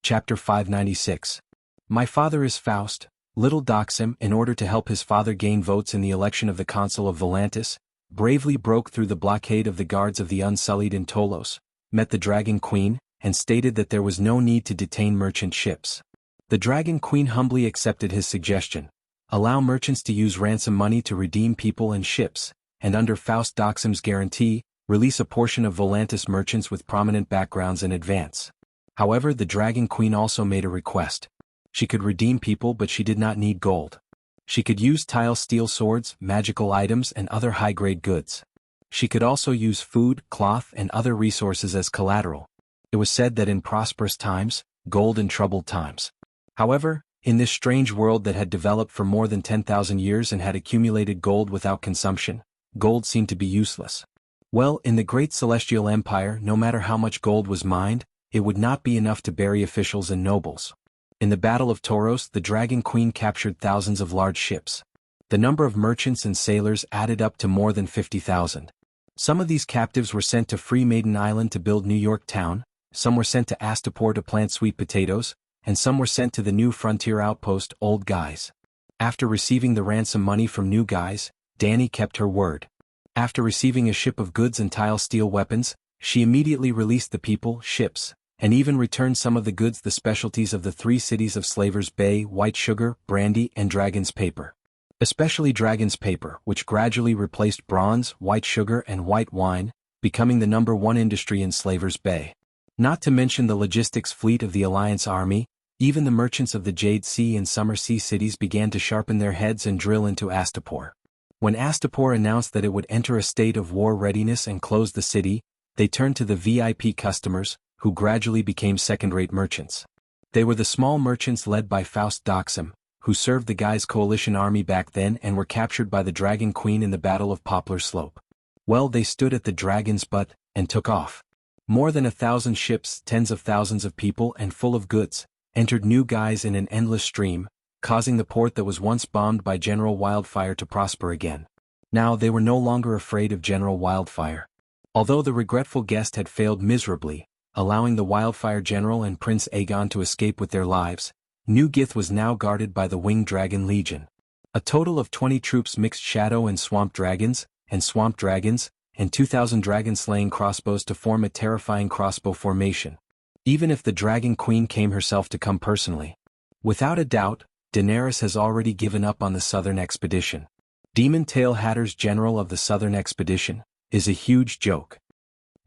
Chapter 596. My father is Faust. Little Doxim, in order to help his father gain votes in the election of the Consul of Volantis, bravely broke through the blockade of the guards of the Unsullied in Tolos, met the Dragon Queen, and stated that there was no need to detain merchant ships. The Dragon Queen humbly accepted his suggestion. Allow merchants to use ransom money to redeem people and ships, and under Faust Doxim's guarantee, release a portion of Volantis merchants with prominent backgrounds in advance. However, the Dragon Queen also made a request. She could redeem people, but she did not need gold. She could use tile steel swords, magical items, and other high-grade goods. She could also use food, cloth, and other resources as collateral. It was said that in prosperous times, gold in troubled times. However, in this strange world that had developed for more than 10,000 years and had accumulated gold without consumption, gold seemed to be useless. Well, in the great celestial empire, no matter how much gold was mined, it would not be enough to bury officials and nobles. In the Battle of Toros, the Dragon Queen captured thousands of large ships. The number of merchants and sailors added up to more than 50,000. Some of these captives were sent to Free Maiden Island to build New York Town, some were sent to Astapor to plant sweet potatoes, and some were sent to the new frontier outpost, Old Guys. After receiving the ransom money from New Guys, Dani kept her word. After receiving a ship of goods and tile steel weapons, she immediately released the people, ships, and even returned some of the goods, the specialties of the 3 cities of Slavers Bay, white sugar, brandy, and dragon's paper. Especially dragon's paper, which gradually replaced bronze, white sugar, and white wine, becoming the #1 industry in Slavers Bay. Not to mention the logistics fleet of the Alliance Army, even the merchants of the Jade Sea and Summer Sea cities began to sharpen their heads and drill into Astapor. When Astapor announced that it would enter a state of war readiness and close the city, they turned to the VIP customers, who gradually became second-rate merchants. They were the small merchants led by Faust Doxim, who served the Guy's coalition army back then and were captured by the Dragon Queen in the Battle of Poplar Slope. Well, they stood at the dragon's butt, and took off. More than 1,000 ships, tens of thousands of people and full of goods, entered New Guys in an endless stream, causing the port that was once bombed by General Wildfire to prosper again. Now they were no longer afraid of General Wildfire. Although the regretful guest had failed miserably, allowing the Wildfire General and Prince Aegon to escape with their lives, New Gith was now guarded by the Winged Dragon Legion. A total of 20 troops mixed shadow and swamp dragons, and 2,000 dragon-slaying crossbows to form a terrifying crossbow formation. Even if the Dragon Queen came herself to come personally. Without a doubt, Daenerys has already given up on the Southern Expedition. Demon Tail Hatter's general of the Southern Expedition is a huge joke.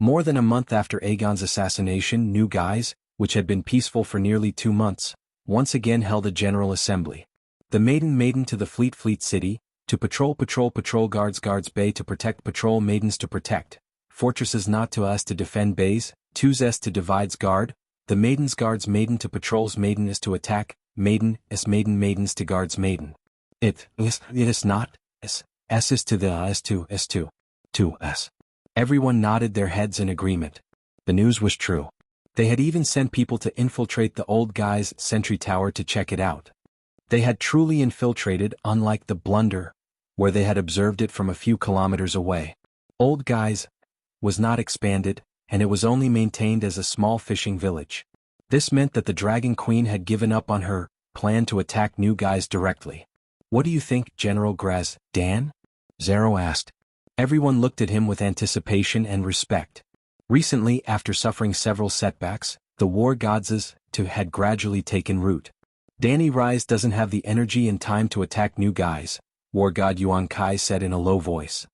More than a month after Aegon's assassination, New Guys, which had been peaceful for nearly 2 months, once again held a general assembly. The maiden to the fleet city, to patrol guards bay to protect patrol maidens to protect, fortresses not to us to defend bays, twos s to divides guard, the maidens guards maiden to patrols maiden is to attack, maidens to guards maiden. It is not, s is to the s to s. Everyone nodded their heads in agreement. The news was true. They had even sent people to infiltrate the Old Guys' sentry tower to check it out. They had truly infiltrated, unlike the Blunder, where they had observed it from a few kilometers away. Old Guys was not expanded, and it was only maintained as a small fishing village. This meant that the Dragon Queen had given up on her plan to attack New Guys directly. "What do you think, General Graz, Dan?" Zero asked. Everyone looked at him with anticipation and respect. Recently, after suffering several setbacks, the war gods had gradually taken root. Dani Rise doesn't have the energy and time to attack New Guys, War God Yuan Kai said in a low voice.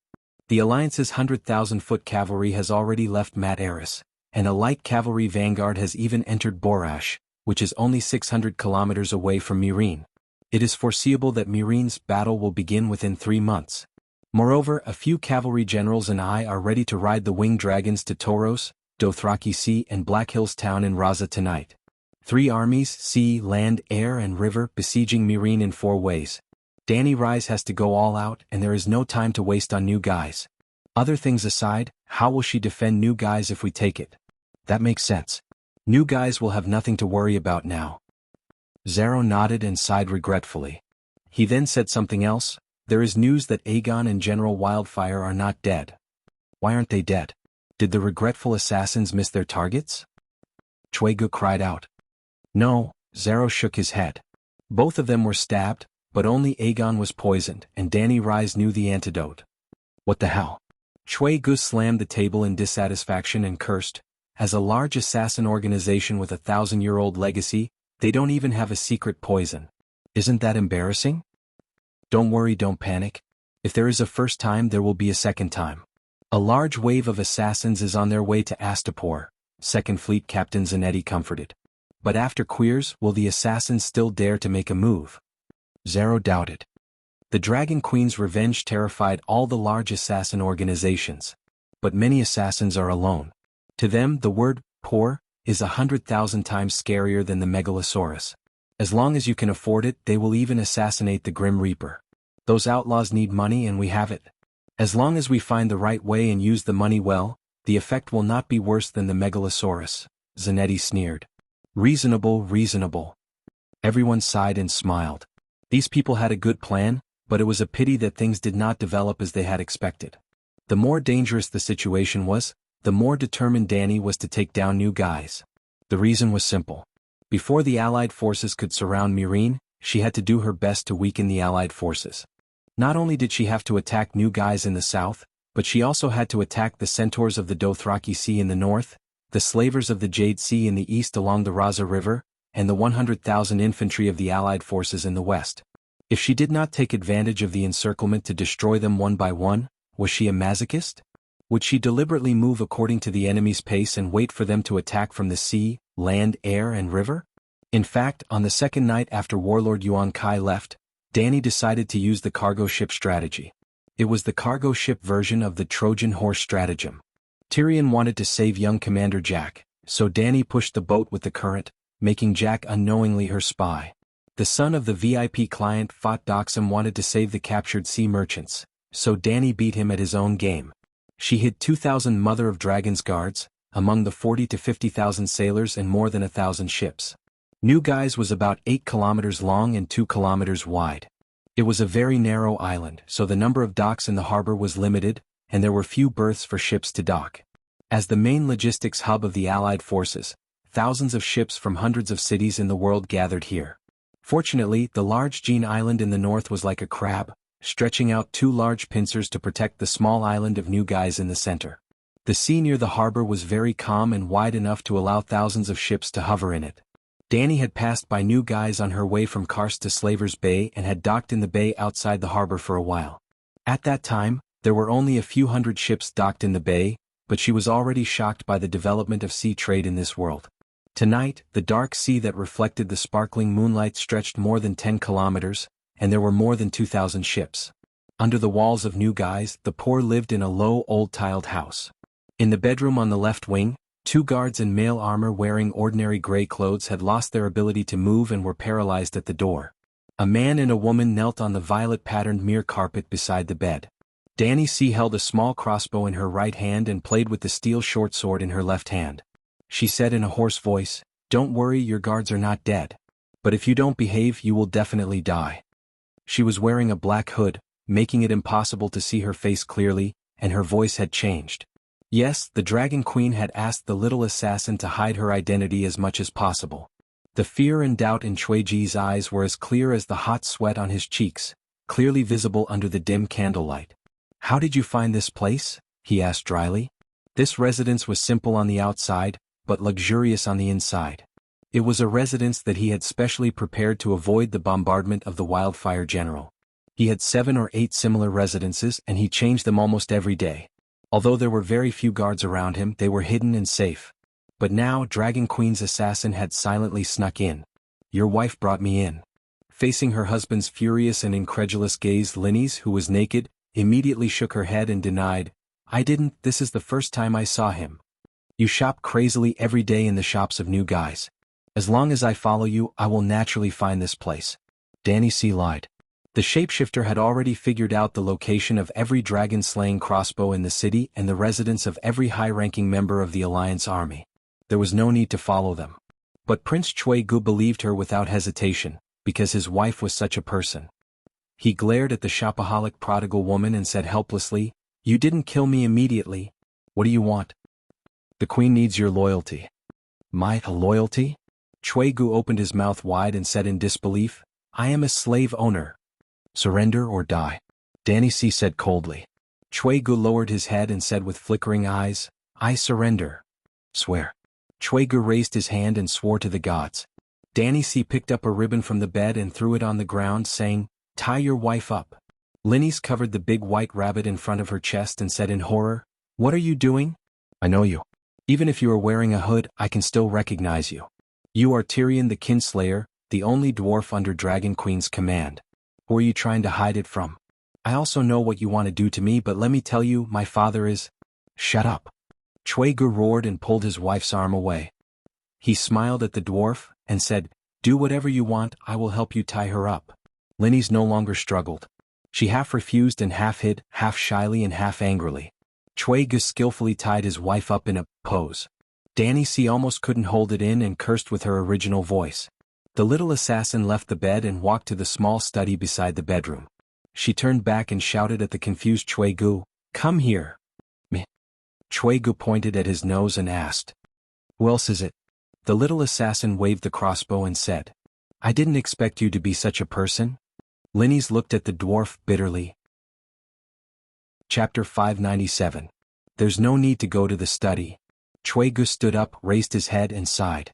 The Alliance's 100,000-foot cavalry has already left Mat Aris, and a light cavalry vanguard has even entered Borash, which is only 600 kilometers away from Meereen. It is foreseeable that Meereen's battle will begin within 3 months. Moreover, a few cavalry generals and I are ready to ride the winged dragons to Toros, Dothraki Sea and Black Hills Town in Raza tonight. 3 armies, sea, land, air and river, besieging Meereen in 4 ways. Dani Rise has to go all out and there is no time to waste on New Guys. Other things aside, how will she defend New Guys if we take it? That makes sense. New Guys will have nothing to worry about now. Zero nodded and sighed regretfully. He then said something else. There is news that Aegon and General Wildfire are not dead. Why aren't they dead? Did the regretful assassins miss their targets? Chuegu cried out. No, Zaro shook his head. Both of them were stabbed, but only Aegon was poisoned, and Danny Rise knew the antidote. What the hell? Chui Gu slammed the table in dissatisfaction and cursed. As a large assassin organization with a 1,000-year-old legacy, they don't even have a secret poison. Isn't that embarrassing? Don't worry, don't panic. If there is a first time, there will be a second time. A large wave of assassins is on their way to Astapor, Second Fleet Captain Zanetti comforted. But after Queers, will the assassins still dare to make a move? Zaro doubted. The Dragon Queen's revenge terrified all the large assassin organizations. But many assassins are alone. To them, the word, poor, is 100,000 times scarier than the Megalosaurus. As long as you can afford it, they will even assassinate the Grim Reaper. Those outlaws need money and we have it. As long as we find the right way and use the money well, the effect will not be worse than the Megalosaurus, Zanetti sneered. Reasonable, reasonable. Everyone sighed and smiled. These people had a good plan, but it was a pity that things did not develop as they had expected. The more dangerous the situation was, the more determined Danny was to take down New Guys. The reason was simple. Before the Allied forces could surround Meereen, she had to do her best to weaken the Allied forces. Not only did she have to attack New Guys in the south, but she also had to attack the centaurs of the Dothraki Sea in the north, the slavers of the Jade Sea in the east along the Raza River, and the 100,000 infantry of the Allied forces in the west. If she did not take advantage of the encirclement to destroy them one by one, was she a masochist? Would she deliberately move according to the enemy's pace and wait for them to attack from the sea, land, air, and river? In fact, on the second night after Warlord Yuan Kai left, Danny decided to use the cargo ship strategy. It was the cargo ship version of the Trojan horse stratagem. Tyrion wanted to save young Commander Jack, so Danny pushed the boat with the current, making Jack unknowingly her spy. The son of the VIP client Fat Doxum wanted to save the captured sea merchants, so Danny beat him at his own game. She hid 2,000 Mother of Dragons guards, among the 40 to 50,000 sailors and more than 1,000 ships. New Guys was about 8 kilometers long and 2 kilometers wide. It was a very narrow island, so the number of docks in the harbor was limited, and there were few berths for ships to dock. As the main logistics hub of the Allied forces, thousands of ships from hundreds of cities in the world gathered here. Fortunately, the large Jean Island in the north was like a crab, stretching out 2 large pincers to protect the small island of New Guys in the center. The sea near the harbor was very calm and wide enough to allow thousands of ships to hover in it. Danny had passed by New Guys on her way from Karst to Slavers Bay and had docked in the bay outside the harbor for a while. At that time, there were only a few hundred ships docked in the bay, but she was already shocked by the development of sea trade in this world. Tonight, the dark sea that reflected the sparkling moonlight stretched more than 10 kilometers, and there were more than 2,000 ships. Under the walls of New Guys, the poor lived in a low, old tiled house. In the bedroom on the left wing, 2 guards in mail armor wearing ordinary gray clothes had lost their ability to move and were paralyzed at the door. A man and a woman knelt on the violet-patterned mirror carpet beside the bed. Danny C. held a small crossbow in her right hand and played with the steel short sword in her left hand. She said in a hoarse voice, "Don't worry, your guards are not dead. But if you don't behave, you will definitely die." She was wearing a black hood, making it impossible to see her face clearly, and her voice had changed. Yes, the Dragon Queen had asked the little assassin to hide her identity as much as possible. The fear and doubt in Chuiji's eyes were as clear as the hot sweat on his cheeks, clearly visible under the dim candlelight. "How did you find this place?" he asked dryly. This residence was simple on the outside, but luxurious on the inside. It was a residence that he had specially prepared to avoid the bombardment of the wildfire general. He had 7 or 8 similar residences and he changed them almost every day. Although there were very few guards around him, they were hidden and safe. But now Dragon Queen's assassin had silently snuck in. "Your wife brought me in." Facing her husband's furious and incredulous gaze, Linnes, who was naked, immediately shook her head and denied, "I didn't, this is the first time I saw him." "You shop crazily every day in the shops of New Guys. As long as I follow you, I will naturally find this place." Danny C. lied. The shapeshifter had already figured out the location of every dragon-slaying crossbow in the city and the residence of every high-ranking member of the Alliance army. There was no need to follow them. But Prince Chui Gu believed her without hesitation, because his wife was such a person. He glared at the shopaholic prodigal woman and said helplessly, "You didn't kill me immediately. What do you want?" "The Queen needs your loyalty." "My loyalty?" Gu opened his mouth wide and said in disbelief, I am a slave owner. Surrender or die. Danny C said coldly. Gu lowered his head and said with flickering eyes, I surrender. Swear. Gu raised his hand and swore to the gods. Danny C picked up a ribbon from the bed and threw it on the ground, saying, Tie your wife up. Linnies covered the big white rabbit in front of her chest and said in horror, What are you doing? I know you. Even if you are wearing a hood, I can still recognize you. You are Tyrion the Kinslayer, the only dwarf under Dragon Queen's command. Who are you trying to hide it from? I also know what you want to do to me, but let me tell you, my father is… Shut up. Gu roared and pulled his wife's arm away. He smiled at the dwarf and said, Do whatever you want, I will help you tie her up. Linnies no longer struggled. She half refused and half hid, half shyly and half angrily. Gu skillfully tied his wife up in a pose. Danny C almost couldn't hold it in and cursed with her original voice. The little assassin left the bed and walked to the small study beside the bedroom. She turned back and shouted at the confused Gu, Come here. Me. Gu pointed at his nose and asked, Who else is it? The little assassin waved the crossbow and said, I didn't expect you to be such a person. Linnies looked at the dwarf bitterly. Chapter 597. There's no need to go to the study. Gu stood up, raised his head and sighed.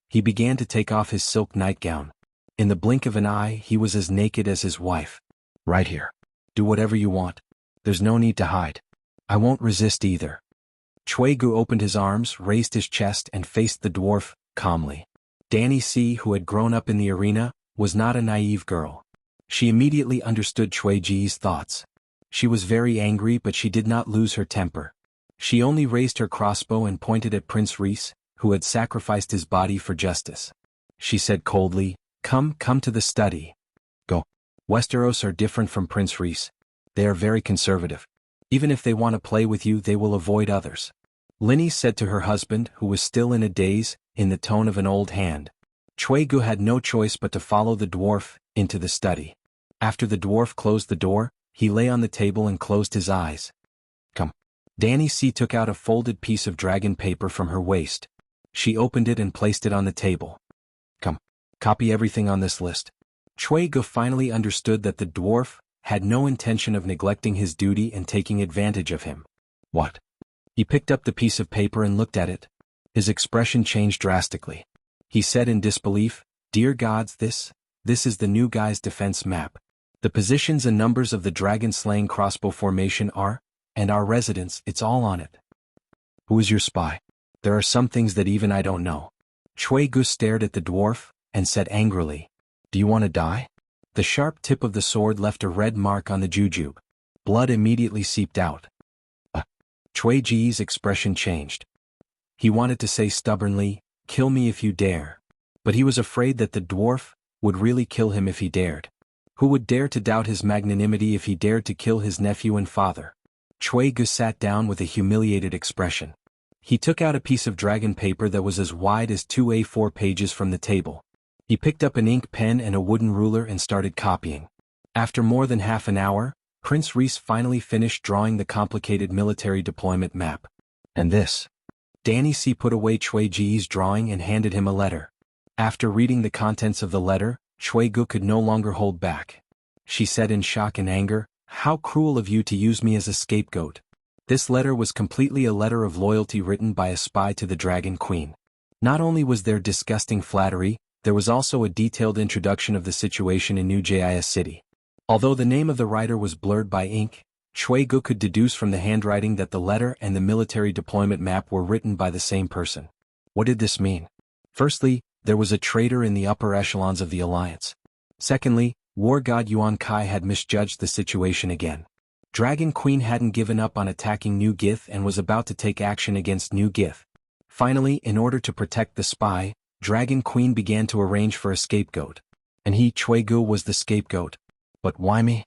He began to take off his silk nightgown. In the blink of an eye he was as naked as his wife. Right here. Do whatever you want. There's no need to hide. I won't resist either. Gu opened his arms, raised his chest and faced the dwarf, calmly. Danny C, who had grown up in the arena, was not a naive girl. She immediately understood Gu's thoughts. She was very angry, but she did not lose her temper. She only raised her crossbow and pointed at Prince Rhys, who had sacrificed his body for justice. She said coldly, Come to the study. Go. Westeros are different from Prince Rhys. They are very conservative. Even if they want to play with you, they will avoid others. Linny said to her husband, who was still in a daze, in the tone of an old hand. Gu had no choice but to follow the dwarf into the study. After the dwarf closed the door, he lay on the table and closed his eyes. Come. Danny C took out a folded piece of dragon paper from her waist. She opened it and placed it on the table. Come. Copy everything on this list. Gu finally understood that the dwarf had no intention of neglecting his duty and taking advantage of him. What? He picked up the piece of paper and looked at it. His expression changed drastically. He said in disbelief, Dear gods, this is the new guy's defense map. The positions and numbers of the dragon-slaying crossbow formation are, and our residence, it's all on it. Who is your spy? There are some things that even I don't know. Gu stared at the dwarf and said angrily, Do you want to die? The sharp tip of the sword left a red mark on the jujube. Blood immediately seeped out. Gu's expression changed. He wanted to say stubbornly, Kill me if you dare. But he was afraid that the dwarf would really kill him if he dared. Who would dare to doubt his magnanimity if he dared to kill his nephew and father? Gu sat down with a humiliated expression. He took out a piece of dragon paper that was as wide as 2 A4 pages from the table. He picked up an ink pen and a wooden ruler and started copying. After more than half an hour, Prince Rhys finally finished drawing the complicated military deployment map. And this? Danny C put away Gu's drawing and handed him a letter. After reading the contents of the letter, Gu could no longer hold back. She said in shock and anger, How cruel of you to use me as a scapegoat. This letter was completely a letter of loyalty written by a spy to the Dragon Queen. Not only was there disgusting flattery, there was also a detailed introduction of the situation in New Jais City. Although the name of the writer was blurred by ink, Gu could deduce from the handwriting that the letter and the military deployment map were written by the same person. What did this mean? Firstly, there was a traitor in the upper echelons of the alliance. Secondly, war god Yuan Kai had misjudged the situation again. Dragon Queen hadn't given up on attacking New Gith and was about to take action against New Gith. Finally, in order to protect the spy, Dragon Queen began to arrange for a scapegoat. And he, Gu, was the scapegoat. But why me?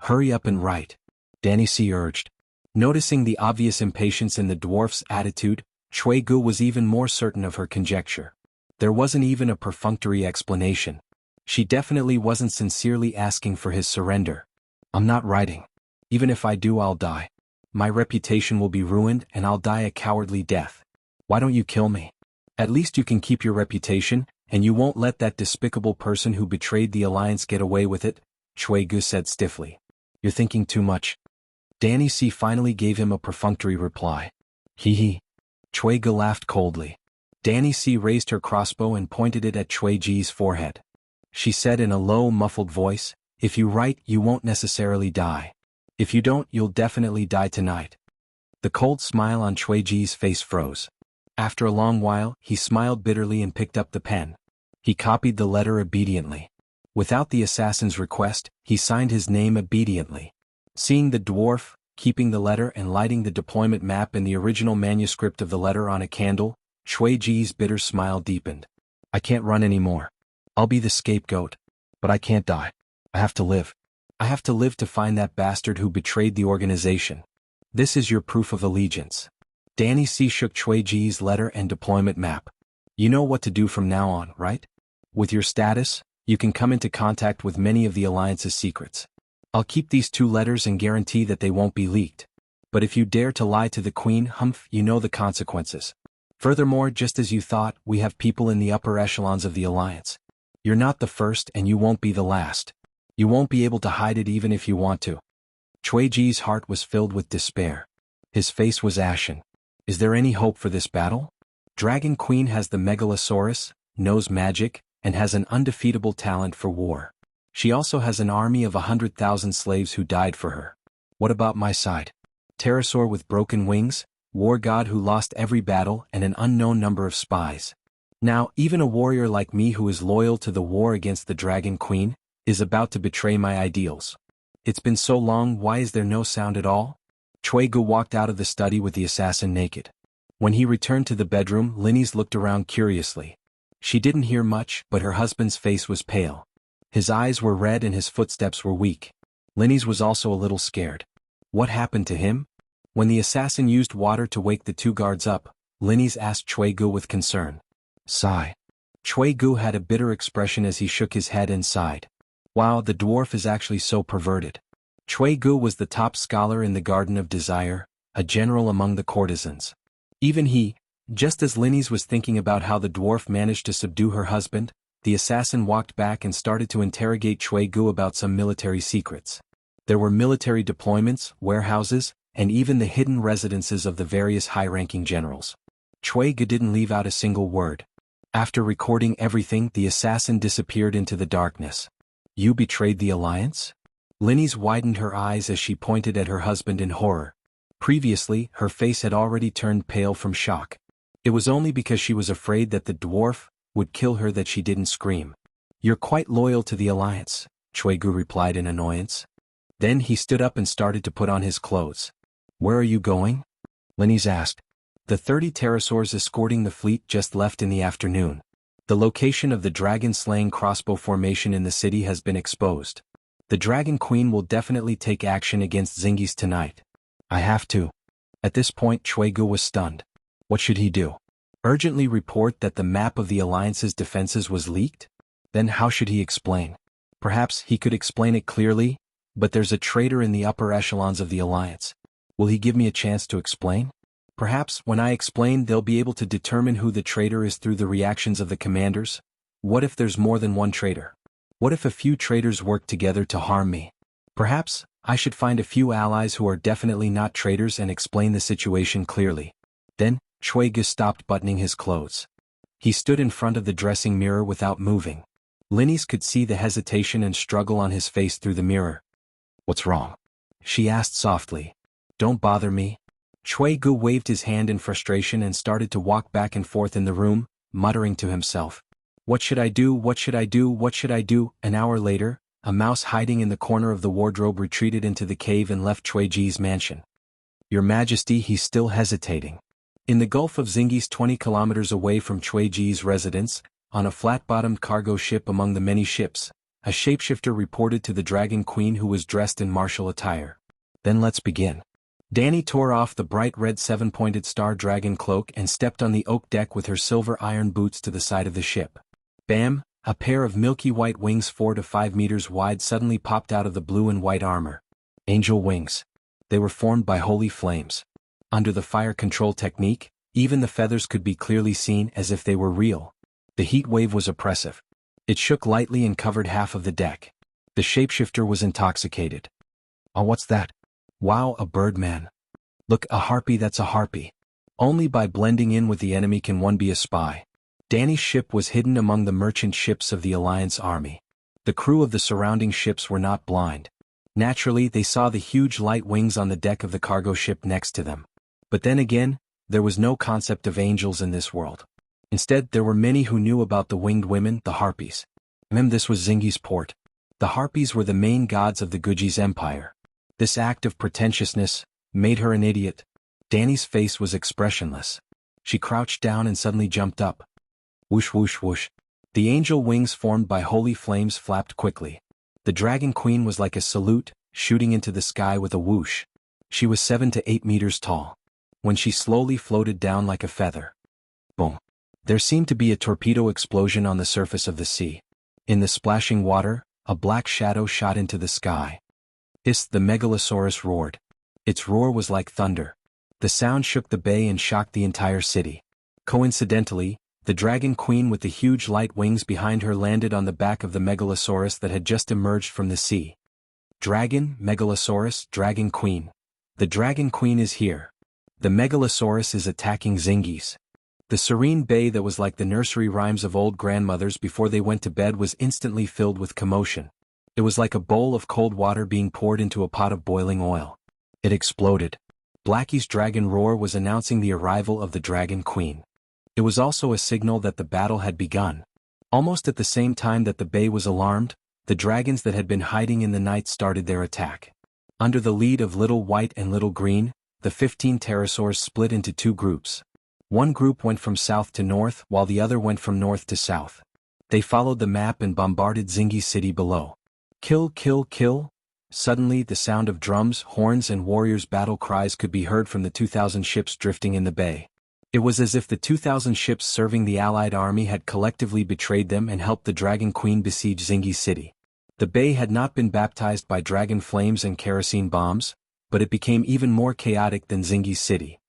Hurry up and write. Danny C urged. Noticing the obvious impatience in the dwarf's attitude, Gu was even more certain of her conjecture. There wasn't even a perfunctory explanation. She definitely wasn't sincerely asking for his surrender. I'm not writing. Even if I do, I'll die. My reputation will be ruined and I'll die a cowardly death. Why don't you kill me? At least you can keep your reputation, And you won't let that despicable person who betrayed the Alliance get away with it? Cui Gu said stiffly. You're thinking too much. Danny C finally gave him a perfunctory reply. Hee. Cui Gu laughed coldly. Danny C raised her crossbow and pointed it at Cui Ji's forehead. She said in a low, muffled voice, if you write, you won't necessarily die. If you don't, you'll definitely die tonight. The cold smile on Cui Ji's face froze. After a long while, he smiled bitterly and picked up the pen. He copied the letter obediently. Without the assassin's request, he signed his name obediently. Seeing the dwarf, keeping the letter and lighting the deployment map and the original manuscript of the letter on a candle, Cui Ji's bitter smile deepened. I can't run anymore. I'll be the scapegoat. But I can't die. I have to live. I have to live to find that bastard who betrayed the organization. This is your proof of allegiance. Danny C shook Cui Ji's letter and deployment map. You know what to do from now on, right? With your status, you can come into contact with many of the Alliance's secrets. I'll keep these 2 letters and guarantee that they won't be leaked. But if you dare to lie to the Queen, you know the consequences. Furthermore, just as you thought, we have people in the upper echelons of the Alliance. You're not the first and you won't be the last. You won't be able to hide it even if you want to. Cui Ji's heart was filled with despair. His face was ashen. Is there any hope for this battle? Dragon Queen has the Megalosaurus, knows magic, and has an undefeatable talent for war. She also has an army of 100,000 slaves who died for her. What about my side? Pterosaur with broken wings, war god who lost every battle and an unknown number of spies. Now, even a warrior like me who is loyal to the war against the Dragon Queen, is about to betray my ideals. It's been so long, why is there no sound at all? Cui Gu walked out of the study with the assassin naked. When he returned to the bedroom, Linny's looked around curiously. She didn't hear much, but her husband's face was pale. His eyes were red and his footsteps were weak. Linny's was also a little scared. What happened to him? When the assassin used water to wake the 2 guards up, Linny's asked Cui Gu with concern. Sigh. Cui Gu had a bitter expression as he shook his head and sighed. Wow, the dwarf is actually so perverted. Cui Gu was the top scholar in the Garden of Desire, a general among the courtesans. Even he, just as Linny's was thinking about how the dwarf managed to subdue her husband, the assassin walked back and started to interrogate Cui Gu about some military secrets. There were military deployments, warehouses, and even the hidden residences of the various high-ranking generals. Cui Gu didn't leave out a single word. After recording everything, the assassin disappeared into the darkness. You betrayed the Alliance? Linny's widened her eyes as she pointed at her husband in horror. Previously, her face had already turned pale from shock. It was only because she was afraid that the dwarf would kill her that she didn't scream. You're quite loyal to the Alliance, Cui Gu replied in annoyance. Then he stood up and started to put on his clothes. Where are you going? Linny's asked. The 30 pterosaurs escorting the fleet just left in the afternoon. The location of the dragon-slaying crossbow formation in the city has been exposed. The Dragon Queen will definitely take action against Zingis tonight. I have to. At this point, Cui Gu was stunned. What should he do? Urgently report that the map of the Alliance's defenses was leaked? Then how should he explain? Perhaps he could explain it clearly, but there's a traitor in the upper echelons of the Alliance. Will he give me a chance to explain? Perhaps when I explain they'll be able to determine who the traitor is through the reactions of the commanders? What if there's more than one traitor? What if a few traitors work together to harm me? Perhaps I should find a few allies who are definitely not traitors and explain the situation clearly. Then, Cui Gu stopped buttoning his clothes. He stood in front of the dressing mirror without moving. Linny's could see the hesitation and struggle on his face through the mirror. What's wrong? She asked softly. Don't bother me. Cui Gu waved his hand in frustration and started to walk back and forth in the room, muttering to himself. What should I do? What should I do? What should I do? An hour later, a mouse hiding in the corner of the wardrobe retreated into the cave and left Cui Ji's mansion. Your Majesty, he's still hesitating. In the Gulf of Zingis 20 kilometers away from Cui Ji's residence, on a flat-bottomed cargo ship among the many ships, a shapeshifter reported to the Dragon Queen who was dressed in martial attire. Then let's begin. Danny tore off the bright red 7-pointed star dragon cloak and stepped on the oak deck with her silver iron boots to the side of the ship. Bam! A pair of milky white wings 4 to 5 meters wide suddenly popped out of the blue and white armor. Angel wings. They were formed by holy flames. Under the fire control technique, even the feathers could be clearly seen as if they were real. The heat wave was oppressive. It shook lightly and covered half of the deck. The shapeshifter was intoxicated. Oh, what's that? Wow, a birdman. Look, a harpy, that's a harpy. Only by blending in with the enemy can one be a spy. Danny's ship was hidden among the merchant ships of the Alliance army. The crew of the surrounding ships were not blind. Naturally, they saw the huge light wings on the deck of the cargo ship next to them. But then again, there was no concept of angels in this world. Instead, there were many who knew about the winged women, the harpies. This was Zingi's port. The harpies were the main gods of the Guji's empire. This act of pretentiousness made her an idiot. Danny's face was expressionless. She crouched down and suddenly jumped up. Whoosh whoosh whoosh. The angel wings formed by holy flames flapped quickly. The Dragon Queen was like a salute, shooting into the sky with a whoosh. She was 7 to 8 meters tall. When she slowly floated down like a feather. Boom. There seemed to be a torpedo explosion on the surface of the sea. In the splashing water, a black shadow shot into the sky. Hissed, the Megalosaurus roared. Its roar was like thunder. The sound shook the bay and shocked the entire city. Coincidentally, the Dragon Queen with the huge light wings behind her landed on the back of the Megalosaurus that had just emerged from the sea. Dragon, Megalosaurus, Dragon Queen. The Dragon Queen is here. The Megalosaurus is attacking Zingi's. The serene bay that was like the nursery rhymes of old grandmothers before they went to bed was instantly filled with commotion. It was like a bowl of cold water being poured into a pot of boiling oil. It exploded. Blackie's dragon roar was announcing the arrival of the Dragon Queen. It was also a signal that the battle had begun. Almost at the same time that the bay was alarmed, the dragons that had been hiding in the night started their attack. Under the lead of Little White and Little Green, the 15 pterosaurs split into two groups. One group went from south to north while the other went from north to south. They followed the map and bombarded Zingi's city below. Kill, kill, kill. Suddenly the sound of drums, horns and warriors' battle cries could be heard from the 2,000 ships drifting in the bay. It was as if the 2,000 ships serving the Allied army had collectively betrayed them and helped the Dragon Queen besiege Zingi's city. The bay had not been baptized by dragon flames and kerosene bombs, but it became even more chaotic than Zingi's city.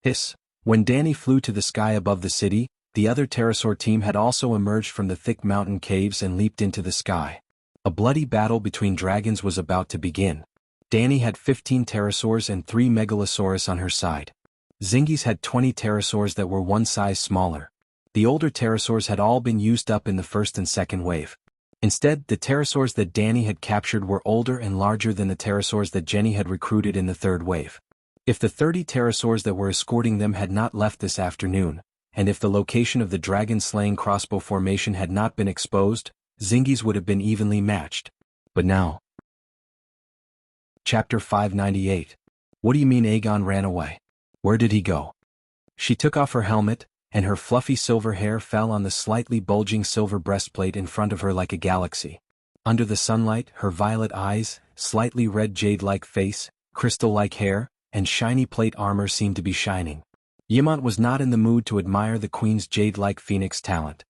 Hiss. When Danny flew to the sky above the city, the other pterosaur team had also emerged from the thick mountain caves and leaped into the sky. A bloody battle between dragons was about to begin. Danny had 15 pterosaurs and 3 megalosaurus on her side. Zingi's had 20 pterosaurs that were one size smaller. The older pterosaurs had all been used up in the first and second wave. Instead, the pterosaurs that Danny had captured were older and larger than the pterosaurs that Jenny had recruited in the third wave. If the 30 pterosaurs that were escorting them had not left this afternoon, and if the location of the dragon-slaying crossbow formation had not been exposed, Zingi's would have been evenly matched. But now. Chapter 598. What do you mean Aegon ran away? Where did he go? She took off her helmet, and her fluffy silver hair fell on the slightly bulging silver breastplate in front of her like a galaxy. Under the sunlight, her violet eyes, slightly red jade-like face, crystal-like hair, and shiny plate armor seemed to be shining. Yimont was not in the mood to admire the queen's jade-like phoenix talent.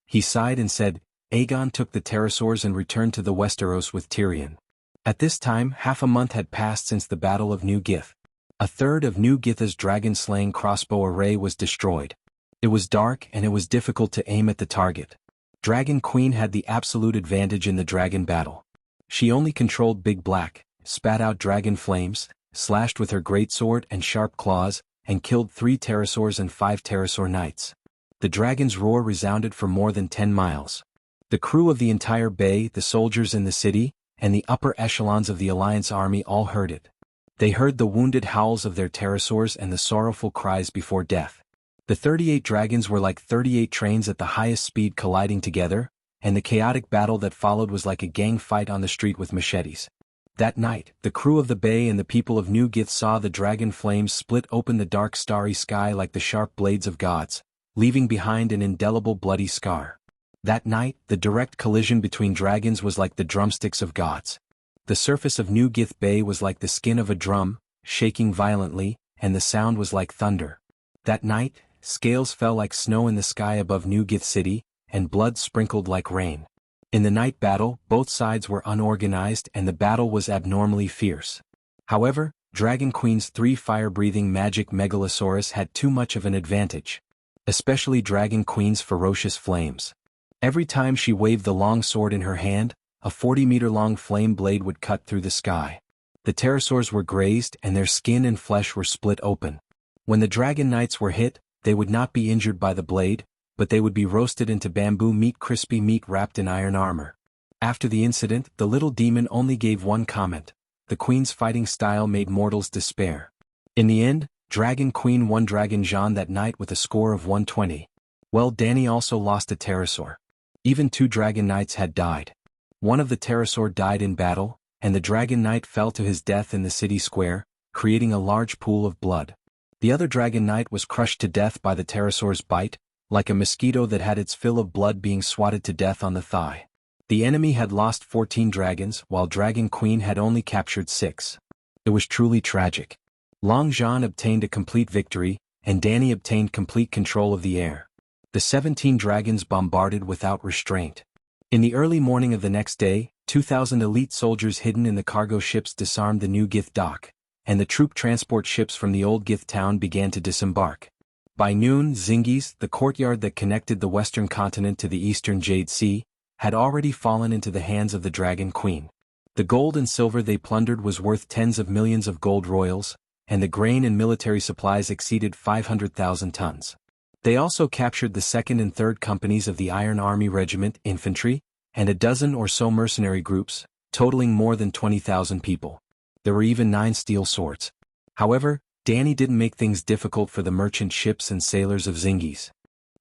He sighed and said, Aegon took the pterosaurs and returned to the Westeros with Tyrion. At this time, half a month had passed since the Battle of New Gith. A third of New Githa's dragon-slaying crossbow array was destroyed. It was dark and it was difficult to aim at the target. Dragon Queen had the absolute advantage in the dragon battle. She only controlled Big Black, spat out dragon flames, slashed with her greatsword and sharp claws, and killed 3 pterosaurs and 5 pterosaur knights. The dragon's roar resounded for more than 10 miles. The crew of the entire bay, the soldiers in the city, and the upper echelons of the Alliance army all heard it. They heard the wounded howls of their pterosaurs and the sorrowful cries before death. The 38 dragons were like 38 trains at the highest speed colliding together, and the chaotic battle that followed was like a gang fight on the street with machetes. That night, the crew of the bay and the people of New Gith saw the dragon flames split open the dark starry sky like the sharp blades of gods, leaving behind an indelible bloody scar. That night, the direct collision between dragons was like the drumsticks of gods. The surface of New Gith Bay was like the skin of a drum, shaking violently, and the sound was like thunder. That night, scales fell like snow in the sky above New Gith City, and blood sprinkled like rain. In the night battle, both sides were unorganized and the battle was abnormally fierce. However, Dragon Queen's 3 fire-breathing magic megalosaurus had too much of an advantage. especially Dragon Queen's ferocious flames. Every time she waved the long sword in her hand, a 40-meter-long flame blade would cut through the sky. The pterosaurs were grazed and their skin and flesh were split open. When the dragon knights were hit, they would not be injured by the blade, but they would be roasted into bamboo meat, crispy meat wrapped in iron armor. After the incident, the little demon only gave one comment: the queen's fighting style made mortals despair. In the end, Dragon Queen won Dragon Jean that night with a score of 120. Well, Danny also lost a pterosaur. Even 2 dragon knights had died. One of the pterosaur died in battle, and the dragon knight fell to his death in the city square, creating a large pool of blood. The other dragon knight was crushed to death by the pterosaur's bite, like a mosquito that had its fill of blood being swatted to death on the thigh. The enemy had lost 14 dragons, while Dragon Queen had only captured 6. It was truly tragic. Long Jean obtained a complete victory, and Danny obtained complete control of the air. The 17 dragons bombarded without restraint. In the early morning of the next day, 2,000 elite soldiers hidden in the cargo ships disarmed the new Gith dock, and the troop transport ships from the old Gith town began to disembark. By noon, Zingis, the courtyard that connected the western continent to the eastern Jade Sea, had already fallen into the hands of the Dragon Queen. The gold and silver they plundered was worth tens of millions of gold royals, and the grain and military supplies exceeded 500,000 tons. They also captured the 2nd and 3rd companies of the Iron Army Regiment infantry, and a dozen or so mercenary groups, totaling more than 20,000 people. There were even 9 steel swords. However, Danny didn't make things difficult for the merchant ships and sailors of Zingis.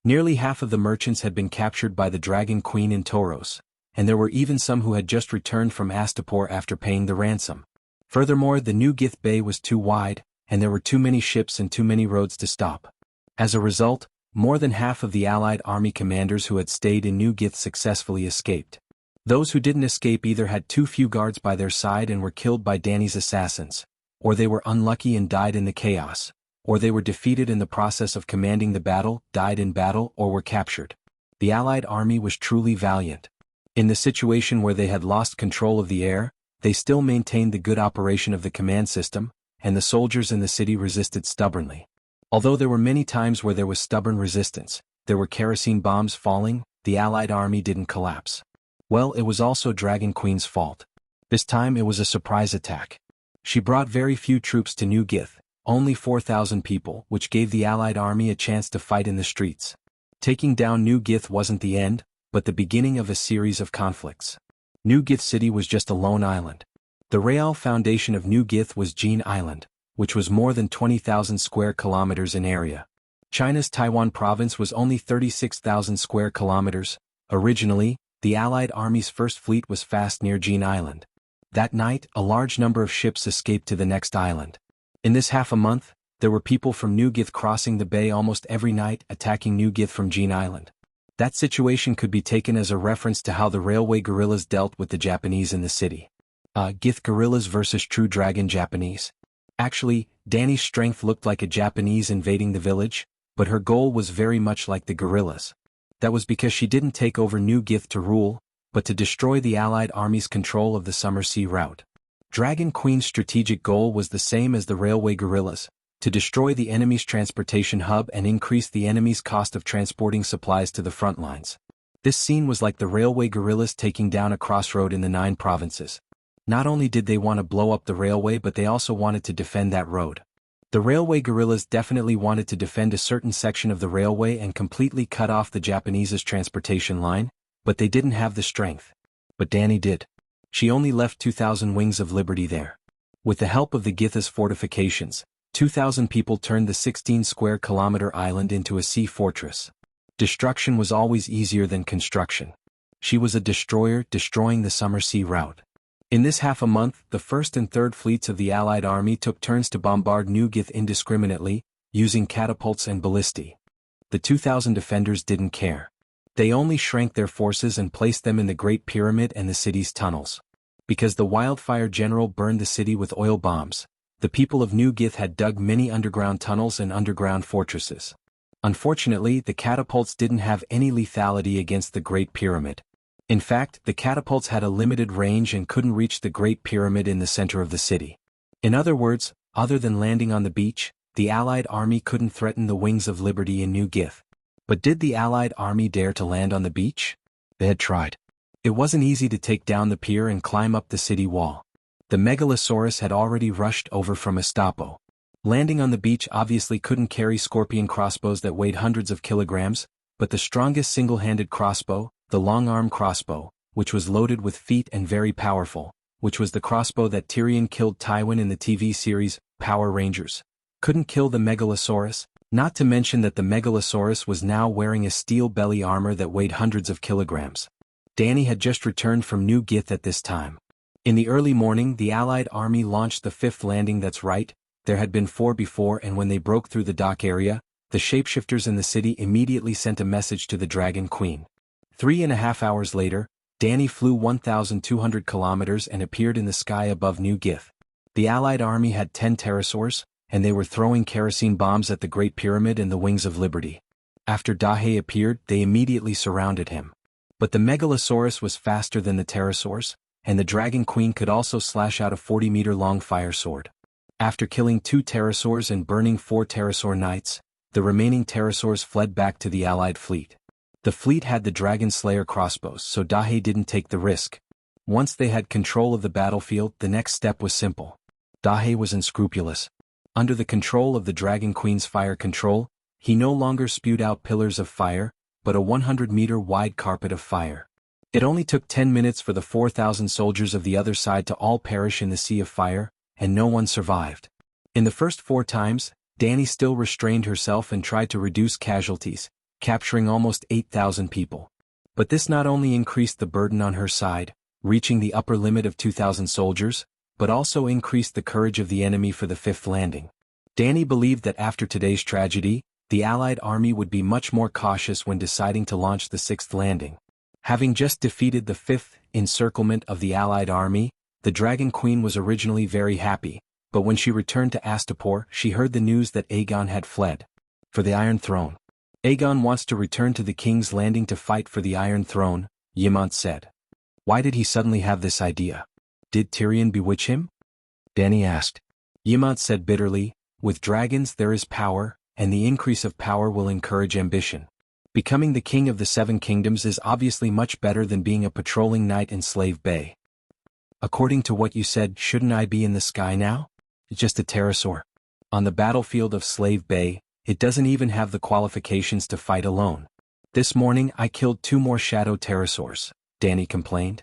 Nearly half of the merchants had been captured by the Dragon Queen in Tauros, and there were even some who had just returned from Astapor after paying the ransom. Furthermore, the new Gith Bay was too wide, and there were too many ships and too many roads to stop. As a result, more than half of the Allied army commanders who had stayed in New Gith successfully escaped. Those who didn't escape either had too few guards by their side and were killed by Danny's assassins, or they were unlucky and died in the chaos, or they were defeated in the process of commanding the battle, died in battle, or were captured. The Allied army was truly valiant. In the situation where they had lost control of the air, they still maintained the good operation of the command system, and the soldiers in the city resisted stubbornly. Although there were many times where there was stubborn resistance, there were kerosene bombs falling, the Allied army didn't collapse. Well, it was also Dragon Queen's fault. This time it was a surprise attack. She brought very few troops to New Gith, only 4,000 people, which gave the Allied army a chance to fight in the streets. Taking down New Gith wasn't the end, but the beginning of a series of conflicts. New Gith City was just a lone island. The real foundation of New Gith was Jean Island, which was more than 20,000 square kilometers in area. China's Taiwan province was only 36,000 square kilometers. Originally, the Allied army's first fleet was fast near Jean Island. That night, a large number of ships escaped to the next island. In this half a month, there were people from New Gith crossing the bay almost every night, attacking New Gith from Jean Island. That situation could be taken as a reference to how the railway guerrillas dealt with the Japanese in the city. Gith guerrillas versus true dragon Japanese. Actually, Danny's strength looked like a Japanese invading the village, but her goal was very much like the guerrillas. That was because she didn't take over New Gith to rule, but to destroy the Allied army's control of the Summer Sea route. Dragon Queen's strategic goal was the same as the railway guerrillas: to destroy the enemy's transportation hub and increase the enemy's cost of transporting supplies to the front lines. This scene was like the railway guerrillas taking down a crossroad in the 9 provinces. Not only did they want to blow up the railway, but they also wanted to defend that road. The railway guerrillas definitely wanted to defend a certain section of the railway and completely cut off the Japanese's transportation line, but they didn't have the strength. But Danny did. She only left 2,000 Wings of Liberty there. With the help of the Gith's fortifications, 2,000 people turned the 16-square-kilometer island into a sea fortress. Destruction was always easier than construction. She was a destroyer destroying the Summer Sea route. In this half a month, the 1st and 3rd fleets of the Allied army took turns to bombard New Gith indiscriminately, using catapults and ballistae. The 2,000 defenders didn't care. They only shrank their forces and placed them in the Great Pyramid and the city's tunnels. Because the wildfire general burned the city with oil bombs, the people of New Gith had dug many underground tunnels and underground fortresses. Unfortunately, the catapults didn't have any lethality against the Great Pyramid. In fact, the catapults had a limited range and couldn't reach the Great Pyramid in the center of the city. In other words, other than landing on the beach, the Allied army couldn't threaten the Wings of Liberty in New Gith. But did the Allied army dare to land on the beach? They had tried. It wasn't easy to take down the pier and climb up the city wall. The Megalosaurus had already rushed over from Estapo. Landing on the beach obviously couldn't carry scorpion crossbows that weighed hundreds of kilograms, but the strongest single-handed crossbow, the long-arm crossbow, which was loaded with feet and very powerful, which was the crossbow that Tyrion killed Tywin in the TV series, Power Rangers, couldn't kill the Megalosaurus, not to mention that the Megalosaurus was now wearing a steel belly armor that weighed hundreds of kilograms. Dany had just returned from New Gith at this time. In the early morning the Allied army launched the fifth landing. That's right, there had been 4 before, and when they broke through the dock area, the shapeshifters in the city immediately sent a message to the Dragon Queen. 3.5 hours later, Dany flew 1,200 kilometers and appeared in the sky above New Gith. The Allied army had 10 pterosaurs, and they were throwing kerosene bombs at the Great Pyramid and the Wings of Liberty. After Dahe appeared, they immediately surrounded him. But the Megalosaurus was faster than the pterosaurs, and the Dragon Queen could also slash out a 40-meter-long fire sword. After killing 2 pterosaurs and burning 4 pterosaur knights, the remaining pterosaurs fled back to the Allied fleet. The fleet had the Dragon Slayer crossbows, so Dahe didn't take the risk. Once they had control of the battlefield, the next step was simple. Dahe was unscrupulous. Under the control of the Dragon Queen's fire control, he no longer spewed out pillars of fire, but a 100-meter-wide carpet of fire. It only took 10 minutes for the 4,000 soldiers of the other side to all perish in the sea of fire, and no one survived. In the first 4 times, Dany still restrained herself and tried to reduce casualties, capturing almost 8,000 people. But this not only increased the burden on her side, reaching the upper limit of 2,000 soldiers, but also increased the courage of the enemy for the 5th landing. Dany believed that after today's tragedy, the Allied army would be much more cautious when deciding to launch the 6th landing. Having just defeated the 5th encirclement of the Allied army, the Dragon Queen was originally very happy, but when she returned to Astapor, she heard the news that Aegon had fled for the Iron Throne. Aegon wants to return to the King's Landing to fight for the Iron Throne, Ymont said. Why did he suddenly have this idea? Did Tyrion bewitch him? Dany asked. Ymont said bitterly, with dragons there is power, and the increase of power will encourage ambition. Becoming the king of the 7 kingdoms is obviously much better than being a patrolling knight in Slave Bay. According to what you said, shouldn't I be in the sky now? Just a pterosaur. On the battlefield of Slave Bay, it doesn't even have the qualifications to fight alone. This morning I killed 2 more shadow pterosaurs, Dany complained.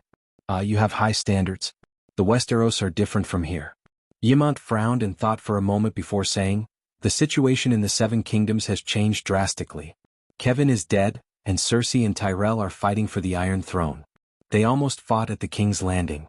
You have high standards. The Westeros are different from here. Ymont frowned and thought for a moment before saying, the situation in the 7 kingdoms has changed drastically. Kevin is dead, and Cersei and Tyrell are fighting for the Iron Throne. They almost fought at the King's Landing.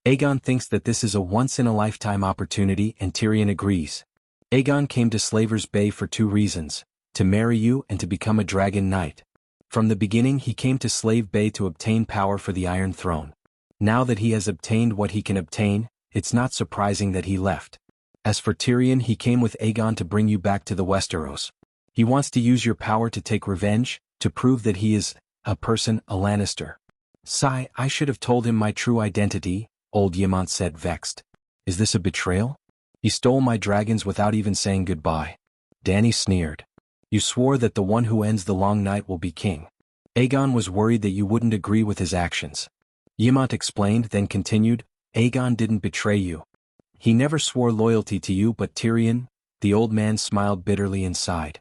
Aegon thinks that this is a once-in-a-lifetime opportunity, and Tyrion agrees. Aegon came to Slaver's Bay for 2 reasons, to marry you and to become a dragon knight. From the beginning he came to Slave Bay to obtain power for the Iron Throne. Now that he has obtained what he can obtain, it's not surprising that he left. As for Tyrion, he came with Aegon to bring you back to the Westeros. He wants to use your power to take revenge, to prove that he is, a Lannister. Sigh, I should have told him my true identity, old Ymont said vexed. Is this a betrayal? He stole my dragons without even saying goodbye. Dany sneered. You swore that the one who ends the long night will be king. Aegon was worried that you wouldn't agree with his actions. Ymont explained, then continued, Aegon didn't betray you. He never swore loyalty to you, but Tyrion, the old man smiled bitterly and sighed.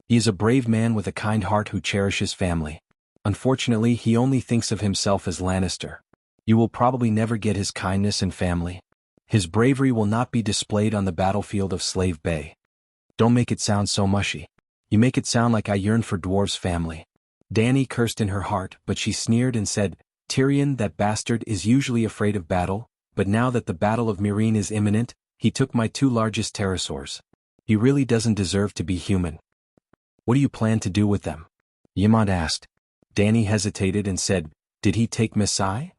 He is a brave man with a kind heart who cherishes family. Unfortunately, he only thinks of himself as Lannister. You will probably never get his kindness and family. His bravery will not be displayed on the battlefield of Slave Bay. Don't make it sound so mushy. You make it sound like I yearn for dwarves' family. Dany cursed in her heart, but she sneered and said, Tyrion, that bastard, is usually afraid of battle, but now that the Battle of Meereen is imminent, he took my 2 largest pterosaurs. He really doesn't deserve to be human. What do you plan to do with them? Ymont asked. Dany hesitated and said, did he take Messai?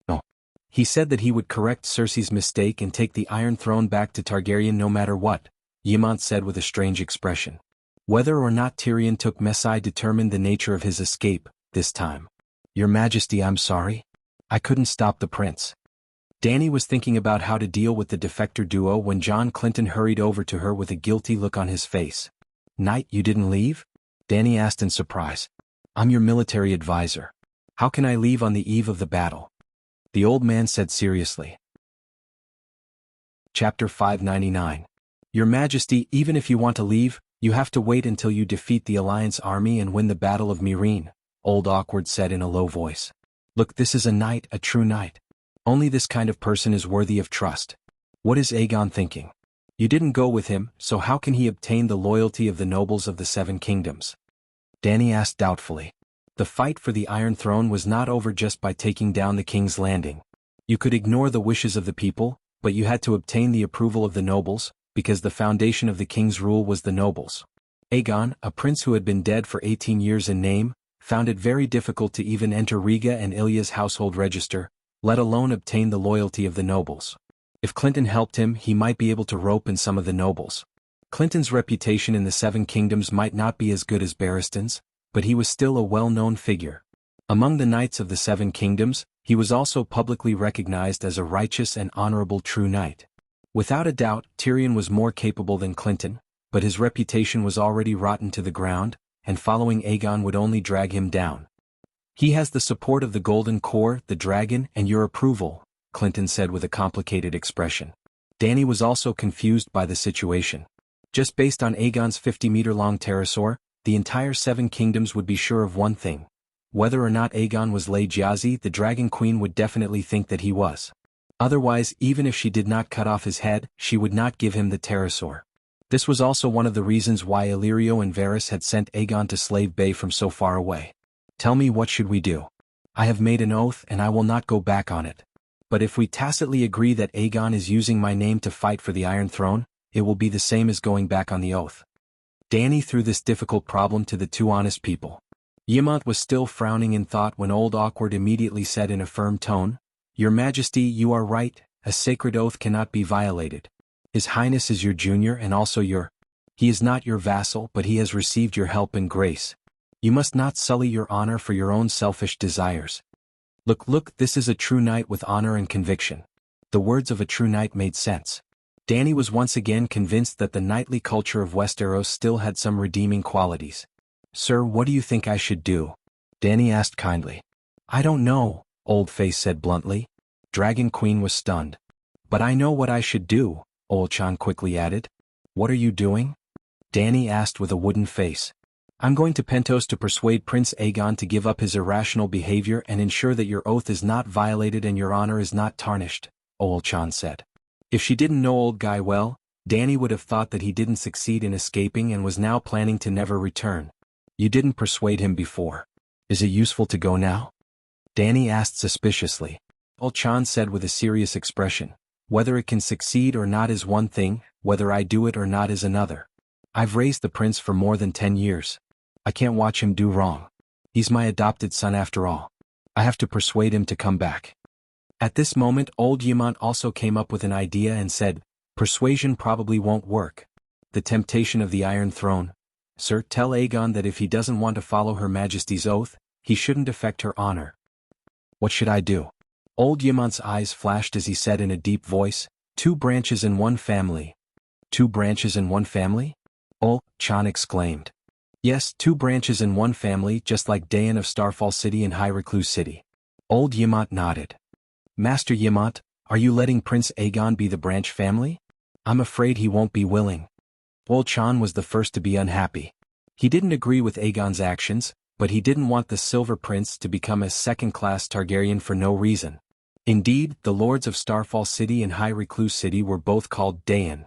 No. He said that he would correct Cersei's mistake and take the Iron Throne back to Targaryen no matter what, Ymont said with a strange expression. Whether or not Tyrion took Messai determined the nature of his escape, this time. Your Majesty, I'm sorry. I couldn't stop the prince. Dany was thinking about how to deal with the defector duo when John Clinton hurried over to her with a guilty look on his face. Knight, you didn't leave? Danny asked in surprise. I'm your military advisor. How can I leave on the eve of the battle? The old man said seriously. Chapter 599. Your Majesty, even if you want to leave, you have to wait until you defeat the Alliance army and win the Battle of Meereen, Old Awkward said in a low voice. Look, this is a knight, a true knight. Only this kind of person is worthy of trust. What is Aegon thinking? You didn't go with him, so how can he obtain the loyalty of the nobles of the Seven Kingdoms? Danny asked doubtfully. The fight for the Iron Throne was not over just by taking down the King's Landing. You could ignore the wishes of the people, but you had to obtain the approval of the nobles, because the foundation of the king's rule was the nobles. Aegon, a prince who had been dead for 18 years in name, found it very difficult to even enter Riga and Ilya's household register, let alone obtain the loyalty of the nobles. If Clinton helped him, he might be able to rope in some of the nobles. Clinton's reputation in the Seven Kingdoms might not be as good as Barristan's, but he was still a well-known figure. Among the knights of the Seven Kingdoms, he was also publicly recognized as a righteous and honorable true knight. Without a doubt, Tyrion was more capable than Clinton, but his reputation was already rotten to the ground, and following Aegon would only drag him down. He has the support of the Golden Core, the dragon, and your approval, Clinton said with a complicated expression. Danny was also confused by the situation. Just based on Aegon's 50-meter-long pterosaur, the entire Seven Kingdoms would be sure of one thing. Whether or not Aegon was Lei Jiazi, the Dragon Queen would definitely think that he was. Otherwise, even if she did not cut off his head, she would not give him the pterosaur. This was also one of the reasons why Illyrio and Varys had sent Aegon to Slave Bay from so far away. Tell me, what should we do? I have made an oath and I will not go back on it. But if we tacitly agree that Aegon is using my name to fight for the Iron Throne, it will be the same as going back on the oath. Danny threw this difficult problem to the two honest people. Ymont was still frowning in thought when Old Awkward immediately said in a firm tone, Your Majesty, you are right, a sacred oath cannot be violated. His Highness is your junior and also He is not your vassal, but he has received your help and grace. You must not sully your honor for your own selfish desires. Look, this is a true knight with honor and conviction. The words of a true knight made sense. Danny was once again convinced that the knightly culture of Westeros still had some redeeming qualities. Sir, what do you think I should do? Danny asked kindly. I don't know, Old Face said bluntly. Dragon Queen was stunned. But I know what I should do, Old Chan quickly added. What are you doing? Danny asked with a wooden face. I'm going to Pentos to persuade Prince Aegon to give up his irrational behavior and ensure that your oath is not violated and your honor is not tarnished, Old Chan said. If she didn't know Old Guy well, Danny would have thought that he didn't succeed in escaping and was now planning to never return. You didn't persuade him before. Is it useful to go now? Danny asked suspiciously. Old Chan said with a serious expression. Whether it can succeed or not is one thing, whether I do it or not is another. I've raised the prince for more than 10 years. I can't watch him do wrong. He's my adopted son after all. I have to persuade him to come back. At this moment, Old Ymont also came up with an idea and said, Persuasion probably won't work. The temptation of the Iron Throne. Sir, tell Aegon that if he doesn't want to follow Her Majesty's oath, he shouldn't affect her honor. What should I do? Old Ymont's eyes flashed as he said in a deep voice, 2 branches in one family. 2 branches in one family? Old Chan exclaimed. Yes, 2 branches in one family, just like Dayan of Starfall City and High Recluse City. Old Ymont nodded. Master Ymont, are you letting Prince Aegon be the branch family? I'm afraid he won't be willing. Old Chan was the first to be unhappy. He didn't agree with Aegon's actions, but he didn't want the Silver Prince to become a second-class Targaryen for no reason. Indeed, the lords of Starfall City and High Recluse City were both called Dayan.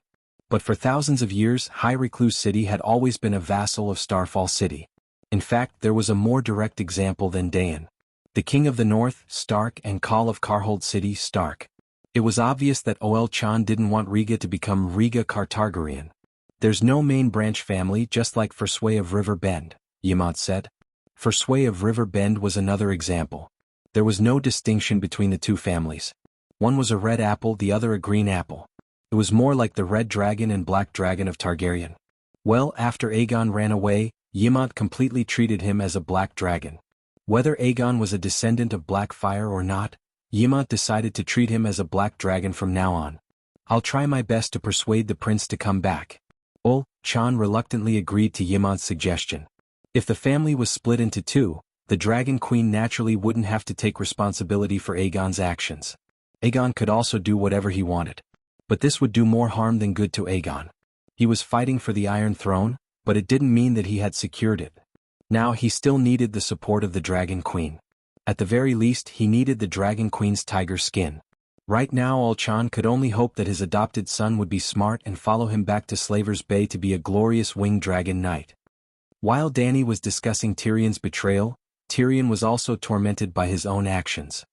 But for thousands of years, High Recluse City had always been a vassal of Starfall City. In fact, there was a more direct example than Dayan. The King of the North, Stark, and Khal of Karhold City, Stark. It was obvious that Oel Chan didn't want Riga to become Riga Targaryen. There's no main branch family, just like for Sway of River Bend, Ymont said. For Sway of River Bend was another example. There was no distinction between the 2 families. One was a red apple, the other a green apple. It was more like the Red Dragon and Black Dragon of Targaryen. Well, after Aegon ran away, Ymont completely treated him as a black dragon. Whether Aegon was a descendant of Blackfire or not, Ymont decided to treat him as a black dragon from now on. I'll try my best to persuade the prince to come back. Ol Chan reluctantly agreed to Ymont's suggestion. If the family was split into two, the Dragon Queen naturally wouldn't have to take responsibility for Aegon's actions. Aegon could also do whatever he wanted. But this would do more harm than good to Aegon. He was fighting for the Iron Throne, but it didn't mean that he had secured it. Now he still needed the support of the Dragon Queen. At the very least he needed the Dragon Queen's tiger skin. Right now Olchan could only hope that his adopted son would be smart and follow him back to Slaver's Bay to be a glorious winged dragon knight. While Dany was discussing Tyrion's betrayal, Tyrion was also tormented by his own actions.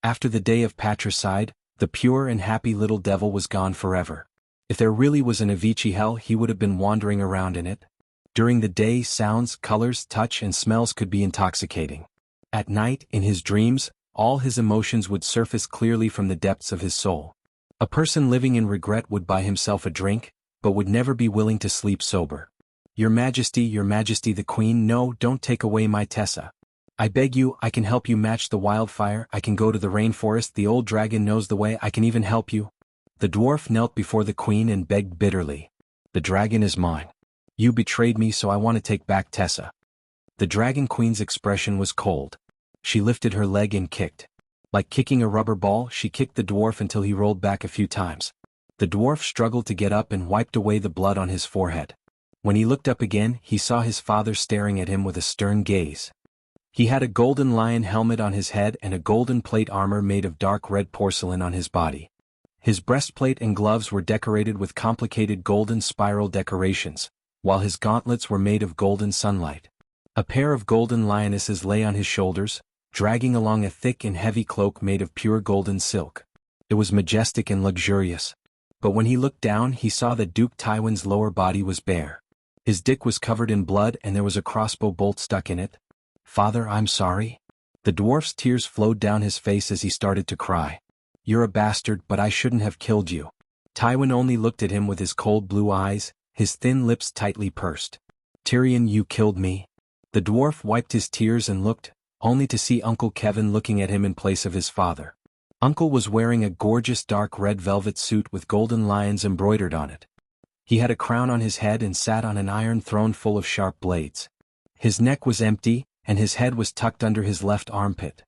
After the day of patricide, the pure and happy little devil was gone forever. If there really was an Avicii hell, he would have been wandering around in it. During the day, sounds, colors, touch and smells could be intoxicating. At night, in his dreams, all his emotions would surface clearly from the depths of his soul. A person living in regret would buy himself a drink, but would never be willing to sleep sober. Your Majesty, the Queen, no, don't take away my Tessa. I beg you, I can help you match the wildfire, I can go to the rainforest, the old dragon knows the way, I can even help you. The dwarf knelt before the Queen and begged bitterly. The dragon is mine. You betrayed me, so I want to take back Tessa. The Dragon Queen's expression was cold. She lifted her leg and kicked. Like kicking a rubber ball, she kicked the dwarf until he rolled back a few times. The dwarf struggled to get up and wiped away the blood on his forehead. When he looked up again, he saw his father staring at him with a stern gaze. He had a golden lion helmet on his head and a golden plate armor made of dark red porcelain on his body. His breastplate and gloves were decorated with complicated golden spiral decorations, while his gauntlets were made of golden sunlight. A pair of golden lionesses lay on his shoulders, dragging along a thick and heavy cloak made of pure golden silk. It was majestic and luxurious. But when he looked down, he saw that Duke Tywin's lower body was bare. His dick was covered in blood and there was a crossbow bolt stuck in it. Father, I'm sorry. The dwarf's tears flowed down his face as he started to cry. You're a bastard, but I shouldn't have killed you. Tywin only looked at him with his cold blue eyes, his thin lips tightly pursed. Tyrion, you killed me. The dwarf wiped his tears and looked, only to see Uncle Kevin looking at him in place of his father. Uncle was wearing a gorgeous dark red velvet suit with golden lions embroidered on it. He had a crown on his head and sat on an iron throne full of sharp blades. His neck was empty, and his head was tucked under his left armpit.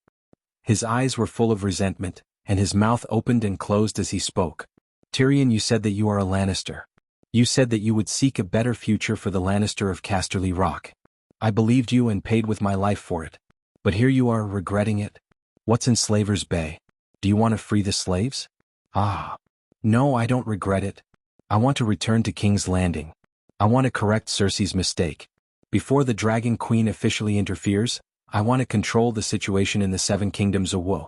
His eyes were full of resentment, and his mouth opened and closed as he spoke. Tyrion, you said that you are a Lannister. You said that you would seek a better future for the Lannister of Casterly Rock. I believed you and paid with my life for it. But here you are regretting it. What's in Slaver's Bay? Do you want to free the slaves? Ah. No, I don't regret it. I want to return to King's Landing. I want to correct Cersei's mistake. Before the Dragon Queen officially interferes, I want to control the situation in the Seven Kingdoms of Wu.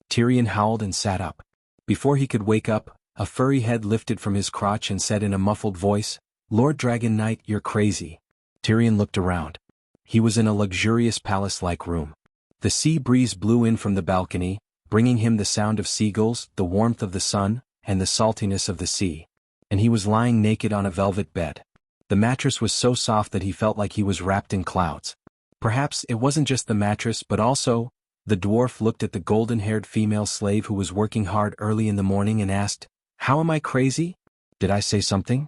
Tyrion howled and sat up. Before he could wake up, a furry head lifted from his crotch and said in a muffled voice, Lord Dragon Knight, you're crazy. Tyrion looked around. He was in a luxurious palace-like room. The sea breeze blew in from the balcony, bringing him the sound of seagulls, the warmth of the sun, and the saltiness of the sea. And he was lying naked on a velvet bed. The mattress was so soft that he felt like he was wrapped in clouds. Perhaps it wasn't just the mattress but also, the dwarf looked at the golden-haired female slave who was working hard early in the morning and asked, How am I crazy? Did I say something?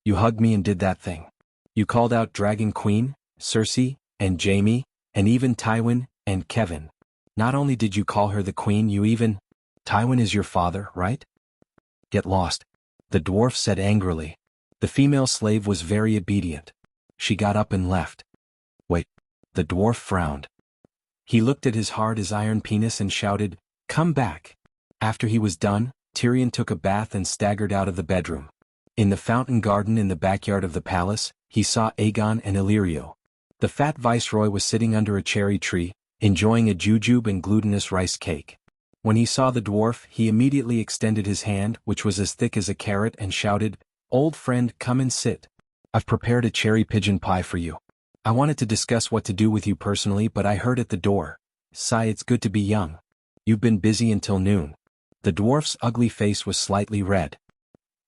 You hugged me and did that thing. You called out Dragon Queen, Cersei, and Jaime, and even Tywin, and Kevin. Not only did you call her the queen, you even... Tywin is your father, right? Get lost. The dwarf said angrily. The female slave was very obedient. She got up and left. Wait. The dwarf frowned. He looked at his hard as iron penis and shouted, Come back. After he was done, Tyrion took a bath and staggered out of the bedroom. In the fountain garden in the backyard of the palace, he saw Aegon and Illyrio. The fat viceroy was sitting under a cherry tree, enjoying a jujube and glutinous rice cake. When he saw the dwarf, he immediately extended his hand, which was as thick as a carrot, and shouted, Old friend, come and sit. I've prepared a cherry pigeon pie for you. I wanted to discuss what to do with you personally, but I heard at the door. Sigh, it's good to be young. You've been busy until noon. The dwarf's ugly face was slightly red.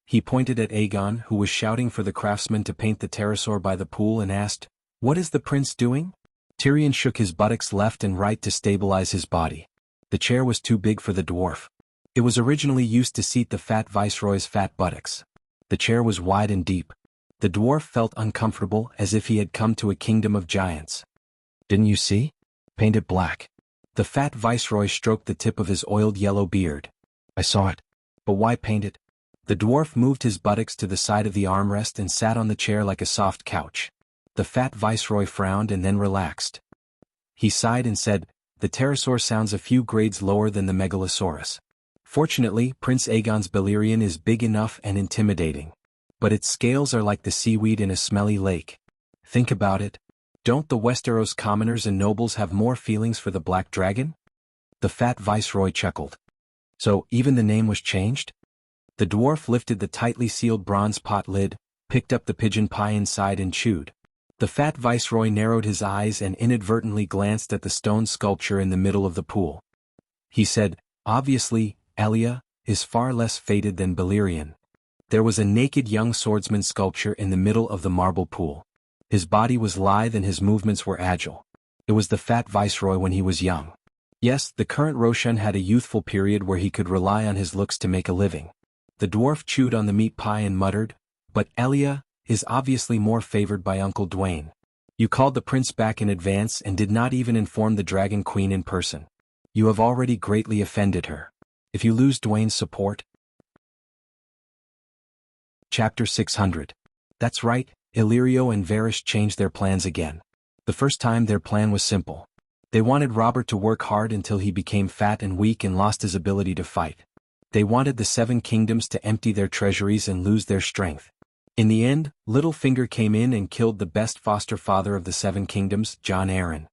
He pointed at Aegon, who was shouting for the craftsman to paint the pterosaur by the pool, and asked, What is the prince doing? Tyrion shook his buttocks left and right to stabilize his body. The chair was too big for the dwarf. It was originally used to seat the fat viceroy's fat buttocks. The chair was wide and deep. The dwarf felt uncomfortable, as if he had come to a kingdom of giants. "Didn't you see? Paint it black." The fat viceroy stroked the tip of his oiled yellow beard. "I saw it. But why paint it?" The dwarf moved his buttocks to the side of the armrest and sat on the chair like a soft couch. The fat viceroy frowned and then relaxed. He sighed and said, "The pterosaur sounds a few grades lower than the megalosaurus. Fortunately, Prince Aegon's Balerion is big enough and intimidating. But its scales are like the seaweed in a smelly lake. Think about it. Don't the Westeros commoners and nobles have more feelings for the black dragon?" The fat viceroy chuckled. "So, even the name was changed?" The dwarf lifted the tightly sealed bronze pot lid, picked up the pigeon pie inside and chewed. The fat viceroy narrowed his eyes and inadvertently glanced at the stone sculpture in the middle of the pool. He said, "Obviously, Elia is far less fated than Balerion." There was a naked young swordsman sculpture in the middle of the marble pool. His body was lithe and his movements were agile. It was the fat viceroy when he was young. Yes, the current Roshan had a youthful period where he could rely on his looks to make a living. The dwarf chewed on the meat pie and muttered, "But Elia is obviously more favored by Uncle Dwayne. You called the prince back in advance and did not even inform the Dragon Queen in person. You have already greatly offended her. If you lose Dwayne's support..." Chapter 600. That's right, Illyrio and Varys changed their plans again. The first time their plan was simple. They wanted Robert to work hard until he became fat and weak and lost his ability to fight. They wanted the Seven Kingdoms to empty their treasuries and lose their strength. In the end, Littlefinger came in and killed the best foster father of the Seven Kingdoms, Jon Arryn.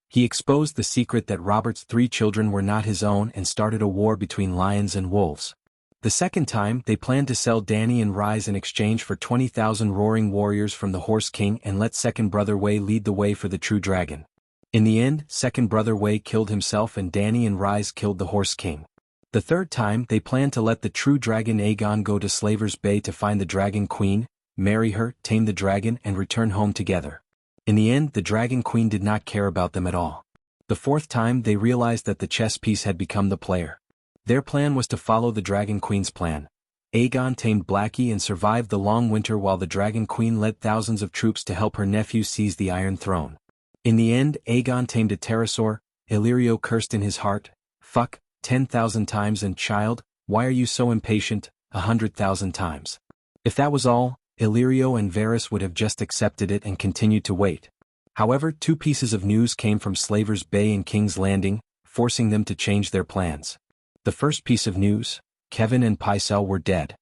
He exposed the secret that Robert's 3 children were not his own and started a war between lions and wolves. The second time, they planned to sell Dany and Rhys in exchange for 20,000 roaring warriors from the Horse King and let Second Brother Way lead the way for the true dragon. In the end, Second Brother Way killed himself and Dany and Rhys killed the Horse King. The third time, they planned to let the true dragon Aegon go to Slaver's Bay to find the Dragon Queen, marry her, tame the dragon and return home together. In the end, the Dragon Queen did not care about them at all. The fourth time, they realized that the chess piece had become the player. Their plan was to follow the Dragon Queen's plan. Aegon tamed Blackie and survived the long winter while the Dragon Queen led thousands of troops to help her nephew seize the Iron Throne. In the end, Aegon tamed a pterosaur. Illyrio cursed in his heart, "Fuck, 10,000 times, and child, why are you so impatient, 100,000 times." If that was all, Illyrio and Varys would have just accepted it and continued to wait. However, 2 pieces of news came from Slaver's Bay and King's Landing, forcing them to change their plans. The first piece of news: Kevan and Pycelle were dead.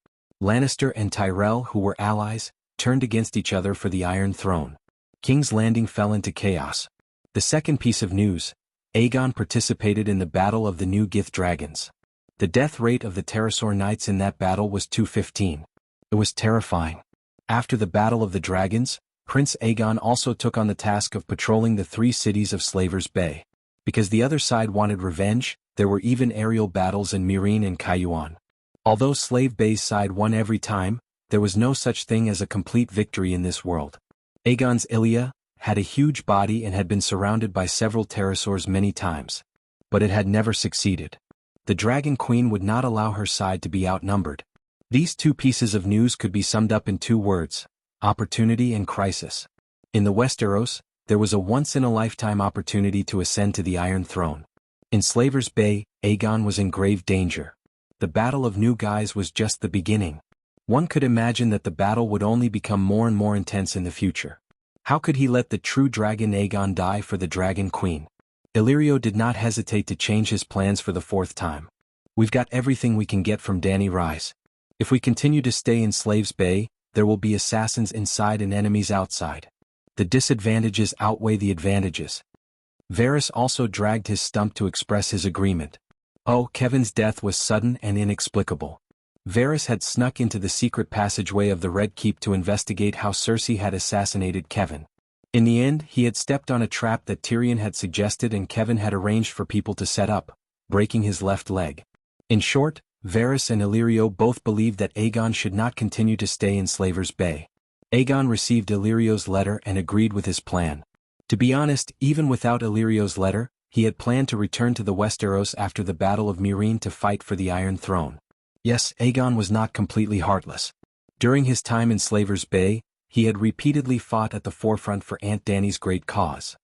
Lannister and Tyrell, who were allies, turned against each other for the Iron Throne. King's Landing fell into chaos. The second piece of news: Aegon participated in the Battle of the New Gith Dragons. The death rate of the Pterosaur Knights in that battle was 215. It was terrifying. After the Battle of the Dragons, Prince Aegon also took on the task of patrolling the 3 cities of Slaver's Bay. Because the other side wanted revenge, there were even aerial battles in Meereen and Cayuan. Although Slave Bay's side won every time, there was no such thing as a complete victory in this world. Aegon's Ilya had a huge body and had been surrounded by several pterosaurs many times. But it had never succeeded. The Dragon Queen would not allow her side to be outnumbered. These 2 pieces of news could be summed up in 2 words: opportunity and crisis. In the Westeros, there was a once-in-a-lifetime opportunity to ascend to the Iron Throne. In Slaver's Bay, Aegon was in grave danger. The Battle of New Guise was just the beginning. One could imagine that the battle would only become more and more intense in the future. How could he let the true dragon Aegon die for the Dragon Queen? Illyrio did not hesitate to change his plans for the 4th time. "We've got everything we can get from Dany Rhys. If we continue to stay in Slaves Bay, there will be assassins inside and enemies outside. The disadvantages outweigh the advantages." Varys also dragged his stump to express his agreement. Oh, Kevan's death was sudden and inexplicable. Varys had snuck into the secret passageway of the Red Keep to investigate how Cersei had assassinated Kevan. In the end, he had stepped on a trap that Tyrion had suggested and Kevan had arranged for people to set up, breaking his left leg. In short, Varys and Illyrio both believed that Aegon should not continue to stay in Slaver's Bay. Aegon received Illyrio's letter and agreed with his plan. To be honest, even without Illyrio's letter, he had planned to return to the Westeros after the Battle of Meereen to fight for the Iron Throne. Yes, Aegon was not completely heartless. During his time in Slaver's Bay, he had repeatedly fought at the forefront for Aunt Dani's great cause.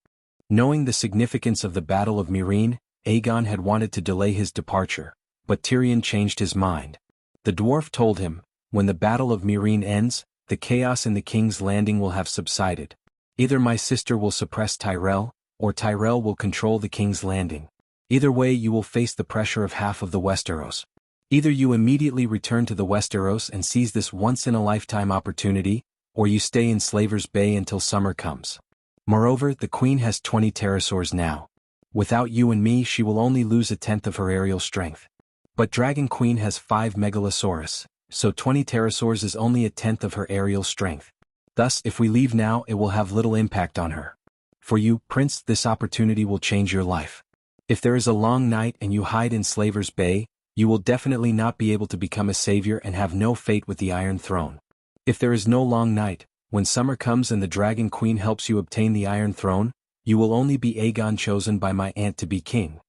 Knowing the significance of the Battle of Meereen, Aegon had wanted to delay his departure, but Tyrion changed his mind. The dwarf told him, when the Battle of Meereen ends, the chaos in the King's Landing will have subsided. Either my sister will suppress Tyrell, or Tyrell will control the King's Landing. Either way you will face the pressure of half of the Westeros. Either you immediately return to the Westeros and seize this once-in-a-lifetime opportunity, or you stay in Slaver's Bay until summer comes. Moreover, the Queen has 20 pterosaurs now. Without you and me she will only lose a tenth of her aerial strength. But Dragon Queen has 5 megalosaurus, so 20 pterosaurs is only a tenth of her aerial strength. Thus, if we leave now it will have little impact on her. For you, Prince, this opportunity will change your life. If there is a long night and you hide in Slaver's Bay, you will definitely not be able to become a savior and have no fate with the Iron Throne. If there is no long night, when summer comes and the Dragon Queen helps you obtain the Iron Throne, you will only be Aegon chosen by my aunt to be king.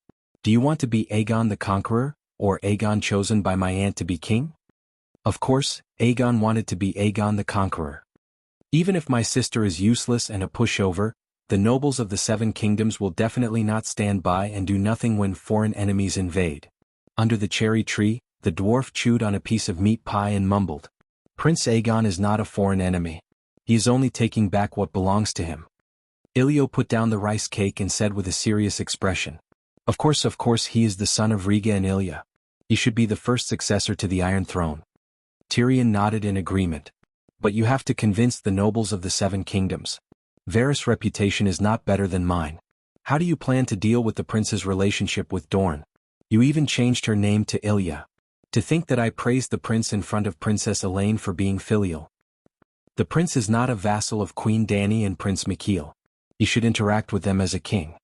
Do you want to be Aegon the Conqueror, or Aegon chosen by my aunt to be king? Of course, Aegon wanted to be Aegon the Conqueror. Even if my sister is useless and a pushover, the nobles of the 7 kingdoms will definitely not stand by and do nothing when foreign enemies invade. Under the cherry tree, the dwarf chewed on a piece of meat pie and mumbled. Prince Aegon is not a foreign enemy. He is only taking back what belongs to him. Ilio put down the rice cake and said with a serious expression. Of course he is the son of Rhaega and Ilya. He should be the first successor to the Iron Throne. Tyrion nodded in agreement. But you have to convince the nobles of the 7 kingdoms. Varys' reputation is not better than mine. How do you plan to deal with the prince's relationship with Dorne? You even changed her name to Ilya. To think that I praised the prince in front of Princess Elaine for being filial. The prince is not a vassal of Queen Dany and Prince Mikhail. He should interact with them as a king.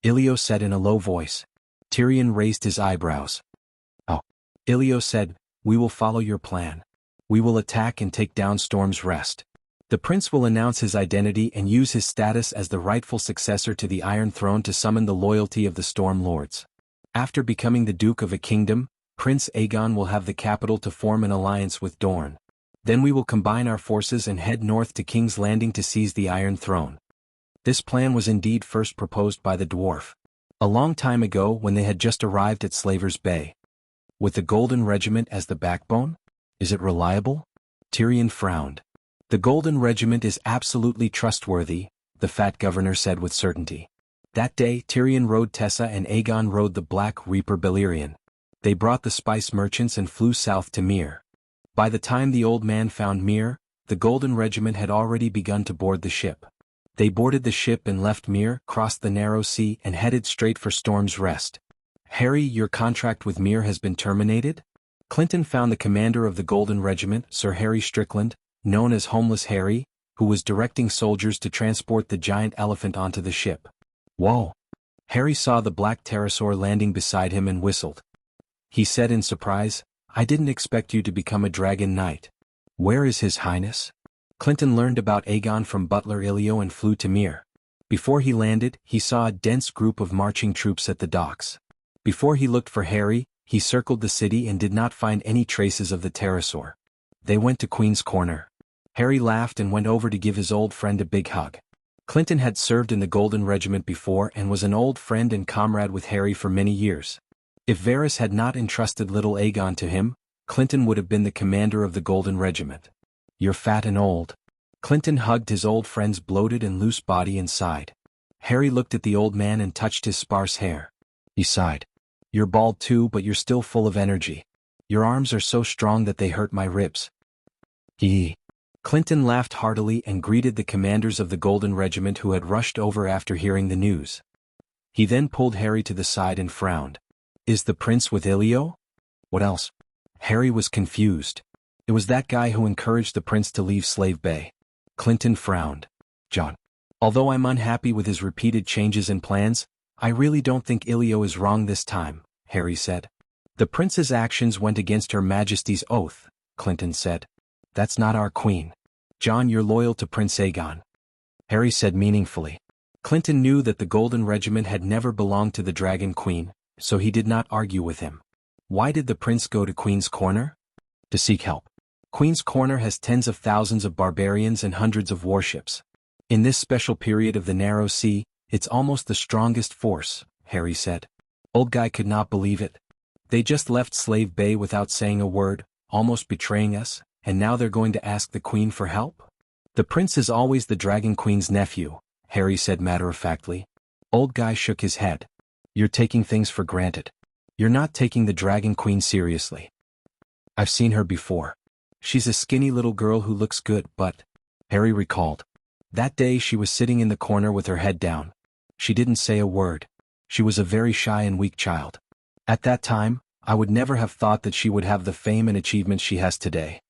Ilio said in a low voice. Tyrion raised his eyebrows. Oh. Ilio said, we will follow your plan. We will attack and take down Storm's Rest. The prince will announce his identity and use his status as the rightful successor to the Iron Throne to summon the loyalty of the Storm Lords. After becoming the Duke of a kingdom, Prince Aegon will have the capital to form an alliance with Dorne. Then we will combine our forces and head north to King's Landing to seize the Iron Throne. This plan was indeed first proposed by the dwarf. A long time ago when they had just arrived at Slaver's Bay. With the Golden Regiment as the backbone? Is it reliable? Tyrion frowned. The Golden Regiment is absolutely trustworthy, the fat governor said with certainty. That day Tyrion rode Tessa and Aegon rode the Black Reaper Balerion. They brought the spice merchants and flew south to Myr. By the time the old man found Myr, the Golden Regiment had already begun to board the ship. They boarded the ship and left Myr, crossed the narrow sea and headed straight for Storm's Rest. Harry, your contract with Myr has been terminated? Clinton found the commander of the Golden Regiment, Sir Harry Strickland, known as Homeless Harry, who was directing soldiers to transport the giant elephant onto the ship. Whoa! Harry saw the black pterosaur landing beside him and whistled. He said in surprise, I didn't expect you to become a dragon knight. Where is His Highness? Clinton learned about Aegon from butler Ilio and flew to Myr. Before he landed, he saw a dense group of marching troops at the docks. Before he looked for Harry, he circled the city and did not find any traces of the pterosaur. They went to Queen's Corner. Harry laughed and went over to give his old friend a big hug. Clinton had served in the Golden Regiment before and was an old friend and comrade with Harry for many years. If Varys had not entrusted little Aegon to him, Clinton would have been the commander of the Golden Regiment. You're fat and old. Clinton hugged his old friend's bloated and loose body and sighed. Harry looked at the old man and touched his sparse hair. He sighed. You're bald too, but you're still full of energy. Your arms are so strong that they hurt my ribs. Hee. Clinton laughed heartily and greeted the commanders of the Golden Regiment who had rushed over after hearing the news. He then pulled Harry to the side and frowned. Is the prince with Ilio? What else? Harry was confused. It was that guy who encouraged the prince to leave Slave Bay. Clinton frowned. John. Although I'm unhappy with his repeated changes in plans, I really don't think Ilio is wrong this time, Harry said. The prince's actions went against Her Majesty's oath, Clinton said. That's not our queen. John, you're loyal to Prince Aegon. Harry said meaningfully. Clinton knew that the Golden Regiment had never belonged to the Dragon Queen, so he did not argue with him. Why did the prince go to Queen's Corner? To seek help. Queen's Corner has tens of thousands of barbarians and hundreds of warships. In this special period of the Narrow Sea, it's almost the strongest force, Harry said. Old Guy could not believe it. They just left Slave Bay without saying a word, almost betraying us, and now they're going to ask the Queen for help? The prince is always the Dragon Queen's nephew, Harry said matter-of-factly. Old Guy shook his head. You're taking things for granted. You're not taking the Dragon Queen seriously. I've seen her before. She's a skinny little girl who looks good, but, Harry recalled. That day she was sitting in the corner with her head down. She didn't say a word. She was a very shy and weak child. At that time, I would never have thought that she would have the fame and achievements she has today.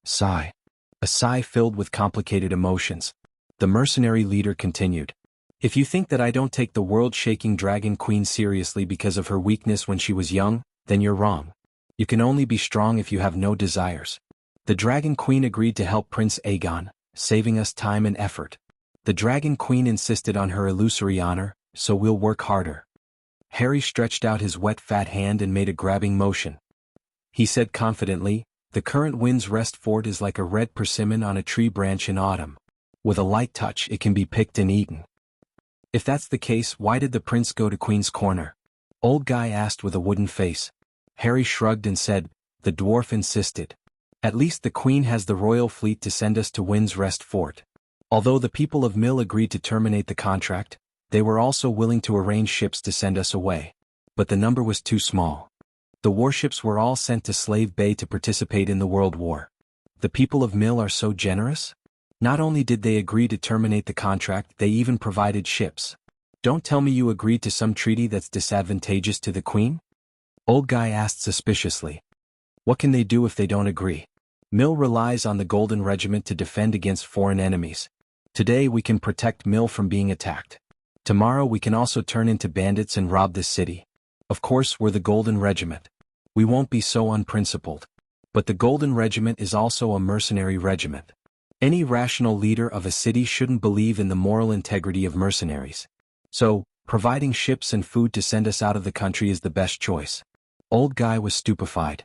Sigh. A sigh filled with complicated emotions. The mercenary leader continued. If you think that I don't take the world-shaking Dragon Queen seriously because of her weakness when she was young, then you're wrong. You can only be strong if you have no desires. The Dragon Queen agreed to help Prince Aegon, saving us time and effort. The Dragon Queen insisted on her illusory honor, so we'll work harder. Harry stretched out his wet fat hand and made a grabbing motion. He said confidently, the current Wind's Rest Fort is like a red persimmon on a tree branch in autumn. With a light touch it can be picked and eaten. If that's the case, why did the prince go to Queen's Corner? Old Guy asked with a wooden face. Harry shrugged and said, the dwarf insisted. At least the Queen has the royal fleet to send us to Wind's Rest Fort. Although the people of Mill agreed to terminate the contract, they were also willing to arrange ships to send us away. But the number was too small. The warships were all sent to Slave Bay to participate in the World War. The people of Mill are so generous? Not only did they agree to terminate the contract, they even provided ships. Don't tell me you agreed to some treaty that's disadvantageous to the Queen? Old Guy asked suspiciously. What can they do if they don't agree? Mill relies on the Golden Regiment to defend against foreign enemies. Today we can protect Mill from being attacked. Tomorrow we can also turn into bandits and rob this city. Of course we're the Golden Regiment. We won't be so unprincipled. But the Golden Regiment is also a mercenary regiment. Any rational leader of a city shouldn't believe in the moral integrity of mercenaries. So, providing ships and food to send us out of the country is the best choice. Old Guy was stupefied.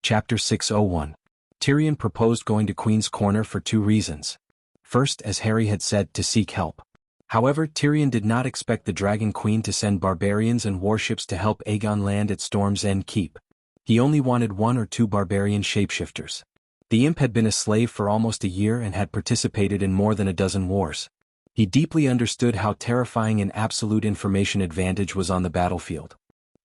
Chapter 601. Tyrion proposed going to Queen's Corner for two reasons. First, as Harry had said, to seek help. However, Tyrion did not expect the Dragon Queen to send barbarians and warships to help Aegon land at Storm's End Keep. He only wanted 1 or 2 barbarian shapeshifters. The imp had been a slave for almost a year and had participated in more than a dozen wars. He deeply understood how terrifying an absolute information advantage was on the battlefield.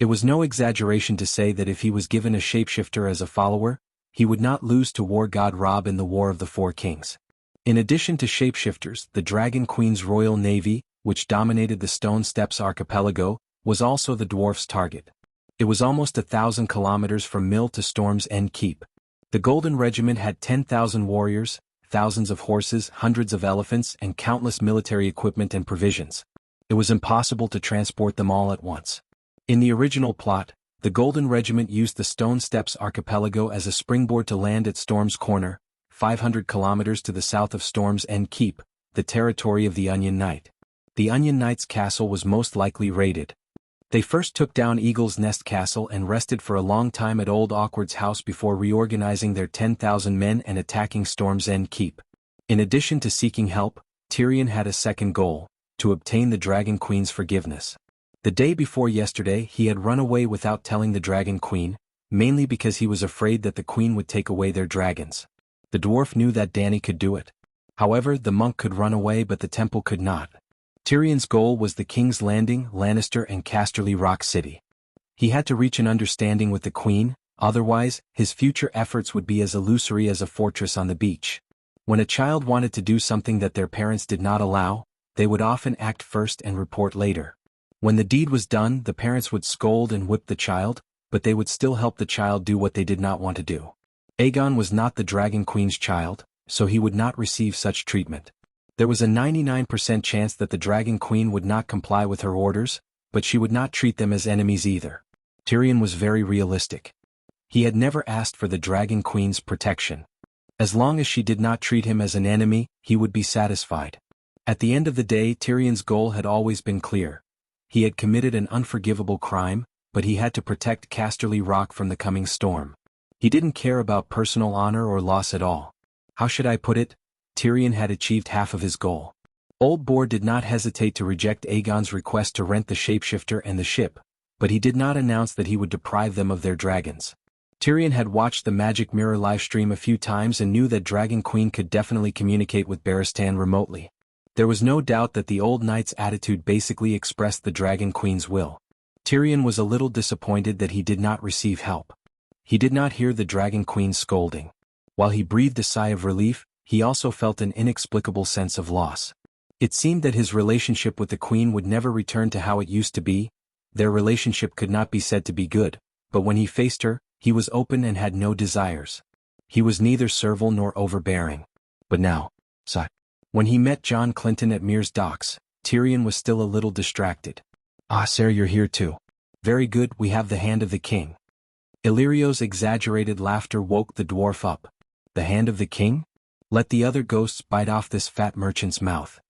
It was no exaggeration to say that if he was given a shapeshifter as a follower, he would not lose to war god Robb in the War of the Four Kings. In addition to shapeshifters, the Dragon Queen's Royal Navy, which dominated the Stone Steppes archipelago, was also the dwarf's target. It was almost 1,000 kilometers from Mill to Storm's End Keep. The Golden Regiment had 10,000 warriors, thousands of horses, hundreds of elephants, and countless military equipment and provisions. It was impossible to transport them all at once. In the original plot, the Golden Regiment used the Stone Steppes archipelago as a springboard to land at Storm's Corner, 500 kilometers to the south of Storm's End Keep, the territory of the Onion Knight. The Onion Knight's castle was most likely raided. They first took down Eagle's Nest Castle and rested for a long time at Old Awkward's house before reorganizing their 10,000 men and attacking Storm's End Keep. In addition to seeking help, Tyrion had a second goal, to obtain the Dragon Queen's forgiveness. The day before yesterday he had run away without telling the Dragon Queen, mainly because he was afraid that the Queen would take away their dragons. The dwarf knew that Dany could do it. However, the monk could run away but the temple could not. Tyrion's goal was the King's Landing, Lannister and Casterly Rock City. He had to reach an understanding with the Queen, otherwise, his future efforts would be as illusory as a fortress on the beach. When a child wanted to do something that their parents did not allow, they would often act first and report later. When the deed was done, the parents would scold and whip the child, but they would still help the child do what they did not want to do. Aegon was not the Dragon Queen's child, so he would not receive such treatment. There was a 99% chance that the Dragon Queen would not comply with her orders, but she would not treat them as enemies either. Tyrion was very realistic. He had never asked for the Dragon Queen's protection. As long as she did not treat him as an enemy, he would be satisfied. At the end of the day, Tyrion's goal had always been clear. He had committed an unforgivable crime, but he had to protect Casterly Rock from the coming storm. He didn't care about personal honor or loss at all. How should I put it? Tyrion had achieved half of his goal. Old Boar did not hesitate to reject Aegon's request to rent the shapeshifter and the ship, but he did not announce that he would deprive them of their dragons. Tyrion had watched the Magic Mirror livestream a few times and knew that Dragon Queen could definitely communicate with Barristan remotely. There was no doubt that the old knight's attitude basically expressed the Dragon Queen's will. Tyrion was a little disappointed that he did not receive help. He did not hear the Dragon Queen's scolding. While he breathed a sigh of relief, he also felt an inexplicable sense of loss. It seemed that his relationship with the Queen would never return to how it used to be. Their relationship could not be said to be good, but when he faced her, he was open and had no desires. He was neither servile nor overbearing. But now, when he met John Clinton at Mears Docks, Tyrion was still a little distracted. "Ah, sir, you're here too. Very good, we have the hand of the king." Illyrio's exaggerated laughter woke the dwarf up. "The hand of the king? Let the other ghosts bite off this fat merchant's mouth."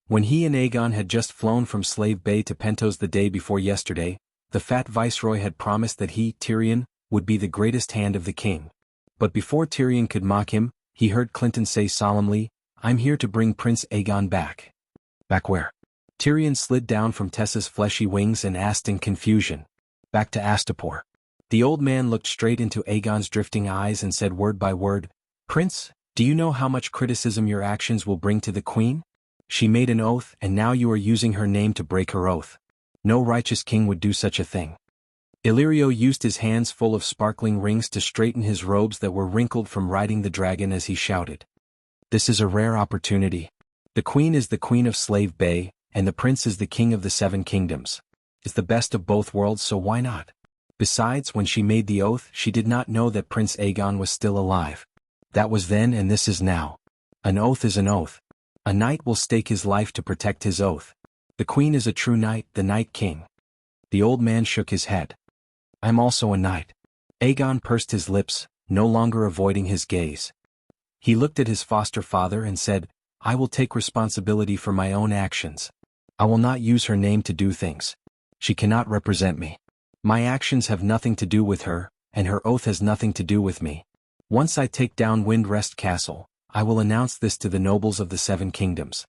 When he and Aegon had just flown from Slave Bay to Pentos the day before yesterday, the fat viceroy had promised that he, Tyrion, would be the greatest hand of the king. But before Tyrion could mock him, he heard Clinton say solemnly, "I'm here to bring Prince Aegon back." "Back where?" Tyrion slid down from Tessa's fleshy wings and asked in confusion. "Back to Astapor." The old man looked straight into Aegon's drifting eyes and said word by word, "Prince, do you know how much criticism your actions will bring to the queen? She made an oath and now you are using her name to break her oath. No righteous king would do such a thing." Illyrio used his hands full of sparkling rings to straighten his robes that were wrinkled from riding the dragon as he shouted. "This is a rare opportunity. The queen is the queen of Slave Bay, and the prince is the king of the Seven Kingdoms. It's the best of both worlds, so why not? Besides, when she made the oath, she did not know that Prince Aegon was still alive. That was then and this is now. An oath is an oath. A knight will stake his life to protect his oath. The queen is a true knight, the Night King." The old man shook his head. "I'm also a knight." Aegon pursed his lips, no longer avoiding his gaze. He looked at his foster father and said, "I will take responsibility for my own actions. I will not use her name to do things. She cannot represent me. My actions have nothing to do with her, and her oath has nothing to do with me. Once I take down Windrest Castle, I will announce this to the nobles of the Seven Kingdoms."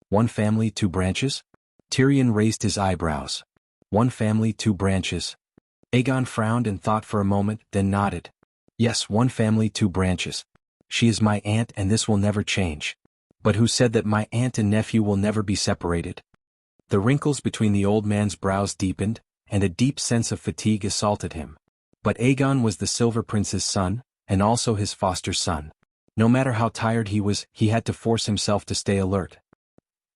"One family, two branches?" Tyrion raised his eyebrows. "One family, two branches." Aegon frowned and thought for a moment, then nodded. "Yes, one family, two branches. She is my aunt and this will never change. But who said that my aunt and nephew will never be separated?" The wrinkles between the old man's brows deepened, and a deep sense of fatigue assaulted him. But Aegon was the Silver Prince's son, and also his foster son. No matter how tired he was, he had to force himself to stay alert.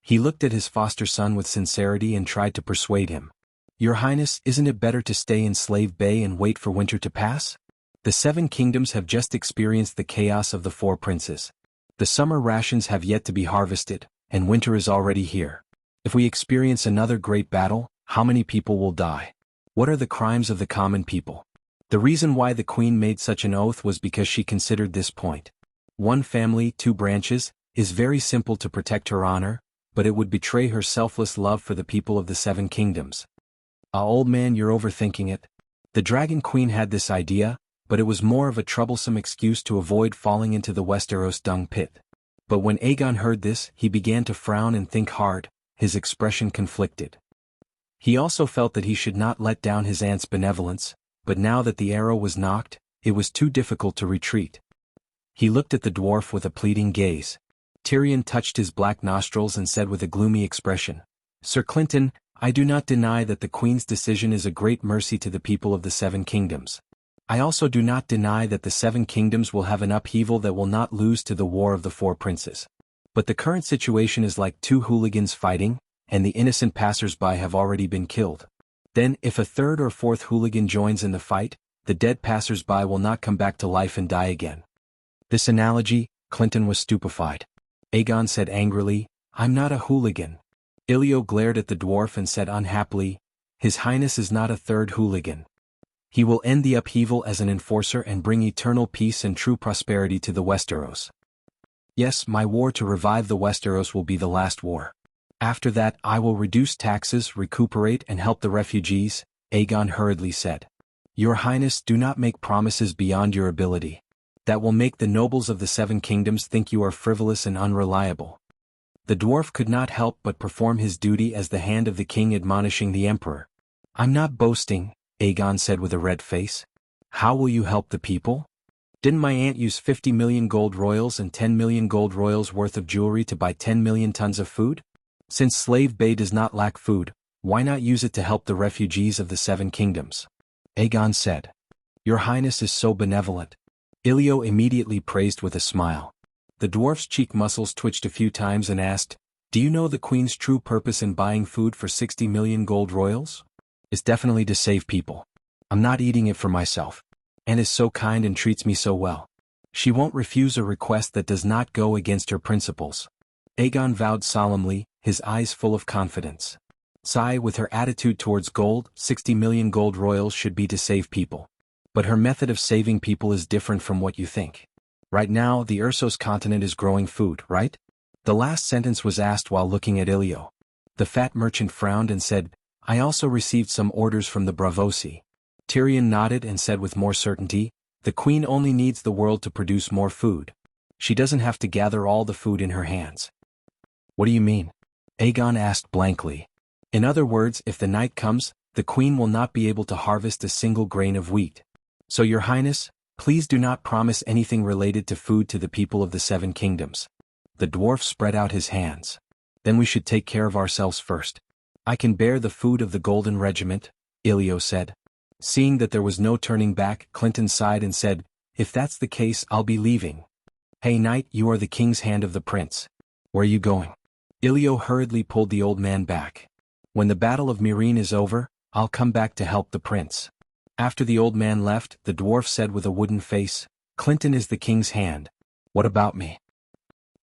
He looked at his foster son with sincerity and tried to persuade him. "Your Highness, isn't it better to stay in Slave Bay and wait for winter to pass? The Seven Kingdoms have just experienced the chaos of the Four Princes. The summer rations have yet to be harvested, and winter is already here. If we experience another great battle, how many people will die? What are the crimes of the common people?" The reason why the queen made such an oath was because she considered this point. One family, two branches, is very simple to protect her honor, but it would betray her selfless love for the people of the Seven Kingdoms. Old man, you're overthinking it." The Dragon Queen had this idea, but it was more of a troublesome excuse to avoid falling into the Westeros dung pit. But when Aegon heard this, he began to frown and think hard, his expression conflicted. He also felt that he should not let down his aunt's benevolence, but now that the arrow was knocked, it was too difficult to retreat. He looked at the dwarf with a pleading gaze. Tyrion touched his black nostrils and said with a gloomy expression, "Sir Clinton, I do not deny that the Queen's decision is a great mercy to the people of the Seven Kingdoms. I also do not deny that the Seven Kingdoms will have an upheaval that will not lose to the War of the Four Princes. But the current situation is like two hooligans fighting, and the innocent passers-by have already been killed. Then, if a third or fourth hooligan joins in the fight, the dead passers-by will not come back to life and die again." This analogy, Clinton was stupefied. Aegon said angrily, "I'm not a hooligan." Ilio glared at the dwarf and said unhappily, "His Highness is not a third hooligan. He will end the upheaval as an enforcer and bring eternal peace and true prosperity to the Westeros. Yes, my war to revive the Westeros will be the last war. After that I will reduce taxes, recuperate and help the refugees," Aegon hurriedly said. Your Highness, do not make promises beyond your ability. That will make the nobles of the Seven Kingdoms think you are frivolous and unreliable. The dwarf could not help but perform his duty as the hand of the king admonishing the emperor. I'm not boasting, Aegon said with a red face. How will you help the people? Didn't my aunt use 50 million gold royals and 10 million gold royals worth of jewelry to buy 10 million tons of food? Since Slave Bay does not lack food, why not use it to help the refugees of the Seven Kingdoms? Aegon said. Your Highness is so benevolent. Ilio immediately praised with a smile. The dwarf's cheek muscles twitched a few times and asked, Do you know the Queen's true purpose in buying food for 60 million gold royals? It's definitely to save people. I'm not eating it for myself. Anne is so kind and treats me so well. She won't refuse a request that does not go against her principles. Aegon vowed solemnly, his eyes full of confidence. Sai, with her attitude towards gold, 60 million gold royals should be to save people. But her method of saving people is different from what you think. Right now, the Ursos continent is growing food, right? The last sentence was asked while looking at Ilio. The fat merchant frowned and said, I also received some orders from the Bravosi. Tyrion nodded and said with more certainty, the Queen only needs the world to produce more food. She doesn't have to gather all the food in her hands. What do you mean? Aegon asked blankly. In other words, if the night comes, the Queen will not be able to harvest a single grain of wheat. So your Highness, please do not promise anything related to food to the people of the Seven Kingdoms. The dwarf spread out his hands. Then we should take care of ourselves first. I can bear the food of the Golden Regiment, Ilio said. Seeing that there was no turning back, Clinton sighed and said, If that's the case, I'll be leaving. Hey knight, you are the king's hand of the prince. Where are you going? Ilio hurriedly pulled the old man back. When the Battle of Meereen is over, I'll come back to help the prince. After the old man left, the dwarf said with a wooden face, Clinton is the king's hand. What about me?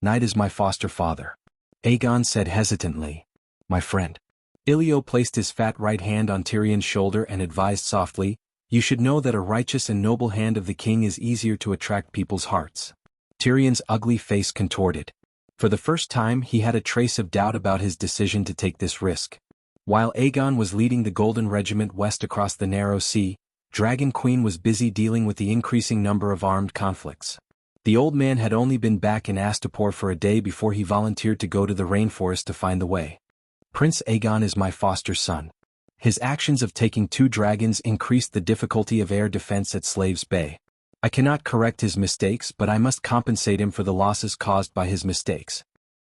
Knight is my foster father. Aegon said hesitantly. My friend. Ilio placed his fat right hand on Tyrion's shoulder and advised softly, You should know that a righteous and noble hand of the king is easier to attract people's hearts. Tyrion's ugly face contorted. For the first time he had a trace of doubt about his decision to take this risk. While Aegon was leading the Golden Regiment west across the narrow sea, Dragon Queen was busy dealing with the increasing number of armed conflicts. The old man had only been back in Astapor for a day before he volunteered to go to the rainforest to find the way. Prince Aegon is my foster son. His actions of taking 2 dragons increased the difficulty of air defense at Slaves Bay. I cannot correct his mistakes, but I must compensate him for the losses caused by his mistakes.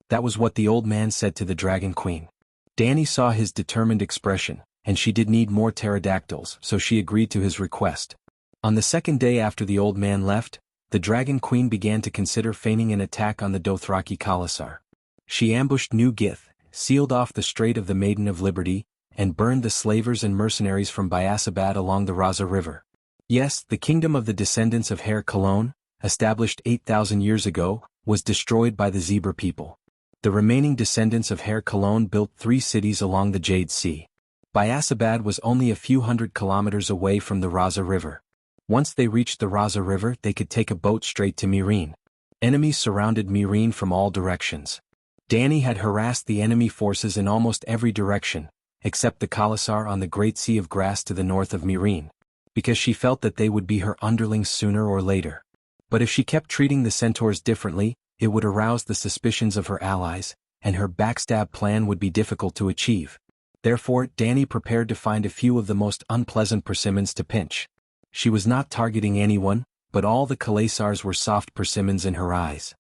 That was what the old man said to the Dragon Queen. Dany saw his determined expression, and she did need more pterodactyls, so she agreed to his request. On the second day after the old man left, the Dragon Queen began to consider feigning an attack on the Dothraki Khalasar. She ambushed New Gith, sealed off the Strait of the Maiden of Liberty, and burned the slavers and mercenaries from Biasabad along the Raza River. Yes, the kingdom of the descendants of Hair Cologne, established 8,000 years ago, was destroyed by the Zebra people. The remaining descendants of Hair Cologne built 3 cities along the Jade Sea. Biasabad was only a few hundred kilometers away from the Raza River. Once they reached the Raza River, they could take a boat straight to Meereen. Enemies surrounded Meereen from all directions. Dany had harassed the enemy forces in almost every direction, except the Khalasar on the Great Sea of Grass to the north of Meereen, because she felt that they would be her underlings sooner or later. But if she kept treating the centaurs differently, it would arouse the suspicions of her allies, and her backstab plan would be difficult to achieve. Therefore, Dany prepared to find a few of the most unpleasant persimmons to pinch. She was not targeting anyone, but all the Khalasars were soft persimmons in her eyes.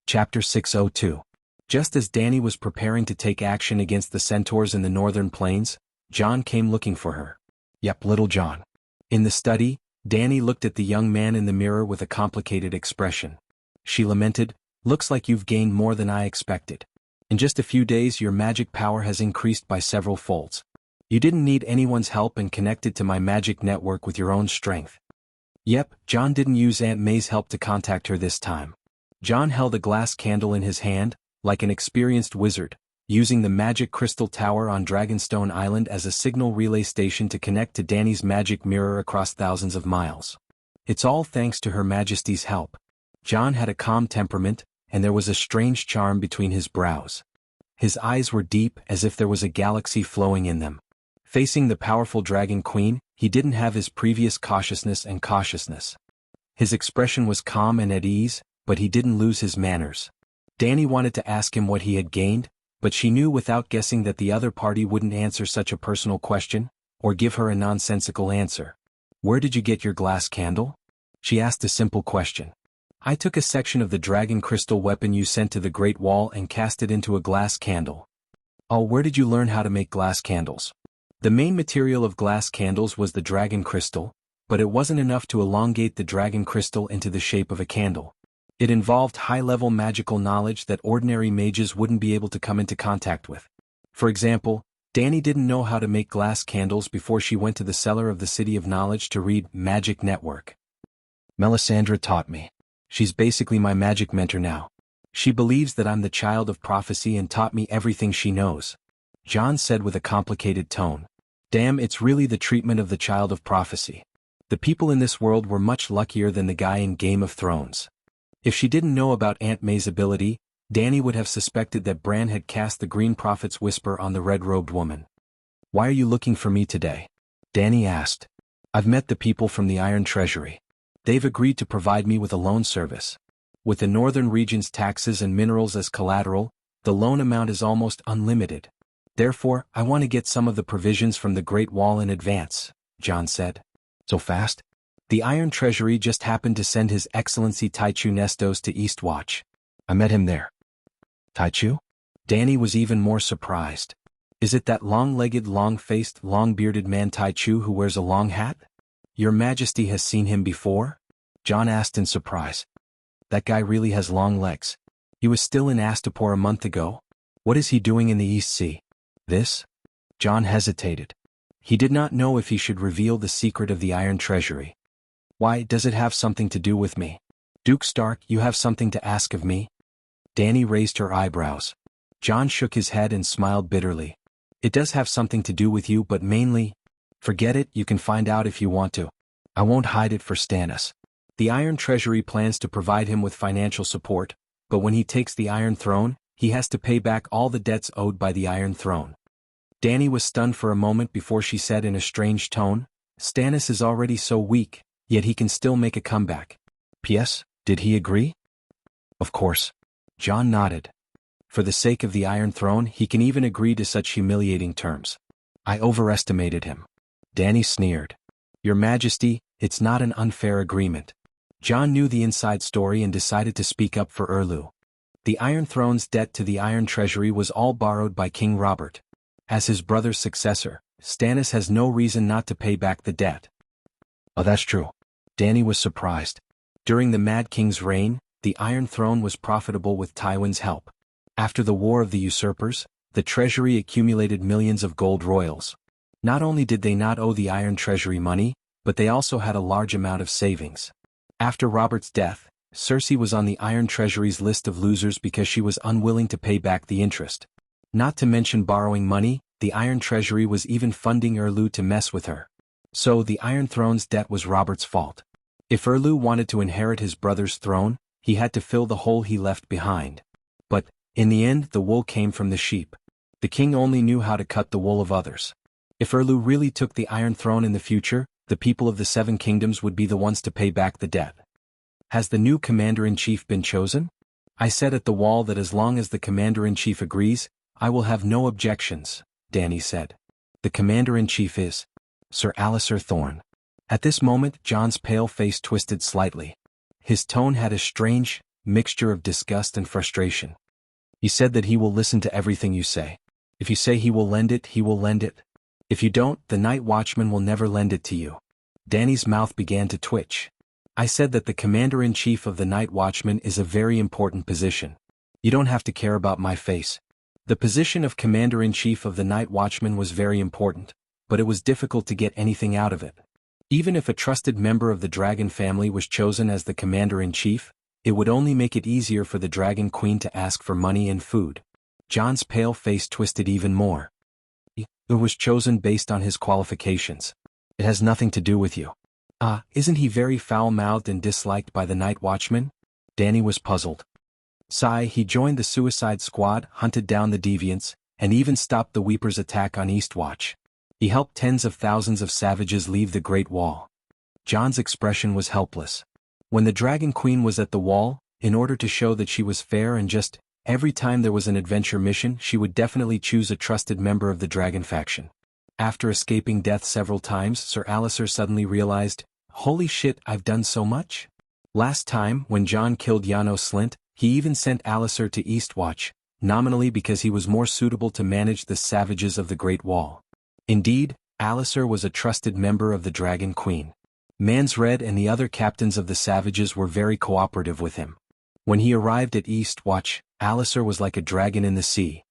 Chapter 602. Just as Dany was preparing to take action against the centaurs in the northern plains, Jon came looking for her. Yep, little Jon. In the study, Dany looked at the young man in the mirror with a complicated expression. She lamented, Looks like you've gained more than I expected. In just a few days your magic power has increased by several folds. You didn't need anyone's help and connected to my magic network with your own strength. Yep, Jon didn't use Aunt May's help to contact her this time. Jon held a glass candle in his hand, like an experienced wizard, using the magic crystal tower on Dragonstone Island as a signal relay station to connect to Dany's magic mirror across thousands of miles. It's all thanks to Her Majesty's help. Jon had a calm temperament, and there was a strange charm between his brows. His eyes were deep, as if there was a galaxy flowing in them. Facing the powerful Dragon Queen, he didn't have his previous cautiousness and cautiousness. His expression was calm and at ease, but he didn't lose his manners. Danny wanted to ask him what he had gained, but she knew without guessing that the other party wouldn't answer such a personal question, or give her a nonsensical answer. "Where did you get your glass candle?" She asked a simple question. "I took a section of the dragon crystal weapon you sent to the Great Wall and cast it into a glass candle." "Oh, where did you learn how to make glass candles?" The main material of glass candles was the dragon crystal, but it wasn't enough to elongate the dragon crystal into the shape of a candle. It involved high-level magical knowledge that ordinary mages wouldn't be able to come into contact with. For example, Danny didn't know how to make glass candles before she went to the cellar of the City of Knowledge to read Magic Network. "Melisandre taught me. She's basically my magic mentor now. She believes that I'm the child of prophecy and taught me everything she knows," John said with a complicated tone. Damn, it's really the treatment of the child of prophecy. The people in this world were much luckier than the guy in Game of Thrones. If she didn't know about Aunt May's ability, Danny would have suspected that Bran had cast the Green Prophet's whisper on the red-robed woman. "Why are you looking for me today?" Danny asked. "I've met the people from the Iron Treasury. They've agreed to provide me with a loan service. With the northern region's taxes and minerals as collateral, the loan amount is almost unlimited. Therefore, I want to get some of the provisions from the Great Wall in advance," John said. "So fast?" "The Iron Treasury just happened to send His Excellency Taichu Nestos to Eastwatch. I met him there." "Taichu?" Danny was even more surprised. "Is it that long-legged, long-faced, long-bearded man Taichu who wears a long hat?" "Your Majesty has seen him before?" John asked in surprise. "That guy really has long legs. He was still in Astapor a month ago. What is he doing in the East Sea?" "This?" John hesitated. He did not know if he should reveal the secret of the Iron Treasury. "Why, does it have something to do with me?" "Duke Stark, you have something to ask of me?" Danny raised her eyebrows. John shook his head and smiled bitterly. "It does have something to do with you, but mainly—" "Forget it, you can find out if you want to. I won't hide it for Stannis. The Iron Treasury plans to provide him with financial support, but when he takes the Iron Throne, he has to pay back all the debts owed by the Iron Throne." Danny was stunned for a moment before she said in a strange tone, "Stannis is already so weak, yet he can still make a comeback. P.S., did he agree?" "Of course." John nodded. "For the sake of the Iron Throne, he can even agree to such humiliating terms. I overestimated him." Danny sneered. "Your Majesty, it's not an unfair agreement." John knew the inside story and decided to speak up for Erlu. The Iron Throne's debt to the Iron Treasury was all borrowed by King Robert. As his brother's successor, Stannis has no reason not to pay back the debt. "Oh, that's true." Danny was surprised. During the Mad King's reign, the Iron Throne was profitable with Tywin's help. After the War of the Usurpers, the treasury accumulated millions of gold royals. Not only did they not owe the Iron Treasury money, but they also had a large amount of savings. After Robert's death, Cersei was on the Iron Treasury's list of losers because she was unwilling to pay back the interest. Not to mention borrowing money, the Iron Treasury was even funding Erlu to mess with her. So the Iron Throne's debt was Robert's fault. If Erlu wanted to inherit his brother's throne, he had to fill the hole he left behind. But, in the end, the wool came from the sheep. The king only knew how to cut the wool of others. If Erlu really took the Iron Throne in the future, the people of the Seven Kingdoms would be the ones to pay back the debt. "Has the new commander-in-chief been chosen?" "I said at the wall that as long as the commander-in-chief agrees, I will have no objections," Danny said. "The commander-in-chief is Sir Alliser Thorne." At this moment, John's pale face twisted slightly. His tone had a strange mixture of disgust and frustration. "He said that he will listen to everything you say. If you say he will lend it, he will lend it. If you don't, the Night Watchman will never lend it to you." Danny's mouth began to twitch. "I said that the commander-in-chief of the Night Watchman is a very important position. You don't have to care about my face." The position of commander-in-chief of the Night Watchman was very important, but it was difficult to get anything out of it. Even if a trusted member of the Dragon family was chosen as the commander-in-chief, it would only make it easier for the Dragon Queen to ask for money and food. John's pale face twisted even more. "He was chosen based on his qualifications. It has nothing to do with you." Isn't he very foul-mouthed and disliked by the Night Watchman?" Danny was puzzled. "Sigh, he joined the Suicide Squad, hunted down the Deviants, and even stopped the Weeper's attack on Eastwatch. He helped tens of thousands of savages leave the Great Wall. John's expression was helpless. When the Dragon Queen was at the wall, in order to show that she was fair and just, every time there was an adventure mission she would definitely choose a trusted member of the Dragon faction. After escaping death several times, Sir Alistair suddenly realized, holy shit, I've done so much? Last time, when John killed Yano Slint, he even sent Alistair to Eastwatch, nominally because he was more suitable to manage the savages of the Great Wall. Indeed, Alistair was a trusted member of the Dragon Queen. Mansred and the other captains of the savages were very cooperative with him. When he arrived at Eastwatch, Alistair was like a dragon in the sea.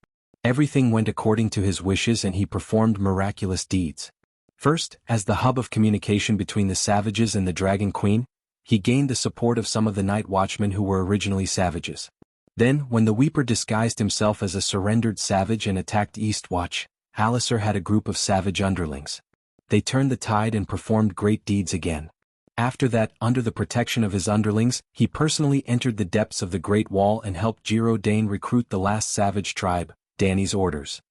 Everything went according to his wishes and he performed miraculous deeds. First, as the hub of communication between the savages and the Dragon Queen, he gained the support of some of the night watchmen who were originally savages. Then, when the Weeper disguised himself as a surrendered savage and attacked Eastwatch, Alistair had a group of savage underlings. They turned the tide and performed great deeds again. After that, under the protection of his underlings, he personally entered the depths of the Great Wall and helped Jiro Dane recruit the last savage tribe, Danny's orders.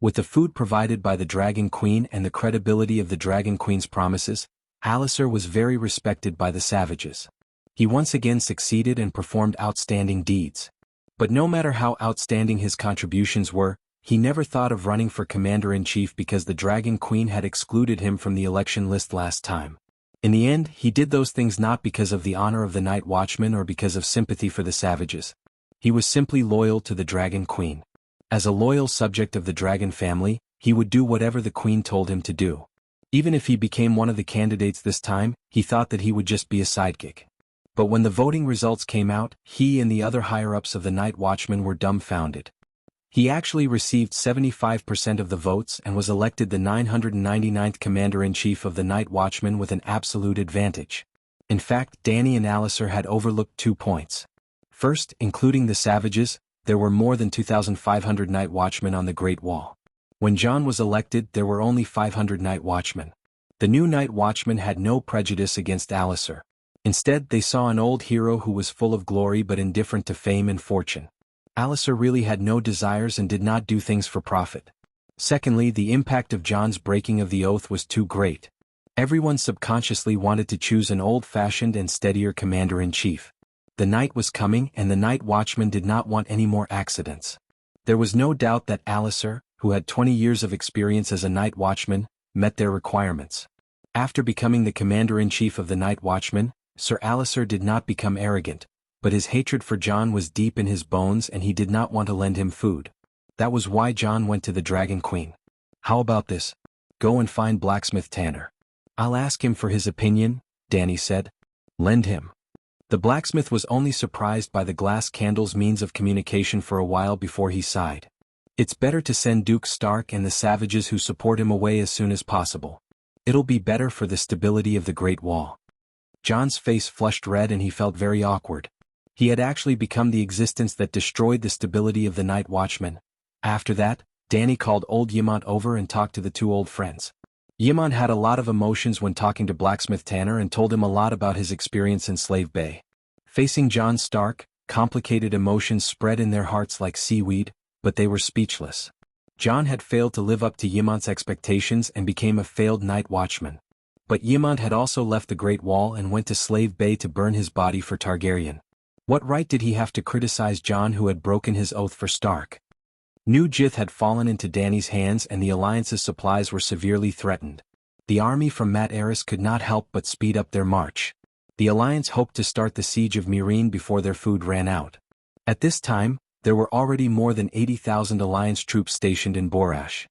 With the food provided by the Dragon Queen and the credibility of the Dragon Queen's promises, Alistair was very respected by the savages. He once again succeeded and performed outstanding deeds. But no matter how outstanding his contributions were, he never thought of running for Commander-in-Chief because the Dragon Queen had excluded him from the election list last time. In the end, he did those things not because of the honor of the Night Watchman or because of sympathy for the savages. He was simply loyal to the Dragon Queen. As a loyal subject of the Dragon family, he would do whatever the Queen told him to do. Even if he became one of the candidates this time, he thought that he would just be a sidekick. But when the voting results came out, he and the other higher-ups of the Night Watchman were dumbfounded. He actually received 75% of the votes and was elected the 999th Commander-in-Chief of the Night Watchman with an absolute advantage. In fact, Danny and Alistair had overlooked 2 points. First, including the savages, there were more than 2,500 Night Watchmen on the Great Wall. When John was elected, there were only 500 Night Watchmen. The new Night Watchmen had no prejudice against Alistair. Instead, they saw an old hero who was full of glory but indifferent to fame and fortune. Alistair really had no desires and did not do things for profit. Secondly, the impact of John's breaking of the oath was too great. Everyone subconsciously wanted to choose an old-fashioned and steadier commander-in-chief. The night was coming and the Night Watchmen did not want any more accidents. There was no doubt that Alistair, who had 20 years of experience as a Night Watchman, met their requirements. After becoming the commander-in-chief of the Night Watchmen, Sir Alistair did not become arrogant, but his hatred for John was deep in his bones and he did not want to lend him food. That was why John went to the Dragon Queen. How about this? Go and find Blacksmith Tanner. I'll ask him for his opinion, Danny said. Lend him. The blacksmith was only surprised by the glass candle's means of communication for a while before he sighed. It's better to send Duke Stark and the savages who support him away as soon as possible. It'll be better for the stability of the Great Wall. John's face flushed red and he felt very awkward. He had actually become the existence that destroyed the stability of the Night Watchmen. After that, Danny called old Yimont over and talked to the 2 old friends. Yimont had a lot of emotions when talking to Blacksmith Tanner and told him a lot about his experience in Slave Bay. Facing John Stark, complicated emotions spread in their hearts like seaweed, but they were speechless. John had failed to live up to Yimont's expectations and became a failed Night Watchman. But Yimont had also left the Great Wall and went to Slave Bay to burn his body for Targaryen. What right did he have to criticize John who had broken his oath for Stark? New Jith had fallen into Danny's hands and the Alliance's supplies were severely threatened. The army from Mat Eris could not help but speed up their march. The Alliance hoped to start the siege of Meereen before their food ran out. At this time, there were already more than 80,000 Alliance troops stationed in Borash.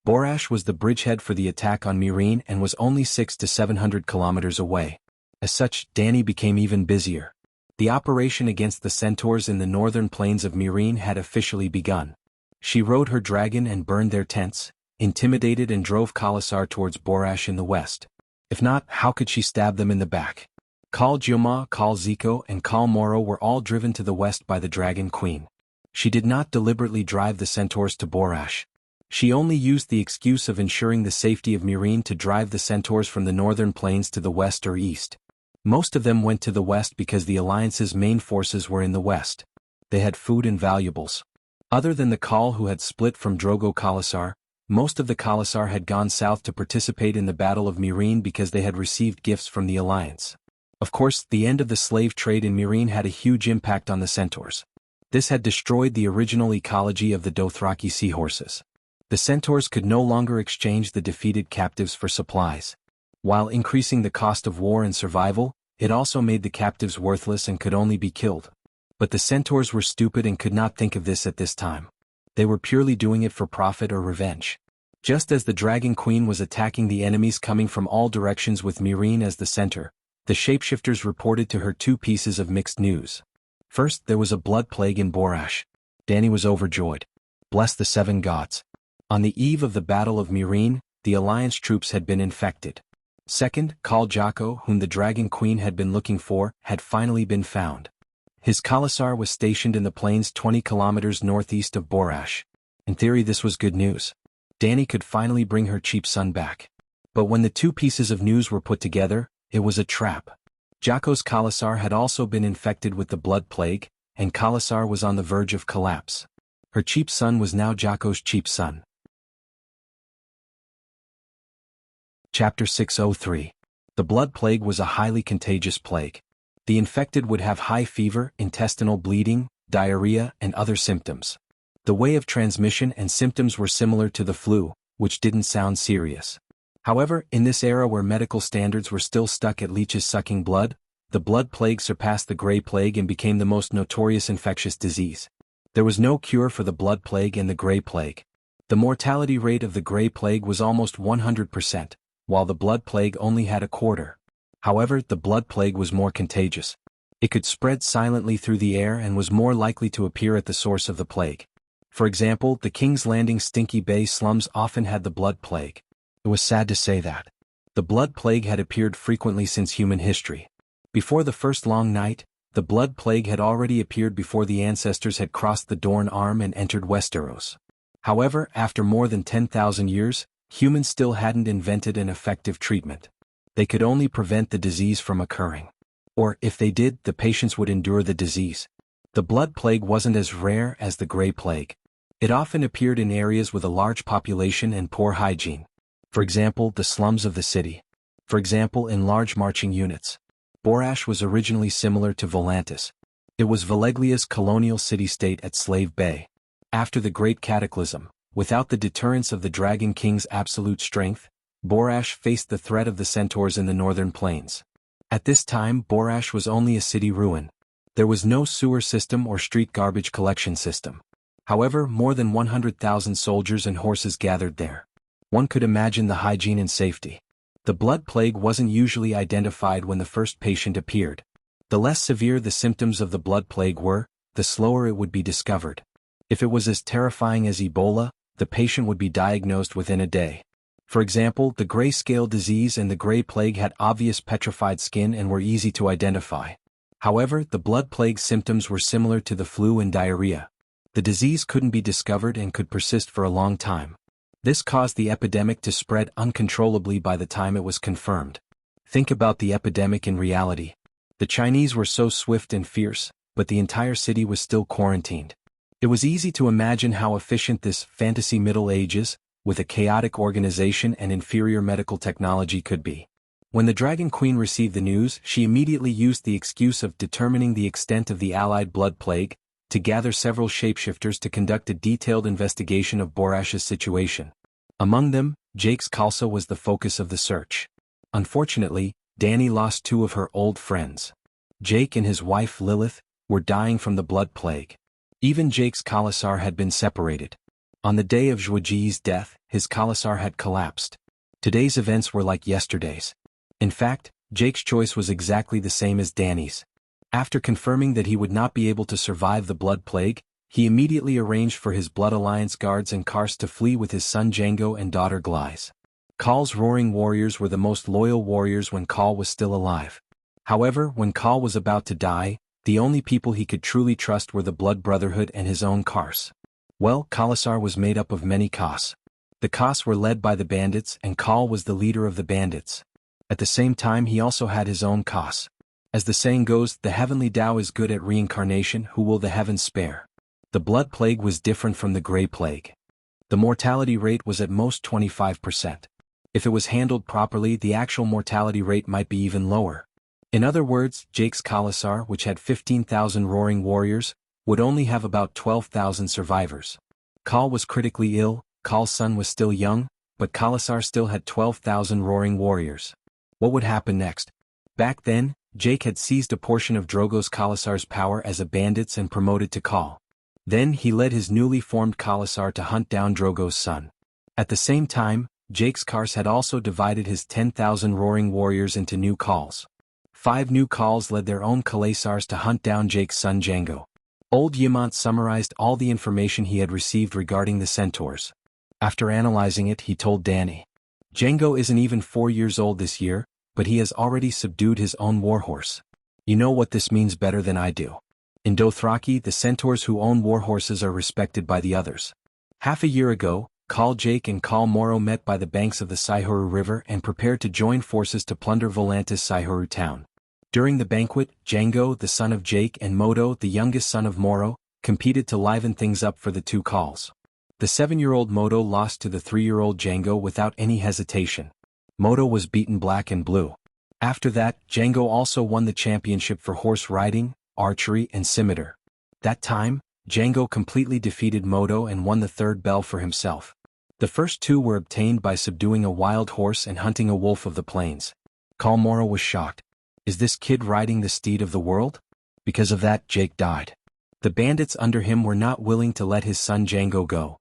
Borash was the bridgehead for the attack on Meereen and was only 600 to 700 kilometers away. As such, Danny became even busier. The operation against the centaurs in the northern plains of Meereen had officially begun. She rode her dragon and burned their tents, intimidated and drove Khalasar towards Borash in the west. If not, how could she stab them in the back? Khal Joma, Khal Zico and Khal Moro were all driven to the west by the Dragon Queen. She did not deliberately drive the centaurs to Borash. She only used the excuse of ensuring the safety of Meereen to drive the centaurs from the northern plains to the west or east. Most of them went to the west because the Alliance's main forces were in the west. They had food and valuables. Other than the Khal who had split from Drogo Khalasar, Most of the Khalasar had gone south to participate in the Battle of Meereen because they had received gifts from the Alliance. Of course, the end of the slave trade in Meereen had a huge impact on the centaurs. This had destroyed the original ecology of the Dothraki seahorses. The centaurs could no longer exchange the defeated captives for supplies. While increasing the cost of war and survival, it also made the captives worthless and could only be killed. But the centaurs were stupid and could not think of this at this time. They were purely doing it for profit or revenge. Just as the Dragon Queen was attacking the enemies coming from all directions with Meereen as the center, the shapeshifters reported to her two pieces of mixed news. First, there was a blood plague in Borash. Dany was overjoyed. Bless the seven gods. On the eve of the Battle of Meereen, the Alliance troops had been infected. Second, Khal Jocko, whom the Dragon Queen had been looking for, had finally been found. His Khalasar was stationed in the plains 20 kilometers northeast of Borash. In theory, this was good news. Dany could finally bring her cheap son back. But when the two pieces of news were put together, it was a trap. Jocko's Khalasar had also been infected with the blood plague, and Khalasar was on the verge of collapse. Her cheap son was now Jocko's cheap son. Chapter 603. The blood plague was a highly contagious plague. The infected would have high fever, intestinal bleeding, diarrhea, and other symptoms. The way of transmission and symptoms were similar to the flu, which didn't sound serious. However, in this era where medical standards were still stuck at leeches sucking blood, the blood plague surpassed the Grey Plague and became the most notorious infectious disease. There was no cure for the blood plague and the Grey Plague. The mortality rate of the Grey Plague was almost 100%, while the blood plague only had a quarter. However, the blood plague was more contagious. It could spread silently through the air and was more likely to appear at the source of the plague. For example, the King's Landing Stinky Bay slums often had the blood plague. It was sad to say that. The blood plague had appeared frequently since human history. Before the first long night, the blood plague had already appeared before the ancestors had crossed the Dorne Arm and entered Westeros. However, after more than 10,000 years, humans still hadn't invented an effective treatment. They could only prevent the disease from occurring. Or, if they did, the patients would endure the disease. The blood plague wasn't as rare as the Grey Plague. It often appeared in areas with a large population and poor hygiene. For example, the slums of the city. For example, in large marching units. Borash was originally similar to Volantis. It was Valeglia's colonial city-state at Slave Bay. After the Great Cataclysm, without the deterrence of the Dragon King's absolute strength, Borash faced the threat of the centaurs in the northern plains. At this time, Borash was only a city ruin. There was no sewer system or street garbage collection system. However, more than 100,000 soldiers and horses gathered there. One could imagine the hygiene and safety. The blood plague wasn't usually identified when the first patient appeared. The less severe the symptoms of the blood plague were, the slower it would be discovered. If it was as terrifying as Ebola, the patient would be diagnosed within a day. For example, the grayscale disease and the Grey Plague had obvious petrified skin and were easy to identify. However, the blood plague symptoms were similar to the flu and diarrhea. The disease couldn't be discovered and could persist for a long time. This caused the epidemic to spread uncontrollably by the time it was confirmed. Think about the epidemic in reality. The Chinese were so swift and fierce, but the entire city was still quarantined. It was easy to imagine how efficient this fantasy Middle Ages, with a chaotic organization and inferior medical technology, could be. When the Dragon Queen received the news, she immediately used the excuse of determining the extent of the Allied blood plague, to gather several shapeshifters to conduct a detailed investigation of Borash's situation. Among them, Jake's Khalsa was the focus of the search. Unfortunately, Dany lost two of her old friends. Jake and his wife Lilith were dying from the blood plague. Even Jake's Khalasar had been separated. On the day of Zhuji's death, his Khalasar had collapsed. Today's events were like yesterday's. In fact, Jake's choice was exactly the same as Dany's. After confirming that he would not be able to survive the blood plague, he immediately arranged for his Blood Alliance guards and Karst to flee with his son Jianghu and daughter Glyze. Khal's roaring warriors were the most loyal warriors when Khal was still alive. However, when Khal was about to die, the only people he could truly trust were the Blood Brotherhood and his own Kars. Well, Khalasar was made up of many Khas. The Khas were led by the bandits and Khal was the leader of the bandits. At the same time he also had his own Khas. As the saying goes, the heavenly Tao is good at reincarnation, who will the heavens spare? The blood plague was different from the Grey Plague. The mortality rate was at most 25%. If it was handled properly, the actual mortality rate might be even lower. In other words, Jake's Khalasar, which had 15,000 roaring warriors, would only have about 12,000 survivors. Khal was critically ill, Khal's son was still young, but Khalasar still had 12,000 roaring warriors. What would happen next? Back then, Jake had seized a portion of Drogo's Khalasar's power as a bandit and promoted to Khal. Then he led his newly formed Khalasar to hunt down Drogo's son. At the same time, Jake's Khals had also divided his 10,000 roaring warriors into new Khals. 5 new Khals led their own Khalasars to hunt down Jake's son Jianghu. Old Yamant summarized all the information he had received regarding the centaurs. After analyzing it, he told Danny. Jianghu isn't even 4 years old this year, but he has already subdued his own warhorse. You know what this means better than I do. In Dothraki, the centaurs who own warhorses are respected by the others. Half a year ago, Khal Jake and Khal Moro met by the banks of the Saihuru River and prepared to join forces to plunder Volantis' Saihuru town. During the banquet, Jianghu, the son of Jake, and Modo, the youngest son of Moro, competed to liven things up for the two Khals. The 7-year-old Modo lost to the 3-year-old Jianghu without any hesitation. Modo was beaten black and blue. After that, Jianghu also won the championship for horse riding, archery, and scimitar. That time, Jianghu completely defeated Modo and won the 3rd bell for himself. The first 2 were obtained by subduing a wild horse and hunting a wolf of the plains. Khal Moro was shocked. Is this kid riding the steed of the world? Because of that, Jake died. The bandits under him were not willing to let his son Jianghu go.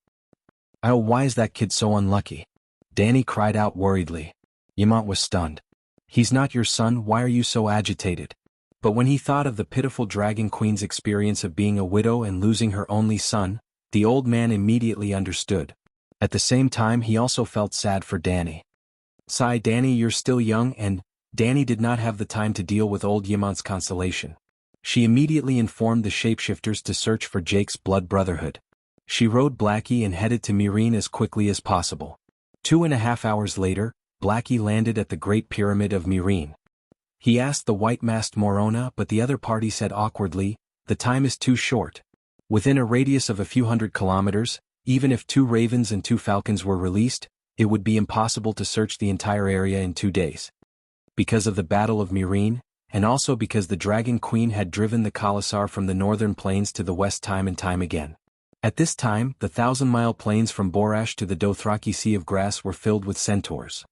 Oh, why is that kid so unlucky? Danny cried out worriedly. Yamant was stunned. He's not your son, why are you so agitated? But when he thought of the pitiful Dragon Queen's experience of being a widow and losing her only son, the old man immediately understood. At the same time, he also felt sad for Danny. Sigh, Danny, you're still young, and Danny did not have the time to deal with old Yamant's consolation. She immediately informed the shapeshifters to search for Jake's blood brotherhood. She rode Blackie and headed to Meereen as quickly as possible. 2.5 hours later, Blackie landed at the Great Pyramid of Meereen. He asked the white-masked Morona, but the other party said awkwardly, "The time is too short." Within a radius of a few hundred kilometers, even if 2 ravens and 2 falcons were released, it would be impossible to search the entire area in 2 days. Because of the Battle of Meereen, and also because the Dragon Queen had driven the Khalasar from the northern plains to the west time and time again. At this time, the 1,000-mile plains from Borash to the Dothraki Sea of Grass were filled with centaurs.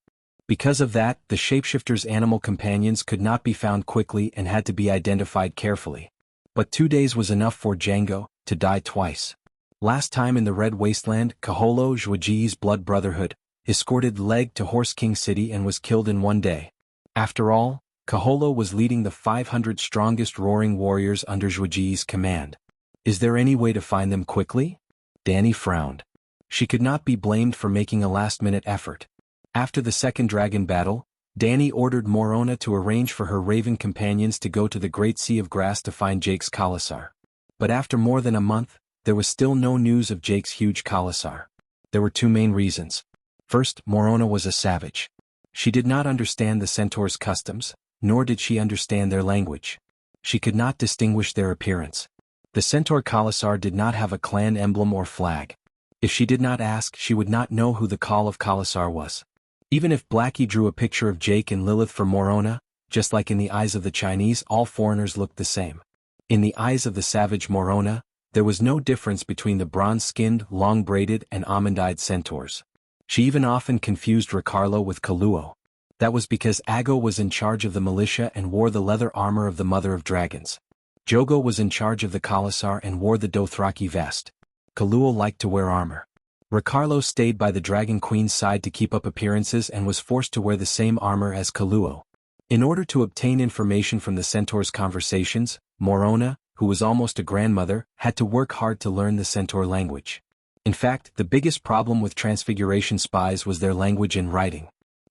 Because of that, the shapeshifters' animal companions could not be found quickly and had to be identified carefully. But 2 days was enough for Jianghu to die twice. Last time in the Red Wasteland, Kaholo Zhuji's blood brotherhood escorted Leg to Horse King City and was killed in 1 day. After all, Kaholo was leading the 500 strongest roaring warriors under Zhuji's command. Is there any way to find them quickly? Danny frowned. She could not be blamed for making a last-minute effort. After the second dragon battle, Danny ordered Morona to arrange for her raven companions to go to the Great Sea of Grass to find Jake's Khalasar. But after more than a month, there was still no news of Jake's huge Khalasar. There were 2 main reasons. First, Morona was a savage. She did not understand the centaurs' customs, nor did she understand their language. She could not distinguish their appearance. The centaur Khalasar did not have a clan emblem or flag. If she did not ask, she would not know who the Khal of Khalasar was. Even if Blackie drew a picture of Jake and Lilith for Morona, just like in the eyes of the Chinese, all foreigners looked the same. In the eyes of the savage Morona, there was no difference between the bronze-skinned, long-braided, and almond-eyed centaurs. She even often confused Ricarlo with Kaluo. That was because Ago was in charge of the militia and wore the leather armor of the Mother of Dragons. Jogo was in charge of the Khalasar and wore the Dothraki vest. Kaluo liked to wear armor. Ricarlo stayed by the Dragon Queen's side to keep up appearances and was forced to wear the same armor as Kaluo. In order to obtain information from the centaurs' conversations, Morona, who was almost a grandmother, had to work hard to learn the centaur language. In fact, the biggest problem with Transfiguration spies was their language and writing.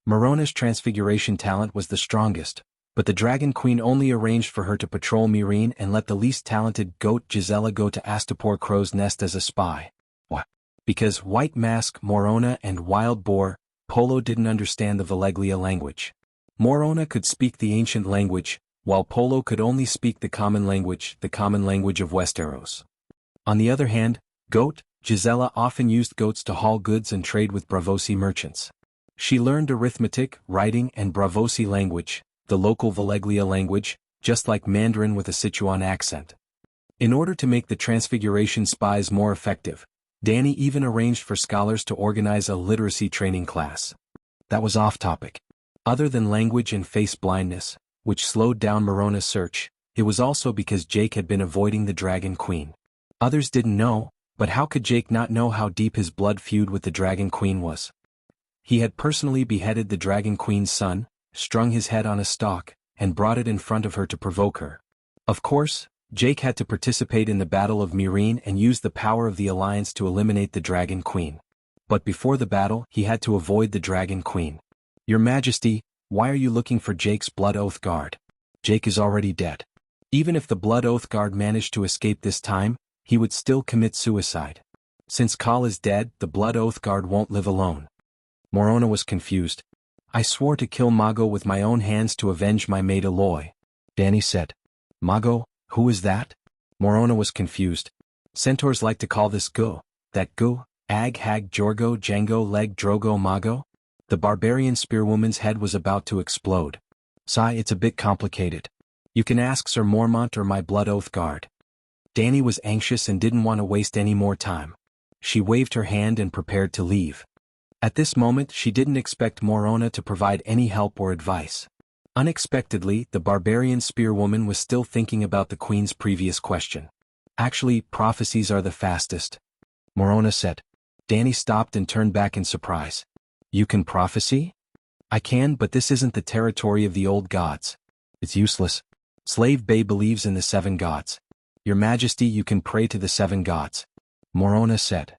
Morona's Transfiguration talent was the strongest, but the Dragon Queen only arranged for her to patrol Meereen and let the least talented goat Gisela go to Astapor Crow's Nest as a spy. What? Because White Mask, Morona, and Wild Boar, Polo didn't understand the Valeglia language. Morona could speak the ancient language, while Polo could only speak the common language of Westeros. On the other hand, Goat, Gisela often used goats to haul goods and trade with Bravosi merchants. She learned arithmetic, writing and Bravosi language, the local Valeglia language, just like Mandarin with a Sichuan accent. In order to make the Transfiguration spies more effective, Danny even arranged for scholars to organize a literacy training class. That was off topic. Other than language and face blindness, which slowed down Morona's search, it was also because Jake had been avoiding the Dragon Queen. Others didn't know, but how could Jake not know how deep his blood feud with the Dragon Queen was? He had personally beheaded the Dragon Queen's son, strung his head on a stalk, and brought it in front of her to provoke her. Of course, Jake had to participate in the Battle of Meereen and use the power of the Alliance to eliminate the Dragon Queen. But before the battle, he had to avoid the Dragon Queen. Your Majesty, why are you looking for Jake's Blood Oath Guard? Jake is already dead. Even if the Blood Oath Guard managed to escape this time, he would still commit suicide. Since Khal is dead, the Blood Oath Guard won't live alone. Morona was confused. I swore to kill Mago with my own hands to avenge my mate Aloy. Danny said. Mago, who is that? Morona was confused. Centaurs like to call this Gu, that Gu, Ag Hag Jorgo Django Leg Drogo Mago? The barbarian spearwoman's head was about to explode. Sigh, it's a bit complicated. You can ask Sir Mormont or my Blood Oath Guard. Danny was anxious and didn't want to waste any more time. She waved her hand and prepared to leave. At this moment she didn't expect Morona to provide any help or advice. Unexpectedly, the barbarian spearwoman was still thinking about the Queen's previous question. Actually, prophecies are the fastest. Morona said. Danny stopped and turned back in surprise. You can prophecy? I can, but this isn't the territory of the old gods. It's useless. Slave Bay believes in the 7 gods. Your Majesty, you can pray to the 7 gods. Morona said.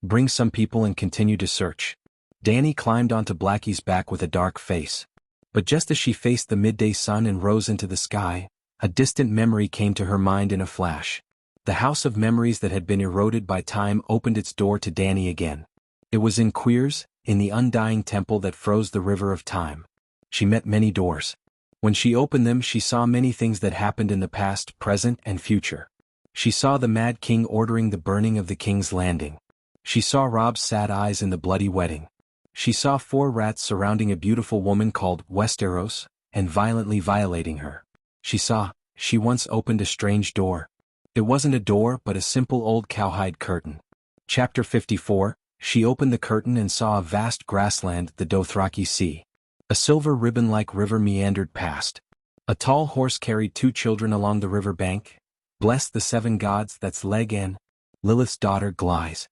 Bring some people and continue to search. Danny climbed onto Blackie's back with a dark face. But just as she faced the midday sun and rose into the sky, a distant memory came to her mind in a flash. The house of memories that had been eroded by time opened its door to Danny again. It was in Queers, in the undying temple that froze the river of time. She met many doors. When she opened them she saw many things that happened in the past, present, and future. She saw the Mad King ordering the burning of the King's Landing. She saw Rob's sad eyes in the bloody wedding. She saw 4 rats surrounding a beautiful woman called Westeros, and violently violating her. She once opened a strange door. It wasn't a door but a simple old cowhide curtain. Chapter 54, she opened the curtain and saw a vast grassland, the Dothraki Sea. A silver ribbon-like river meandered past. A tall horse carried 2 children along the river bank. Bless the 7 gods, that's Leg and Lilith's daughter Glyze.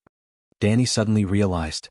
Danny suddenly realized.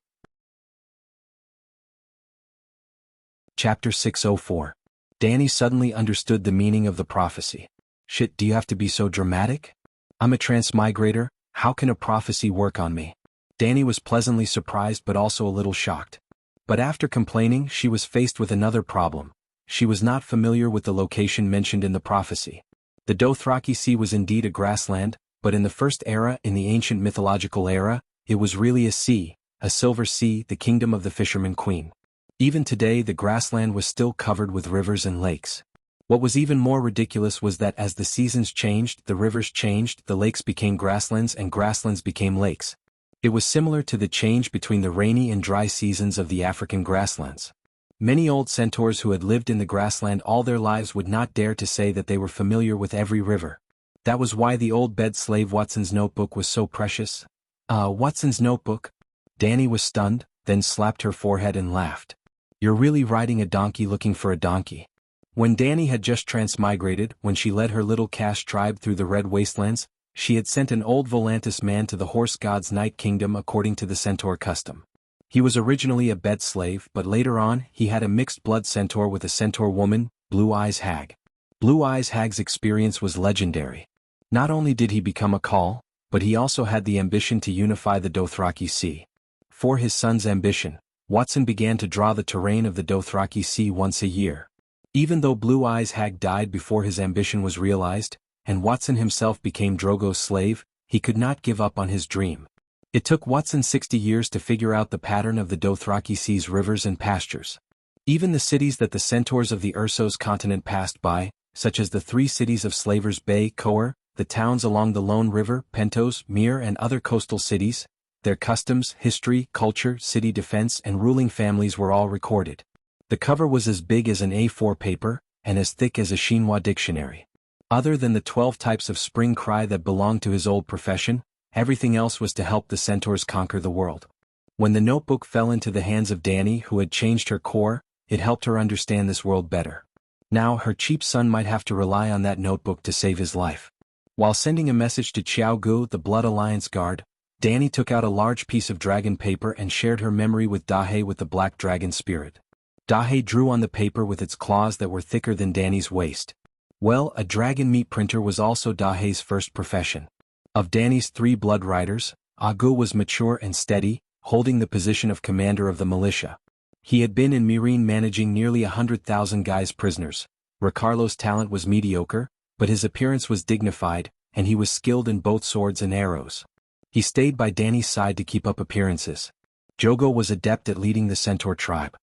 Chapter 604. Danny suddenly understood the meaning of the prophecy. Shit, do you have to be so dramatic? I'm a transmigrator, how can a prophecy work on me? Danny was pleasantly surprised but also a little shocked. But after complaining, she was faced with another problem. She was not familiar with the location mentioned in the prophecy. The Dothraki Sea was indeed a grassland, but in the first era, in the ancient mythological era, it was really a sea, a silver sea, the kingdom of the Fisherman Queen. Even today the grassland was still covered with rivers and lakes. What was even more ridiculous was that as the seasons changed, the rivers changed, the lakes became grasslands and grasslands became lakes. It was similar to the change between the rainy and dry seasons of the African grasslands. Many old centaurs who had lived in the grassland all their lives would not dare to say that they were familiar with every river. That was why the old bed slave Watson's notebook was so precious. Watson's notebook? Danny was stunned, then slapped her forehead and laughed. You're really riding a donkey looking for a donkey. When Danny had just transmigrated, when she led her little caste tribe through the Red Wastelands, she had sent an old Volantis man to the horse god's night kingdom according to the centaur custom. He was originally a bed slave, but later on, he had a mixed-blood centaur with a centaur woman, Blue Eyes Hag. Blue Eyes Hag's experience was legendary. Not only did he become a Khal, but he also had the ambition to unify the Dothraki Sea. For his son's ambition, Watson began to draw the terrain of the Dothraki Sea once a year. Even though Blue Eyes Hag died before his ambition was realized, and Watson himself became Drogo's slave, he could not give up on his dream. It took Watson 60 years to figure out the pattern of the Dothraki Sea's rivers and pastures. Even the cities that the centaurs of the Ursos continent passed by, such as the 3 cities of Slavers Bay, Koer, the towns along the Lone River, Pentos, Mir and other coastal cities, Their customs, history, culture, city defense, and ruling families were all recorded. The cover was as big as an A4 paper, and as thick as a Xinhua dictionary. Other than the 12 types of spring cry that belonged to his old profession, everything else was to help the centaurs conquer the world. When the notebook fell into the hands of Danny, who had changed her core, it helped her understand this world better. Now her cheap son might have to rely on that notebook to save his life. While sending a message to Jianghu, the Blood Alliance guard, Danny took out a large piece of dragon paper and shared her memory with Dahe with the black dragon spirit. Dahe drew on the paper with its claws that were thicker than Danny's waist. Well, a dragon meat printer was also Dahe's first profession. Of Danny's 3 blood riders, Agu was mature and steady, holding the position of commander of the militia. He had been in Mirin managing nearly 100,000 guys prisoners. Ricardo's talent was mediocre, but his appearance was dignified, and he was skilled in both swords and arrows. He stayed by Danny's side to keep up appearances. Jogo was adept at leading the centaur tribe.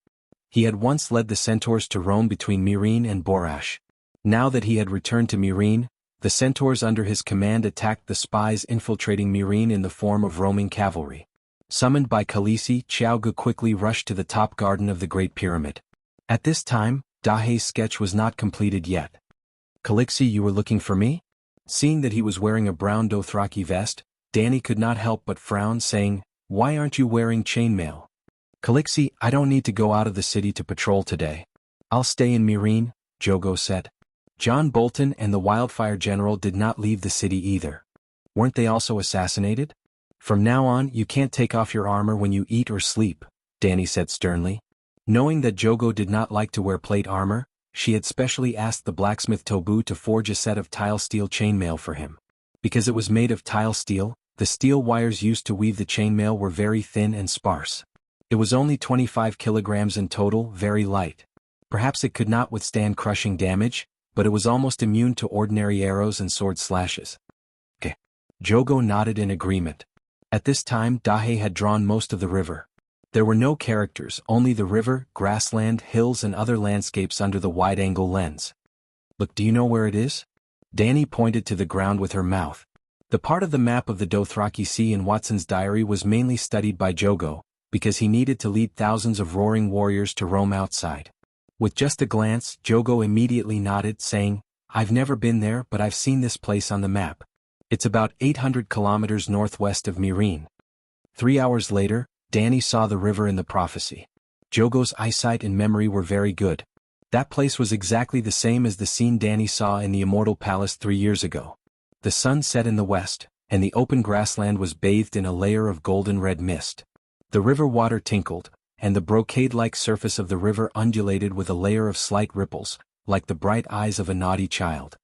He had once led the centaurs to roam between Mirin and Borash. Now that he had returned to Mirin, the centaurs under his command attacked the spies infiltrating Mirin in the form of roaming cavalry. Summoned by Khaleesi, Jianghu quickly rushed to the top garden of the Great Pyramid. At this time, Dahe's sketch was not completed yet. "Khaleesi, you were looking for me?" Seeing that he was wearing a brown Dothraki vest, Danny could not help but frown, saying, "Why aren't you wearing chainmail?" "Khaleesi, I don't need to go out of the city to patrol today. I'll stay in Mirin," Jogo said. John Bolton and the Wildfire General did not leave the city either. Weren't they also assassinated? "From now on, you can't take off your armor when you eat or sleep," Danny said sternly. Knowing that Jogo did not like to wear plate armor, she had specially asked the blacksmith Tobu to forge a set of tile steel chainmail for him. Because it was made of tile steel, the steel wires used to weave the chainmail were very thin and sparse. It was only 25 kilograms in total, very light. Perhaps it could not withstand crushing damage, but it was almost immune to ordinary arrows and sword slashes. "Okay." Jogo nodded in agreement. At this time, Dahe had drawn most of the river. There were no characters, only the river, grassland, hills and other landscapes under the wide-angle lens. "Look, do you know where it is?" Danny pointed to the ground with her mouth. The part of the map of the Dothraki Sea in Watson's diary was mainly studied by Jogo, because he needed to lead thousands of roaring warriors to roam outside. With just a glance, Jogo immediately nodded, saying, "I've never been there, but I've seen this place on the map. It's about 800 kilometers northwest of Mirin." 3 hours later, Danny saw the river in the prophecy. Jogo's eyesight and memory were very good. That place was exactly the same as the scene Danny saw in the Immortal Palace 3 years ago. The sun set in the west, and the open grassland was bathed in a layer of golden-red mist. The river water tinkled, and the brocade-like surface of the river undulated with a layer of slight ripples, like the bright eyes of a naughty child.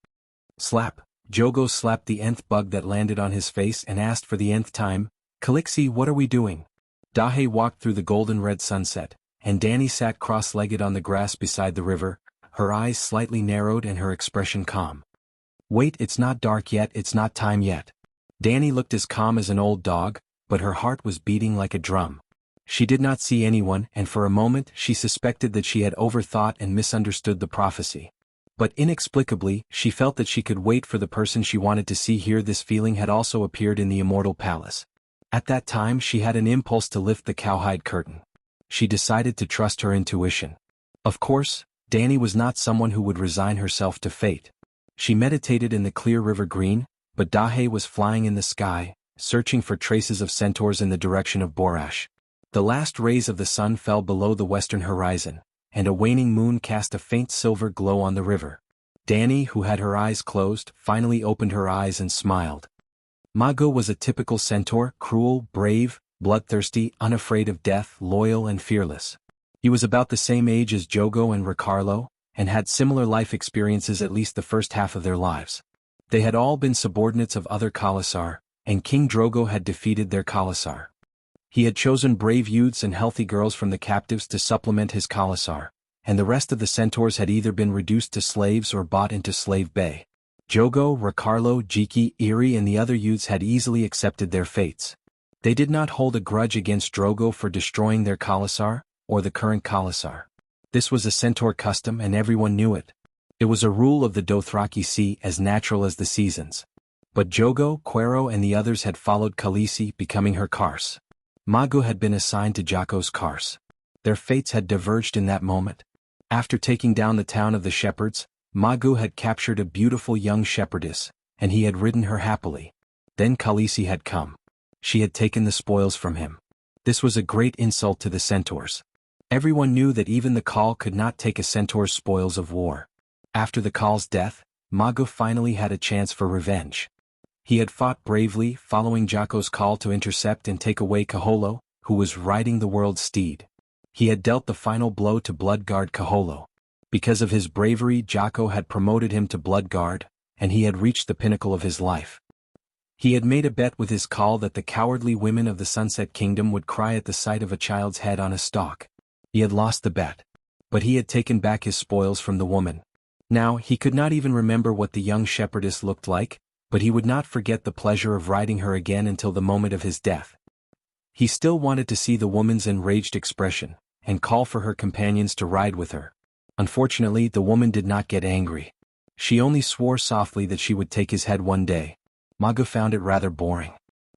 Slap! Jogo slapped the nth bug that landed on his face and asked for the nth time, "Khaleesi, what are we doing?" Dahe walked through the golden-red sunset, and Danny sat cross-legged on the grass beside the river, her eyes slightly narrowed and her expression calm. "Wait, it's not dark yet, it's not time yet." Danny looked as calm as an old dog, but her heart was beating like a drum. She did not see anyone, and for a moment she suspected that she had overthought and misunderstood the prophecy. But inexplicably, she felt that she could wait for the person she wanted to see here. This feeling had also appeared in the Immortal Palace. At that time she had an impulse to lift the cowhide curtain. She decided to trust her intuition. Of course, Danny was not someone who would resign herself to fate. She meditated in the clear river green, but Dahe was flying in the sky, searching for traces of centaurs in the direction of Borash. The last rays of the sun fell below the western horizon, and a waning moon cast a faint silver glow on the river. Danny, who had her eyes closed, finally opened her eyes and smiled. Mago was a typical centaur, cruel, brave, bloodthirsty, unafraid of death, loyal and fearless. He was about the same age as Jogo and Ricardo, and had similar life experiences at least the first half of their lives. They had all been subordinates of other Khalasar, and King Drogo had defeated their Khalasar. He had chosen brave youths and healthy girls from the captives to supplement his Khalasar, and the rest of the centaurs had either been reduced to slaves or bought into slave bay. Jogo, Ricardo, Jiki, Iri and the other youths had easily accepted their fates. They did not hold a grudge against Drogo for destroying their Khalasar, or the current Khalasar. This was a centaur custom and everyone knew it. It was a rule of the Dothraki Sea, as natural as the seasons. But Jogo, Quero and the others had followed Khaleesi, becoming her Kars. Ma Gu had been assigned to Jianghu's cars. Their fates had diverged in that moment. After taking down the town of the shepherds, Ma Gu had captured a beautiful young shepherdess, and he had ridden her happily. Then Khaleesi had come. She had taken the spoils from him. This was a great insult to the centaurs. Everyone knew that even the Khal could not take a centaur's spoils of war. After the Khal's death, Ma Gu finally had a chance for revenge. He had fought bravely, following Jianghu's call to intercept and take away Kaholo, who was riding the world's steed. He had dealt the final blow to Bloodguard Kaholo. Because of his bravery, Jianghu had promoted him to Bloodguard, and he had reached the pinnacle of his life. He had made a bet with his Khal that the cowardly women of the Sunset Kingdom would cry at the sight of a child's head on a stalk. He had lost the bet. But he had taken back his spoils from the woman. Now, he could not even remember what the young shepherdess looked like, but he would not forget the pleasure of riding her again until the moment of his death. He still wanted to see the woman's enraged expression, and call for her companions to ride with her. Unfortunately, the woman did not get angry. She only swore softly that she would take his head one day. Ma Gu found it rather boring.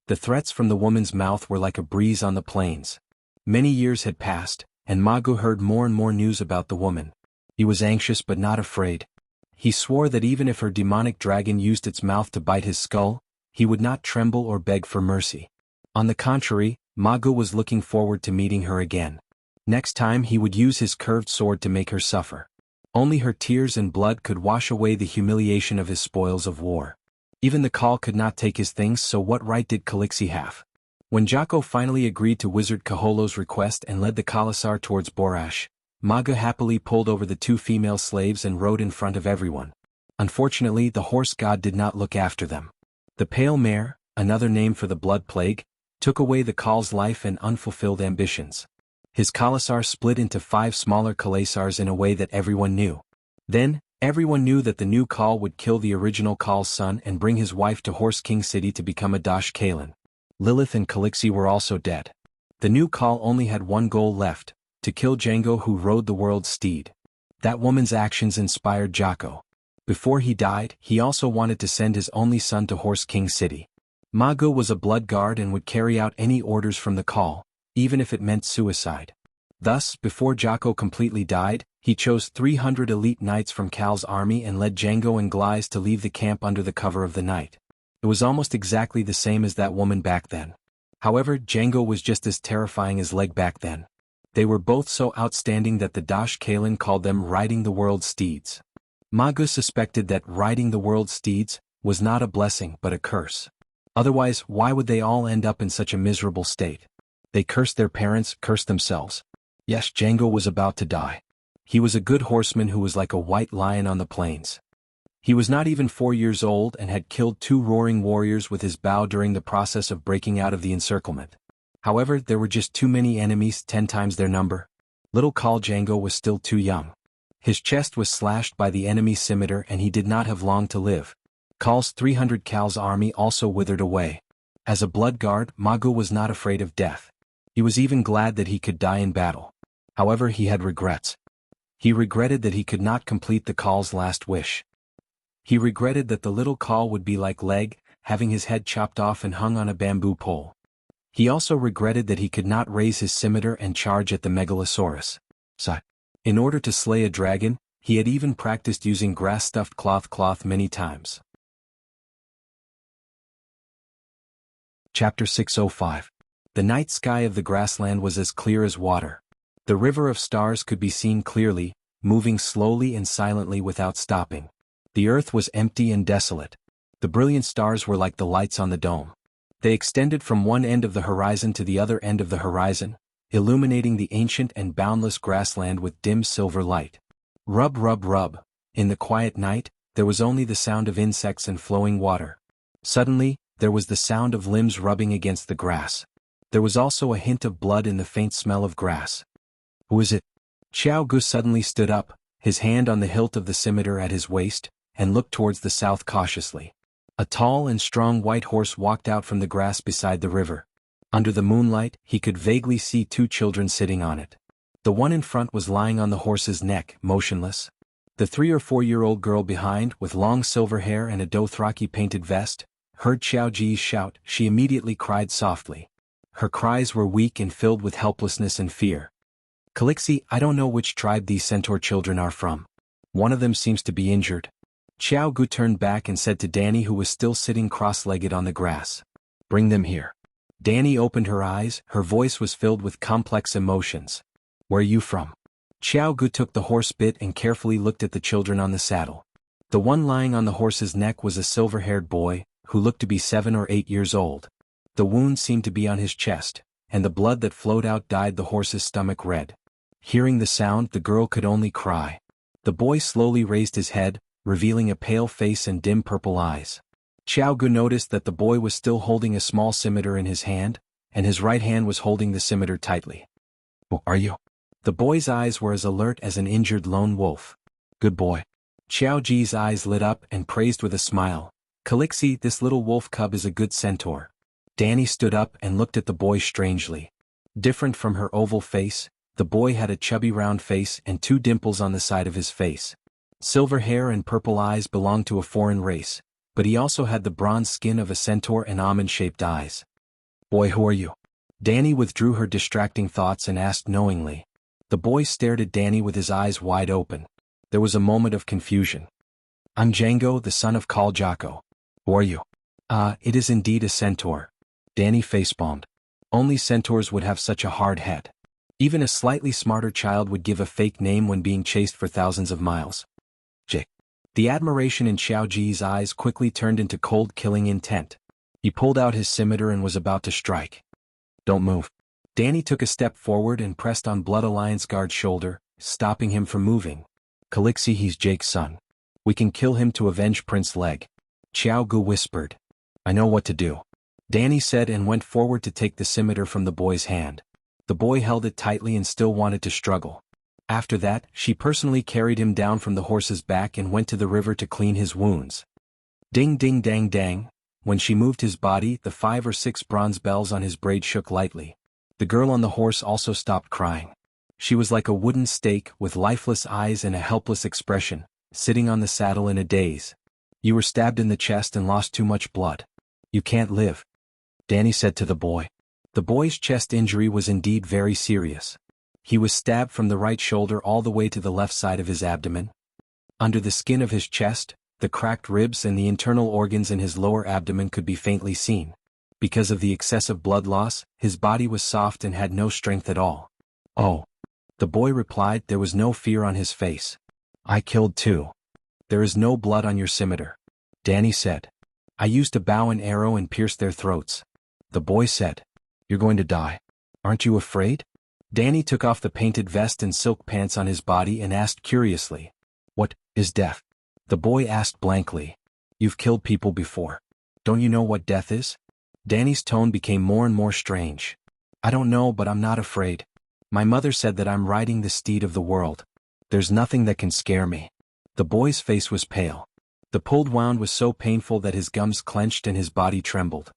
The threats from the woman's mouth were like a breeze on the plains. Many years had passed, and Ma Gu heard more and more news about the woman. He was anxious but not afraid. He swore that even if her demonic dragon used its mouth to bite his skull, he would not tremble or beg for mercy. On the contrary, Ma Gu was looking forward to meeting her again. Next time he would use his curved sword to make her suffer. Only her tears and blood could wash away the humiliation of his spoils of war. Even the Khal could not take his things, so what right did Khaleesi have? When Jianghu finally agreed to Wizard Kaholo's request and led the Khalasar towards Borash, Ma Gu happily pulled over the 2 female slaves and rode in front of everyone. Unfortunately, the horse god did not look after them. The pale mare, another name for the blood plague, took away the Khal's life and unfulfilled ambitions. His Khalasar split into 5 smaller Khalasars in a way that everyone knew. Then, everyone knew that the new Khal would kill the original Khal's son and bring his wife to Horse King City to become a Dash Kalan. Lilith and Khaleesi were also dead. The new Khal only had one goal left: to kill Jianghu, who rode the world's steed. That woman's actions inspired Jianghu. Before he died, he also wanted to send his only son to Horse King City. Ma Gu was a blood guard and would carry out any orders from the Khal, even if it meant suicide. Thus, before Jianghu completely died, he chose 300 elite knights from Kal's army and led Jianghu and Glyze to leave the camp under the cover of the night. It was almost exactly the same as that woman back then. However, Jianghu was just as terrifying as Leg back then. They were both so outstanding that the Dash Kalan called them riding the world's steeds. Ma Gu suspected that riding the world's steeds was not a blessing but a curse. Otherwise, why would they all end up in such a miserable state? They cursed their parents, cursed themselves. Yes, Jianghu was about to die. He was a good horseman who was like a white lion on the plains. He was not even 4 years old and had killed 2 roaring warriors with his bow during the process of breaking out of the encirclement. However, there were just too many enemies, 10 times their number. Little Khal Jianghu was still too young. His chest was slashed by the enemy scimitar and he did not have long to live. Khal's 300 Kal's army also withered away. As a blood guard, Ma Gu was not afraid of death. He was even glad that he could die in battle. However, he had regrets. He regretted that he could not complete the Khal's last wish. He regretted that the little Khal would be like Leg, having his head chopped off and hung on a bamboo pole. He also regretted that he could not raise his scimitar and charge at the Megalosaurus. In order to slay a dragon, he had even practiced using grass-stuffed cloth many times. Chapter 605. The night sky of the grassland was as clear as water. The river of stars could be seen clearly, moving slowly and silently without stopping. The earth was empty and desolate. The brilliant stars were like the lights on the dome. They extended from one end of the horizon to the other end of the horizon, illuminating the ancient and boundless grassland with dim silver light. Rub, rub, rub. In the quiet night, there was only the sound of insects and flowing water. Suddenly, there was the sound of limbs rubbing against the grass. There was also a hint of blood in the faint smell of grass. Who is it? Xiao Gu suddenly stood up, his hand on the hilt of the scimitar at his waist, and looked towards the south cautiously. A tall and strong white horse walked out from the grass beside the river. Under the moonlight, he could vaguely see 2 children sitting on it. The one in front was lying on the horse's neck, motionless. The 3 or 4-year-old girl behind, with long silver hair and a Dothraki painted vest, heard Xiao Ji's shout. She immediately cried softly. Her cries were weak and filled with helplessness and fear. Calixi, I don't know which tribe these centaur children are from. One of them seems to be injured. Jianghu turned back and said to Danny, who was still sitting cross-legged on the grass. Bring them here. Danny opened her eyes, her voice was filled with complex emotions. Where are you from? Jianghu took the horse bit and carefully looked at the children on the saddle. The one lying on the horse's neck was a silver-haired boy, who looked to be 7 or 8 years old. The wound seemed to be on his chest, and the blood that flowed out dyed the horse's stomach red. Hearing the sound, the girl could only cry. The boy slowly raised his head, revealing a pale face and dim purple eyes. Jianghu noticed that the boy was still holding a small scimitar in his hand, and his right hand was holding the scimitar tightly. Who are you? The boy's eyes were as alert as an injured lone wolf. Good boy. Xiaoji's eyes lit up and praised with a smile. Calixi, this little wolf cub is a good centaur. Danny stood up and looked at the boy strangely. Different from her oval face, the boy had a chubby round face and 2 dimples on the side of his face. Silver hair and purple eyes belonged to a foreign race, but he also had the bronze skin of a centaur and almond-shaped eyes. Boy, who are you? Danny withdrew her distracting thoughts and asked knowingly. The boy stared at Danny with his eyes wide open. There was a moment of confusion. I'm Jianghu, the son of Cultivation. Who are you? It is indeed a centaur. Danny facepalmed. Only centaurs would have such a hard head. Even a slightly smarter child would give a fake name when being chased for thousands of miles. Jake. The admiration in Xiaoji's eyes quickly turned into cold killing intent. He pulled out his scimitar and was about to strike. Don't move. Danny took a step forward and pressed on Blood Alliance guard's shoulder, stopping him from moving. Calixi, he's Jake's son. We can kill him to avenge Prince Leg. Jianghu whispered. I know what to do. Danny said and went forward to take the scimitar from the boy's hand. The boy held it tightly and still wanted to struggle. After that, she personally carried him down from the horse's back and went to the river to clean his wounds. Ding ding dang dang. When she moved his body, the 5 or 6 bronze bells on his braid shook lightly. The girl on the horse also stopped crying. She was like a wooden stake with lifeless eyes and a helpless expression, sitting on the saddle in a daze. You were stabbed in the chest and lost too much blood. You can't live. Danny said to the boy. The boy's chest injury was indeed very serious. He was stabbed from the right shoulder all the way to the left side of his abdomen. Under the skin of his chest, the cracked ribs and the internal organs in his lower abdomen could be faintly seen. Because of the excessive blood loss, his body was soft and had no strength at all. Oh. The boy replied. There was no fear on his face. I killed too. There is no blood on your scimitar. Danny said. I used a bow and arrow and pierced their throats. The boy said. You're going to die. Aren't you afraid? Danny took off the painted vest and silk pants on his body and asked curiously. What is death? The boy asked blankly. You've killed people before. Don't you know what death is? Danny's tone became more and more strange. I don't know, but I'm not afraid. My mother said that I'm riding the steed of the world. There's nothing that can scare me. The boy's face was pale. The pulled wound was so painful that his gums clenched and his body trembled.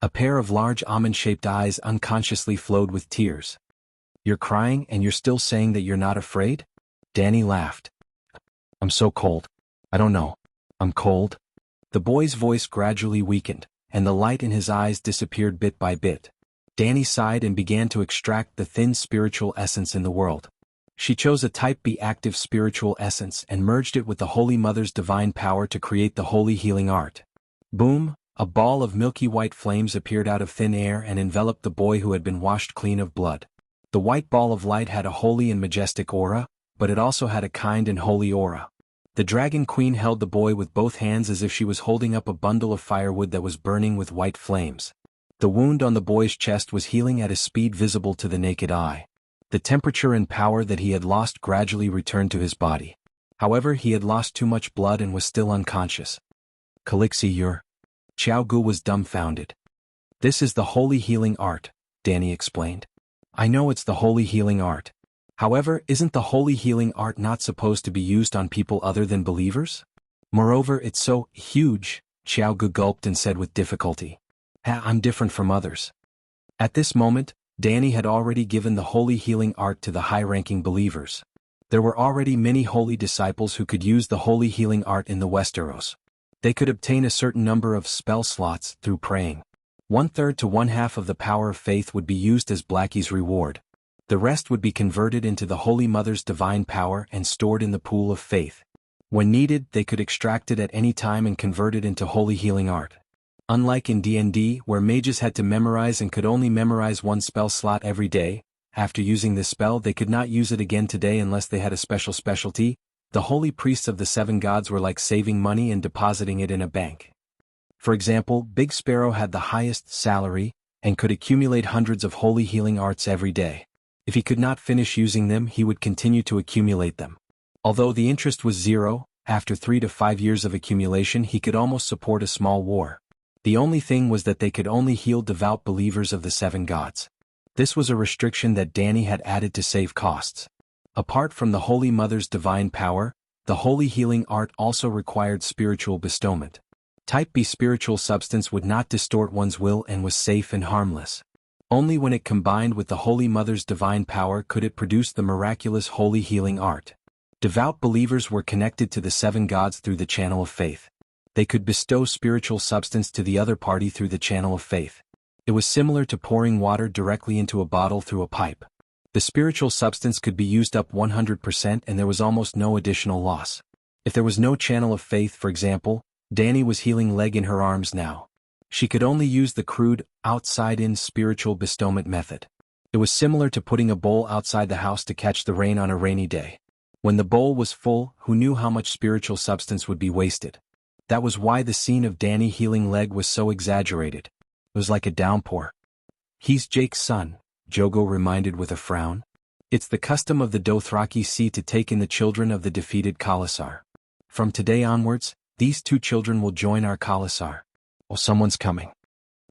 A pair of large almond-shaped eyes unconsciously flowed with tears. You're crying and you're still saying that you're not afraid? Danny laughed. I'm so cold. I don't know. I'm cold. The boy's voice gradually weakened, and the light in his eyes disappeared bit by bit. Danny sighed and began to extract the thin spiritual essence in the world. She chose a Type B active spiritual essence and merged it with the Holy Mother's divine power to create the holy healing art. Boom! A ball of milky white flames appeared out of thin air and enveloped the boy who had been washed clean of blood. The white ball of light had a holy and majestic aura, but it also had a kind and holy aura. The Dragon Queen held the boy with both hands as if she was holding up a bundle of firewood that was burning with white flames. The wound on the boy's chest was healing at a speed visible to the naked eye. The temperature and power that he had lost gradually returned to his body. However, he had lost too much blood and was still unconscious. Calixi, you're... Jianghu was dumbfounded. This is the holy healing art, Danny explained. I know it's the holy healing art. However, isn't the holy healing art not supposed to be used on people other than believers? Moreover, it's so huge, Jianghu gulped and said with difficulty. I'm different from others. At this moment, Danny had already given the holy healing art to the high-ranking believers. There were already many holy disciples who could use the holy healing art in the Westeros. They could obtain a certain number of spell slots through praying. 1/3 to 1/2 of the power of faith would be used as Blackie's reward. The rest would be converted into the Holy Mother's divine power and stored in the pool of faith. When needed, they could extract it at any time and convert it into holy healing art. Unlike in D&D, where mages had to memorize and could only memorize one spell slot every day, after using this spell they could not use it again today unless they had a special specialty. The holy priests of the 7 gods were like saving money and depositing it in a bank. For example, Big Sparrow had the highest salary, and could accumulate hundreds of holy healing arts every day. If he could not finish using them, he would continue to accumulate them. Although the interest was 0, after 3 to 5 years of accumulation he could almost support a small war. The only thing was that they could only heal devout believers of the 7 gods. This was a restriction that Danny had added to save costs. Apart from the Holy Mother's divine power, the holy healing art also required spiritual bestowment. Type B spiritual substance would not distort one's will and was safe and harmless. Only when it combined with the Holy Mother's divine power could it produce the miraculous holy healing art. Devout believers were connected to the 7 gods through the channel of faith. They could bestow spiritual substance to the other party through the channel of faith. It was similar to pouring water directly into a bottle through a pipe. The spiritual substance could be used up 100% and there was almost no additional loss. If there was no channel of faith, for example, Danny was healing leg in her arms now. She could only use the crude, outside-in spiritual bestowment method. It was similar to putting a bowl outside the house to catch the rain on a rainy day. When the bowl was full, who knew how much spiritual substance would be wasted? That was why the scene of Danny healing leg was so exaggerated. It was like a downpour. "He's Jake's son," Jogo reminded with a frown. "It's the custom of the Dothraki Sea to take in the children of the defeated Khalasar. From today onwards, these 2 children will join our Khalasar. Oh, someone's coming."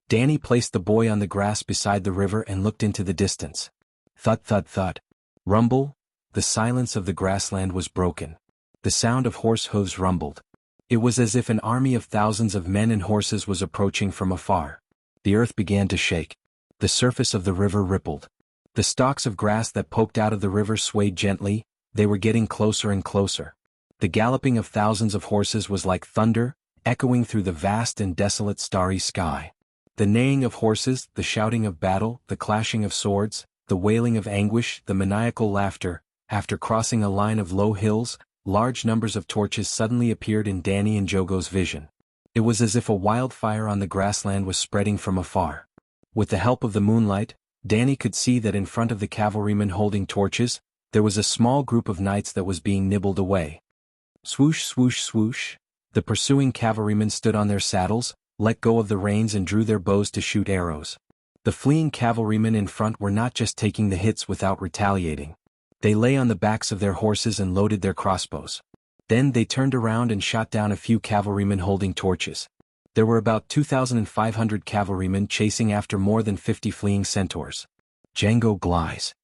Danny placed the boy on the grass beside the river and looked into the distance. Thud thud thud. Rumble. The silence of the grassland was broken. The sound of horse hooves rumbled. It was as if an army of thousands of men and horses was approaching from afar. The earth began to shake. The surface of the river rippled. The stalks of grass that poked out of the river swayed gently. They were getting closer and closer. The galloping of thousands of horses was like thunder, echoing through the vast and desolate starry sky. The neighing of horses, the shouting of battle, the clashing of swords, the wailing of anguish, the maniacal laughter. After crossing a line of low hills, large numbers of torches suddenly appeared in Danny and Jogo's vision. It was as if a wildfire on the grassland was spreading from afar. With the help of the moonlight, Danny could see that in front of the cavalrymen holding torches, there was a small group of knights that was being nibbled away. Swoosh swoosh swoosh. The pursuing cavalrymen stood on their saddles, let go of the reins and drew their bows to shoot arrows. The fleeing cavalrymen in front were not just taking the hits without retaliating. They lay on the backs of their horses and loaded their crossbows. Then they turned around and shot down a few cavalrymen holding torches. There were about 2,500 cavalrymen chasing after more than 50 fleeing centaurs. Jianghu glides.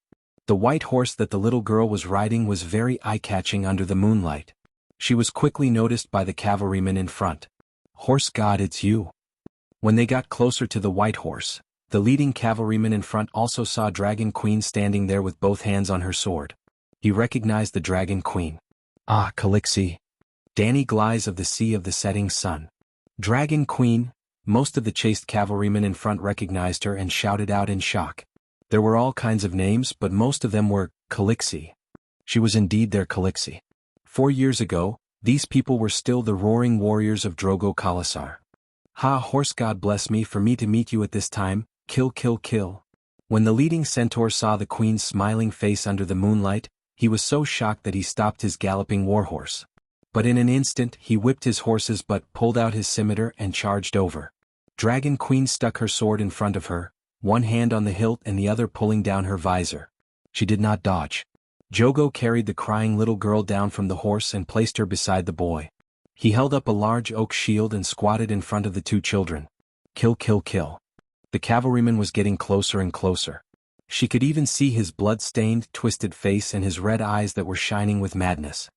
The white horse that the little girl was riding was very eye-catching under the moonlight. She was quickly noticed by the cavalrymen in front. "Horse god, it's you." When they got closer to the white horse, the leading cavalryman in front also saw Dragon Queen standing there with both hands on her sword. He recognized the Dragon Queen. "Ah, Calixi." Danny Glies of the Sea of the Setting Sun. Dragon Queen. Most of the chased cavalrymen in front recognized her and shouted out in shock. There were all kinds of names, but most of them were Calixi. She was indeed their Calixi. 4 years ago, these people were still the roaring warriors of Drogo Khalasar. "Ha, horse god, bless me for me to meet you at this time, kill kill kill." When the leading centaur saw the queen's smiling face under the moonlight, he was so shocked that he stopped his galloping warhorse. But in an instant he whipped his horse's butt, pulled out his scimitar and charged over. Dragon Queen stuck her sword in front of her, one hand on the hilt and the other pulling down her visor. She did not dodge. Jogo carried the crying little girl down from the horse and placed her beside the boy. He held up a large oak shield and squatted in front of the 2 children. Kill kill kill. The cavalryman was getting closer and closer. She could even see his blood-stained, twisted face and his red eyes that were shining with madness.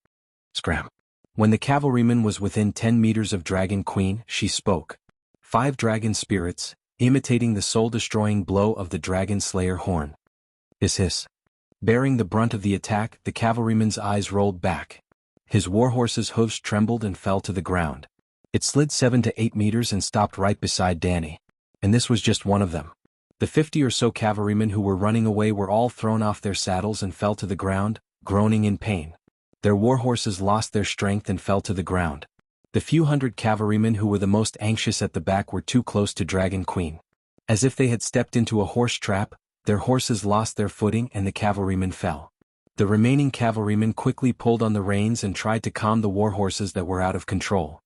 Scram. When the cavalryman was within 10 meters of Dragon Queen, she spoke. 5 dragon spirits, imitating the soul-destroying blow of the dragon slayer horn. Hiss hiss. Bearing the brunt of the attack, the cavalryman's eyes rolled back. His warhorse's hooves trembled and fell to the ground. It slid 7 to 8 meters and stopped right beside Danny. And this was just one of them. The 50 or so cavalrymen who were running away were all thrown off their saddles and fell to the ground, groaning in pain. Their war horses lost their strength and fell to the ground. The few hundred cavalrymen who were the most anxious at the back were too close to Dragon Queen. As if they had stepped into a horse trap, their horses lost their footing and the cavalrymen fell. The remaining cavalrymen quickly pulled on the reins and tried to calm the war horses that were out of control.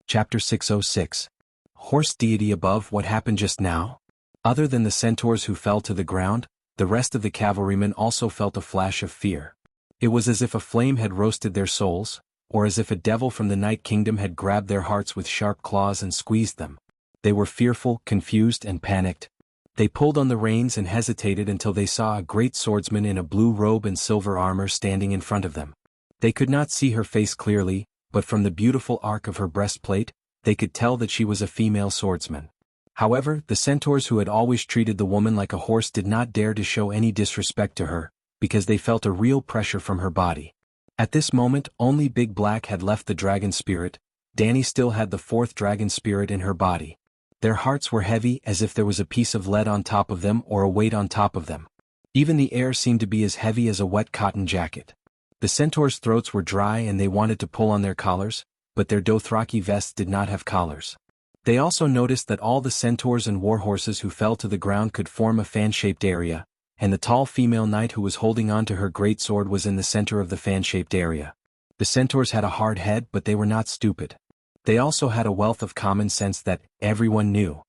Chapter 606. Horse deity above, what happened just now? Other than the centaurs who fell to the ground, the rest of the cavalrymen also felt a flash of fear. It was as if a flame had roasted their souls, or as if a devil from the Night Kingdom had grabbed their hearts with sharp claws and squeezed them. They were fearful, confused, and panicked. They pulled on the reins and hesitated until they saw a great swordsman in a blue robe and silver armor standing in front of them. They could not see her face clearly, but from the beautiful arc of her breastplate, they could tell that she was a female swordsman. However, the centaurs who had always treated the woman like a horse did not dare to show any disrespect to her, because they felt a real pressure from her body. At this moment, only Big Black had left the dragon spirit. Danny still had the fourth dragon spirit in her body. Their hearts were heavy, as if there was a piece of lead on top of them or a weight on top of them. Even the air seemed to be as heavy as a wet cotton jacket. The centaurs' throats were dry and they wanted to pull on their collars, but their Dothraki vests did not have collars. They also noticed that all the centaurs and warhorses who fell to the ground could form a fan-shaped area, and the tall female knight who was holding on to her great sword was in the center of the fan-shaped area. The centaurs had a hard head, but they were not stupid. They also had a wealth of common sense that everyone knew.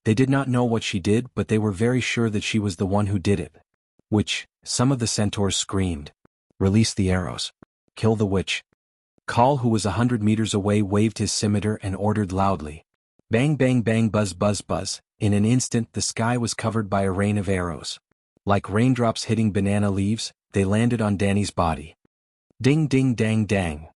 They did not know what she did, but they were very sure that she was the one who did it. Witch, some of the centaurs screamed. Release the arrows. Kill the witch. Khal, who was 100 meters away, waved his scimitar and ordered loudly. Bang bang bang, buzz buzz buzz. In an instant the sky was covered by a rain of arrows. Like raindrops hitting banana leaves, they landed on Danny's body. Ding ding dang dang.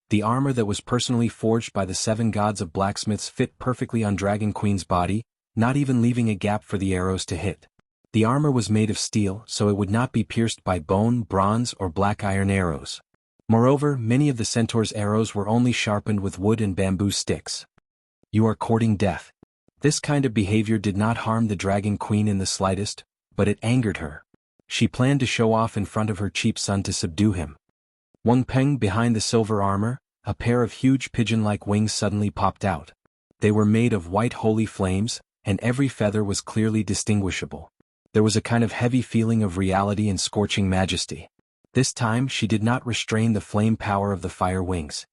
The armor that was personally forged by the 7 gods of blacksmiths fit perfectly on Dragon Queen's body, not even leaving a gap for the arrows to hit. The armor was made of steel, so it would not be pierced by bone, bronze, or black iron arrows. Moreover, many of the centaur's arrows were only sharpened with wood and bamboo sticks. You are courting death. This kind of behavior did not harm the Dragon Queen in the slightest, but it angered her. She planned to show off in front of her cheap son to subdue him. Wang Peng, behind the silver armor, a pair of huge pigeon-like wings suddenly popped out. They were made of white holy flames, and every feather was clearly distinguishable. There was a kind of heavy feeling of reality and scorching majesty. This time she did not restrain the flame power of the fire wings.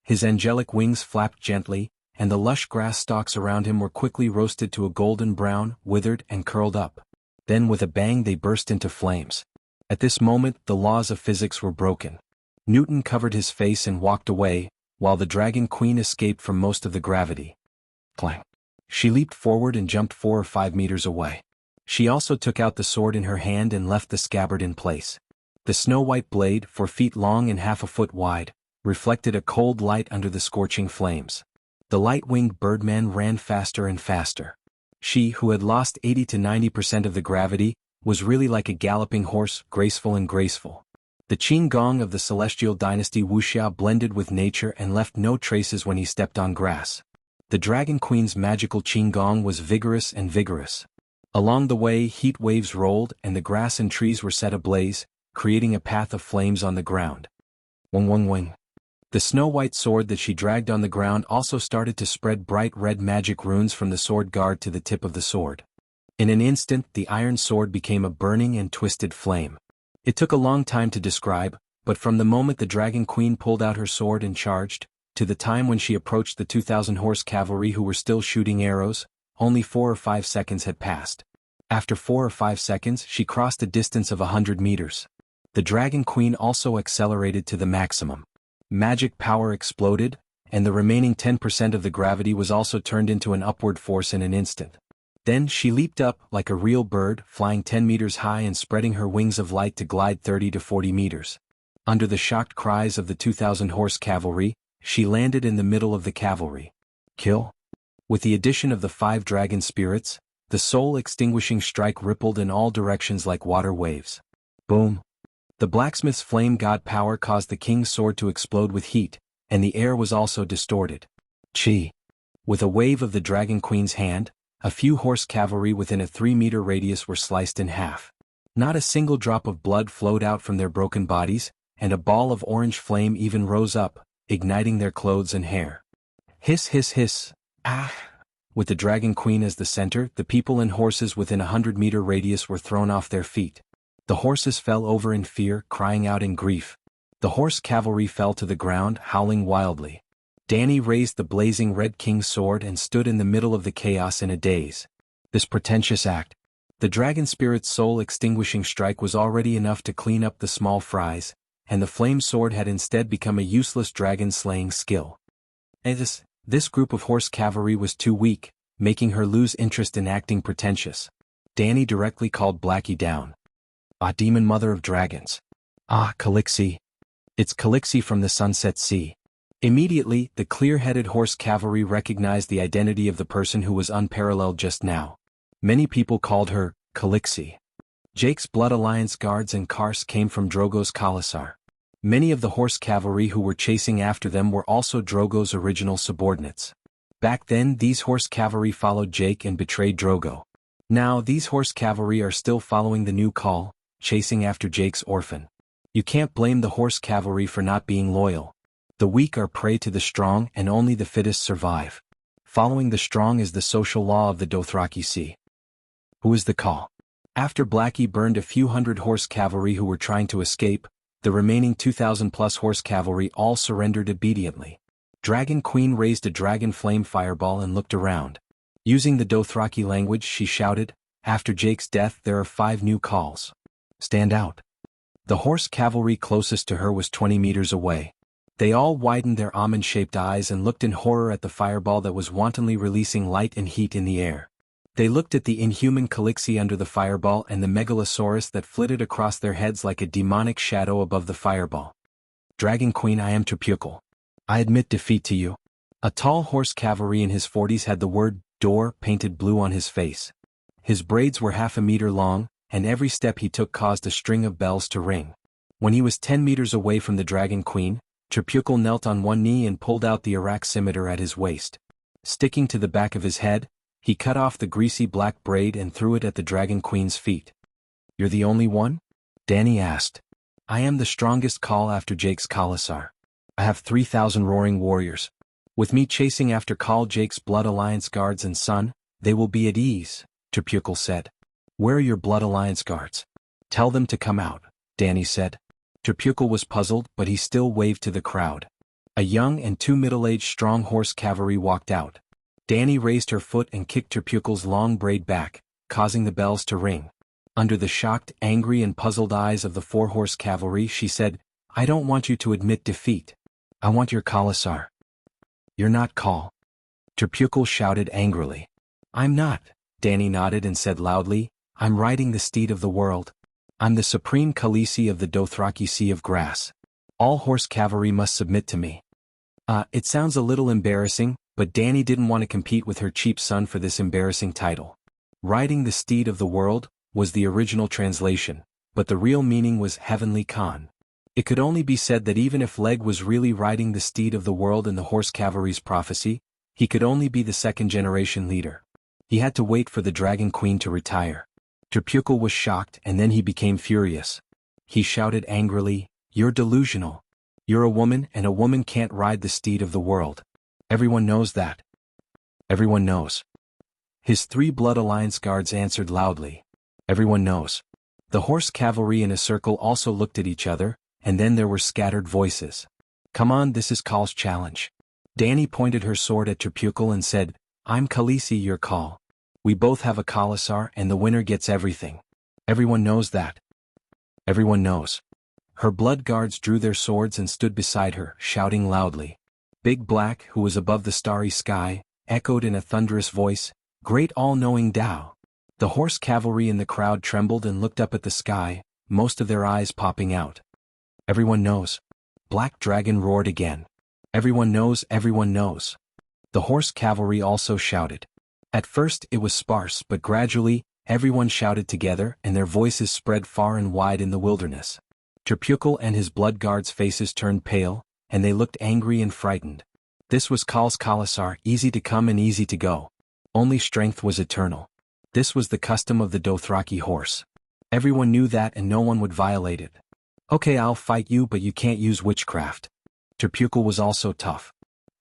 His angelic wings flapped gently, and the lush grass stalks around him were quickly roasted to a golden brown, withered and curled up. Then with a bang they burst into flames. At this moment the laws of physics were broken. Newton covered his face and walked away, while the Dragon Queen escaped from most of the gravity. Clang! She leaped forward and jumped 4 or 5 meters away. She also took out the sword in her hand and left the scabbard in place. The snow-white blade, 4 feet long and half a foot wide, reflected a cold light under the scorching flames. The light-winged birdman ran faster and faster. She, who had lost 80 to 90% of the gravity, was really like a galloping horse, graceful and graceful. The Qin Gong of the celestial dynasty Wuxia blended with nature and left no traces when he stepped on grass. The Dragon Queen's magical Qin Gong was vigorous and vigorous. Along the way heat waves rolled and the grass and trees were set ablaze, creating a path of flames on the ground. Wing wing wing. The snow-white sword that she dragged on the ground also started to spread bright red magic runes from the sword guard to the tip of the sword. In an instant the iron sword became a burning and twisted flame. It took a long time to describe, but from the moment the Dragon Queen pulled out her sword and charged, to the time when she approached the 2,000 horse cavalry who were still shooting arrows, only 4 or 5 seconds had passed. After 4 or 5 seconds she crossed a distance of 100 meters. The Dragon Queen also accelerated to the maximum. Magic power exploded, and the remaining 10% of the gravity was also turned into an upward force in an instant. Then she leaped up like a real bird, flying 10 meters high and spreading her wings of light to glide 30 to 40 meters. Under the shocked cries of the 2,000 horse cavalry, she landed in the middle of the cavalry. Kill? With the addition of the 5 dragon spirits, the soul-extinguishing strike rippled in all directions like water waves. Boom! The blacksmith's flame god power caused the king's sword to explode with heat, and the air was also distorted. Chi! With a wave of the Dragon Queen's hand, a few horse cavalry within a 3-meter radius were sliced in half. Not a single drop of blood flowed out from their broken bodies, and a ball of orange flame even rose up, igniting their clothes and hair. Hiss hiss hiss, ah! With the Dragon Queen as the center, the people and horses within a 100-meter radius were thrown off their feet. The horses fell over in fear, crying out in grief. The horse cavalry fell to the ground, howling wildly. Danny raised the blazing red king's sword and stood in the middle of the chaos in a daze. This pretentious act, the dragon spirit's soul-extinguishing strike, was already enough to clean up the small fries, and the flame sword had instead become a useless dragon-slaying skill. And this group of horse cavalry was too weak, making her lose interest in acting pretentious. Danny directly called Blackie down. "Ah, demon mother of dragons. Ah, Calixie. It's Calixie from the Sunset Sea." Immediately, the clear-headed horse cavalry recognized the identity of the person who was unparalleled just now. Many people called her Calixie. Jake's Blood Alliance guards and Kars came from Drogo's Khalasar. Many of the horse cavalry who were chasing after them were also Drogo's original subordinates. Back then, these horse cavalry followed Jake and betrayed Drogo. Now, these horse cavalry are still following the new call, chasing after Jake's orphan. You can't blame the horse cavalry for not being loyal. The weak are prey to the strong, and only the fittest survive. Following the strong is the social law of the Dothraki Sea. Who is the call? After Blackie burned a few hundred horse cavalry who were trying to escape, the remaining 2,000+ horse cavalry all surrendered obediently. Dragon Queen raised a dragon flame fireball and looked around. Using the Dothraki language, she shouted, "After Jake's death there are 5 new calls. Stand out." The horse cavalry closest to her was 20 meters away. They all widened their almond-shaped eyes and looked in horror at the fireball that was wantonly releasing light and heat in the air. They looked at the inhuman Calixie under the fireball and the megalosaurus that flitted across their heads like a demonic shadow above the fireball. "Dragon Queen, I am Tripukal. I admit defeat to you." A tall horse cavalry in his 40s had the word "door" painted blue on his face. His braids were half a meter long, and every step he took caused a string of bells to ring. When he was 10 meters away from the Dragon Queen, Tripukal knelt on one knee and pulled out the Arak scimitar at his waist. Sticking to the back of his head, he cut off the greasy black braid and threw it at the Dragon Queen's feet. "You're the only one?" Danny asked. "I am the strongest call after Jake's Khalasar. I have 3,000 roaring warriors. With me chasing after Khal Jake's Blood Alliance guards and son, they will be at ease," Tripukal said. "Where are your Blood Alliance guards?" "Tell them to come out," Danny said. Tripukal was puzzled, but he still waved to the crowd. A young and 2 middle-aged strong horse cavalry walked out. Danny raised her foot and kicked Tripukal's long braid back, causing the bells to ring. Under the shocked, angry and puzzled eyes of the 4 horse cavalry, she said, "I don't want you to admit defeat. I want your Khalasar." "You're not Khal," Tripukal shouted angrily. "I'm not," Danny nodded and said loudly, "I'm riding the steed of the world. I'm the supreme Khaleesi of the Dothraki Sea of Grass. All horse cavalry must submit to me." It sounds a little embarrassing, but Danny didn't want to compete with her cheap son for this embarrassing title. Riding the steed of the world was the original translation, but the real meaning was Heavenly Khan. It could only be said that even if Leg was really riding the steed of the world in the horse cavalry's prophecy, he could only be the second-generation leader. He had to wait for the Dragon Queen to retire. Tripukal was shocked, and then he became furious. He shouted angrily, "You're delusional. You're a woman, and a woman can't ride the steed of the world. Everyone knows that." "Everyone knows." His 3 Blood Alliance guards answered loudly. "Everyone knows." The horse cavalry in a circle also looked at each other, and then there were scattered voices. "Come on, this is Khal's challenge." Danny pointed her sword at Tripukal and said, "I'm Khaleesi, your Khal. We both have a Khalasar, and the winner gets everything. Everyone knows that." "Everyone knows." Her blood guards drew their swords and stood beside her, shouting loudly. Big Black, who was above the starry sky, echoed in a thunderous voice, "Great all-knowing Tao." The horse cavalry in the crowd trembled and looked up at the sky, most of their eyes popping out. "Everyone knows." Black Dragon roared again. "Everyone knows, everyone knows." The horse cavalry also shouted. At first it was sparse, but gradually, everyone shouted together and their voices spread far and wide in the wilderness. Tripukal and his blood guards' faces turned pale, and they looked angry and frightened. This was Kal's Kalasar, easy to come and easy to go. Only strength was eternal. This was the custom of the Dothraki horse. Everyone knew that and no one would violate it. Okay, I'll fight you, but you can't use witchcraft. Terpukal was also tough.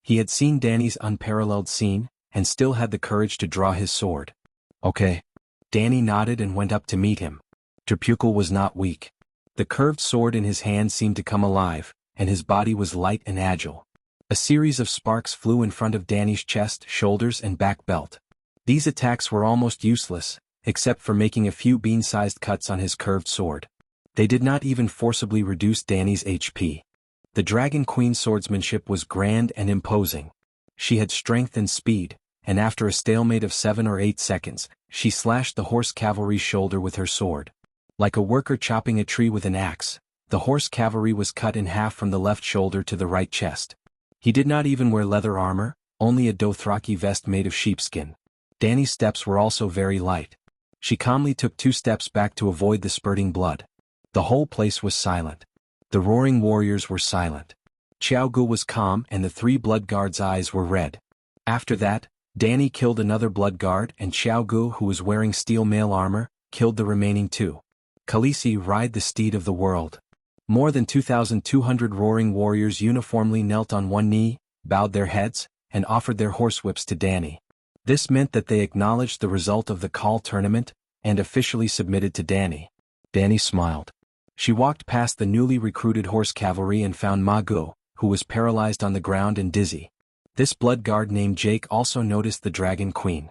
He had seen Dany's unparalleled scene, and still had the courage to draw his sword. Okay. Dany nodded and went up to meet him. Terpukal was not weak. The curved sword in his hand seemed to come alive, and his body was light and agile. A series of sparks flew in front of Dany's chest, shoulders and back belt. These attacks were almost useless, except for making a few bean-sized cuts on his curved sword. They did not even forcibly reduce Dany's HP. The Dragon Queen's swordsmanship was grand and imposing. She had strength and speed, and after a stalemate of 7 or 8 seconds, she slashed the horse cavalry's shoulder with her sword. Like a worker chopping a tree with an axe, the horse cavalry was cut in half from the left shoulder to the right chest. He did not even wear leather armor, only a Dothraki vest made of sheepskin. Dany's steps were also very light. She calmly took 2 steps back to avoid the spurting blood. The whole place was silent. The roaring warriors were silent. Jianghu was calm and the 3 blood guards' eyes were red. After that, Dany killed another blood guard and Jianghu, who was wearing steel mail armor, killed the remaining 2. Khaleesi ride the steed of the world. More than 2,200 roaring warriors uniformly knelt on one knee, bowed their heads, and offered their horsewhips to Dany. This meant that they acknowledged the result of the Khal tournament, and officially submitted to Dany. Dany smiled. She walked past the newly recruited horse cavalry and found Magu, who was paralyzed on the ground and dizzy. This blood guard named Jake also noticed the Dragon Queen.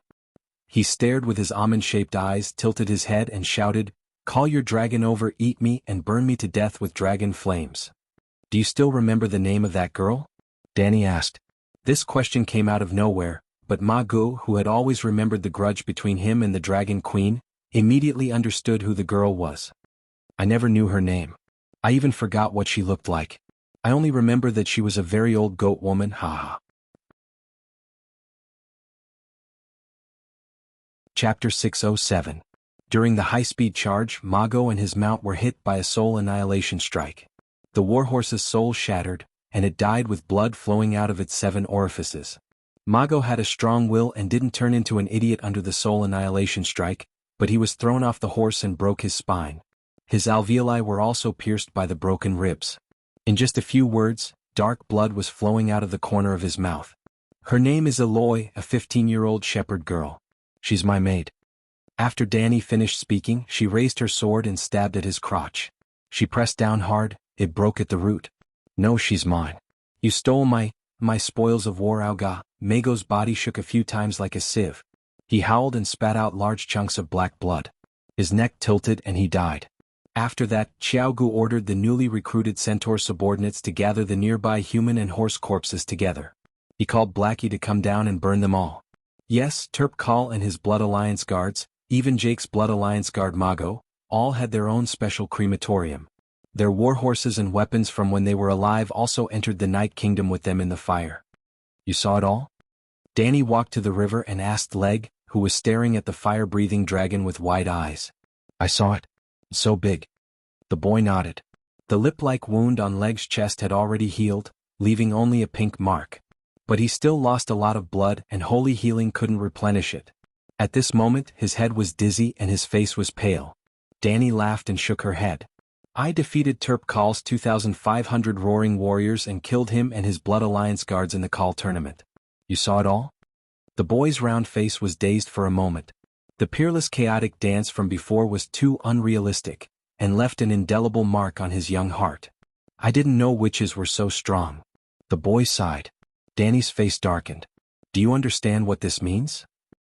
He stared with his almond-shaped eyes, tilted his head and shouted, "Call your dragon over, eat me and burn me to death with dragon flames." "Do you still remember the name of that girl?" Dany asked. This question came out of nowhere, but Magu, who had always remembered the grudge between him and the Dragon Queen, immediately understood who the girl was. "I never knew her name. I even forgot what she looked like. I only remember that she was a very old goat woman, haha." Chapter 607. During the high-speed charge, Mago and his mount were hit by a soul annihilation strike. The warhorse's soul shattered, and it died with blood flowing out of its 7 orifices. Mago had a strong will and didn't turn into an idiot under the soul annihilation strike, but he was thrown off the horse and broke his spine. His alveoli were also pierced by the broken ribs. In just a few words, dark blood was flowing out of the corner of his mouth. "Her name is Eloy, a 15-year-old shepherd girl. She's my maid." After Dany finished speaking, she raised her sword and stabbed at his crotch. She pressed down hard, it broke at the root. "No, she's mine. You stole my spoils of war, Auga." Mago's body shook a few times like a sieve. He howled and spat out large chunks of black blood. His neck tilted and he died. After that, Jianghu ordered the newly recruited centaur subordinates to gather the nearby human and horse corpses together. He called Blackie to come down and burn them all. Yes, Terpukal and his Blood Alliance guards, even Jake's Blood Alliance guard Mago, all had their own special crematorium. Their warhorses and weapons from when they were alive also entered the Night Kingdom with them in the fire. "You saw it all?" Dany walked to the river and asked Leg, who was staring at the fire-breathing dragon with wide eyes. "I saw it. It's so big." The boy nodded. The lip-like wound on Leg's chest had already healed, leaving only a pink mark. But he still lost a lot of blood and holy healing couldn't replenish it. At this moment, his head was dizzy and his face was pale. Dany laughed and shook her head. "I defeated Terpkal's 2,500 roaring warriors and killed him and his Blood Alliance guards in the Khal tournament. You saw it all?" The boy's round face was dazed for a moment. The peerless chaotic dance from before was too unrealistic, and left an indelible mark on his young heart. "I didn't know witches were so strong." The boy sighed. Dany's face darkened. "Do you understand what this means?"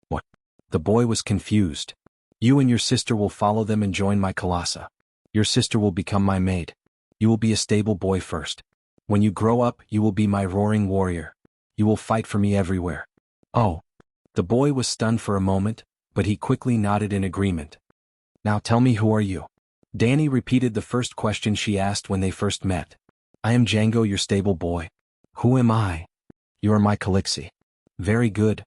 "What?" The boy was confused. "You and your sister will follow them and join my Kalasa. Your sister will become my maid. You will be a stable boy first. When you grow up, you will be my roaring warrior. You will fight for me everywhere." "Oh." The boy was stunned for a moment, but he quickly nodded in agreement. "Now tell me, who are you?" Dany repeated the first question she asked when they first met. "I am Jianghu, your stable boy." "Who am I?" "You are my Khaleesi." "Very good."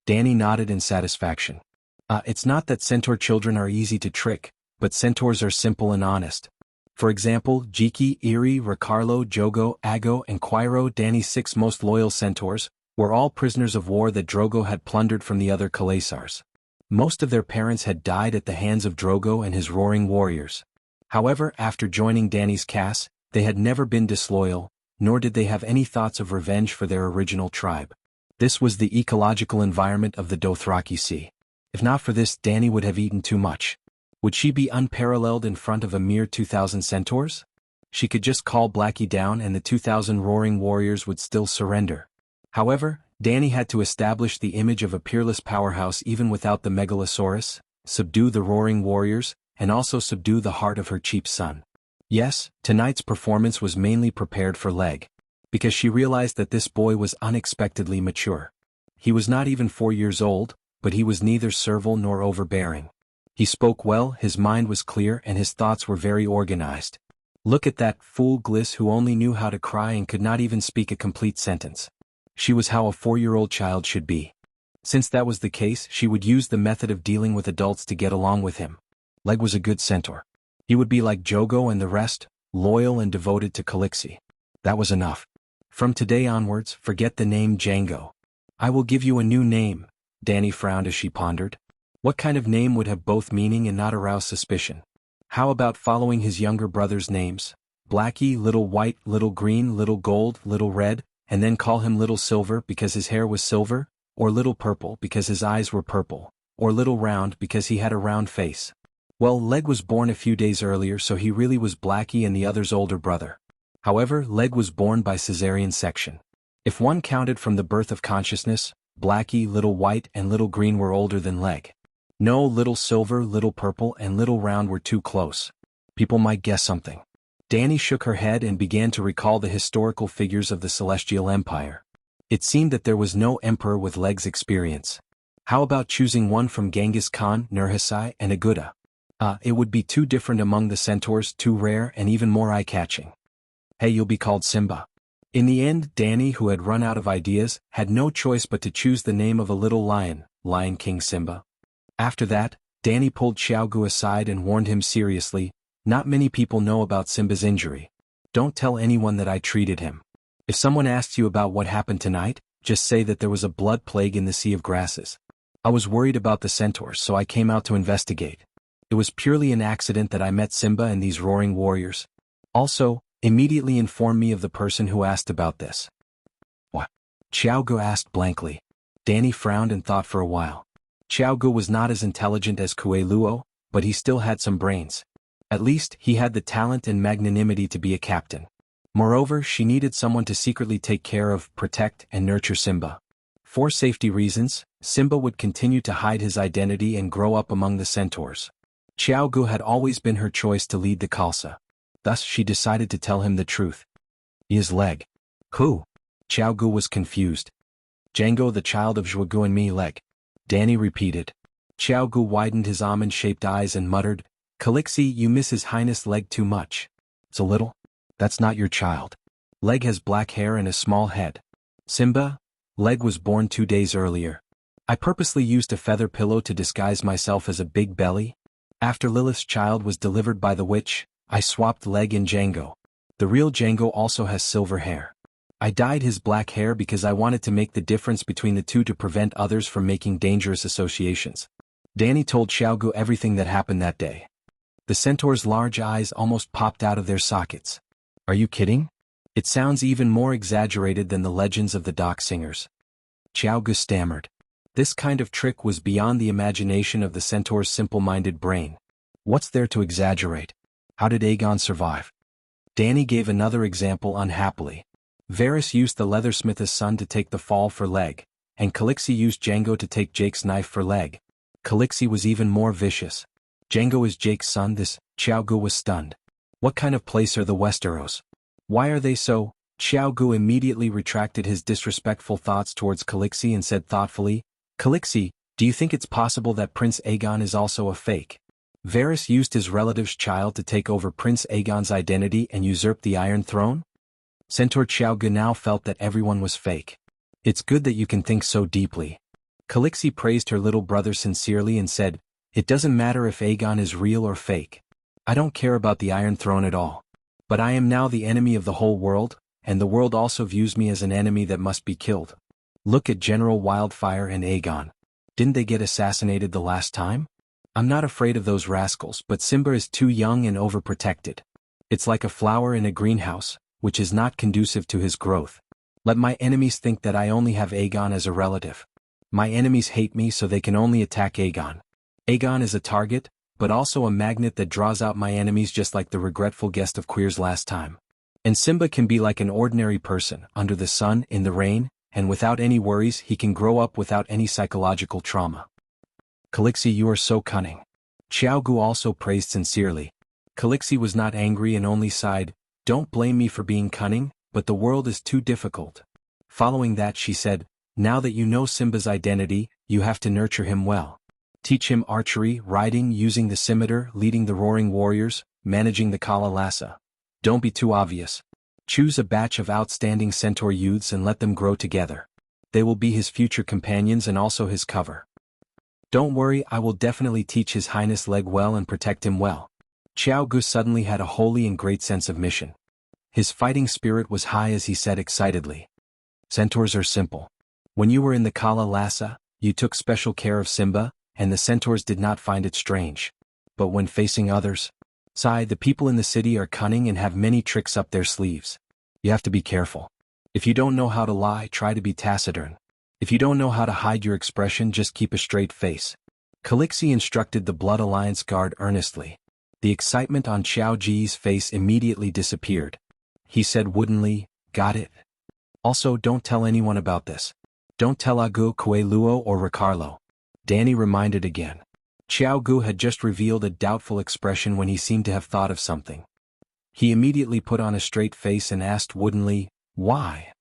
Dany nodded in satisfaction. It's not that centaur children are easy to trick, but centaurs are simple and honest. For example, Jiki, Iri, Ricardo, Jogo, Ago, and Quiro, Danny's 6 most loyal centaurs, were all prisoners of war that Drogo had plundered from the other Khalasars. Most of their parents had died at the hands of Drogo and his roaring warriors. However, after joining Danny's caste, they had never been disloyal, nor did they have any thoughts of revenge for their original tribe. This was the ecological environment of the Dothraki Sea. If not for this, Danny would have eaten too much. Would she be unparalleled in front of a mere 2,000 centaurs? She could just call Blackie down and the 2,000 roaring warriors would still surrender. However, Danny had to establish the image of a peerless powerhouse even without the Megalosaurus, subdue the roaring warriors, and also subdue the heart of her cheap son. Yes, tonight's performance was mainly prepared for Leg, because she realized that this boy was unexpectedly mature. He was not even 4 years old, but he was neither servile nor overbearing. He spoke well, his mind was clear, and his thoughts were very organized. Look at that fool Gliss who only knew how to cry and could not even speak a complete sentence. She was how a 4-year-old child should be. Since that was the case, she would use the method of dealing with adults to get along with him. Leg was a good centaur. He would be like Jogo and the rest, loyal and devoted to Calixi. That was enough. From today onwards, forget the name Jianghu. I will give you a new name. Danny frowned as she pondered. What kind of name would have both meaning and not arouse suspicion? How about following his younger brother's names? Blackie, Little White, Little Green, Little Gold, Little Red, and then call him Little Silver because his hair was silver, or Little Purple because his eyes were purple, or Little Round because he had a round face. Well, Leg was born a few days earlier, so he really was Blackie and the other's older brother. However, Leg was born by cesarean section. If one counted from the birth of consciousness, Blackie, Little White, and Little Green were older than Leg. No, Little Silver, Little Purple, and Little Round were too close. People might guess something. Danny shook her head and began to recall the historical figures of the Celestial Empire. It seemed that there was no emperor with Leg's experience. How about choosing one from Genghis Khan, Nurhasai, and Aguda? It would be too different among the centaurs, too rare and even more eye-catching. Hey, you'll be called Simba. In the end, Danny, who had run out of ideas, had no choice but to choose the name of a little lion, Lion King Simba. After that, Danny pulled Jianghu aside and warned him seriously, not many people know about Simba's injury. Don't tell anyone that I treated him. If someone asks you about what happened tonight, just say that there was a blood plague in the Sea of Grasses. I was worried about the centaurs, so I came out to investigate. It was purely an accident that I met Simba and these roaring warriors. Also, immediately inform me of the person who asked about this. What? Jianghu asked blankly. Danny frowned and thought for a while. Jianghu was not as intelligent as Kue Luo, but he still had some brains. At least, he had the talent and magnanimity to be a captain. Moreover, she needed someone to secretly take care of, protect, and nurture Simba. For safety reasons, Simba would continue to hide his identity and grow up among the centaurs. Jianghu had always been her choice to lead the Khalsa. Thus, she decided to tell him the truth. He is Leg. Who? Jianghu was confused. Django, the child of Zhugu and me, Leg. Danny repeated. Jianghu widened his almond-shaped eyes and muttered, Calixi, you miss His Highness Leg too much. It's a little. That's not your child. Leg has black hair and a small head. Simba? Leg was born 2 days earlier. I purposely used a feather pillow to disguise myself as a big belly. After Lilith's child was delivered by the witch, I swapped Leg and Django. The real Django also has silver hair. I dyed his black hair because I wanted to make the difference between the two to prevent others from making dangerous associations. Danny told Jianghu everything that happened that day. The centaur's large eyes almost popped out of their sockets. Are you kidding? It sounds even more exaggerated than the legends of the dock singers. Jianghu stammered. This kind of trick was beyond the imagination of the centaur's simple-minded brain. What's there to exaggerate? How did Aegon survive? Danny gave another example unhappily. Varys used the leathersmith's son to take the fall for Leg, and Calixi used Django to take Jake's knife for Leg. Calixi was even more vicious. Django is Jake's son. This, Jianghu was stunned. What kind of place are the Westeros? Why are they so? Jianghu immediately retracted his disrespectful thoughts towards Calixi and said thoughtfully, Calixi, do you think it's possible that Prince Aegon is also a fake? Varys used his relative's child to take over Prince Aegon's identity and usurp the Iron Throne? Centaur Jianghu now felt that everyone was fake. It's good that you can think so deeply. Calixi praised her little brother sincerely and said, it doesn't matter if Aegon is real or fake. I don't care about the Iron Throne at all. But I am now the enemy of the whole world, and the world also views me as an enemy that must be killed. Look at General Wildfire and Aegon. Didn't they get assassinated the last time? I'm not afraid of those rascals, but Simba is too young and overprotected. It's like a flower in a greenhouse, which is not conducive to his growth. Let my enemies think that I only have Aegon as a relative. My enemies hate me so they can only attack Aegon. Aegon is a target, but also a magnet that draws out my enemies, just like the regretful guest of Queer's last time. And Simba can be like an ordinary person, under the sun, in the rain, and without any worries. He can grow up without any psychological trauma. Calixi, you are so cunning. Jianghu also praised sincerely. Calixi was not angry and only sighed, "Don't blame me for being cunning, but the world is too difficult." Following that she said, "Now that you know Simba's identity, you have to nurture him well. Teach him archery, riding, using the scimitar, leading the roaring warriors, managing the Kala Lassa. Don't be too obvious. Choose a batch of outstanding centaur youths and let them grow together. They will be his future companions and also his cover. Don't worry, I will definitely teach His Highness Leg well and protect him well." Jianghu suddenly had a holy and great sense of mission. His fighting spirit was high as he said excitedly, "Centaurs are simple. When you were in the Kala Lassa, you took special care of Simba, and the centaurs did not find it strange. But when facing others, the people in the city are cunning and have many tricks up their sleeves. You have to be careful. If you don't know how to lie, try to be taciturn. If you don't know how to hide your expression, just keep a straight face." Calixi instructed the Blood Alliance guard earnestly. The excitement on Xiao Ji's face immediately disappeared. He said woodenly, "Got it. Also, don't tell anyone about this. Don't tell Agu, Luo or Ricardo." Danny reminded again. Jianghu had just revealed a doubtful expression when he seemed to have thought of something. He immediately put on a straight face and asked woodenly, "Why?"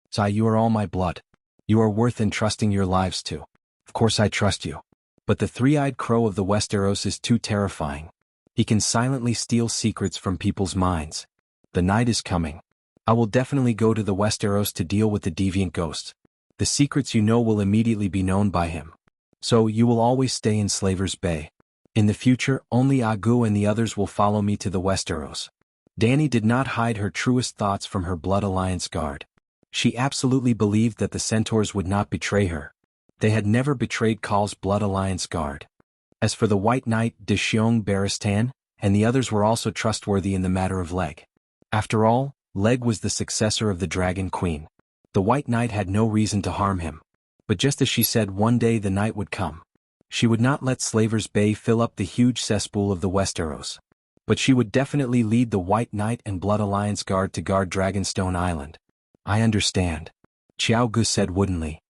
"Sai, you are all my blood. You are worth entrusting your lives to. Of course I trust you. But the three-eyed crow of the Westeros is too terrifying. He can silently steal secrets from people's minds. The night is coming. I will definitely go to the Westeros to deal with the deviant ghosts. The secrets you know will immediately be known by him. So you will always stay in Slaver's Bay. In the future, only Agu and the others will follow me to the Westeros." Danny did not hide her truest thoughts from her Blood Alliance guard. She absolutely believed that the centaurs would not betray her. They had never betrayed Khal's Blood Alliance guard. As for the White Knight, Deshiong Baristan, and the others were also trustworthy in the matter of Leg. After all, Leg was the successor of the Dragon Queen. The White Knight had no reason to harm him. But just as she said, one day the night would come. She would not let Slaver's Bay fill up the huge cesspool of the Westeros. But she would definitely lead the White Knight and Blood Alliance guard to guard Dragonstone Island. "I understand," Jianghu said woodenly.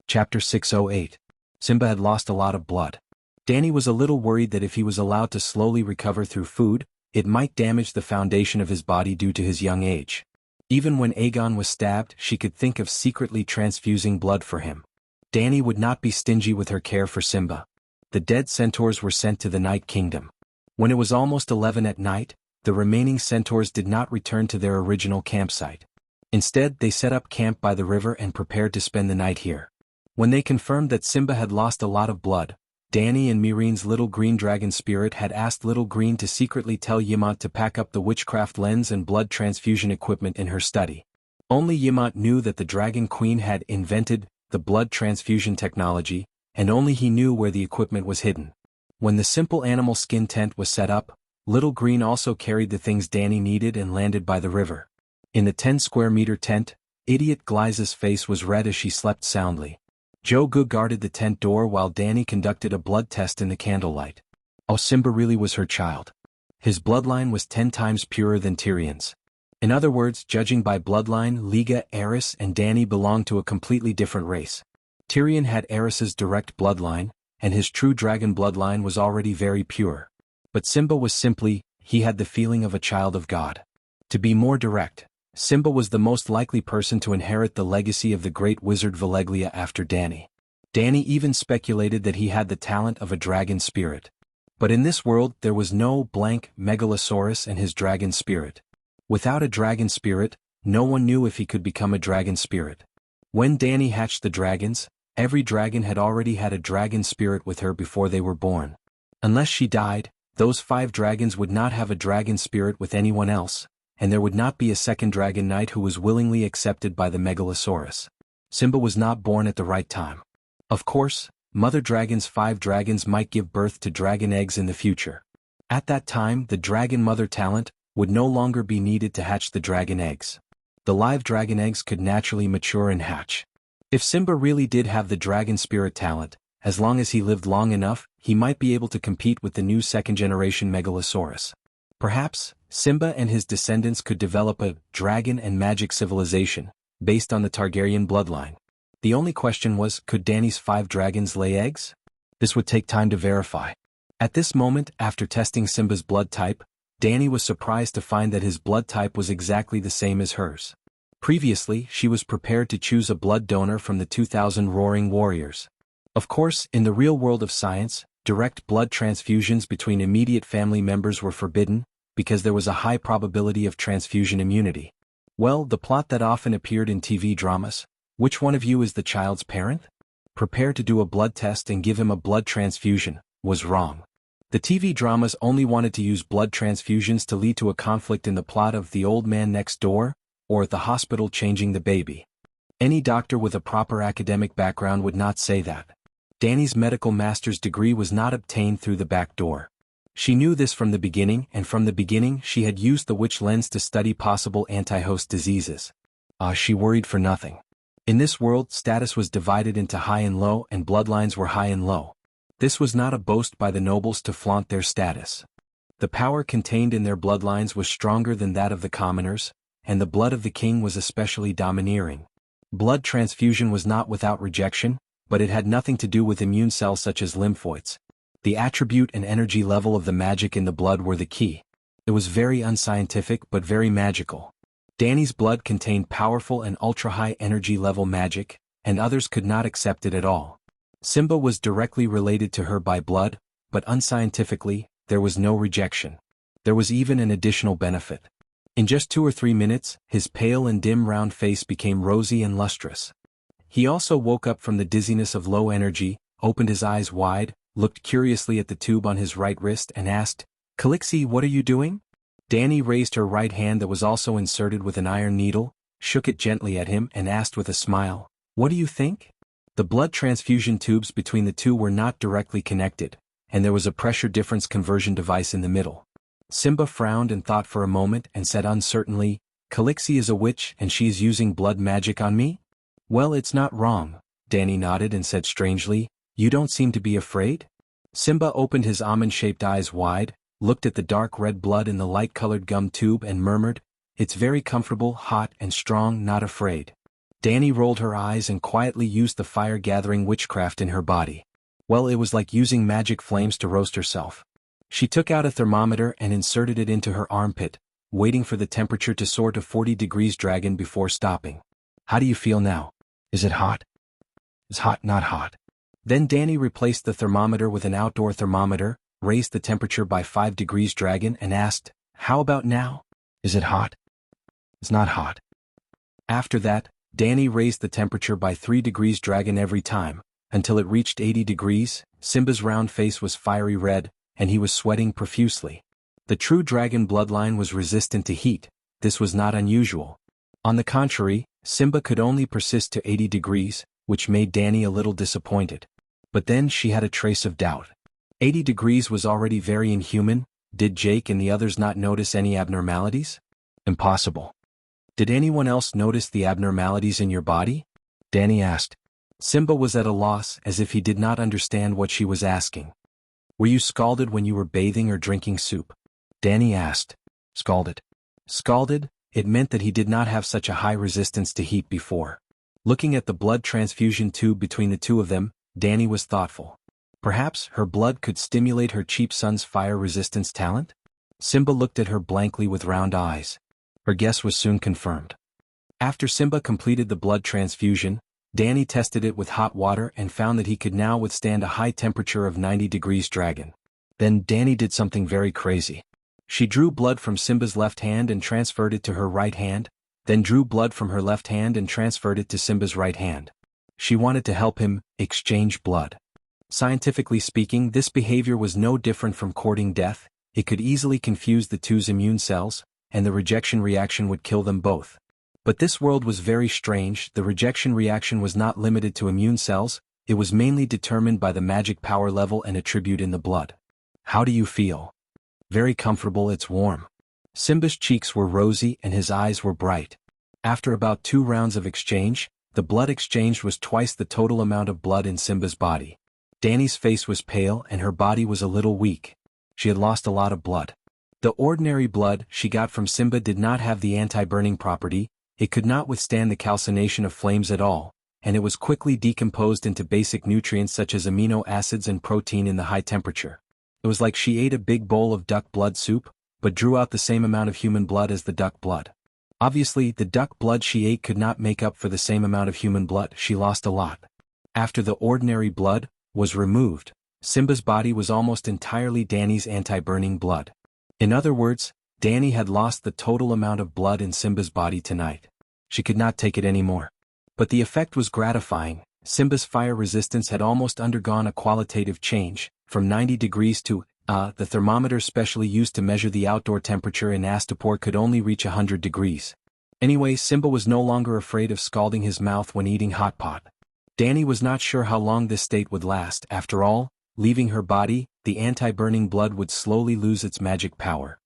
Chapter 608. Simba had lost a lot of blood. Danny was a little worried that if he was allowed to slowly recover through food, it might damage the foundation of his body due to his young age. Even when Aegon was stabbed, she could think of secretly transfusing blood for him. Danny would not be stingy with her care for Simba. The dead centaurs were sent to the Night Kingdom. When it was almost 11 at night, the remaining centaurs did not return to their original campsite. Instead, they set up camp by the river and prepared to spend the night here. When they confirmed that Simba had lost a lot of blood, Danny and Mirine's little green dragon spirit had asked Little Green to secretly tell Yamant to pack up the witchcraft lens and blood transfusion equipment in her study. Only Yamant knew that the Dragon Queen had invented the blood transfusion technology, and only he knew where the equipment was hidden. When the simple animal skin tent was set up, Little Green also carried the things Danny needed and landed by the river. In the 10-square-meter tent, Idiot Glyza's face was red as she slept soundly. Jogu guarded the tent door while Danny conducted a blood test in the candlelight. Oh, Simba really was her child. His bloodline was 10 times purer than Tyrion's. In other words, judging by bloodline, Liga, Aerys, and Danny belonged to a completely different race. Tyrion had Aerys's direct bloodline, and his true dragon bloodline was already very pure. But Simba was simply, he had the feeling of a child of God. To be more direct, Simba was the most likely person to inherit the legacy of the great wizard Valeglia after Danny. Danny even speculated that he had the talent of a dragon spirit. But in this world there was no blank Megalosaurus and his dragon spirit. Without a dragon spirit, no one knew if he could become a dragon spirit. When Danny hatched the dragons, every dragon had already had a dragon spirit with her before they were born. Unless she died, those 5 dragons would not have a dragon spirit with anyone else, and there would not be a second dragon knight who was willingly accepted by the Megalosaurus. Simba was not born at the right time. Of course, Mother Dragon's 5 dragons might give birth to dragon eggs in the future. At that time, the dragon mother talent would no longer be needed to hatch the dragon eggs. The live dragon eggs could naturally mature and hatch. If Simba really did have the dragon spirit talent, as long as he lived long enough, he might be able to compete with the new second-generation Megalosaurus. Perhaps, Simba and his descendants could develop a dragon and magic civilization, based on the Targaryen bloodline. The only question was, could Dany's 5 dragons lay eggs? This would take time to verify. At this moment, after testing Simba's blood type, Dany was surprised to find that his blood type was exactly the same as hers. Previously, she was prepared to choose a blood donor from the 2,000 roaring warriors. Of course, in the real world of science, direct blood transfusions between immediate family members were forbidden, because there was a high probability of transfusion immunity. Well, the plot that often appeared in TV dramas, which one of you is the child's parent? Prepare to do a blood test and give him a blood transfusion, was wrong. The TV dramas only wanted to use blood transfusions to lead to a conflict in the plot of The Old Man Next Door, or the hospital changing the baby. Any doctor with a proper academic background would not say that. Dany's medical master's degree was not obtained through the back door. She knew this from the beginning, and from the beginning she had used the witch lens to study possible anti-host diseases. She worried for nothing. In this world, status was divided into high and low, and bloodlines were high and low. This was not a boast by the nobles to flaunt their status. The power contained in their bloodlines was stronger than that of the commoners, and the blood of the king was especially domineering. Blood transfusion was not without rejection, but it had nothing to do with immune cells such as lymphoids. The attribute and energy level of the magic in the blood were the key. It was very unscientific but very magical. Dany's blood contained powerful and ultra-high energy level magic, and others could not accept it at all. Simba was directly related to her by blood, but unscientifically, there was no rejection. There was even an additional benefit. In just 2 or 3 minutes, his pale and dim round face became rosy and lustrous. He also woke up from the dizziness of low energy, opened his eyes wide, looked curiously at the tube on his right wrist and asked, "Calixi, what are you doing?" Dany raised her right hand that was also inserted with an iron needle, shook it gently at him and asked with a smile, "What do you think?" The blood transfusion tubes between the two were not directly connected, and there was a pressure difference conversion device in the middle. Simba frowned and thought for a moment and said uncertainly, "Calixi is a witch and she is using blood magic on me?" "Well, it's not wrong," Dany nodded and said strangely, "You don't seem to be afraid?" Simba opened his almond-shaped eyes wide, looked at the dark red blood in the light-colored gum tube and murmured, "It's very comfortable, hot and strong, not afraid." Dany rolled her eyes and quietly used the fire-gathering witchcraft in her body. Well, it was like using magic flames to roast herself. She took out a thermometer and inserted it into her armpit, waiting for the temperature to soar to 40 degrees dragon before stopping. "How do you feel now? Is it hot?" "It's hot, not hot." Then Dany replaced the thermometer with an outdoor thermometer, raised the temperature by 5 degrees dragon and asked, "How about now? Is it hot?" "It's not hot." After that, Dany raised the temperature by 3 degrees dragon every time, until it reached 80 degrees, Simba's round face was fiery red, and he was sweating profusely. The true dragon bloodline was resistant to heat. This was not unusual. On the contrary, Simba could only persist to 80 degrees, which made Dany a little disappointed. But then she had a trace of doubt. 80 degrees was already very inhuman. Did Jake and the others not notice any abnormalities? Impossible. "Did anyone else notice the abnormalities in your body?" Dany asked. Simba was at a loss, as if he did not understand what she was asking. "Were you scalded when you were bathing or drinking soup?" Dany asked. "Scalded." Scalded, it meant that he did not have such a high resistance to heat before. Looking at the blood transfusion tube between the two of them, Dany was thoughtful. Perhaps her blood could stimulate her cheap son's fire resistance talent? Simba looked at her blankly with round eyes. Her guess was soon confirmed. After Simba completed the blood transfusion, Dany tested it with hot water and found that he could now withstand a high temperature of 90 degrees dragon. Then Dany did something very crazy. She drew blood from Simba's left hand and transferred it to her right hand, then drew blood from her left hand and transferred it to Simba's right hand. She wanted to help him exchange blood. Scientifically speaking, this behavior was no different from courting death. It could easily confuse the two's immune cells, and the rejection reaction would kill them both. But this world was very strange. The rejection reaction was not limited to immune cells, it was mainly determined by the magic power level and attribute in the blood. How do you feel? Very comfortable, it's warm. Simba's cheeks were rosy and his eyes were bright. After about 2 rounds of exchange, the blood exchanged was twice the total amount of blood in Simba's body. Danny's face was pale and her body was a little weak. She had lost a lot of blood. The ordinary blood she got from Simba did not have the anti-burning property, it could not withstand the calcination of flames at all, and it was quickly decomposed into basic nutrients such as amino acids and protein in the high temperature. It was like she ate a big bowl of duck blood soup, but drew out the same amount of human blood as the duck blood. Obviously, the duck blood she ate could not make up for the same amount of human blood, she lost a lot. After the ordinary blood was removed, Simba's body was almost entirely Danny's anti-burning blood. In other words, Danny had lost the total amount of blood in Simba's body tonight. She could not take it anymore. But the effect was gratifying. Simba's fire resistance had almost undergone a qualitative change, from 90 degrees to, the thermometer specially used to measure the outdoor temperature in Astapor could only reach 100 degrees. Anyway, Simba was no longer afraid of scalding his mouth when eating hot pot. Danny was not sure how long this state would last. After all, leaving her body, the anti-burning blood would slowly lose its magic power.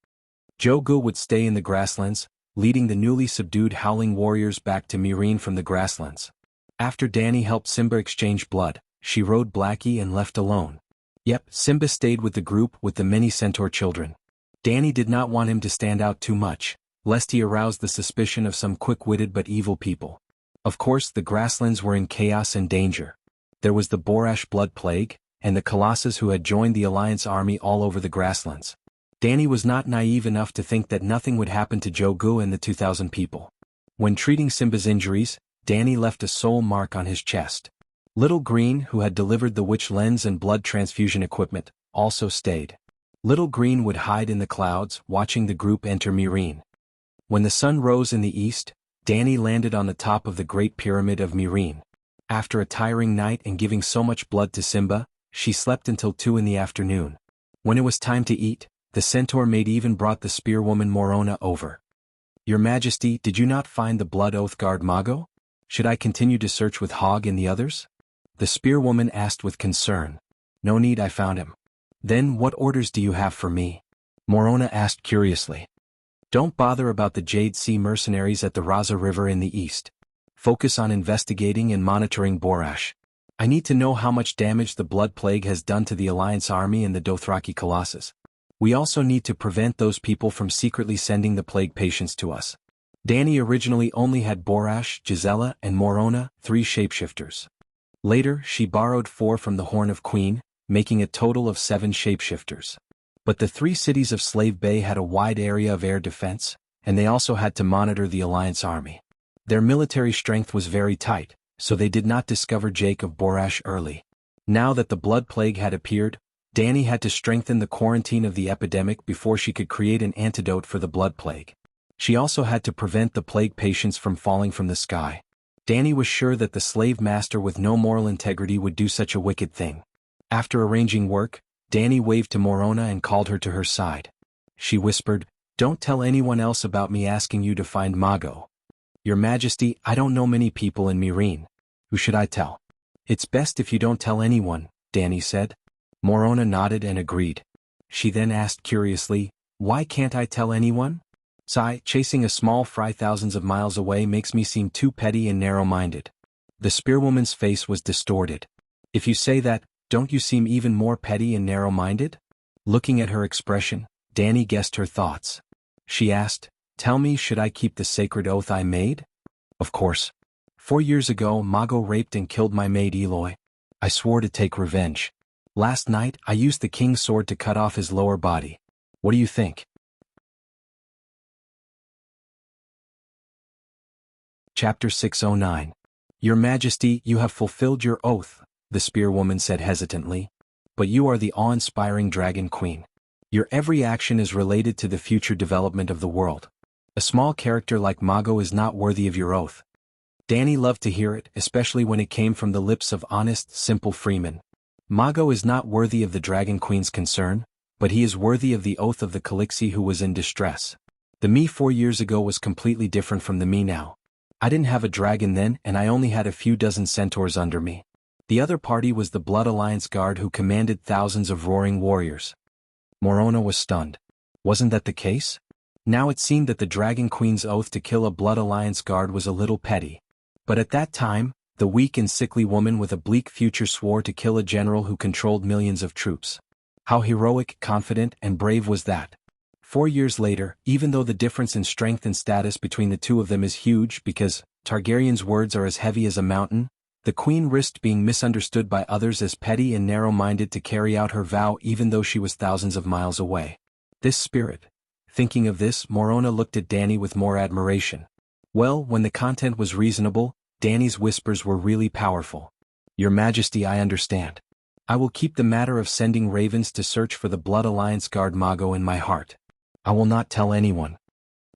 Jianghu would stay in the grasslands, leading the newly subdued howling warriors back to Mireen from the grasslands. After Danny helped Simba exchange blood, she rode Blackie and left alone. Yep, Simba stayed with the group with the many centaur children. Danny did not want him to stand out too much, lest he arouse the suspicion of some quick-witted but evil people. Of course, the grasslands were in chaos and danger. There was the Borash blood plague, and the Colossus who had joined the Alliance army all over the grasslands. Danny was not naive enough to think that nothing would happen to Jianghu and the 2,000 people. When treating Simba's injuries, Danny left a soul mark on his chest. Little Green, who had delivered the witch lens and blood transfusion equipment, also stayed. Little Green would hide in the clouds, watching the group enter Mireen. When the sun rose in the east, Danny landed on the top of the Great Pyramid of Mireen. After a tiring night and giving so much blood to Simba, she slept until 2 in the afternoon. When it was time to eat, the centaur maid even brought the spearwoman Morona over. "Your Majesty, did you not find the Blood Oath Guard Mago? Should I continue to search with Hogg and the others?" The spearwoman asked with concern. "No need, I found him." "Then what orders do you have for me?" Morona asked curiously. "Don't bother about the Jade Sea mercenaries at the Raza River in the east. Focus on investigating and monitoring Borash. I need to know how much damage the Blood Plague has done to the Alliance army and the Dothraki Colossus. We also need to prevent those people from secretly sending the plague patients to us." Danny originally only had Borash, Gisela, and Morona, 3 shapeshifters. Later, she borrowed 4 from the Horn of Queen, making a total of 7 shapeshifters. But the 3 cities of Slave Bay had a wide area of air defense, and they also had to monitor the Alliance army. Their military strength was very tight, so they did not discover Jake of Borash early. Now that the blood plague had appeared, Danny had to strengthen the quarantine of the epidemic before she could create an antidote for the blood plague. She also had to prevent the plague patients from falling from the sky. Danny was sure that the slave master with no moral integrity would do such a wicked thing. After arranging work, Danny waved to Morona and called her to her side. She whispered, "Don't tell anyone else about me asking you to find Mago." "Your Majesty, I don't know many people in Mireen. Who should I tell?" "It's best if you don't tell anyone," Danny said. Morona nodded and agreed. She then asked curiously, "Why can't I tell anyone?" "Sigh, chasing a small fry thousands of miles away makes me seem too petty and narrow-minded." The spearwoman's face was distorted. "If you say that, don't you seem even more petty and narrow-minded?" Looking at her expression, Danny guessed her thoughts. She asked, "Tell me, should I keep the sacred oath I made?" "Of course. 4 years ago, Mago raped and killed my maid Eloy. I swore to take revenge. Last night, I used the king's sword to cut off his lower body. What do you think?" Chapter 609. "Your Majesty, you have fulfilled your oath," the spearwoman said hesitantly. "But you are the awe-inspiring Dragon Queen. Your every action is related to the future development of the world. A small character like Mago is not worthy of your oath." Danny loved to hear it, especially when it came from the lips of honest, simple freemen. Mago is not worthy of the Dragon Queen's concern, but he is worthy of the oath of the Calixi who was in distress. The me 4 years ago was completely different from the me now. I didn't have a dragon then and I only had a few dozen centaurs under me. The other party was the Blood Alliance Guard who commanded thousands of roaring warriors. Morona was stunned. Wasn't that the case? Now it seemed that the Dragon Queen's oath to kill a Blood Alliance Guard was a little petty. But at that time, the weak and sickly woman with a bleak future swore to kill a general who controlled millions of troops. How heroic, confident, and brave was that? 4 years later, even though the difference in strength and status between the two of them is huge because Targaryen's words are as heavy as a mountain, the queen risked being misunderstood by others as petty and narrow-minded to carry out her vow even though she was thousands of miles away. This spirit. Thinking of this, Morona looked at Dany with more admiration. Well, when the content was reasonable, Dany's whispers were really powerful. Your Majesty, I understand. I will keep the matter of sending ravens to search for the Blood Alliance Guard Mago in my heart. I will not tell anyone.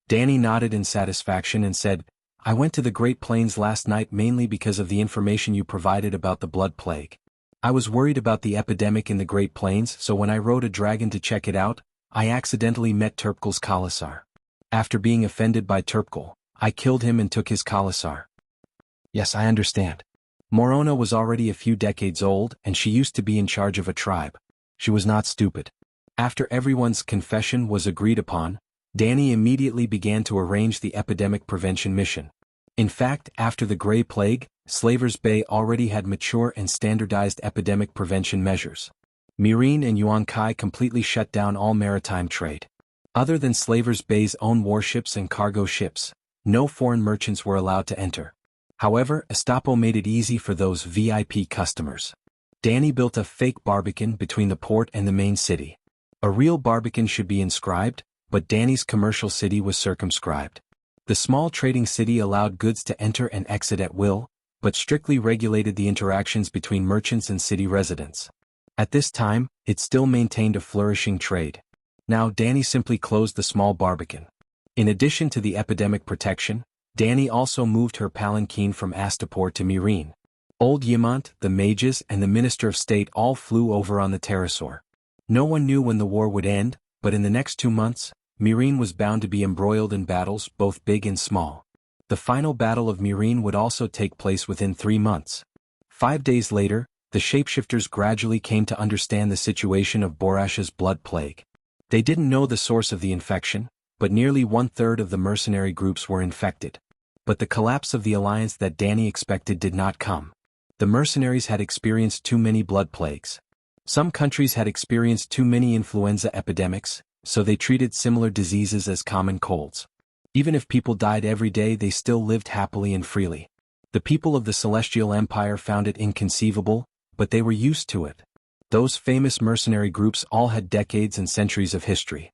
Dany nodded in satisfaction and said, I went to the Great Plains last night mainly because of the information you provided about the Blood Plague. I was worried about the epidemic in the Great Plains, so when I rode a dragon to check it out, I accidentally met Turpkel's Khalasar. After being offended by Turpkel, I killed him and took his Khalasar. Yes, I understand. Morona was already a few decades old and she used to be in charge of a tribe. She was not stupid. After everyone's confession was agreed upon, Dany immediately began to arrange the epidemic prevention mission. In fact, after the Grey Plague, Slavers Bay already had mature and standardized epidemic prevention measures. Meereen and Yuan-Kai completely shut down all maritime trade. Other than Slavers Bay's own warships and cargo ships, no foreign merchants were allowed to enter. However, Estapo made it easy for those VIP customers. Dany built a fake barbican between the port and the main city. A real barbican should be inscribed, but Dany's commercial city was circumscribed. The small trading city allowed goods to enter and exit at will, but strictly regulated the interactions between merchants and city residents. At this time, it still maintained a flourishing trade. Now Dany simply closed the small barbican. In addition to the epidemic protection, Dany also moved her palanquin from Astapor to Meereen. Old Ymont, the mages and the Minister of State all flew over on the pterosaur. No one knew when the war would end, but in the next 2 months, Meereen was bound to be embroiled in battles both big and small. The final battle of Meereen would also take place within 3 months. 5 days later, the shapeshifters gradually came to understand the situation of Borash's blood plague. They didn't know the source of the infection, but nearly 1/3 of the mercenary groups were infected. But the collapse of the alliance that Dany expected did not come. The mercenaries had experienced too many blood plagues. Some countries had experienced too many influenza epidemics, so they treated similar diseases as common colds. Even if people died every day, they still lived happily and freely. The people of the Celestial Empire found it inconceivable, but they were used to it. Those famous mercenary groups all had decades and centuries of history.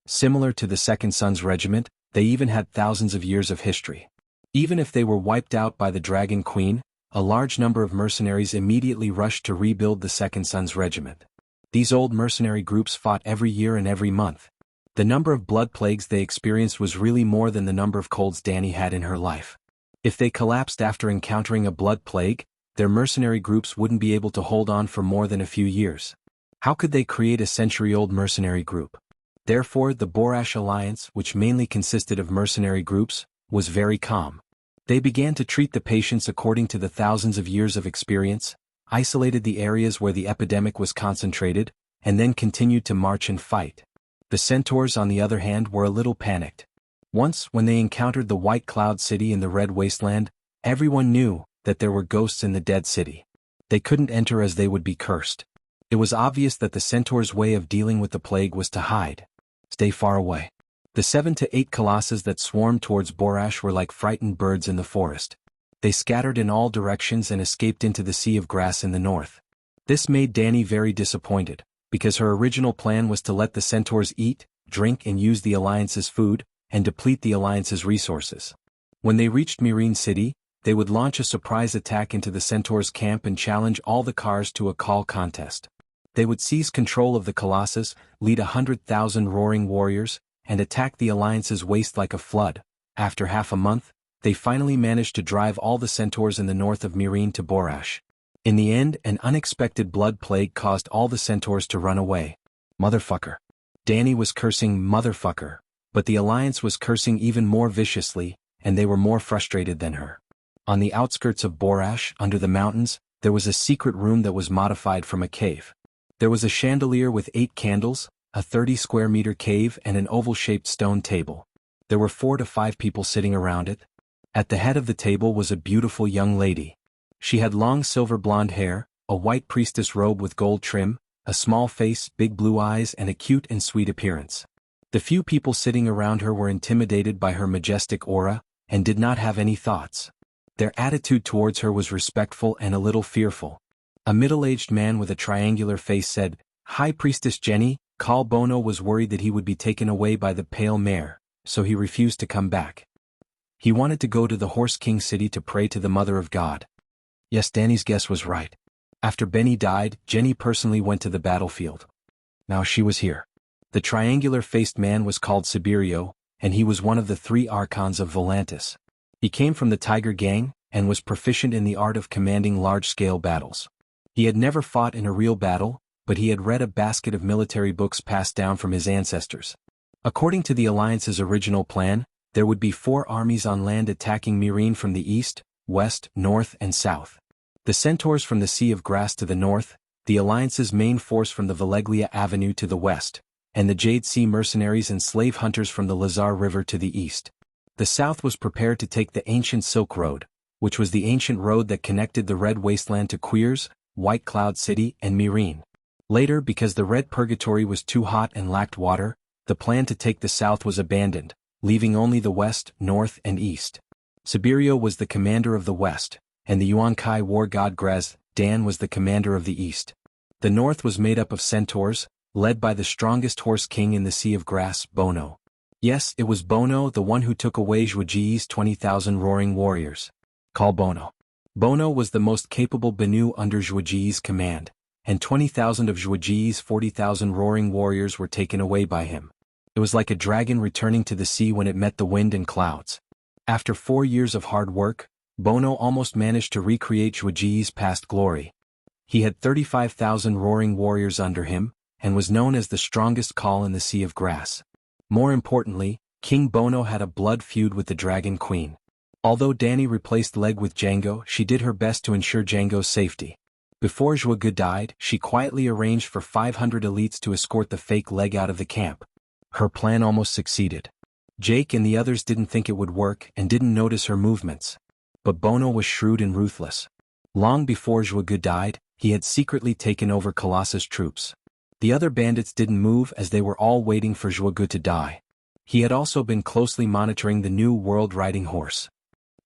Similar to the Second Sons Regiment, they even had thousands of years of history. Even if they were wiped out by the Dragon Queen, a large number of mercenaries immediately rushed to rebuild the Second Sons Regiment. These old mercenary groups fought every year and every month. The number of blood plagues they experienced was really more than the number of colds Dany had in her life. If they collapsed after encountering a blood plague, their mercenary groups wouldn't be able to hold on for more than a few years. How could they create a century-old mercenary group? Therefore, the Borash Alliance, which mainly consisted of mercenary groups, was very calm. They began to treat the patients according to the thousands of years of experience, isolated the areas where the epidemic was concentrated, and then continued to march and fight. The centaurs, on the other hand, were a little panicked. Once, when they encountered the White Cloud City in the Red Wasteland, everyone knew that there were ghosts in the dead city. They couldn't enter as they would be cursed. It was obvious that the centaurs' way of dealing with the plague was to hide. Stay far away. The 7 to 8 colossus that swarmed towards Borash were like frightened birds in the forest. They scattered in all directions and escaped into the sea of grass in the north. This made Dany very disappointed, because her original plan was to let the centaurs eat, drink and use the Alliance's food, and deplete the Alliance's resources. When they reached Meereen City, they would launch a surprise attack into the centaurs' camp and challenge all the cars to a call contest. They would seize control of the colossus, lead 100,000 roaring warriors, and attack the Alliance's waste like a flood. After half a month, they finally managed to drive all the centaurs in the north of Meereen to Borash. In the end, an unexpected blood plague caused all the centaurs to run away. Motherfucker. Danny was cursing motherfucker, but the Alliance was cursing even more viciously, and they were more frustrated than her. On the outskirts of Borash, under the mountains, there was a secret room that was modified from a cave. There was a chandelier with 8 candles, a 30-square-meter cave and an oval-shaped stone table. There were 4 to 5 people sitting around it. At the head of the table was a beautiful young lady. She had long silver blonde hair, a white priestess robe with gold trim, a small face, big blue eyes and a cute and sweet appearance. The few people sitting around her were intimidated by her majestic aura, and did not have any thoughts. Their attitude towards her was respectful and a little fearful. A middle-aged man with a triangular face said, "High Priestess Jenny." Kal Bono was worried that he would be taken away by the pale mare, so he refused to come back. He wanted to go to the Horse King city to pray to the Mother of God. Yes, Danny's guess was right. After Benny died, Jenny personally went to the battlefield. Now she was here. The triangular-faced man was called Sibirio, and he was one of the 3 archons of Volantis. He came from the Tiger Gang, and was proficient in the art of commanding large-scale battles. He had never fought in a real battle, but he had read a basket of military books passed down from his ancestors. According to the Alliance's original plan, there would be 4 armies on land attacking Myrene from the east, west, north and south. The centaurs from the Sea of Grass to the north, the Alliance's main force from the Valeglia Avenue to the west, and the Jade Sea mercenaries and slave hunters from the Lazar River to the east. The south was prepared to take the ancient Silk Road, which was the ancient road that connected the Red Wasteland to Queers, White Cloud City and Myrene. Later, because the Red Purgatory was too hot and lacked water, the plan to take the south was abandoned, leaving only the west, north and east. Sibirio was the commander of the west, and the Yuan-Kai war god Grez, Dan was the commander of the east. The north was made up of centaurs, led by the strongest horse king in the Sea of Grass, Bono. Yes, it was Bono, the one who took away Zhuji's 20,000 roaring warriors. Call Bono. Bono was the most capable Benu under Zhuji's command, and 20,000 of Zhuji's 40,000 roaring warriors were taken away by him. It was like a dragon returning to the sea when it met the wind and clouds. After 4 years of hard work, Bono almost managed to recreate Zhuji's past glory. He had 35,000 roaring warriors under him, and was known as the strongest Call in the Sea of Grass. More importantly, King Bono had a blood feud with the Dragon Queen. Although Danny replaced Leg with Jianghu, she did her best to ensure Jianghu's safety. Before Zhuge died, she quietly arranged for 500 elites to escort the fake Leg out of the camp. Her plan almost succeeded. Jake and the others didn't think it would work and didn't notice her movements. But Bono was shrewd and ruthless. Long before Zhuge died, he had secretly taken over Colossus' troops. The other bandits didn't move as they were all waiting for Zhuge to die. He had also been closely monitoring the new world riding horse.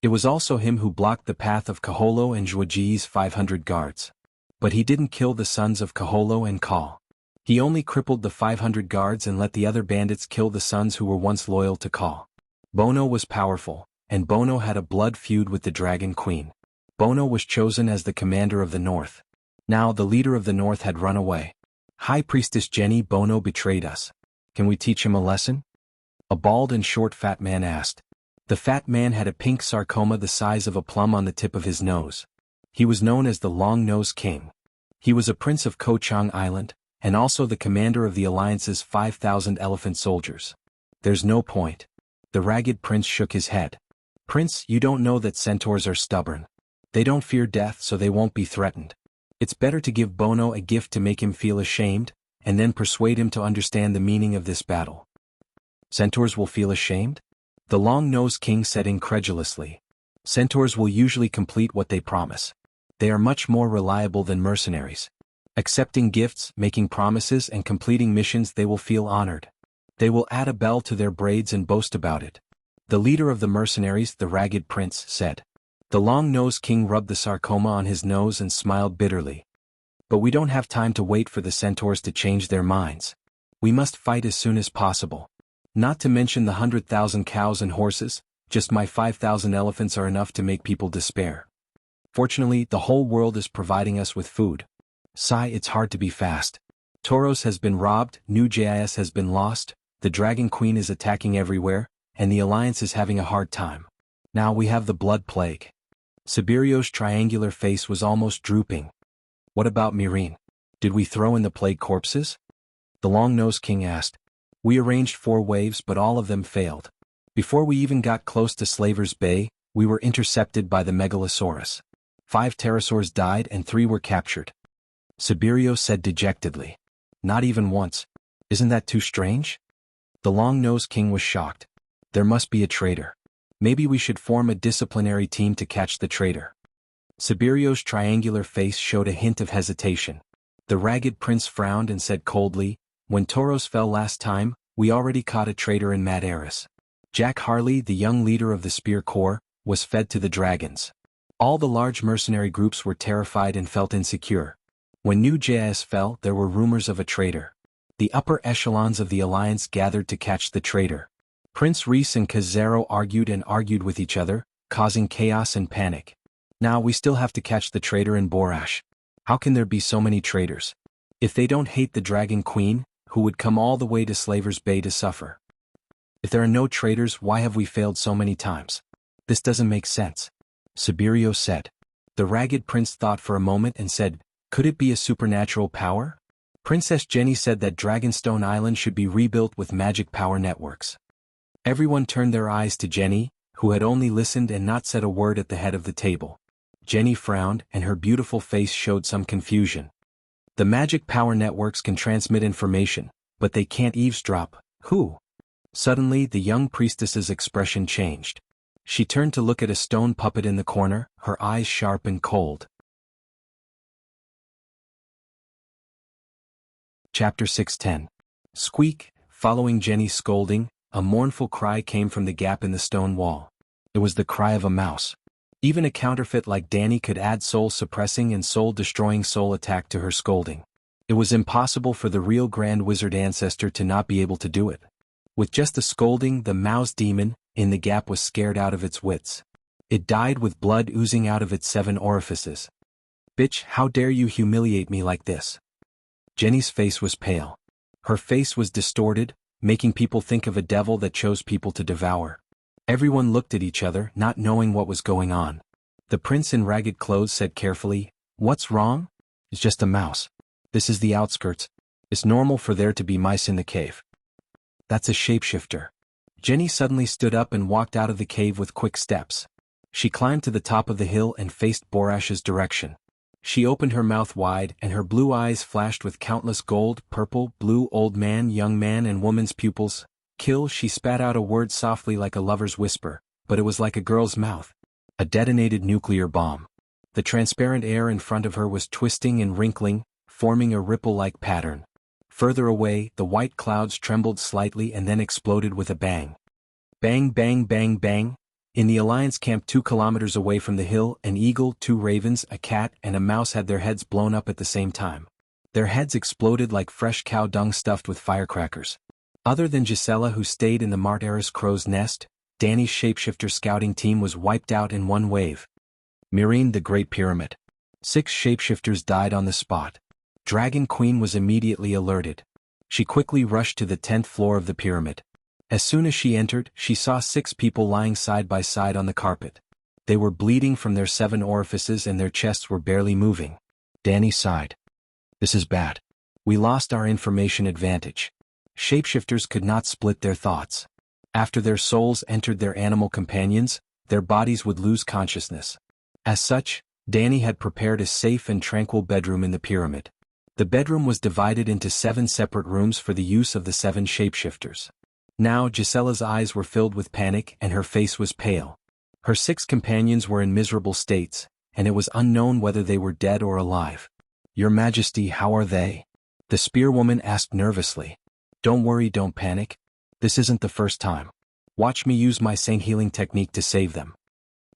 It was also him who blocked the path of Kaholo and Zhuji's 500 guards. But he didn't kill the sons of Kaholo and Kal. He only crippled the 500 guards and let the other bandits kill the sons who were once loyal to Kal. Bono was powerful, and Bono had a blood feud with the Dragon Queen. Bono was chosen as the commander of the North. Now the leader of the North had run away. High Priestess Jenny, Bono betrayed us. Can we teach him a lesson? A bald and short fat man asked. The fat man had a pink sarcoma the size of a plum on the tip of his nose. He was known as the Long-Nosed King. He was a prince of Kochang Island, and also the commander of the Alliance's 5,000 elephant soldiers. There's no point. The ragged prince shook his head. Prince, you don't know that centaurs are stubborn. They don't fear death, so they won't be threatened. It's better to give Bono a gift to make him feel ashamed, and then persuade him to understand the meaning of this battle. Centaurs will feel ashamed? The Long-Nosed King said incredulously. Centaurs will usually complete what they promise. They are much more reliable than mercenaries. Accepting gifts, making promises and completing missions, they will feel honored. They will add a bell to their braids and boast about it. The leader of the mercenaries, the ragged prince, said. The Long-Nosed King rubbed the sarcoma on his nose and smiled bitterly. But we don't have time to wait for the centaurs to change their minds. We must fight as soon as possible. Not to mention the 100,000 cows and horses, just my 5,000 elephants are enough to make people despair. Fortunately, the whole world is providing us with food. Sigh, it's hard to be fast. Tauros has been robbed, New JIS has been lost, the Dragon Queen is attacking everywhere, and the Alliance is having a hard time. Now we have the blood plague. Sibirio's triangular face was almost drooping. What about Mirin? Did we throw in the plague corpses? The long-nosed king asked. We arranged 4 waves but all of them failed. Before we even got close to Slaver's Bay, we were intercepted by the Megalosaurus. 5 pterosaurs died and 3 were captured. Sibirio said dejectedly. Not even once. Isn't that too strange? The long-nosed king was shocked. There must be a traitor. Maybe we should form a disciplinary team to catch the traitor. Sibirio's triangular face showed a hint of hesitation. The ragged prince frowned and said coldly, when Tauros fell last time, we already caught a traitor in Mad Eris. Jack Harley, the young leader of the Spear Corps, was fed to the dragons. All the large mercenary groups were terrified and felt insecure. When New Jas fell, there were rumors of a traitor. The upper echelons of the alliance gathered to catch the traitor. Prince Reese and Kazero argued with each other, causing chaos and panic. Now we still have to catch the traitor in Borash. How can there be so many traitors? If they don't hate the Dragon Queen, who would come all the way to Slaver's Bay to suffer? If there are no traitors, why have we failed so many times? This doesn't make sense. Sibirio said. The ragged prince thought for a moment and said, could it be a supernatural power? Princess Jenny said that Dragonstone Island should be rebuilt with magic power networks. Everyone turned their eyes to Jenny, who had only listened and not said a word at the head of the table. Jenny frowned and her beautiful face showed some confusion. The magic power networks can transmit information, but they can't eavesdrop. Who? Suddenly the young priestess's expression changed. She turned to look at a stone puppet in the corner, her eyes sharp and cold. Chapter 6:10. Squeak. Following Jenny's scolding, a mournful cry came from the gap in the stone wall. It was the cry of a mouse. Even a counterfeit like Danny could add soul-suppressing and soul-destroying soul attack to her scolding. It was impossible for the real Grand Wizard ancestor to not be able to do it. With just the scolding, the mouse demon in the gap was scared out of its wits. It died with blood oozing out of its 7 orifices. Bitch, how dare you humiliate me like this? Jenny's face was pale. Her face was distorted, making people think of a devil that chose people to devour. Everyone looked at each other, not knowing what was going on. The prince in ragged clothes said carefully, what's wrong? It's just a mouse. This is the outskirts. It's normal for there to be mice in the cave. That's a shapeshifter. Jenny suddenly stood up and walked out of the cave with quick steps. She climbed to the top of the hill and faced Borash's direction. She opened her mouth wide and her blue eyes flashed with countless gold, purple, blue old man, young man and woman's pupils. Kill. She spat out a word softly like a lover's whisper, but it was like a girl's mouth. A detonated nuclear bomb. The transparent air in front of her was twisting and wrinkling, forming a ripple-like pattern. Further away, the white clouds trembled slightly and then exploded with a bang. Bang bang bang bang. In the Alliance camp 2 kilometers away from the hill, an eagle, 2 ravens, a cat, and a mouse had their heads blown up at the same time. Their heads exploded like fresh cow dung stuffed with firecrackers. Other than Gisela, who stayed in the Mad Eris crow's nest, Danny's shapeshifter scouting team was wiped out in one wave. Mirin, the Great Pyramid. 6 shapeshifters died on the spot. Dragon Queen was immediately alerted. She quickly rushed to the 10th floor of the pyramid. As soon as she entered, she saw 6 people lying side by side on the carpet. They were bleeding from their 7 orifices and their chests were barely moving. Danny sighed. This is bad. We lost our information advantage. Shapeshifters could not split their thoughts. After their souls entered their animal companions, their bodies would lose consciousness. As such, Danny had prepared a safe and tranquil bedroom in the pyramid. The bedroom was divided into 7 separate rooms for the use of the 7 shapeshifters. Now Gisela's eyes were filled with panic and her face was pale. Her 6 companions were in miserable states, and it was unknown whether they were dead or alive. Your Majesty, how are they? The spearwoman asked nervously. Don't worry, don't panic. This isn't the first time. Watch me use my saint healing technique to save them.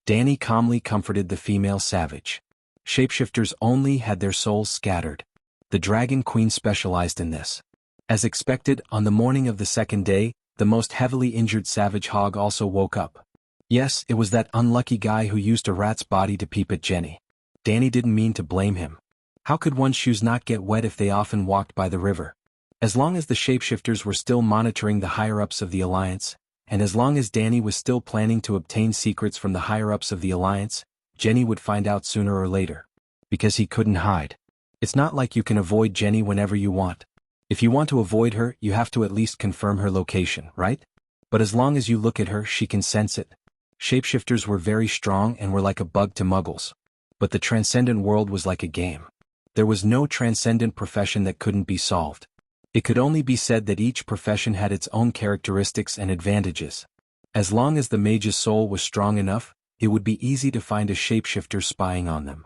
Danny calmly comforted the female savage. Shapeshifters only had their souls scattered. The Dragon Queen specialized in this. As expected, on the morning of the 2nd day, the most heavily injured savage hog also woke up. Yes, it was that unlucky guy who used a rat's body to peep at Jenny. Danny didn't mean to blame him. How could one's shoes not get wet if they often walked by the river? As long as the shapeshifters were still monitoring the higher-ups of the Alliance, and as long as Danny was still planning to obtain secrets from the higher-ups of the Alliance, Jenny would find out sooner or later. Because he couldn't hide. It's not like you can avoid Jenny whenever you want. If you want to avoid her, you have to at least confirm her location, right? But as long as you look at her, she can sense it. Shapeshifters were very strong and were like a bug to muggles. But the transcendent world was like a game. There was no transcendent profession that couldn't be solved. It could only be said that each profession had its own characteristics and advantages. As long as the mage's soul was strong enough, it would be easy to find a shapeshifter spying on them.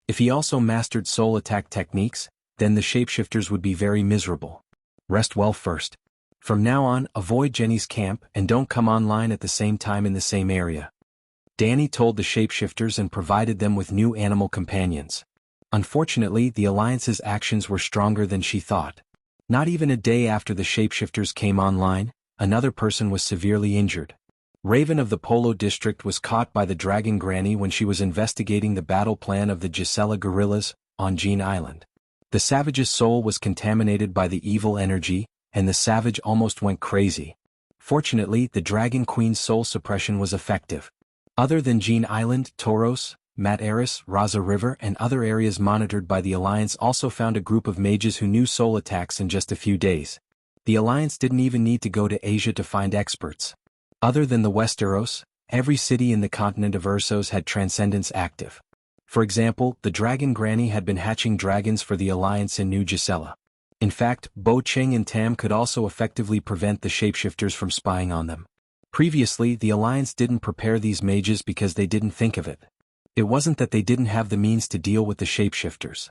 If he also mastered soul attack techniques, then the shapeshifters would be very miserable. Rest well first. From now on, avoid Jenny's camp and don't come online at the same time in the same area. Danny told the shapeshifters and provided them with new animal companions. Unfortunately, the Alliance's actions were stronger than she thought. Not even a day after the shapeshifters came online, another person was severely injured. Raven of the Polo District was caught by the Dragon Granny when she was investigating the battle plan of the Gisela guerrillas on Jean Island. The savage's soul was contaminated by the evil energy, and the savage almost went crazy. Fortunately, the Dragon Queen's soul suppression was effective. Other than Jean Island, Toros, Mat-Eris, Raza River and other areas monitored by the Alliance also found a group of mages who knew soul attacks in just a few days. The Alliance didn't even need to go to Asia to find experts. Other than the Westeros, every city in the continent of Ursos had transcendence active. For example, the Dragon Granny had been hatching dragons for the Alliance in New Gisela. In fact, Bo Cheng and Tam could also effectively prevent the shapeshifters from spying on them. Previously, the Alliance didn't prepare these mages because they didn't think of it. It wasn't that they didn't have the means to deal with the shapeshifters.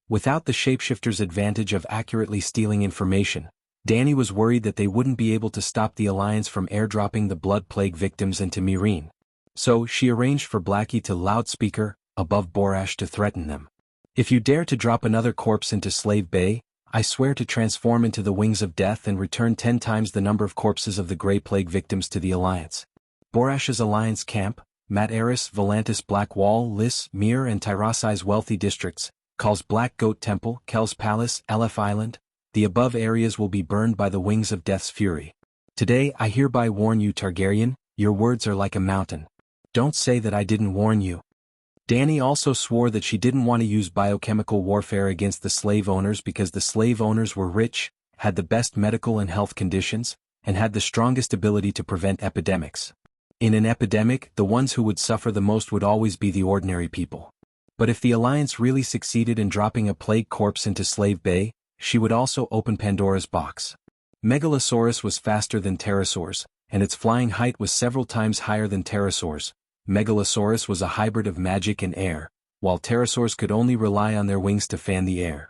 Without the shapeshifters' advantage of accurately stealing information, Danny was worried that they wouldn't be able to stop the Alliance from airdropping the Blood Plague victims into Meereen. So, she arranged for Blackie to loudspeaker above Borash to threaten them. If you dare to drop another corpse into Slave Bay, I swear to transform into the wings of death and return 10 times the number of corpses of the Grey Plague victims to the Alliance. Borash's Alliance camp, Mat-Eris, Volantis Black Wall, Lys, Mir and Tyrasi's wealthy districts, calls Black Goat Temple, Kel's Palace, Elef Island. The above areas will be burned by the wings of death's fury. Today I hereby warn you Targaryen, your words are like a mountain. Don't say that I didn't warn you. Danny also swore that she didn't want to use biochemical warfare against the slave owners because the slave owners were rich, had the best medical and health conditions, and had the strongest ability to prevent epidemics. In an epidemic, the ones who would suffer the most would always be the ordinary people. But if the Alliance really succeeded in dropping a plague corpse into Slave Bay, she would also open Pandora's box. Megalosaurus was faster than pterosaurs, and its flying height was several times higher than pterosaurs. Megalosaurus was a hybrid of magic and air, while pterosaurs could only rely on their wings to fan the air.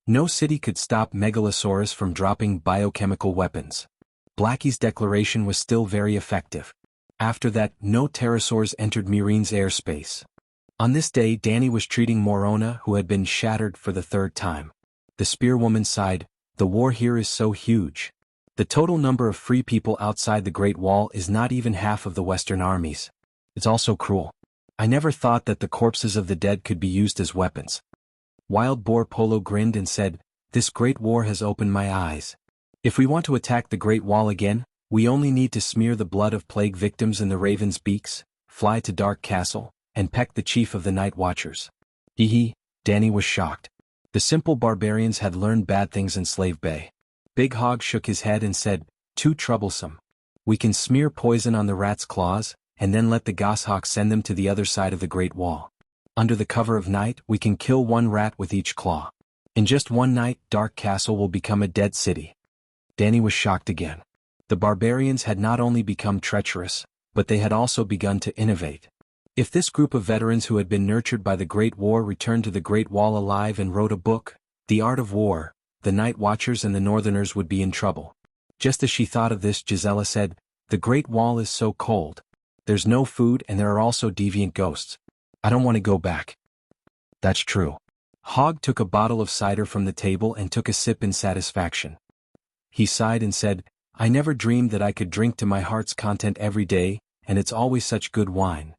No city could stop Megalosaurus from dropping biochemical weapons. Blackie's declaration was still very effective. After that, no pterosaurs entered Meereen's airspace. On this day Danny was treating Morona, who had been shattered for the third time. The spearwoman sighed, "The war here is so huge. The total number of free people outside the Great Wall is not even half of the Western armies. It's also cruel. I never thought that the corpses of the dead could be used as weapons." Wild Boar Polo grinned and said, "This great war has opened my eyes. If we want to attack the Great Wall again, we only need to smear the blood of plague victims in the ravens' beaks, fly to Dark Castle, and peck the chief of the Night Watchers." Hee. Danny was shocked. The simple barbarians had learned bad things in Slave Bay. Big Hog shook his head and said, "Too troublesome. We can smear poison on the rats' claws, and then let the goshawk send them to the other side of the Great Wall. Under the cover of night, we can kill one rat with each claw. In just one night, Dark Castle will become a dead city." Danny was shocked again. The barbarians had not only become treacherous, but they had also begun to innovate. If this group of veterans who had been nurtured by the Great War returned to the Great Wall alive and wrote a book, The Art of War, the Night Watchers and the Northerners would be in trouble. Just as she thought of this, Gisela said, "The Great Wall is so cold. There's no food and there are also deviant ghosts. I don't want to go back." "That's true." Hogg took a bottle of cider from the table and took a sip in satisfaction. He sighed and said, "I never dreamed that I could drink to my heart's content every day, and it's always such good wine."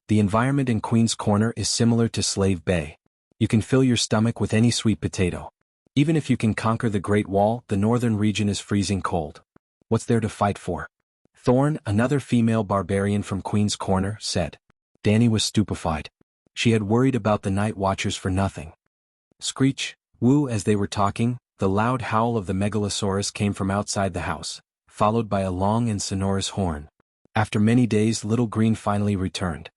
The environment in Queen's Corner is similar to Slave Bay. You can fill your stomach with any sweet potato. Even if you can conquer the Great Wall, the northern region is freezing cold. What's there to fight for? Thorn, another female barbarian from Queen's Corner, said. Danny was stupefied. She had worried about the night watchers for nothing. Screech, woo. As they were talking, the loud howl of the megalosaurus came from outside the house, followed by a long and sonorous horn. After many days, Little Green finally returned.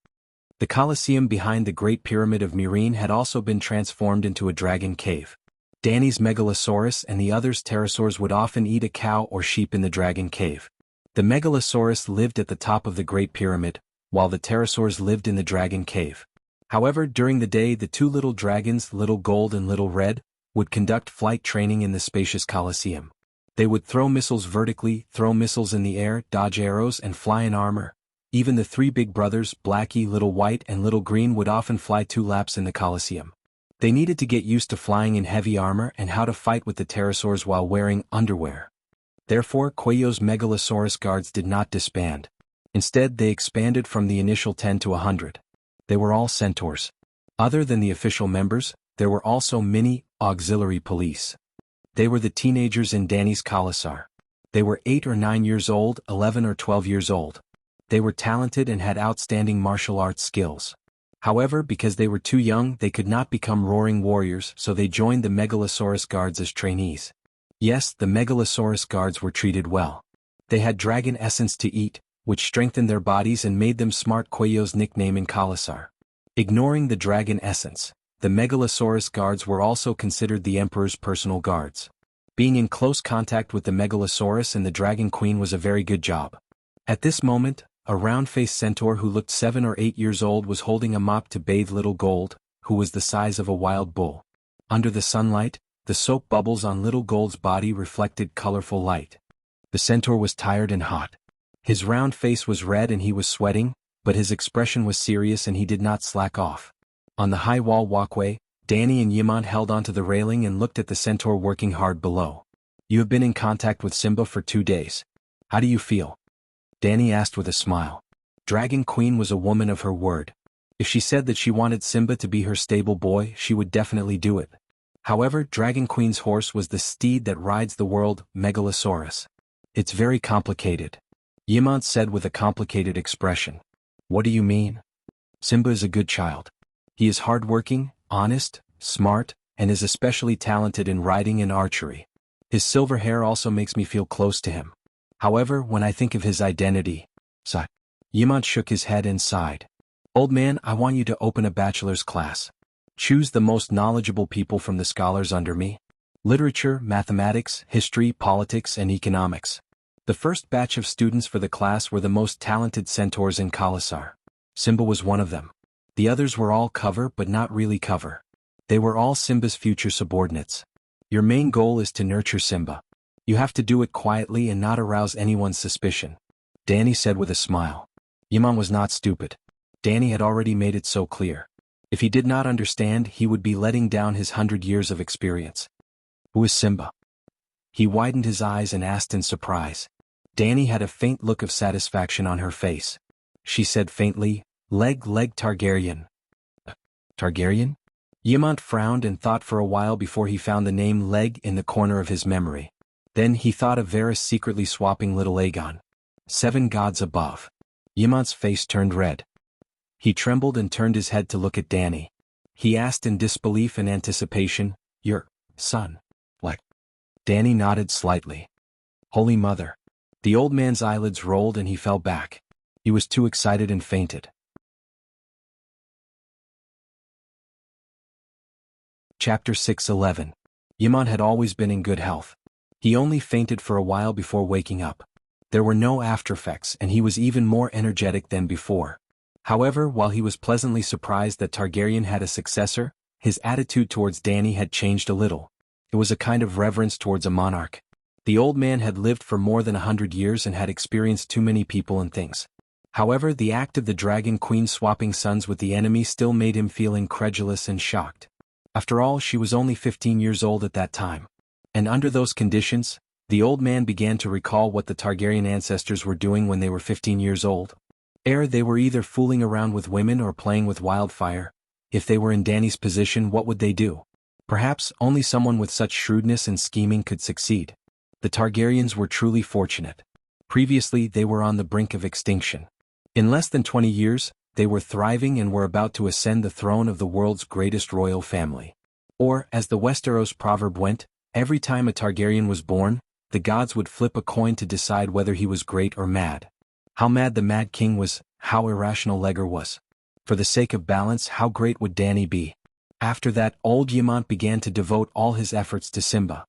The Colosseum behind the Great Pyramid of Murine had also been transformed into a dragon cave. Danny's megalosaurus and the others' pterosaurs would often eat a cow or sheep in the dragon cave. The megalosaurus lived at the top of the Great Pyramid, while the pterosaurs lived in the dragon cave. However, during the day the two little dragons, Little Gold and Little Red, would conduct flight training in the spacious Colosseum. They would throw missiles vertically, throw missiles in the air, dodge arrows and fly in armor. Even the three big brothers, Blackie, Little White and Little Green, would often fly 2 laps in the Colosseum. They needed to get used to flying in heavy armor and how to fight with the pterosaurs while wearing underwear. Therefore, Cuello's Megalosaurus guards did not disband. Instead, they expanded from the initial 10 to 100. They were all centaurs. Other than the official members, there were also mini, auxiliary police. They were the teenagers in Danny's Colossar. They were 8 or 9 years old, 11 or 12 years old. They were talented and had outstanding martial arts skills. However, because they were too young, they could not become roaring warriors, so they joined the Megalosaurus guards as trainees. Yes, the Megalosaurus guards were treated well. They had dragon essence to eat, which strengthened their bodies and made them smart. Cuello's nickname in Colossar. Ignoring the dragon essence, the Megalosaurus guards were also considered the Emperor's personal guards. Being in close contact with the Megalosaurus and the Dragon Queen was a very good job. At this moment, a round-faced centaur who looked 7 or 8 years old was holding a mop to bathe Little Gold, who was the size of a wild bull. Under the sunlight, the soap bubbles on Little Gold's body reflected colorful light. The centaur was tired and hot. His round face was red and he was sweating, but his expression was serious and he did not slack off. On the high wall walkway, Danny and Yimon held onto the railing and looked at the centaur working hard below. "You have been in contact with Simba for 2 days. How do you feel?" Danny asked with a smile. Dragon Queen was a woman of her word. If she said that she wanted Simba to be her stable boy, she would definitely do it. However, Dragon Queen's horse was the steed that rides the world, Megalosaurus. "It's very complicated," Yimon said with a complicated expression. "What do you mean?" "Simba is a good child. He is hardworking, honest, smart, and is especially talented in riding and archery. His silver hair also makes me feel close to him. However, when I think of his identity..." Sigh. Yimon shook his head and sighed. "Old man, I want you to open a bachelor's class. Choose the most knowledgeable people from the scholars under me. Literature, mathematics, history, politics, and economics." The first batch of students for the class were the most talented centaurs in Colossar. Simba was one of them. The others were all cover but not really cover. They were all Simba's future subordinates. "Your main goal is to nurture Simba. You have to do it quietly and not arouse anyone's suspicion," Danny said with a smile. Yimon was not stupid. Danny had already made it so clear. If he did not understand, he would be letting down his 100 years of experience. "Who is Simba?" He widened his eyes and asked in surprise. Danny had a faint look of satisfaction on her face. She said faintly, Leg Targaryen." "Targaryen?" Yimon frowned and thought for a while before he found the name Leg in the corner of his memory. Then he thought of Varys secretly swapping little Aegon. 7 gods above. Yimon's face turned red. He trembled and turned his head to look at Danny. He asked in disbelief and anticipation, "Your son?" "Like?" Danny nodded slightly. "Holy Mother." The old man's eyelids rolled and he fell back. He was too excited and fainted. Chapter 6:11. Yimon had always been in good health. He only fainted for a while before waking up. There were no aftereffects and he was even more energetic than before. However, while he was pleasantly surprised that Targaryen had a successor, his attitude towards Danny had changed a little. It was a kind of reverence towards a monarch. The old man had lived for more than 100 years and had experienced too many people and things. However, the act of the Dragon Queen swapping sons with the enemy still made him feel incredulous and shocked. After all, she was only 15 years old at that time. And under those conditions, the old man began to recall what the Targaryen ancestors were doing when they were 15 years old. They were either fooling around with women or playing with wildfire. If they were in Danny's position, what would they do? Perhaps only someone with such shrewdness and scheming could succeed. The Targaryens were truly fortunate. Previously, they were on the brink of extinction. In less than 20 years, they were thriving and were about to ascend the throne of the world's greatest royal family. Or, as the Westeros proverb went, every time a Targaryen was born, the gods would flip a coin to decide whether he was great or mad. How mad the Mad King was, how irrational Legor was. For the sake of balance, how great would Dany be? After that, old Ymont began to devote all his efforts to Simba.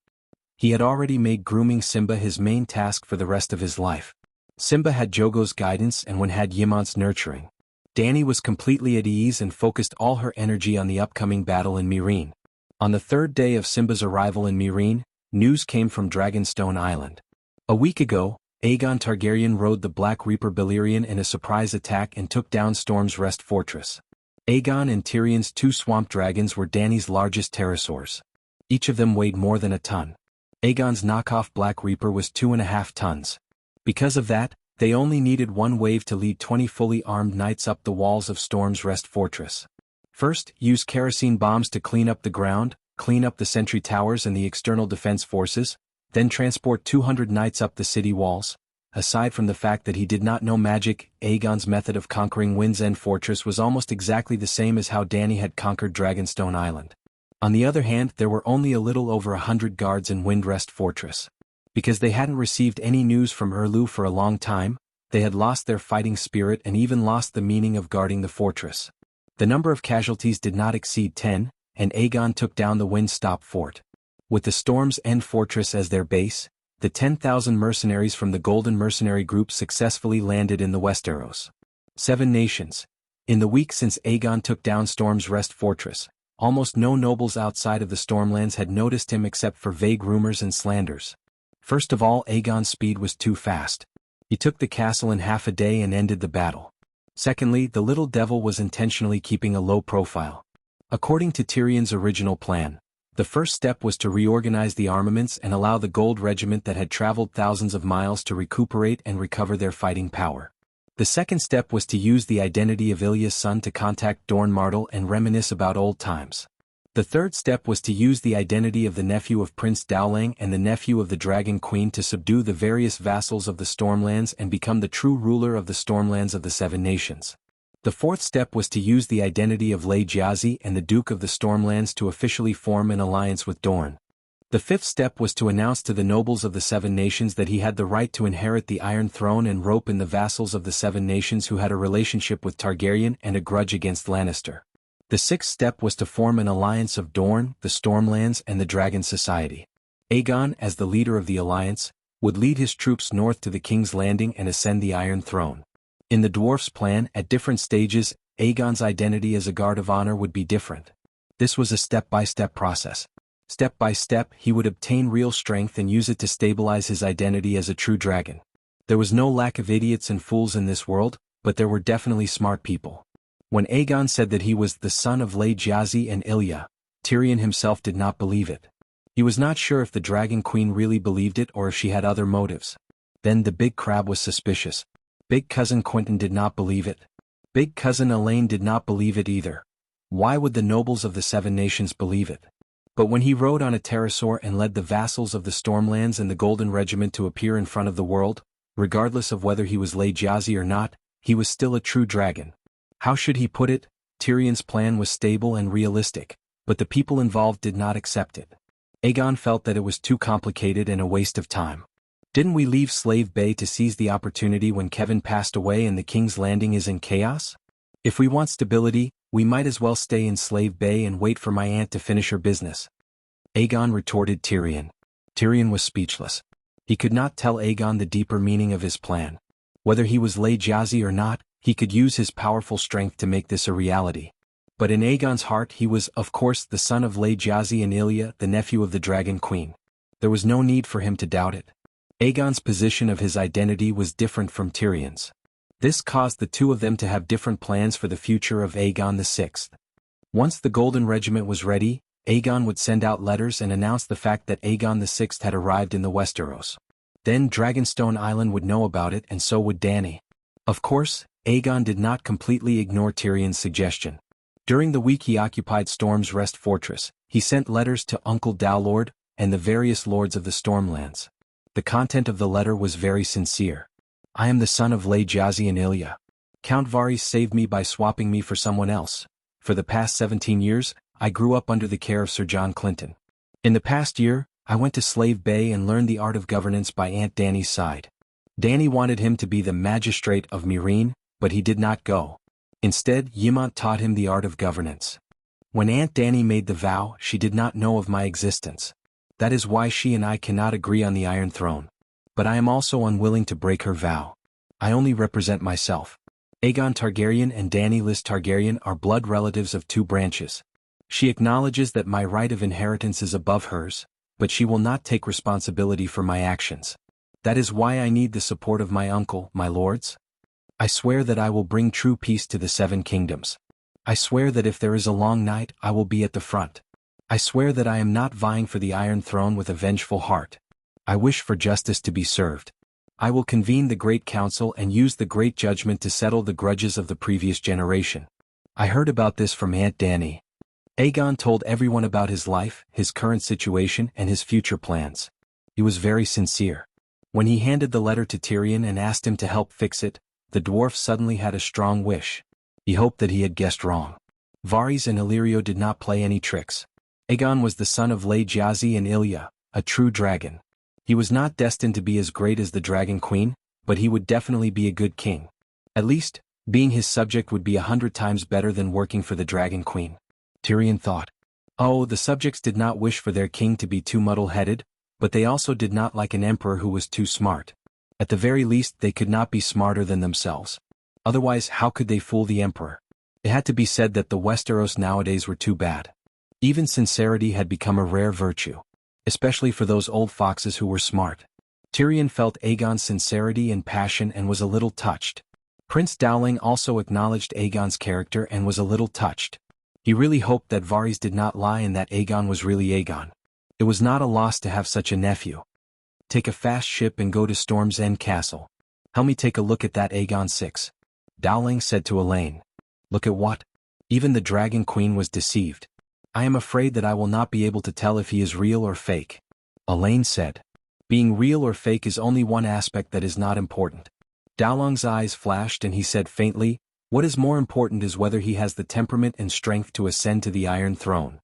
He had already made grooming Simba his main task for the rest of his life. Simba had Jogo's guidance and one had Ymont's nurturing. Dany was completely at ease and focused all her energy on the upcoming battle in Meereen. On the third day of Simba's arrival in Meereen, news came from Dragonstone Island. A week ago, Aegon Targaryen rode the Black Reaper Balerion in a surprise attack and took down Storm's Rest Fortress. Aegon and Tyrion's 2 swamp dragons were Dany's largest pterosaurs. Each of them weighed more than a ton. Aegon's knockoff Black Reaper was 2.5 tons. Because of that, they only needed one wave to lead 20 fully armed knights up the walls of Storm's Rest Fortress. First, use kerosene bombs to clean up the ground, clean up the sentry towers and the external defense forces, then transport 200 knights up the city walls. Aside from the fact that he did not know magic, Aegon's method of conquering Wind's End Fortress was almost exactly the same as how Dany had conquered Dragonstone Island. On the other hand, there were only a little over 100 guards in Windrest Fortress. Because they hadn't received any news from Erlu for a long time, they had lost their fighting spirit and even lost the meaning of guarding the fortress. The number of casualties did not exceed 10, and Aegon took down the Windstop Fort. With the Storm's End Fortress as their base, the 10,000 mercenaries from the Golden Mercenary Group successfully landed in the Westeros. 7 nations. In the week since Aegon took down Storm's Rest Fortress, almost no nobles outside of the Stormlands had noticed him except for vague rumors and slanders. First of all, Aegon's speed was too fast. He took the castle in half a day and ended the battle. Secondly, the little devil was intentionally keeping a low profile. According to Tyrion's original plan, the first step was to reorganize the armaments and allow the Gold Regiment that had traveled thousands of miles to recuperate and recover their fighting power. The second step was to use the identity of Ilya's son to contact Dorne Martell and reminisce about old times. The third step was to use the identity of the nephew of Prince Dowling and the nephew of the Dragon Queen to subdue the various vassals of the Stormlands and become the true ruler of the Stormlands of the 7 nations. The fourth step was to use the identity of Lei Jiazi and the Duke of the Stormlands to officially form an alliance with Dorne. The fifth step was to announce to the nobles of the 7 nations that he had the right to inherit the Iron Throne and rope in the vassals of the 7 nations who had a relationship with Targaryen and a grudge against Lannister. The sixth step was to form an alliance of Dorne, the Stormlands and the Dragon Society. Aegon, as the leader of the alliance, would lead his troops north to the King's Landing and ascend the Iron Throne. In the dwarf's plan, at different stages, Aegon's identity as a guard of honor would be different. This was a step-by-step process. Step by step, he would obtain real strength and use it to stabilize his identity as a true dragon. There was no lack of idiots and fools in this world, but there were definitely smart people. When Aegon said that he was the son of Lei Jiazi and Ilya, Tyrion himself did not believe it. He was not sure if the Dragon Queen really believed it or if she had other motives. Then the Big Crab was suspicious. Big Cousin Quentin did not believe it. Big Cousin Elaine did not believe it either. Why would the nobles of the 7 nations believe it? But when he rode on a pterosaur and led the vassals of the Stormlands and the Golden Regiment to appear in front of the world, regardless of whether he was Lei Jiazi or not, he was still a true dragon. How should he put it? Tyrion's plan was stable and realistic, but the people involved did not accept it. Aegon felt that it was too complicated and a waste of time. Didn't we leave Slave Bay to seize the opportunity when Kevin passed away and the King's Landing is in chaos? If we want stability, we might as well stay in Slave Bay and wait for my aunt to finish her business. Aegon retorted Tyrion. Tyrion was speechless. He could not tell Aegon the deeper meaning of his plan. Whether he was Lei Jiazi or not, he could use his powerful strength to make this a reality. But in Aegon's heart he was, of course, the son of Lei Jiazi and Ilya, the nephew of the Dragon Queen. There was no need for him to doubt it. Aegon's position of his identity was different from Tyrion's. This caused the two of them to have different plans for the future of Aegon VI. Once the Golden Regiment was ready, Aegon would send out letters and announce the fact that Aegon VI had arrived in the Westeros. Then Dragonstone Island would know about it and so would Dany. Of course, Aegon did not completely ignore Tyrion's suggestion. During the week he occupied Storm's Rest Fortress, he sent letters to Uncle Dowlord and the various lords of the Stormlands. The content of the letter was very sincere. I am the son of Lei Jiazi and Ilya. Count Varys saved me by swapping me for someone else. For the past 17 years, I grew up under the care of Sir John Clinton. In the past year, I went to Slave Bay and learned the art of governance by Aunt Dany's side. Dany wanted him to be the magistrate of Meereen, but he did not go. Instead, Ymont taught him the art of governance. When Aunt Dany made the vow, she did not know of my existence. That is why she and I cannot agree on the Iron Throne. But I am also unwilling to break her vow. I only represent myself. Aegon Targaryen and Daenerys Targaryen are blood relatives of two branches. She acknowledges that my right of inheritance is above hers, but she will not take responsibility for my actions. That is why I need the support of my uncle, my lords. I swear that I will bring true peace to the Seven Kingdoms. I swear that if there is a long night, I will be at the front. I swear that I am not vying for the Iron Throne with a vengeful heart. I wish for justice to be served. I will convene the Great Council and use the Great Judgment to settle the grudges of the previous generation. I heard about this from Aunt Dany. Aegon told everyone about his life, his current situation, and his future plans. He was very sincere. When he handed the letter to Tyrion and asked him to help fix it, the dwarf suddenly had a strong wish. He hoped that he had guessed wrong. Varys and Illyrio did not play any tricks. Aegon was the son of Lady Jazi and Ilya, a true dragon. He was not destined to be as great as the Dragon Queen, but he would definitely be a good king. At least, being his subject would be 100 times better than working for the Dragon Queen. Tyrion thought. Oh, the subjects did not wish for their king to be too muddle-headed, but they also did not like an emperor who was too smart. At the very least, they could not be smarter than themselves. Otherwise, how could they fool the emperor? It had to be said that the Westeros nowadays were too bad. Even sincerity had become a rare virtue. Especially for those old foxes who were smart. Tyrion felt Aegon's sincerity and passion and was a little touched. Prince Dowling also acknowledged Aegon's character and was a little touched. He really hoped that Varys did not lie and that Aegon was really Aegon. It was not a loss to have such a nephew. Take a fast ship and go to Storm's End Castle. Help me take a look at that Aegon 6. Dowling said to Elaine. Look at what? Even the Dragon Queen was deceived. I am afraid that I will not be able to tell if he is real or fake. Elaine said. Being real or fake is only one aspect that is not important. Dowling's eyes flashed and he said faintly, what is more important is whether he has the temperament and strength to ascend to the Iron Throne.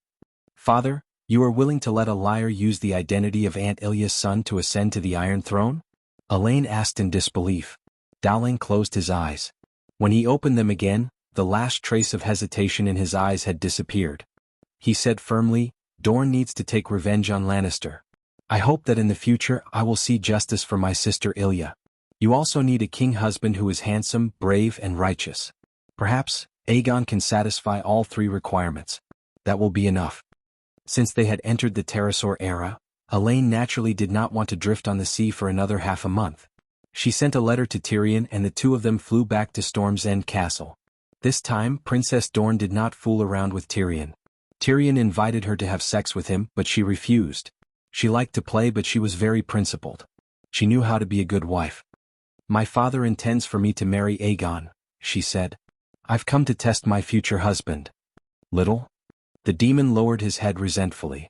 Father, you are willing to let a liar use the identity of Aunt Ilya's son to ascend to the Iron Throne? Elaine asked in disbelief. Dowling closed his eyes. When he opened them again, the last trace of hesitation in his eyes had disappeared. He said firmly, Dorne needs to take revenge on Lannister. I hope that in the future I will see justice for my sister Ilya. You also need a king husband who is handsome, brave, and righteous. Perhaps, Aegon can satisfy all three requirements. That will be enough. Since they had entered the Pterosaur era, Elaine naturally did not want to drift on the sea for another half a month. She sent a letter to Tyrion and the two of them flew back to Storm's End Castle. This time, Princess Dorne did not fool around with Tyrion. Tyrion invited her to have sex with him, but she refused. She liked to play, but she was very principled. She knew how to be a good wife. My father intends for me to marry Aegon, she said. I've come to test my future husband. Little? The demon lowered his head resentfully.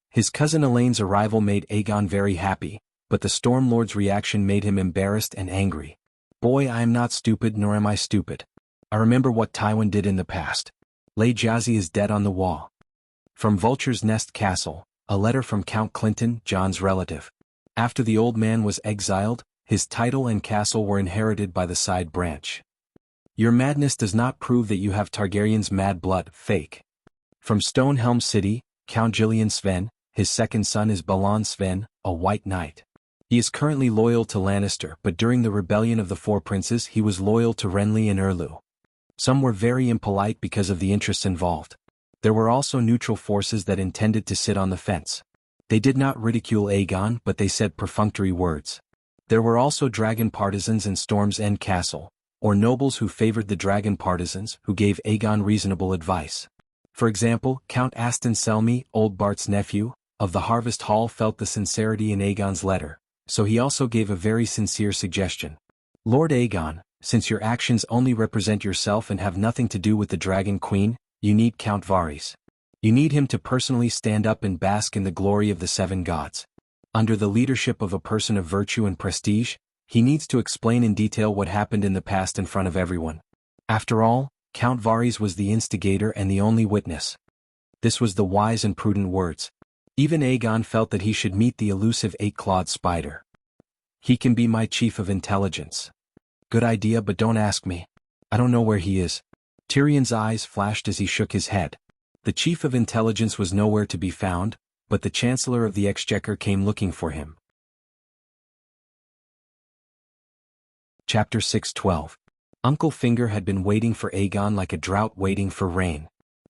His cousin Elaine's arrival made Aegon very happy, but the Storm Lord's reaction made him embarrassed and angry. Boy, I am not stupid, nor am I stupid. I remember what Tywin did in the past. Lady Jazi is dead on the wall. From Vulture's Nest Castle, a letter from Count Clinton, Jon's relative. After the old man was exiled, his title and castle were inherited by the side branch. Your madness does not prove that you have Targaryen's mad blood, fake. From Stonehelm City, Count Gillian Sven, his second son is Balon Sven, a white knight. He is currently loyal to Lannister, but during the rebellion of the Four Princes he was loyal to Renly and Erlu. Some were very impolite because of the interests involved. There were also neutral forces that intended to sit on the fence. They did not ridicule Aegon, but they said perfunctory words. There were also dragon partisans in Storm's End Castle, or nobles who favored the dragon partisans, who gave Aegon reasonable advice. For example, Count Aston Selmy, Old Bart's nephew, of the Harvest Hall felt the sincerity in Aegon's letter, so he also gave a very sincere suggestion. Lord Aegon, since your actions only represent yourself and have nothing to do with the Dragon Queen, you need Count Varys. You need him to personally stand up and bask in the glory of the seven gods. Under the leadership of a person of virtue and prestige, he needs to explain in detail what happened in the past in front of everyone. After all, Count Varys was the instigator and the only witness. This was the wise and prudent words. Even Aegon felt that he should meet the elusive eight-clawed spider. He can be my chief of intelligence. Good idea, but don't ask me. I don't know where he is. Tyrion's eyes flashed as he shook his head. The chief of intelligence was nowhere to be found, but the Chancellor of the Exchequer came looking for him. Chapter 6:12. Uncle Finger had been waiting for Aegon like a drought waiting for rain.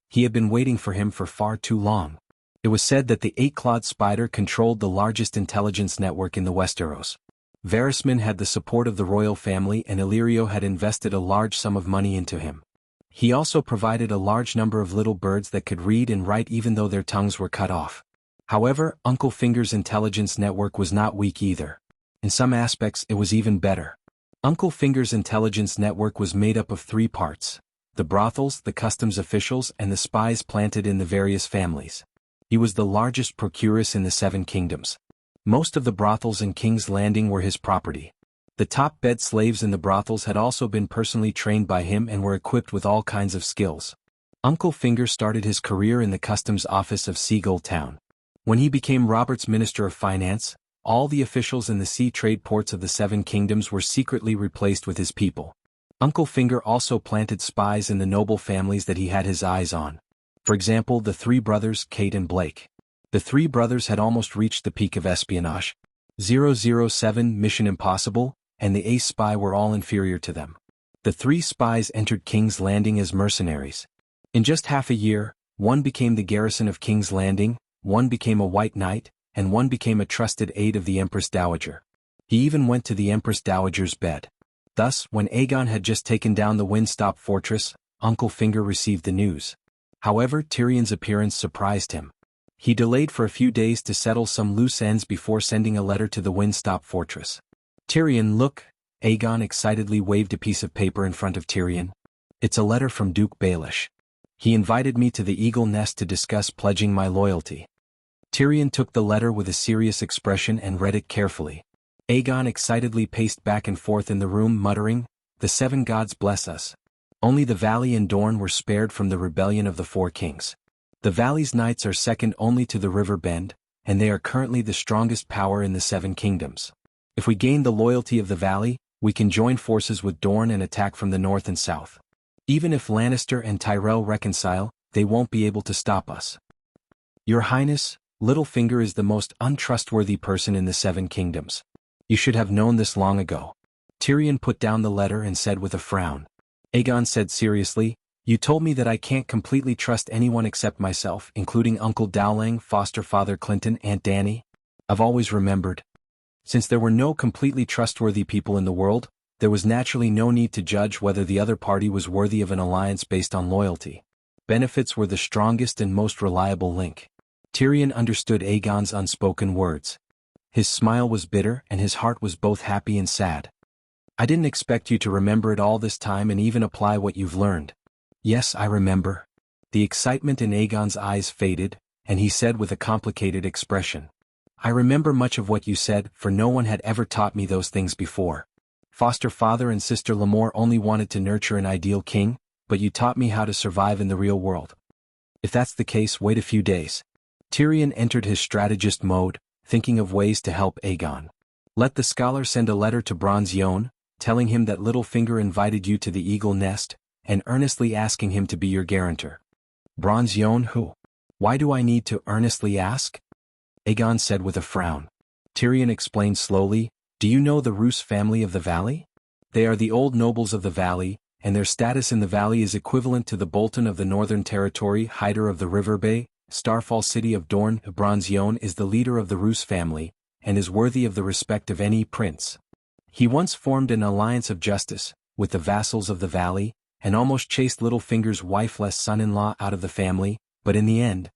He had been waiting for him for far too long. It was said that the eight-clawed spider controlled the largest intelligence network in the Westeros. Varysman had the support of the royal family and Illyrio had invested a large sum of money into him. He also provided a large number of little birds that could read and write even though their tongues were cut off. However, Uncle Finger's intelligence network was not weak either. In some aspects it was even better. Uncle Finger's intelligence network was made up of three parts: the brothels, the customs officials, and the spies planted in the various families. He was the largest procuress in the Seven Kingdoms. Most of the brothels in King's Landing were his property. The top bed slaves in the brothels had also been personally trained by him and were equipped with all kinds of skills. Uncle Finger started his career in the customs office of Seagull Town. When he became Robert's Minister of Finance, all the officials in the sea trade ports of the Seven Kingdoms were secretly replaced with his people. Uncle Finger also planted spies in the noble families that he had his eyes on. For example, the three brothers, Kate and Blake. The three brothers had almost reached the peak of espionage. 007, Mission Impossible, and the Ace Spy were all inferior to them. The three spies entered King's Landing as mercenaries. In just half a year, one became the garrison of King's Landing, one became a White Knight, and one became a trusted aide of the Empress Dowager. He even went to the Empress Dowager's bed. Thus, when Aegon had just taken down the Windstop Fortress, Uncle Finger received the news. However, Tyrion's appearance surprised him. He delayed for a few days to settle some loose ends before sending a letter to the Windstop Fortress. Tyrion, look. Aegon excitedly waved a piece of paper in front of Tyrion. It's a letter from Duke Baelish. He invited me to the Eagle Nest to discuss pledging my loyalty. Tyrion took the letter with a serious expression and read it carefully. Aegon excitedly paced back and forth in the room muttering, "The seven gods bless us." Only the Valley and Dorne were spared from the rebellion of the Four Kings. The Valley's knights are second only to the River Bend, and they are currently the strongest power in the Seven Kingdoms. If we gain the loyalty of the Valley, we can join forces with Dorne and attack from the north and south. Even if Lannister and Tyrell reconcile, they won't be able to stop us. Your Highness, Littlefinger is the most untrustworthy person in the Seven Kingdoms. You should have known this long ago. Tyrion put down the letter and said with a frown. Aegon said seriously, "You told me that I can't completely trust anyone except myself, including Uncle Dowling, foster father Clinton, Aunt Dany. I've always remembered. Since there were no completely trustworthy people in the world, there was naturally no need to judge whether the other party was worthy of an alliance based on loyalty. Benefits were the strongest and most reliable link." Tyrion understood Aegon's unspoken words. His smile was bitter and his heart was both happy and sad. "I didn't expect you to remember it all this time and even apply what you've learned." "Yes, I remember." The excitement in Aegon's eyes faded, and he said with a complicated expression, "I remember much of what you said, for no one had ever taught me those things before. Foster father and sister Lamore only wanted to nurture an ideal king, but you taught me how to survive in the real world. If that's the case, wait a few days." Tyrion entered his strategist mode, thinking of ways to help Aegon. "Let the scholar send a letter to Bronze Yohn, telling him that Littlefinger invited you to the Eagle Nest, and earnestly asking him to be your guarantor." "Bronze Yohn who? Why do I need to earnestly ask?" Aegon said with a frown. Tyrion explained slowly, "Do you know the Roose family of the Valley? They are the old nobles of the Valley, and their status in the Valley is equivalent to the Bolton of the Northern Territory, Hyder of the River Bay, Starfall City of Dorne. Bronze Yohn is the leader of the Roose family, and is worthy of the respect of any prince. He once formed an alliance of justice, with the vassals of the Valley, and almost chased Littlefinger's wifeless son-in-law out of the family, but in the end,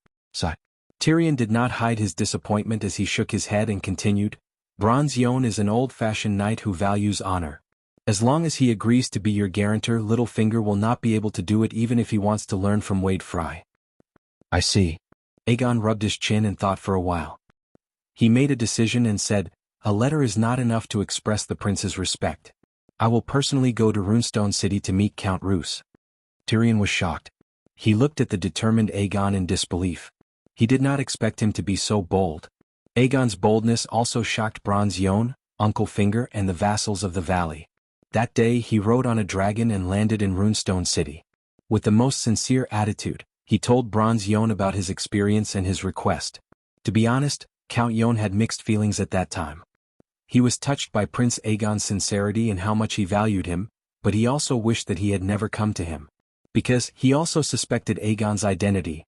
Tyrion did not hide his disappointment as he shook his head and continued, "Bronze Yohn is an old-fashioned knight who values honor. As long as he agrees to be your guarantor, Littlefinger will not be able to do it even if he wants to learn from Wade Fry." "I see." Aegon rubbed his chin and thought for a while. He made a decision and said, "A letter is not enough to express the prince's respect. I will personally go to Runestone City to meet Count Roos. Tyrion was shocked. He looked at the determined Aegon in disbelief. He did not expect him to be so bold. Aegon's boldness also shocked Bronze Yohn, Uncle Finger and the vassals of the valley. That day he rode on a dragon and landed in Runestone City. With the most sincere attitude, he told Bronze Yohn about his experience and his request. To be honest, Count Yohn had mixed feelings at that time. He was touched by Prince Aegon's sincerity and how much he valued him, but he also wished that he had never come to him. Because he also suspected Aegon's identity,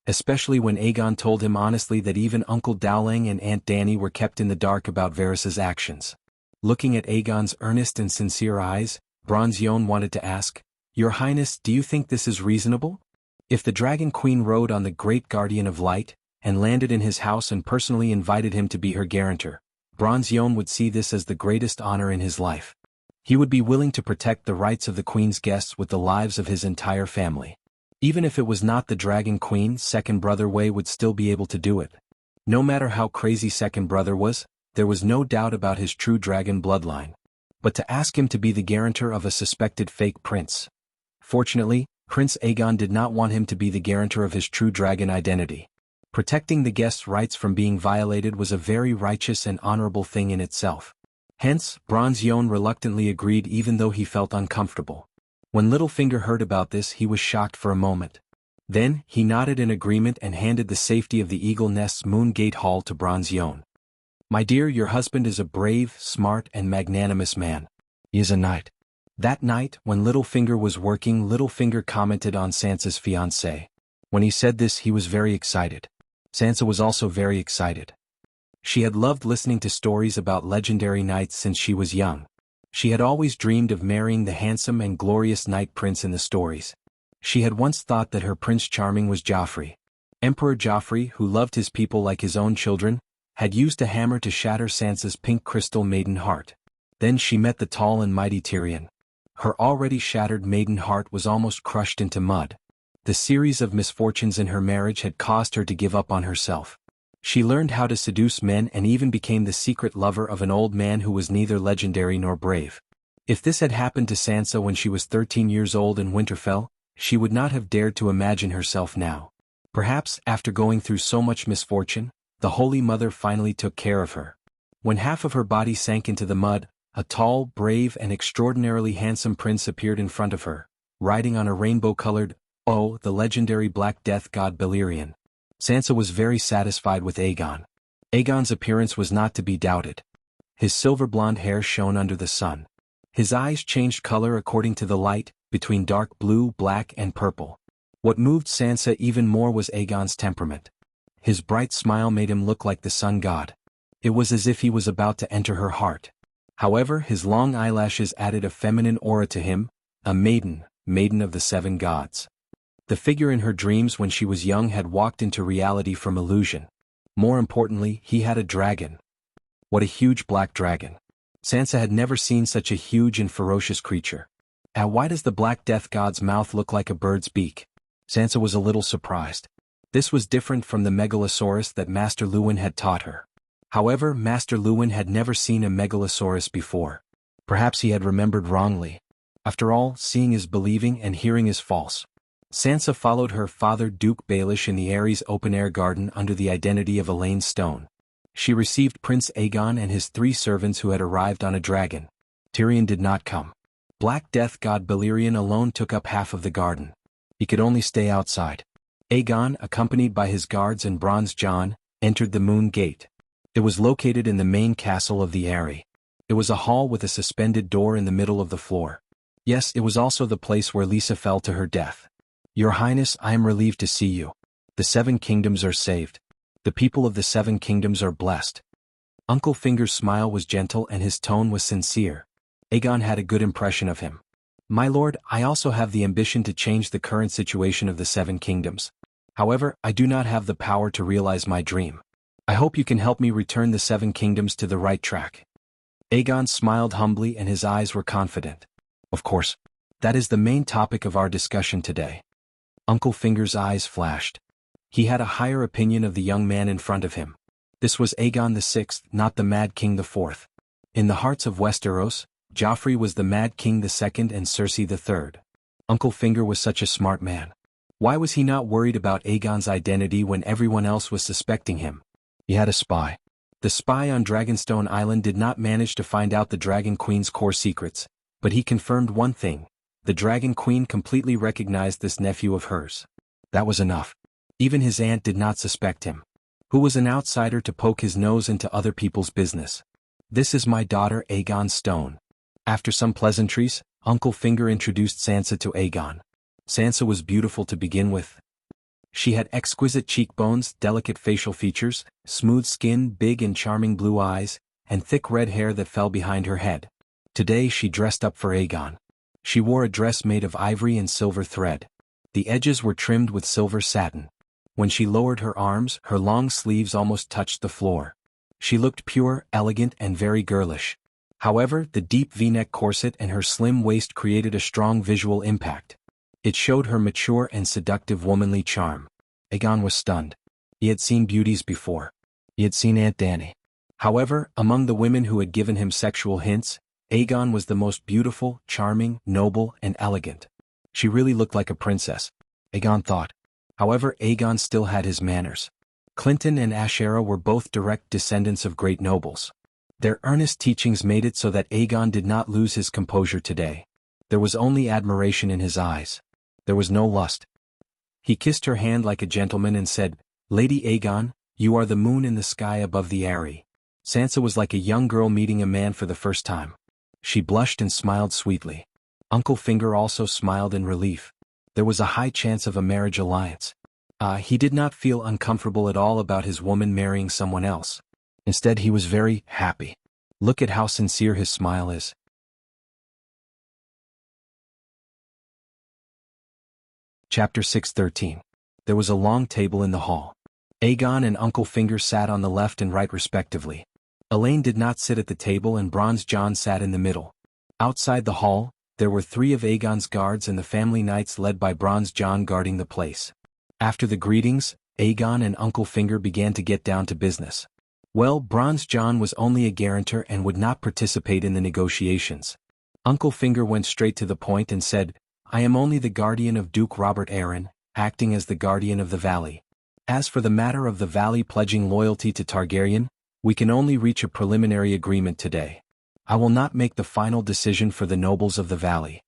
especially when Aegon told him honestly that even Uncle Dowling and Aunt Dany were kept in the dark about Varys's actions. Looking at Aegon's earnest and sincere eyes, Bronze Yohn wanted to ask, "Your Highness, do you think this is reasonable? If the Dragon Queen rode on the Great Guardian of Light, and landed in his house and personally invited him to be her guarantor, Bronze Yohn would see this as the greatest honor in his life. He would be willing to protect the rights of the Queen's guests with the lives of his entire family. Even if it was not the Dragon Queen, Second Brother Wei would still be able to do it. No matter how crazy Second Brother was, there was no doubt about his true dragon bloodline. But to ask him to be the guarantor of a suspected fake prince. Fortunately, Prince Aegon did not want him to be the guarantor of his true dragon identity. Protecting the guests' rights from being violated was a very righteous and honorable thing in itself. Hence, Bronze Yohn reluctantly agreed even though he felt uncomfortable. When Littlefinger heard about this he was shocked for a moment. Then, he nodded in agreement and handed the safety of the Eagle Nest's Moongate Hall to Bronze Yohn. "My dear, your husband is a brave, smart and magnanimous man. He is a knight." That night, when Littlefinger was working, Littlefinger commented on Sansa's fiancé. When he said this he was very excited. Sansa was also very excited. She had loved listening to stories about legendary knights since she was young. She had always dreamed of marrying the handsome and glorious knight prince in the stories. She had once thought that her Prince Charming was Joffrey. Emperor Joffrey, who loved his people like his own children, had used a hammer to shatter Sansa's pink crystal maiden heart. Then she met the tall and mighty Tyrion. Her already shattered maiden heart was almost crushed into mud. The series of misfortunes in her marriage had caused her to give up on herself. She learned how to seduce men and even became the secret lover of an old man who was neither legendary nor brave. If this had happened to Sansa when she was 13 years old in Winterfell, she would not have dared to imagine herself now. Perhaps, after going through so much misfortune, the Holy Mother finally took care of her. When half of her body sank into the mud, a tall, brave and extraordinarily handsome prince appeared in front of her, riding on a rainbow-colored, the legendary Black Death god Balerion. Sansa was very satisfied with Aegon. Aegon's appearance was not to be doubted. His silver-blonde hair shone under the sun. His eyes changed color according to the light, between dark blue, black and purple. What moved Sansa even more was Aegon's temperament. His bright smile made him look like the sun god. It was as if he was about to enter her heart. However, his long eyelashes added a feminine aura to him, a maiden of the seven gods. The figure in her dreams when she was young had walked into reality from illusion. More importantly, he had a dragon. What a huge black dragon. Sansa had never seen such a huge and ferocious creature. And why does the Black Death god's mouth look like a bird's beak? Sansa was a little surprised. This was different from the megalosaurus that Master Luwin had taught her. However, Master Luwin had never seen a megalosaurus before. Perhaps he had remembered wrongly. After all, seeing is believing and hearing is false. Sansa followed her father Duke Baelish in the Aerys open-air garden under the identity of Elaine Stone. She received Prince Aegon and his 3 servants who had arrived on a dragon. Tyrion did not come. Black Death god Balerion alone took up half of the garden. He could only stay outside. Aegon, accompanied by his guards and Bronze John, entered the Moon Gate. It was located in the main castle of the Aery. It was a hall with a suspended door in the middle of the floor. Yes, it was also the place where Lisa fell to her death. Your Highness, I am relieved to see you. The 7 kingdoms are saved. The people of the 7 kingdoms are blessed. Uncle Finger's smile was gentle and his tone was sincere. Aegon had a good impression of him. My lord, I also have the ambition to change the current situation of the 7 kingdoms. However, I do not have the power to realize my dream. I hope you can help me return the 7 kingdoms to the right track. Aegon smiled humbly and his eyes were confident. Of course. That is the main topic of our discussion today. Uncle Finger's eyes flashed. He had a higher opinion of the young man in front of him. This was Aegon VI, not the Mad King IV. In the hearts of Westeros, Joffrey was the Mad King II and Cersei III. Uncle Finger was such a smart man. Why was he not worried about Aegon's identity when everyone else was suspecting him? He had a spy. The spy on Dragonstone Island did not manage to find out the Dragon Queen's core secrets, but he confirmed one thing: the Dragon Queen completely recognized this nephew of hers. That was enough. Even his aunt did not suspect him. Who was an outsider to poke his nose into other people's business? This is my daughter Aegon Stone. After some pleasantries, Uncle Finger introduced Sansa to Aegon. Sansa was beautiful to begin with. She had exquisite cheekbones, delicate facial features, smooth skin, big and charming blue eyes, and thick red hair that fell behind her head. Today she dressed up for Aegon. She wore a dress made of ivory and silver thread. The edges were trimmed with silver satin. When she lowered her arms, her long sleeves almost touched the floor. She looked pure, elegant, and very girlish. However, the deep V-neck corset and her slim waist created a strong visual impact. It showed her mature and seductive womanly charm. Aegon was stunned. He had seen beauties before. He had seen Aunt Dany. However, among the women who had given him sexual hints, Aegon was the most beautiful, charming, noble, and elegant. She really looked like a princess, Aegon thought. However, Aegon still had his manners. Clinton and Ashera were both direct descendants of great nobles. Their earnest teachings made it so that Aegon did not lose his composure today. There was only admiration in his eyes. There was no lust. He kissed her hand like a gentleman and said, "Lady Aegon, you are the moon in the sky above the Eyrie." Sansa was like a young girl meeting a man for the first time. She blushed and smiled sweetly. Uncle Finger also smiled in relief. There was a high chance of a marriage alliance. He did not feel uncomfortable at all about his woman marrying someone else. Instead, he was very happy. Look at how sincere his smile is. Chapter 6:13. There was a long table in the hall. Aegon and Uncle Finger sat on the left and right respectively. Elaine did not sit at the table and Bronze John sat in the middle. Outside the hall, there were 3 of Aegon's guards and the family knights led by Bronze John guarding the place. After the greetings, Aegon and Uncle Finger began to get down to business. Well, Bronze John was only a guarantor and would not participate in the negotiations. Uncle Finger went straight to the point and said, "I am only the guardian of Duke Robert Arryn, acting as the guardian of the valley. As for the matter of the valley pledging loyalty to Targaryen, we can only reach a preliminary agreement today. I will not make the final decision for the nobles of the valley."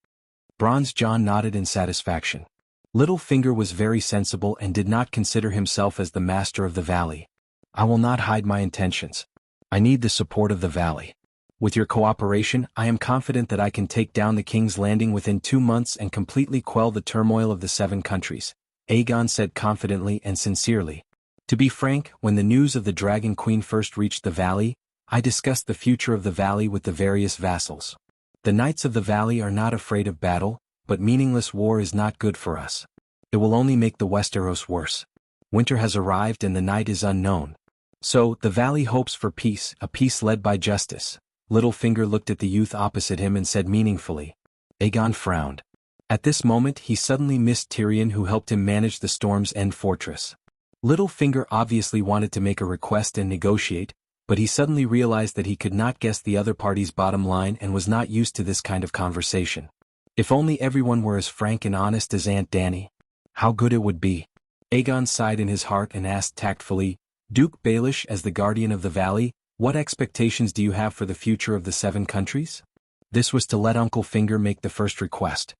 Bronze John nodded in satisfaction. Littlefinger was very sensible and did not consider himself as the master of the valley. "I will not hide my intentions. I need the support of the valley. With your cooperation, I am confident that I can take down the King's Landing within 2 months and completely quell the turmoil of the 7 countries," Aegon said confidently and sincerely. "To be frank, when the news of the Dragon Queen first reached the valley, I discussed the future of the valley with the various vassals. The knights of the valley are not afraid of battle, but meaningless war is not good for us. It will only make the Westeros worse. Winter has arrived and the night is unknown. So, the valley hopes for peace, a peace led by justice." Littlefinger looked at the youth opposite him and said meaningfully. Aegon frowned. At this moment he suddenly missed Tyrion, who helped him manage the Storm's End fortress. Littlefinger obviously wanted to make a request and negotiate, but he suddenly realized that he could not guess the other party's bottom line and was not used to this kind of conversation. If only everyone were as frank and honest as Aunt Dany. How good it would be. Aegon sighed in his heart and asked tactfully, "Duke Baelish, as the guardian of the valley, what expectations do you have for the future of the 7 countries?" This was to let Uncle Finger make the first request.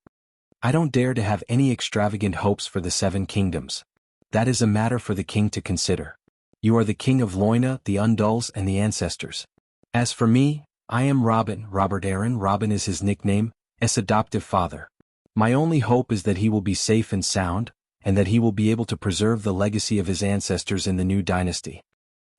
"I don't dare to have any extravagant hopes for the 7 kingdoms. That is a matter for the king to consider. You are the king of Loina, the Undulls, and the ancestors. As for me, I am Robin, Robert Arryn, Robin is his nickname, as adoptive father. My only hope is that he will be safe and sound, and that he will be able to preserve the legacy of his ancestors in the new dynasty."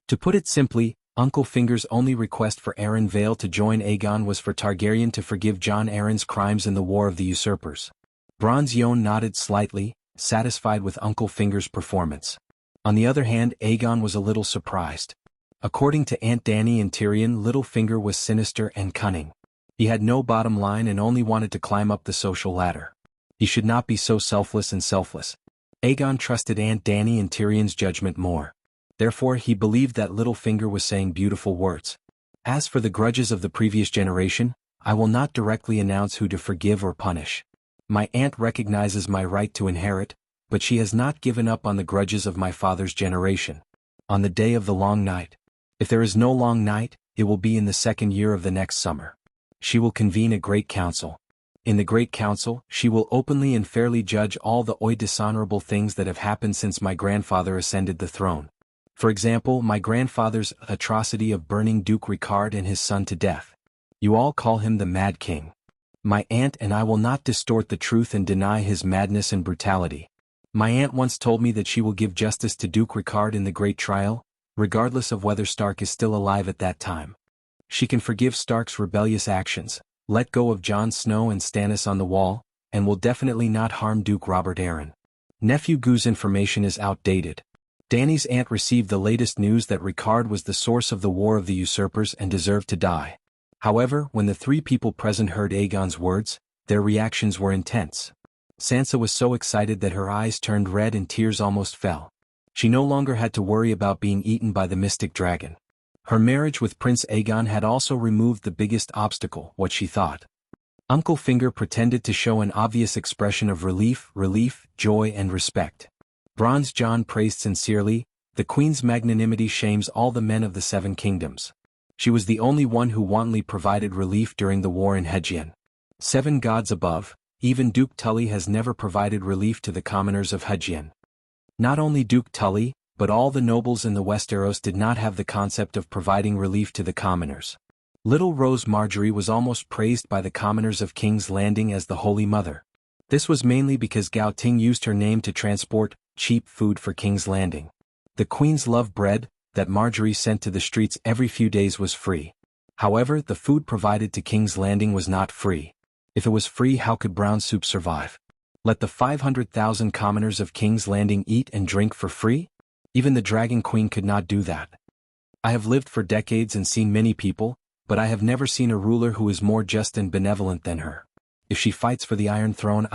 To put it simply, Uncle Finger's only request for Arryn Vale to join Aegon was for Targaryen to forgive Jon Arryn's crimes in the War of the Usurpers. Bronze Yohn nodded slightly, satisfied with Uncle Finger's performance. On the other hand, Aegon was a little surprised. According to Aunt Dany and Tyrion, Littlefinger was sinister and cunning. He had no bottom line and only wanted to climb up the social ladder. He should not be so selfless and selfless. Aegon trusted Aunt Dany and Tyrion's judgment more. Therefore he believed that Littlefinger was saying beautiful words. As for the grudges of the previous generation, I will not directly announce who to forgive or punish. My aunt recognizes my right to inherit, but she has not given up on the grudges of my father's generation. On the day of the long night. If there is no long night, it will be in the 2nd year of the next summer. She will convene a great council. In the great council, she will openly and fairly judge all the dishonorable things that have happened since my grandfather ascended the throne. For example, my grandfather's atrocity of burning Duke Ricard and his son to death. You all call him the Mad King. My aunt and I will not distort the truth and deny his madness and brutality. My aunt once told me that she will give justice to Duke Ricard in the great trial, regardless of whether Stark is still alive at that time. She can forgive Stark's rebellious actions, let go of Jon Snow and Stannis on the Wall, and will definitely not harm Duke Robert Arryn. Nephew Goo's information is outdated. Dany's aunt received the latest news that Ricard was the source of the War of the Usurpers and deserved to die. However, when the 3 people present heard Aegon's words, their reactions were intense. Sansa was so excited that her eyes turned red and tears almost fell. She no longer had to worry about being eaten by the mystic dragon. Her marriage with Prince Aegon had also removed the biggest obstacle, what she thought. Uncle Finger pretended to show an obvious expression of relief, joy and respect. Bronze John praised sincerely, the Queen's magnanimity shames all the men of the 7 kingdoms. She was the only one who wantonly provided relief during the war in Hedgian. 7 gods above, even Duke Tully has never provided relief to the commoners of Hedgian. Not only Duke Tully, but all the nobles in the Westeros did not have the concept of providing relief to the commoners. Little Rose Marjorie was almost praised by the commoners of King's Landing as the Holy Mother. This was mainly because Gao Ting used her name to transport cheap food for King's Landing. The Queen's love bread, that Marjorie sent to the streets every few days, was free. However, the food provided to King's Landing was not free. If it was free, how could brown soup survive? Let the 500,000 commoners of King's Landing eat and drink for free? Even the Dragon Queen could not do that. I have lived for decades and seen many people, but I have never seen a ruler who is more just and benevolent than her. If she fights for the Iron Throne,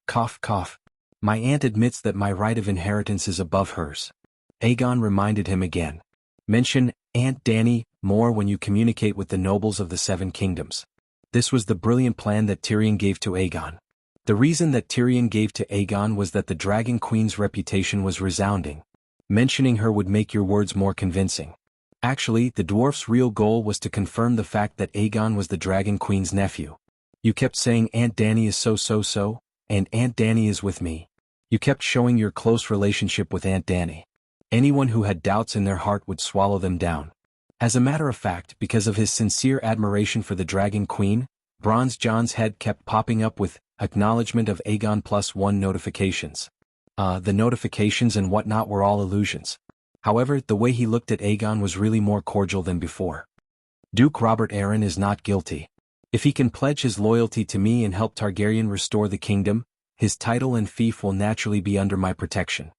cough. My aunt admits that my right of inheritance is above hers. Aegon reminded him again. Mention Aunt Dany more when you communicate with the nobles of the 7 kingdoms. This was the brilliant plan that Tyrion gave to Aegon. The reason that Tyrion gave to Aegon was that the Dragon Queen's reputation was resounding. Mentioning her would make your words more convincing. Actually, the dwarf's real goal was to confirm the fact that Aegon was the Dragon Queen's nephew. You kept saying Aunt Dany is so, and Aunt Dany is with me. You kept showing your close relationship with Aunt Dany. Anyone who had doubts in their heart would swallow them down. As a matter of fact, because of his sincere admiration for the Dragon Queen, Bronze John's head kept popping up with acknowledgement of Aegon +1 notifications. The notifications and whatnot were all illusions. However, the way he looked at Aegon was really more cordial than before. Duke Robert Arryn is not guilty. If he can pledge his loyalty to me and help Targaryen restore the kingdom, his title and fief will naturally be under my protection.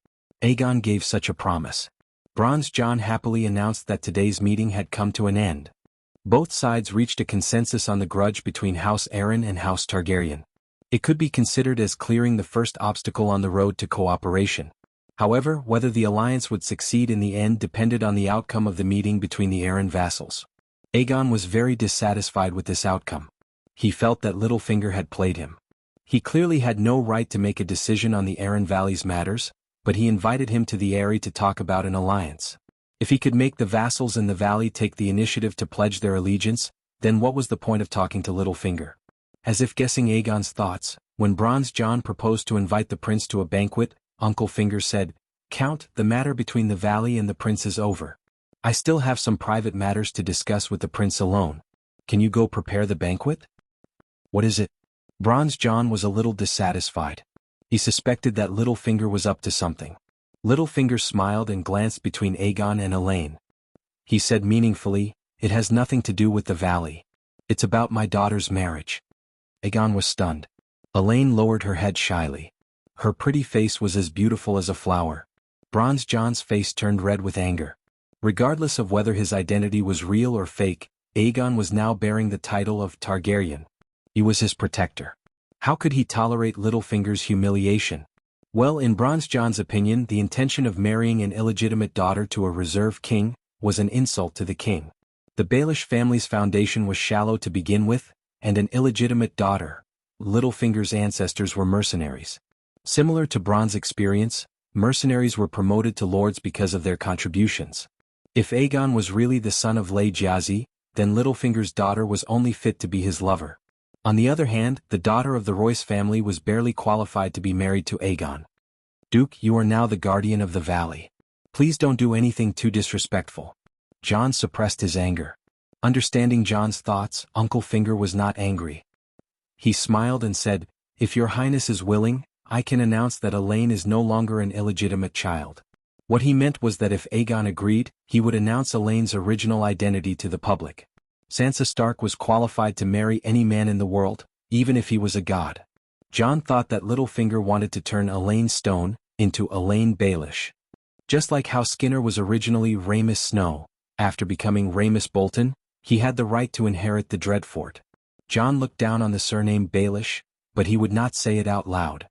Aegon gave such a promise. Bronze John happily announced that today's meeting had come to an end. Both sides reached a consensus on the grudge between House Arryn and House Targaryen. It could be considered as clearing the first obstacle on the road to cooperation. However, whether the alliance would succeed in the end depended on the outcome of the meeting between the Arryn vassals. Aegon was very dissatisfied with this outcome. He felt that Littlefinger had played him. He clearly had no right to make a decision on the Arryn Valley's matters, but he invited him to the Eyrie to talk about an alliance. If he could make the vassals in the valley take the initiative to pledge their allegiance, then what was the point of talking to Littlefinger? As if guessing Aegon's thoughts, when Bronze John proposed to invite the prince to a banquet, Uncle Finger said, "Count, the matter between the valley and the prince is over. I still have some private matters to discuss with the prince alone. Can you go prepare the banquet?" "What is it?" Bronze John was a little dissatisfied. He suspected that Littlefinger was up to something. Littlefinger smiled and glanced between Aegon and Elaine. He said meaningfully, "It has nothing to do with the valley. It's about my daughter's marriage." Aegon was stunned. Elaine lowered her head shyly. Her pretty face was as beautiful as a flower. Bronze John's face turned red with anger. Regardless of whether his identity was real or fake, Aegon was now bearing the title of Targaryen. He was his protector. How could he tolerate Littlefinger's humiliation? Well, in Bronze John's opinion, the intention of marrying an illegitimate daughter to a reserve king was an insult to the king. The Baelish family's foundation was shallow to begin with, and an illegitimate daughter. Littlefinger's ancestors were mercenaries. Similar to Bron's experience, mercenaries were promoted to lords because of their contributions. If Aegon was really the son of Lei Jiazi, then Littlefinger's daughter was only fit to be his lover. On the other hand, the daughter of the Royce family was barely qualified to be married to Aegon. Duke, you are now the guardian of the valley. Please don't do anything too disrespectful. Jon suppressed his anger. Understanding Jon's thoughts, Uncle Finger was not angry. He smiled and said, "If your highness is willing, I can announce that Elaine is no longer an illegitimate child." What he meant was that if Aegon agreed, he would announce Elaine's original identity to the public. Sansa Stark was qualified to marry any man in the world, even if he was a god. Jon thought that Littlefinger wanted to turn Elaine Stone into Elaine Baelish. Just like how Skinner was originally Rhaenys Snow, after becoming Rhaenys Bolton, he had the right to inherit the Dreadfort. Jon looked down on the surname Baelish, but he would not say it out loud.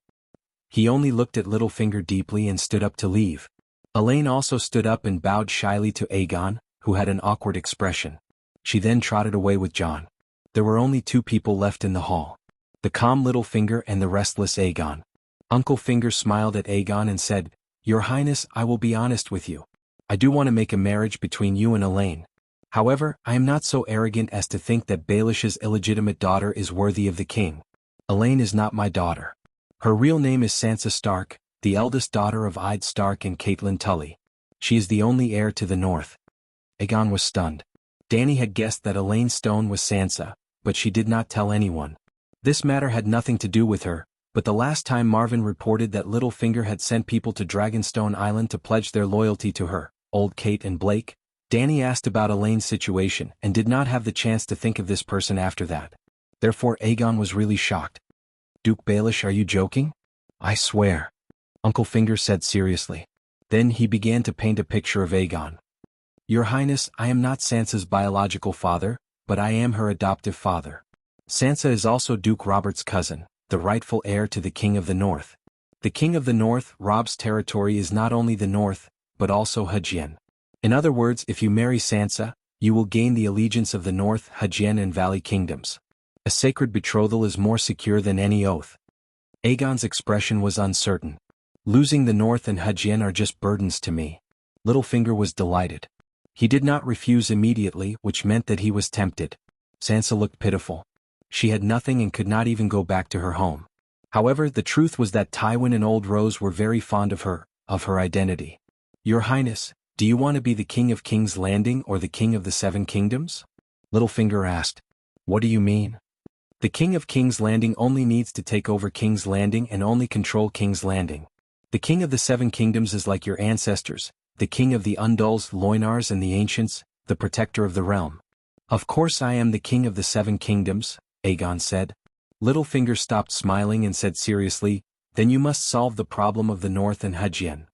He only looked at Littlefinger deeply and stood up to leave. Elaine also stood up and bowed shyly to Aegon, who had an awkward expression. She then trotted away with Jon. There were only two people left in the hall. The calm Littlefinger and the restless Aegon. Uncle Finger smiled at Aegon and said, "Your Highness, I will be honest with you. I do want to make a marriage between you and Elaine. However, I am not so arrogant as to think that Baelish's illegitimate daughter is worthy of the king. Elaine is not my daughter. Her real name is Sansa Stark, the eldest daughter of Eddard Stark and Catelyn Tully. She is the only heir to the north." Aegon was stunned. Dany had guessed that Elaine Stone was Sansa, but she did not tell anyone. This matter had nothing to do with her, but the last time Marvin reported that Littlefinger had sent people to Dragonstone Island to pledge their loyalty to her, old Kate and Blake, Dany asked about Elaine's situation and did not have the chance to think of this person after that. Therefore Aegon was really shocked. "Duke Baelish, are you joking?" "I swear," Uncle Finger said seriously. Then he began to paint a picture of Aegon. "Your Highness, I am not Sansa's biological father, but I am her adoptive father. Sansa is also Duke Robert's cousin, the rightful heir to the King of the North. The King of the North, Rob's territory is not only the North, but also Hajien. In other words, if you marry Sansa, you will gain the allegiance of the North, Hajien and Valley kingdoms. A sacred betrothal is more secure than any oath." Aegon's expression was uncertain. "Losing the North and Hajien are just burdens to me." Littlefinger was delighted. He did not refuse immediately, which meant that he was tempted. Sansa looked pitiful. She had nothing and could not even go back to her home. However, the truth was that Tywin and Old Rose were very fond of her identity. "Your Highness, do you want to be the King of King's Landing or the King of the Seven Kingdoms?" Littlefinger asked. "What do you mean?" "The King of King's Landing only needs to take over King's Landing and only control King's Landing. The King of the Seven Kingdoms is like your ancestors, the King of the Undulls, Loinars and the Ancients, the protector of the realm." "Of course I am the King of the Seven Kingdoms," Aegon said. Littlefinger stopped smiling and said seriously, "Then you must solve the problem of the North and Hajien."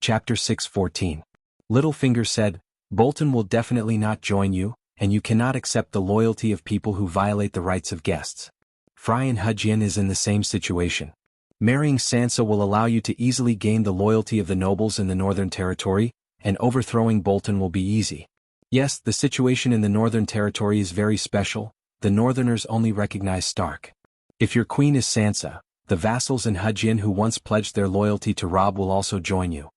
Chapter 6:14. Littlefinger said, "Bolton will definitely not join you, and you cannot accept the loyalty of people who violate the rights of guests. Frey and Hajien is in the same situation. Marrying Sansa will allow you to easily gain the loyalty of the nobles in the Northern Territory, and overthrowing Bolton will be easy. Yes, the situation in the Northern Territory is very special, the Northerners only recognize Stark. If your queen is Sansa, the vassals in Hajien who once pledged their loyalty to Robb will also join you."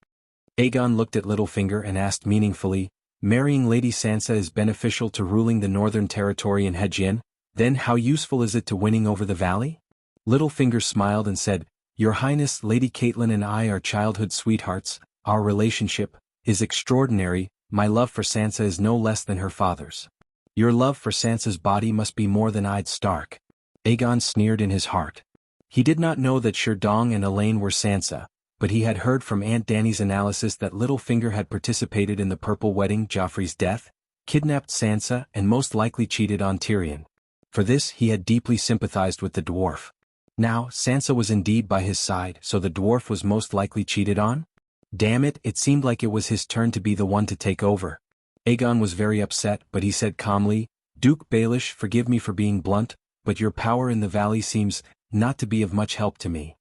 Aegon looked at Littlefinger and asked meaningfully, "Marrying Lady Sansa is beneficial to ruling the Northern Territory in Hajien, then how useful is it to winning over the Valley?" Littlefinger smiled and said, "Your Highness, Lady Catelyn and I are childhood sweethearts, our relationship is extraordinary, my love for Sansa is no less than her father's. Your love for Sansa's body must be more than Eddard Stark." Aegon sneered in his heart. He did not know that Sherdong and Elaine were Sansa, but he had heard from Aunt Dany's analysis that Littlefinger had participated in the Purple Wedding, Joffrey's death, kidnapped Sansa and most likely cheated on Tyrion. For this he had deeply sympathized with the dwarf. Now, Sansa was indeed by his side, so the dwarf was most likely cheated on? Damn it, it seemed like it was his turn to be the one to take over. Aegon was very upset, but he said calmly, "Duke Baelish, forgive me for being blunt, but your power in the valley seems not to be of much help to me."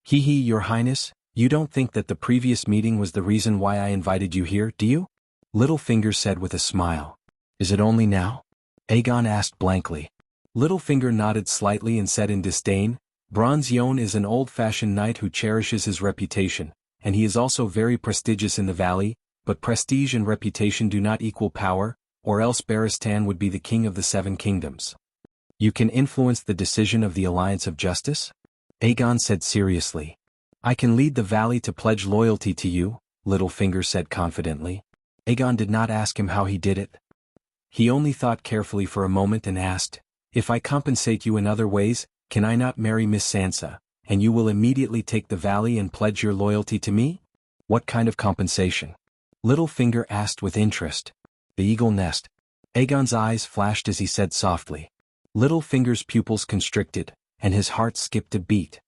"Hee, Your Highness, you don't think that the previous meeting was the reason why I invited you here, do you?" Littlefinger said with a smile. Is it only now? Aegon asked blankly. Littlefinger nodded slightly and said in disdain, Bronze Yohn is an old-fashioned knight who cherishes his reputation, and he is also very prestigious in the valley, but prestige and reputation do not equal power, or else Barristan would be the king of the Seven Kingdoms. You can influence the decision of the Alliance of Justice? Aegon said seriously. I can lead the valley to pledge loyalty to you, Littlefinger said confidently. Aegon did not ask him how he did it. He only thought carefully for a moment and asked, If I compensate you in other ways, can I not marry Miss Sansa, and you will immediately take the valley and pledge your loyalty to me? What kind of compensation? Littlefinger asked with interest. The eagle nest. Aegon's eyes flashed as he said softly. Littlefinger's pupils constricted, and his heart skipped a beat.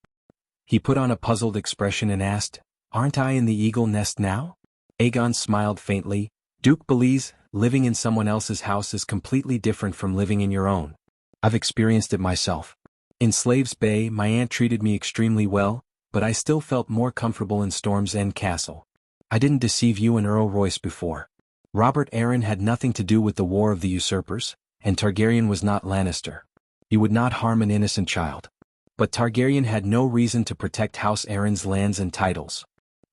He put on a puzzled expression and asked, Aren't I in the eagle nest now? Aegon smiled faintly. Duke Belize, living in someone else's house is completely different from living in your own. I've experienced it myself. In Slaves Bay, my aunt treated me extremely well, but I still felt more comfortable in Storm's End Castle. I didn't deceive you and Earl Royce before. Robert Arryn had nothing to do with the War of the Usurpers, and Targaryen was not Lannister. He would not harm an innocent child. But Targaryen had no reason to protect House Arryn's lands and titles.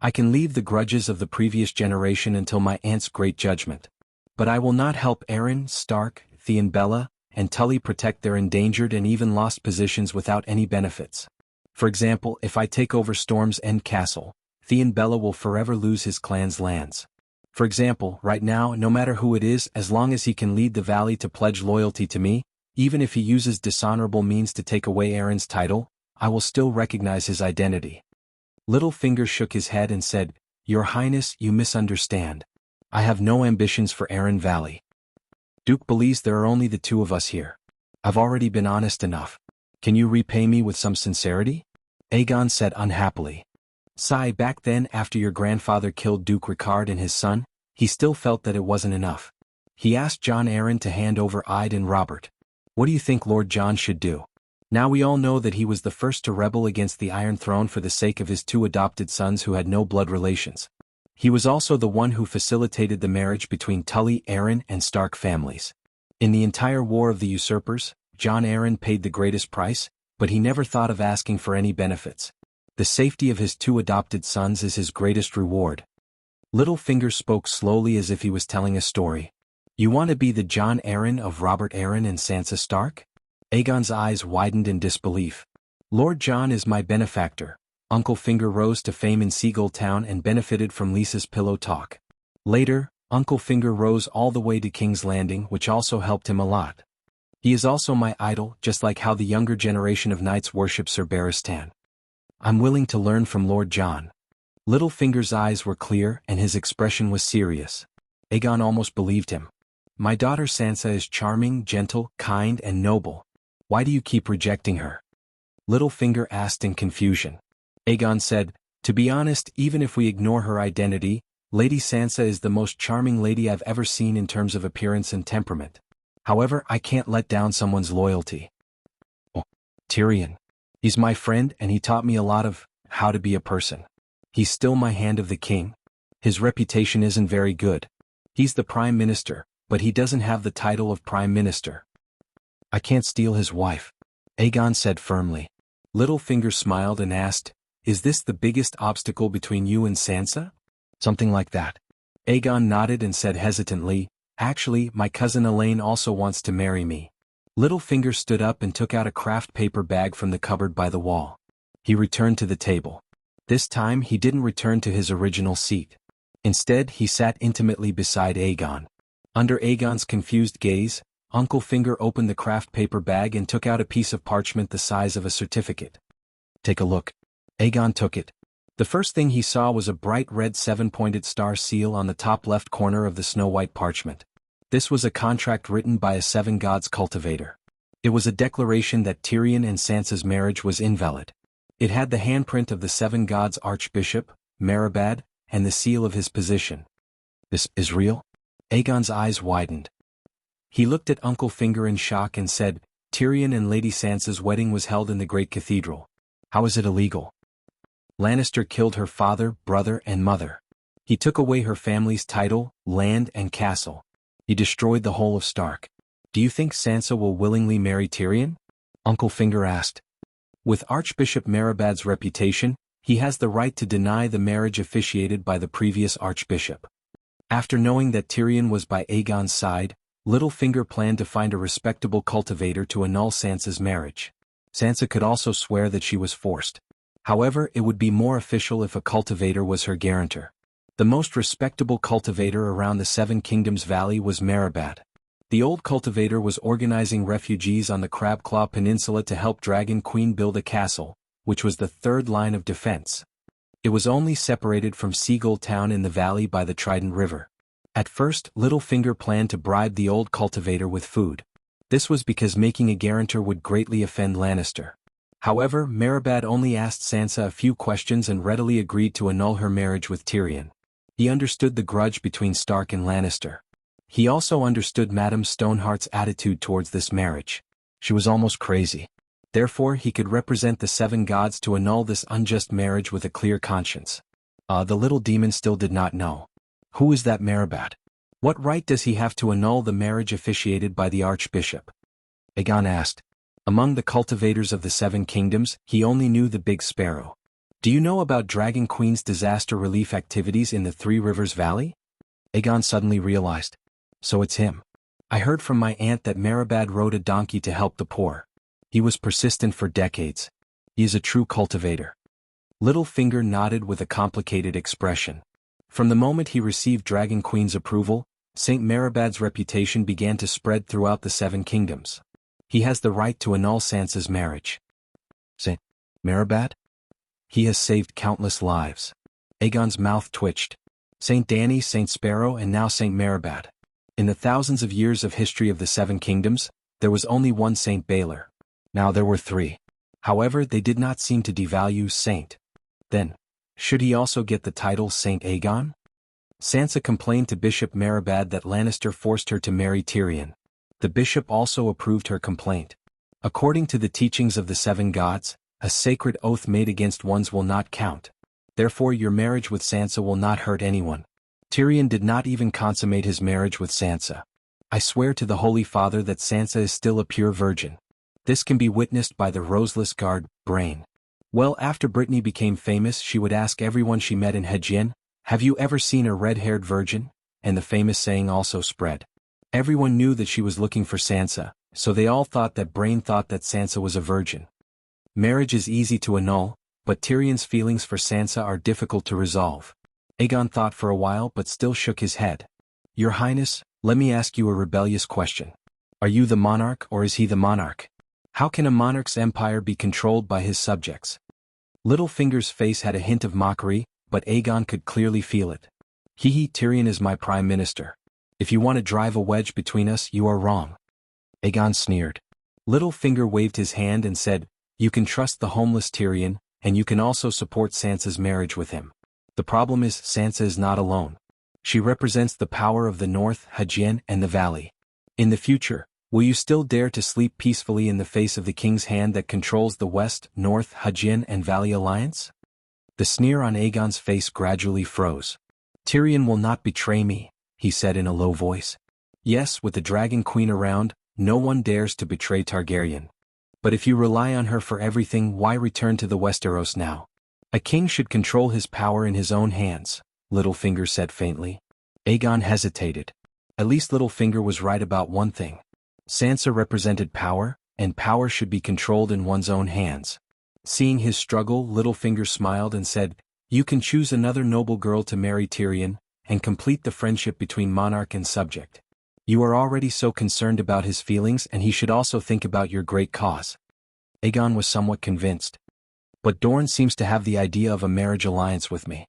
I can leave the grudges of the previous generation until my aunt's great judgment. But I will not help Arryn, Stark, Theon Bella, and Tully protect their endangered and even lost positions without any benefits. For example, if I take over Storm's End Castle, Theon Bella will forever lose his clan's lands. For example, right now, no matter who it is, as long as he can lead the valley to pledge loyalty to me, even if he uses dishonorable means to take away Arryn's title, I will still recognize his identity. Littlefinger shook his head and said, Your Highness, you misunderstand. I have no ambitions for Arryn Valley. Duke Belize, there are only the two of us here. I've already been honest enough. Can you repay me with some sincerity? Aegon said unhappily. Sigh, back then after your grandfather killed Duke Ricard and his son, he still felt that it wasn't enough. He asked Jon Arryn to hand over Ide and Robert. What do you think Lord Jon should do? Now we all know that he was the first to rebel against the Iron Throne for the sake of his two adopted sons who had no blood relations. He was also the one who facilitated the marriage between Tully, Arryn, and Stark families. In the entire War of the Usurpers, Jon Arryn paid the greatest price, but he never thought of asking for any benefits. The safety of his two adopted sons is his greatest reward. Littlefinger spoke slowly as if he was telling a story. You want to be the Jon Arryn of Robert Arryn and Sansa Stark? Aegon's eyes widened in disbelief. Lord Jon is my benefactor. Uncle Finger rose to fame in Seagull Town and benefited from Lisa's pillow talk. Later, Uncle Finger rose all the way to King's Landing, which also helped him a lot. He is also my idol, just like how the younger generation of knights worship Sir Barristan. I'm willing to learn from Lord Jon. Littlefinger's eyes were clear and his expression was serious. Aegon almost believed him. My daughter Sansa is charming, gentle, kind, and noble. Why do you keep rejecting her? Littlefinger asked in confusion. Aegon said, To be honest, even if we ignore her identity, Lady Sansa is the most charming lady I've ever seen in terms of appearance and temperament. However, I can't let down someone's loyalty. Oh, Tyrion. He's my friend and he taught me a lot of how to be a person. He's still my hand of the king. His reputation isn't very good. He's the prime minister, but he doesn't have the title of prime minister. I can't steal his wife, Aegon said firmly. Littlefinger smiled and asked, Is this the biggest obstacle between you and Sansa? Something like that. Aegon nodded and said hesitantly, Actually, my cousin Elaine also wants to marry me. Littlefinger stood up and took out a craft paper bag from the cupboard by the wall. He returned to the table. This time he didn't return to his original seat. Instead, he sat intimately beside Aegon. Under Aegon's confused gaze, Uncle Finger opened the craft paper bag and took out a piece of parchment the size of a certificate. Take a look. Aegon took it. The first thing he saw was a bright red 7-pointed star seal on the top left corner of the snow-white parchment. This was a contract written by a Seven Gods cultivator. It was a declaration that Tyrion and Sansa's marriage was invalid. It had the handprint of the Seven Gods Archbishop, Meribad, and the seal of his position. This is real? Aegon's eyes widened. He looked at Uncle Finger in shock and said, Tyrion and Lady Sansa's wedding was held in the Great Cathedral. How is it illegal? Lannister killed her father, brother, and mother. He took away her family's title, land and castle. He destroyed the whole of Stark. Do you think Sansa will willingly marry Tyrion? Uncle Finger asked. With Archbishop Meribad's reputation, he has the right to deny the marriage officiated by the previous archbishop. After knowing that Tyrion was by Aegon's side, Littlefinger planned to find a respectable cultivator to annul Sansa's marriage. Sansa could also swear that she was forced. However, it would be more official if a cultivator was her guarantor. The most respectable cultivator around the Seven Kingdoms Valley was Meribad. The old cultivator was organizing refugees on the Crabclaw Peninsula to help Dragon Queen build a castle, which was the third line of defense. It was only separated from Seagull Town in the valley by the Trident River. At first, Littlefinger planned to bribe the old cultivator with food. This was because making a guarantor would greatly offend Lannister. However, Meribad only asked Sansa a few questions and readily agreed to annul her marriage with Tyrion. He understood the grudge between Stark and Lannister. He also understood Madame Stoneheart's attitude towards this marriage. She was almost crazy. Therefore, he could represent the seven gods to annul this unjust marriage with a clear conscience. The little demon still did not know. Who is that Meribad? What right does he have to annul the marriage officiated by the archbishop? Aegon asked. Among the cultivators of the Seven Kingdoms, he only knew the Big Sparrow. Do you know about Dragon Queen's disaster relief activities in the Three Rivers Valley? Aegon suddenly realized. So it's him. I heard from my aunt that Meribad rode a donkey to help the poor. He was persistent for decades. He is a true cultivator. Littlefinger nodded with a complicated expression. From the moment he received Dragon Queen's approval, Saint Meribad's reputation began to spread throughout the Seven Kingdoms. He has the right to annul Sansa's marriage. Saint Meribad? He has saved countless lives. Aegon's mouth twitched. Saint Dany, Saint Sparrow, and now Saint Meribad. In the thousands of years of history of the Seven Kingdoms, there was only one Saint Baelor. Now there were three. However, they did not seem to devalue Saint. Then, should he also get the title Saint Aegon? Sansa complained to Bishop Meribad that Lannister forced her to marry Tyrion. The bishop also approved her complaint. According to the teachings of the seven gods, a sacred oath made against ones will not count. Therefore your marriage with Sansa will not hurt anyone. Tyrion did not even consummate his marriage with Sansa. I swear to the Holy Father that Sansa is still a pure virgin. This can be witnessed by the roseless guard, Brain. Well, after Brittany became famous, she would ask everyone she met in Hedjian, "Have you ever seen a red-haired virgin?" And the famous saying also spread. Everyone knew that she was looking for Sansa, so they all thought that Brain thought that Sansa was a virgin. Marriage is easy to annul, but Tyrion's feelings for Sansa are difficult to resolve. Aegon thought for a while but still shook his head. Your Highness, let me ask you a rebellious question. Are you the monarch or is he the monarch? How can a monarch's empire be controlled by his subjects? Littlefinger's face had a hint of mockery, but Aegon could clearly feel it. Tyrion is my prime minister. If you want to drive a wedge between us, you are wrong. Aegon sneered. Littlefinger waved his hand and said, You can trust the homeless Tyrion, and you can also support Sansa's marriage with him. The problem is Sansa is not alone. She represents the power of the North, Hedjian, and the Valley. In the future, will you still dare to sleep peacefully in the face of the king's hand that controls the West, North, Hedjian, and Valley alliance? The sneer on Aegon's face gradually froze. Tyrion will not betray me, he said in a low voice. Yes, with the Dragon Queen around, no one dares to betray Targaryen. But if you rely on her for everything, why return to the Westeros now? A king should control his power in his own hands, Littlefinger said faintly. Aegon hesitated. At least Littlefinger was right about one thing. Sansa represented power, and power should be controlled in one's own hands. Seeing his struggle, Littlefinger smiled and said, You can choose another noble girl to marry Tyrion, and complete the friendship between monarch and subject. You are already so concerned about his feelings and he should also think about your great cause. Aegon was somewhat convinced. But Dorne seems to have the idea of a marriage alliance with me.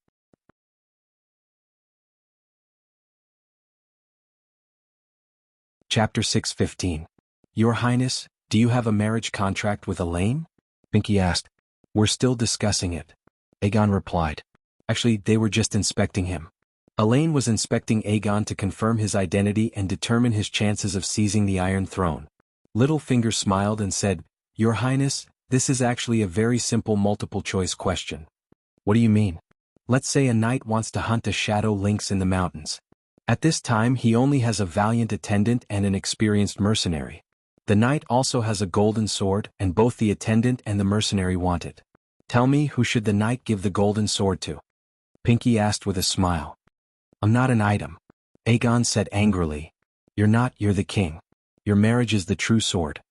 Chapter 6:15. Your Highness, do you have a marriage contract with Elaine? Binky asked. We're still discussing it. Aegon replied. Actually, they were just inspecting him. Elaine was inspecting Aegon to confirm his identity and determine his chances of seizing the Iron Throne. Littlefinger smiled and said, Your Highness, this is actually a very simple multiple-choice question. What do you mean? Let's say a knight wants to hunt a shadow lynx in the mountains. At this time he only has a valiant attendant and an experienced mercenary. The knight also has a golden sword, and both the attendant and the mercenary want it. Tell me, who should the knight give the golden sword to? Pinky asked with a smile. I'm not an item. Aegon said angrily. You're not, you're the king. Your marriage is the true sword.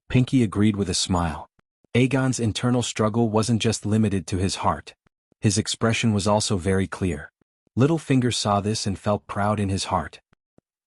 Pinky agreed with a smile. Aegon's internal struggle wasn't just limited to his heart. His expression was also very clear. Littlefinger saw this and felt proud in his heart.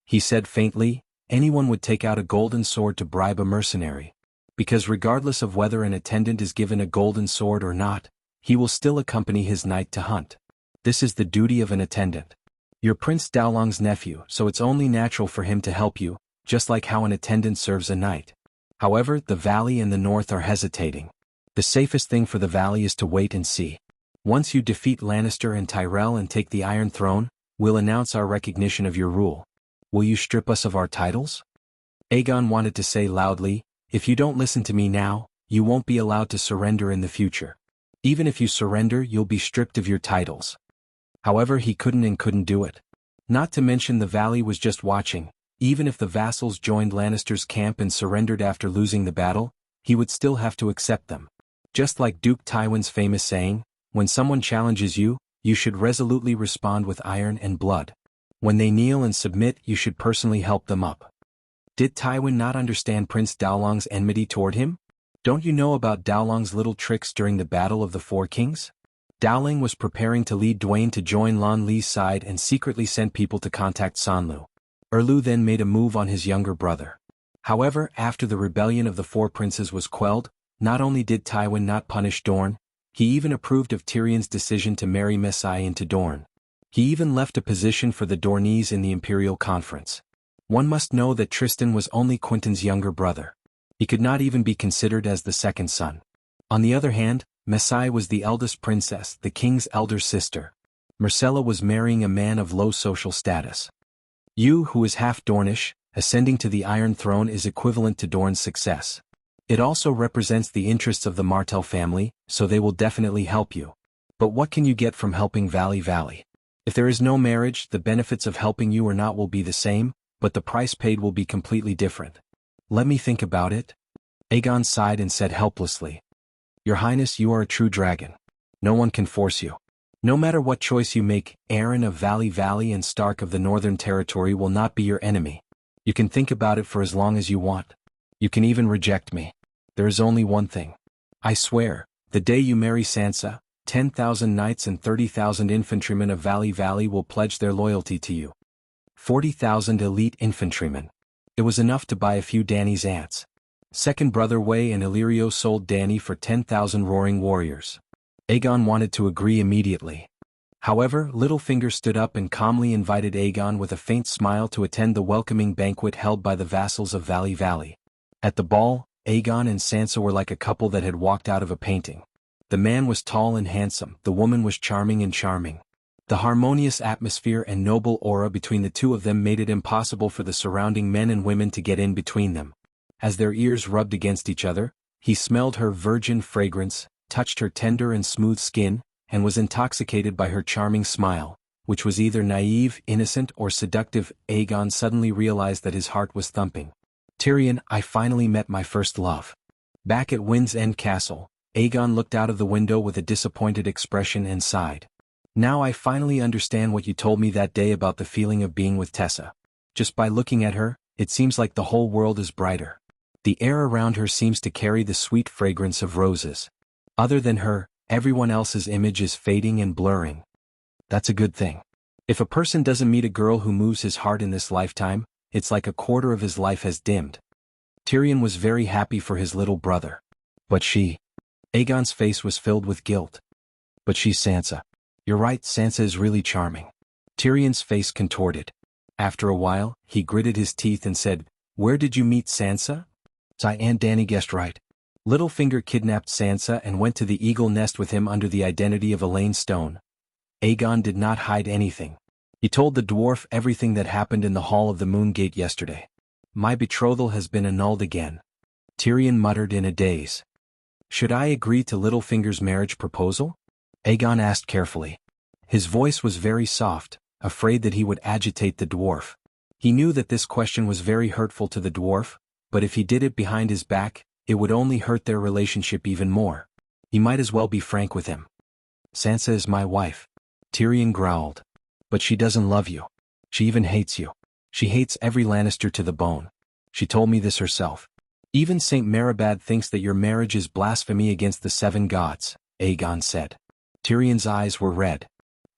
He said faintly, anyone would take out a golden sword to bribe a mercenary. Because regardless of whether an attendant is given a golden sword or not, he will still accompany his knight to hunt. This is the duty of an attendant. You're Prince Daolong's nephew, so it's only natural for him to help you, just like how an attendant serves a knight. However, the Valley and the North are hesitating. The safest thing for the Valley is to wait and see. Once you defeat Lannister and Tyrell and take the Iron Throne, we'll announce our recognition of your rule. Will you strip us of our titles? Aegon wanted to say loudly, if you don't listen to me now, you won't be allowed to surrender in the future. Even if you surrender, you'll be stripped of your titles. However, he couldn't do it. Not to mention the Valley was just watching. Even if the vassals joined Lannister's camp and surrendered after losing the battle, he would still have to accept them. Just like Duke Tywin's famous saying, when someone challenges you, you should resolutely respond with iron and blood. When they kneel and submit, you should personally help them up. Did Tywin not understand Prince Daolong's enmity toward him? Don't you know about Daolong's little tricks during the Battle of the Four Kings? Daoling was preparing to lead Dwayne to join Lon Lee's side and secretly sent people to contact Sanlu. Erlu then made a move on his younger brother. However, after the rebellion of the Four Princes was quelled, not only did Tywin not punish Dorne, he even approved of Tyrion's decision to marry Messai into Dorne. He even left a position for the Dornese in the Imperial Conference. One must know that Tristan was only Quentyn's younger brother. He could not even be considered as the second son. On the other hand, Messai was the eldest princess, the king's elder sister. Myrcella was marrying a man of low social status. You, who is half Dornish, ascending to the Iron Throne is equivalent to Dorne's success. It also represents the interests of the Martell family, so they will definitely help you. But what can you get from helping Valley? If there is no marriage, the benefits of helping you or not will be the same, but the price paid will be completely different. Let me think about it. Aegon sighed and said helplessly. Your Highness, you are a true dragon. No one can force you. No matter what choice you make, Aeron of Valley and Stark of the Northern Territory will not be your enemy. You can think about it for as long as you want. You can even reject me. There is only one thing. I swear, the day you marry Sansa, 10,000 knights and 30,000 infantrymen of Valley will pledge their loyalty to you. 40,000 elite infantrymen. It was enough to buy a few Dany's ants. Second brother Way and Illyrio sold Dany for 10,000 roaring warriors. Aegon wanted to agree immediately. However, Littlefinger stood up and calmly invited Aegon with a faint smile to attend the welcoming banquet held by the vassals of Valley. At the ball, Aegon and Sansa were like a couple that had walked out of a painting. The man was tall and handsome, the woman was charming and charming. The harmonious atmosphere and noble aura between the two of them made it impossible for the surrounding men and women to get in between them. As their ears rubbed against each other, he smelled her virgin fragrance, touched her tender and smooth skin, and was intoxicated by her charming smile, which was either naive, innocent, or seductive. Aegon suddenly realized that his heart was thumping. Tyrion, I finally met my first love. Back at Wind's End Castle, Aegon looked out of the window with a disappointed expression and sighed. Now I finally understand what you told me that day about the feeling of being with Tessa. Just by looking at her, it seems like the whole world is brighter. The air around her seems to carry the sweet fragrance of roses. Other than her, everyone else's image is fading and blurring. That's a good thing. If a person doesn't meet a girl who moves his heart in this lifetime, it's like a quarter of his life has dimmed. Tyrion was very happy for his little brother. But she... Aegon's face was filled with guilt. But she's Sansa. You're right, Sansa is really charming. Tyrion's face contorted. After a while, he gritted his teeth and said, Where did you meet Sansa? And Dany guessed right. Littlefinger kidnapped Sansa and went to the Eagle Nest with him under the identity of Elaine Stone. Aegon did not hide anything. He told the dwarf everything that happened in the Hall of the Moongate yesterday. My betrothal has been annulled again. Tyrion muttered in a daze. Should I agree to Littlefinger's marriage proposal? Aegon asked carefully. His voice was very soft, afraid that he would agitate the dwarf. He knew that this question was very hurtful to the dwarf, but if he did it behind his back, it would only hurt their relationship even more. He might as well be frank with him. "Sansa is my wife," Tyrion growled. "But she doesn't love you. She even hates you. She hates every Lannister to the bone. She told me this herself. Even Saint Marabad thinks that your marriage is blasphemy against the seven gods," Aegon said. Tyrion's eyes were red.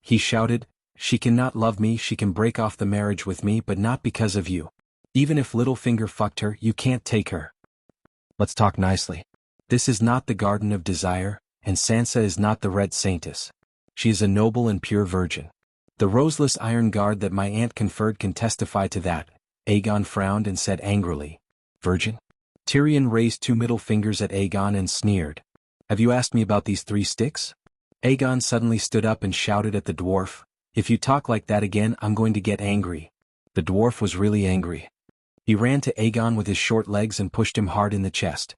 He shouted, "She cannot love me, she can break off the marriage with me, but not because of you. Even if Littlefinger fucked her, you can't take her. Let's talk nicely. This is not the Garden of Desire, and Sansa is not the Red Saintess. She is a noble and pure virgin. The roseless iron guard that my aunt conferred can testify to that." Aegon frowned and said angrily, "Virgin?" Tyrion raised two middle fingers at Aegon and sneered. "Have you asked me about these 3 sticks?" Aegon suddenly stood up and shouted at the dwarf, "If you talk like that again, I'm going to get angry." The dwarf was really angry. He ran to Aegon with his short legs and pushed him hard in the chest.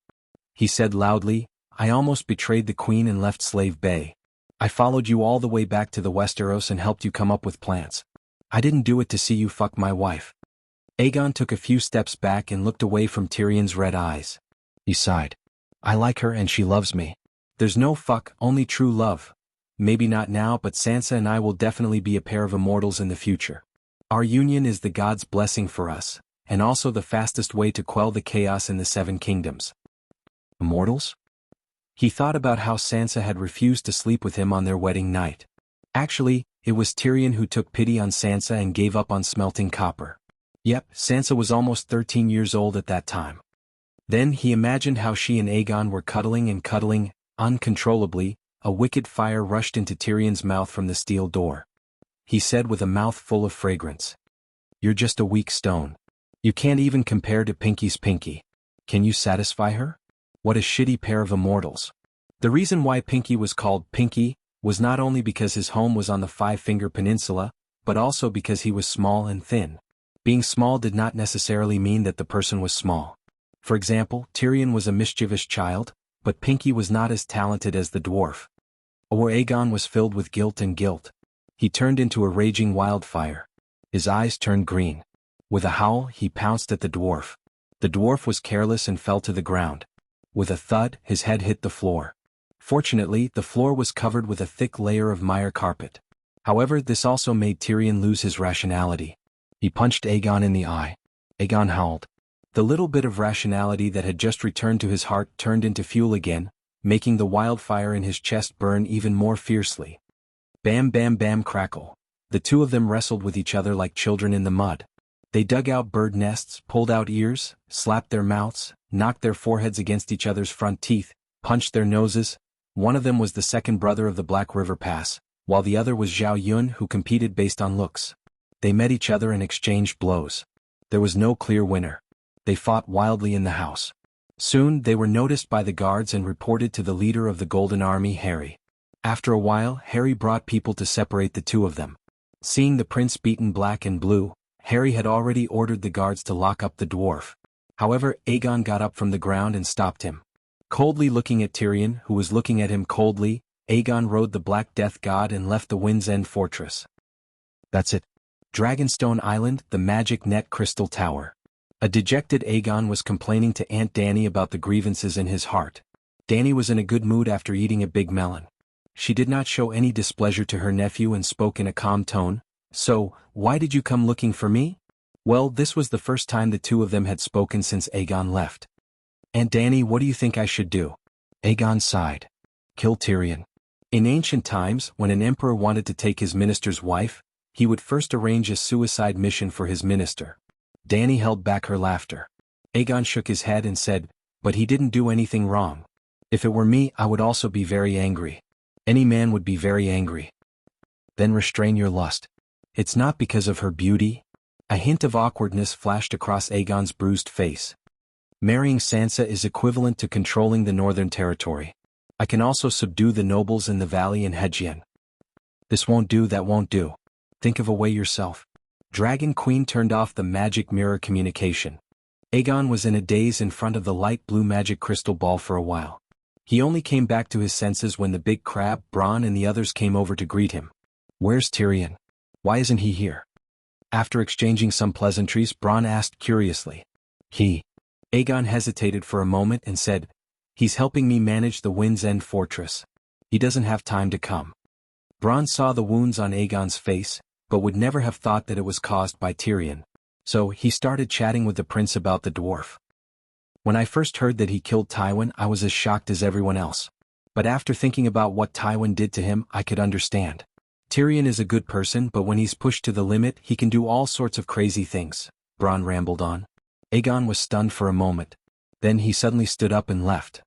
He said loudly, "I almost betrayed the queen and left Slave Bay. I followed you all the way back to the Westeros and helped you come up with plans. I didn't do it to see you fuck my wife." Aegon took a few steps back and looked away from Tyrion's red eyes. He sighed. "I like her and she loves me. There's no fuck, only true love. Maybe not now, but Sansa and I will definitely be a pair of immortals in the future. Our union is the gods' blessing for us, and also the fastest way to quell the chaos in the Seven Kingdoms." Immortals? He thought about how Sansa had refused to sleep with him on their wedding night. Actually, it was Tyrion who took pity on Sansa and gave up on smelting copper. Yep, Sansa was almost 13 years old at that time. Then he imagined how she and Aegon were cuddling, uncontrollably. A wicked fire rushed into Tyrion's mouth from the steel door. He said with a mouth full of fragrance, "You're just a weak stone. You can't even compare to Pinky's Pinky. Can you satisfy her? What a shitty pair of immortals." The reason why Pinky was called Pinky was not only because his home was on the Five-Finger Peninsula, but also because he was small and thin. Being small did not necessarily mean that the person was small. For example, Tyrion was a mischievous child, but Pinky was not as talented as the dwarf. Or Aegon was filled with guilt. He turned into a raging wildfire. His eyes turned green. With a howl, he pounced at the dwarf. The dwarf was careless and fell to the ground. With a thud, his head hit the floor. Fortunately, the floor was covered with a thick layer of mire carpet. However, this also made Tyrion lose his rationality. He punched Aegon in the eye. Aegon howled. The little bit of rationality that had just returned to his heart turned into fuel again, making the wildfire in his chest burn even more fiercely. Bam bam bam crackle. The two of them wrestled with each other like children in the mud. They dug out bird nests, pulled out ears, slapped their mouths, knocked their foreheads against each other's front teeth, punched their noses. One of them was the second brother of the Black River Pass, while the other was Zhao Yun, who competed based on looks. They met each other and exchanged blows. There was no clear winner. They fought wildly in the house. Soon they were noticed by the guards and reported to the leader of the Golden Army, Harry. After a while, Harry brought people to separate the two of them. Seeing the prince beaten black and blue, Harry had already ordered the guards to lock up the dwarf. However, Aegon got up from the ground and stopped him. Coldly looking at Tyrion, who was looking at him coldly, Aegon rode the Black Death God and left the Wind's End fortress. That's it. Dragonstone Island, the Magic Net Crystal Tower. A dejected Aegon was complaining to Aunt Dany about the grievances in his heart. Dany was in a good mood after eating a big melon. She did not show any displeasure to her nephew and spoke in a calm tone. "So, why did you come looking for me?" Well, this was the first time the two of them had spoken since Aegon left. "Aunt Dany, what do you think I should do?" Aegon sighed. "Kill Tyrion." In ancient times, when an emperor wanted to take his minister's wife, he would first arrange a suicide mission for his minister. Dany held back her laughter. Aegon shook his head and said, "But he didn't do anything wrong. If it were me, I would also be very angry. Any man would be very angry." "Then restrain your lust. It's not because of her beauty." A hint of awkwardness flashed across Aegon's bruised face. "Marrying Sansa is equivalent to controlling the Northern Territory. I can also subdue the nobles in the valley and Hedgian. This won't do, that won't do. Think of a way yourself." Dragon Queen turned off the magic mirror communication. Aegon was in a daze in front of the light blue magic crystal ball for a while. He only came back to his senses when the big crab, Bronn, and the others came over to greet him. Where's Tyrion? Why isn't he here? After exchanging some pleasantries, Bronn asked curiously. Aegon hesitated for a moment and said, he's helping me manage the Wind's End fortress. He doesn't have time to come. Bronn saw the wounds on Aegon's face, but would never have thought that it was caused by Tyrion. So he started chatting with the prince about the dwarf. When I first heard that he killed Tywin, I was as shocked as everyone else. But after thinking about what Tywin did to him, I could understand. Tyrion is a good person, but when he's pushed to the limit, he can do all sorts of crazy things, Bronn rambled on. Aegon was stunned for a moment. Then he suddenly stood up and left.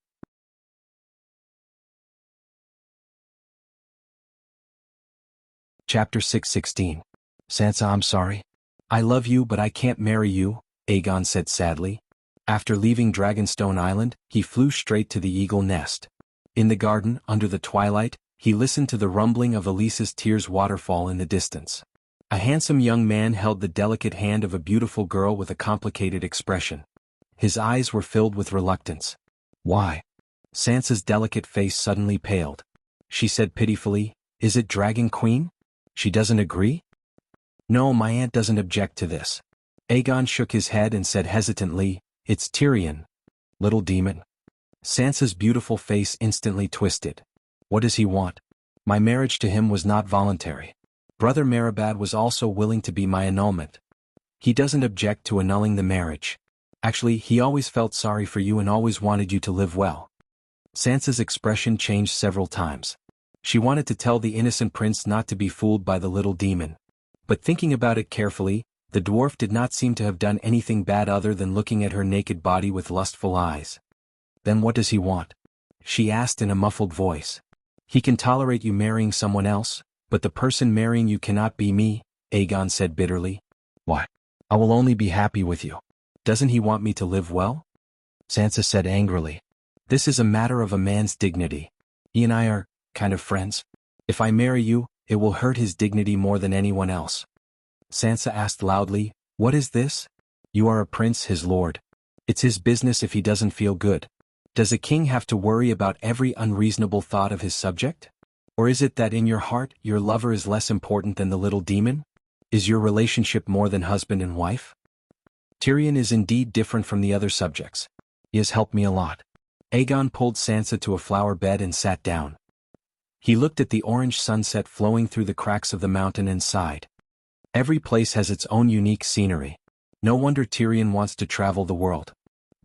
Chapter 6:16. Sansa, I'm sorry. I love you but I can't marry you, Aegon said sadly. After leaving Dragonstone Island, he flew straight to the eagle nest. In the garden, under the twilight, he listened to the rumbling of Elisa's tears waterfall in the distance. A handsome young man held the delicate hand of a beautiful girl with a complicated expression. His eyes were filled with reluctance. Why? Sansa's delicate face suddenly paled. She said pitifully, Is it Dragon Queen? She doesn't agree? No, my aunt doesn't object to this. Aegon shook his head and said hesitantly, It's Tyrion. Little demon. Sansa's beautiful face instantly twisted. What does he want? My marriage to him was not voluntary. Brother Merabad was also willing to be my annulment. He doesn't object to annulling the marriage. Actually, he always felt sorry for you and always wanted you to live well. Sansa's expression changed several times. She wanted to tell the innocent prince not to be fooled by the little demon. But thinking about it carefully, the dwarf did not seem to have done anything bad other than looking at her naked body with lustful eyes. Then what does he want? She asked in a muffled voice. He can tolerate you marrying someone else, but the person marrying you cannot be me, Aegon said bitterly. Why? I will only be happy with you. Doesn't he want me to live well? Sansa said angrily. This is a matter of a man's dignity. He and I are kind of friends. If I marry you, it will hurt his dignity more than anyone else. Sansa asked loudly, What is this? You are a prince, his lord. It's his business if he doesn't feel good. Does a king have to worry about every unreasonable thought of his subject? Or is it that in your heart, your lover is less important than the little demon? Is your relationship more than husband and wife? Tyrion is indeed different from the other subjects. He has helped me a lot. Aegon pulled Sansa to a flower bed and sat down. He looked at the orange sunset flowing through the cracks of the mountain and sighed. Every place has its own unique scenery. No wonder Tyrion wants to travel the world.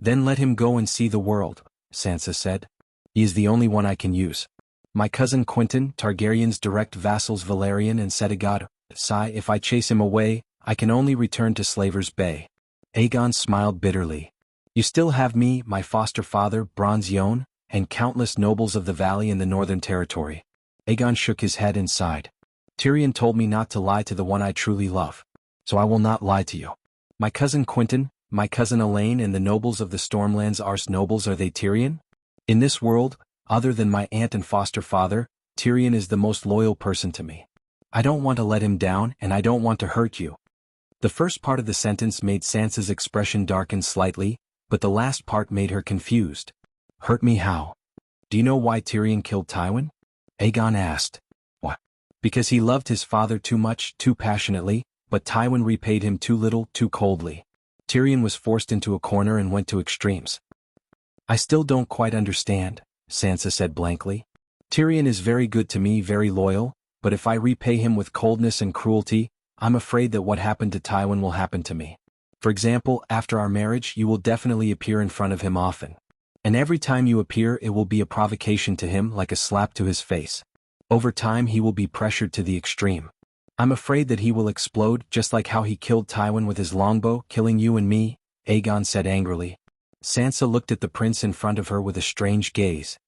Then let him go and see the world, Sansa said. He is the only one I can use. My cousin Quentyn, Targaryen's direct vassals Valerian and Settigod, sigh if I chase him away, I can only return to Slaver's Bay. Aegon smiled bitterly. You still have me, my foster father, Bronze Yohn, and countless nobles of the valley in the Northern Territory. Aegon shook his head and sighed. Tyrion told me not to lie to the one I truly love. So I will not lie to you. My cousin Quentyn, my cousin Elaine and the nobles of the Stormlands Arse nobles, are they Tyrion? In this world, other than my aunt and foster father, Tyrion is the most loyal person to me. I don't want to let him down and I don't want to hurt you. The first part of the sentence made Sansa's expression darken slightly, but the last part made her confused. Hurt me how? Do you know why Tyrion killed Tywin? Aegon asked. What? Because he loved his father too much, too passionately, but Tywin repaid him too little, too coldly. Tyrion was forced into a corner and went to extremes. I still don't quite understand, Sansa said blankly. Tyrion is very good to me, very loyal, but if I repay him with coldness and cruelty, I'm afraid that what happened to Tywin will happen to me. For example, after our marriage you will definitely appear in front of him often. And every time you appear it will be a provocation to him, like a slap to his face. Over time he will be pressured to the extreme. I'm afraid that he will explode just like how he killed Tywin with his longbow, killing you and me, Aegon said angrily. Sansa looked at the prince in front of her with a strange gaze.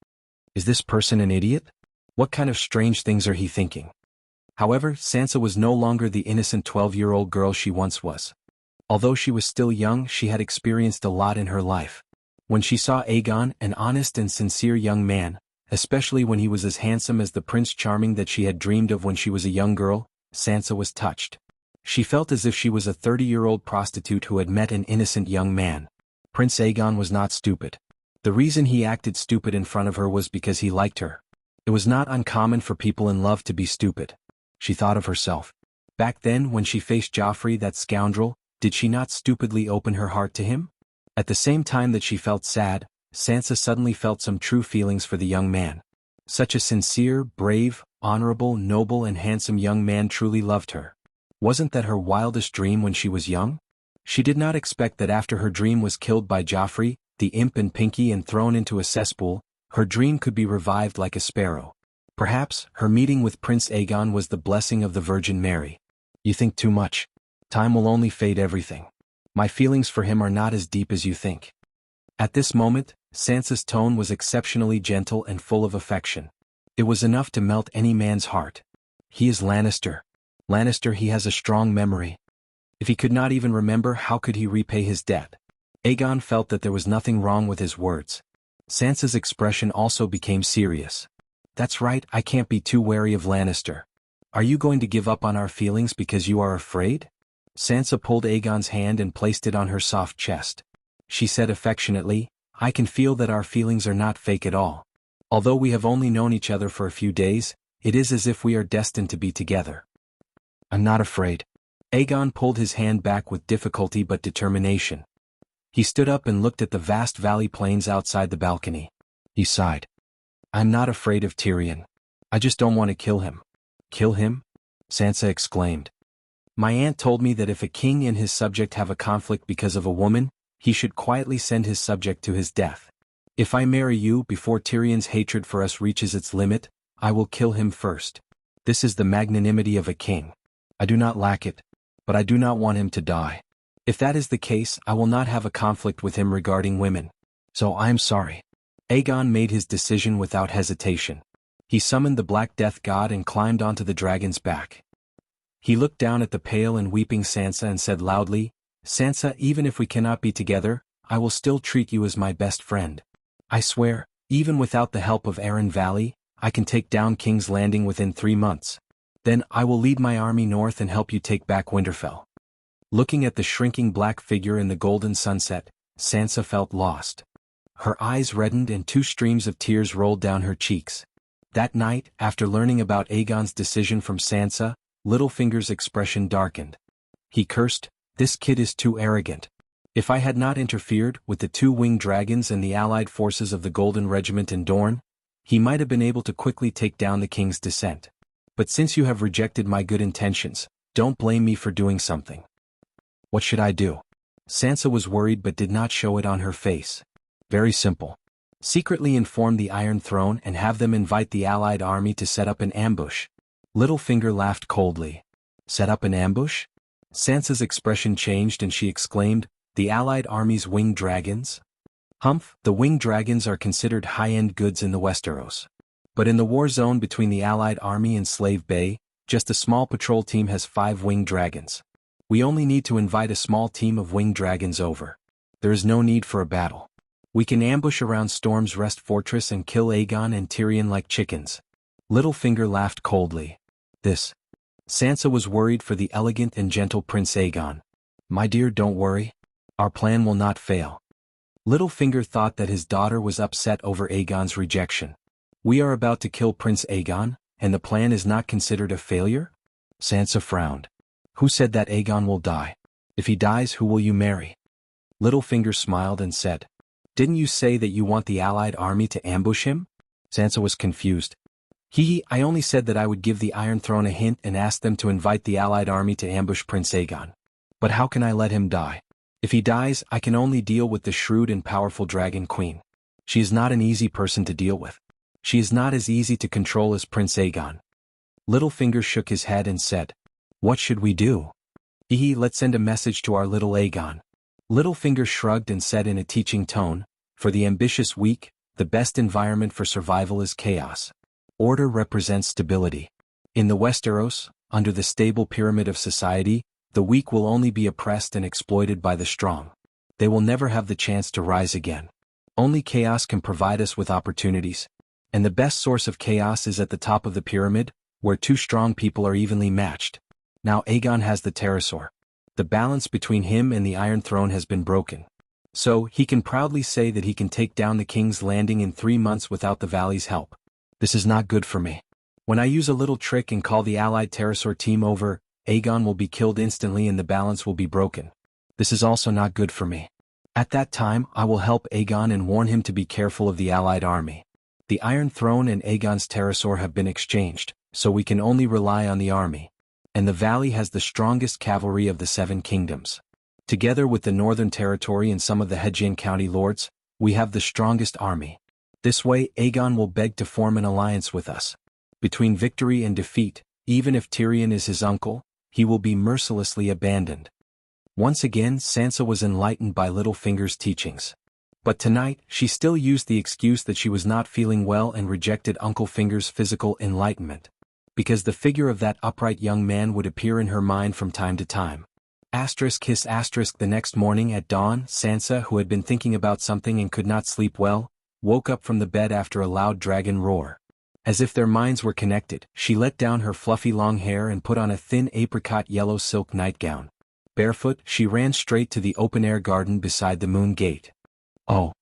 Is this person an idiot? What kind of strange things are he thinking? However, Sansa was no longer the innocent 12-year-old girl she once was. Although she was still young, she had experienced a lot in her life. When she saw Aegon, an honest and sincere young man, especially when he was as handsome as the Prince Charming that she had dreamed of when she was a young girl, Sansa was touched. She felt as if she was a 30-year-old prostitute who had met an innocent young man. Prince Aegon was not stupid. The reason he acted stupid in front of her was because he liked her. It was not uncommon for people in love to be stupid. She thought of herself. Back then when she faced Joffrey, that scoundrel, did she not stupidly open her heart to him? At the same time that she felt sad, Sansa suddenly felt some true feelings for the young man. Such a sincere, brave, honorable, noble and handsome young man truly loved her. Wasn't that her wildest dream when she was young? She did not expect that after her dream was killed by Joffrey, the imp and Pinky, and thrown into a cesspool, her dream could be revived like a sparrow. Perhaps her meeting with Prince Aegon was the blessing of the Virgin Mary. You think too much. Time will only fade everything. My feelings for him are not as deep as you think. At this moment, Sansa's tone was exceptionally gentle and full of affection. It was enough to melt any man's heart. He is Lannister. Lannister, he has a strong memory. If he could not even remember, how could he repay his debt? Aegon felt that there was nothing wrong with his words. Sansa's expression also became serious. That's right, I can't be too wary of Lannister. Are you going to give up on our feelings because you are afraid? Sansa pulled Aegon's hand and placed it on her soft chest. She said affectionately, I can feel that our feelings are not fake at all. Although we have only known each other for a few days, it is as if we are destined to be together. I'm not afraid. Aegon pulled his hand back with difficulty but determination. He stood up and looked at the vast valley plains outside the balcony. He sighed. I'm not afraid of Tyrion. I just don't want to kill him. Kill him? Sansa exclaimed. My aunt told me that if a king and his subject have a conflict because of a woman, he should quietly send his subject to his death. If I marry you before Tyrion's hatred for us reaches its limit, I will kill him first. This is the magnanimity of a king. I do not lack it, but I do not want him to die. If that is the case, I will not have a conflict with him regarding women. So I am sorry. Aegon made his decision without hesitation. He summoned the Black Death god and climbed onto the dragon's back. He looked down at the pale and weeping Sansa and said loudly, Sansa, even if we cannot be together, I will still treat you as my best friend. I swear, even without the help of Arryn Valley, I can take down King's Landing within 3 months. Then I will lead my army north and help you take back Winterfell. Looking at the shrinking black figure in the golden sunset, Sansa felt lost. Her eyes reddened and 2 streams of tears rolled down her cheeks. That night, after learning about Aegon's decision from Sansa, Littlefinger's expression darkened. He cursed, this kid is too arrogant. If I had not interfered with the 2 winged dragons and the allied forces of the Golden Regiment in Dorne, he might have been able to quickly take down the king's descent. But since you have rejected my good intentions, don't blame me for doing something. What should I do? Sansa was worried but did not show it on her face. Very simple. Secretly inform the Iron Throne and have them invite the allied army to set up an ambush. Littlefinger laughed coldly. Set up an ambush? Sansa's expression changed and she exclaimed, the allied army's winged dragons? Humph, the winged dragons are considered high-end goods in the Westeros. But in the war zone between the allied army and Slave Bay, just a small patrol team has 5 winged dragons. We only need to invite a small team of winged dragons over. There is no need for a battle. We can ambush around Storm's Rest Fortress and kill Aegon and Tyrion like chickens. Littlefinger laughed coldly. This. Sansa was worried for the elegant and gentle Prince Aegon. My dear, don't worry. Our plan will not fail. Littlefinger thought that his daughter was upset over Aegon's rejection. We are about to kill Prince Aegon, and the plan is not considered a failure? Sansa frowned. Who said that Aegon will die? If he dies, who will you marry? Littlefinger smiled and said, didn't you say that you want the allied army to ambush him? Sansa was confused. I only said that I would give the Iron Throne a hint and ask them to invite the allied army to ambush Prince Aegon. But how can I let him die? If he dies, I can only deal with the shrewd and powerful Dragon Queen. She is not an easy person to deal with. She is not as easy to control as Prince Aegon. Littlefinger shook his head and said, what should we do? Let's send a message to our little Aegon. Littlefinger shrugged and said in a teaching tone, for the ambitious weak, the best environment for survival is chaos. Order represents stability. In the Westeros, under the stable pyramid of society, the weak will only be oppressed and exploited by the strong. They will never have the chance to rise again. Only chaos can provide us with opportunities. And the best source of chaos is at the top of the pyramid, where 2 strong people are evenly matched. Now Aegon has the pterosaur. The balance between him and the Iron Throne has been broken. So, he can proudly say that he can take down the King's Landing in 3 months without the Valley's help. This is not good for me. When I use a little trick and call the allied pterosaur team over, Aegon will be killed instantly and the balance will be broken. This is also not good for me. At that time I will help Aegon and warn him to be careful of the allied army. The Iron Throne and Aegon's pterosaur have been exchanged, so we can only rely on the army. And the valley has the strongest cavalry of the Seven Kingdoms. Together with the Northern Territory and some of the Hejian County lords, we have the strongest army. This way Aegon will beg to form an alliance with us. Between victory and defeat, even if Tyrion is his uncle, he will be mercilessly abandoned. Once again Sansa was enlightened by Littlefinger's teachings. But tonight she still used the excuse that she was not feeling well and rejected Uncle Finger's physical enlightenment. Because the figure of that upright young man would appear in her mind from time to time. ***. The next morning at dawn, Sansa, who had been thinking about something and could not sleep well, woke up from the bed after a loud dragon roar. As if their minds were connected, she let down her fluffy long hair and put on a thin apricot yellow silk nightgown. Barefoot, she ran straight to the open-air garden beside the Moon Gate. Oh!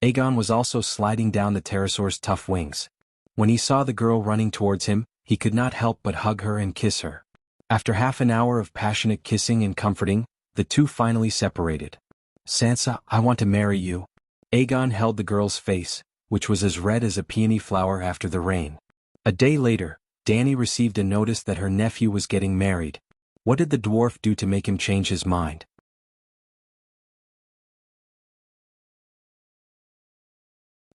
Aegon was also sliding down the pterosaur's tough wings. When he saw the girl running towards him, he could not help but hug her and kiss her. After half an hour of passionate kissing and comforting, the two finally separated. "Sansa, I want to marry you." Aegon held the girl's face, which was as red as a peony flower after the rain. A day later, Dany received a notice that her nephew was getting married. What did the dwarf do to make him change his mind?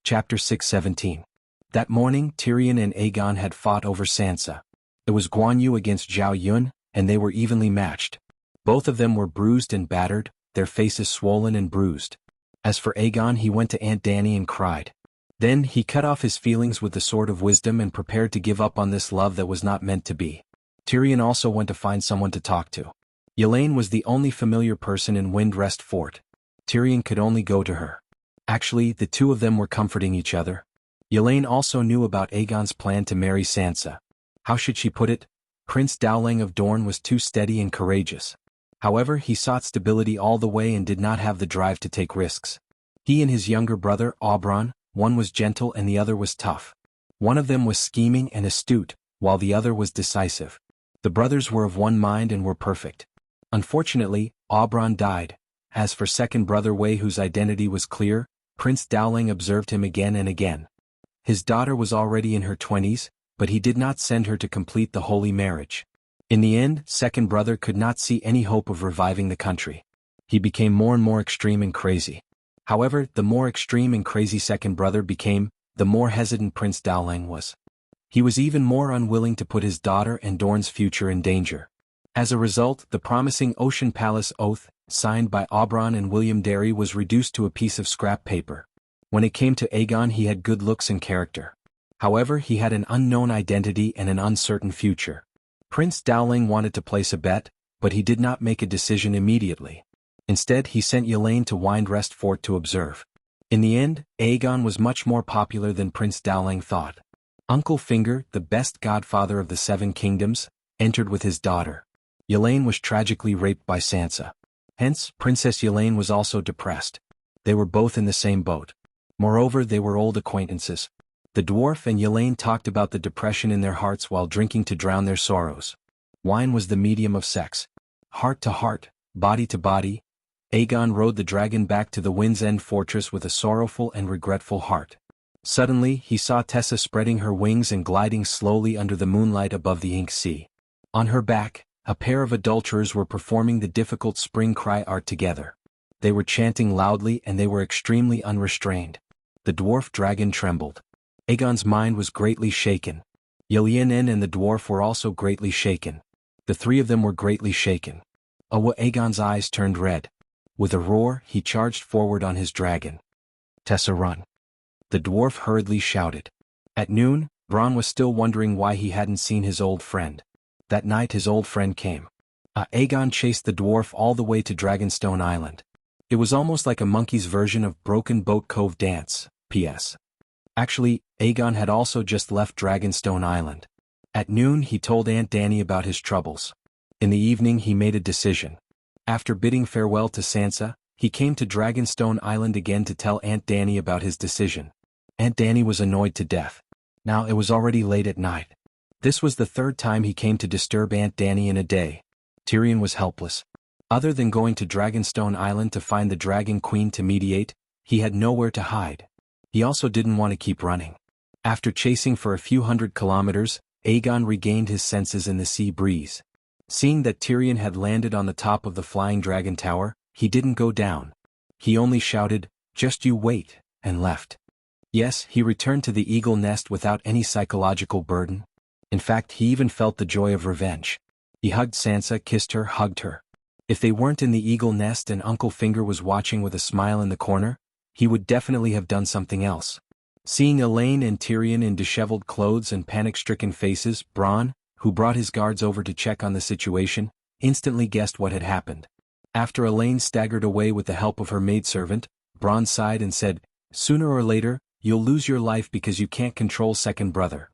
Chapter 6:17. That morning Tyrion and Aegon had fought over Sansa. It was Guan Yu against Zhao Yun, and they were evenly matched. Both of them were bruised and battered, their faces swollen and bruised. As for Aegon, he went to Aunt Dany and cried. Then he cut off his feelings with the sword of wisdom and prepared to give up on this love that was not meant to be. Tyrion also went to find someone to talk to. Yelaine was the only familiar person in Windrest Fort. Tyrion could only go to her. Actually, the two of them were comforting each other. Yelaine also knew about Aegon's plan to marry Sansa. How should she put it? Prince Dowling of Dorne was too steady and courageous. However, he sought stability all the way and did not have the drive to take risks. He and his younger brother, Oberyn, one was gentle and the other was tough. One of them was scheming and astute, while the other was decisive. The brothers were of one mind and were perfect. Unfortunately, Oberyn died. As for second brother Wei, whose identity was clear, Prince Dowling observed him again and again. His daughter was already in her 20s, but he did not send her to complete the holy marriage. In the end, second brother could not see any hope of reviving the country. He became more and more extreme and crazy. However, the more extreme and crazy second brother became, the more hesitant Prince Dowling was. He was even more unwilling to put his daughter and Dorne's future in danger. As a result, the promising Ocean Palace oath, signed by Oberyn and William Darry, was reduced to a piece of scrap paper. When it came to Aegon, he had good looks and character. However, he had an unknown identity and an uncertain future. Prince Dowling wanted to place a bet, but he did not make a decision immediately. Instead, he sent Yelaine to Windrest Fort to observe. In the end, Aegon was much more popular than Prince Dowling thought. Uncle Finger, the best godfather of the Seven Kingdoms, entered with his daughter. Yelaine was tragically raped by Sansa. Hence, Princess Yelaine was also depressed. They were both in the same boat. Moreover, they were old acquaintances. The dwarf and Yelaine talked about the depression in their hearts while drinking to drown their sorrows. Wine was the medium of sex. Heart to heart, body to body, Aegon rode the dragon back to the Wind's End fortress with a sorrowful and regretful heart. Suddenly, he saw Tessa spreading her wings and gliding slowly under the moonlight above the ink sea. On her back, a pair of adulterers were performing the difficult spring cry art together. They were chanting loudly and they were extremely unrestrained. The dwarf dragon trembled. Aegon's mind was greatly shaken. Yelenen and the dwarf were also greatly shaken. The three of them were greatly shaken. Aegon's eyes turned red. With a roar, he charged forward on his dragon. "Tessa, run!" The dwarf hurriedly shouted. At noon, Bronn was still wondering why he hadn't seen his old friend. That night his old friend came. Aegon chased the dwarf all the way to Dragonstone Island. It was almost like a monkey's version of Broken Boat Cove Dance, P.S. Actually, Aegon had also just left Dragonstone Island. At noon he told Aunt Dany about his troubles. In the evening he made a decision. After bidding farewell to Sansa, he came to Dragonstone Island again to tell Aunt Dany about his decision. Aunt Dany was annoyed to death. Now it was already late at night. This was the third time he came to disturb Aunt Dany in a day. Tyrion was helpless. Other than going to Dragonstone Island to find the Dragon Queen to mediate, he had nowhere to hide. He also didn't want to keep running. After chasing for a few hundred kilometers, Aegon regained his senses in the sea breeze. Seeing that Tyrion had landed on the top of the flying dragon tower, he didn't go down. He only shouted, "Just you wait," and left. Yes, he returned to the eagle nest without any psychological burden. In fact, he even felt the joy of revenge. He hugged Sansa, kissed her, hugged her. If they weren't in the eagle nest and Uncle Finger was watching with a smile in the corner, he would definitely have done something else. Seeing Elaine and Tyrion in disheveled clothes and panic-stricken faces, Bronn, who brought his guards over to check on the situation, instantly guessed what had happened. After Elaine staggered away with the help of her maidservant, Bronn sighed and said, "Sooner or later, you'll lose your life because you can't control second brother.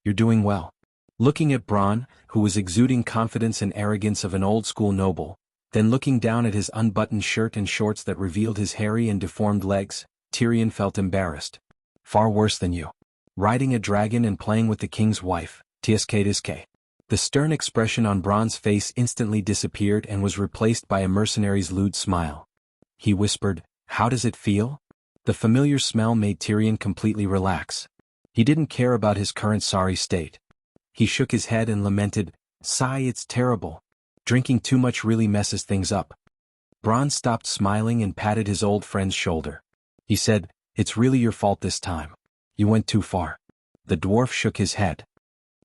You're doing well." Looking at Bronn, who was exuding confidence and arrogance of an old-school noble, then looking down at his unbuttoned shirt and shorts that revealed his hairy and deformed legs, Tyrion felt embarrassed. "Far worse than you. Riding a dragon and playing with the king's wife, Tiske. The stern expression on Bronn's face instantly disappeared and was replaced by a mercenary's lewd smile. He whispered, "How does it feel?" The familiar smell made Tyrion completely relax. He didn't care about his current sorry state. He shook his head and lamented, "Sigh, it's terrible. Drinking too much really messes things up." Bronn stopped smiling and patted his old friend's shoulder. He said, "It's really your fault this time. You went too far." The dwarf shook his head.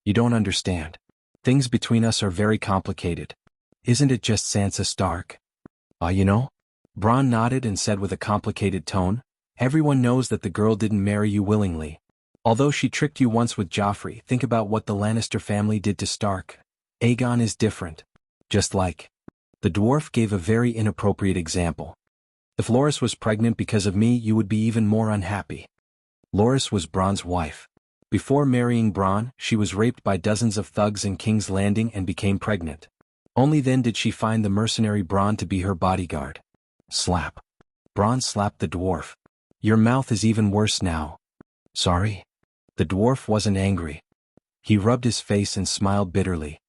"You don't understand. Things between us are very complicated. Isn't it just Sansa Stark?" You know?" Bronn nodded and said with a complicated tone, "Everyone knows that the girl didn't marry you willingly. Although she tricked you once with Joffrey, think about what the Lannister family did to Stark. Aegon is different. Just like..." The dwarf gave a very inappropriate example. "If Loras was pregnant because of me, you would be even more unhappy." Loras was Bronn's wife. Before marrying Bronn, she was raped by dozens of thugs in King's Landing and became pregnant. Only then did she find the mercenary Bronn to be her bodyguard. Slap. Bronn slapped the dwarf. "Your mouth is even worse now." "Sorry?" The dwarf wasn't angry. He rubbed his face and smiled bitterly.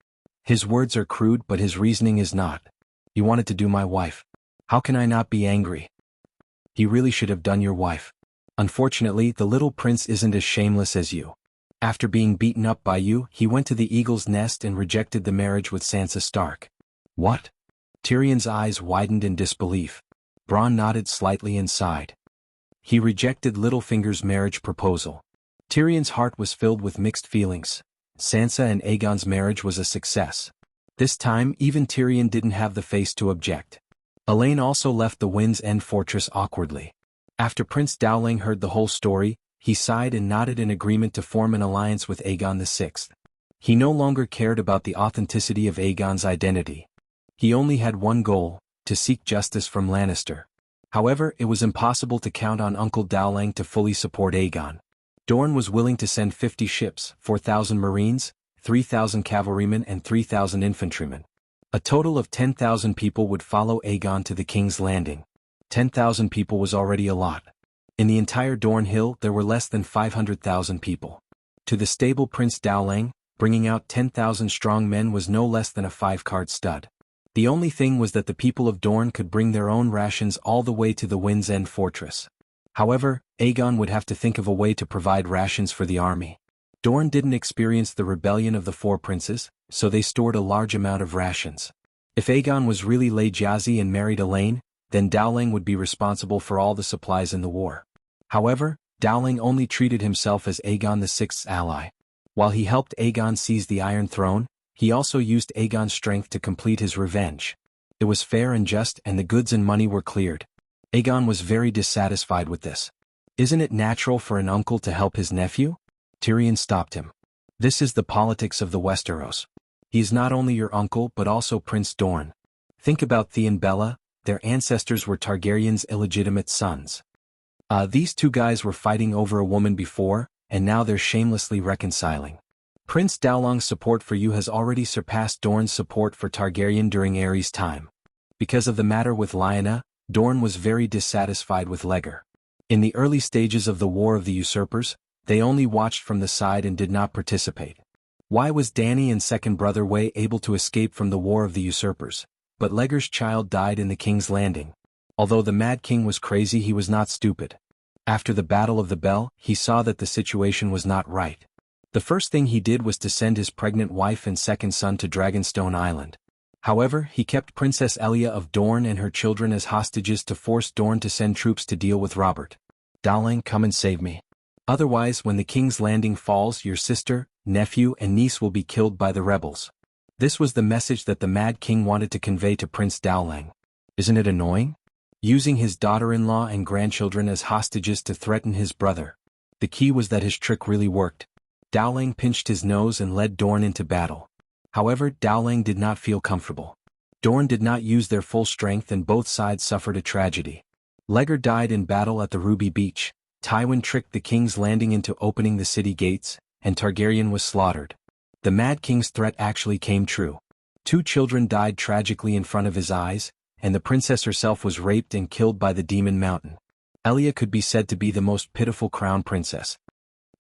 "His words are crude, but his reasoning is not. You wanted to do my wife. How can I not be angry? He really should have done your wife. Unfortunately, the little prince isn't as shameless as you. After being beaten up by you, he went to the eagle's nest and rejected the marriage with Sansa Stark." "What?" Tyrion's eyes widened in disbelief. Bronn nodded slightly and sighed. "He rejected Littlefinger's marriage proposal." Tyrion's heart was filled with mixed feelings. Sansa and Aegon's marriage was a success. This time, even Tyrion didn't have the face to object. Elaine also left the Wind's End fortress awkwardly. After Prince Dowling heard the whole story, he sighed and nodded in agreement to form an alliance with Aegon VI. He no longer cared about the authenticity of Aegon's identity. He only had one goal, to seek justice from Lannister. However, it was impossible to count on Uncle Dowling to fully support Aegon. Dorne was willing to send 50 ships, 4,000 marines, 3,000 cavalrymen and 3,000 infantrymen. A total of 10,000 people would follow Aegon to the King's Landing. 10,000 people was already a lot. In the entire Dorne Hill there were less than 500,000 people. To the stable Prince Dowling, bringing out 10,000 strong men was no less than a 5-card stud. The only thing was that the people of Dorne could bring their own rations all the way to the Wind's End fortress. However, Aegon would have to think of a way to provide rations for the army. Dorne didn't experience the rebellion of the Four Princes, so they stored a large amount of rations. If Aegon was really Lejyazi and married Elaine, then Dowling would be responsible for all the supplies in the war. However, Dowling only treated himself as Aegon VI's ally. While he helped Aegon seize the Iron Throne, he also used Aegon's strength to complete his revenge. It was fair and just, and the goods and money were cleared. Aegon was very dissatisfied with this. "Isn't it natural for an uncle to help his nephew?" Tyrion stopped him. "This is the politics of the Westeros. He is not only your uncle but also Prince Dorne. Think about Thea and Bella, their ancestors were Targaryen's illegitimate sons. These two guys were fighting over a woman before, and now they're shamelessly reconciling. Prince Dowling's support for you has already surpassed Dorne's support for Targaryen during Aerys' time. Because of the matter with Lyanna, Dorne was very dissatisfied with Legger. In the early stages of the War of the Usurpers, they only watched from the side and did not participate. Why was Danny and second brother Wei able to escape from the War of the Usurpers, but Leger's child died in the King's Landing? Although the Mad King was crazy, he was not stupid. After the Battle of the Bell, he saw that the situation was not right. The first thing he did was to send his pregnant wife and second son to Dragonstone Island. However, he kept Princess Elia of Dorne and her children as hostages to force Dorne to send troops to deal with Robert. Darling, come and save me. Otherwise, when the King's Landing falls, your sister, nephew and niece will be killed by the rebels. This was the message that the Mad King wanted to convey to Prince Dowling. Isn't it annoying? Using his daughter-in-law and grandchildren as hostages to threaten his brother. The key was that his trick really worked. Dowling pinched his nose and led Dorne into battle. However, Dowling did not feel comfortable. Dorne did not use their full strength and both sides suffered a tragedy. Leger died in battle at the Ruby Beach, Tywin tricked the King's Landing into opening the city gates, and Targaryen was slaughtered. The Mad King's threat actually came true. 2 children died tragically in front of his eyes, and the princess herself was raped and killed by the Demon Mountain. Elia could be said to be the most pitiful crown princess.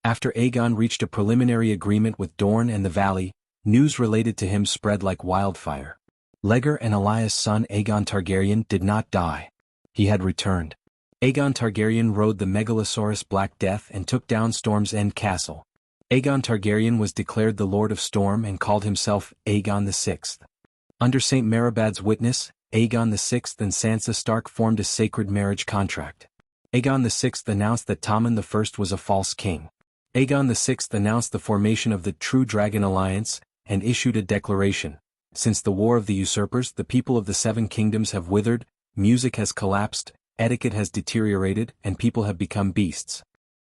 After Aegon reached a preliminary agreement with Dorne and the Valley, news related to him spread like wildfire. Leger and Elias' son Aegon Targaryen did not die. He had returned. Aegon Targaryen rode the Megalosaurus Black Death and took down Storm's End Castle. Aegon Targaryen was declared the Lord of Storm and called himself Aegon VI. Under St. Maribad's witness, Aegon VI and Sansa Stark formed a sacred marriage contract. Aegon VI announced that Tommen I was a false king. Aegon VI announced the formation of the True Dragon Alliance, and issued a declaration. Since the War of the Usurpers, the people of the 7 kingdoms have withered, music has collapsed, etiquette has deteriorated, and people have become beasts.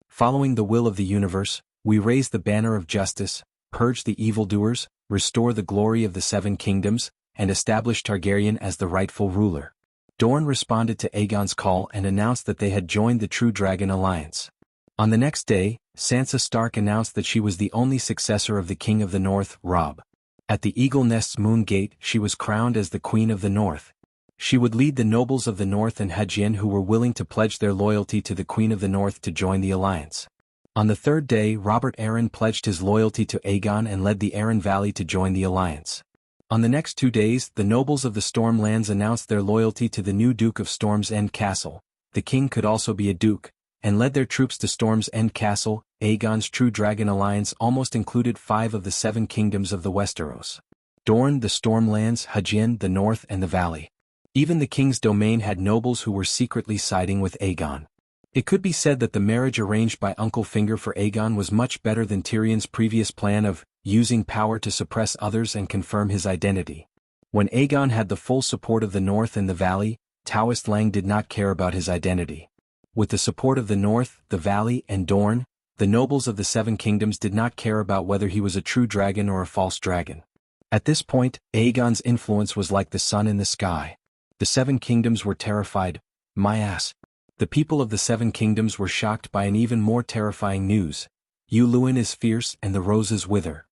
Following the will of the universe, we raise the banner of justice, purge the evildoers, restore the glory of the 7 kingdoms, and establish Targaryen as the rightful ruler. Dorne responded to Aegon's call and announced that they had joined the True Dragon Alliance. On the next day, Sansa Stark announced that she was the only successor of the King of the North, Robb. At the Eagle Nest's Moon Gate, she was crowned as the Queen of the North. She would lead the nobles of the North and Hajin who were willing to pledge their loyalty to the Queen of the North to join the alliance. On the 3rd day, Robert Arryn pledged his loyalty to Aegon and led the Arryn Valley to join the alliance. On the next 2 days, the nobles of the Stormlands announced their loyalty to the new Duke of Storm's End Castle. The king could also be a duke, and led their troops to Storm's End Castle. Aegon's True Dragon Alliance almost included 5 of the 7 kingdoms of the Westeros. Dorne, the Stormlands, Hajin, the North and the Valley. Even the king's domain had nobles who were secretly siding with Aegon. It could be said that the marriage arranged by Uncle Finger for Aegon was much better than Tyrion's previous plan of using power to suppress others and confirm his identity. When Aegon had the full support of the North and the Valley, Taoist Lang did not care about his identity. With the support of the North, the Valley, and Dorne, the nobles of the 7 kingdoms did not care about whether he was a true dragon or a false dragon. At this point, Aegon's influence was like the sun in the sky. The 7 kingdoms were terrified. My ass. The people of the 7 kingdoms were shocked by an even more terrifying news. Yu Luin is fierce and the roses wither.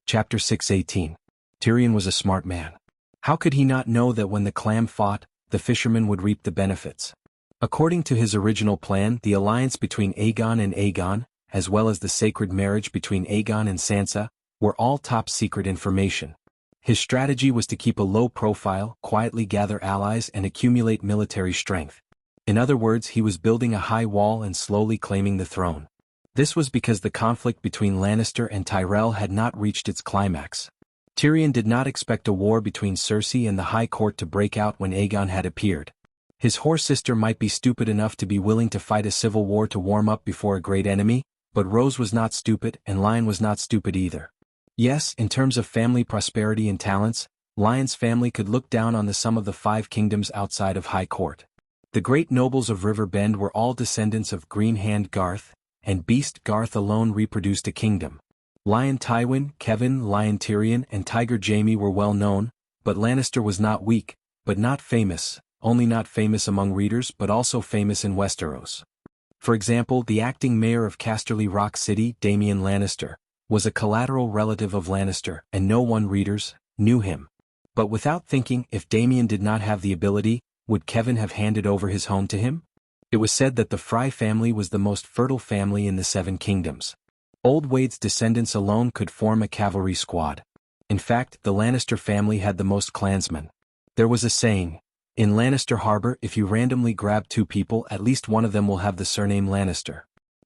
Chapter 6:18. Tyrion was a smart man. How could he not know that when the clan fought, the fishermen would reap the benefits? According to his original plan, the alliance between Aegon and Aegon, as well as the sacred marriage between Aegon and Sansa, were all top-secret information. His strategy was to keep a low profile, quietly gather allies and accumulate military strength. In other words, he was building a high wall and slowly claiming the throne. This was because the conflict between Lannister and Tyrell had not reached its climax. Tyrion did not expect a war between Cersei and the High Court to break out when Aegon had appeared. His whore sister might be stupid enough to be willing to fight a civil war to warm up before a great enemy, but Rose was not stupid and Lyon was not stupid either. Yes, in terms of family prosperity and talents, Lyon's family could look down on the sum of the 5 kingdoms outside of High Court. The great nobles of River Bend were all descendants of Green Hand Garth, and Beast Garth alone reproduced a kingdom. Lyon Tywin, Kevin, Lyon Tyrion, and Tiger Jaime were well known, but Lannister was not weak, but not famous, only not famous among readers but also famous in Westeros. For example, the acting mayor of Casterly Rock City, Damian Lannister, was a collateral relative of Lannister, and no one, readers, knew him. But without thinking, if Damian did not have the ability, would Kevin have handed over his home to him? It was said that the Fry family was the most fertile family in the Seven Kingdoms. Old Wade's descendants alone could form a cavalry squad. In fact, the Lannister family had the most clansmen. There was a saying, in Lannister Harbor, if you randomly grab two people, at least one of them will have the surname Lannister.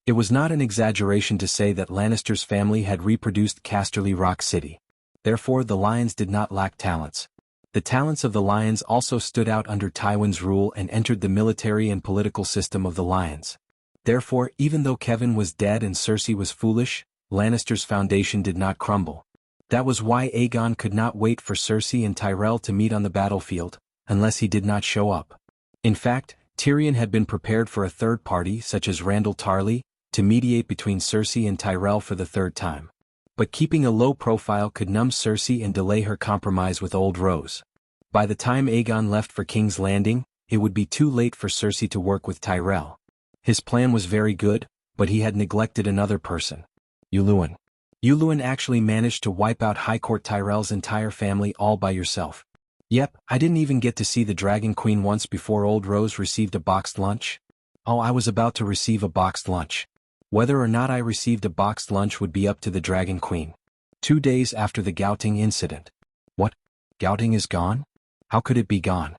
It was not an exaggeration to say that Lannister's family had reproduced Casterly Rock City. Therefore, the Lions did not lack talents. The talents of the Lions also stood out under Tywin's rule and entered the military and political system of the Lions. Therefore, even though Kevin was dead and Cersei was foolish, Lannister's foundation did not crumble. That was why Aegon could not wait for Cersei and Tyrell to meet on the battlefield, unless he did not show up. In fact, Tyrion had been prepared for a third party, such as Randall Tarley, to mediate between Cersei and Tyrell for the third time. But keeping a low profile could numb Cersei and delay her compromise with Old Rose. By the time Aegon left for King's Landing, it would be too late for Cersei to work with Tyrell. His plan was very good, but he had neglected another person. Yuluen. Yuluen actually managed to wipe out High Court Tyrell's entire family all by yourself. Yep, I didn't even get to see the Dragon Queen once before Old Rose received a boxed lunch. Oh, I was about to receive a boxed lunch. Whether or not I received a boxed lunch would be up to the Dragon Queen. 2 days after the Gouting incident. What? Gouting is gone? How could it be gone?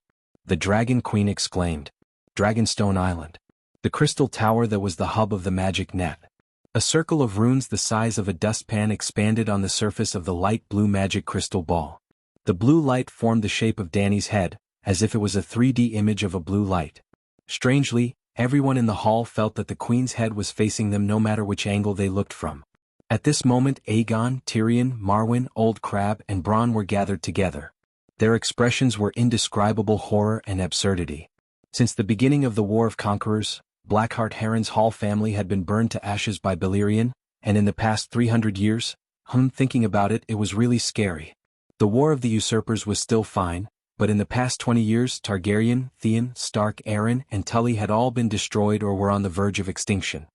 The Dragon Queen exclaimed. Dragonstone Island. The crystal tower that was the hub of the magic net. A circle of runes the size of a dustpan expanded on the surface of the light blue magic crystal ball. The blue light formed the shape of Dany's head, as if it was a 3D image of a blue light. Strangely, everyone in the hall felt that the Queen's head was facing them no matter which angle they looked from. At this moment Aegon, Tyrion, Marwyn, Old Crab and Bronn were gathered together. Their expressions were indescribable horror and absurdity. Since the beginning of the War of Conquerors, Blackheart Harren's Hall family had been burned to ashes by Balerion, and in the past 300 years, thinking about it, it was really scary. The War of the Usurpers was still fine, but in the past 20 years Targaryen, Theon, Stark, Arryn and Tully had all been destroyed or were on the verge of extinction.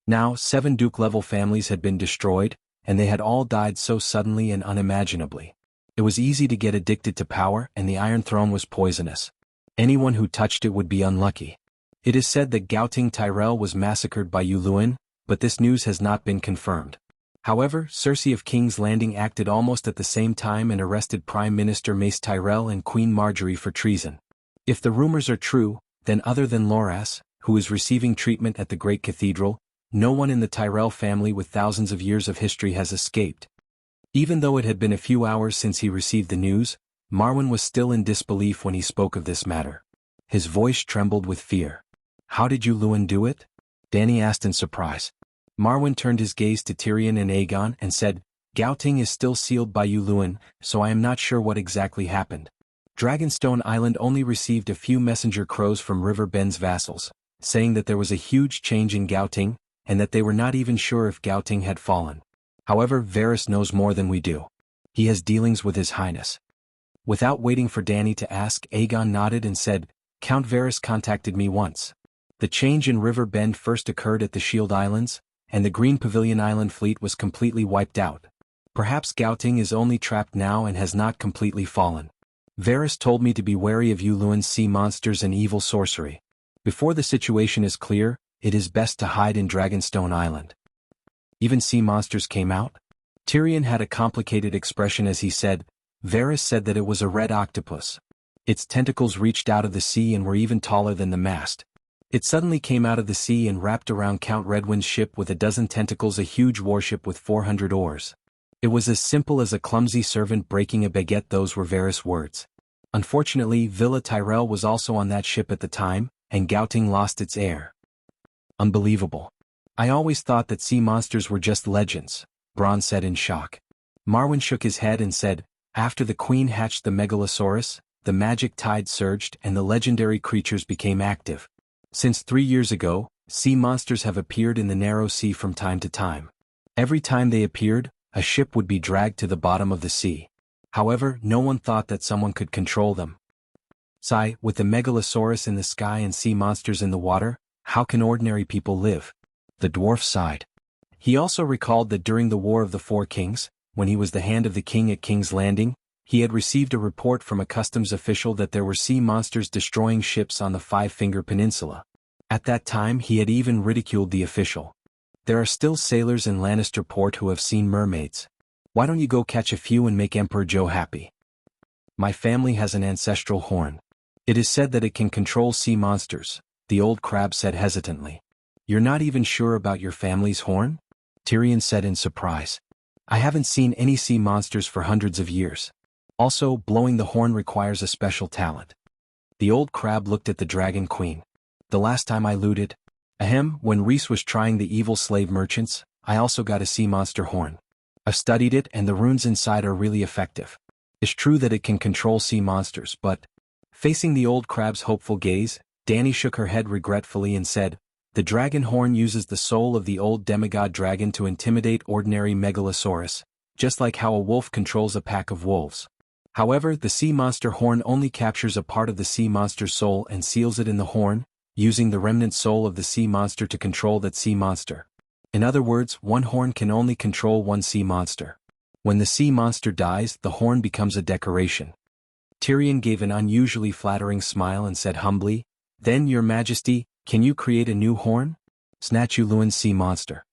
Now 7 Duke-level families had been destroyed, and they had all died so suddenly and unimaginably. It was easy to get addicted to power, and the Iron Throne was poisonous. Anyone who touched it would be unlucky. It is said that Gouting Tyrell was massacred by Yuluen, but this news has not been confirmed. However, Cersei of King's Landing acted almost at the same time and arrested Prime Minister Mace Tyrell and Queen Marjorie for treason. If the rumors are true, then other than Loras, who is receiving treatment at the Great Cathedral, no one in the Tyrell family with thousands of years of history has escaped. Even though it had been a few hours since he received the news, Marwyn was still in disbelief when he spoke of this matter. His voice trembled with fear. How did Yuluen do it? Dany asked in surprise. Marwyn turned his gaze to Tyrion and Aegon and said, Gouting is still sealed by Yuluen, so I am not sure what exactly happened. Dragonstone Island only received a few messenger crows from River Ben's vassals, saying that there was a huge change in Gouting, and that they were not even sure if Gouting had fallen. However, Varys knows more than we do. He has dealings with His Highness. Without waiting for Dany to ask, Aegon nodded and said, Count Varys contacted me once. The change in River Bend first occurred at the Shield Islands, and the Green Pavilion Island fleet was completely wiped out. Perhaps Gouting is only trapped now and has not completely fallen. Varys told me to be wary of Yuluen's sea monsters and evil sorcery. Before the situation is clear, it is best to hide in Dragonstone Island. Even sea monsters came out? Tyrion had a complicated expression as he said, Varys said that it was a red octopus. Its tentacles reached out of the sea and were even taller than the mast. It suddenly came out of the sea and wrapped around Count Redwind's ship with a dozen tentacles, a huge warship with 400 oars. It was as simple as a clumsy servant breaking a baguette. Those were Varys' words. Unfortunately, Villa Tyrell was also on that ship at the time, and Gouting lost its heir. Unbelievable. I always thought that sea monsters were just legends, Bronn said in shock. Marwyn shook his head and said, after the queen hatched the Megalosaurus, the magic tide surged and the legendary creatures became active. Since 3 years ago, sea monsters have appeared in the narrow sea from time to time. Every time they appeared, a ship would be dragged to the bottom of the sea. However, no one thought that someone could control them. Sigh, with the Megalosaurus in the sky and sea monsters in the water, how can ordinary people live? The dwarf sighed. He also recalled that during the War of the Four Kings, when he was the hand of the king at King's Landing, he had received a report from a customs official that there were sea monsters destroying ships on the Five-Finger Peninsula. At that time he had even ridiculed the official. There are still sailors in Lannister Port who have seen mermaids. Why don't you go catch a few and make Emperor Joe happy? My family has an ancestral horn. It is said that it can control sea monsters, the old crab said hesitantly. You're not even sure about your family's horn? Tyrion said in surprise. I haven't seen any sea monsters for hundreds of years. Also, blowing the horn requires a special talent. The old crab looked at the Dragon Queen. The last time I looted, when Rhys was trying the evil slave merchants, I also got a sea monster horn. I've studied it and the runes inside are really effective. It's true that it can control sea monsters, but... Facing the old crab's hopeful gaze, Dany shook her head regretfully and said, the dragon horn uses the soul of the old demigod dragon to intimidate ordinary megalosaurus, just like how a wolf controls a pack of wolves. However, the sea monster horn only captures a part of the sea monster's soul and seals it in the horn, using the remnant soul of the sea monster to control that sea monster. In other words, one horn can only control one sea monster. When the sea monster dies, the horn becomes a decoration. Tyrion gave an unusually flattering smile and said humbly, then, Your Majesty, can you create a new horn? Snatch Luwin's sea monster.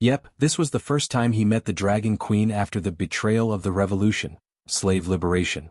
Yep, this was the first time he met the Dragon Queen after the betrayal of the revolution, slave liberation.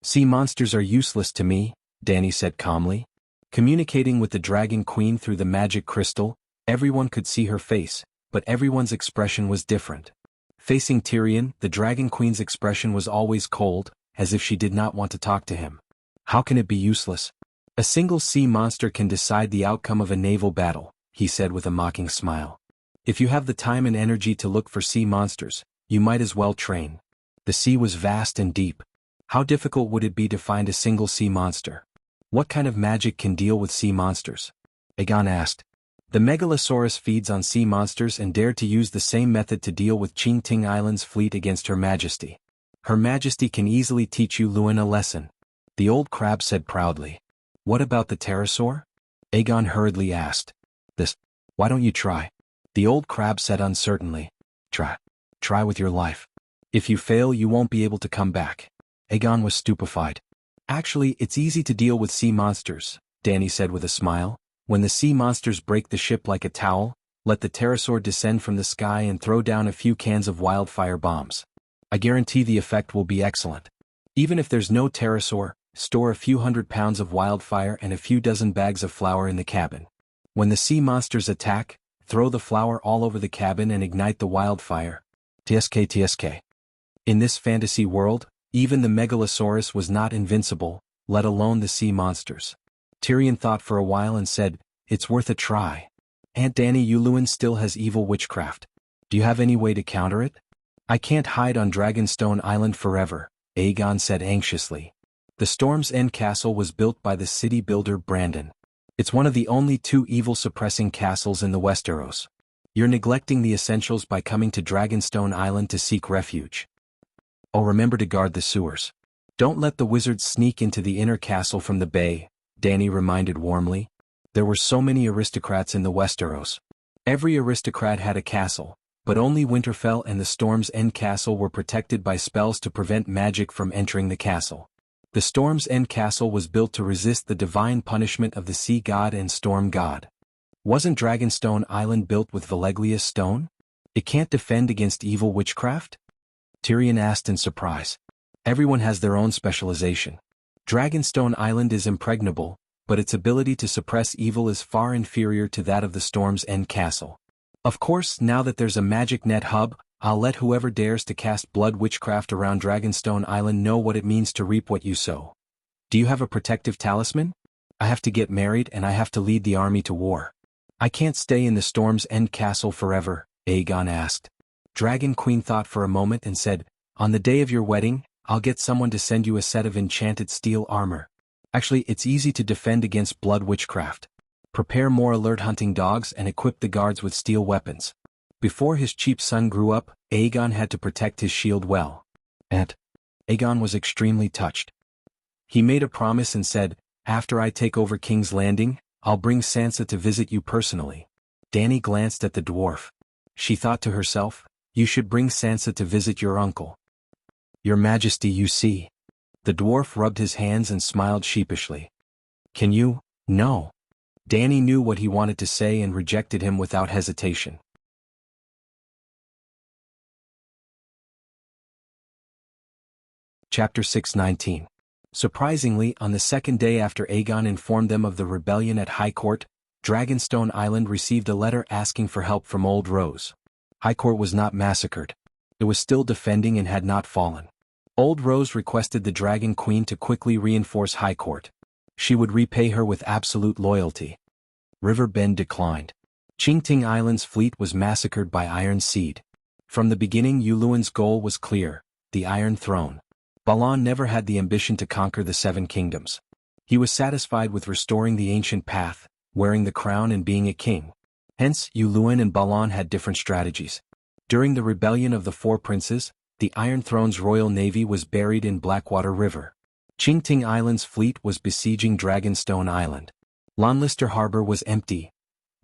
Sea monsters are useless to me, Dany said calmly. Communicating with the Dragon Queen through the magic crystal, everyone could see her face, but everyone's expression was different. Facing Tyrion, the Dragon Queen's expression was always cold, as if she did not want to talk to him. How can it be useless? A single sea monster can decide the outcome of a naval battle, he said with a mocking smile. If you have the time and energy to look for sea monsters, you might as well train. The sea was vast and deep. How difficult would it be to find a single sea monster? What kind of magic can deal with sea monsters? Aegon asked. The Megalosaurus feeds on sea monsters and dared to use the same method to deal with Qingting Island's fleet against Her Majesty. Her Majesty can easily teach you Luwin a lesson. The old crab said proudly. What about the pterosaur? Aegon hurriedly asked. Why don't you try? The old crab said uncertainly. Try with your life. If you fail you won't be able to come back. Aegon was stupefied. Actually, it's easy to deal with sea monsters, Dany said with a smile. When the sea monsters break the ship like a towel, let the pterosaur descend from the sky and throw down a few cans of wildfire bombs. I guarantee the effect will be excellent. Even if there's no pterosaur, store a few 100 pounds of wildfire and a few dozen bags of flour in the cabin. When the sea monsters attack, throw the flour all over the cabin and ignite the wildfire. TSK. In this fantasy world, even the Megalosaurus was not invincible, let alone the sea monsters. Tyrion thought for a while and said, it's worth a try. Aunt Dany, Luwin still has evil witchcraft. Do you have any way to counter it? I can't hide on Dragonstone Island forever, Aegon said anxiously. The Storm's End castle was built by the city builder Brandon. It's one of the only 2 evil-suppressing castles in the Westeros. You're neglecting the essentials by coming to Dragonstone Island to seek refuge. Oh, remember to guard the sewers. Don't let the wizards sneak into the inner castle from the bay, Dany reminded warmly. There were so many aristocrats in the Westeros. Every aristocrat had a castle, but only Winterfell and the Storm's End castle were protected by spells to prevent magic from entering the castle. The Storm's End castle was built to resist the divine punishment of the sea god and storm god. Wasn't Dragonstone Island built with Veleglia's stone? It can't defend against evil witchcraft? Tyrion asked in surprise. Everyone has their own specialization. Dragonstone Island is impregnable, but its ability to suppress evil is far inferior to that of the Storm's End castle. Of course, now that there's a magic net hub, I'll let whoever dares to cast blood witchcraft around Dragonstone Island know what it means to reap what you sow. Do you have a protective talisman? I have to get married and I have to lead the army to war. I can't stay in the Storm's End castle forever, Aegon asked. Dragon Queen thought for a moment and said, on the day of your wedding, I'll get someone to send you a set of enchanted steel armor. Actually, it's easy to defend against blood witchcraft. Prepare more alert hunting dogs and equip the guards with steel weapons. Before his cheap son grew up, Aegon had to protect his shield well. And Aegon was extremely touched. He made a promise and said, after I take over King's Landing, I'll bring Sansa to visit you personally. Dany glanced at the dwarf. She thought to herself, you should bring Sansa to visit your uncle. Your Majesty, you see. The dwarf rubbed his hands and smiled sheepishly. Can you? No. Danny knew what he wanted to say and rejected him without hesitation. Chapter 6:19. Surprisingly, on the second day after Aegon informed them of the rebellion at High Court, Dragonstone Island received a letter asking for help from Old Rose. High Court was not massacred. It was still defending and had not fallen. Old Rose requested the Dragon Queen to quickly reinforce High Court. She would repay her with absolute loyalty. River Bend declined. Qingting Island's fleet was massacred by Iron Seed. From the beginning, Yuluan's goal was clear: the Iron Throne. Balan never had the ambition to conquer the Seven Kingdoms. He was satisfied with restoring the ancient path, wearing the crown and being a king. Hence, Yuluan and Balan had different strategies. During the rebellion of the Four Princes, the Iron Throne's royal navy was buried in Blackwater River. Qingting Island's fleet was besieging Dragonstone Island. Lonlister Harbor was empty.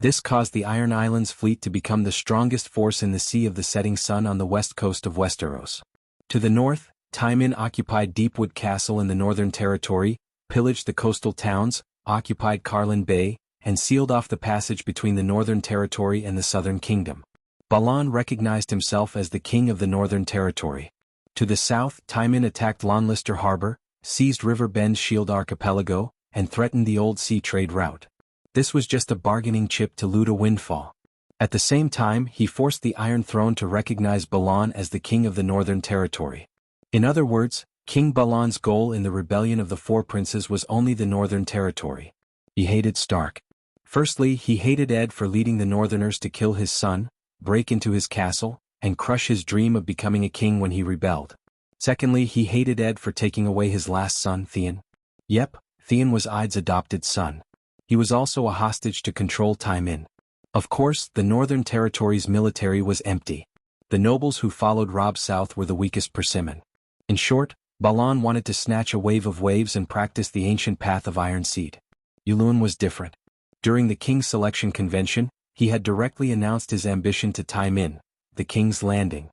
This caused the Iron Islands fleet to become the strongest force in the Sea of the Setting Sun on the west coast of Westeros. To the north, Tywin occupied Deepwood Castle in the Northern Territory, pillaged the coastal towns, occupied Carlin Bay, and sealed off the passage between the Northern Territory and the Southern Kingdom. Balan recognized himself as the king of the Northern Territory. To the south, Tywin attacked Lonlister Harbor, seized River Bend's Shield Archipelago, and threatened the old sea trade route. This was just a bargaining chip to loot a windfall. At the same time, he forced the Iron Throne to recognize Balan as the king of the Northern Territory. In other words, King Balan's goal in the rebellion of the Four Princes was only the Northern Territory. He hated Stark. Firstly, he hated Ed for leading the Northerners to kill his son, break into his castle, and crush his dream of becoming a king when he rebelled. Secondly, he hated Ed for taking away his last son, Theon. Yep, Theon was Edd's adopted son. He was also a hostage to control Tywin. Of course, the Northern Territory's military was empty. The nobles who followed Robb south were the weakest persimmon. In short, Balan wanted to snatch a wave of waves and practice the ancient path of Iron Seed. Yulun was different. During the King's Selection Convention, he had directly announced his ambition to Tywin, the King's Landing.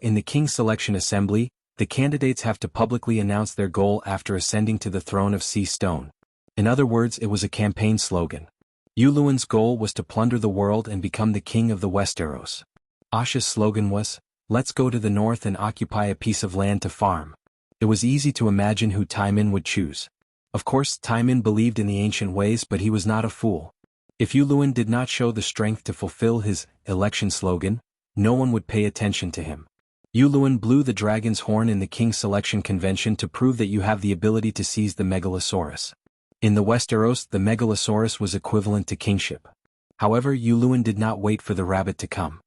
In the King's Selection Assembly, the candidates have to publicly announce their goal after ascending to the throne of Sea Stone. In other words, it was a campaign slogan. Yuluan's goal was to plunder the world and become the king of the Westeros. Asha's slogan was, "Let's go to the north and occupy a piece of land to farm." It was easy to imagine who Tywin would choose. Of course, Tywin believed in the ancient ways, but he was not a fool. If Yuluan did not show the strength to fulfill his election slogan, no one would pay attention to him. Yuluan blew the dragon's horn in the King's Selection Convention to prove that you have the ability to seize the Megalosaurus. In the Westeros, the Megalosaurus was equivalent to kingship. However, Yuluan did not wait for the rabbit to come.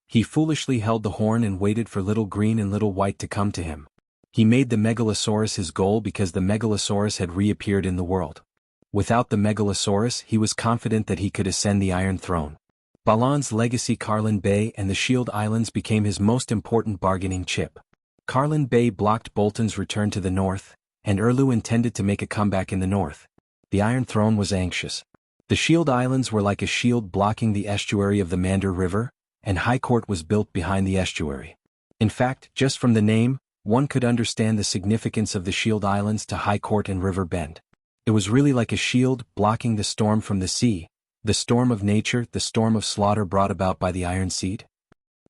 He foolishly held the horn and waited for Little Green and Little White to come to him. He made the Megalosaurus his goal because the Megalosaurus had reappeared in the world. Without the Megalosaurus, he was confident that he could ascend the Iron Throne. Balan's legacy, Carlin Bay and the Shield Islands, became his most important bargaining chip. Carlin Bay blocked Bolton's return to the north, and Erlu intended to make a comeback in the north. The Iron Throne was anxious. The Shield Islands were like a shield blocking the estuary of the Mander River, and High Court was built behind the estuary. In fact, just from the name, one could understand the significance of the Shield Islands to High Court and River Bend. It was really like a shield blocking the storm from the sea, the storm of nature, the storm of slaughter brought about by the Iron Seed.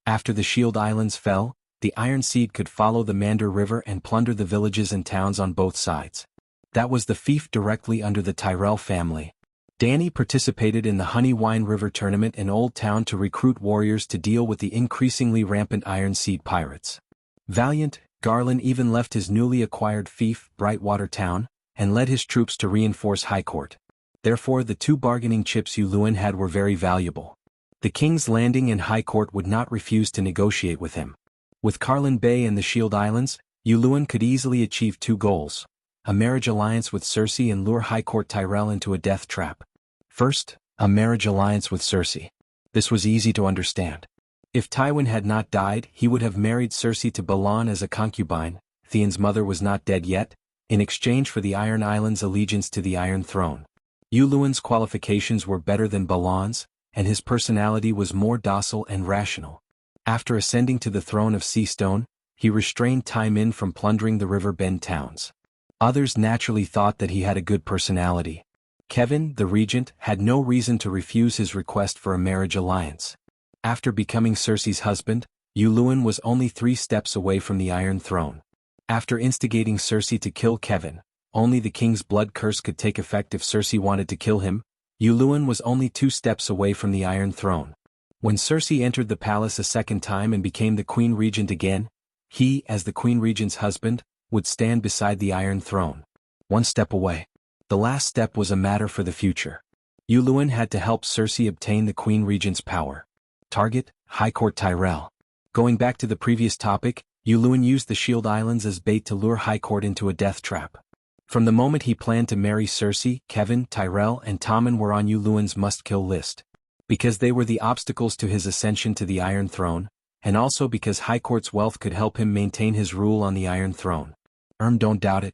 After the Shield Islands fell, the Iron Seed could follow the Mander River and plunder the villages and towns on both sides. That was the fief directly under the Tyrell family. Dany participated in the Honey Wine River tournament in Old Town to recruit warriors to deal with the increasingly rampant Iron Seed pirates. Valiant, Garland even left his newly acquired fief, Brightwater Town, and led his troops to reinforce High Court. Therefore, the two bargaining chips Yuluan had were very valuable. The King's Landing and High Court would not refuse to negotiate with him. With Carlin Bay and the Shield Islands, Yuluan could easily achieve two goals: a marriage alliance with Cersei and lure High Court Tyrell into a death trap. First, a marriage alliance with Cersei. This was easy to understand. If Tywin had not died, he would have married Cersei to Balan as a concubine. Theon's mother was not dead yet, in exchange for the Iron Islands' allegiance to the Iron Throne. Yuluan's qualifications were better than Balan's, and his personality was more docile and rational. After ascending to the throne of Sea Stone, he restrained Tywin from plundering the River Bend towns. Others naturally thought that he had a good personality. Kevin, the regent, had no reason to refuse his request for a marriage alliance. After becoming Cersei's husband, Yuluen was only 3 steps away from the Iron Throne. After instigating Cersei to kill Kevin, only the king's blood curse could take effect if Cersei wanted to kill him. Yuluen was only 2 steps away from the Iron Throne. When Cersei entered the palace a second time and became the Queen Regent again, he, as the Queen Regent's husband, would stand beside the Iron Throne. 1 step away. The last step was a matter for the future. Yuluen had to help Cersei obtain the Queen Regent's power. Target, High Court Tyrell. Going back to the previous topic, Yuluen used the Shield Islands as bait to lure High Court into a death trap. From the moment he planned to marry Cersei, Kevin, Tyrell and Tommen were on Yuluen's must-kill list. Because they were the obstacles to his ascension to the Iron Throne, and also because High Court's wealth could help him maintain his rule on the Iron Throne. Don't doubt it.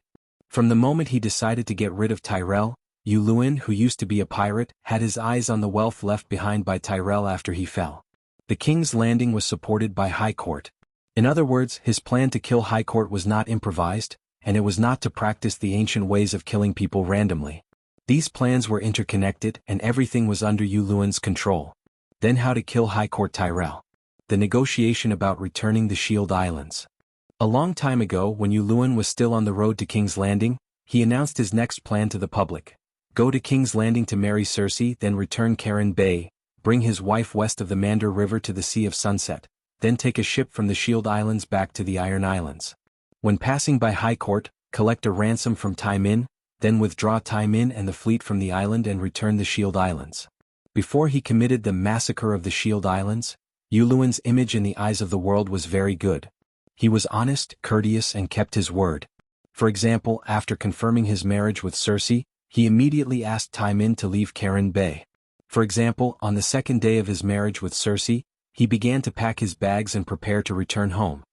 From the moment he decided to get rid of Tyrell, Yuluen, who used to be a pirate, had his eyes on the wealth left behind by Tyrell after he fell. The King's Landing was supported by High Court. In other words, his plan to kill High Court was not improvised, and it was not to practice the ancient ways of killing people randomly. These plans were interconnected and everything was under Yuluen's control. Then how to kill High Court Tyrell. The negotiation about returning the Shield Islands. A long time ago, when Yuluen was still on the road to King's Landing, he announced his next plan to the public. Go to King's Landing to marry Cersei, then return Karen Bay, bring his wife west of the Mandar River to the Sea of Sunset, then take a ship from the Shield Islands back to the Iron Islands. When passing by High Court, collect a ransom from Tywin, then withdraw Tywin and the fleet from the island and return the Shield Islands. Before he committed the massacre of the Shield Islands, Yuluen's image in the eyes of the world was very good. He was honest, courteous and kept his word. For example, after confirming his marriage with Cersei, he immediately asked Tywin to leave Karen Bay. For example, on the second day of his marriage with Cersei, he began to pack his bags and prepare to return home.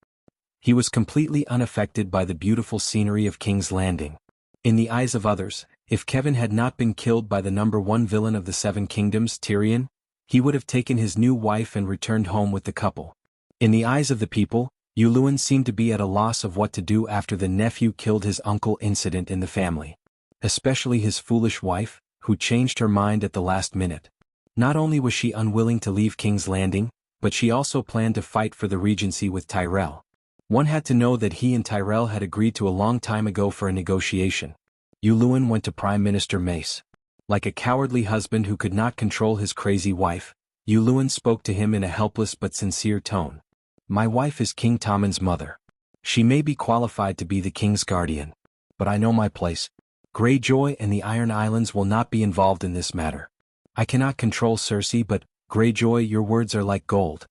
He was completely unaffected by the beautiful scenery of King's Landing. In the eyes of others, if Kevin had not been killed by the #1 villain of the Seven Kingdoms, Tyrion, he would have taken his new wife and returned home with the couple. In the eyes of the people, Yuluen seemed to be at a loss of what to do after the nephew killed his uncle incident in the family. Especially his foolish wife, who changed her mind at the last minute. Not only was she unwilling to leave King's Landing, but she also planned to fight for the regency with Tyrell. One had to know that he and Tyrell had agreed to a long time ago for a negotiation. Yuluen went to Prime Minister Mace. Like a cowardly husband who could not control his crazy wife, Yuluen spoke to him in a helpless but sincere tone. My wife is King Tommen's mother. She may be qualified to be the king's guardian. But I know my place. Greyjoy and the Iron Islands will not be involved in this matter. I cannot control Cersei, but, Greyjoy, your words are like gold.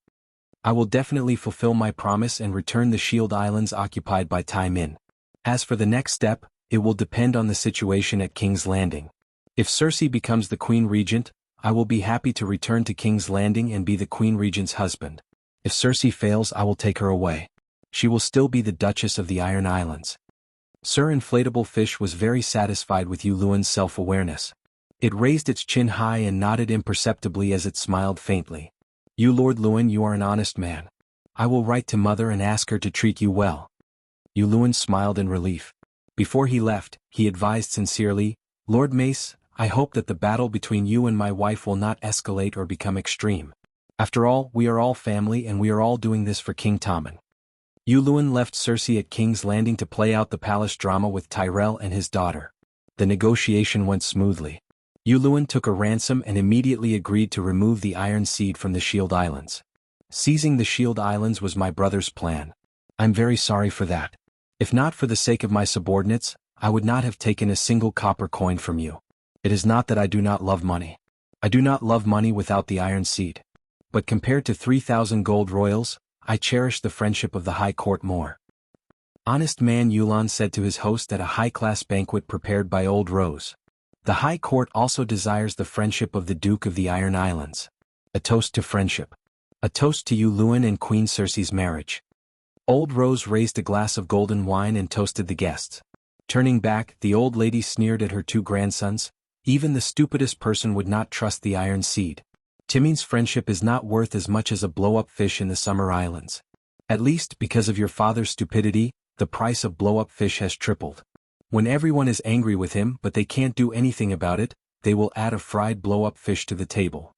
I will definitely fulfill my promise and return the Shield Islands occupied by Tywin. As for the next step, it will depend on the situation at King's Landing. If Cersei becomes the Queen Regent, I will be happy to return to King's Landing and be the Queen Regent's husband. If Cersei fails, I will take her away. She will still be the Duchess of the Iron Islands. Sir Inflatable Fish was very satisfied with Yuluen's self-awareness. It raised its chin high and nodded imperceptibly as it smiled faintly. You Lord Lewin, you are an honest man. I will write to Mother and ask her to treat you well. Yuluen smiled in relief. Before he left, he advised sincerely, Lord Mace, I hope that the battle between you and my wife will not escalate or become extreme. After all, we are all family and we are all doing this for King Tommen. Yuluen left Cersei at King's Landing to play out the palace drama with Tyrell and his daughter. The negotiation went smoothly. Yuluen took a ransom and immediately agreed to remove the Iron Seed from the Shield Islands. Seizing the Shield Islands was my brother's plan. I'm very sorry for that. If not for the sake of my subordinates, I would not have taken a single copper coin from you. It is not that I do not love money. I do not love money without the Iron Seed. But compared to 3,000 gold royals, I cherish the friendship of the High Court more. Honest man Yulon said to his host at a high-class banquet prepared by Old Rose. The High Court also desires the friendship of the Duke of the Iron Islands. A toast to friendship. A toast to Yuluen and Queen Cersei's marriage. Old Rose raised a glass of golden wine and toasted the guests. Turning back, the old lady sneered at her 2 grandsons. Even the stupidest person would not trust the Iron Seed. Timmy's friendship is not worth as much as a blow-up fish in the Summer Islands. At least, because of your father's stupidity, the price of blow-up fish has tripled. When everyone is angry with him but they can't do anything about it, they will add a fried blow-up fish to the table.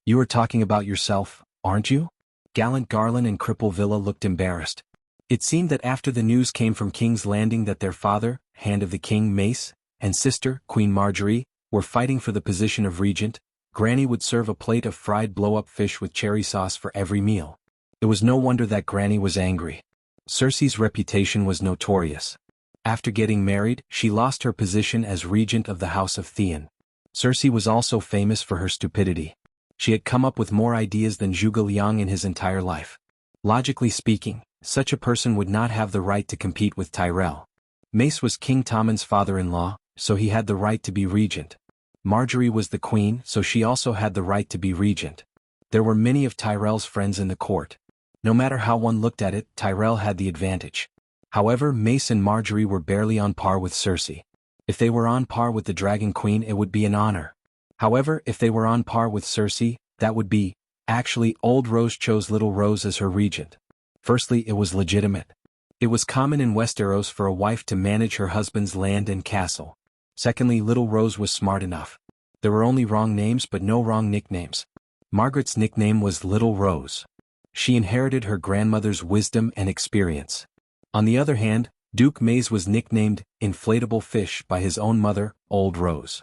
You are talking about yourself, aren't you? Gallant Garland and Cripple Villa looked embarrassed. It seemed that after the news came from King's Landing that their father, Hand of the King Mace, and sister, Queen Marjorie, were fighting for the position of regent, Granny would serve a plate of fried blow-up fish with cherry sauce for every meal. It was no wonder that Granny was angry. Cersei's reputation was notorious. After getting married, she lost her position as regent of the House of Theon. Cersei was also famous for her stupidity. She had come up with more ideas than Zhuge Liang in his entire life. Logically speaking, such a person would not have the right to compete with Tyrell. Mace was King Tommen's father-in-law, so he had the right to be regent. Marjorie was the queen, so she also had the right to be regent. There were many of Tyrell's friends in the court. No matter how one looked at it, Tyrell had the advantage. However, Mace and Marjorie were barely on par with Cersei. If they were on par with the Dragon Queen, it would be an honor. However, if they were on par with Cersei, that would be. Actually, Old Rose chose Little Rose as her regent. Firstly, it was legitimate. It was common in Westeros for a wife to manage her husband's land and castle. Secondly, Little Rose was smart enough. There were only wrong names but no wrong nicknames. Margaret's nickname was Little Rose. She inherited her grandmother's wisdom and experience. On the other hand, Duke Maze was nicknamed Inflatable Fish by his own mother, Old Rose.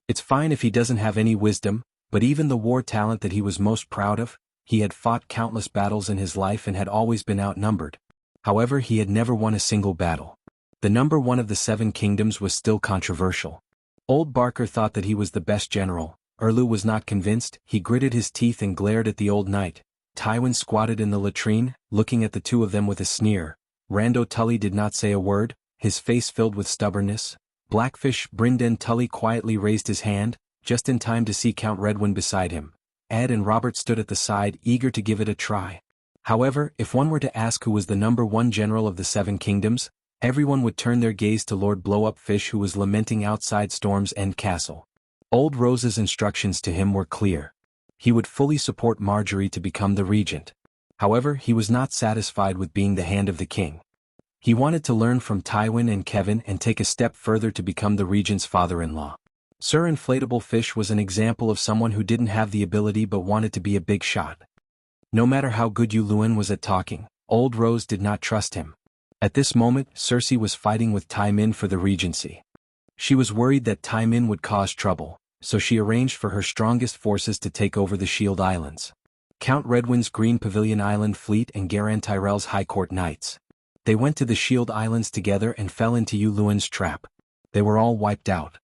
It's fine if he doesn't have any wisdom, but even the war talent that he was most proud of, he had fought countless battles in his life and had always been outnumbered. However, he had never won a single battle. The number one of the 7 kingdoms was still controversial. Old Barker thought that he was the best general. Erlu was not convinced. He gritted his teeth and glared at the old knight. Tywin squatted in the latrine, looking at the two of them with a sneer. Rando Tully did not say a word, his face filled with stubbornness. Blackfish Brynden Tully quietly raised his hand, just in time to see Count Redwyn beside him. Ed and Robert stood at the side, eager to give it a try. However, if one were to ask who was the number 1 general of the 7 kingdoms, everyone would turn their gaze to Lord Blow-Up-Fish, who was lamenting outside Storm's End Castle. Old Rose's instructions to him were clear. He would fully support Marjorie to become the regent. However, he was not satisfied with being the hand of the king. He wanted to learn from Tywin and Kevin and take a step further to become the regent's father-in-law. Sir Inflatable Fish was an example of someone who didn't have the ability but wanted to be a big shot. No matter how good Yu Luin was at talking, Old Rose did not trust him. At this moment, Cersei was fighting with Tai Min for the regency. She was worried that Tai Min would cause trouble, so she arranged for her strongest forces to take over the Shield Islands. Count Redwyn's Green Pavilion Island fleet and Garan Tyrell's High Court knights. They went to the Shield Islands together and fell into Yu Luin's trap. They were all wiped out.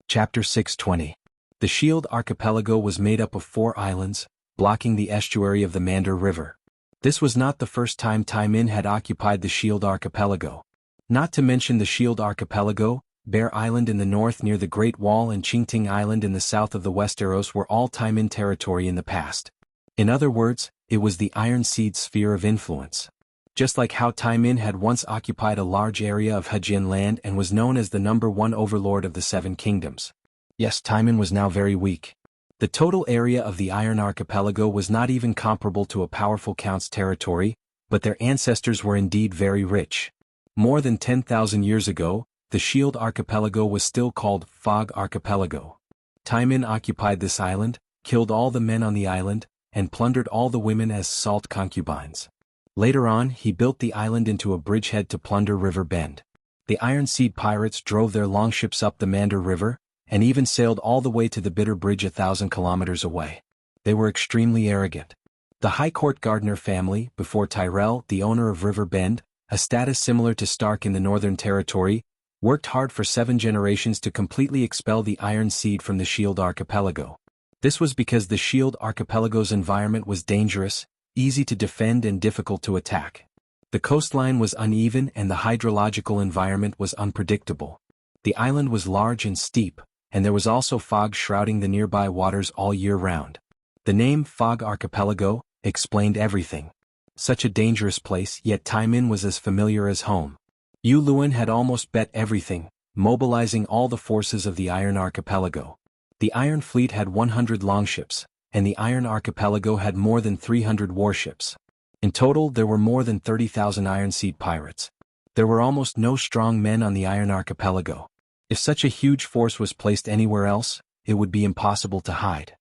Chapter 620. The Shield Archipelago was made up of 4 islands, blocking the estuary of the Mandar River. This was not the first time Tai Min had occupied the Shield Archipelago. Not to mention the Shield Archipelago, Bear Island in the north near the Great Wall and Qingting Island in the south of the Westeros were all Tai Min territory in the past. In other words, it was the Iron Seed sphere of influence. Just like how Tai Min had once occupied a large area of Hejin land and was known as the number 1 overlord of the 7 kingdoms. Yes, Tai Min was now very weak. The total area of the Iron Archipelago was not even comparable to a powerful count's territory, but their ancestors were indeed very rich. More than 10,000 years ago, the Shield Archipelago was still called Fog Archipelago. Tai Min occupied this island, killed all the men on the island, and plundered all the women as salt concubines. Later on, he built the island into a bridgehead to plunder River Bend. The Iron Seed pirates drove their longships up the Mandar River, and even sailed all the way to the Bitter Bridge 1,000 kilometers away. They were extremely arrogant. The High Court Gardner family, before Tyrell, the owner of River Bend, a status similar to Stark in the Northern Territory, worked hard for 7 generations to completely expel the Iron Seed from the Shield Archipelago. This was because the Shield Archipelago's environment was dangerous, easy to defend and difficult to attack. The coastline was uneven and the hydrological environment was unpredictable. The island was large and steep, and there was also fog shrouding the nearby waters all year round. The name Fog Archipelago explained everything. Such a dangerous place, yet Tai Min was as familiar as home. Yu Luin had almost bet everything, mobilizing all the forces of the Iron Archipelago. The Iron Fleet had 100 longships, and the Iron Archipelago had more than 300 warships. In total, there were more than 30,000 Iron Seed pirates. There were almost no strong men on the Iron Archipelago. If such a huge force was placed anywhere else, it would be impossible to hide.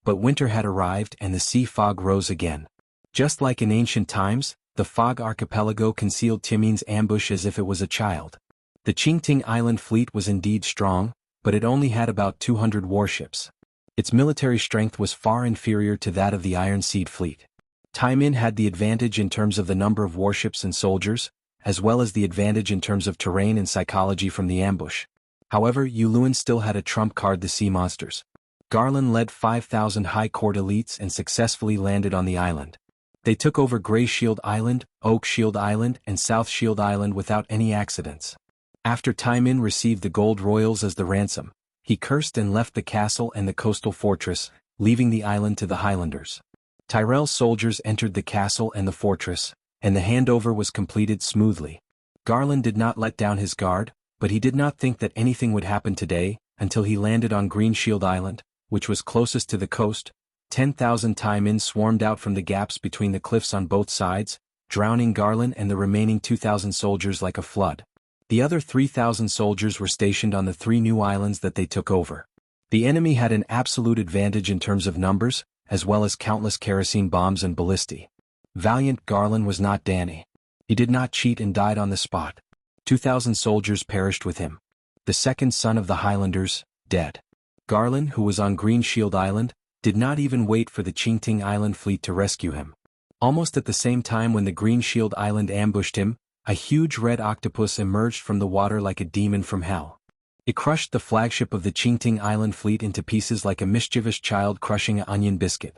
But winter had arrived and the sea fog rose again. Just like in ancient times, the Fog Archipelago concealed Timin's ambush as if it was a child. The Qingting Island fleet was indeed strong, but it only had about 200 warships. Its military strength was far inferior to that of the Iron Seed fleet. Timin had the advantage in terms of the number of warships and soldiers, as well as the advantage in terms of terrain and psychology from the ambush. However, Yulun still had a trump card: the sea monsters. Garland led 5,000 high court elites and successfully landed on the island. They took over Grey Shield Island, Oak Shield Island, and South Shield Island without any accidents. After Timin received the gold royals as the ransom, he cursed and left the castle and the coastal fortress, leaving the island to the Highlanders. Tyrell's soldiers entered the castle and the fortress, and the handover was completed smoothly. Garland did not let down his guard, but he did not think that anything would happen today, until he landed on Green Shield Island, which was closest to the coast. 10,000 Timin swarmed out from the gaps between the cliffs on both sides, drowning Garland and the remaining 2,000 soldiers like a flood. The other 3,000 soldiers were stationed on the 3 new islands that they took over. The enemy had an absolute advantage in terms of numbers, as well as countless kerosene bombs and ballistae. Valiant Garland was not Danny. He did not cheat and died on the spot. 2,000 soldiers perished with him. The second son of the Highlanders, dead. Garland, who was on Green Shield Island, did not even wait for the Qingting Island fleet to rescue him. Almost at the same time when the Green Shield Island ambushed him, a huge red octopus emerged from the water like a demon from hell. It crushed the flagship of the Qingting Island fleet into pieces like a mischievous child crushing an onion biscuit.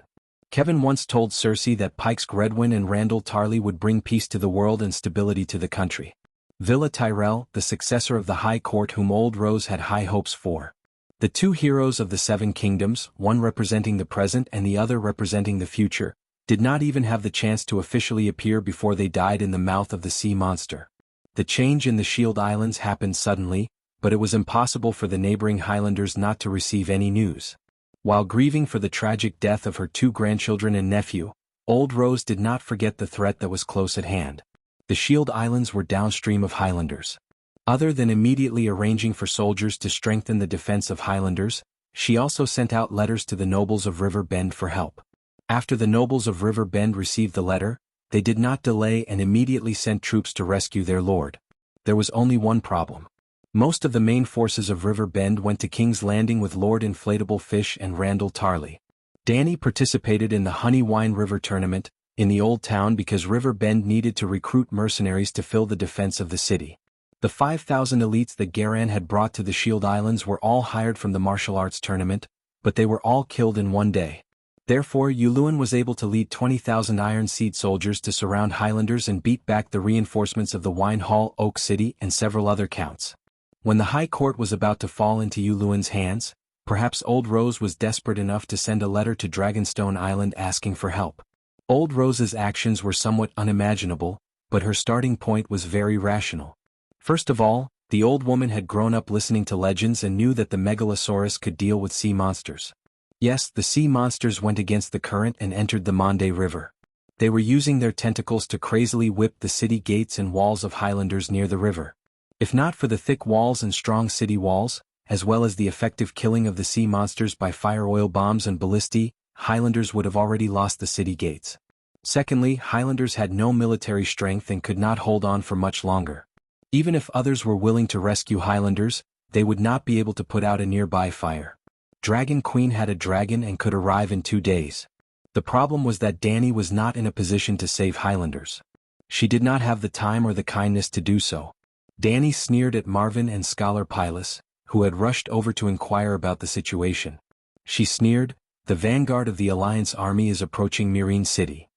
Kevin once told Cersei that Pike's Redwyn and Randall Tarley would bring peace to the world and stability to the country. Villa Tyrell, the successor of the High Court whom Old Rose had high hopes for. The two heroes of the 7 kingdoms, one representing the present and the other representing the future, did not even have the chance to officially appear before they died in the mouth of the sea monster. The change in the Shield Islands happened suddenly, but it was impossible for the neighboring Highlanders not to receive any news. While grieving for the tragic death of her 2 grandchildren and nephew, Old Rose did not forget the threat that was close at hand. The Shield Islands were downstream of Highlanders. Other than immediately arranging for soldiers to strengthen the defense of Highlanders, she also sent out letters to the nobles of River Bend for help. After the nobles of River Bend received the letter, they did not delay and immediately sent troops to rescue their lord. There was only one problem. Most of the main forces of River Bend went to King's Landing with Lord Inflatable Fish and Randall Tarley. Danny participated in the Honey Wine River tournament in the Old Town because River Bend needed to recruit mercenaries to fill the defense of the city. The 5,000 elites that Garan had brought to the Shield Islands were all hired from the martial arts tournament, but they were all killed in one day. Therefore Yulun was able to lead 20,000 Iron Seed soldiers to surround Highlanders and beat back the reinforcements of the Wine Hall, Oak City, and several other counts. When the High Court was about to fall into Yulun's hands, perhaps Old Rose was desperate enough to send a letter to Dragonstone Island asking for help. Old Rose's actions were somewhat unimaginable, but her starting point was very rational. First of all, the old woman had grown up listening to legends and knew that the Megalosaurus could deal with sea monsters. Yes, the sea monsters went against the current and entered the Monde River. They were using their tentacles to crazily whip the city gates and walls of Highlanders near the river. If not for the thick walls and strong city walls, as well as the effective killing of the sea monsters by fire oil bombs and ballistae, Highlanders would have already lost the city gates. Secondly, Highlanders had no military strength and could not hold on for much longer. Even if others were willing to rescue Highlanders, they would not be able to put out a nearby fire. Dragon Queen had a dragon and could arrive in 2 days. The problem was that Danny was not in a position to save Highlanders. She did not have the time or the kindness to do so. Danny sneered at Marvin and Scholar Pylus, who had rushed over to inquire about the situation. She sneered, "The vanguard of the Alliance army is approaching Meereen City.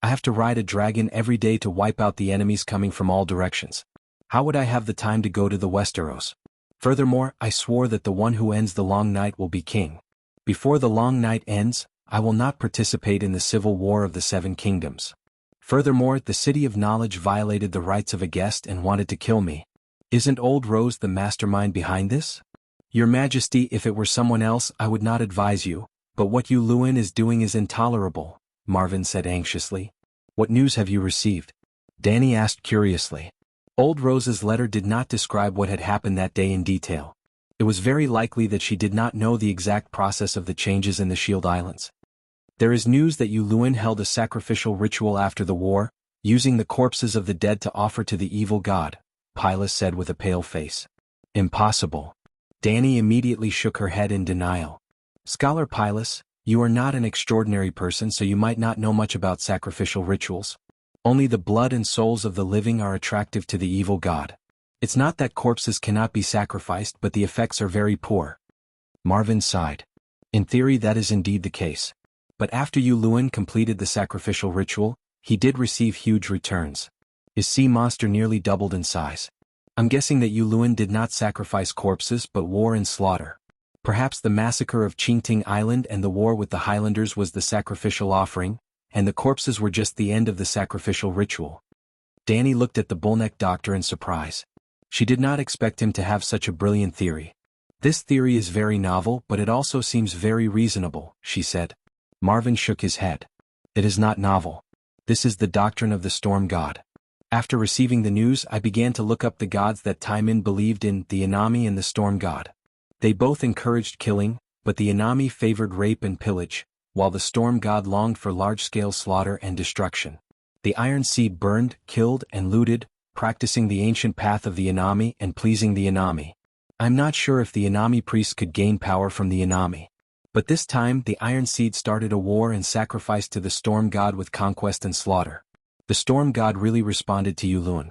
I have to ride a dragon every day to wipe out the enemies coming from all directions. How would I have the time to go to the Westeros? Furthermore, I swore that the one who ends the long night will be king. Before the long night ends, I will not participate in the civil war of the 7 kingdoms. Furthermore, the City of Knowledge violated the rights of a guest and wanted to kill me. Isn't Old Rose the mastermind behind this? Your Majesty, if it were someone else I would not advise you, but what Yulun is doing is intolerable," Marvin said anxiously. "What news have you received?" Danny asked curiously. Old Rose's letter did not describe what had happened that day in detail. It was very likely that she did not know the exact process of the changes in the Shield Islands. There is news that Yulun held a sacrificial ritual after the war, using the corpses of the dead to offer to the evil god, Pylus said with a pale face. Impossible. Danny immediately shook her head in denial. Scholar Pylus, you are not an extraordinary person, so you might not know much about sacrificial rituals. Only the blood and souls of the living are attractive to the evil god. It's not that corpses cannot be sacrificed, but the effects are very poor. Marvin sighed. In theory, that is indeed the case. But after Yulun completed the sacrificial ritual, he did receive huge returns. His sea monster nearly doubled in size. I'm guessing that Yulun did not sacrifice corpses but war and slaughter. Perhaps the massacre of Qingting Island and the war with the Highlanders was the sacrificial offering, and the corpses were just the end of the sacrificial ritual. Danny looked at the bullneck doctor in surprise. She did not expect him to have such a brilliant theory. This theory is very novel, but it also seems very reasonable, she said. Marvin shook his head. It is not novel. This is the doctrine of the storm god. After receiving the news, I began to look up the gods that Taimin believed in, the Inami and the storm god. They both encouraged killing, but the Inami favored rape and pillage, while the storm god longed for large-scale slaughter and destruction. The Iron Seed burned, killed, and looted, practicing the ancient path of the Inami and pleasing the Inami. I'm not sure if the Inami priests could gain power from the Inami. But this time the Iron Seed started a war and sacrificed to the storm god with conquest and slaughter. The storm god really responded to Yulun.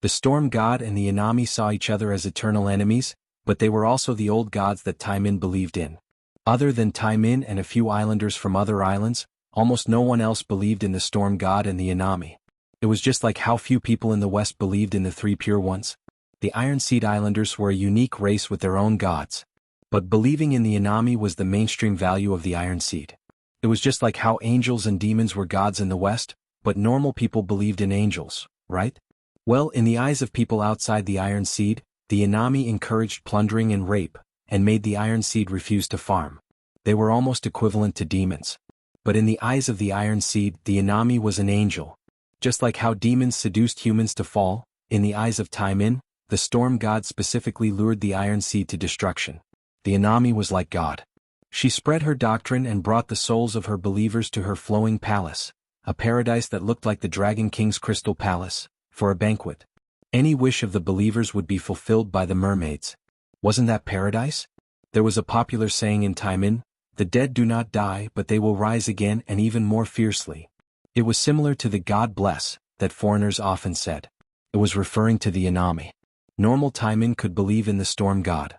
The storm god and the Inami saw each other as eternal enemies, but they were also the old gods that Taimin believed in. Other than Taimin and a few islanders from other islands, almost no one else believed in the storm god and the Inami. It was just like how few people in the West believed in the three pure ones. The Iron Seed Islanders were a unique race with their own gods. But believing in the Inami was the mainstream value of the Iron Seed. It was just like how angels and demons were gods in the West, but normal people believed in angels, right? Well, in the eyes of people outside the Iron Seed, the Inami encouraged plundering and rape, and made the Iron Seed refuse to farm. They were almost equivalent to demons. But in the eyes of the Iron Seed, the Inami was an angel. Just like how demons seduced humans to fall, in the eyes of Taimin, the storm god specifically lured the Iron Seed to destruction. The Inami was like God. She spread her doctrine and brought the souls of her believers to her flowing palace, a paradise that looked like the Dragon King's crystal palace, for a banquet. Any wish of the believers would be fulfilled by the mermaids. Wasn't that paradise? There was a popular saying in Taimin, the dead do not die but they will rise again and even more fiercely. It was similar to the God bless, that foreigners often said. It was referring to the Inami. Normal Taimin could believe in the storm god.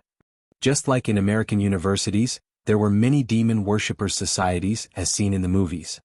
Just like in American universities, there were many demon worshippers societies as seen in the movies.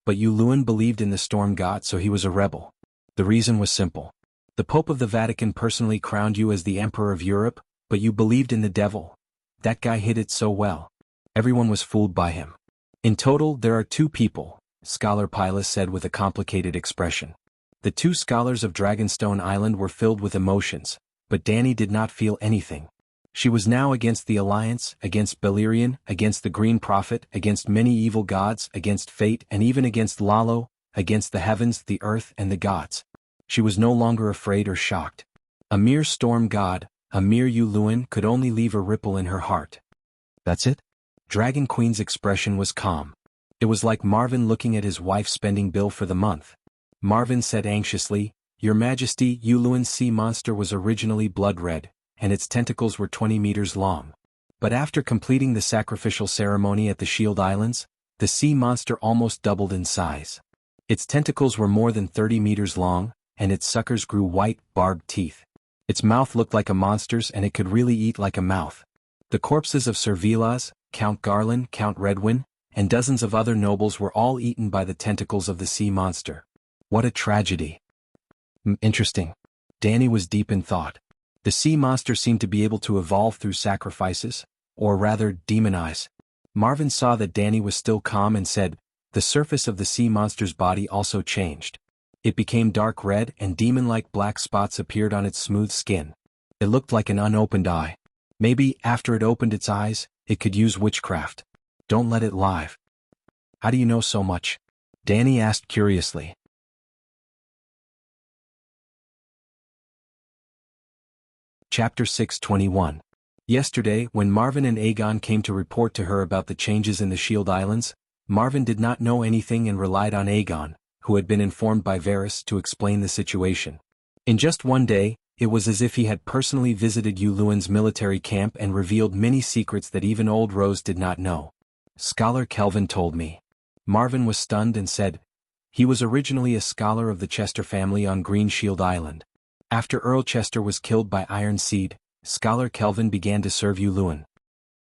But Yulun believed in the storm god, so he was a rebel. The reason was simple. The Pope of the Vatican personally crowned you as the Emperor of Europe, but you believed in the devil. That guy hid it so well. Everyone was fooled by him. In total, there are two people, Scholar Pylus said with a complicated expression. The two scholars of Dragonstone Island were filled with emotions, but Danny did not feel anything. She was now against the Alliance, against Beleriand, against the Green Prophet, against many evil gods, against fate, and even against Lalo, against the heavens, the earth, and the gods. She was no longer afraid or shocked. A mere storm god, a mere Yulun could only leave a ripple in her heart. That's it? Dragon Queen's expression was calm. It was like Marvin looking at his wife's spending bill for the month. Marvin said anxiously, Your Majesty, Yulun's sea monster was originally blood red, and its tentacles were 20 meters long. But after completing the sacrificial ceremony at the Shield Islands, the sea monster almost doubled in size. Its tentacles were more than 30 meters long, and its suckers grew white, barbed teeth. Its mouth looked like a monster's and it could really eat like a mouth. The corpses of Sir Vilas, Count Garland, Count Redwyn, and dozens of other nobles were all eaten by the tentacles of the sea monster. What a tragedy. Interesting. Danny was deep in thought. The sea monster seemed to be able to evolve through sacrifices, or rather, demonize. Marvin saw that Danny was still calm and said, The surface of the sea monster's body also changed. It became dark red and demon-like black spots appeared on its smooth skin. It looked like an unopened eye. Maybe, after it opened its eyes, it could use witchcraft. Don't let it live. How do you know so much? Danny asked curiously. Chapter 621. Yesterday, when Marvin and Aegon came to report to her about the changes in the Shield Islands, Marvin did not know anything and relied on Aegon, who had been informed by Varys to explain the situation. In just one day, it was as if he had personally visited Yulun's military camp and revealed many secrets that even Old Rose did not know. Scholar Kelvin told me. Marvin was stunned and said, he was originally a scholar of the Chester family on Green Shield Island. After Earl Chester was killed by Iron Seed, Scholar Kelvin began to serve Yulun.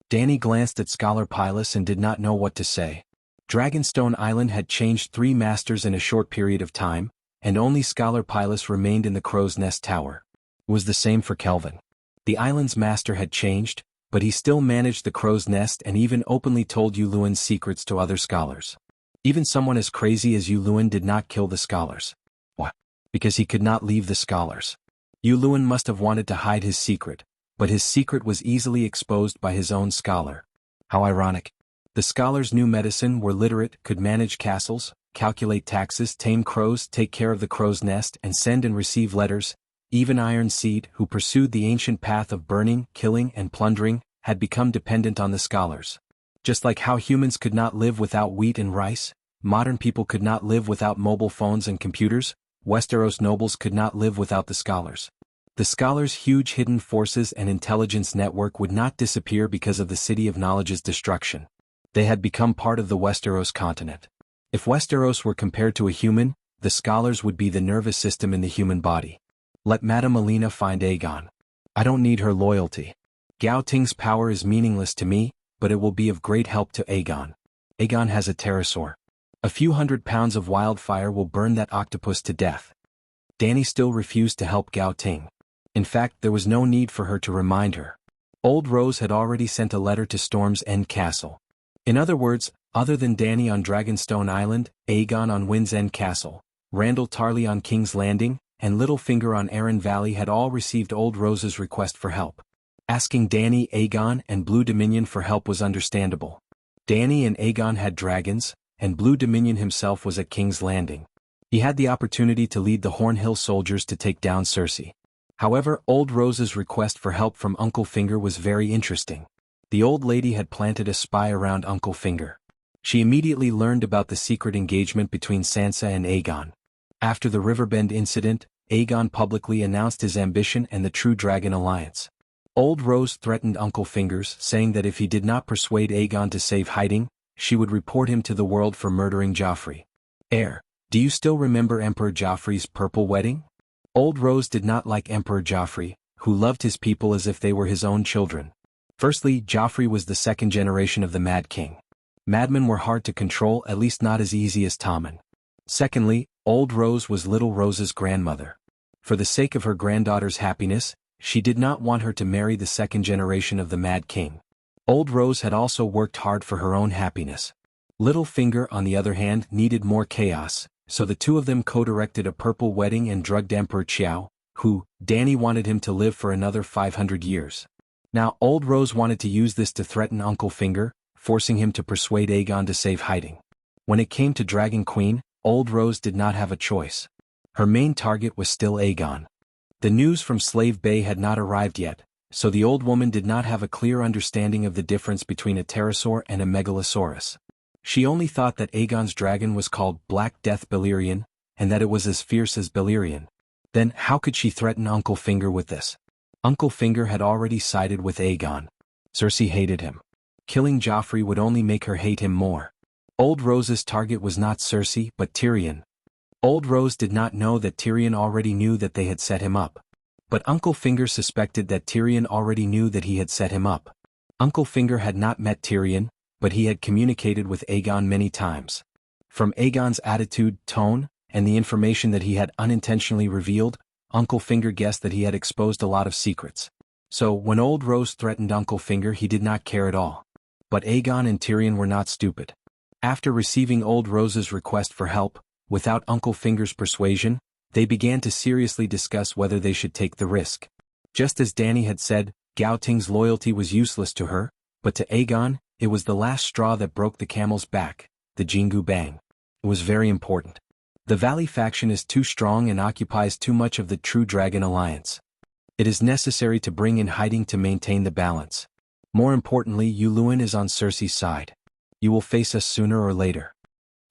Dany glanced at Scholar Pylus and did not know what to say. Dragonstone Island had changed 3 masters in a short period of time, and only Scholar Pylus remained in the Crow's Nest Tower. It was the same for Kelvin. The island's master had changed, but he still managed the Crow's Nest and even openly told Yulun's secrets to other scholars. Even someone as crazy as Yulun did not kill the scholars. What? Because he could not leave the scholars. Yulun must have wanted to hide his secret, but his secret was easily exposed by his own scholar. How ironic. The scholars knew medicine, were literate, could manage castles, calculate taxes, tame crows, take care of the crow's nest, and send and receive letters. Even Iron Seed, who pursued the ancient path of burning, killing, and plundering, had become dependent on the scholars. Just like how humans could not live without wheat and rice, modern people could not live without mobile phones and computers, Westeros nobles could not live without the scholars. The scholars' huge hidden forces and intelligence network would not disappear because of the City of Knowledge's destruction. They had become part of the Westeros continent. If Westeros were compared to a human, the scholars would be the nervous system in the human body. Let Madame Alina find Aegon. I don't need her loyalty. Gao Ting's power is meaningless to me, but it will be of great help to Aegon. Aegon has a pterosaur. A few 100 pounds of wildfire will burn that octopus to death. Dany still refused to help Gao Ting. In fact, there was no need for her to remind her. Old Rose had already sent a letter to Storm's End Castle. In other words, other than Dany on Dragonstone Island, Aegon on Wind's End Castle, Randall Tarley on King's Landing, and Littlefinger on Arryn Valley had all received Old Rose's request for help. Asking Dany, Aegon, and Blue Dominion for help was understandable. Dany and Aegon had dragons, and Blue Dominion himself was at King's Landing. He had the opportunity to lead the Hornhill soldiers to take down Cersei. However, Old Rose's request for help from Uncle Finger was very interesting. The old lady had planted a spy around Uncle Finger. She immediately learned about the secret engagement between Sansa and Aegon. After the Riverbend incident, Aegon publicly announced his ambition and the True Dragon Alliance. Old Rose threatened Uncle Fingers, saying that if he did not persuade Aegon to save hiding, she would report him to the world for murdering Joffrey. Heir, do you still remember Emperor Joffrey's purple wedding? Old Rose did not like Emperor Joffrey, who loved his people as if they were his own children. Firstly, Joffrey was the second generation of the Mad King. Madmen were hard to control, at least not as easy as Tommen. Secondly, Old Rose was Little Rose's grandmother. For the sake of her granddaughter's happiness, she did not want her to marry the second generation of the Mad King. Old Rose had also worked hard for her own happiness. Littlefinger, on the other hand, needed more chaos, so the two of them co-directed a purple wedding and drugged Emperor Qiao, who, Dany wanted him to live for another 500 years. Now Old Rose wanted to use this to threaten Uncle Finger, forcing him to persuade Aegon to save hiding. When it came to Dragon Queen, Old Rose did not have a choice. Her main target was still Aegon. The news from Slave Bay had not arrived yet, so the old woman did not have a clear understanding of the difference between a pterosaur and a megalosaurus. She only thought that Aegon's dragon was called Black Death Balerion, and that it was as fierce as Balerion. Then how could she threaten Uncle Finger with this? Uncle Finger had already sided with Aegon. Cersei hated him. Killing Joffrey would only make her hate him more. Old Rose's target was not Cersei but Tyrion. Old Rose did not know that Tyrion already knew that they had set him up. But Uncle Finger suspected that Tyrion already knew that he had set him up. Uncle Finger had not met Tyrion, but he had communicated with Aegon many times. From Aegon's attitude, tone, and the information that he had unintentionally revealed, Uncle Finger guessed that he had exposed a lot of secrets. So, when Old Rose threatened Uncle Finger, he did not care at all. But Aegon and Tyrion were not stupid. After receiving Old Rose's request for help, without Uncle Finger's persuasion, they began to seriously discuss whether they should take the risk. Just as Dany had said, Gao Ting's loyalty was useless to her, but to Aegon, it was the last straw that broke the camel's back, the Jianghu Bang. It was very important. The Valley faction is too strong and occupies too much of the True Dragon Alliance. It is necessary to bring in hiding to maintain the balance. More importantly, Yuluen is on Cersei's side. You will face us sooner or later.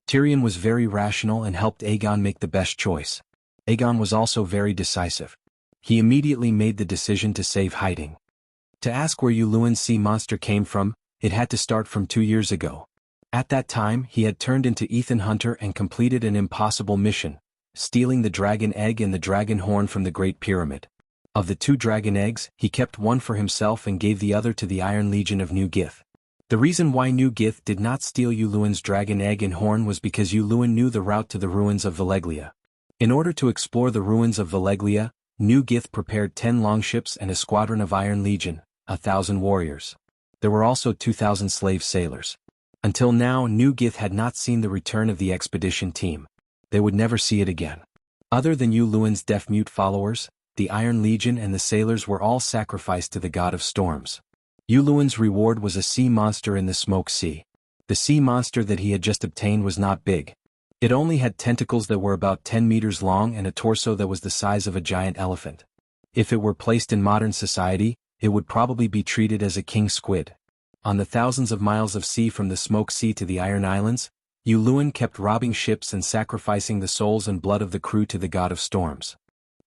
Tyrion was very rational and helped Aegon make the best choice. Aegon was also very decisive. He immediately made the decision to save hiding. To ask where Yuluen's sea monster came from, it had to start from 2 years ago. At that time, he had turned into Ethan Hunter and completed an impossible mission, stealing the dragon egg and the dragon horn from the Great Pyramid. Of the 2 dragon eggs, he kept one for himself and gave the other to the Iron Legion of New Gith. The reason why New Gith did not steal Yuluen's dragon egg and horn was because Yuluen knew the route to the ruins of Valeglia. In order to explore the ruins of Valeglia, New Gith prepared 10 longships and a squadron of Iron Legion, 1,000 warriors. There were also 2,000 slave sailors. Until now, New Gith had not seen the return of the expedition team. They would never see it again. Other than Yuluen's deaf-mute followers, the Iron Legion and the sailors were all sacrificed to the god of storms. Yuluen's reward was a sea monster in the Smoke Sea. The sea monster that he had just obtained was not big. It only had tentacles that were about 10 meters long and a torso that was the size of a giant elephant. If it were placed in modern society, it would probably be treated as a king squid. On the thousands of miles of sea from the Smoke Sea to the Iron Islands, Yuluen kept robbing ships and sacrificing the souls and blood of the crew to the god of storms.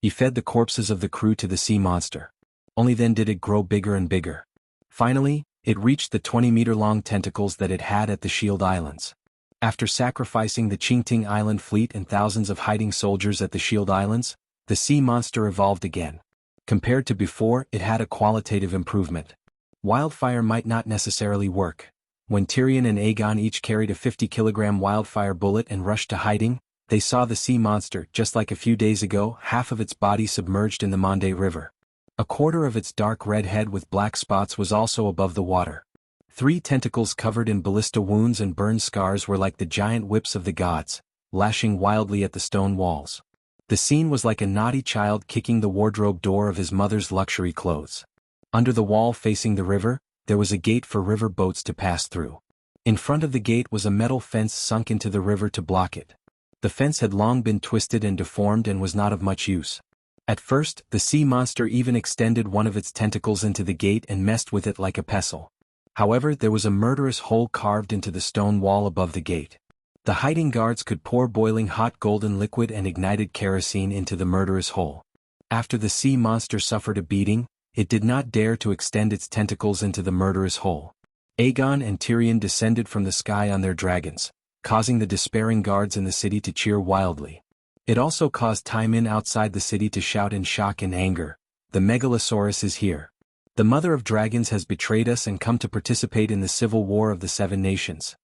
He fed the corpses of the crew to the sea monster. Only then did it grow bigger and bigger. Finally, it reached the 20-meter-long tentacles that it had at the Shield Islands. After sacrificing the Qingting Island fleet and thousands of hiding soldiers at the Shield Islands, the sea monster evolved again. Compared to before, it had a qualitative improvement. Wildfire might not necessarily work. When Tyrion and Aegon each carried a 50-kilogram wildfire bullet and rushed to hiding, they saw the sea monster, just like a few days ago, half of its body submerged in the Monde River. A quarter of its dark red head with black spots was also above the water. 3 tentacles covered in ballista wounds and burn scars were like the giant whips of the gods, lashing wildly at the stone walls. The scene was like a naughty child kicking the wardrobe door of his mother's luxury clothes. Under the wall facing the river, there was a gate for river boats to pass through. In front of the gate was a metal fence sunk into the river to block it. The fence had long been twisted and deformed and was not of much use. At first, the sea monster even extended one of its tentacles into the gate and messed with it like a pestle. However, there was a murderous hole carved into the stone wall above the gate. The hiding guards could pour boiling hot golden liquid and ignited kerosene into the murderous hole. After the sea monster suffered a beating, it did not dare to extend its tentacles into the murderous hole. Aegon and Tyrion descended from the sky on their dragons, causing the despairing guards in the city to cheer wildly. It also caused Tywin outside the city to shout in shock and anger, "The Megalosaurus is here. The Mother of Dragons has betrayed us and come to participate in the civil war of the 7 nations."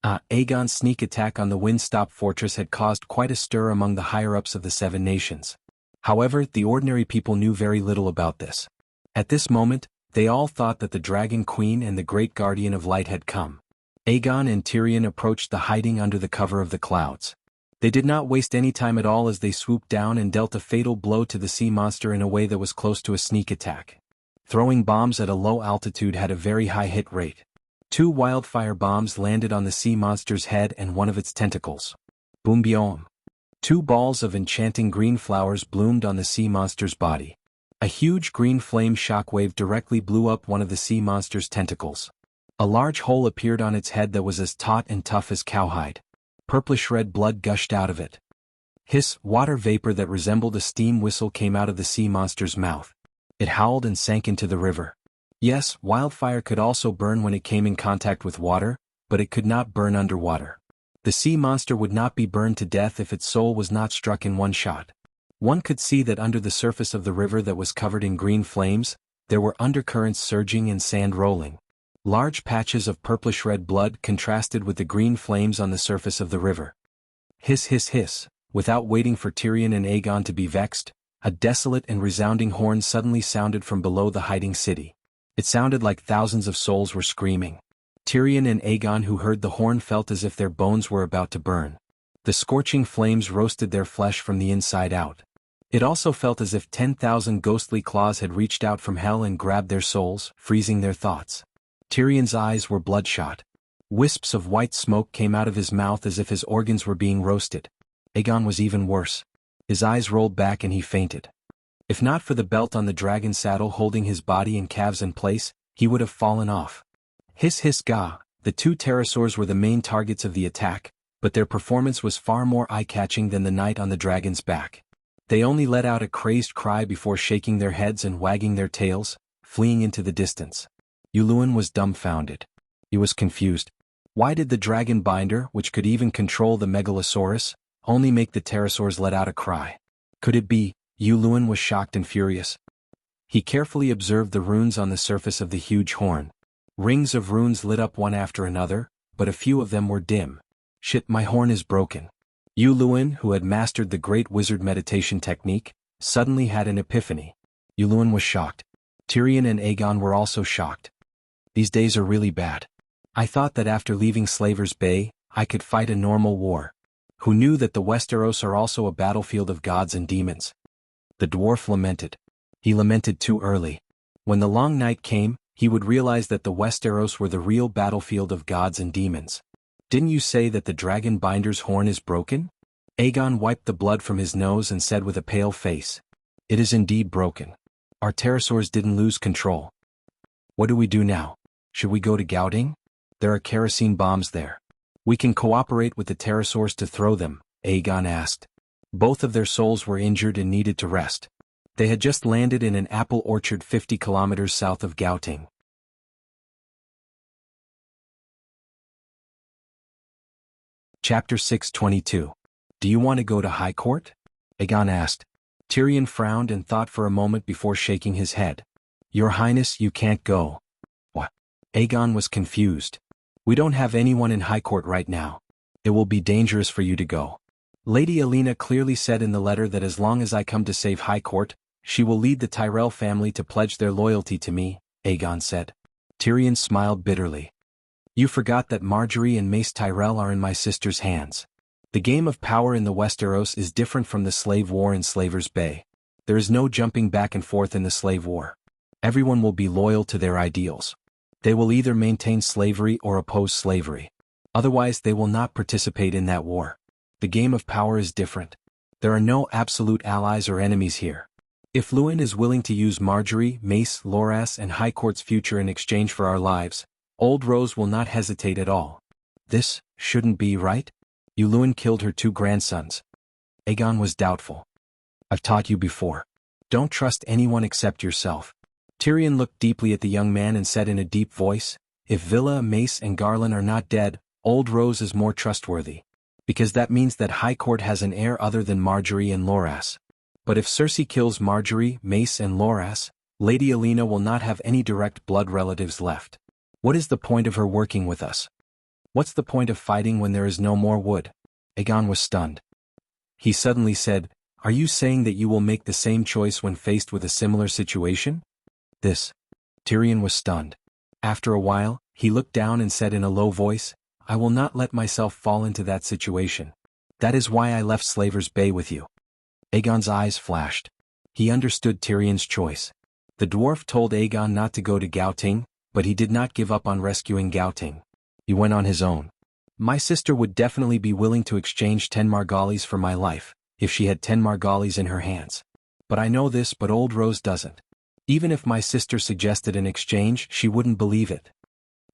Aegon's sneak attack on the Windstop Fortress had caused quite a stir among the higher-ups of the 7 nations. However, the ordinary people knew very little about this. At this moment, they all thought that the Dragon Queen and the Great Guardian of Light had come. Aegon and Tyrion approached the hiding under the cover of the clouds. They did not waste any time at all as they swooped down and dealt a fatal blow to the sea monster in a way that was close to a sneak attack. Throwing bombs at a low altitude had a very high hit rate. 2 wildfire bombs landed on the sea monster's head and one of its tentacles. Boom biom. 2 balls of enchanting green flowers bloomed on the sea monster's body. A huge green flame shockwave directly blew up one of the sea monster's tentacles. A large hole appeared on its head that was as taut and tough as cowhide. Purplish-red blood gushed out of it. Hiss, water vapor that resembled a steam whistle came out of the sea monster's mouth. It howled and sank into the river. Yes, wildfire could also burn when it came in contact with water, but it could not burn underwater. The sea monster would not be burned to death if its soul was not struck in one shot. One could see that under the surface of the river that was covered in green flames, there were undercurrents surging and sand rolling. Large patches of purplish-red blood contrasted with the green flames on the surface of the river. Hiss hiss hiss, without waiting for Tyrion and Aegon to be vexed, a desolate and resounding horn suddenly sounded from below the hiding city. It sounded like thousands of souls were screaming. Tyrion and Aegon who heard the horn felt as if their bones were about to burn. The scorching flames roasted their flesh from the inside out. It also felt as if 10,000 ghostly claws had reached out from hell and grabbed their souls, freezing their thoughts. Tyrion's eyes were bloodshot. Wisps of white smoke came out of his mouth as if his organs were being roasted. Aegon was even worse. His eyes rolled back and he fainted. If not for the belt on the dragon saddle holding his body and calves in place, he would have fallen off. Hiss hiss gah, the two pterosaurs were the main targets of the attack, but their performance was far more eye-catching than the knight on the dragon's back. They only let out a crazed cry before shaking their heads and wagging their tails, fleeing into the distance. Yulun was dumbfounded. He was confused. Why did the dragon binder, which could even control the megalosaurus, only make the pterosaurs let out a cry? Could it be? Yulun was shocked and furious. He carefully observed the runes on the surface of the huge horn. Rings of runes lit up one after another, but a few of them were dim. Shit, my horn is broken. Yulun, who had mastered the great wizard meditation technique, suddenly had an epiphany. Yulun was shocked. Tyrion and Aegon were also shocked. These days are really bad. I thought that after leaving Slaver's Bay, I could fight a normal war. Who knew that the Westeros are also a battlefield of gods and demons? The dwarf lamented. He lamented too early. When the long night came, he would realize that the Westeros were the real battlefield of gods and demons. Didn't you say that the dragon binder's horn is broken? Aegon wiped the blood from his nose and said with a pale face. It is indeed broken. Our pterosaurs didn't lose control. What do we do now? Should we go to Gouting? There are kerosene bombs there. We can cooperate with the pterosaurs to throw them, Aegon asked. Both of their souls were injured and needed to rest. They had just landed in an apple orchard 50 kilometers south of Gouting. Chapter 622. Do you want to go to High Court? Aegon asked. Tyrion frowned and thought for a moment before shaking his head. Your Highness, you can't go. What? Aegon was confused. We don't have anyone in High Court right now. It will be dangerous for you to go. Lady Alina clearly said in the letter that as long as I come to save High Court, she will lead the Tyrell family to pledge their loyalty to me, Aegon said. Tyrion smiled bitterly. You forgot that Marjorie and Mace Tyrell are in my sister's hands. The game of power in the Westeros is different from the slave war in Slaver's Bay. There is no jumping back and forth in the slave war. Everyone will be loyal to their ideals. They will either maintain slavery or oppose slavery. Otherwise they will not participate in that war. The game of power is different. There are no absolute allies or enemies here. If Luwin is willing to use Marjorie, Mace, Loras and High Court's future in exchange for our lives, Old Rose will not hesitate at all. This shouldn't be right. Luwin killed her 2 grandsons. Aegon was doubtful. I've taught you before. Don't trust anyone except yourself. Tyrion looked deeply at the young man and said in a deep voice, if Villa, Mace and Garland are not dead, Old Rose is more trustworthy. Because that means that High Court has an heir other than Marjorie and Loras. But if Cersei kills Marjorie, Mace and Loras, Lady Alina will not have any direct blood relatives left. What is the point of her working with us? What's the point of fighting when there is no more wood? Aegon was stunned. He suddenly said, are you saying that you will make the same choice when faced with a similar situation? Tyrion was stunned. After a while, he looked down and said in a low voice, I will not let myself fall into that situation. That is why I left Slaver's Bay with you. Aegon's eyes flashed. He understood Tyrion's choice. The dwarf told Aegon not to go to Gouting, but he did not give up on rescuing Gouting. He went on his own. My sister would definitely be willing to exchange 10 Margallis for my life, if she had 10 Margallis in her hands. But I know this, but Old Rose doesn't. Even if my sister suggested an exchange, she wouldn't believe it.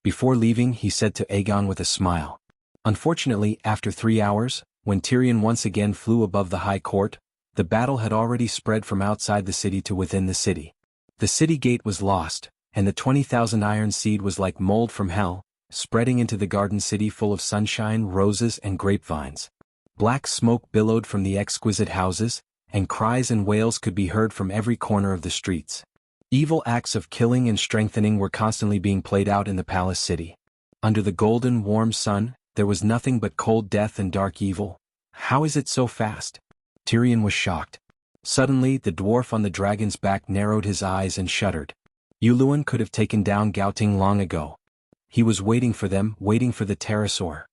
Before leaving, he said to Aegon with a smile. Unfortunately, after 3 hours, when Tyrion once again flew above the High Court, the battle had already spread from outside the city to within the city. The city gate was lost, and the 20,000 iron seed was like mold from hell, spreading into the garden city full of sunshine, roses and grapevines. Black smoke billowed from the exquisite houses, and cries and wails could be heard from every corner of the streets. Evil acts of killing and strengthening were constantly being played out in the palace city. Under the golden, warm sun, there was nothing but cold death and dark evil. How is it so fast? Tyrion was shocked. Suddenly, the dwarf on the dragon's back narrowed his eyes and shuddered. Luwin could have taken down Gouting long ago. He was waiting for them, waiting for the pterosaur.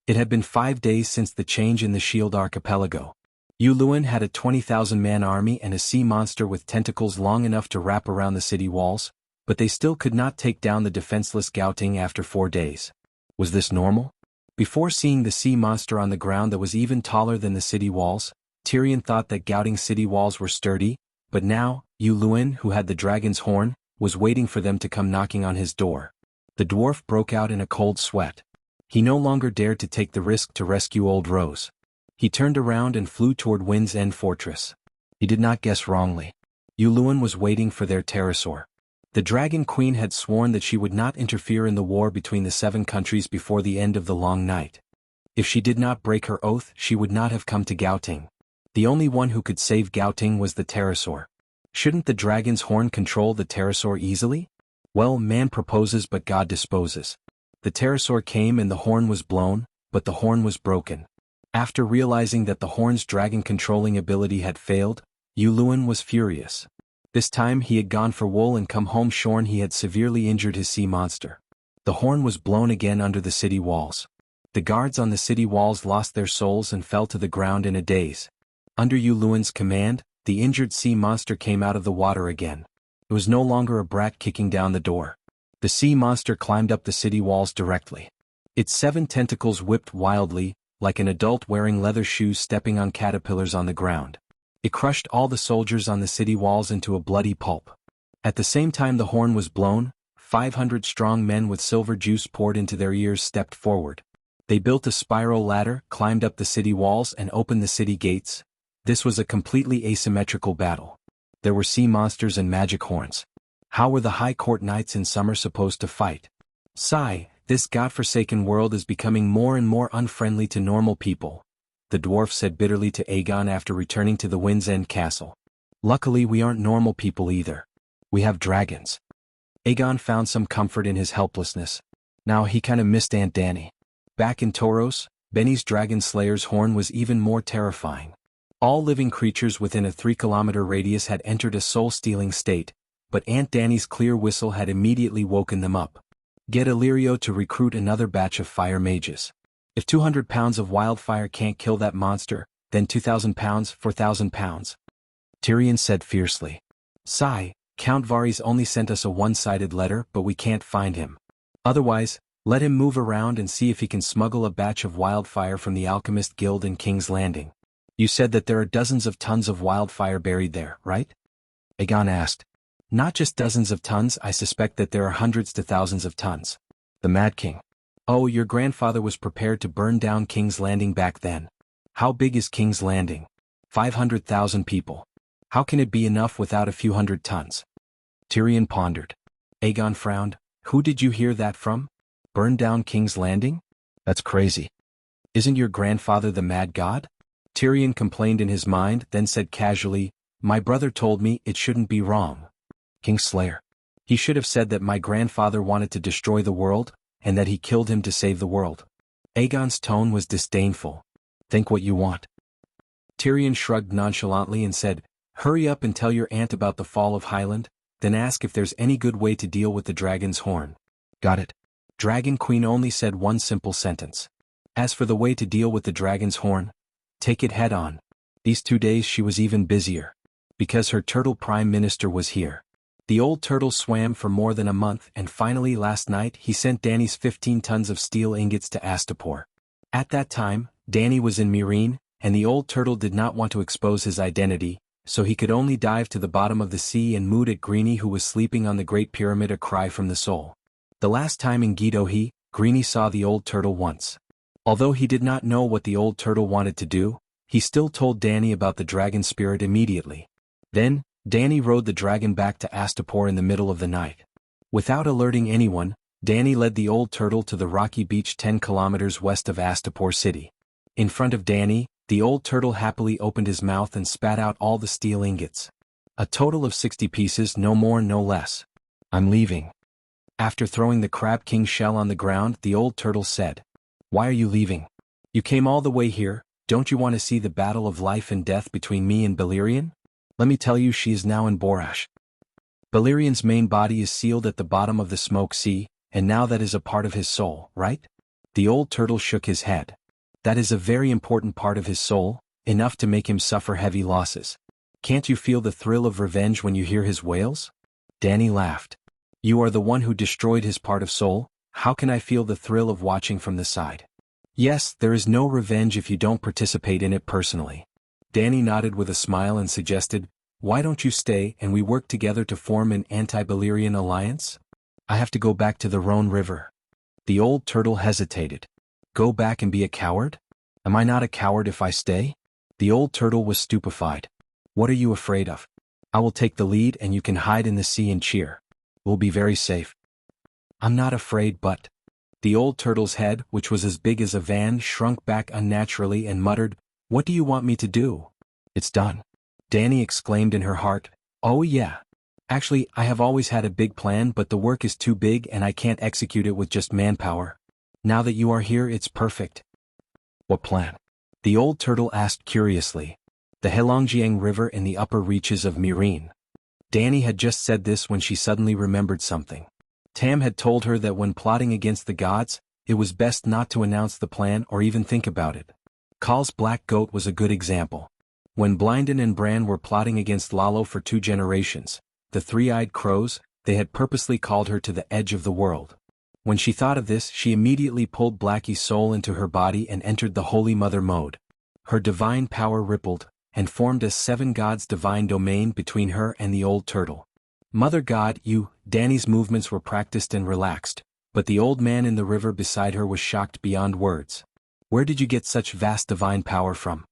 It had been 5 days since the change in the Shield Archipelago. Luwin had a 20,000-man army and a sea monster with tentacles long enough to wrap around the city walls, but they still could not take down the defenseless Gouting after 4 days. Was this normal? Before seeing the sea monster on the ground that was even taller than the city walls, Tyrion thought that Gouting's city walls were sturdy, But now, Yu Luan, who had the dragon's horn, was waiting for them to come knocking on his door. The dwarf broke out in a cold sweat. He no longer dared to take the risk to rescue Old Rose. He turned around and flew toward Wind's End Fortress. He did not guess wrongly. Yu Luan was waiting for their pterosaur. The Dragon Queen had sworn that she would not interfere in the war between the 7 countries before the end of the long night. If she did not break her oath, she would not have come to Gaoting. The only one who could save Gaoting was the pterosaur. Shouldn't the dragon's horn control the pterosaur easily? Well, man proposes but God disposes. The pterosaur came and the horn was blown, but the horn was broken. After realizing that the horn's dragon-controlling ability had failed, Yu Luan was furious. This time he had gone for wool and come home shorn he had severely injured his sea monster. The horn was blown again under the city walls. The guards on the city walls lost their souls and fell to the ground in a daze. Under Yu Luan's command, the injured sea monster came out of the water again. It was no longer a brat kicking down the door. The sea monster climbed up the city walls directly. Its 7 tentacles whipped wildly, like an adult wearing leather shoes stepping on caterpillars on the ground. It crushed all the soldiers on the city walls into a bloody pulp. At the same time the horn was blown, 500 strong men with silver juice poured into their ears stepped forward. They built a spiral ladder, climbed up the city walls and opened the city gates. This was a completely asymmetrical battle. There were sea monsters and magic horns. How were the high court knights in summer supposed to fight? Sigh, this godforsaken world is becoming more and more unfriendly to normal people, the dwarf said bitterly to Aegon after returning to the Wind's End castle. Luckily we aren't normal people either. We have dragons. Aegon found some comfort in his helplessness. Now he kinda missed Aunt Dany. Back in Tauros, Benny's dragon slayer's horn was even more terrifying. All living creatures within a 3-kilometer radius had entered a soul-stealing state, but Aunt Dany's clear whistle had immediately woken them up. Get Illyrio to recruit another batch of fire mages. If 200 pounds of wildfire can't kill that monster, then 2,000 pounds, 4,000 pounds. Tyrion said fiercely. Sigh, Count Varys only sent us a one-sided letter but we can't find him. Otherwise, let him move around and see if he can smuggle a batch of wildfire from the Alchemist Guild in King's Landing. You said that there are dozens of tons of wildfire buried there, right? Aegon asked. Not just dozens of tons, I suspect that there are hundreds to thousands of tons. The Mad King. Oh, your grandfather was prepared to burn down King's Landing back then. How big is King's Landing? 500,000 people. How can it be enough without a few hundred tons? Tyrion pondered. Aegon frowned. Who did you hear that from? Burn down King's Landing? That's crazy. Isn't your grandfather the Mad God? Tyrion complained in his mind, then said casually, My brother told me it shouldn't be wrong. Kingslayer. He should have said that my grandfather wanted to destroy the world, and that he killed him to save the world. Aegon's tone was disdainful. Think what you want. Tyrion shrugged nonchalantly and said, Hurry up and tell your aunt about the fall of Highland, then ask if there's any good way to deal with the dragon's horn. Got it. Dragon Queen only said one simple sentence. As for the way to deal with the dragon's horn, take it head on. These 2 days she was even busier. Because her turtle prime minister was here. The old turtle swam for more than a month and finally last night he sent Dany's 15 tons of steel ingots to Astapor. At that time, Dany was in Meereen, and the old turtle did not want to expose his identity, so he could only dive to the bottom of the sea and moot at Greenie who was sleeping on the Great Pyramid a cry from the soul. The last time in Gidohi, Greenie saw the old turtle once. Although he did not know what the old turtle wanted to do, he still told Dany about the dragon spirit immediately. Then, Dany rode the dragon back to Astapor in the middle of the night. Without alerting anyone, Dany led the old turtle to the rocky beach 10 kilometers west of Astapor city. In front of Dany, the old turtle happily opened his mouth and spat out all the steel ingots. A total of 60 pieces, no more no less. I'm leaving. After throwing the Crab King shell on the ground, the old turtle said, Why are you leaving? You came all the way here, don't you want to see the battle of life and death between me and Balerion? Let me tell you, she is now in Borash. Balerion's main body is sealed at the bottom of the Smoke Sea, and now that is a part of his soul, right? The old turtle shook his head. That is a very important part of his soul, enough to make him suffer heavy losses. Can't you feel the thrill of revenge when you hear his wails? Dany laughed. You are the one who destroyed his part of soul, how can I feel the thrill of watching from the side? Yes, there is no revenge if you don't participate in it personally. Dany nodded with a smile and suggested, Why don't you stay and we work together to form an anti-Balerian alliance? I have to go back to the Rhone River. The old turtle hesitated. Go back and be a coward? Am I not a coward if I stay? The old turtle was stupefied. What are you afraid of? I will take the lead and you can hide in the sea and cheer. We'll be very safe. I'm not afraid but... The old turtle's head, which was as big as a van, shrunk back unnaturally and muttered, What do you want me to do? It's done. Danny exclaimed in her heart, Oh yeah. Actually, I have always had a big plan but the work is too big and I can't execute it with just manpower. Now that you are here it's perfect. What plan? The old turtle asked curiously. The Heilongjiang River in the upper reaches of Mirin. Danny had just said this when she suddenly remembered something. Tam had told her that when plotting against the gods, it was best not to announce the plan or even think about it. Kal's black goat was a good example. When Blinden and Bran were plotting against Lalo for 2 generations, the three-eyed crows, they had purposely called her to the edge of the world. When she thought of this, she immediately pulled Blackie's soul into her body and entered the Holy Mother mode. Her divine power rippled, and formed a 7 gods divine domain between her and the old turtle. Mother God, Danny's movements were practiced and relaxed, but the old man in the river beside her was shocked beyond words. Where did you get such vast divine power from?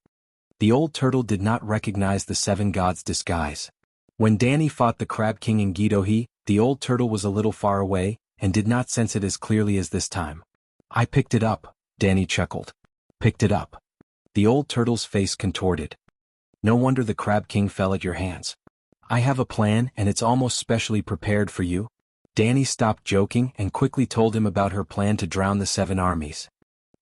The old turtle did not recognize the 7 gods' disguise. When Danny fought the Crab King in Gidohi, the old turtle was a little far away, and did not sense it as clearly as this time. I picked it up, Danny chuckled. Picked it up. The old turtle's face contorted. No wonder the Crab King fell at your hands. I have a plan and it's almost specially prepared for you. Danny stopped joking and quickly told him about her plan to drown the 7 armies.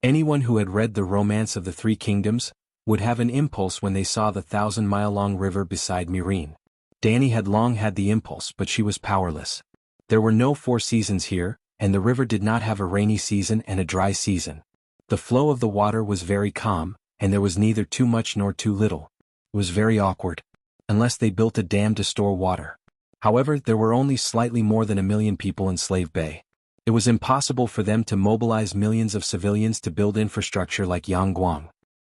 Anyone who had read The Romance of the 3 Kingdoms would have an impulse when they saw the 1,000-mile-long river beside Mirin. Danny had long had the impulse but she was powerless. There were no 4 seasons here, and the river did not have a rainy season and a dry season. The flow of the water was very calm, and there was neither too much nor too little. It was very awkward. Unless they built a dam to store water. However, there were only slightly more than 1 million people in Slave Bay. It was impossible for them to mobilize millions of civilians to build infrastructure like Yangguang.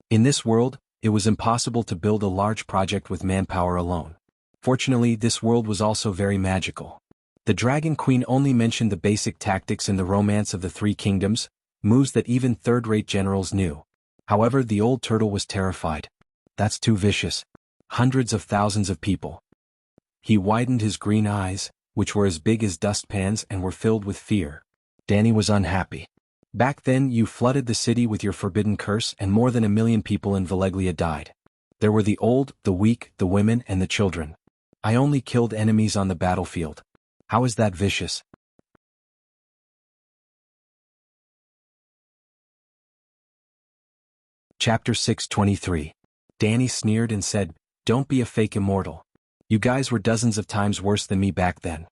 In this world, it was impossible to build a large project with manpower alone. Fortunately, this world was also very magical. The Dragon Queen only mentioned the basic tactics in the Romance of the 3 Kingdoms, moves that even third-rate generals knew. However, the old turtle was terrified. That's too vicious. Hundreds of thousands of people. He widened his green eyes, which were as big as dustpans and were filled with fear. Danny was unhappy. Back then you flooded the city with your forbidden curse and more than 1 million people in Valeglia died. There were the old, the weak, the women and the children. I only killed enemies on the battlefield. How is that vicious? Chapter 623. Danny sneered and said, Don't be a fake immortal. You guys were dozens of times worse than me back then.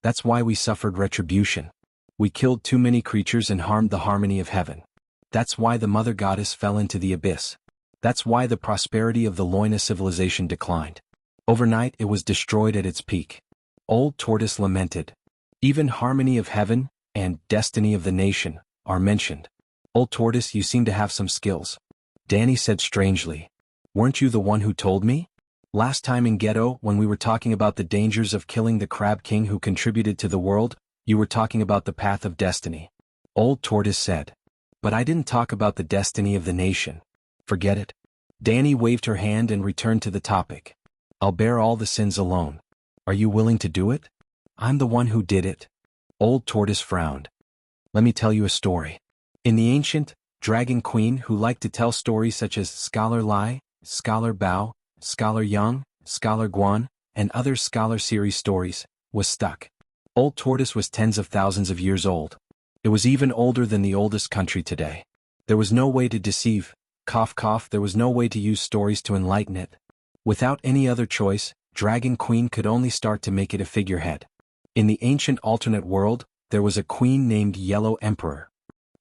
That's why we suffered retribution. We killed too many creatures and harmed the harmony of heaven. That's why the mother goddess fell into the abyss. That's why the prosperity of the Loina civilization declined. Overnight it was destroyed at its peak. Old Tortoise lamented. Even harmony of heaven, and destiny of the nation, are mentioned. Old Tortoise, you seem to have some skills. Danny said strangely. Weren't you the one who told me? Last time in Ghetto, when we were talking about the dangers of killing the Crab King who contributed to the world, you were talking about the path of destiny. Old Tortoise said. But I didn't talk about the destiny of the nation. Forget it. Danny waved her hand and returned to the topic. I'll bear all the sins alone. Are you willing to do it? I'm the one who did it. Old Tortoise frowned. Let me tell you a story. In the ancient, Dragon Queen who liked to tell stories such as Scholar Lai, Scholar Bao, Scholar Yang, Scholar Guan, and other Scholar series stories, was stuck. Old Tortoise was tens of thousands of years old. It was even older than the oldest country today. There was no way to deceive, there was no way to use stories to enlighten it. Without any other choice, Dragon Queen could only start to make it a figurehead. In the ancient alternate world, there was a queen named Yellow Emperor.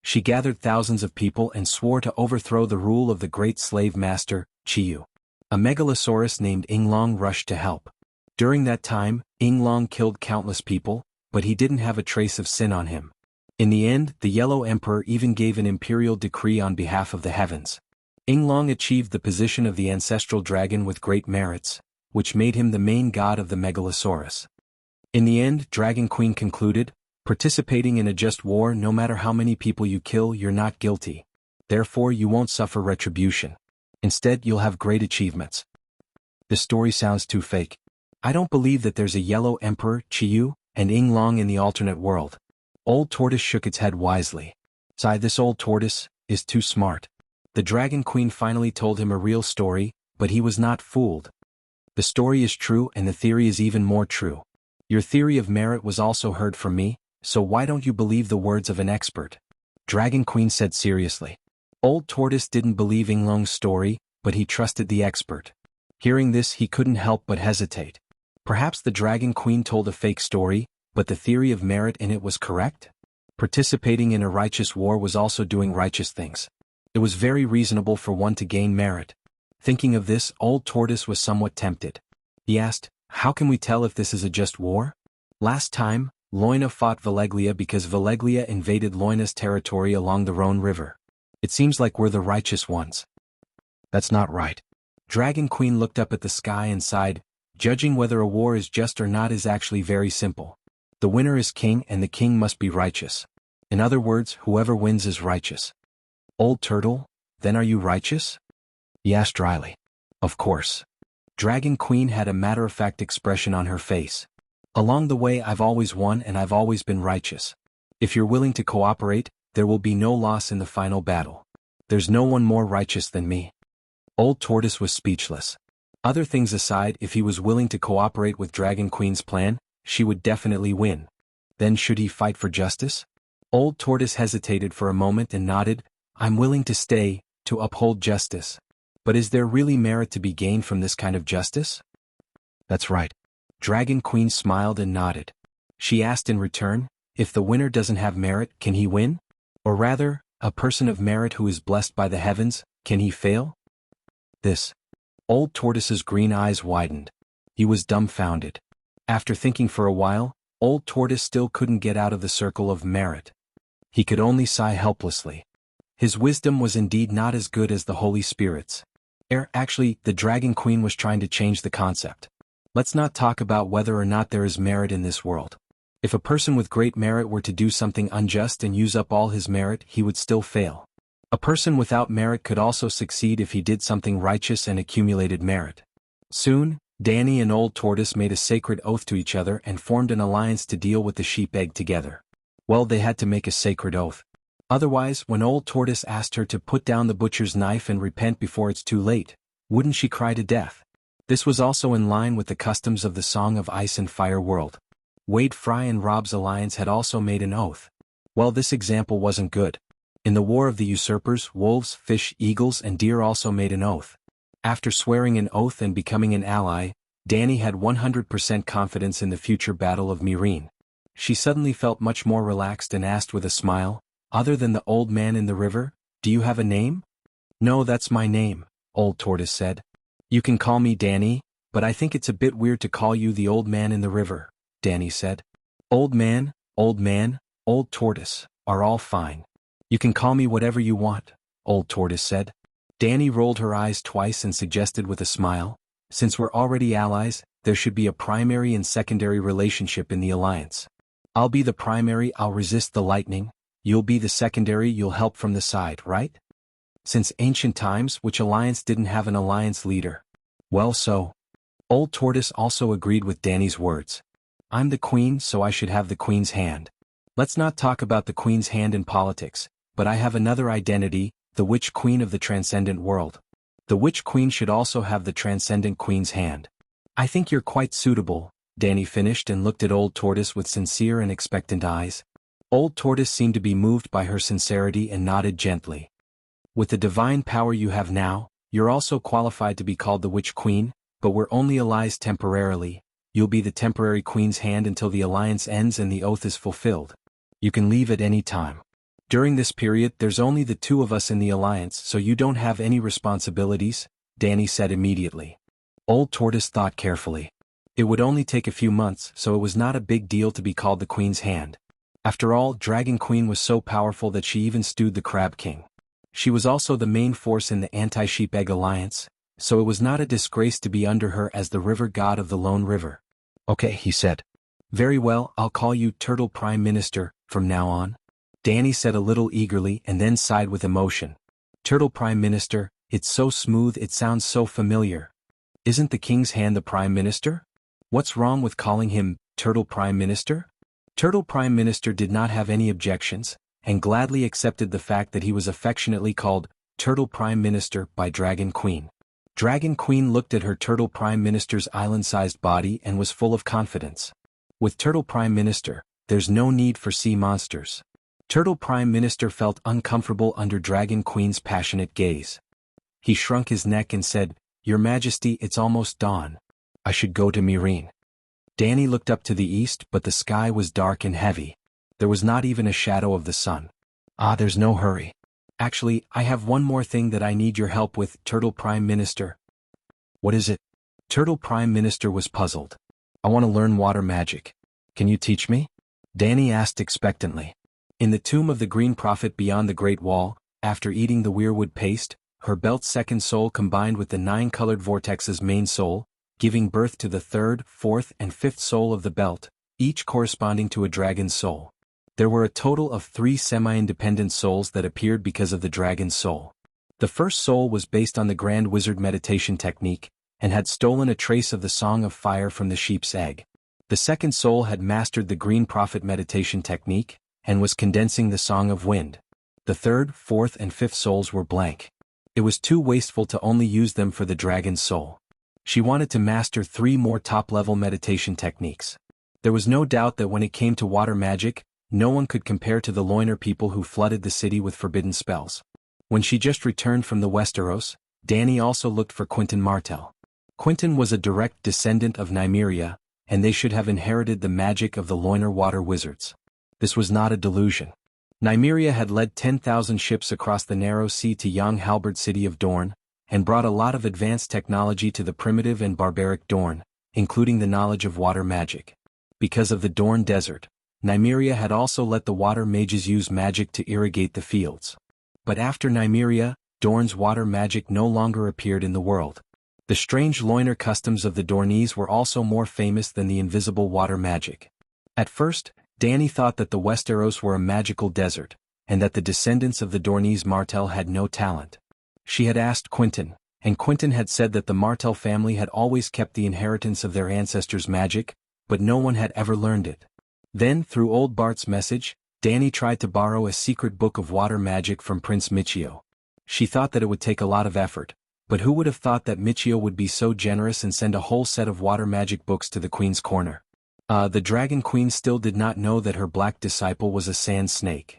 She gathered thousands of people and swore to overthrow the rule of the great slave master, Chiyu. A megalosaurus named Inglong rushed to help. During that time, Inglong killed countless people, but he didn't have a trace of sin on him. In the end, the Yellow Emperor even gave an imperial decree on behalf of the heavens. Inglong achieved the position of the ancestral dragon with great merits. which made him the main god of the Megalosaurus. In the end, Dragon Queen concluded, participating in a just war, no matter how many people you kill, you're not guilty. Therefore you won't suffer retribution. Instead, you'll have great achievements. This story sounds too fake. I don't believe that there's a yellow emperor, Qiyu, and Ying Long in the alternate world. Old Tortoise shook its head wisely. Sigh, this old tortoise is too smart. The Dragon Queen finally told him a real story, but he was not fooled. The story is true, and the theory is even more true. Your theory of merit was also heard from me, so why don't you believe the words of an expert? Dragon Queen said seriously. Old Tortoise didn't believe Ying Long's story, but he trusted the expert. Hearing this, he couldn't help but hesitate. Perhaps the Dragon Queen told a fake story, but the theory of merit in it was correct? Participating in a righteous war was also doing righteous things. It was very reasonable for one to gain merit. Thinking of this, Old Tortoise was somewhat tempted. He asked, how can we tell if this is a just war? Last time, Loina fought Valeglia because Valeglia invaded Loina's territory along the Rhone River. It seems like we're the righteous ones. That's not right. Dragon Queen looked up at the sky and sighed. Judging whether a war is just or not is actually very simple. The winner is king, and the king must be righteous. In other words, whoever wins is righteous. Old Turtle, then are you righteous? He asked dryly. Of course. Dragon Queen had a matter-of-fact expression on her face. Along the way I've always won and I've always been righteous. If you're willing to cooperate, there will be no loss in the final battle. There's no one more righteous than me. Old Tortoise was speechless. Other things aside, if he was willing to cooperate with Dragon Queen's plan, she would definitely win. Then should he fight for justice? Old Tortoise hesitated for a moment and nodded. I'm willing to stay, to uphold justice. But is there really merit to be gained from this kind of justice? That's right. Dragon Queen smiled and nodded. She asked in return, if the winner doesn't have merit, can he win? Or rather, a person of merit who is blessed by the heavens, can he fail? This. Old Tortoise's green eyes widened. He was dumbfounded. After thinking for a while, Old Tortoise still couldn't get out of the circle of merit. He could only sigh helplessly. His wisdom was indeed not as good as the Holy Spirit's. Actually, the Dragon Queen was trying to change the concept. Let's not talk about whether or not there is merit in this world. If a person with great merit were to do something unjust and use up all his merit, he would still fail. A person without merit could also succeed if he did something righteous and accumulated merit. Soon, Danny and Old Tortoise made a sacred oath to each other and formed an alliance to deal with the sheep egg together. Well, they had to make a sacred oath. Otherwise, when Old Tortoise asked her to put down the butcher's knife and repent before it's too late, wouldn't she cry to death? This was also in line with the customs of the Song of Ice and Fire world. Wade Fry and Rob's alliance had also made an oath. Well, this example wasn't good. In the War of the Usurpers, wolves, fish, eagles, and deer also made an oath. After swearing an oath and becoming an ally, Danny had 100% confidence in the future battle of Myrene. She suddenly felt much more relaxed and asked with a smile, other than the old man in the river, do you have a name? No, that's my name, Old Tortoise said. You can call me Danny, but I think it's a bit weird to call you the old man in the river, Danny said. Old man, Old Tortoise, are all fine. You can call me whatever you want, Old Tortoise said. Danny rolled her eyes twice and suggested with a smile, since we're already allies, there should be a primary and secondary relationship in the alliance. I'll be the primary, I'll resist the lightning. You'll be the secondary, you'll help from the side, right? Since ancient times, which alliance didn't have an alliance leader? Well, so. Old Tortoise also agreed with Danny's words. I'm the queen, so I should have the queen's hand. Let's not talk about the queen's hand in politics, but I have another identity, the Witch Queen of the Transcendent World. The Witch Queen should also have the Transcendent Queen's hand. I think you're quite suitable, Danny finished and looked at Old Tortoise with sincere and expectant eyes. Old Tortoise seemed to be moved by her sincerity and nodded gently. With the divine power you have now, you're also qualified to be called the Witch Queen, but we're only allies temporarily. You'll be the temporary queen's hand until the alliance ends and the oath is fulfilled. You can leave at any time. During this period, there's only the two of us in the alliance, so you don't have any responsibilities, Danny said immediately. Old Tortoise thought carefully. It would only take a few months, so it was not a big deal to be called the queen's hand. After all, Dragon Queen was so powerful that she even stewed the Crab King. She was also the main force in the anti-sheep egg alliance, so it was not a disgrace to be under her as the river god of the lone river. Okay, he said. Very well, I'll call you Turtle Prime Minister from now on. Danny said a little eagerly and then sighed with emotion. Turtle Prime Minister, it's so smooth, it sounds so familiar. Isn't the king's hand the Prime Minister? What's wrong with calling him Turtle Prime Minister? Turtle Prime Minister did not have any objections, and gladly accepted the fact that he was affectionately called Turtle Prime Minister by Dragon Queen. Dragon Queen looked at her Turtle Prime Minister's island-sized body and was full of confidence. With Turtle Prime Minister, there's no need for sea monsters. Turtle Prime Minister felt uncomfortable under Dragon Queen's passionate gaze. He shrunk his neck and said, Your Majesty, it's almost dawn. I should go to Myrene. Danny looked up to the east, but the sky was dark and heavy. There was not even a shadow of the sun. There's no hurry. Actually, I have one more thing that I need your help with, Turtle Prime Minister. What is it? Turtle Prime Minister was puzzled. I want to learn water magic. Can you teach me? Danny asked expectantly. In the tomb of the Green Prophet beyond the Great Wall, after eating the weirwood paste, her belt's second soul combined with the 9-colored vortex's main soul, giving birth to the 3rd, 4th, and 5th soul of the belt, each corresponding to a dragon's soul. There were a total of 3 semi-independent souls that appeared because of the dragon's soul. The first soul was based on the Grand Wizard meditation technique, and had stolen a trace of the Song of Fire from the sheep's egg. The second soul had mastered the Green Prophet meditation technique, and was condensing the Song of Wind. The 3rd, 4th, and 5th souls were blank. It was too wasteful to only use them for the dragon's soul. She wanted to master 3 more top-level meditation techniques. There was no doubt that when it came to water magic, no one could compare to the Loiner people who flooded the city with forbidden spells. When she just returned from the Westeros, Danny also looked for Quentin Martell. Quentin was a direct descendant of Nymeria, and they should have inherited the magic of the Loiner water wizards. This was not a delusion. Nymeria had led 10,000 ships across the narrow sea to young halberd city of Dorne, and brought a lot of advanced technology to the primitive and barbaric Dorne, including the knowledge of water magic. Because of the Dorne desert, Nymeria had also let the water mages use magic to irrigate the fields. But after Nymeria, Dorne's water magic no longer appeared in the world. The strange Loiner customs of the Dornese were also more famous than the invisible water magic. At first, Danny thought that the Westeros were a magical desert, and that the descendants of the Dornese Martell had no talent. She had asked Quentin, and Quentin had said that the Martell family had always kept the inheritance of their ancestors' magic, but no one had ever learned it. Then, through old Bart's message, Danny tried to borrow a secret book of water magic from Prince Michio. She thought that it would take a lot of effort, but who would have thought that Michio would be so generous and send a whole set of water magic books to the Queen's corner? The Dragon Queen still did not know that her black disciple was a sand snake.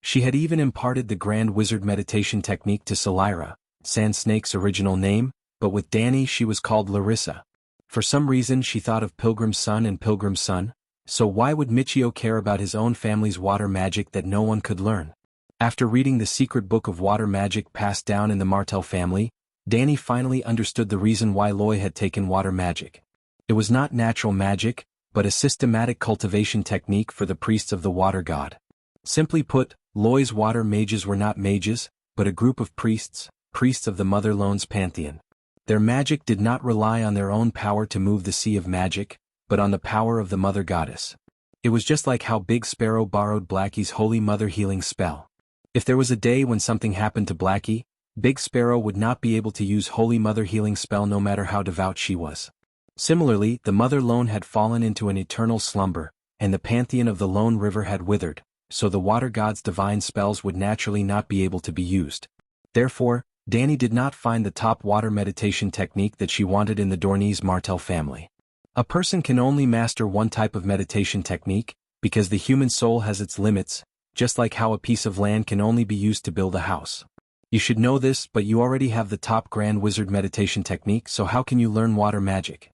She had even imparted the Grand Wizard meditation technique to Selira, Sand Snake's original name, but with Danny she was called Larissa. For some reason she thought of Pilgrim's Son and Pilgrim's Son, so why would Michio care about his own family's water magic that no one could learn? After reading the secret book of water magic passed down in the Martell family, Danny finally understood the reason why Loy had taken water magic. It was not natural magic, but a systematic cultivation technique for the priests of the water god. Simply put, Loy's water mages were not mages, but a group of priests, priests of the Mother Lone's pantheon. Their magic did not rely on their own power to move the sea of magic, but on the power of the Mother Goddess. It was just like how Big Sparrow borrowed Blackie's Holy Mother healing spell. If there was a day when something happened to Blackie, Big Sparrow would not be able to use Holy Mother healing spell no matter how devout she was. Similarly, the Mother Lone had fallen into an eternal slumber, and the pantheon of the Lone River had withered, so the water god's divine spells would naturally not be able to be used. Therefore, Danny did not find the top water meditation technique that she wanted in the Dornese Martell family. A person can only master one type of meditation technique, because the human soul has its limits, just like how a piece of land can only be used to build a house. You should know this, but you already have the top Grand Wizard meditation technique, so how can you learn water magic?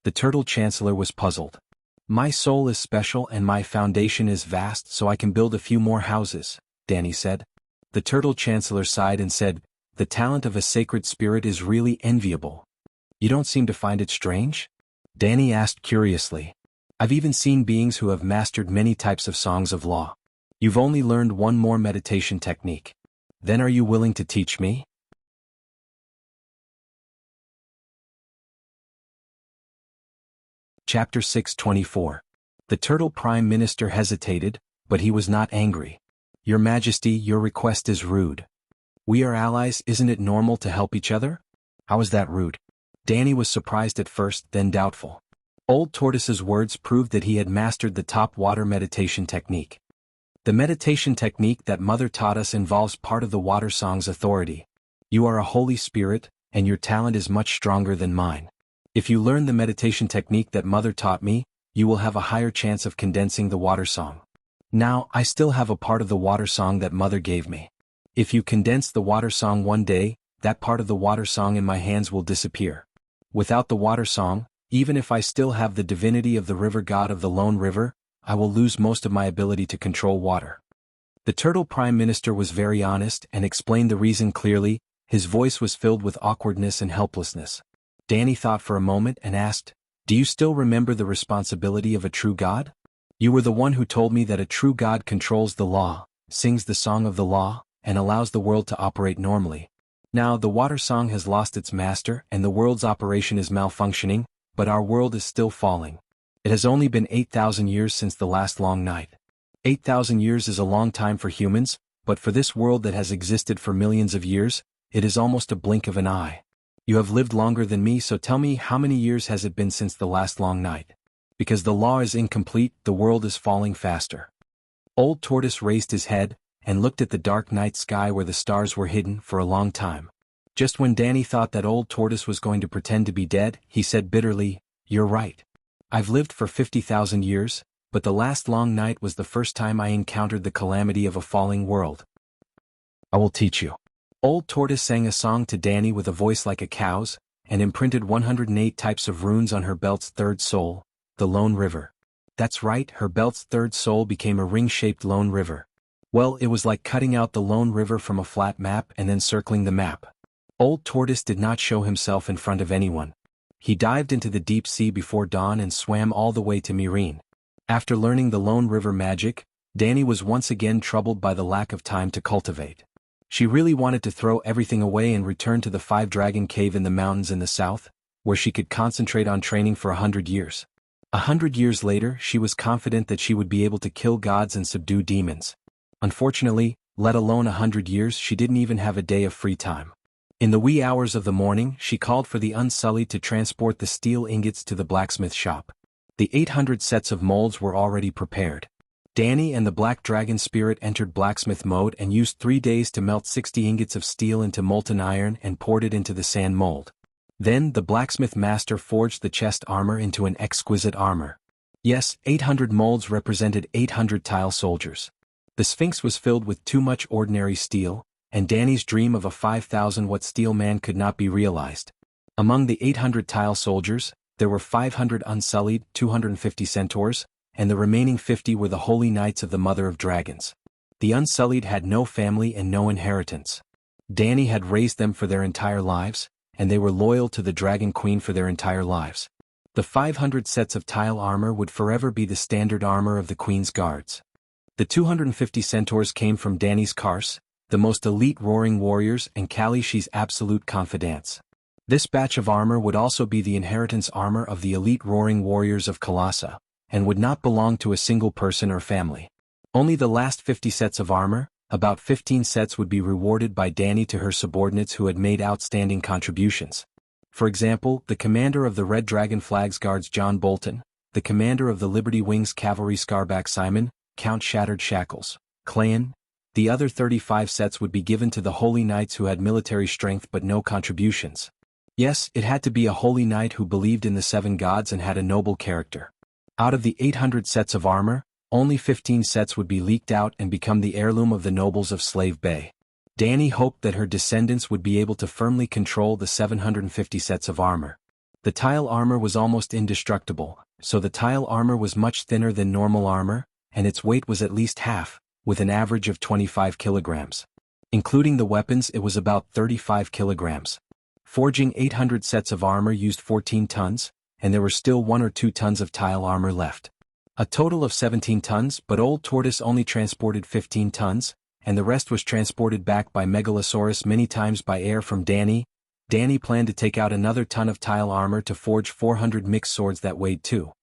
The Turtle Chancellor was puzzled. My soul is special and my foundation is vast, so I can build a few more houses, Danny said. The Turtle Chancellor sighed and said, The talent of a sacred spirit is really enviable. You don't seem to find it strange? Danny asked curiously. I've even seen beings who have mastered many types of songs of law. You've only learned one more meditation technique. Then are you willing to teach me? Chapter 6:24. The Turtle Prime Minister hesitated, but he was not angry. Your Majesty, your request is rude. We are allies, isn't it normal to help each other? How is that rude? Danny was surprised at first, then doubtful. Old Tortoise's words proved that he had mastered the top water meditation technique. The meditation technique that Mother taught us involves part of the water song's authority. You are a Holy Spirit, and your talent is much stronger than mine. If you learn the meditation technique that Mother taught me, you will have a higher chance of condensing the water song. Now, I still have a part of the water song that Mother gave me. If you condense the water song one day, that part of the water song in my hands will disappear. Without the water song, even if I still have the divinity of the river god of the lone river, I will lose most of my ability to control water. The Turtle Prime Minister was very honest and explained the reason clearly. His voice was filled with awkwardness and helplessness. Danny thought for a moment and asked, "Do you still remember the responsibility of a true god? You were the one who told me that a true god controls the law, sings the song of the law, and allows the world to operate normally. Now the water song has lost its master and the world's operation is malfunctioning, but our world is still falling. It has only been 8,000 years since the last long night. 8,000 years is a long time for humans, but for this world that has existed for millions of years, it is almost a blink of an eye. You have lived longer than me, so tell me, how many years has it been since the last long night? Because the law is incomplete, the world is falling faster." Old Tortoise raised his head and looked at the dark night sky where the stars were hidden for a long time. Just when Danny thought that Old Tortoise was going to pretend to be dead, he said bitterly, "You're right. I've lived for 50,000 years, but the last long night was the first time I encountered the calamity of a falling world. I will teach you." Old Tortoise sang a song to Danny with a voice like a cow's, and imprinted 108 types of runes on her belt's third soul, the Lone River. That's right, her belt's third soul became a ring-shaped lone river. Well, it was like cutting out the Lone River from a flat map and then circling the map. Old Tortoise did not show himself in front of anyone. He dived into the deep sea before dawn and swam all the way to Myrene. After learning the Lone River magic, Danny was once again troubled by the lack of time to cultivate. She really wanted to throw everything away and return to the Five-Dragon Cave in the mountains in the south, where she could concentrate on training for 100 years. 100 years later, she was confident that she would be able to kill gods and subdue demons. Unfortunately, let alone 100 years, she didn't even have a day of free time. In the wee hours of the morning, she called for the Unsullied to transport the steel ingots to the blacksmith shop. The 800 sets of molds were already prepared. Danny and the Black Dragon Spirit entered blacksmith mode and used 3 days to melt 60 ingots of steel into molten iron and poured it into the sand mold. Then the blacksmith master forged the chest armor into an exquisite armor. Yes, 800 molds represented 800 tile soldiers. The Sphinx was filled with too much ordinary steel, and Danny's dream of a 5,000-watt steel man could not be realized. Among the 800 tile soldiers, there were 500 Unsullied, 250 centaurs, and the remaining 50 were the Holy Knights of the Mother of Dragons. The Unsullied had no family and no inheritance. Danny had raised them for their entire lives, and they were loyal to the Dragon Queen for their entire lives. The 500 sets of tile armor would forever be the standard armor of the Queen's guards. The 250 centaurs came from Danny's Kars, the most elite roaring warriors and Kalishi's absolute confidants. This batch of armor would also be the inheritance armor of the elite roaring warriors of Kalasa, and would not belong to a single person or family. Only the last 50 sets of armor, about 15 sets, would be rewarded by Danny to her subordinates who had made outstanding contributions. For example, the commander of the Red Dragon Flags Guards John Bolton, the commander of the Liberty Wings Cavalry Scarback Simon, Count Shattered Shackles, Clayan. The other 35 sets would be given to the Holy Knights who had military strength but no contributions. Yes, it had to be a Holy Knight who believed in the 7 gods and had a noble character. Out of the 800 sets of armor, only 15 sets would be leaked out and become the heirloom of the nobles of Slave Bay. Danny hoped that her descendants would be able to firmly control the 750 sets of armor. The tile armor was almost indestructible, so the tile armor was much thinner than normal armor, and its weight was at least half, with an average of 25 kilograms. Including the weapons, it was about 35 kilograms. Forging 800 sets of armor used 14 tons, and there were still 1 or 2 tons of tile armor left. A total of 17 tons, but Old Tortoise only transported 15 tons, and the rest was transported back by Megalosaurus many times by air from Danny. Danny planned to take out another ton of tile armor to forge 400 mixed swords that weighed 2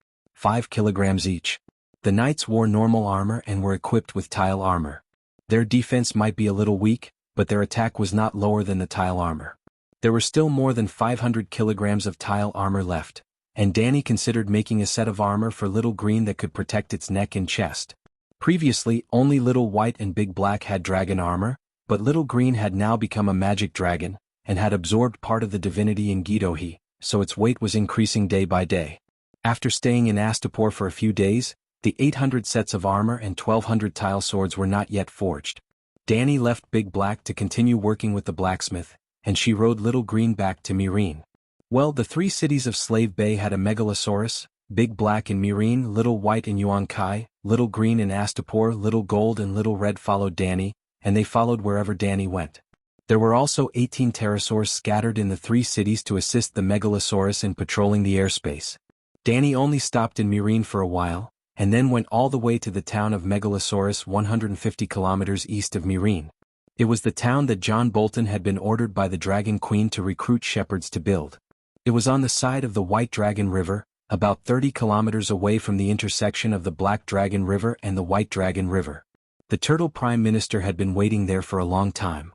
5 kilograms each. The knights wore normal armor and were equipped with tile armor. Their defense might be a little weak, but their attack was not lower than the tile armor. There were still more than 500 kilograms of tile armor left, and Danny considered making a set of armor for Little Green that could protect its neck and chest. Previously, only Little White and Big Black had dragon armor, but Little Green had now become a magic dragon, and had absorbed part of the divinity in Gidohi, so its weight was increasing day by day. After staying in Astapor for a few days, the 800 sets of armor and 1200 tile swords were not yet forged. Danny left Big Black to continue working with the blacksmith, and she rode Little Green back to Myrene. Well, the 3 cities of Slave Bay had a megalosaurus, Big Black in Myrene, Little White in Yuan-Kai, Little Green in Astapor, Little Gold and Little Red followed Danny, and they followed wherever Danny went. There were also 18 pterosaurs scattered in the 3 cities to assist the megalosaurus in patrolling the airspace. Danny only stopped in Myrene for a while, and then went all the way to the town of Megalosaurus 150 kilometers east of Myrene. It was the town that John Bolton had been ordered by the Dragon Queen to recruit shepherds to build. It was on the side of the White Dragon River, about 30 kilometers away from the intersection of the Black Dragon River and the White Dragon River. The Turtle Prime Minister had been waiting there for a long time.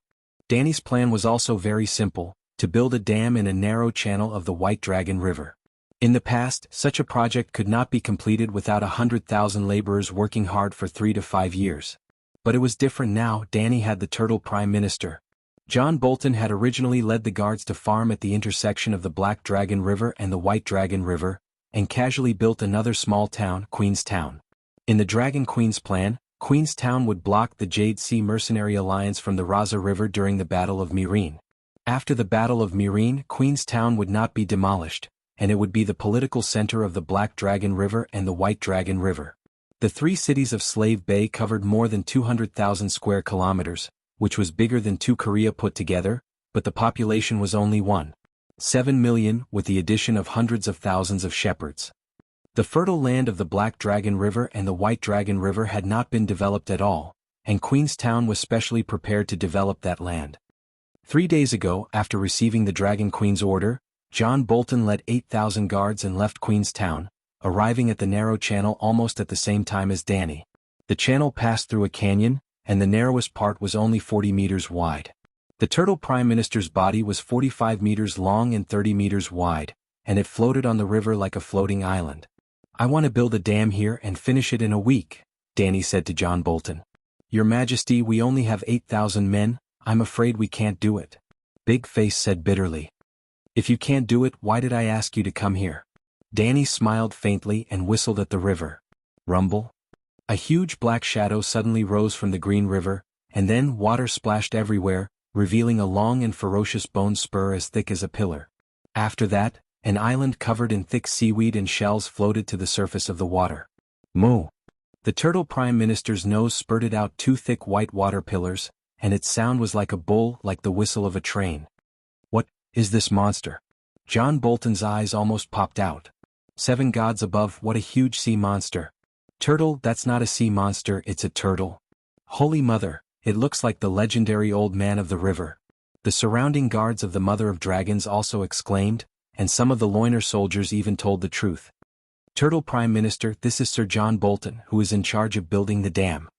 Danny's plan was also very simple, to build a dam in a narrow channel of the White Dragon River. In the past, such a project could not be completed without 100,000 laborers working hard for 3 to 5 years. But it was different now. Danny had the Turtle Prime Minister. John Bolton had originally led the guards to farm at the intersection of the Black Dragon River and the White Dragon River, and casually built another small town, Queenstown. In the Dragon Queen's plan, Queenstown would block the Jade Sea Mercenary Alliance from the Raza River during the Battle of Myrene. After the Battle of Myrene, Queenstown would not be demolished, and it would be the political center of the Black Dragon River and the White Dragon River. The 3 cities of Slave Bay covered more than 200,000 square kilometers, which was bigger than 2 Korea put together, but the population was only 1.7 million, with the addition of hundreds of thousands of shepherds. The fertile land of the Black Dragon River and the White Dragon River had not been developed at all, and Queenstown was specially prepared to develop that land. 3 days ago, after receiving the Dragon Queen's order, John Bolton led 8,000 guards and left Queenstown, arriving at the narrow channel almost at the same time as Danny. The channel passed through a canyon, and the narrowest part was only 40 meters wide. The Turtle Prime Minister's body was 45 meters long and 30 meters wide, and it floated on the river like a floating island. "I want to build a dam here and finish it in a week," Danny said to John Bolton. "Your Majesty, we only have 8,000 men, I'm afraid we can't do it," Big Face said bitterly. "If you can't do it, why did I ask you to come here?" Danny smiled faintly and whistled at the river. Rumble. A huge black shadow suddenly rose from the green river, and then water splashed everywhere, revealing a long and ferocious bone spur as thick as a pillar. After that, an island covered in thick seaweed and shells floated to the surface of the water. Moo! The Turtle Prime Minister's nose spurted out 2 thick white water pillars, and its sound was like a bull, like the whistle of a train. "What is this monster?" John Bolton's eyes almost popped out. 7 gods above, what a huge sea monster. "Turtle, that's not a sea monster, it's a turtle." "Holy Mother, it looks like the legendary Old Man of the River." The surrounding guards of the Mother of Dragons also exclaimed, and some of the Loiner soldiers even told the truth. "Turtle Prime Minister, this is Sir John Bolton, who is in charge of building the dam."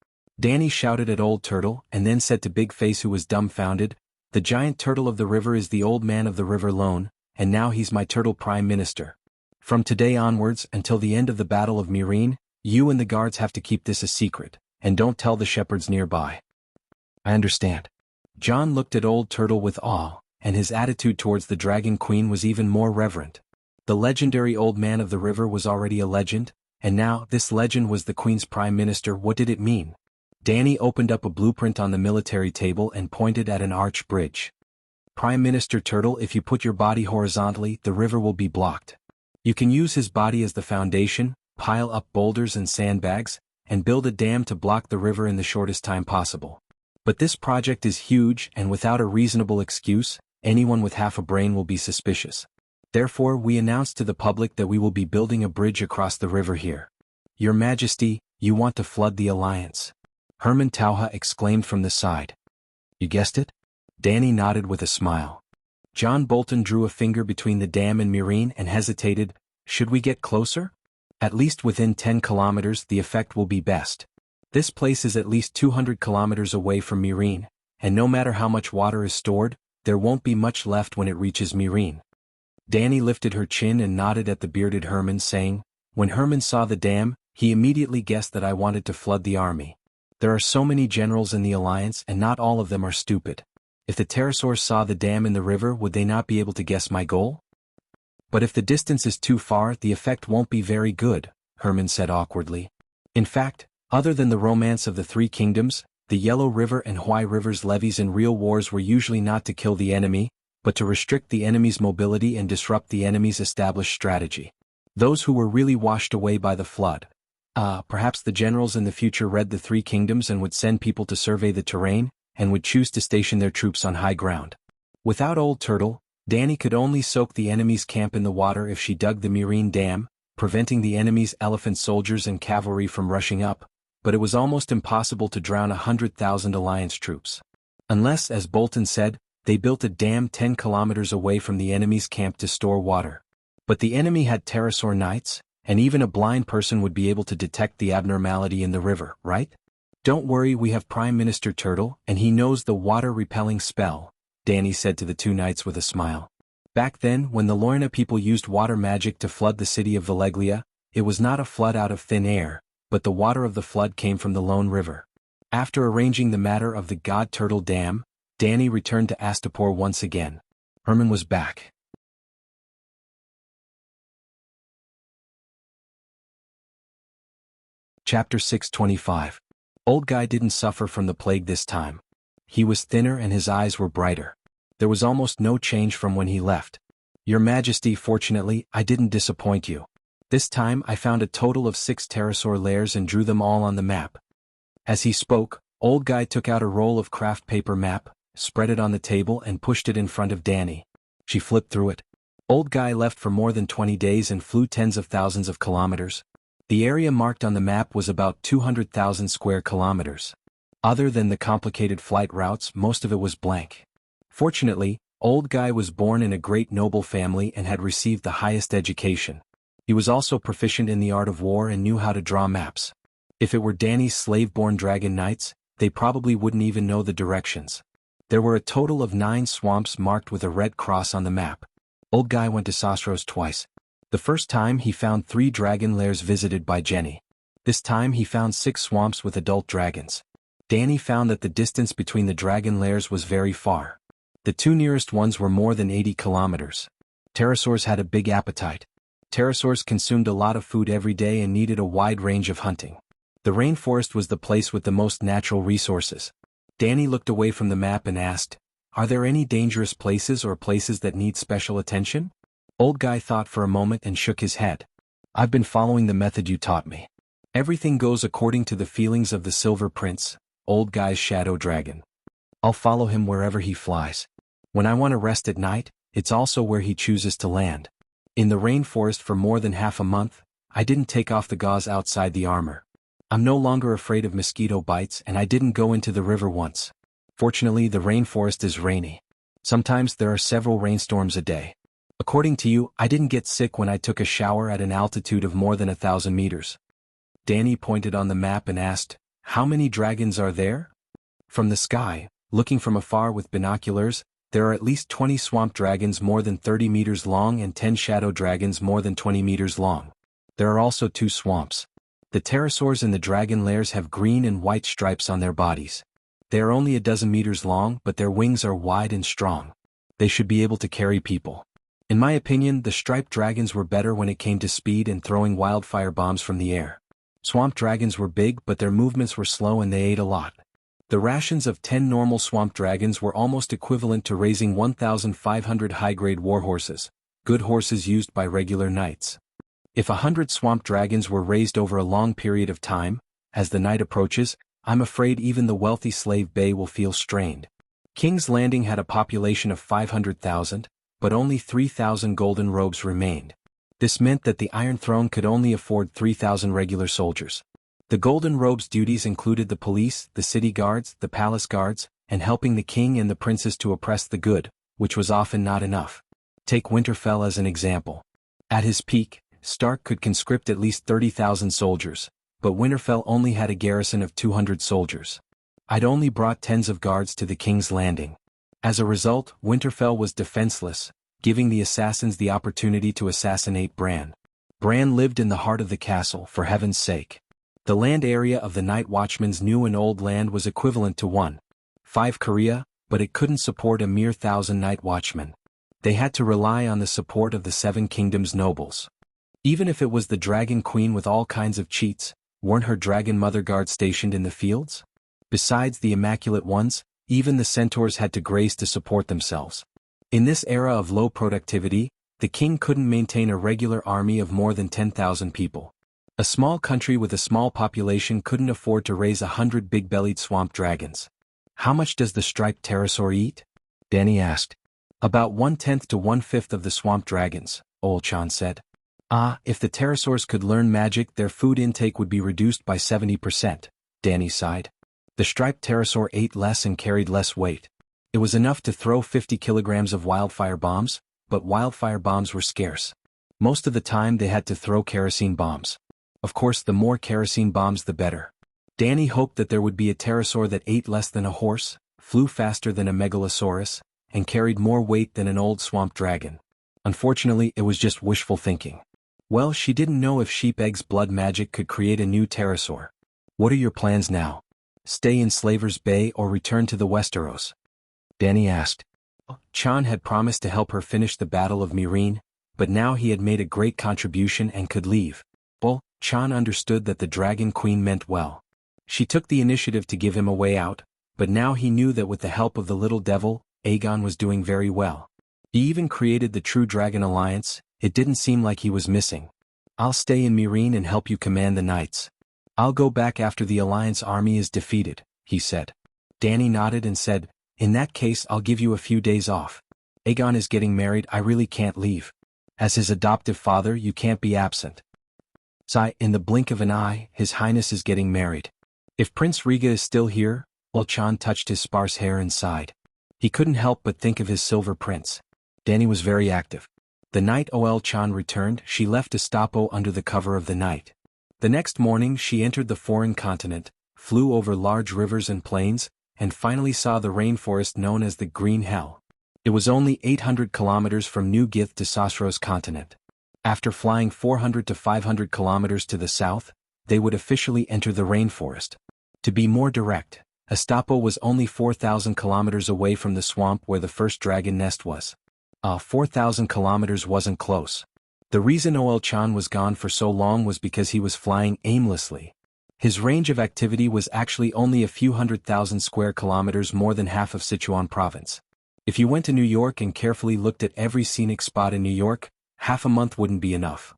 Danny shouted at Old Turtle and then said to Big Face, who was dumbfounded, "The giant turtle of the river is the Old Man of the River Lone, and now he's my Turtle Prime Minister. From today onwards until the end of the Battle of Myrene, you and the guards have to keep this a secret, and don't tell the shepherds nearby." "I understand." John looked at Old Turtle with awe, and his attitude towards the Dragon Queen was even more reverent. The legendary Old Man of the River was already a legend, and now this legend was the Queen's Prime Minister. What did it mean? Danny opened up a blueprint on the military table and pointed at an arch bridge. "Prime Minister Turtle, if you put your body horizontally, the river will be blocked. You can use his body as the foundation, pile up boulders and sandbags, and build a dam to block the river in the shortest time possible. But this project is huge, and without a reasonable excuse, anyone with half a brain will be suspicious. Therefore we announce to the public that we will be building a bridge across the river here. Your Majesty, you want to flood the alliance." Herman Tauha exclaimed from the side. "You guessed it?" Danny nodded with a smile. John Bolton drew a finger between the dam and Myrene and hesitated. "Should we get closer?" At least within 10 kilometers the effect will be best. This place is at least 200 kilometers away from Mirin, and no matter how much water is stored, there won't be much left when it reaches Mirin. Danny lifted her chin and nodded at the bearded Herman, saying, "When Herman saw the dam, he immediately guessed that I wanted to flood the army. There are so many generals in the alliance and not all of them are stupid. If the pterosaurs saw the dam in the river, would they not be able to guess my goal? But if the distance is too far, the effect won't be very good," Herman said awkwardly. In fact, other than the romance of the Three Kingdoms, the Yellow River and Huai River's levies in real wars were usually not to kill the enemy, but to restrict the enemy's mobility and disrupt the enemy's established strategy. Those who were really washed away by the flood. Perhaps the generals in the future read the Three Kingdoms and would send people to survey the terrain, and would choose to station their troops on high ground. Without Old Turtle, Danny could only soak the enemy's camp in the water if she dug the Mirin Dam, preventing the enemy's elephant soldiers and cavalry from rushing up, but it was almost impossible to drown 100,000 alliance troops. Unless, as Bolton said, they built a dam 10 kilometers away from the enemy's camp to store water. But the enemy had pterosaur knights, and even a blind person would be able to detect the abnormality in the river, right? "Don't worry, we have Prime Minister Turtle, and he knows the water-repelling spell," Danny said to the two knights with a smile. Back then, when the Lorna people used water magic to flood the city of Valeglia, it was not a flood out of thin air, but the water of the flood came from the Lone River. After arranging the matter of the God Turtle Dam, Danny returned to Astapor once again. Herman was back. Chapter 625. Old Guy didn't suffer from the plague this time. He was thinner and his eyes were brighter. There was almost no change from when he left. "Your Majesty, fortunately, I didn't disappoint you. This time I found a total of 6 pterosaur lairs and drew them all on the map." As he spoke, Old Guy took out a roll of craft paper map, spread it on the table and pushed it in front of Danny. She flipped through it. Old Guy left for more than 20 days and flew tens of thousands of kilometers. The area marked on the map was about 200,000 square kilometers. Other than the complicated flight routes, most of it was blank. Fortunately, Old Guy was born in a great noble family and had received the highest education. He was also proficient in the art of war and knew how to draw maps. If it were Danny's slave-born dragon knights, they probably wouldn't even know the directions. There were a total of 9 swamps marked with a red cross on the map. Old Guy went to Sosros twice. The first time he found 3 dragon lairs visited by Jenny. This time he found 6 swamps with adult dragons. Danny found that the distance between the dragon lairs was very far. The 2 nearest ones were more than 80 kilometers. Pterosaurs had a big appetite. Pterosaurs consumed a lot of food every day and needed a wide range of hunting. The rainforest was the place with the most natural resources. Danny looked away from the map and asked, "Are there any dangerous places or places that need special attention?" Old Guy thought for a moment and shook his head. "I've been following the method you taught me. Everything goes according to the feelings of the Silver Prince, Old Guy's shadow dragon. I'll follow him wherever he flies. When I want to rest at night, it's also where he chooses to land. In the rainforest for more than half a month, I didn't take off the gauze outside the armor. I'm no longer afraid of mosquito bites and I didn't go into the river once. Fortunately, the rainforest is rainy. Sometimes there are several rainstorms a day. According to you, I didn't get sick when I took a shower at an altitude of more than 1,000 meters." Danny pointed on the map and asked, "How many dragons are there?" From the sky, looking from afar with binoculars, there are at least 20 swamp dragons more than 30 meters long and 10 shadow dragons more than 20 meters long. There are also 2 swamps. The pterosaurs in the dragon lairs have green and white stripes on their bodies. They are only a dozen meters long, but their wings are wide and strong. They should be able to carry people. In my opinion, the striped dragons were better when it came to speed and throwing wildfire bombs from the air. Swamp dragons were big, but their movements were slow and they ate a lot. The rations of 10 normal swamp dragons were almost equivalent to raising 1,500 high-grade warhorses, good horses used by regular knights. If 100 swamp dragons were raised over a long period of time, as the night approaches, I'm afraid even the wealthy slave bay will feel strained. King's Landing had a population of 500,000, but only 3,000 golden robes remained. This meant that the Iron Throne could only afford 3,000 regular soldiers. The golden robes' duties included the police, the city guards, the palace guards, and helping the king and the princess to oppress the good, which was often not enough. Take Winterfell as an example. At his peak, Stark could conscript at least 30,000 soldiers, but Winterfell only had a garrison of 200 soldiers. I'd only brought tens of guards to the King's Landing. As a result, Winterfell was defenseless, giving the assassins the opportunity to assassinate Bran. Bran lived in the heart of the castle, for heaven's sake. The land area of the Night Watchman's new and old land was equivalent to 1.5 Korea, but it couldn't support a mere 1,000 Night Watchmen. They had to rely on the support of the Seven Kingdoms nobles. Even if it was the Dragon Queen with all kinds of cheats, weren't her Dragon Mother guards stationed in the fields? Besides the Immaculate Ones, even the centaurs had to graze to support themselves. In this era of low productivity, the king couldn't maintain a regular army of more than 10,000 people. A small country with a small population couldn't afford to raise 100 big-bellied swamp dragons. How much does the striped pterosaur eat? Dany asked. About 1/10 to 1/5 of the swamp dragons, Olchan said. If the pterosaurs could learn magic, their food intake would be reduced by 70%, Dany sighed. The striped pterosaur ate less and carried less weight. It was enough to throw 50 kilograms of wildfire bombs, but wildfire bombs were scarce. Most of the time they had to throw kerosene bombs. Of course, the more kerosene bombs the better. Dany hoped that there would be a pterosaur that ate less than a horse, flew faster than a megalosaurus, and carried more weight than an old swamp dragon. Unfortunately, it was just wishful thinking. Well, she didn't know if sheep eggs blood magic could create a new pterosaur. What are your plans now? Stay in Slaver's Bay or return to the Westeros? Dany asked. Jon had promised to help her finish the Battle of Meereen, but now he had made a great contribution and could leave. Well, Jon understood that the Dragon Queen meant well. She took the initiative to give him a way out, but now he knew that with the help of the little devil, Aegon was doing very well. He even created the True Dragon Alliance. It didn't seem like he was missing. I'll stay in Meereen and help you command the knights. I'll go back after the Alliance army is defeated, he said. Dany nodded and said, in that case I'll give you a few days off. Aegon is getting married, I really can't leave. As his adoptive father, you can't be absent. In the blink of an eye, His Highness is getting married. If Prince Rhaega is still here, Olchan touched his sparse hair and sighed. He couldn't help but think of his silver prince. Dany was very active. The night Olchan returned, she left Estapo under the cover of the night. The next morning she entered the foreign continent, flew over large rivers and plains, and finally saw the rainforest known as the Green Hell. It was only 800 kilometers from New Gith to Sosros continent. After flying 400 to 500 kilometers to the south, they would officially enter the rainforest. To be more direct, Estapo was only 4,000 kilometers away from the swamp where the first dragon nest was. 4,000 kilometers wasn't close. The reason Olchan was gone for so long was because he was flying aimlessly. His range of activity was actually only a few 100,000 square kilometers, more than half of Sichuan province. If you went to New York and carefully looked at every scenic spot in New York, half a month wouldn't be enough.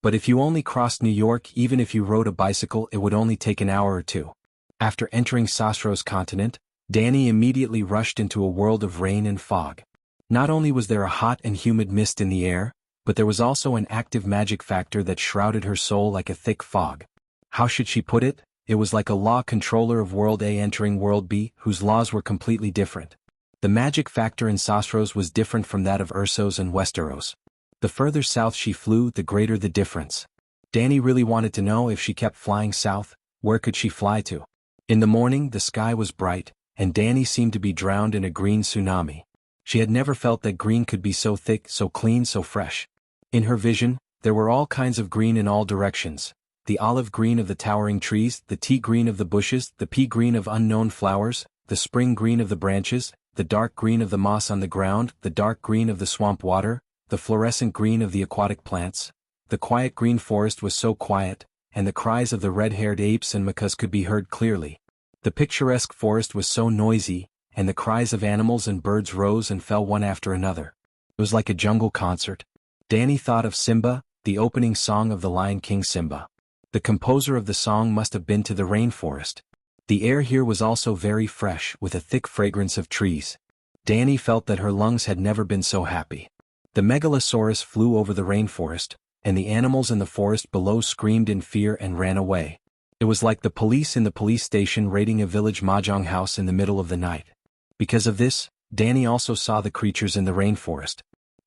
But if you only crossed New York, even if you rode a bicycle, it would only take an hour or two. After entering Sosros continent, Dany immediately rushed into a world of rain and fog. Not only was there a hot and humid mist in the air, but there was also an active magic factor that shrouded her soul like a thick fog. How should she put it? It was like a law controller of World A entering World B, whose laws were completely different. The magic factor in Sosros was different from that of Ursos and Westeros. The further south she flew, the greater the difference. Dany really wanted to know, if she kept flying south, where could she fly to? In the morning the sky was bright, and Dany seemed to be drowned in a green tsunami. She had never felt that green could be so thick, so clean, so fresh. In her vision, there were all kinds of green in all directions. The olive green of the towering trees, the tea green of the bushes, the pea green of unknown flowers, the spring green of the branches, the dark green of the moss on the ground, the dark green of the swamp water, the fluorescent green of the aquatic plants. The quiet green forest was so quiet, and the cries of the red-haired apes and macaws could be heard clearly. The picturesque forest was so noisy, and the cries of animals and birds rose and fell one after another. It was like a jungle concert. Dany thought of Simba, the opening song of the Lion King Simba. The composer of the song must have been to the rainforest. The air here was also very fresh, with a thick fragrance of trees. Dany felt that her lungs had never been so happy. The megalosaurus flew over the rainforest, and the animals in the forest below screamed in fear and ran away. It was like the police in the police station raiding a village mahjong house in the middle of the night. Because of this, Dany also saw the creatures in the rainforest.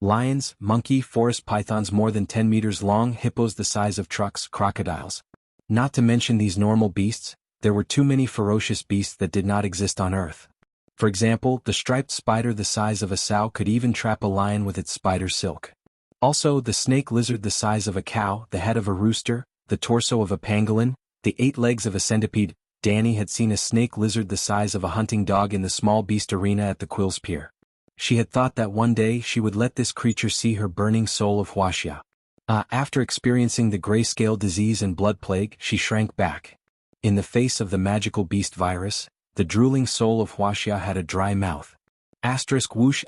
Lions, monkey, forest pythons more than 10 meters long, hippos the size of trucks, crocodiles. Not to mention these normal beasts, there were too many ferocious beasts that did not exist on Earth. For example, the striped spider the size of a sow could even trap a lion with its spider silk. Also, the snake lizard the size of a cow, the head of a rooster, the torso of a pangolin, the 8 legs of a centipede. Danny had seen a snake lizard the size of a hunting dog in the small beast arena at the Quills Pier. She had thought that one day she would let this creature see her burning soul of Wuxia. After experiencing the grayscale disease and blood plague, she shrank back. In the face of the magical beast virus, the drooling soul of Wuxia had a dry mouth. Whoosh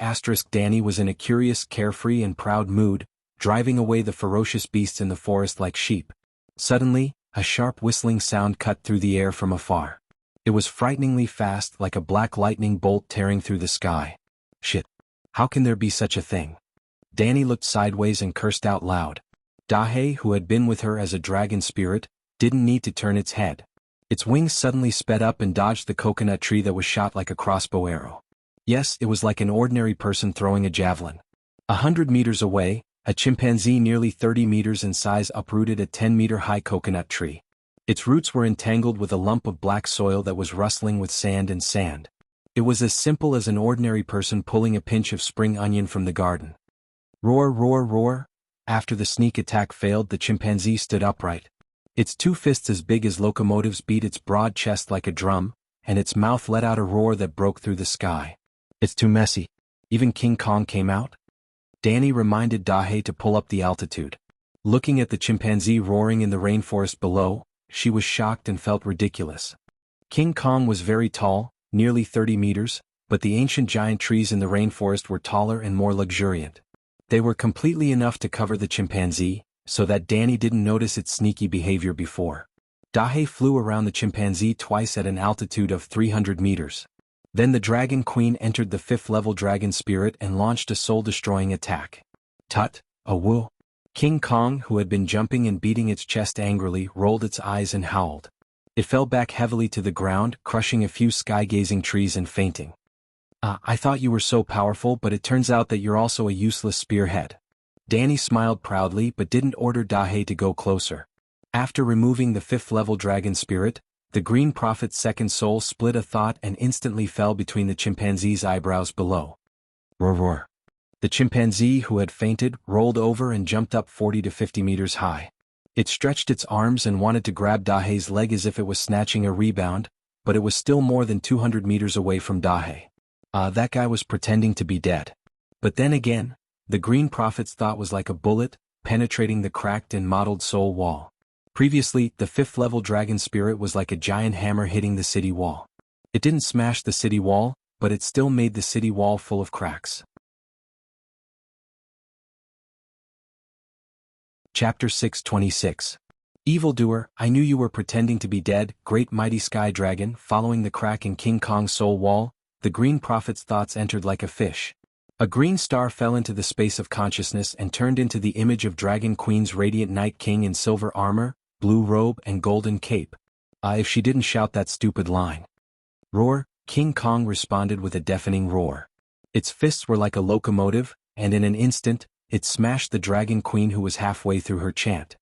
Danny was in a curious, carefree and proud mood, driving away the ferocious beasts in the forest like sheep. Suddenly, a sharp whistling sound cut through the air from afar. It was frighteningly fast, like a black lightning bolt tearing through the sky. Shit. How can there be such a thing? Danny looked sideways and cursed out loud. Dahe, who had been with her as a dragon spirit, didn't need to turn its head. Its wings suddenly sped up and dodged the coconut tree that was shot like a crossbow arrow. Yes, it was like an ordinary person throwing a javelin. 100 meters away, a chimpanzee nearly 30 meters in size uprooted a 10-meter-high coconut tree. Its roots were entangled with a lump of black soil that was rustling with sand and sand. It was as simple as an ordinary person pulling a pinch of spring onion from the garden. Roar, roar, roar. After the sneak attack failed, the chimpanzee stood upright. Its 2 fists as big as locomotives beat its broad chest like a drum, and its mouth let out a roar that broke through the sky. It's too messy. Even King Kong came out? Danny reminded Dahe to pull up the altitude. Looking at the chimpanzee roaring in the rainforest below, she was shocked and felt ridiculous. King Kong was very tall, nearly 30 meters, but the ancient giant trees in the rainforest were taller and more luxuriant. They were completely enough to cover the chimpanzee, so that Danny didn't notice its sneaky behavior before. Dahe flew around the chimpanzee twice at an altitude of 300 meters. Then the Dragon Queen entered the 5th-level dragon spirit and launched a soul-destroying attack. Tut, a woo. King Kong, who had been jumping and beating its chest angrily, rolled its eyes and howled. It fell back heavily to the ground, crushing a few sky-gazing trees and fainting. I thought you were so powerful, but it turns out that you're also a useless spearhead. Danny smiled proudly but didn't order Dahe to go closer. After removing the 5th-level dragon spirit, the Green Prophet's second soul split a thought and instantly fell between the chimpanzee's eyebrows below. Roar, roar. The chimpanzee, who had fainted, rolled over and jumped up 40 to 50 meters high. It stretched its arms and wanted to grab Dahe's leg as if it was snatching a rebound, but it was still more than 200 meters away from Dahe. That guy was pretending to be dead. But then again, the Green Prophet's thought was like a bullet, penetrating the cracked and mottled soul wall. Previously, the 5th-level dragon spirit was like a giant hammer hitting the city wall. It didn't smash the city wall, but it still made the city wall full of cracks. Chapter 626. Evildoer, I knew you were pretending to be dead, great mighty sky dragon. Following the crack in King Kong's soul wall, the Green Prophet's thoughts entered like a fish. A green star fell into the space of consciousness and turned into the image of Dragon Queen's radiant Night King in silver armor, blue robe and golden cape. If she didn't shout that stupid line. Roar, King Kong responded with a deafening roar. Its fists were like a locomotive, and in an instant, it smashed the Dragon Queen who was halfway through her chant.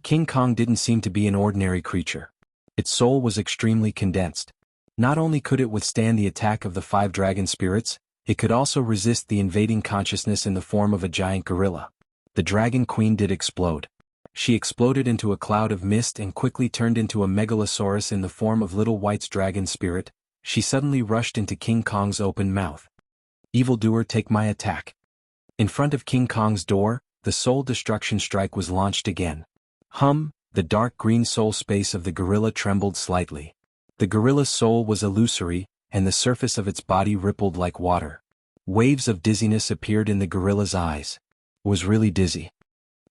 King Kong didn't seem to be an ordinary creature. Its soul was extremely condensed. Not only could it withstand the attack of the 5 dragon spirits, it could also resist the invading consciousness in the form of a giant gorilla. The Dragon Queen did explode. She exploded into a cloud of mist and quickly turned into a megalosaurus in the form of Little White's dragon spirit. She suddenly rushed into King Kong's open mouth. Evildoer, take my attack. In front of King Kong's door, the soul destruction strike was launched again. The dark green soul space of the gorilla trembled slightly. The gorilla's soul was illusory, and the surface of its body rippled like water. Waves of dizziness appeared in the gorilla's eyes. It was really dizzy.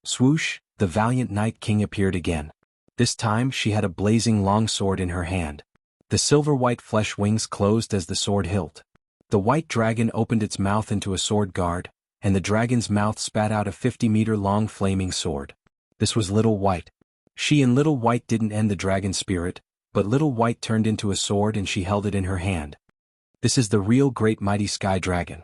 Swoosh, the valiant Night King appeared again. This time she had a blazing long sword in her hand. The silver-white flesh wings closed as the sword hilt. The white dragon opened its mouth into a sword guard, and the dragon's mouth spat out a 50-meter-long flaming sword. This was Little White. She and Little White didn't end the dragon spirit, but Little White turned into a sword and she held it in her hand. This is the real great mighty sky dragon.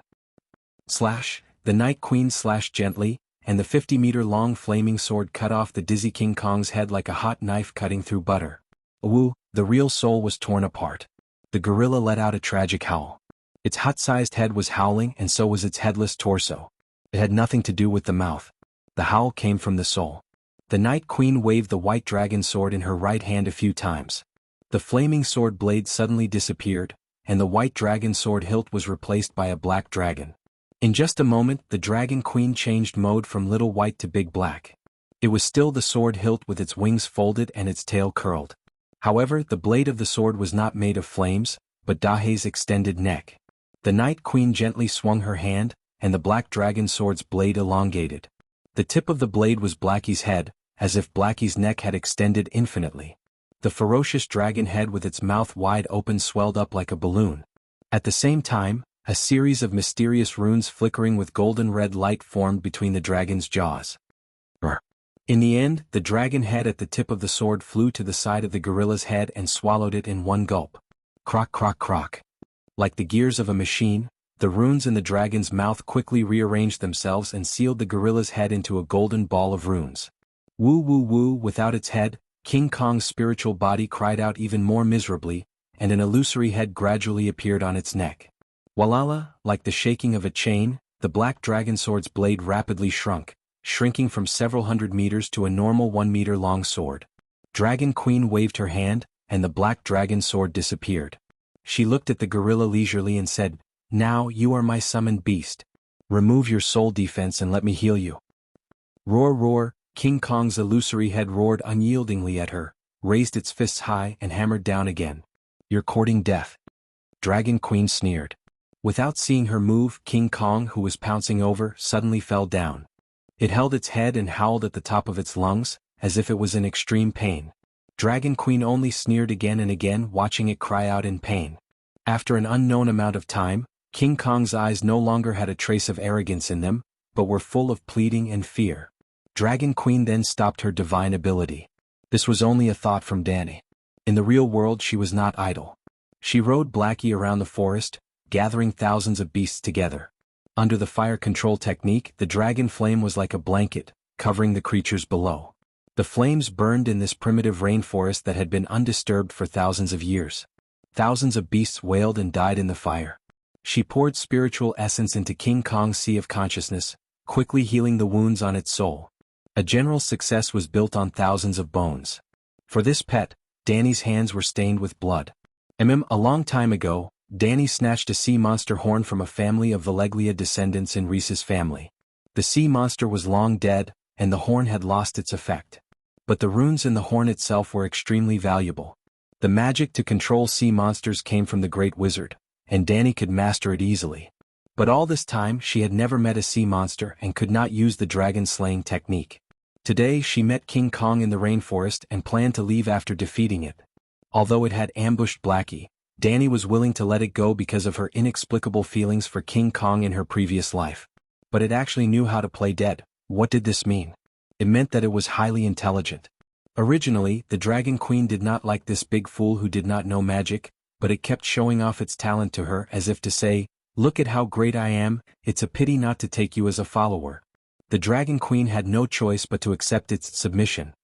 Slash, The Night Queen slashed gently, and the 50-meter-long flaming sword cut off the dizzy King Kong's head like a hot knife cutting through butter. Woo, the real soul was torn apart. The gorilla let out a tragic howl. Its hut-sized head was howling, and so was its headless torso. It had nothing to do with the mouth. The howl came from the soul. The Night Queen waved the white dragon sword in her right hand a few times. The flaming sword blade suddenly disappeared, and the white dragon sword hilt was replaced by a black dragon. In just a moment, the Dragon Queen changed mode from little white to big black. It was still the sword hilt with its wings folded and its tail curled. However, the blade of the sword was not made of flames, but Dahe's extended neck. The Night Queen gently swung her hand, and the black dragon sword's blade elongated. The tip of the blade was Blackie's head, as if Blackie's neck had extended infinitely. The ferocious dragon head with its mouth wide open swelled up like a balloon. At the same time, a series of mysterious runes flickering with golden red light formed between the dragon's jaws. In the end, the dragon head at the tip of the sword flew to the side of the gorilla's head and swallowed it in one gulp. Croc croc croc. Like the gears of a machine, the runes in the dragon's mouth quickly rearranged themselves and sealed the gorilla's head into a golden ball of runes. Woo woo woo. Without its head, King Kong's spiritual body cried out even more miserably, and an illusory head gradually appeared on its neck. Walala, like the shaking of a chain, the black dragon sword's blade rapidly shrunk, shrinking from several hundred meters to a normal 1-meter-long sword. Dragon Queen waved her hand, and the black dragon sword disappeared. She looked at the gorilla leisurely and said, "Now you are my summoned beast. Remove your soul defense and let me heal you." Roar roar. King Kong's illusory head roared unyieldingly at her, raised its fists high and hammered down again. "You're courting death." Dragon Queen sneered. Without seeing her move, King Kong, who was pouncing over, suddenly fell down. It held its head and howled at the top of its lungs, as if it was in extreme pain. Dragon Queen only sneered again and again, watching it cry out in pain. After an unknown amount of time, King Kong's eyes no longer had a trace of arrogance in them, but were full of pleading and fear. Dragon Queen then stopped her divine ability. This was only a thought from Danny. In the real world she was not idle. She rode Blackie around the forest, gathering thousands of beasts together. Under the fire control technique, the dragon flame was like a blanket, covering the creatures below. The flames burned in this primitive rainforest that had been undisturbed for thousands of years. Thousands of beasts wailed and died in the fire. She poured spiritual essence into King Kong's sea of consciousness, quickly healing the wounds on its soul. A general success was built on thousands of bones. For this pet, Danny's hands were stained with blood. A long time ago, Danny snatched a sea monster horn from a family of Valeglia descendants in Reese's family. The sea monster was long dead, and the horn had lost its effect. But the runes in the horn itself were extremely valuable. The magic to control sea monsters came from the great wizard, and Danny could master it easily. But all this time she had never met a sea monster and could not use the dragon-slaying technique. Today she met King Kong in the rainforest and planned to leave after defeating it. Although it had ambushed Blackie, Danny was willing to let it go because of her inexplicable feelings for King Kong in her previous life. But it actually knew how to play dead. What did this mean? It meant that it was highly intelligent. Originally, the Dragon Queen did not like this big fool who did not know magic, but it kept showing off its talent to her as if to say, "Look at how great I am, it's a pity not to take you as a follower." The Dragon Queen had no choice but to accept its submission.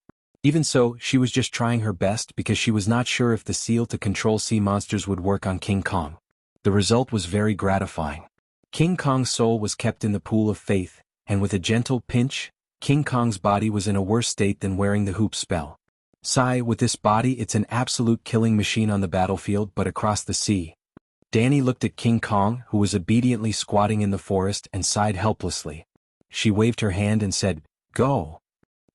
Even so, she was just trying her best because she was not sure if the seal to control sea monsters would work on King Kong. The result was very gratifying. King Kong's soul was kept in the pool of faith, and with a gentle pinch, King Kong's body was in a worse state than wearing the hoop spell. Sigh, with this body it's an absolute killing machine on the battlefield but across the sea. Danny looked at King Kong, who was obediently squatting in the forest, and sighed helplessly. She waved her hand and said, "Go."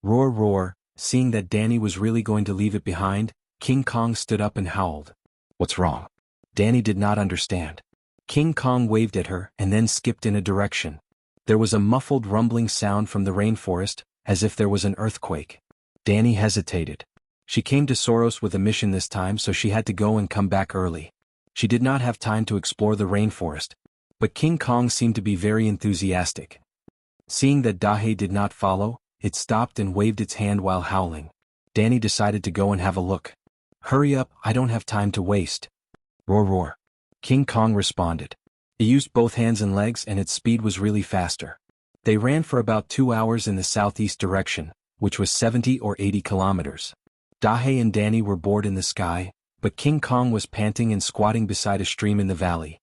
Roar roar. Seeing that Danny was really going to leave it behind, King Kong stood up and howled. "What's wrong?" Danny did not understand. King Kong waved at her and then skipped in a direction. There was a muffled rumbling sound from the rainforest, as if there was an earthquake. Danny hesitated. She came to Soros with a mission this time, so she had to go and come back early. She did not have time to explore the rainforest. But King Kong seemed to be very enthusiastic. Seeing that Dahe did not follow, it stopped and waved its hand while howling. Danny decided to go and have a look. "Hurry up, I don't have time to waste." Roar roar. King Kong responded. It used both hands and legs and its speed was really faster. They ran for about 2 hours in the southeast direction, which was 70 or 80 kilometers. Dahe and Danny were bored in the sky, but King Kong was panting and squatting beside a stream in the valley.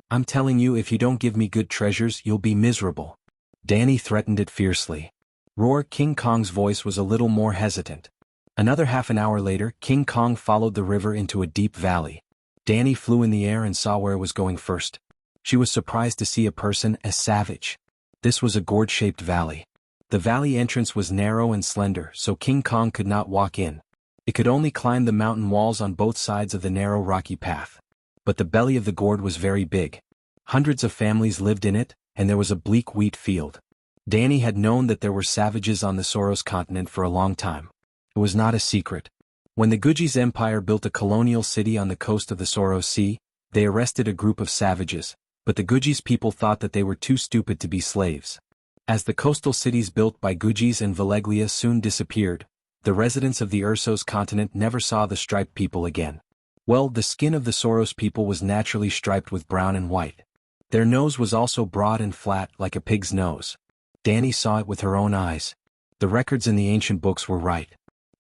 "I'm telling you, if you don't give me good treasures, you'll be miserable." Danny threatened it fiercely. Roar! King Kong's voice was a little more hesitant. Another half an hour later, King Kong followed the river into a deep valley. Danny flew in the air and saw where it was going first. She was surprised to see a person, a savage. This was a gourd-shaped valley. The valley entrance was narrow and slender, so King Kong could not walk in. It could only climb the mountain walls on both sides of the narrow rocky path. But the belly of the gourd was very big. Hundreds of families lived in it, and there was a bleak wheat field. Danny had known that there were savages on the Soros continent for a long time. It was not a secret. When the Guji's empire built a colonial city on the coast of the Soros Sea, they arrested a group of savages, but the Guji's people thought that they were too stupid to be slaves. As the coastal cities built by Gujis and Valeglia soon disappeared, the residents of the Ursos continent never saw the striped people again. Well, the skin of the Soros people was naturally striped with brown and white. Their nose was also broad and flat like a pig's nose. Danny saw it with her own eyes. The records in the ancient books were right.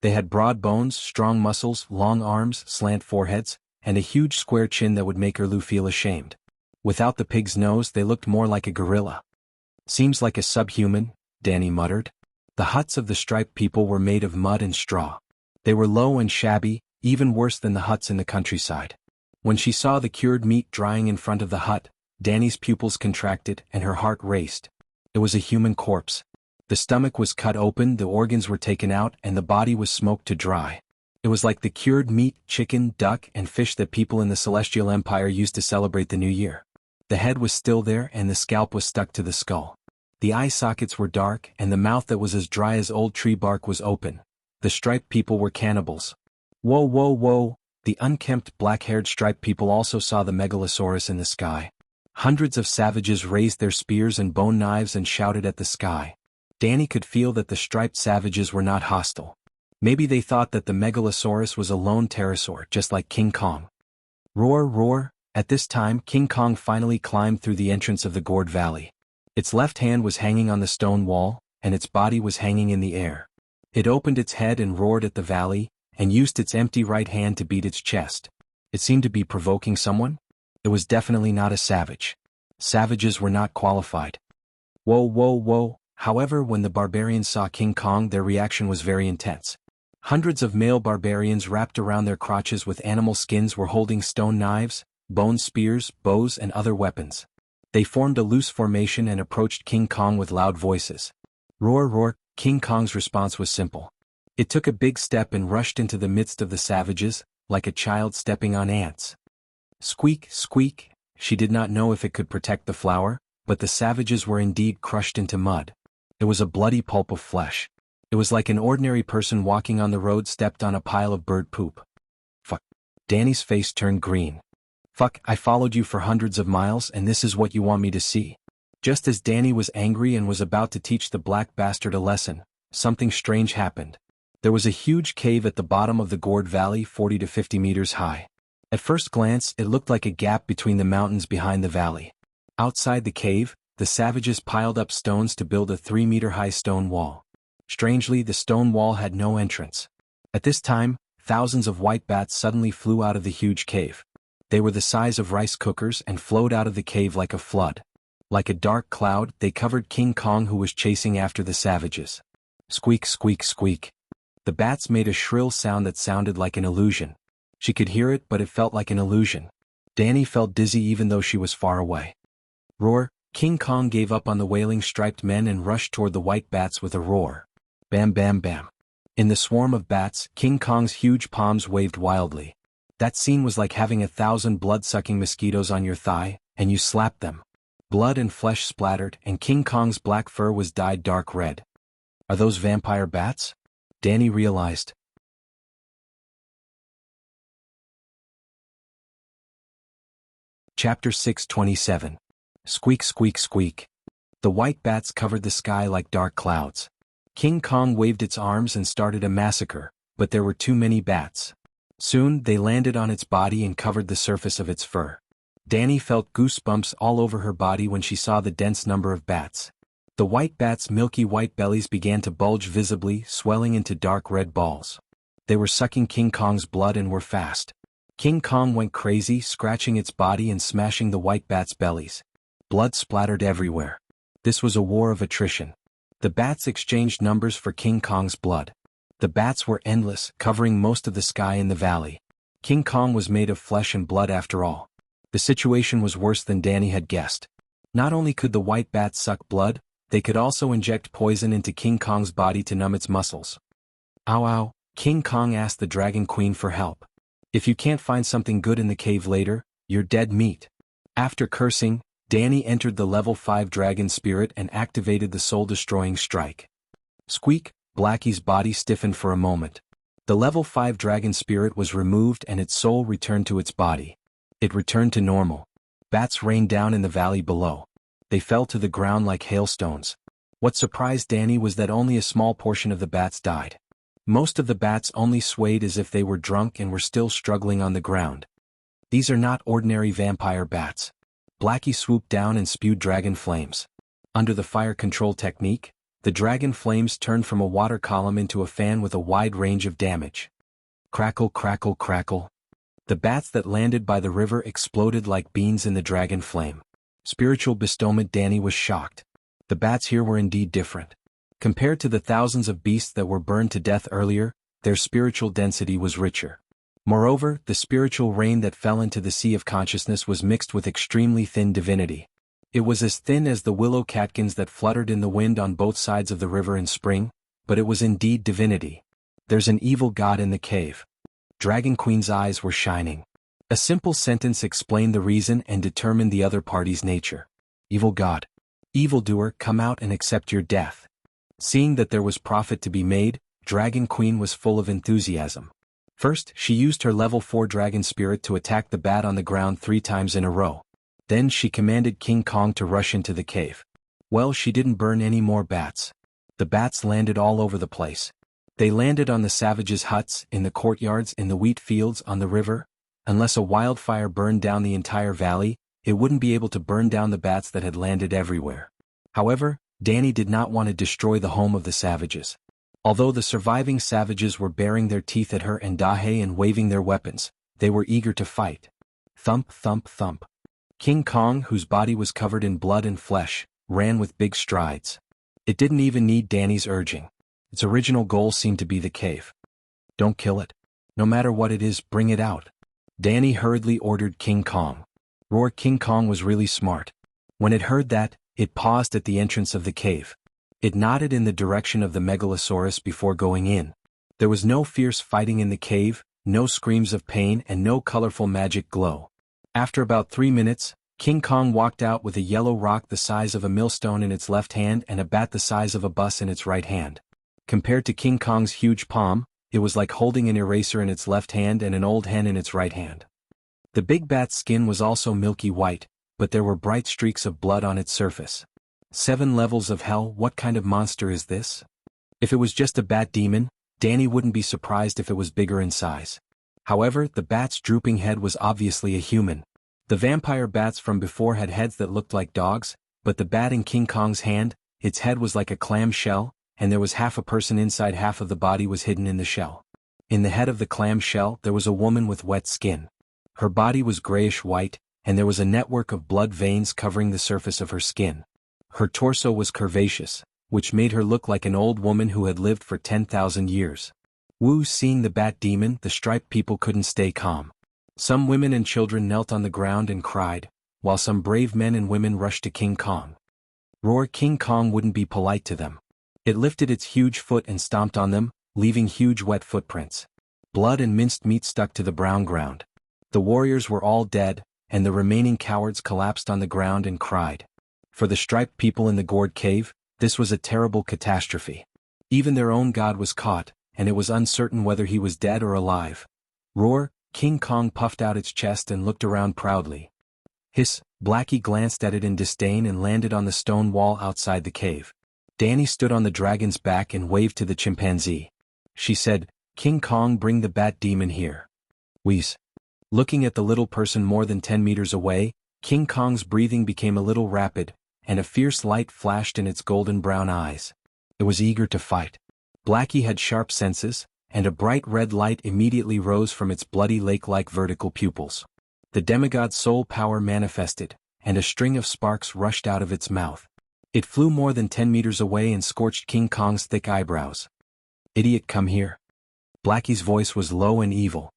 They had broad bones, strong muscles, long arms, slant foreheads, and a huge square chin that would make Erlu feel ashamed. Without the pig's nose, they looked more like a gorilla. "Seems like a subhuman," Danny muttered. The huts of the striped people were made of mud and straw. They were low and shabby, even worse than the huts in the countryside. When she saw the cured meat drying in front of the hut, Danny's pupils contracted and her heart raced. It was a human corpse. The stomach was cut open, the organs were taken out, and the body was smoked to dry. It was like the cured meat, chicken, duck, and fish that people in the Celestial Empire used to celebrate the New Year. The head was still there and the scalp was stuck to the skull. The eye sockets were dark and the mouth that was as dry as old tree bark was open. The striped people were cannibals. Whoa, whoa, whoa! The unkempt black-haired striped people also saw the megalosaurus in the sky. Hundreds of savages raised their spears and bone knives and shouted at the sky. Danny could feel that the striped savages were not hostile. Maybe they thought that the megalosaurus was a lone pterosaur just like King Kong. Roar, roar! At this time, King Kong finally climbed through the entrance of the gourd valley. Its left hand was hanging on the stone wall, and its body was hanging in the air. It opened its head and roared at the valley, and used its empty right hand to beat its chest. It seemed to be provoking someone. It was definitely not a savage. Savages were not qualified. Whoa, whoa, whoa! However, when the barbarians saw King Kong, their reaction was very intense. Hundreds of male barbarians wrapped around their crotches with animal skins were holding stone knives, bone spears, bows, and other weapons. They formed a loose formation and approached King Kong with loud voices. Roar, roar! King Kong's response was simple. It took a big step and rushed into the midst of the savages, like a child stepping on ants. Squeak, squeak! She did not know if it could protect the flower, but the savages were indeed crushed into mud. It was a bloody pulp of flesh. It was like an ordinary person walking on the road stepped on a pile of bird poop. Fuck. Danny's face turned green. Fuck, I followed you for hundreds of miles and this is what you want me to see. Just as Danny was angry and was about to teach the black bastard a lesson, something strange happened. There was a huge cave at the bottom of the gourd valley 40 to 50 meters high. At first glance, it looked like a gap between the mountains behind the valley. Outside the cave, the savages piled up stones to build a 3-meter-high stone wall. Strangely, the stone wall had no entrance. At this time, thousands of white bats suddenly flew out of the huge cave. They were the size of rice cookers and flowed out of the cave like a flood. Like a dark cloud, they covered King Kong who was chasing after the savages. Squeak, squeak, squeak. The bats made a shrill sound that sounded like an illusion. She could hear it, but it felt like an illusion. Danny felt dizzy even though she was far away. Roar! King Kong gave up on the wailing striped men and rushed toward the white bats with a roar. Bam, bam, bam. In the swarm of bats, King Kong's huge palms waved wildly. That scene was like having 1,000 blood-sucking mosquitoes on your thigh, and you slapped them. Blood and flesh splattered, and King Kong's black fur was dyed dark red. Are those vampire bats? Danny realized. Chapter 627. Squeak, squeak, squeak. The white bats covered the sky like dark clouds. King Kong waved its arms and started a massacre, but there were too many bats. Soon, they landed on its body and covered the surface of its fur. Danny felt goosebumps all over her body when she saw the dense number of bats. The white bats' milky white bellies began to bulge visibly, swelling into dark red balls. They were sucking King Kong's blood and were fast. King Kong went crazy, scratching its body and smashing the white bats' bellies. Blood splattered everywhere. This was a war of attrition. The bats exchanged numbers for King Kong's blood. The bats were endless, covering most of the sky in the valley. King Kong was made of flesh and blood after all. The situation was worse than Danny had guessed. Not only could the white bats suck blood, they could also inject poison into King Kong's body to numb its muscles. Ow ow, King Kong asked the Dragon Queen for help. If you can't find something good in the cave later, you're dead meat. After cursing, Danny entered the level 5 dragon spirit and activated the soul-destroying strike. Squeak, Blackie's body stiffened for a moment. The level 5 dragon spirit was removed and its soul returned to its body. It returned to normal. Bats rained down in the valley below. They fell to the ground like hailstones. What surprised Danny was that only a small portion of the bats died. Most of the bats only swayed as if they were drunk and were still struggling on the ground. These are not ordinary vampire bats. Blackie swooped down and spewed dragon flames. Under the fire control technique, the dragon flames turned from a water column into a fan with a wide range of damage. Crackle, crackle, crackle. The bats that landed by the river exploded like beans in the dragon flame. Spiritual bestowment. Danny was shocked. The bats here were indeed different. Compared to the thousands of beasts that were burned to death earlier, their spiritual density was richer. Moreover, the spiritual rain that fell into the sea of consciousness was mixed with extremely thin divinity. It was as thin as the willow catkins that fluttered in the wind on both sides of the river in spring, but it was indeed divinity. There's an evil god in the cave. Dragon Queen's eyes were shining. A simple sentence explained the reason and determined the other party's nature. Evil god. Evildoer, come out and accept your death. Seeing that there was profit to be made, Dragon Queen was full of enthusiasm. First, she used her level 4 dragon spirit to attack the bat on the ground 3 times in a row. Then she commanded King Kong to rush into the cave. Well, she didn't burn any more bats. The bats landed all over the place. They landed on the savages' huts, in the courtyards, in the wheat fields, on the river. Unless a wildfire burned down the entire valley, it wouldn't be able to burn down the bats that had landed everywhere. However, Danny did not want to destroy the home of the savages. Although the surviving savages were baring their teeth at her and Dahe and waving their weapons, they were eager to fight. Thump, thump, thump. King Kong, whose body was covered in blood and flesh, ran with big strides. It didn't even need Danny's urging. Its original goal seemed to be the cave. Don't kill it. No matter what it is, bring it out. Danny hurriedly ordered King Kong. Roar. King Kong was really smart. When it heard that, it paused at the entrance of the cave. It nodded in the direction of the megalosaurus before going in. There was no fierce fighting in the cave, no screams of pain and no colorful magic glow. After about 3 minutes, King Kong walked out with a yellow rock the size of a millstone in its left hand and a bat the size of a bus in its right hand. Compared to King Kong's huge palm, it was like holding an eraser in its left hand and an old hen in its right hand. The big bat's skin was also milky white, but there were bright streaks of blood on its surface. 7 levels of hell. What kind of monster is this? If it was just a bat demon, Danny wouldn't be surprised if it was bigger in size. However, the bat's drooping head was obviously a human. The vampire bats from before had heads that looked like dogs, but the bat in King Kong's hand, its head was like a clam shell, and there was half a person inside, half of the body was hidden in the shell. In the head of the clam shell there was a woman with wet skin. Her body was grayish-white, and there was a network of blood veins covering the surface of her skin. Her torso was curvaceous, which made her look like an old woman who had lived for 10,000 years. Woo! Seeing the bat demon, the striped people couldn't stay calm. Some women and children knelt on the ground and cried, while some brave men and women rushed to King Kong. Roar. King Kong wouldn't be polite to them. It lifted its huge foot and stomped on them, leaving huge wet footprints. Blood and minced meat stuck to the brown ground. The warriors were all dead, and the remaining cowards collapsed on the ground and cried. For the striped people in the gourd cave, this was a terrible catastrophe. Even their own god was caught, and it was uncertain whether he was dead or alive. Roar. King Kong puffed out its chest and looked around proudly. Hiss. Blackie glanced at it in disdain and landed on the stone wall outside the cave. Danny stood on the dragon's back and waved to the chimpanzee. She said, King Kong, bring the bat demon here. Wheeze. Looking at the little person more than 10 meters away, King Kong's breathing became a little rapid, and a fierce light flashed in its golden brown eyes. It was eager to fight. Blackie had sharp senses, and a bright red light immediately rose from its bloody lake-like vertical pupils. The demigod's soul power manifested, and a string of sparks rushed out of its mouth. It flew more than 10 meters away and scorched King Kong's thick eyebrows. "Idiot, come here." Blackie's voice was low and evil.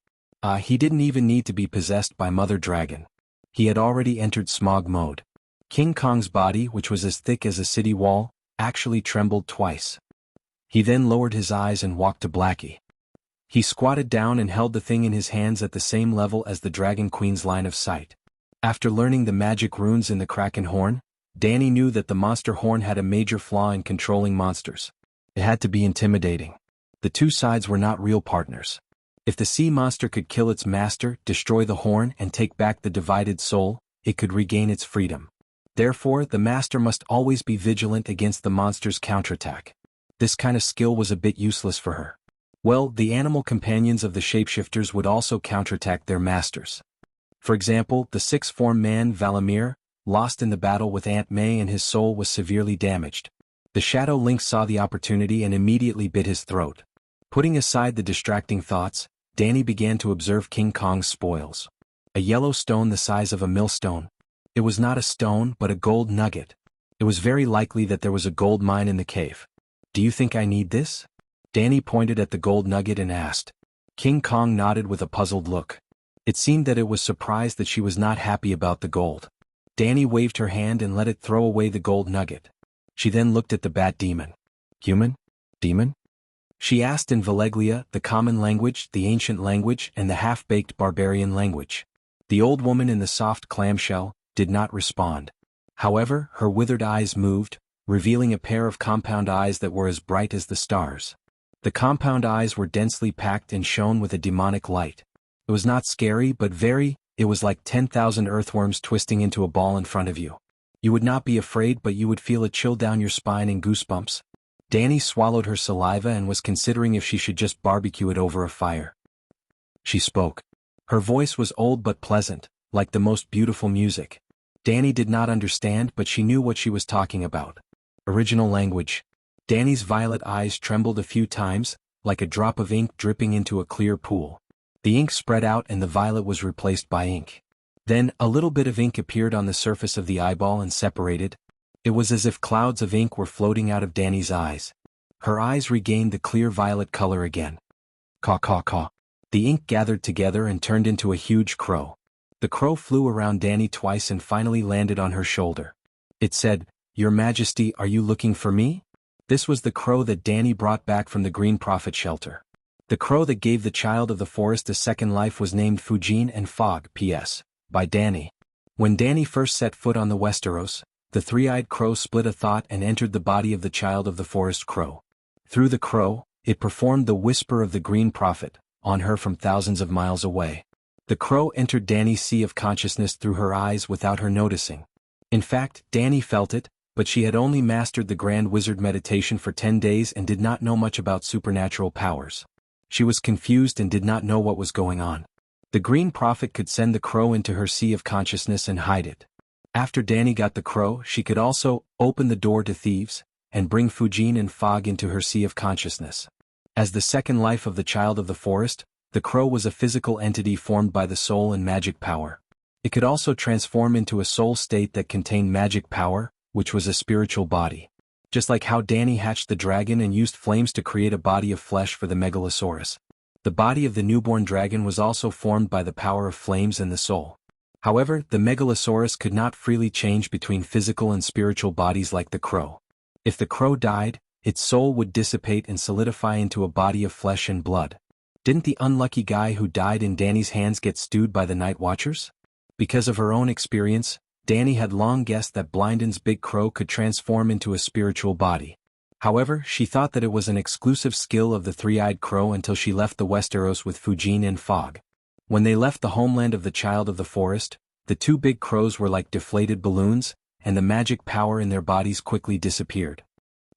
He didn't even need to be possessed by Mother Dragon. He had already entered smog mode. King Kong's body, which was as thick as a city wall, actually trembled twice. He then lowered his eyes and walked to Blackie. He squatted down and held the thing in his hands at the same level as the Dragon Queen's line of sight. After learning the magic runes in the Kraken horn, Danny knew that the monster horn had a major flaw in controlling monsters. It had to be intimidating. The two sides were not real partners. If the sea monster could kill its master, destroy the horn, and take back the divided soul, it could regain its freedom. Therefore, the master must always be vigilant against the monster's counterattack. This kind of skill was a bit useless for her. Well, the animal companions of the shapeshifters would also counterattack their masters. For example, the six-form man Valamir, lost in the battle with Aunt May, and his soul was severely damaged. The Shadow Lynx saw the opportunity and immediately bit his throat. Putting aside the distracting thoughts, Danny began to observe King Kong's spoils. A yellow stone the size of a millstone. It was not a stone but a gold nugget. It was very likely that there was a gold mine in the cave. "Do you think I need this?" Danny pointed at the gold nugget and asked. King Kong nodded with a puzzled look. It seemed that it was surprised that she was not happy about the gold. Danny waved her hand and let it throw away the gold nugget. She then looked at the bat demon. "Human? Demon?" she asked in Valeglia, the common language, the ancient language, and the half-baked barbarian language. The old woman in the soft clamshell did not respond. However, her withered eyes moved, revealing a pair of compound eyes that were as bright as the stars. The compound eyes were densely packed and shone with a demonic light. It was not scary but it was like 10,000 earthworms twisting into a ball in front of you. You would not be afraid but you would feel a chill down your spine and goosebumps. Danny swallowed her saliva and was considering if she should just barbecue it over a fire. She spoke. Her voice was old but pleasant, like the most beautiful music. Danny did not understand but she knew what she was talking about. Original language. Danny's violet eyes trembled a few times, like a drop of ink dripping into a clear pool. The ink spread out and the violet was replaced by ink. Then, a little bit of ink appeared on the surface of the eyeball and separated. It was as if clouds of ink were floating out of Danny's eyes. Her eyes regained the clear violet color again. Caw caw caw. The ink gathered together and turned into a huge crow. The crow flew around Danny twice and finally landed on her shoulder. It said, "Your Majesty, are you looking for me?" This was the crow that Danny brought back from the Green Prophet shelter. The crow that gave the child of the forest a second life was named Fujin and Fog, P.S., by Danny. When Danny first set foot on the Westeros, the three-eyed crow split a thought and entered the body of the child of the forest crow. Through the crow, it performed the whisper of the Green Prophet, on her from thousands of miles away. The crow entered Danny's sea of consciousness through her eyes without her noticing. In fact, Danny felt it, but she had only mastered the Grand Wizard meditation for 10 days and did not know much about supernatural powers. She was confused and did not know what was going on. The Green Prophet could send the crow into her sea of consciousness and hide it. After Danny got the crow, she could also open the door to thieves and bring Fujin and Fog into her sea of consciousness. As the second life of the child of the forest, the crow was a physical entity formed by the soul and magic power. It could also transform into a soul state that contained magic power, which was a spiritual body. Just like how Danny hatched the dragon and used flames to create a body of flesh for the Megalosaurus. The body of the newborn dragon was also formed by the power of flames and the soul. However, the Megalosaurus could not freely change between physical and spiritual bodies like the crow. If the crow died, its soul would dissipate and solidify into a body of flesh and blood. Didn't the unlucky guy who died in Danny's hands get stewed by the Night Watchers? Because of her own experience, Danny had long guessed that Blinden's big crow could transform into a spiritual body. However, she thought that it was an exclusive skill of the three-eyed crow until she left the Westeros with Fujin and Fog. When they left the homeland of the child of the forest, the two big crows were like deflated balloons, and the magic power in their bodies quickly disappeared.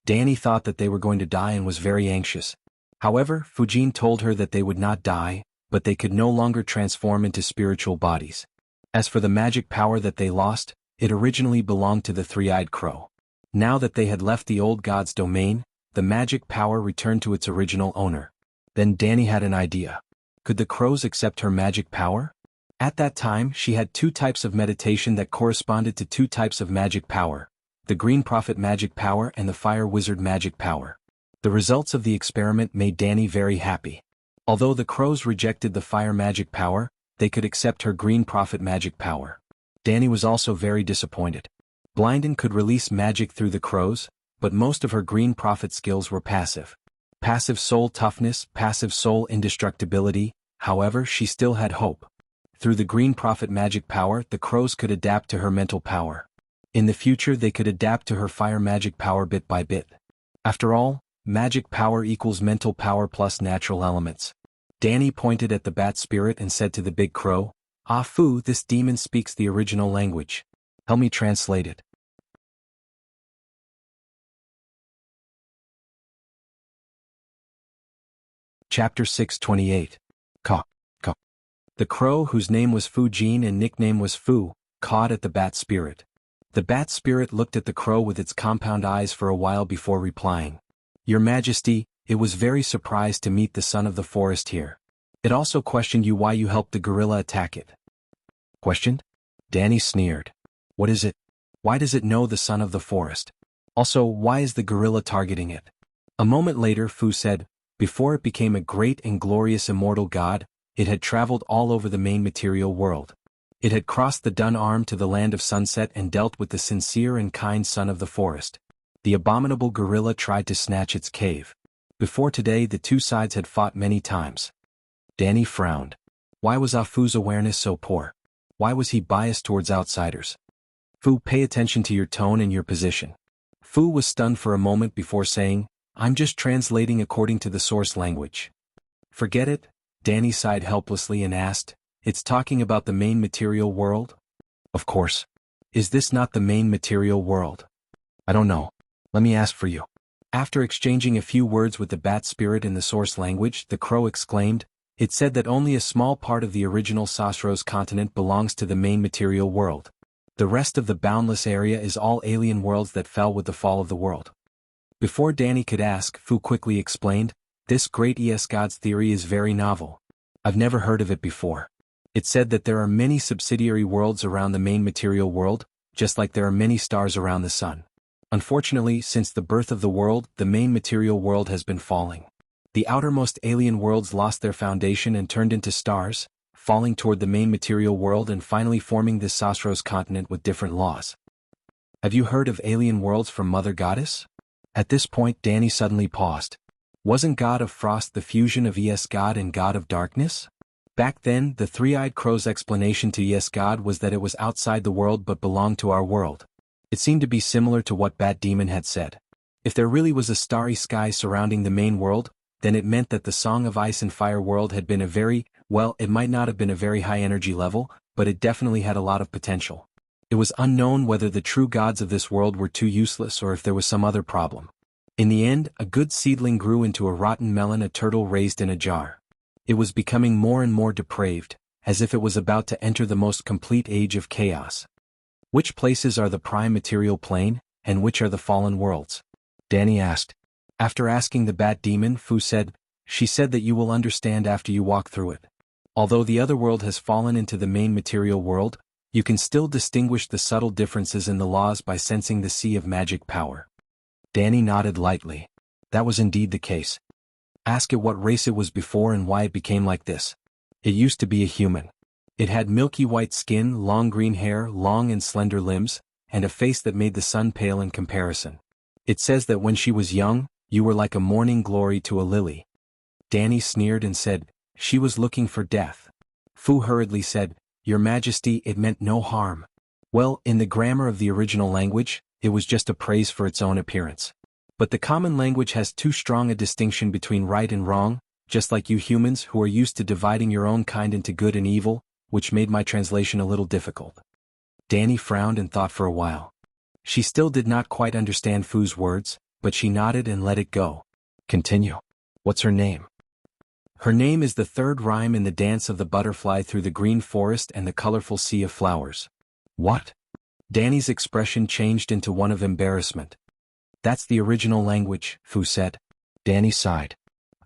Danny thought that they were going to die and was very anxious. However, Fujin told her that they would not die, but they could no longer transform into spiritual bodies. As for the magic power that they lost, it originally belonged to the three-eyed crow. Now that they had left the old god's domain, the magic power returned to its original owner. Then Danny had an idea. Could the crows accept her magic power? At that time, she had two types of meditation that corresponded to two types of magic power: the Green Prophet magic power and the Fire Wizard magic power. The results of the experiment made Danny very happy. Although the crows rejected the fire magic power, they could accept her Green Prophet magic power. Danny was also very disappointed. Blinden could release magic through the crows, but most of her Green Prophet skills were passive. Passive soul toughness, passive soul indestructibility. However, she still had hope. Through the Green Prophet magic power, the crows could adapt to her mental power. In the future, they could adapt to her fire magic power bit by bit. After all, magic power equals mental power plus natural elements. Danny pointed at the bat spirit and said to the big crow, "Ah Fu, this demon speaks the original language. Help me translate it." Chapter 628. Caw. Caw. The crow, whose name was Fu Jin and nickname was Fu, cawed at the bat spirit. The bat spirit looked at the crow with its compound eyes for a while before replying. "Your Majesty, it was very surprised to meet the son of the forest here. It also questioned you why you helped the gorilla attack it." Questioned? Danny sneered. "What is it? Why does it know the son of the forest? Also, why is the gorilla targeting it?" A moment later, Fu said, "Before it became a great and glorious immortal god, it had traveled all over the main material world. It had crossed the Dun Arm to the land of sunset and dealt with the sincere and kind son of the forest. The abominable gorilla tried to snatch its cave. Before today, the two sides had fought many times." Danny frowned. Why was Ah Fu's awareness so poor? Why was he biased towards outsiders? "Fu, pay attention to your tone and your position." Fu was stunned for a moment before saying, "I'm just translating according to the source language." "Forget it," Danny sighed helplessly and asked, "It's talking about the main material world?" "Of course. Is this not the main material world?" "I don't know. Let me ask for you." After exchanging a few words with the bat spirit in the source language, the crow exclaimed, "It said that only a small part of the original Sosros continent belongs to the main material world. The rest of the boundless area is all alien worlds that fell with the fall of the world." Before Danny could ask, Fu quickly explained, "This great God's theory is very novel. I've never heard of it before. It said that there are many subsidiary worlds around the main material world, just like there are many stars around the sun. Unfortunately, since the birth of the world, the main material world has been falling. The outermost alien worlds lost their foundation and turned into stars, falling toward the main material world and finally forming this Sosros continent with different laws. Have you heard of alien worlds from Mother Goddess?" At this point, Danny suddenly paused. Wasn't God of Frost the fusion of God and God of Darkness? Back then, the three-eyed crow's explanation to God was that it was outside the world but belonged to our world. It seemed to be similar to what Bat Demon had said. If there really was a starry sky surrounding the main world, then it meant that the Song of Ice and Fire world had been it might not have been a very high energy level, but it definitely had a lot of potential. It was unknown whether the true gods of this world were too useless or if there was some other problem. In the end, a good seedling grew into a rotten melon a turtle raised in a jar. It was becoming more and more depraved, as if it was about to enter the most complete age of chaos. Which places are the prime material plane, and which are the fallen worlds? Danny asked. After asking the bat demon, Fu said, "She said that you will understand after you walk through it. Although the other world has fallen into the main material world, you can still distinguish the subtle differences in the laws by sensing the sea of magic power." Danny nodded lightly. That was indeed the case. Ask it what race it was before and why it became like this. It used to be a human. It had milky white skin, long green hair, long and slender limbs, and a face that made the sun pale in comparison. It says that when she was young, you were like a morning glory to a lily. Danny sneered and said, "She was looking for death." Fu hurriedly said, "Your Majesty, it meant no harm." Well, in the grammar of the original language, it was just a praise for its own appearance. But the common language has too strong a distinction between right and wrong, just like you humans who are used to dividing your own kind into good and evil, which made my translation a little difficult. Danny frowned and thought for a while. She still did not quite understand Fu's words, but she nodded and let it go. "Continue. What's her name?" Her name is the third rhyme in the dance of the butterfly through the green forest and the colorful sea of flowers. What? Danny's expression changed into one of embarrassment. That's the original language, Fu said. Danny sighed.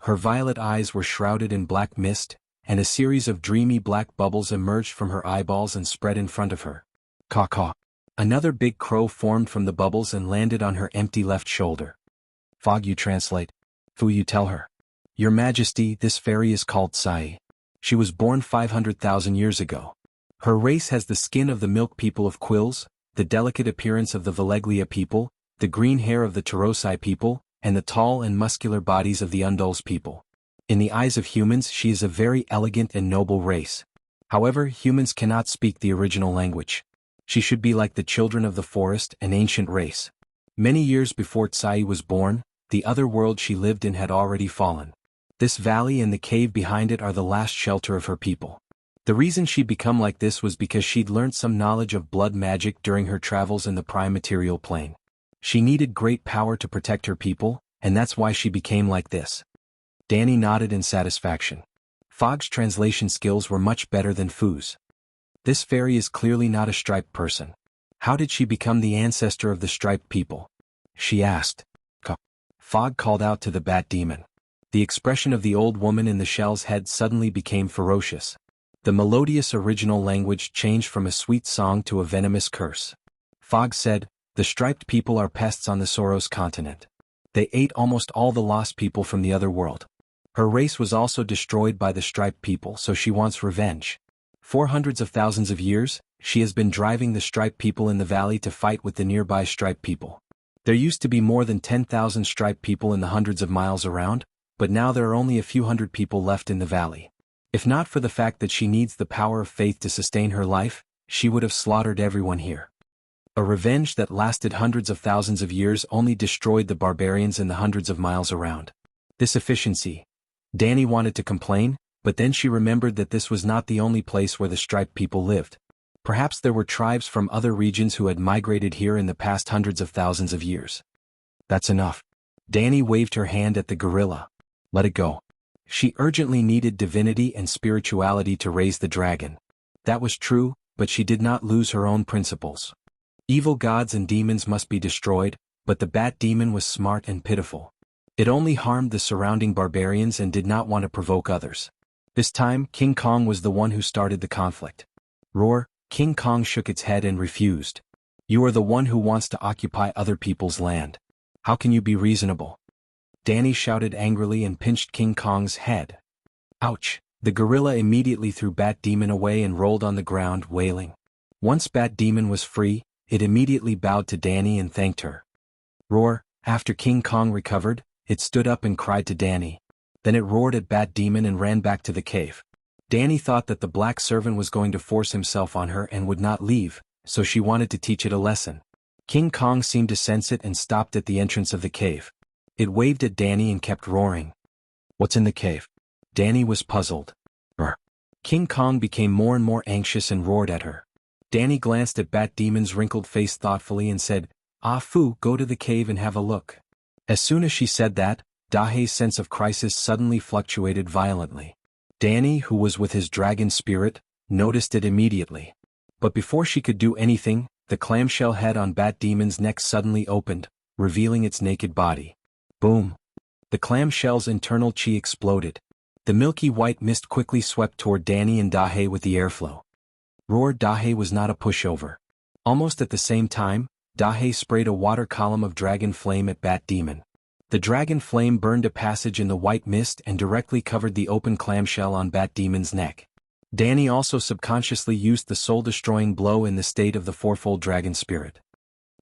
Her violet eyes were shrouded in black mist, and a series of dreamy black bubbles emerged from her eyeballs and spread in front of her. Caw-caw. Another big crow formed from the bubbles and landed on her empty left shoulder. Fog, you translate. Fu, you tell her. Your Majesty, this fairy is called Sai. She was born 500,000 years ago. Her race has the skin of the milk people of Quills, the delicate appearance of the Valeglia people, the green hair of the Tarosai people, and the tall and muscular bodies of the Unduls people. In the eyes of humans, she is a very elegant and noble race. However, humans cannot speak the original language. She should be like the children of the forest, an ancient race. Many years before Tsai was born, the other world she lived in had already fallen. This valley and the cave behind it are the last shelter of her people. The reason she'd become like this was because she'd learnt some knowledge of blood magic during her travels in the prime material plane. She needed great power to protect her people, and that's why she became like this. Danny nodded in satisfaction. Fog's translation skills were much better than Fu's. This fairy is clearly not a striped person. How did she become the ancestor of the striped people? She asked. Fog called out to the bat demon. The expression of the old woman in the shell's head suddenly became ferocious. The melodious original language changed from a sweet song to a venomous curse. Fog said, "The striped people are pests on the Soros continent. They ate almost all the lost people from the other world. Her race was also destroyed by the striped people, so she wants revenge. For hundreds of thousands of years, she has been driving the striped people in the valley to fight with the nearby striped people. There used to be more than 10,000 striped people in the hundreds of miles around, but now there are only a few hundred people left in the valley. If not for the fact that she needs the power of faith to sustain her life, she would have slaughtered everyone here. A revenge that lasted hundreds of thousands of years only destroyed the barbarians in the hundreds of miles around. This efficiency." Danny wanted to complain, but then she remembered that this was not the only place where the striped people lived. Perhaps there were tribes from other regions who had migrated here in the past hundreds of thousands of years. "That's enough." Danny waved her hand at the gorilla. "Let it go." She urgently needed divinity and spirituality to raise the dragon. That was true, but she did not lose her own principles. Evil gods and demons must be destroyed, but the bat demon was smart and pitiful. It only harmed the surrounding barbarians and did not want to provoke others. This time, King Kong was the one who started the conflict. "Roar." King Kong shook its head and refused. "You are the one who wants to occupy other people's land. How can you be reasonable?" Danny shouted angrily and pinched King Kong's head. Ouch! The gorilla immediately threw Bat Demon away and rolled on the ground, wailing. Once Bat Demon was free, it immediately bowed to Danny and thanked her. "Roar." After King Kong recovered, it stood up and cried to Danny. Then it roared at Bat Demon and ran back to the cave. Danny thought that the black servant was going to force himself on her and would not leave, so she wanted to teach it a lesson. King Kong seemed to sense it and stopped at the entrance of the cave. It waved at Danny and kept roaring. "What's in the cave?" Danny was puzzled. "Roar." King Kong became more and more anxious and roared at her. Danny glanced at Bat Demon's wrinkled face thoughtfully and said, "Ah Fu, go to the cave and have a look." As soon as she said that, Dahei's sense of crisis suddenly fluctuated violently. Danny, who was with his dragon spirit, noticed it immediately. But before she could do anything, the clamshell head on Bat Demon's neck suddenly opened, revealing its naked body. Boom! The clamshell's internal chi exploded. The milky white mist quickly swept toward Danny and Dahei with the airflow. Roar. Dahei was not a pushover. Almost at the same time, Dahei sprayed a water column of dragon flame at Bat Demon. The dragon flame burned a passage in the white mist and directly covered the open clamshell on Bat Demon's neck. Danny also subconsciously used the soul-destroying blow in the state of the fourfold dragon spirit.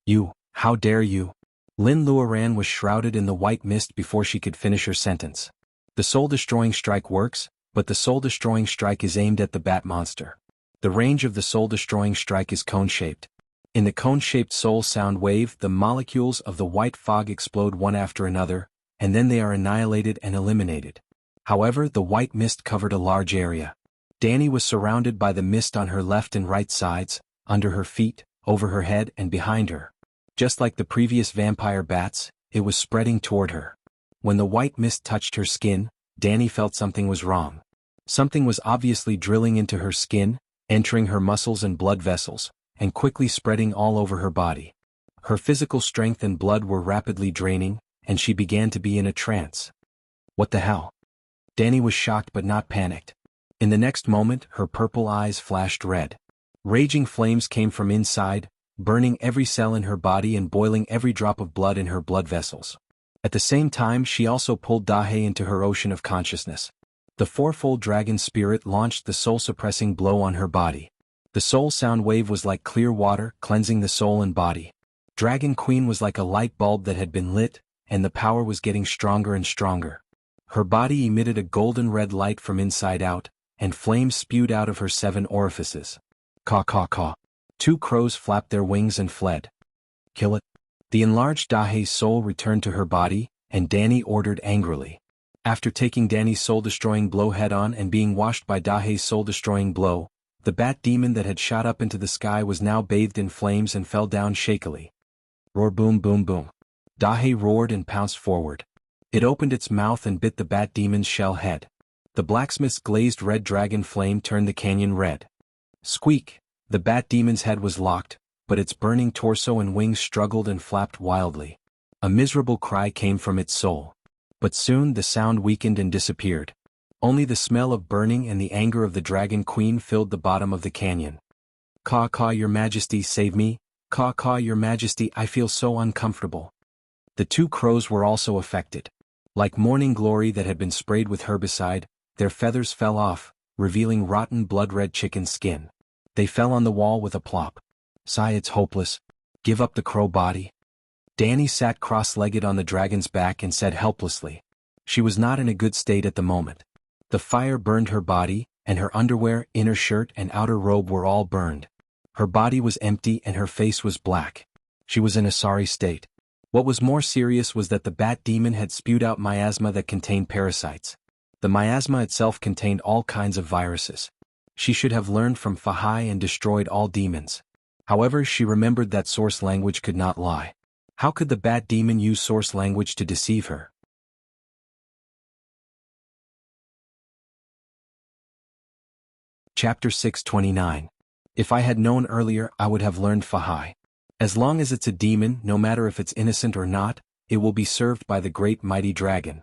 "You, how dare you?" Lin Luoran was shrouded in the white mist before she could finish her sentence. The soul-destroying strike works, but the soul-destroying strike is aimed at the bat monster. The range of the soul-destroying strike is cone-shaped. In the cone-shaped soul sound wave, the molecules of the white fog explode one after another, and then they are annihilated and eliminated. However, the white mist covered a large area. Danny was surrounded by the mist on her left and right sides, under her feet, over her head and behind her. Just like the previous vampire bats, it was spreading toward her. When the white mist touched her skin, Danny felt something was wrong. Something was obviously drilling into her skin, entering her muscles and blood vessels, and quickly spreading all over her body. Her physical strength and blood were rapidly draining, and she began to be in a trance. What the hell? Danny was shocked but not panicked. In the next moment, her purple eyes flashed red. Raging flames came from inside, burning every cell in her body and boiling every drop of blood in her blood vessels. At the same time, she also pulled Dahe into her ocean of consciousness. The fourfold dragon spirit launched the soul-suppressing blow on her body. The soul sound wave was like clear water, cleansing the soul and body. Dragon Queen was like a light bulb that had been lit, and the power was getting stronger and stronger. Her body emitted a golden red light from inside out, and flames spewed out of her 7 orifices. Caw caw caw. 2 crows flapped their wings and fled. Kill it. The enlarged Dahe's soul returned to her body, and Danny ordered angrily. After taking Danny's soul-destroying blow head-on and being washed by Dahe's soul-destroying blow, the bat demon that had shot up into the sky was now bathed in flames and fell down shakily. Roar boom boom boom. Dahe roared and pounced forward. It opened its mouth and bit the bat demon's shell head. The blacksmith's glazed red dragon flame turned the canyon red. Squeak! The bat demon's head was locked, but its burning torso and wings struggled and flapped wildly. A miserable cry came from its soul. But soon the sound weakened and disappeared. Only the smell of burning and the anger of the Dragon Queen filled the bottom of the canyon. Caw caw, your majesty, save me. Caw caw, your majesty, I feel so uncomfortable. The 2 crows were also affected. Like morning glory that had been sprayed with herbicide, their feathers fell off, revealing rotten blood-red chicken skin. They fell on the wall with a plop. Sigh, it's hopeless. Give up the crow body. Danny sat cross-legged on the dragon's back and said helplessly. She was not in a good state at the moment. The fire burned her body, and her underwear, inner shirt and outer robe were all burned. Her body was empty and her face was black. She was in a sorry state. What was more serious was that the bat demon had spewed out miasma that contained parasites. The miasma itself contained all kinds of viruses. She should have learned from Fahai and destroyed all demons. However, she remembered that source language could not lie. How could the bat demon use source language to deceive her? Chapter 629. If I had known earlier, I would have learned Fahai. As long as it's a demon, no matter if it's innocent or not, it will be served by the great mighty dragon.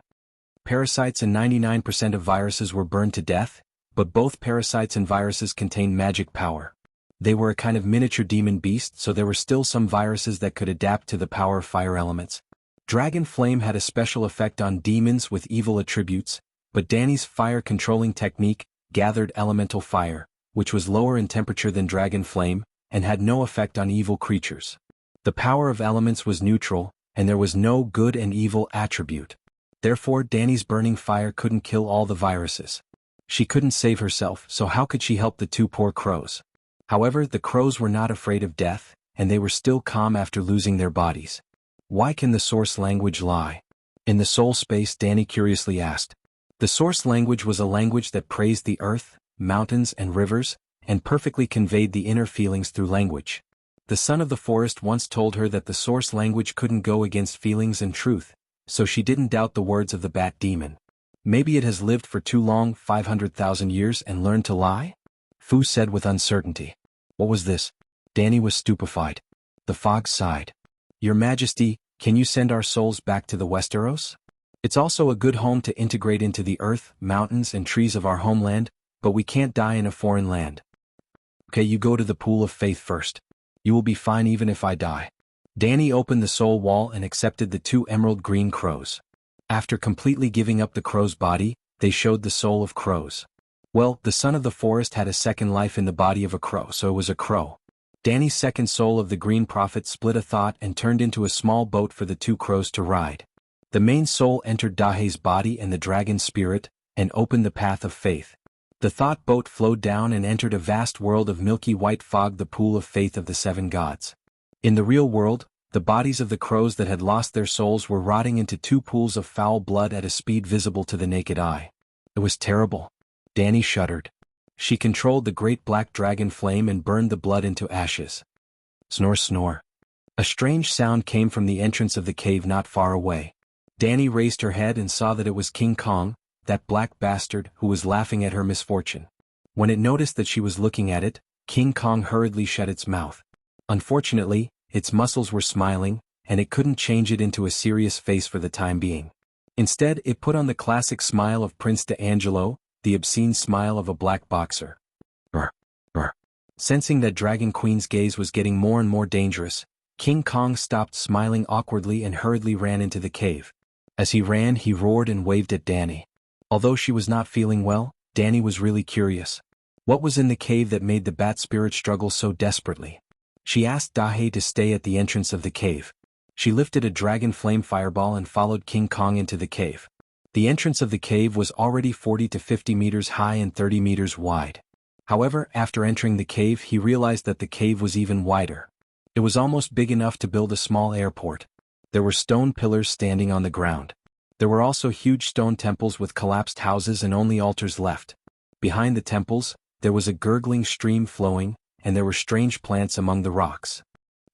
Parasites and 99% of viruses were burned to death, but both parasites and viruses contained magic power. They were a kind of miniature demon beast, so there were still some viruses that could adapt to the power of fire elements. Dragon Flame had a special effect on demons with evil attributes, but Danny's fire-controlling technique gathered elemental fire, which was lower in temperature than Dragon Flame, and had no effect on evil creatures. The power of elements was neutral, and there was no good and evil attribute. Therefore, Danny's burning fire couldn't kill all the viruses. She couldn't save herself, so how could she help the 2 poor crows? However, the crows were not afraid of death, and they were still calm after losing their bodies. Why can the source language lie? In the soul space, Danny curiously asked. The source language was a language that praised the earth, mountains and rivers, and perfectly conveyed the inner feelings through language. The son of the forest once told her that the source language couldn't go against feelings and truth, so she didn't doubt the words of the bat demon. Maybe it has lived for too long, 500,000 years, and learned to lie? Fu said with uncertainty. What was this? Danny was stupefied. The fog sighed. Your Majesty, can you send our souls back to the Westeros? It's also a good home to integrate into the earth, mountains and trees of our homeland, but we can't die in a foreign land. Okay, you go to the pool of faith first. You will be fine even if I die. Danny opened the soul wall and accepted the 2 emerald green crows. After completely giving up the crow's body, they showed the soul of crows. Well, the son of the forest had a second life in the body of a crow, so it was a crow. Danny's second soul of the green prophet split a thought and turned into a small boat for the 2 crows to ride. The main soul entered Dahe's body and the dragon spirit, and opened the path of faith. The thought boat flowed down and entered a vast world of milky white fog, the pool of faith of the 7 gods. In the real world, the bodies of the crows that had lost their souls were rotting into 2 pools of foul blood at a speed visible to the naked eye. It was terrible. Danny shuddered. She controlled the great black dragon flame and burned the blood into ashes. Snore snore. A strange sound came from the entrance of the cave not far away. Danny raised her head and saw that it was King Kong, that black bastard who was laughing at her misfortune. When it noticed that she was looking at it, King Kong hurriedly shut its mouth. Unfortunately, its muscles were smiling, and it couldn't change it into a serious face for the time being. Instead, it put on the classic smile of Prince D'Angelo, the obscene smile of a black boxer. Brr, brr. Sensing that Dragon Queen's gaze was getting more and more dangerous, King Kong stopped smiling awkwardly and hurriedly ran into the cave. As he ran, he roared and waved at Danny. Although she was not feeling well, Danny was really curious. What was in the cave that made the bat spirit struggle so desperately? She asked Dahe to stay at the entrance of the cave. She lifted a dragon flame fireball and followed King Kong into the cave. The entrance of the cave was already 40 to 50 meters high and 30 meters wide. However, after entering the cave, he realized that the cave was even wider. It was almost big enough to build a small airport. There were stone pillars standing on the ground. There were also huge stone temples with collapsed houses and only altars left. Behind the temples, there was a gurgling stream flowing, and there were strange plants among the rocks.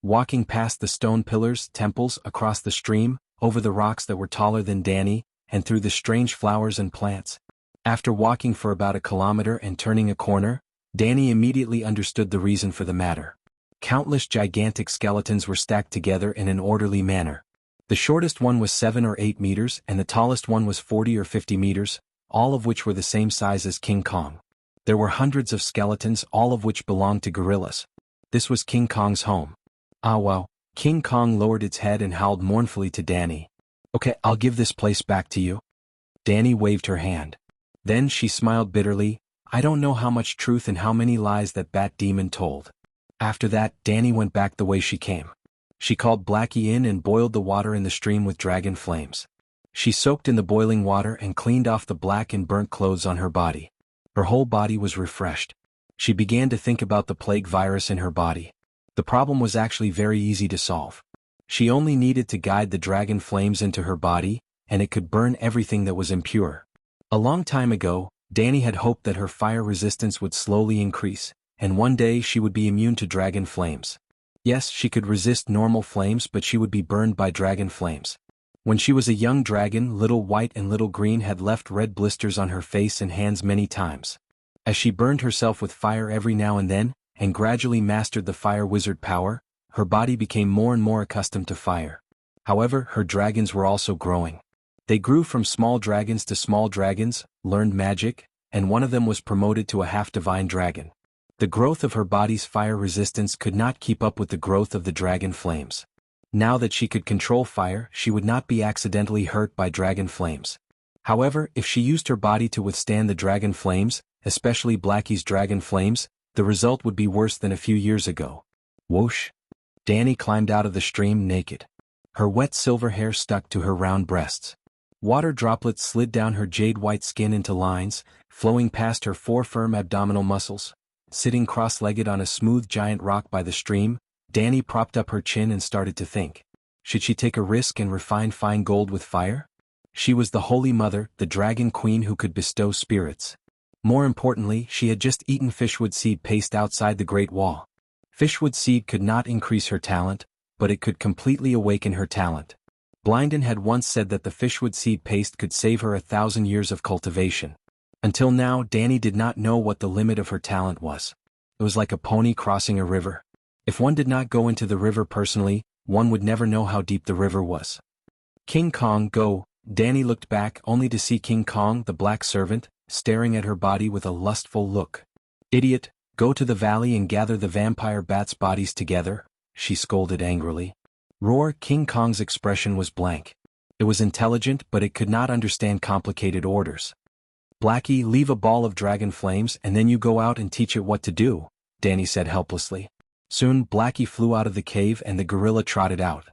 Walking past the stone pillars, temples, across the stream, over the rocks that were taller than Danny, and through the strange flowers and plants. After walking for about a kilometer and turning a corner, Danny immediately understood the reason for the matter. Countless gigantic skeletons were stacked together in an orderly manner. The shortest one was 7 or 8 meters and the tallest one was 40 or 50 meters, all of which were the same size as King Kong. There were hundreds of skeletons, all of which belonged to gorillas. This was King Kong's home. Ah wow, King Kong lowered its head and howled mournfully to Danny. Okay, I'll give this place back to you. Danny waved her hand. Then she smiled bitterly. I don't know how much truth and how many lies that bat demon told. After that, Danny went back the way she came. She called Blackie in and boiled the water in the stream with dragon flames. She soaked in the boiling water and cleaned off the black and burnt clothes on her body. Her whole body was refreshed. She began to think about the plague virus in her body. The problem was actually very easy to solve. She only needed to guide the dragon flames into her body, and it could burn everything that was impure. A long time ago, Danny had hoped that her fire resistance would slowly increase, and one day she would be immune to dragon flames. Yes, she could resist normal flames, but she would be burned by dragon flames. When she was a young dragon, Little White and Little Green had left red blisters on her face and hands many times. As she burned herself with fire every now and then, and gradually mastered the fire wizard power, her body became more and more accustomed to fire. However, her dragons were also growing. They grew from small dragons to small dragons, learned magic, and one of them was promoted to a half-divine dragon. The growth of her body's fire resistance could not keep up with the growth of the dragon flames. Now that she could control fire, she would not be accidentally hurt by dragon flames. However, if she used her body to withstand the dragon flames, especially Blackie's dragon flames, the result would be worse than a few years ago. Whoosh! Danny climbed out of the stream naked. Her wet silver hair stuck to her round breasts. Water droplets slid down her jade-white skin into lines, flowing past her four firm abdominal muscles. Sitting cross-legged on a smooth giant rock by the stream, Danny propped up her chin and started to think. Should she take a risk and refine fine gold with fire? She was the Holy Mother, the Dragon Queen who could bestow spirits. More importantly, she had just eaten fishwood seed paste outside the Great Wall. Fishwood seed could not increase her talent, but it could completely awaken her talent. Blinden had once said that the fishwood seed paste could save her 1,000 years of cultivation. Until now, Danny did not know what the limit of her talent was. It was like a pony crossing a river. If one did not go into the river personally, one would never know how deep the river was. King Kong, go! Danny looked back only to see King Kong, the black servant, staring at her body with a lustful look. Idiot, go to the valley and gather the vampire bats' bodies together, she scolded angrily. Roar! King Kong's expression was blank. It was intelligent, but it could not understand complicated orders. Blackie, leave a ball of dragon flames and then you go out and teach it what to do, Danny said helplessly. Soon, Blackie flew out of the cave and the gorilla trotted out.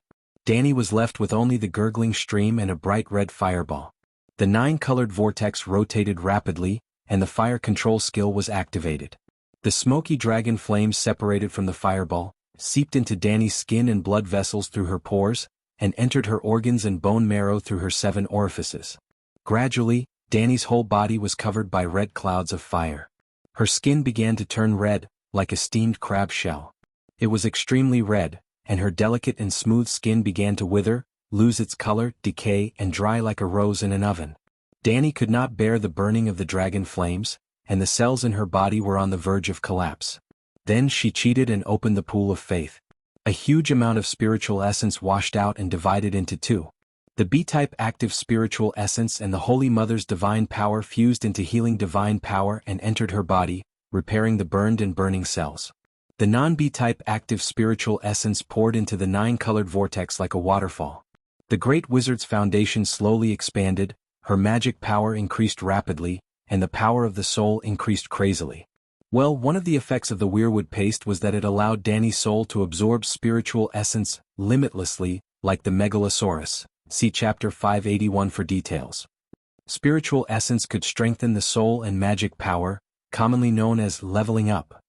Danny was left with only the gurgling stream and a bright red fireball. The 9-colored vortex rotated rapidly, and the fire control skill was activated. The smoky dragon flames separated from the fireball, seeped into Danny's skin and blood vessels through her pores, and entered her organs and bone marrow through her 7 orifices. Gradually, Danny's whole body was covered by red clouds of fire. Her skin began to turn red, like a steamed crab shell. It was extremely red, and her delicate and smooth skin began to wither, lose its color, decay, and dry like a rose in an oven. Danny could not bear the burning of the dragon flames, and the cells in her body were on the verge of collapse. Then she cheated and opened the pool of faith. A huge amount of spiritual essence washed out and divided into two. The B-type active spiritual essence and the Holy Mother's divine power fused into healing divine power and entered her body, repairing the burned and burning cells. The non-B-type active spiritual essence poured into the 9-colored vortex like a waterfall. The Great Wizard's foundation slowly expanded, her magic power increased rapidly, and the power of the soul increased crazily. Well, one of the effects of the weirwood paste was that it allowed Danny's soul to absorb spiritual essence limitlessly, like the Megalosaurus. See Chapter 581 for details. Spiritual essence could strengthen the soul and magic power, commonly known as leveling up.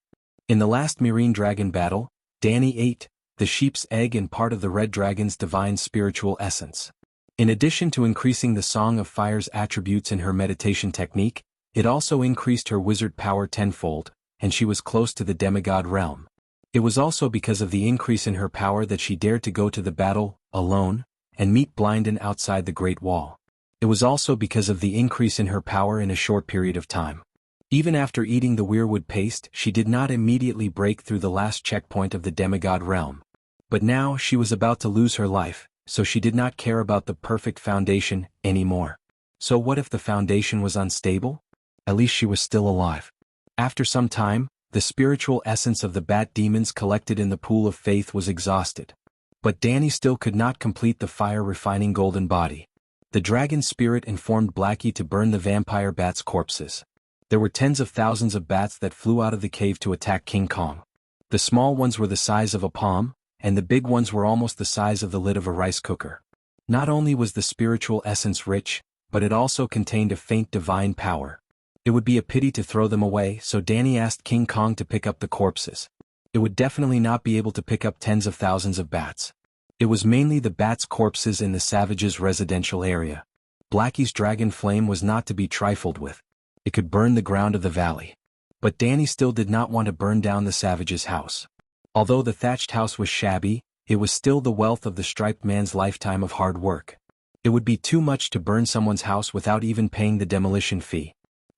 In the last Marine Dragon battle, Danny ate the sheep's egg and part of the red dragon's divine spiritual essence. In addition to increasing the Song of Fire's attributes in her meditation technique, it also increased her wizard power tenfold, and she was close to the demigod realm. It was also because of the increase in her power that she dared to go to the battle, alone, and meet Blinden outside the Great Wall. It was also because of the increase in her power in a short period of time. Even after eating the weirwood paste, she did not immediately break through the last checkpoint of the demigod realm. But now she was about to lose her life, so she did not care about the perfect foundation anymore. So what if the foundation was unstable? At least she was still alive. After some time, the spiritual essence of the bat demons collected in the pool of faith was exhausted. But Danny still could not complete the fire-refining golden body. The dragon spirit informed Blackie to burn the vampire bats' corpses. There were tens of thousands of bats that flew out of the cave to attack King Kong. The small ones were the size of a palm, and the big ones were almost the size of the lid of a rice cooker. Not only was the spiritual essence rich, but it also contained a faint divine power. It would be a pity to throw them away, so Danny asked King Kong to pick up the corpses. It would definitely not be able to pick up tens of thousands of bats. It was mainly the bats' corpses in the savages' residential area. Blackie's dragon flame was not to be trifled with. It could burn the ground of the valley. But Danny still did not want to burn down the savage's house. Although the thatched house was shabby, it was still the wealth of the striped man's lifetime of hard work. It would be too much to burn someone's house without even paying the demolition fee.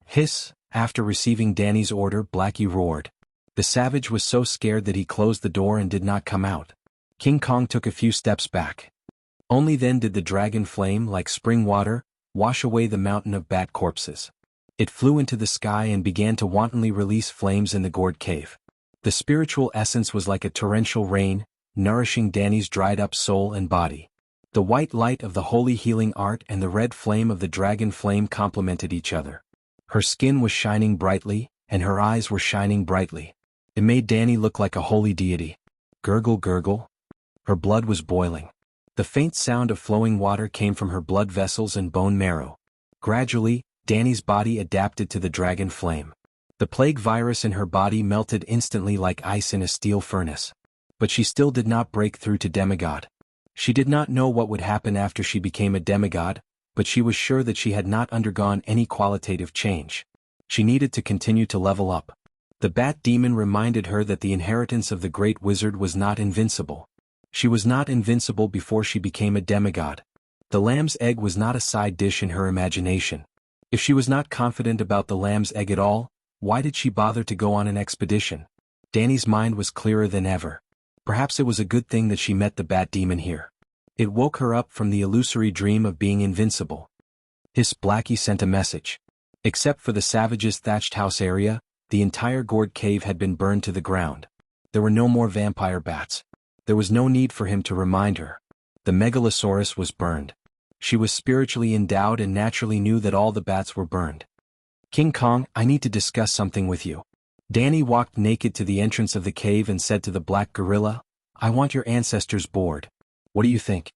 Hiss! After receiving Danny's order, Blackie roared. The savage was so scared that he closed the door and did not come out. King Kong took a few steps back. Only then did the dragon flame, like spring water, wash away the mountain of bat corpses. It flew into the sky and began to wantonly release flames in the gourd cave. The spiritual essence was like a torrential rain, nourishing Danny's dried-up soul and body. The white light of the holy healing art and the red flame of the dragon flame complemented each other. Her skin was shining brightly, and her eyes were shining brightly. It made Danny look like a holy deity. Gurgle gurgle. Her blood was boiling. The faint sound of flowing water came from her blood vessels and bone marrow. Gradually, Danny's body adapted to the dragon flame. The plague virus in her body melted instantly like ice in a steel furnace. But she still did not break through to demigod. She did not know what would happen after she became a demigod, but she was sure that she had not undergone any qualitative change. She needed to continue to level up. The bat demon reminded her that the inheritance of the great wizard was not invincible. She was not invincible before she became a demigod. The lamb's egg was not a side dish in her imagination. If she was not confident about the lamb's egg at all, why did she bother to go on an expedition? Danny's mind was clearer than ever. Perhaps it was a good thing that she met the bat demon here. It woke her up from the illusory dream of being invincible. Hiss! Blackie sent a message. Except for the savage's thatched house area, the entire gourd cave had been burned to the ground. There were no more vampire bats. There was no need for him to remind her. The Megalosaurus was burned. She was spiritually endowed and naturally knew that all the bats were burned. King Kong, I need to discuss something with you. Danny walked naked to the entrance of the cave and said to the black gorilla, I want your ancestors' board. What do you think?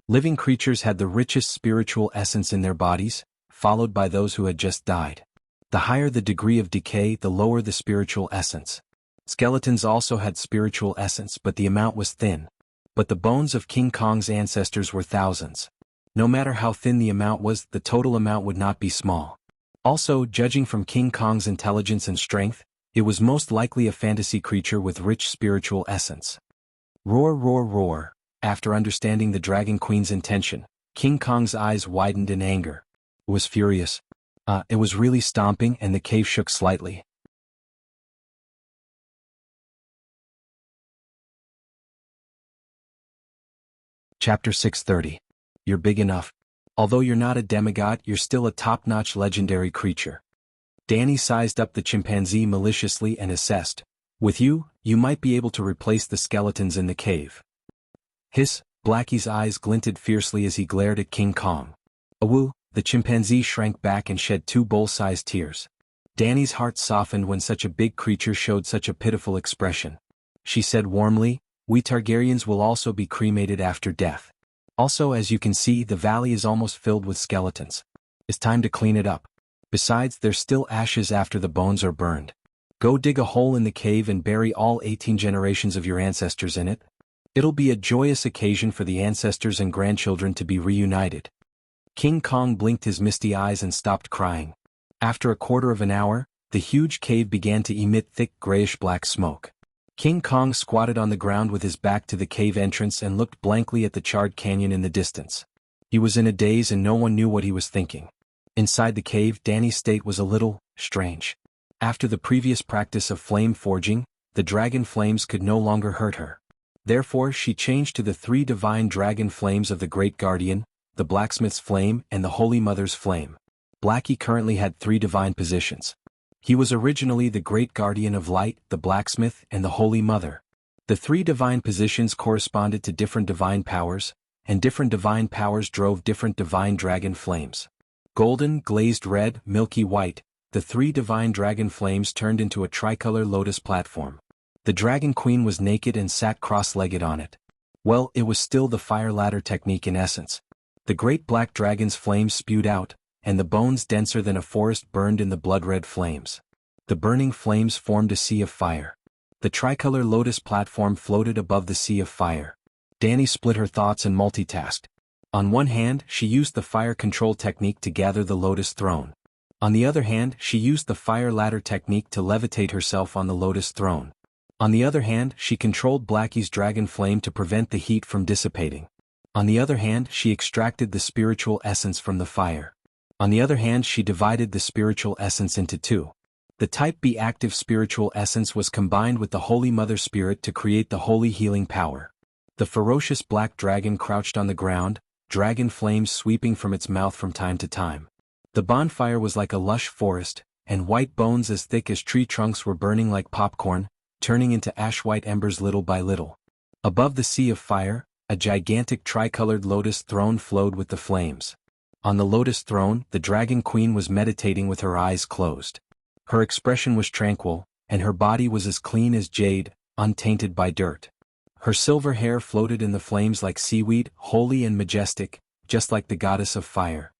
Living creatures had the richest spiritual essence in their bodies, followed by those who had just died. The higher the degree of decay, the lower the spiritual essence. Skeletons also had spiritual essence, but the amount was thin. But the bones of King Kong's ancestors were thousands. No matter how thin the amount was, the total amount would not be small. Also, judging from King Kong's intelligence and strength, it was most likely a fantasy creature with rich spiritual essence. Roar, roar, roar. After understanding the Dragon Queen's intention, King Kong's eyes widened in anger. was furious. It was really stomping and the cave shook slightly. Chapter 630. You're big enough. Although you're not a demigod, you're still a top-notch legendary creature. Danny sized up the chimpanzee maliciously and assessed. With you, you might be able to replace the skeletons in the cave. Hiss, Blackie's eyes glinted fiercely as he glared at King Kong. Awoo, the chimpanzee shrank back and shed 2 bowl-sized tears. Danny's heart softened when such a big creature showed such a pitiful expression. She said warmly, we Targaryens will also be cremated after death. Also, as you can see, the valley is almost filled with skeletons. It's time to clean it up. Besides, there's still ashes after the bones are burned. Go dig a hole in the cave and bury all 18 generations of your ancestors in it. It'll be a joyous occasion for the ancestors and grandchildren to be reunited. King Kong blinked his misty eyes and stopped crying. After a quarter of an hour, the huge cave began to emit thick grayish-black smoke. King Kong squatted on the ground with his back to the cave entrance and looked blankly at the charred canyon in the distance. He was in a daze and no one knew what he was thinking. Inside the cave, Danny's state was a little strange. After the previous practice of flame forging, the dragon flames could no longer hurt her. Therefore, she changed to the 3 divine dragon flames of the Great Guardian, the Blacksmith's Flame, and the Holy Mother's Flame. Blackie currently had 3 divine positions. He was originally the Great Guardian of Light, the Blacksmith, and the Holy Mother. The 3 divine positions corresponded to different divine powers, and different divine powers drove different divine dragon flames. Golden, glazed red, milky white, the 3 divine dragon flames turned into a tricolor lotus platform. The Dragon Queen was naked and sat cross-legged on it. Well, it was still the fire ladder technique in essence. The great black dragon's flames spewed out, and the bones denser than a forest burned in the blood-red flames. The burning flames formed a sea of fire. The tricolor lotus platform floated above the sea of fire. Danny split her thoughts and multitasked. On one hand, she used the fire control technique to gather the lotus throne. On the other hand, she used the fire ladder technique to levitate herself on the lotus throne. On the other hand, she controlled Blackie's dragon flame to prevent the heat from dissipating. On the other hand, she extracted the spiritual essence from the fire. On the other hand, she divided the spiritual essence into 2. The Type B active spiritual essence was combined with the Holy Mother Spirit to create the holy healing power. The ferocious black dragon crouched on the ground, dragon flames sweeping from its mouth from time to time. The bonfire was like a lush forest, and white bones as thick as tree trunks were burning like popcorn, turning into ash-white embers little by little. Above the sea of fire, a gigantic tricolored lotus throne flowed with the flames. On the lotus throne, the Dragon Queen was meditating with her eyes closed. Her expression was tranquil, and her body was as clean as jade, untainted by dirt. Her silver hair floated in the flames like seaweed, holy and majestic, just like the goddess of fire.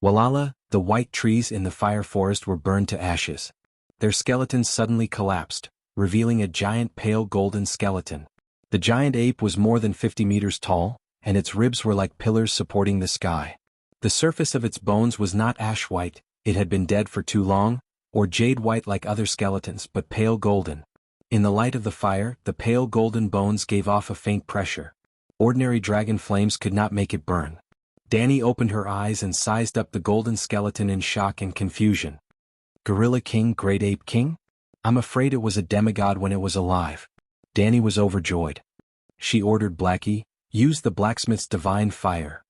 Walala, the white trees in the fire forest were burned to ashes. Their skeletons suddenly collapsed, revealing a giant pale golden skeleton. The giant ape was more than 50 meters tall, and its ribs were like pillars supporting the sky. The surface of its bones was not ash-white, it had been dead for too long, or jade-white like other skeletons, but pale golden. In the light of the fire, the pale golden bones gave off a faint pressure. Ordinary dragon flames could not make it burn. Danny opened her eyes and sized up the golden skeleton in shock and confusion. Gorilla King, Great Ape King? I'm afraid it was a demigod when it was alive. Danny was overjoyed. She ordered Blackie, use the blacksmith's divine fire.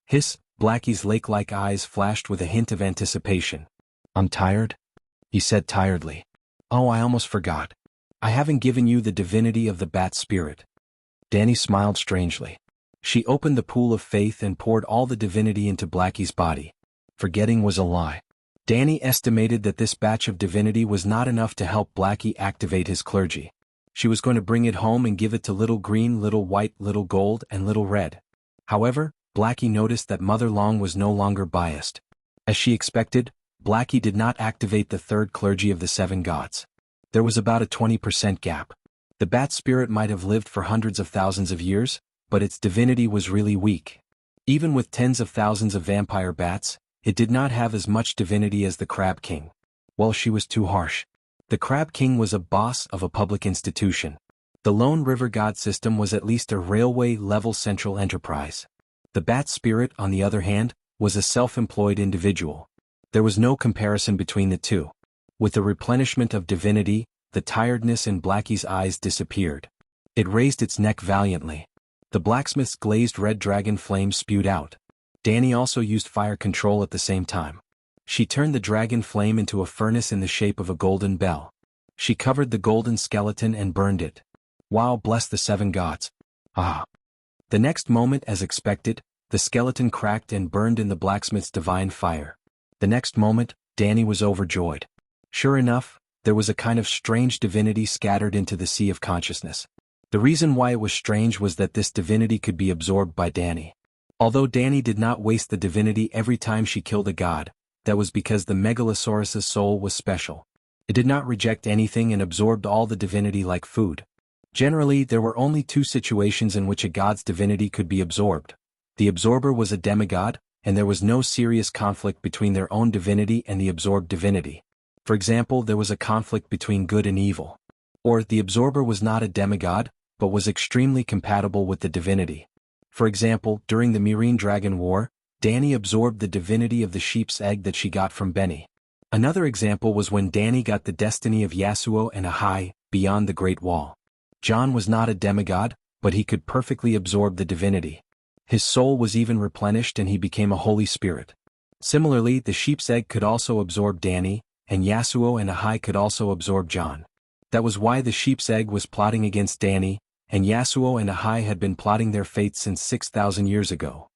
Hiss, Blackie's lake-like eyes flashed with a hint of anticipation. I'm tired? He said tiredly. Oh, I almost forgot. I haven't given you the divinity of the bat spirit. Danny smiled strangely. She opened the pool of faith and poured all the divinity into Blackie's body. Forgetting was a lie. Danny estimated that this batch of divinity was not enough to help Blackie activate his clergy. She was going to bring it home and give it to Little Green, Little White, Little Gold, and Little Red. However, Blackie noticed that Mother Long was no longer biased. As she expected, Blackie did not activate the 3rd clergy of the 7 gods. There was about a 20% gap. The bat spirit might have lived for hundreds of thousands of years, but its divinity was really weak. Even with tens of thousands of vampire bats, it did not have as much divinity as the Crab King. Well, she was too harsh. The Crab King was a boss of a public institution. The Lone River God system was at least a railway-level central enterprise. The bat spirit, on the other hand, was a self-employed individual. There was no comparison between the two. With the replenishment of divinity, the tiredness in Blackie's eyes disappeared. It raised its neck valiantly. The blacksmith's glazed red dragon flame spewed out. Danny also used fire control at the same time. She turned the dragon flame into a furnace in the shape of a golden bell. She covered the golden skeleton and burned it. Wow, bless the 7 gods. Ah! The next moment, as expected, the skeleton cracked and burned in the blacksmith's divine fire. The next moment, Danny was overjoyed. Sure enough, there was a kind of strange divinity scattered into the sea of consciousness. The reason why it was strange was that this divinity could be absorbed by Danny. Although Danny did not waste the divinity every time she killed a god, that was because the Megalosaurus's soul was special. It did not reject anything and absorbed all the divinity like food. Generally, there were only 2 situations in which a god's divinity could be absorbed. The absorber was a demigod, and there was no serious conflict between their own divinity and the absorbed divinity. For example, there was a conflict between good and evil. Or, the absorber was not a demigod, but was extremely compatible with the divinity. For example, during the Myrine Dragon War, Danny absorbed the divinity of the sheep's egg that she got from Benny. Another example was when Danny got the destiny of Yasuo and Ahai, beyond the Great Wall. John was not a demigod, but he could perfectly absorb the divinity. His soul was even replenished and he became a holy spirit. Similarly, the sheep's egg could also absorb Danny, and Yasuo and Ahai could also absorb John. That was why the sheep's egg was plotting against Danny, and Yasuo and Ahai had been plotting their fate since 6,000 years ago.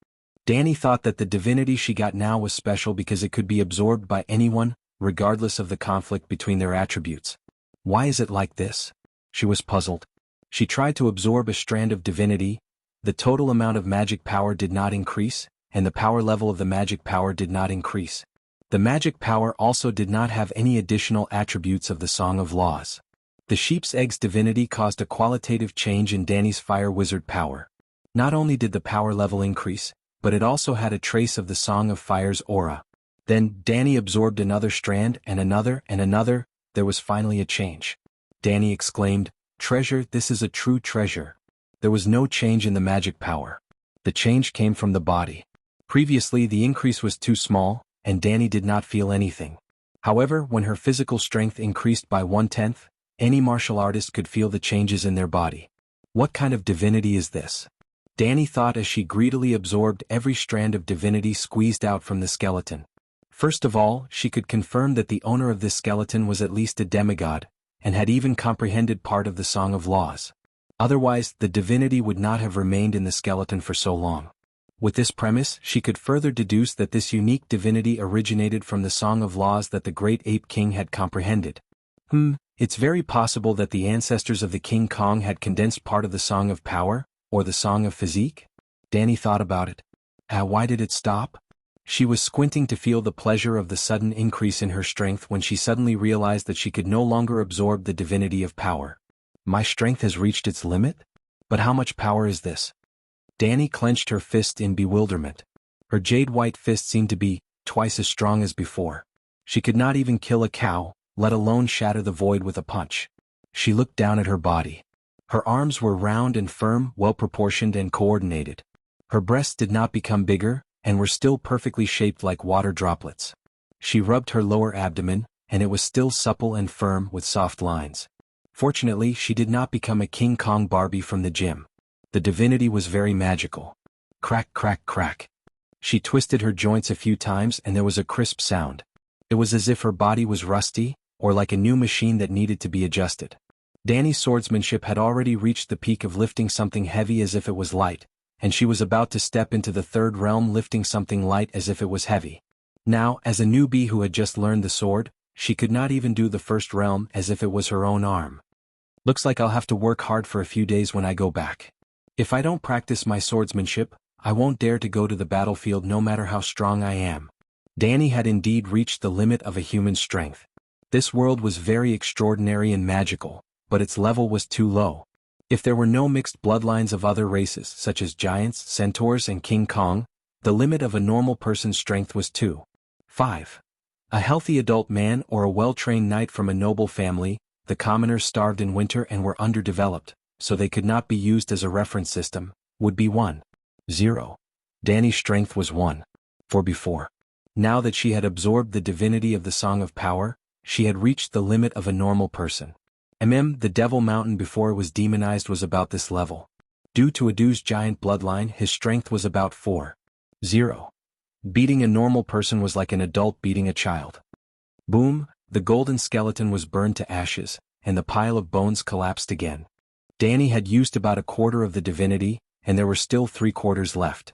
Danny thought that the divinity she got now was special because it could be absorbed by anyone, regardless of the conflict between their attributes. Why is it like this? She was puzzled. She tried to absorb a strand of divinity. The total amount of magic power did not increase, and the power level of the magic power did not increase. The magic power also did not have any additional attributes of the Song of Laws. The sheep's egg's divinity caused a qualitative change in Danny's fire wizard power. Not only did the power level increase, but it also had a trace of the Song of Fire's aura. Then, Danny absorbed another strand and another, there was finally a change. Danny exclaimed, "Treasure, this is a true treasure." There was no change in the magic power. The change came from the body. Previously the increase was too small, and Danny did not feel anything. However, when her physical strength increased by 1/10, any martial artist could feel the changes in their body. What kind of divinity is this? Danny thought as she greedily absorbed every strand of divinity squeezed out from the skeleton. First of all, she could confirm that the owner of this skeleton was at least a demigod, and had even comprehended part of the Song of Laws. Otherwise, the divinity would not have remained in the skeleton for so long. With this premise, she could further deduce that this unique divinity originated from the Song of Laws that the great ape king had comprehended. It's very possible that the ancestors of the King Kong had condensed part of the Song of Power, or the Song of Physique? Danny thought about it. Why did it stop? She was squinting to feel the pleasure of the sudden increase in her strength when she suddenly realized that she could no longer absorb the divinity of power. My strength has reached its limit? But how much power is this? Danny clenched her fist in bewilderment. Her jade-white fist seemed to be twice as strong as before. She could not even kill a cow, let alone shatter the void with a punch. She looked down at her body. Her arms were round and firm, well-proportioned and coordinated. Her breasts did not become bigger, and were still perfectly shaped like water droplets. She rubbed her lower abdomen, and it was still supple and firm with soft lines. Fortunately, she did not become a King Kong Barbie from the gym. The divinity was very magical. Crack, crack, crack. She twisted her joints a few times and there was a crisp sound. It was as if her body was rusty, or like a new machine that needed to be adjusted. Danny's swordsmanship had already reached the peak of lifting something heavy as if it was light, and she was about to step into the third realm lifting something light as if it was heavy. Now, as a newbie who had just learned the sword, she could not even do the first realm as if it was her own arm. Looks like I'll have to work hard for a few days when I go back. If I don't practice my swordsmanship, I won't dare to go to the battlefield no matter how strong I am. Danny had indeed reached the limit of a human strength. This world was very extraordinary and magical, but its level was too low. If there were no mixed bloodlines of other races such as giants, centaurs and King Kong, the limit of a normal person's strength was 5. A healthy adult man or a well-trained knight from a noble family, the commoners starved in winter and were underdeveloped, so they could not be used as a reference system, would be 1. 0. Danny's strength was 1. For before. Now that she had absorbed the divinity of the Song of Power, she had reached the limit of a normal person. The Devil Mountain before it was demonized was about this level. Due to Adu's giant bloodline, his strength was about 4-0. Beating a normal person was like an adult beating a child. Boom, the golden skeleton was burned to ashes, and the pile of bones collapsed again. Danny had used about a quarter of the divinity, and there were still 3/4 left.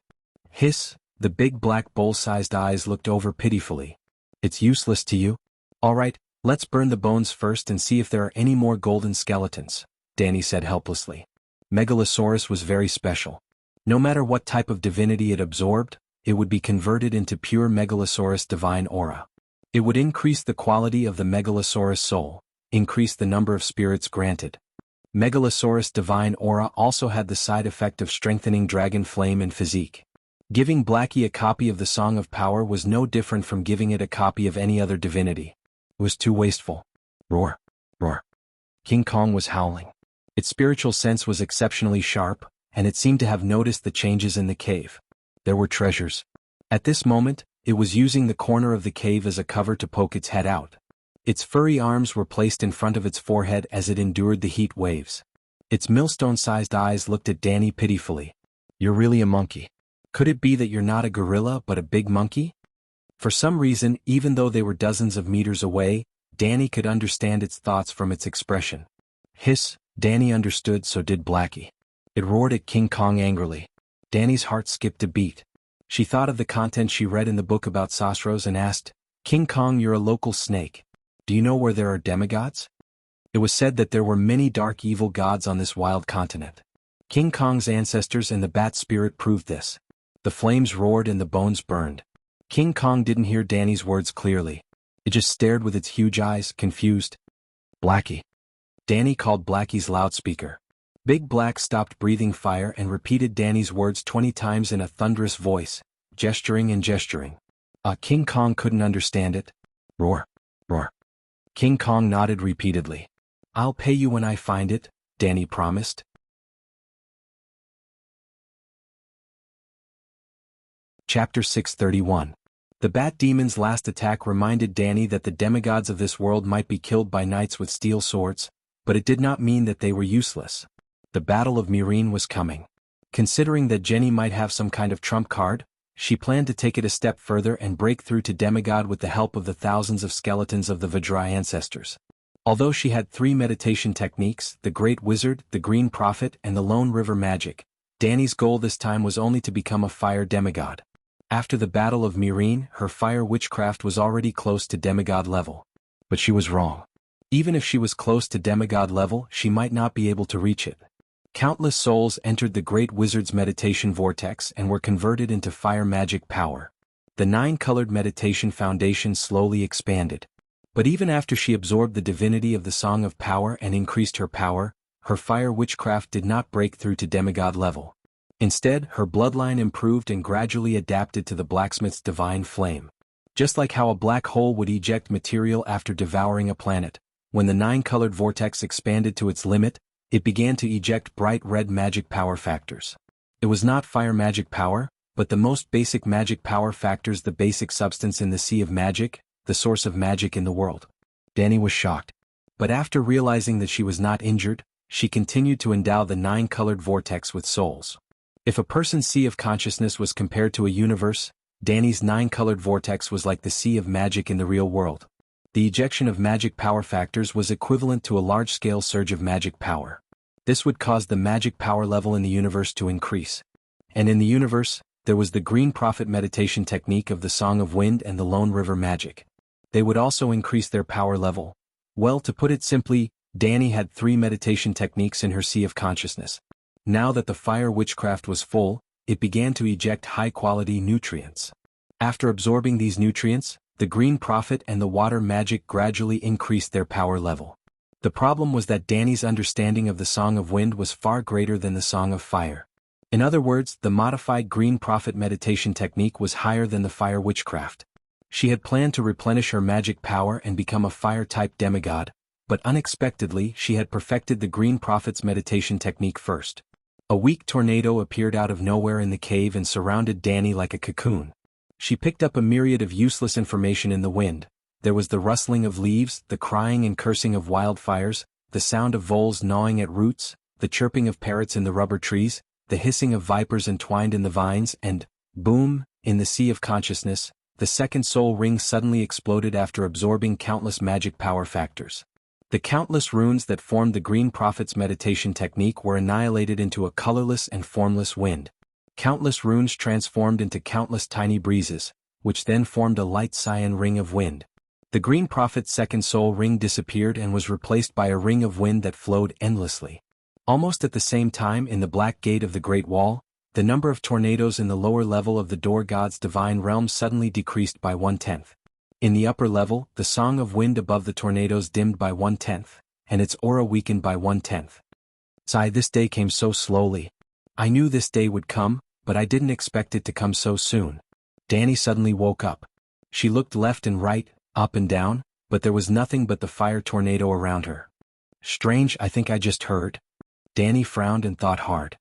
Hiss, the big black bowl-sized eyes looked over pitifully. It's useless to you? All right, let's burn the bones first and see if there are any more golden skeletons, Danny said helplessly. Megalosaurus was very special. No matter what type of divinity it absorbed, it would be converted into pure Megalosaurus divine aura. It would increase the quality of the Megalosaurus soul, increase the number of spirits granted. Megalosaurus divine aura also had the side effect of strengthening dragon flame and physique. Giving Blackie a copy of the Song of Power was no different from giving it a copy of any other divinity. It was too wasteful. Roar, roar. King Kong was howling. Its spiritual sense was exceptionally sharp, and it seemed to have noticed the changes in the cave. There were treasures. At this moment, it was using the corner of the cave as a cover to poke its head out. Its furry arms were placed in front of its forehead as it endured the heat waves. Its millstone-sized eyes looked at Danny pitifully. You're really a monkey. Could it be that you're not a gorilla but a big monkey? For some reason, even though they were dozens of meters away, Danny could understand its thoughts from its expression. Hiss, Danny understood, so did Blackie. It roared at King Kong angrily. Danny's heart skipped a beat. She thought of the content she read in the book about Sosros and asked, King Kong, you're a local snake. Do you know where there are demigods? It was said that there were many dark evil gods on this wild continent. King Kong's ancestors and the bat spirit proved this. The flames roared and the bones burned. King Kong didn't hear Danny's words clearly. It just stared with its huge eyes, confused. Blackie. Danny called Blackie's loudspeaker. Big Black stopped breathing fire and repeated Danny's words 20 times in a thunderous voice, gesturing and gesturing. King Kong couldn't understand it. Roar, roar. King Kong nodded repeatedly. I'll pay you when I find it, Danny promised. Chapter 631. The Bat Demon's last attack reminded Danny that the demigods of this world might be killed by knights with steel swords, but it did not mean that they were useless. The Battle of Myrine was coming. Considering that Jenny might have some kind of trump card, she planned to take it a step further and break through to demigod with the help of the thousands of skeletons of the Vajra ancestors. Although she had 3 meditation techniques, the Great Wizard, the Green Prophet, and the Lone River Magic, Danny's goal this time was only to become a fire demigod. After the Battle of Myrine, her fire witchcraft was already close to demigod level. But she was wrong. Even if she was close to demigod level, she might not be able to reach it. Countless souls entered the Great Wizard's meditation vortex and were converted into fire magic power. The 9-colored meditation foundation slowly expanded. But even after she absorbed the divinity of the Song of Power and increased her power, her fire witchcraft did not break through to demigod level. Instead, her bloodline improved and gradually adapted to the blacksmith's divine flame. Just like how a black hole would eject material after devouring a planet, when the 9-colored vortex expanded to its limit, it began to eject bright red magic power factors. It was not fire magic power, but the most basic magic power factors, the basic substance in the sea of magic, the source of magic in the world. Danny was shocked. But after realizing that she was not injured, she continued to endow the 9-colored vortex with souls. If a person's sea of consciousness was compared to a universe, Danny's 9-colored vortex was like the sea of magic in the real world. The ejection of magic power factors was equivalent to a large-scale surge of magic power. This would cause the magic power level in the universe to increase. And in the universe, there was the Green Prophet meditation technique of the Song of Wind and the Lone River Magic. They would also increase their power level. Well, to put it simply, Danny had 3 meditation techniques in her sea of consciousness. Now that the fire witchcraft was full, it began to eject high-quality nutrients. After absorbing these nutrients, the Green Prophet and the Water Magic gradually increased their power level. The problem was that Danny's understanding of the Song of Wind was far greater than the Song of Fire. In other words, the modified Green Prophet meditation technique was higher than the fire witchcraft. She had planned to replenish her magic power and become a fire-type demigod, but unexpectedly she had perfected the Green Prophet's meditation technique first. A weak tornado appeared out of nowhere in the cave and surrounded Danny like a cocoon. She picked up a myriad of useless information in the wind. There was the rustling of leaves, the crying and cursing of wildfires, the sound of voles gnawing at roots, the chirping of parrots in the rubber trees, the hissing of vipers entwined in the vines, and, boom, in the sea of consciousness, the second soul ring suddenly exploded after absorbing countless magic power factors. The countless runes that formed the Green Prophet's meditation technique were annihilated into a colorless and formless wind. Countless runes transformed into countless tiny breezes, which then formed a light cyan ring of wind. The Green Prophet's second soul ring disappeared and was replaced by a ring of wind that flowed endlessly. Almost at the same time in the Black Gate of the Great Wall, the number of tornadoes in the lower level of the Door God's divine realm suddenly decreased by 1/10. In the upper level, the song of wind above the tornadoes dimmed by 1/10, and its aura weakened by 1/10. This day came so slowly. I knew this day would come, but I didn't expect it to come so soon. Danny suddenly woke up. She looked left and right, up and down, but there was nothing but the fire tornado around her. Strange, I think I just heard. Danny frowned and thought hard.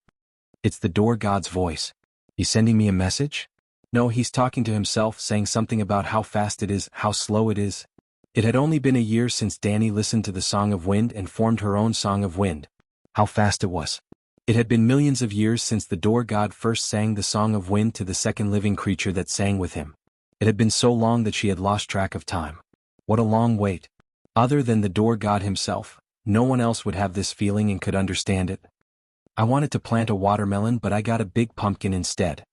It's the Door God's voice. He's sending me a message? No, he's talking to himself, saying something about how fast it is, how slow it is. It had only been a year since Danny listened to the Song of Wind and formed her own Song of Wind. How fast it was. It had been millions of years since the Door God first sang the Song of Wind to the second living creature that sang with him. It had been so long that she had lost track of time. What a long wait. Other than the Door God himself, no one else would have this feeling and could understand it. I wanted to plant a watermelon, but I got a big pumpkin instead.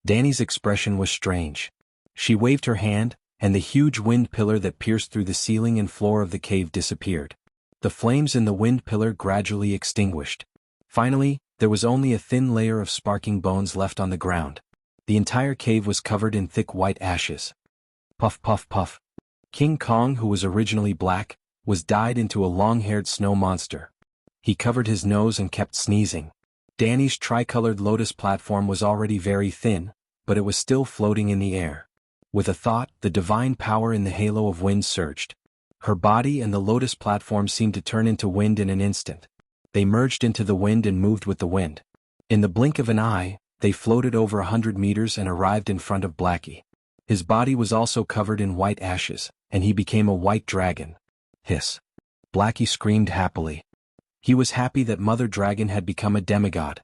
Danny's expression was strange. She waved her hand, and the huge wind pillar that pierced through the ceiling and floor of the cave disappeared. The flames in the wind pillar gradually extinguished. Finally, there was only a thin layer of sparking bones left on the ground. The entire cave was covered in thick white ashes. Puff puff puff. King Kong, who was originally black, was dyed into a long-haired snow monster. He covered his nose and kept sneezing. Danny's tricolored lotus platform was already very thin, but it was still floating in the air. With a thought, the divine power in the halo of wind surged. Her body and the lotus platform seemed to turn into wind in an instant. They merged into the wind and moved with the wind. In the blink of an eye, they floated over 100 meters and arrived in front of Blackie. His body was also covered in white ashes, and he became a white dragon. Hiss. Blackie screamed happily. He was happy that Mother Dragon had become a demigod.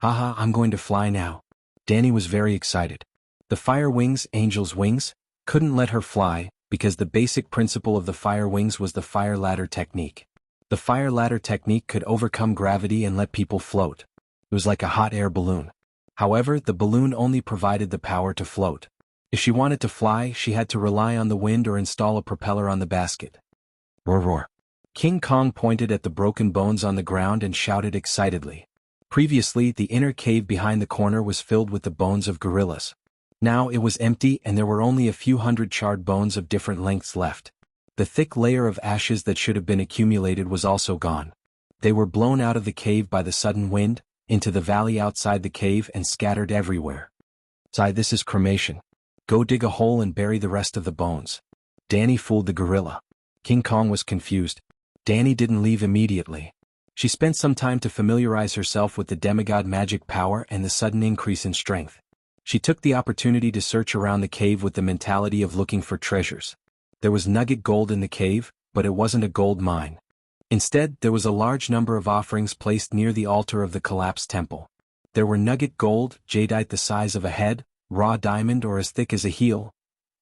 Haha, I'm going to fly now. Danny was very excited. The fire wings, angel's wings, couldn't let her fly, because the basic principle of the fire wings was the fire ladder technique. The fire ladder technique could overcome gravity and let people float. It was like a hot air balloon. However, the balloon only provided the power to float. If she wanted to fly, she had to rely on the wind or install a propeller on the basket. Roar roar. King Kong pointed at the broken bones on the ground and shouted excitedly. Previously, the inner cave behind the corner was filled with the bones of gorillas. Now it was empty and there were only a few hundred charred bones of different lengths left. The thick layer of ashes that should have been accumulated was also gone. They were blown out of the cave by the sudden wind, into the valley outside the cave and scattered everywhere. This is cremation. Go dig a hole and bury the rest of the bones. Danny fooled the gorilla. King Kong was confused. Danny didn't leave immediately. She spent some time to familiarize herself with the demigod magic power and the sudden increase in strength. She took the opportunity to search around the cave with the mentality of looking for treasures. There was nugget gold in the cave, but it wasn't a gold mine. Instead, there was a large number of offerings placed near the altar of the collapsed temple. There were nugget gold, jadeite the size of a head, raw diamond or as thick as a heel.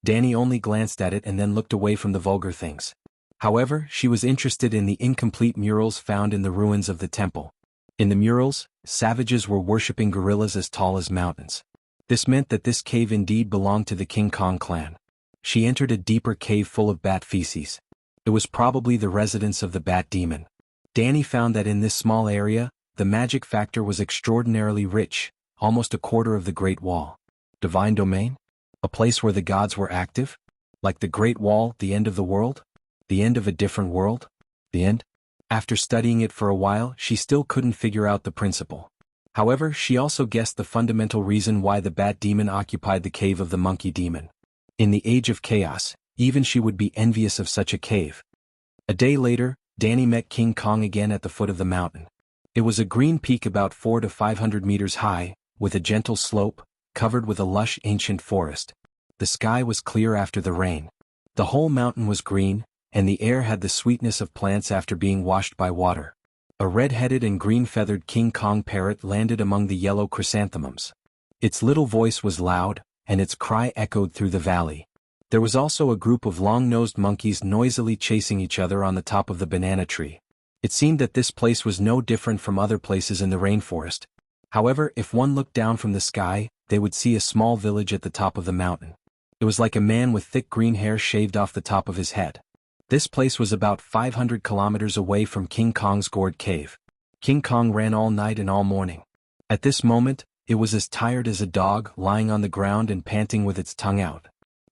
Danny only glanced at it and then looked away from the vulgar things. However, she was interested in the incomplete murals found in the ruins of the temple. In the murals, savages were worshipping gorillas as tall as mountains. This meant that this cave indeed belonged to the King Kong clan. She entered a deeper cave full of bat feces. It was probably the residence of the bat demon. Danny found that in this small area, the magic factor was extraordinarily rich, almost a quarter of the Great Wall. Divine domain? A place where the gods were active? Like the Great Wall, the end of the world? The end of a different world? The end? After studying it for a while, she still couldn't figure out the principle. However, she also guessed the fundamental reason why the bat demon occupied the cave of the monkey demon. In the age of chaos, even she would be envious of such a cave. A day later, Danny met King Kong again at the foot of the mountain. It was a green peak about 400 to 500 meters high, with a gentle slope, covered with a lush ancient forest. The sky was clear after the rain. The whole mountain was green, and the air had the sweetness of plants after being washed by water. A red-headed and green-feathered King Kong parrot landed among the yellow chrysanthemums. Its little voice was loud, and its cry echoed through the valley. There was also a group of long-nosed monkeys noisily chasing each other on the top of the banana tree. It seemed that this place was no different from other places in the rainforest. However, if one looked down from the sky, they would see a small village at the top of the mountain. It was like a man with thick green hair shaved off the top of his head. This place was about 500 kilometers away from King Kong's gourd cave. King Kong ran all night and all morning. At this moment, it was as tired as a dog lying on the ground and panting with its tongue out.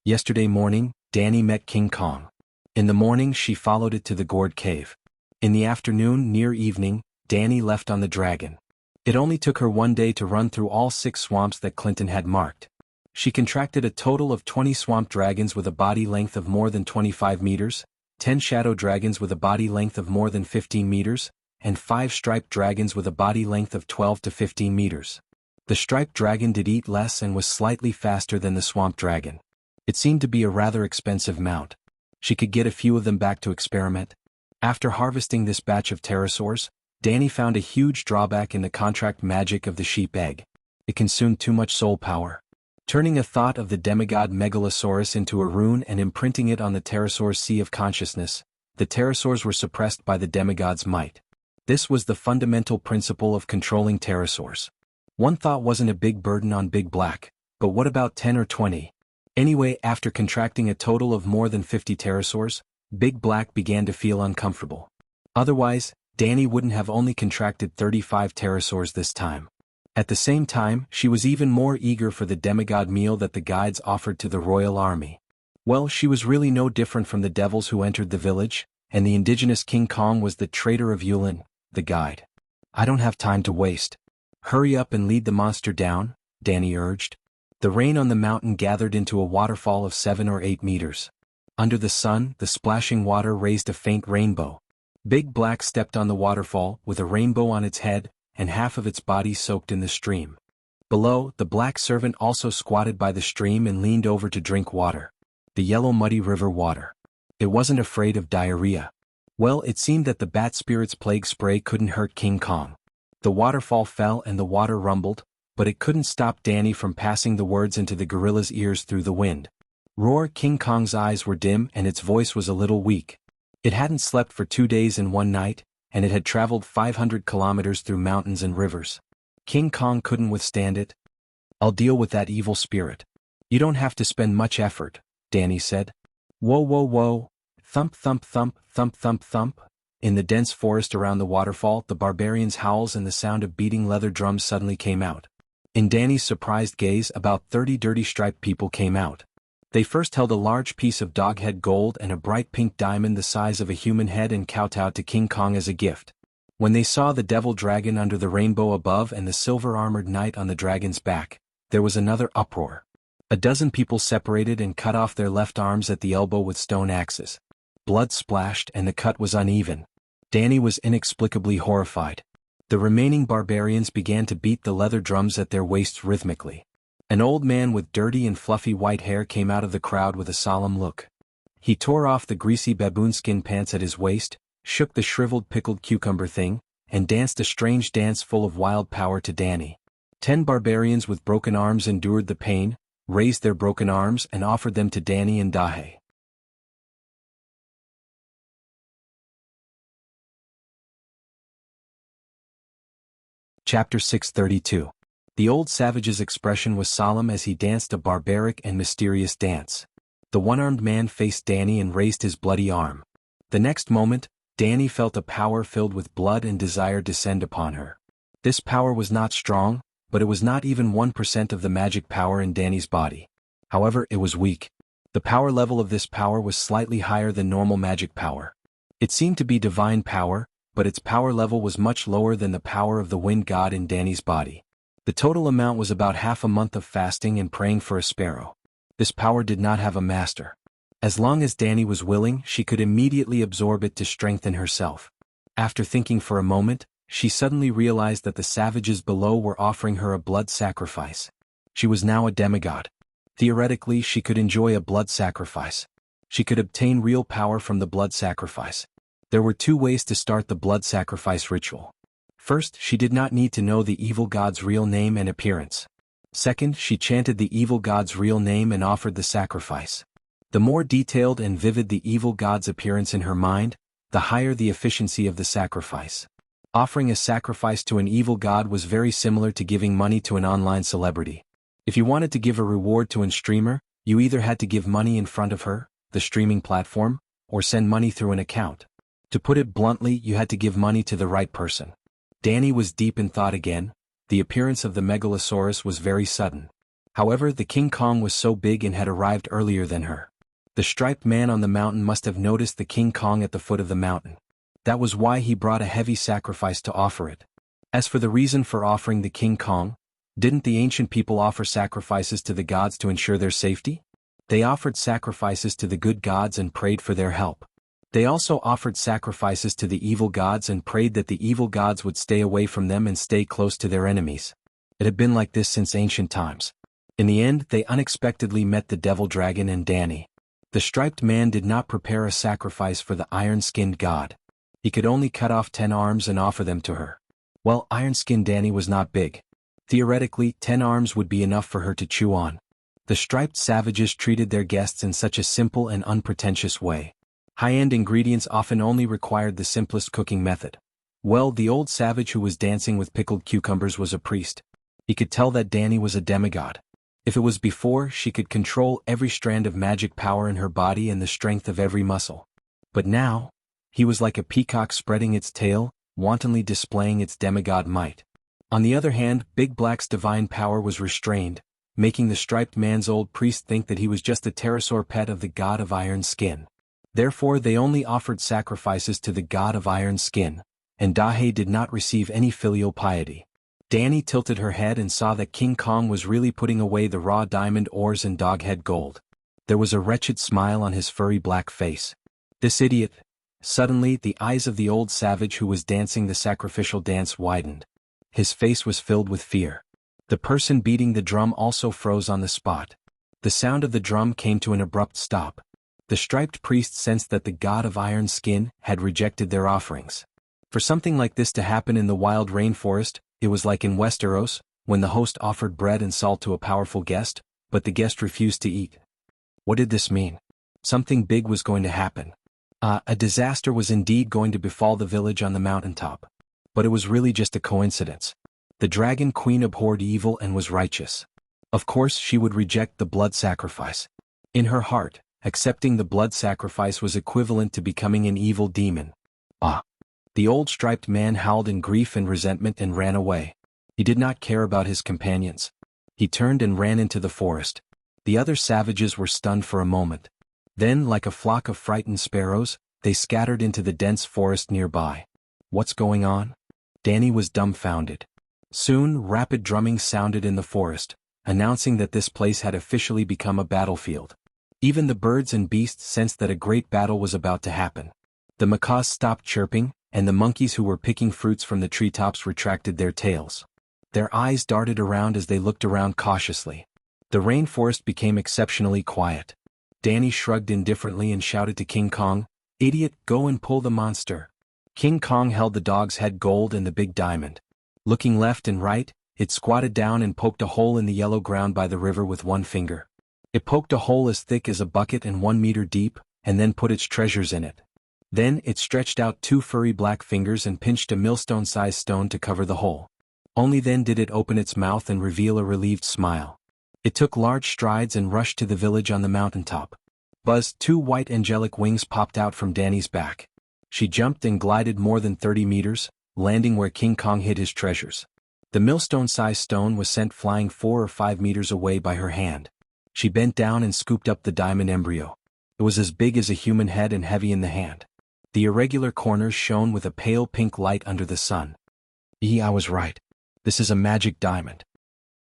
Yesterday morning, Danny met King Kong. In the morning she followed it to the gourd cave. In the afternoon near evening, Danny left on the dragon. It only took her one day to run through all 6 swamps that Clinton had marked. She contracted a total of 20 swamp dragons with a body length of more than 25 meters, 10 shadow dragons with a body length of more than 15 meters, and 5 striped dragons with a body length of 12 to 15 meters. The striped dragon did eat less and was slightly faster than the swamp dragon. It seemed to be a rather expensive mount. She could get a few of them back to experiment. After harvesting this batch of pterosaurs, Danny found a huge drawback in the contract magic of the sheep egg. It consumed too much soul power. Turning a thought of the demigod Megalosaurus into a rune and imprinting it on the pterosaur's sea of consciousness, the pterosaurs were suppressed by the demigod's might. This was the fundamental principle of controlling pterosaurs. One thought wasn't a big burden on Big Black, but what about 10 or 20? Anyway, after contracting a total of more than 50 pterosaurs, Big Black began to feel uncomfortable. Otherwise, Danny wouldn't have only contracted 35 pterosaurs this time. At the same time, she was even more eager for the demigod meal that the guides offered to the royal army. Well, she was really no different from the devils who entered the village, and the indigenous King Kong was the traitor of Yulin, the guide. I don't have time to waste. Hurry up and lead the monster down, Danny urged. The rain on the mountain gathered into a waterfall of 7 or 8 meters. Under the sun, the splashing water raised a faint rainbow. Big Black stepped on the waterfall, with a rainbow on its head, and half of its body soaked in the stream. Below, the black servant also squatted by the stream and leaned over to drink water. The yellow muddy river water. It wasn't afraid of diarrhea. Well, it seemed that the bat spirit's plague spray couldn't hurt King Kong. The waterfall fell and the water rumbled, but it couldn't stop Danny from passing the words into the gorilla's ears through the wind. Roar! King Kong's eyes were dim and its voice was a little weak. It hadn't slept for 2 days and 1 night, and it had traveled 500 kilometers through mountains and rivers. King Kong couldn't withstand it. I'll deal with that evil spirit. You don't have to spend much effort, Danny said. Whoa, whoa, whoa. Thump, thump, thump, thump, thump, thump. In the dense forest around the waterfall, the barbarians' howls and the sound of beating leather drums suddenly came out. In Danny's surprised gaze, about 30 dirty striped people came out. They first held a large piece of doghead gold and a bright pink diamond the size of a human head and kowtowed to King Kong as a gift. When they saw the devil dragon under the rainbow above and the silver-armored knight on the dragon's back, there was another uproar. A dozen people separated and cut off their left arms at the elbow with stone axes. Blood splashed and the cut was uneven. Danny was inexplicably horrified. The remaining barbarians began to beat the leather drums at their waists rhythmically. An old man with dirty and fluffy white hair came out of the crowd with a solemn look. He tore off the greasy baboon skin pants at his waist, shook the shriveled pickled cucumber thing, and danced a strange dance full of wild power to Danny. 10 barbarians with broken arms endured the pain, raised their broken arms and offered them to Danny and Dahe. Chapter 632. The old savage's expression was solemn as he danced a barbaric and mysterious dance. The one-armed man faced Danny and raised his bloody arm. The next moment, Danny felt a power filled with blood and desire descend upon her. This power was not strong, but it was not even 1% of the magic power in Danny's body. However, it was weak. The power level of this power was slightly higher than normal magic power. It seemed to be divine power, but its power level was much lower than the power of the wind god in Danny's body. The total amount was about half a month of fasting and praying for a sparrow. This power did not have a master. As long as Danny was willing, she could immediately absorb it to strengthen herself. After thinking for a moment, she suddenly realized that the savages below were offering her a blood sacrifice. She was now a demigod. Theoretically, she could enjoy a blood sacrifice. She could obtain real power from the blood sacrifice. There were two ways to start the blood sacrifice ritual. First, she did not need to know the evil god's real name and appearance. Second, she chanted the evil god's real name and offered the sacrifice. The more detailed and vivid the evil god's appearance in her mind, the higher the efficiency of the sacrifice. Offering a sacrifice to an evil god was very similar to giving money to an online celebrity. If you wanted to give a reward to a streamer, you either had to give money in front of her, the streaming platform, or send money through an account. To put it bluntly, you had to give money to the right person. Danny was deep in thought again. The appearance of the megalosaurus was very sudden. However, the King Kong was so big and had arrived earlier than her. The striped man on the mountain must have noticed the King Kong at the foot of the mountain. That was why he brought a heavy sacrifice to offer it. As for the reason for offering the King Kong, didn't the ancient people offer sacrifices to the gods to ensure their safety? They offered sacrifices to the good gods and prayed for their help. They also offered sacrifices to the evil gods and prayed that the evil gods would stay away from them and stay close to their enemies. It had been like this since ancient times. In the end, they unexpectedly met the devil dragon and Danny. The striped man did not prepare a sacrifice for the iron-skinned god. He could only cut off 10 arms and offer them to her. Well, iron-skinned Danny was not big. Theoretically, 10 arms would be enough for her to chew on. The striped savages treated their guests in such a simple and unpretentious way. High-end ingredients often only required the simplest cooking method. Well, the old savage who was dancing with pickled cucumbers was a priest. He could tell that Danny was a demigod. If it was before, she could control every strand of magic power in her body and the strength of every muscle. But now, he was like a peacock spreading its tail, wantonly displaying its demigod might. On the other hand, Big Black's divine power was restrained, making the striped man's old priest think that he was just a pterosaur pet of the god of iron skin. Therefore they only offered sacrifices to the god of iron skin, and Dahe did not receive any filial piety. Danny tilted her head and saw that King Kong was really putting away the raw diamond ores and doghead gold. There was a wretched smile on his furry black face. This idiot. Suddenly, the eyes of the old savage who was dancing the sacrificial dance widened. His face was filled with fear. The person beating the drum also froze on the spot. The sound of the drum came to an abrupt stop. The striped priest sensed that the god of iron skin had rejected their offerings. For something like this to happen in the wild rainforest, it was like in Westeros, when the host offered bread and salt to a powerful guest, but the guest refused to eat. What did this mean? Something big was going to happen. A disaster was indeed going to befall the village on the mountaintop. But it was really just a coincidence. The Dragon Queen abhorred evil and was righteous. Of course, she would reject the blood sacrifice. In her heart, accepting the blood sacrifice was equivalent to becoming an evil demon. The old striped man howled in grief and resentment and ran away. He did not care about his companions. He turned and ran into the forest. The other savages were stunned for a moment. Then, like a flock of frightened sparrows, they scattered into the dense forest nearby. What's going on? Danny was dumbfounded. Soon, rapid drumming sounded in the forest, announcing that this place had officially become a battlefield. Even the birds and beasts sensed that a great battle was about to happen. The macaws stopped chirping, and the monkeys who were picking fruits from the treetops retracted their tails. Their eyes darted around as they looked around cautiously. The rainforest became exceptionally quiet. Danny shrugged indifferently and shouted to King Kong, "Idiot, go and pull the monster." King Kong held the dog's head gold and the big diamond. Looking left and right, it squatted down and poked a hole in the yellow ground by the river with one finger. It poked a hole as thick as a bucket and 1 meter deep, and then put its treasures in it. Then it stretched out 2 furry black fingers and pinched a millstone-sized stone to cover the hole. Only then did it open its mouth and reveal a relieved smile. It took large strides and rushed to the village on the mountaintop. Buzz, 2 white angelic wings popped out from Danny's back. She jumped and glided more than 30 meters, landing where King Kong hid his treasures. The millstone-sized stone was sent flying 4 or 5 meters away by her hand. She bent down and scooped up the diamond embryo. It was as big as a human head and heavy in the hand. The irregular corners shone with a pale pink light under the sun. I was right. This is a magic diamond.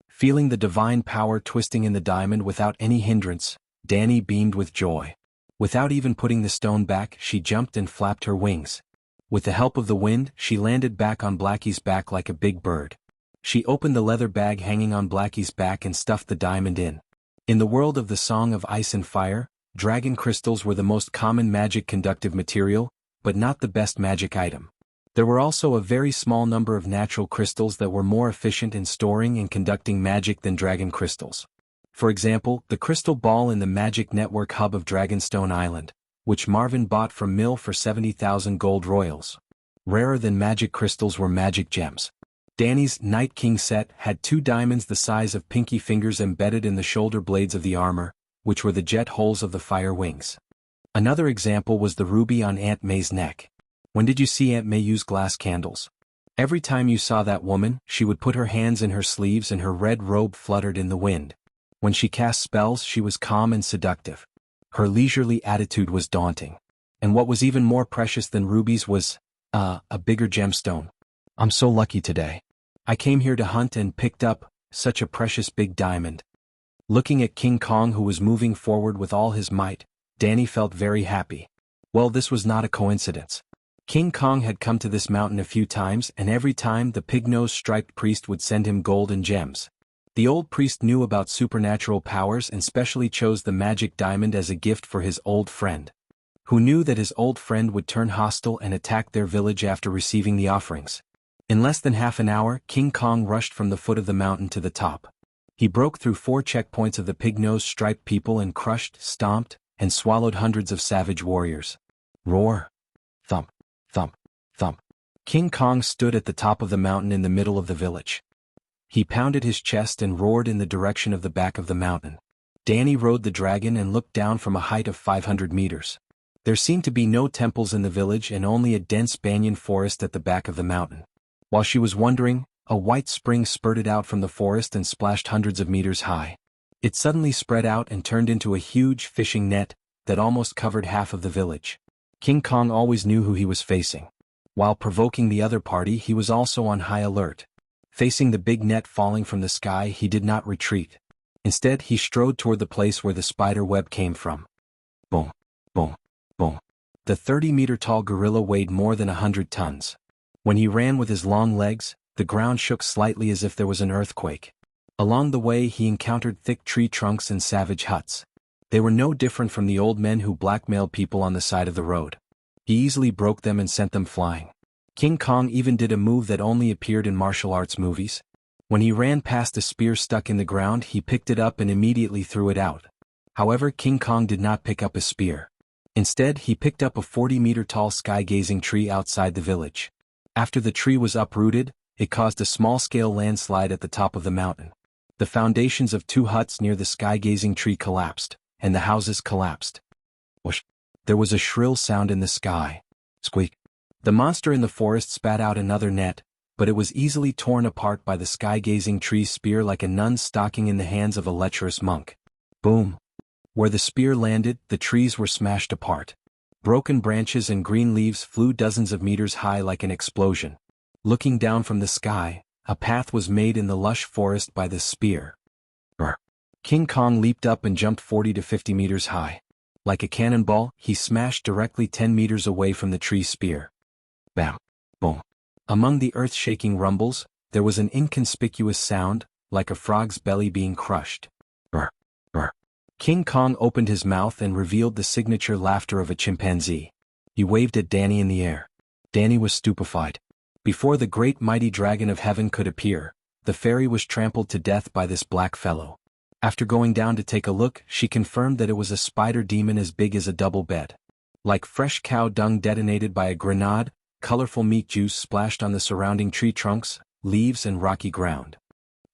Feeling the divine power twisting in the diamond without any hindrance, Danny beamed with joy. Without even putting the stone back, she jumped and flapped her wings. With the help of the wind, she landed back on Blackie's back like a big bird. She opened the leather bag hanging on Blackie's back and stuffed the diamond in. In the world of the Song of Ice and Fire, dragon crystals were the most common magic conductive material, but not the best magic item. There were also a very small number of natural crystals that were more efficient in storing and conducting magic than dragon crystals. For example, the crystal ball in the magic network hub of Dragonstone Island, which Marvin bought from Mill for 70,000 gold royals. Rarer than magic crystals were magic gems. Danny's Night King set had 2 diamonds the size of pinky fingers embedded in the shoulder blades of the armor, which were the jet holes of the fire wings. Another example was the ruby on Aunt May's neck. When did you see Aunt May use glass candles? Every time you saw that woman, she would put her hands in her sleeves and her red robe fluttered in the wind. When she cast spells, she was calm and seductive. Her leisurely attitude was daunting. And what was even more precious than rubies was, a bigger gemstone. I'm so lucky today. I came here to hunt and picked up such a precious big diamond. Looking at King Kong, who was moving forward with all his might, Danny felt very happy. Well, this was not a coincidence. King Kong had come to this mountain a few times, and every time the pig-nosed striped priest would send him gold and gems. The old priest knew about supernatural powers and specially chose the magic diamond as a gift for his old friend, who knew that his old friend would turn hostile and attack their village after receiving the offerings. In less than half an hour, King Kong rushed from the foot of the mountain to the top. He broke through 4 checkpoints of the pig-nosed striped people and crushed, stomped, and swallowed hundreds of savage warriors. Roar! Thump! Thump! Thump! King Kong stood at the top of the mountain in the middle of the village. He pounded his chest and roared in the direction of the back of the mountain. Danny rode the dragon and looked down from a height of 500 meters. There seemed to be no temples in the village and only a dense banyan forest at the back of the mountain. While she was wondering, a white spring spurted out from the forest and splashed hundreds of meters high. It suddenly spread out and turned into a huge fishing net that almost covered half of the village. King Kong always knew who he was facing. While provoking the other party, he was also on high alert. Facing the big net falling from the sky, he did not retreat. Instead, he strode toward the place where the spider web came from. Boom! Boom! Boom! The 30-meter-tall gorilla weighed more than 100 tons. When he ran with his long legs, the ground shook slightly as if there was an earthquake. Along the way, he encountered thick tree trunks and savage huts. They were no different from the old men who blackmailed people on the side of the road. He easily broke them and sent them flying. King Kong even did a move that only appeared in martial arts movies. When he ran past a spear stuck in the ground, he picked it up and immediately threw it out. However, King Kong did not pick up a spear. Instead, he picked up a 40-meter-tall sky-gazing tree outside the village. After the tree was uprooted, it caused a small-scale landslide at the top of the mountain. The foundations of 2 huts near the sky-gazing tree collapsed, and the houses collapsed. Whoosh! There was a shrill sound in the sky. Squeak! The monster in the forest spat out another net, but it was easily torn apart by the sky-gazing tree's spear like a nun's stocking in the hands of a lecherous monk. Boom! Where the spear landed, the trees were smashed apart. Broken branches and green leaves flew dozens of meters high like an explosion. Looking down from the sky, a path was made in the lush forest by the spear. Brr. King Kong leaped up and jumped 40 to 50 meters high. Like a cannonball, he smashed directly 10 meters away from the tree's spear. Bam! Boom! Among the earth-shaking rumbles, there was an inconspicuous sound, like a frog's belly being crushed. Brr! Brr! King Kong opened his mouth and revealed the signature laughter of a chimpanzee. He waved at Danny in the air. Danny was stupefied. Before the great mighty dragon of heaven could appear, the fairy was trampled to death by this black fellow. After going down to take a look, she confirmed that it was a spider demon as big as a double bed. Like fresh cow dung detonated by a grenade, colorful meat juice splashed on the surrounding tree trunks, leaves and rocky ground.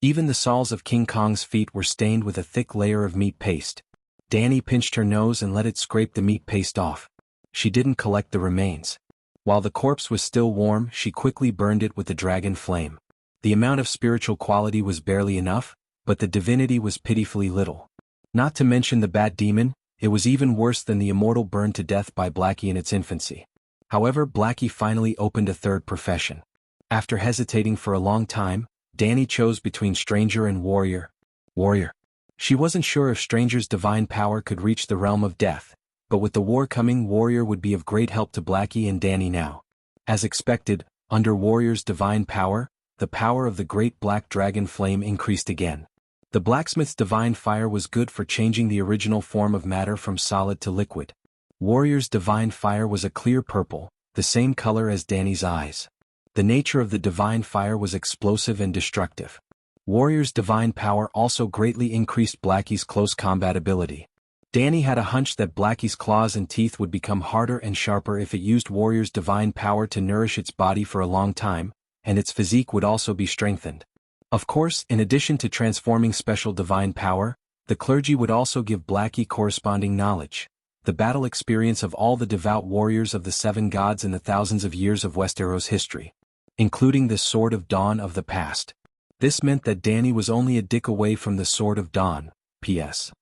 Even the soles of King Kong's feet were stained with a thick layer of meat paste. Danny pinched her nose and let it scrape the meat paste off. She didn't collect the remains. While the corpse was still warm, she quickly burned it with the dragon flame. The amount of spiritual quality was barely enough, but the divinity was pitifully little. Not to mention the bat demon, it was even worse than the immortal burned to death by Blackie in its infancy. However, Blackie finally opened a third profession. After hesitating for a long time, Danny chose between stranger and warrior. Warrior. She wasn't sure if stranger's divine power could reach the realm of death, but with the war coming, warrior would be of great help to Blackie and Danny now. As expected, under warrior's divine power, the power of the great black dragon flame increased again. The blacksmith's divine fire was good for changing the original form of matter from solid to liquid. Warrior's divine fire was a clear purple, the same color as Danny's eyes. The nature of the divine fire was explosive and destructive. Warrior's divine power also greatly increased Blackie's close combat ability. Danny had a hunch that Blackie's claws and teeth would become harder and sharper if it used Warrior's divine power to nourish its body for a long time, and its physique would also be strengthened. Of course, in addition to transforming special divine power, the clergy would also give Blackie corresponding knowledge, the battle experience of all the devout warriors of the 7 gods in the thousands of years of Westeros history, including the Sword of Dawn of the past. This meant that Danny was only a dick away from the Sword of Dawn. P.S.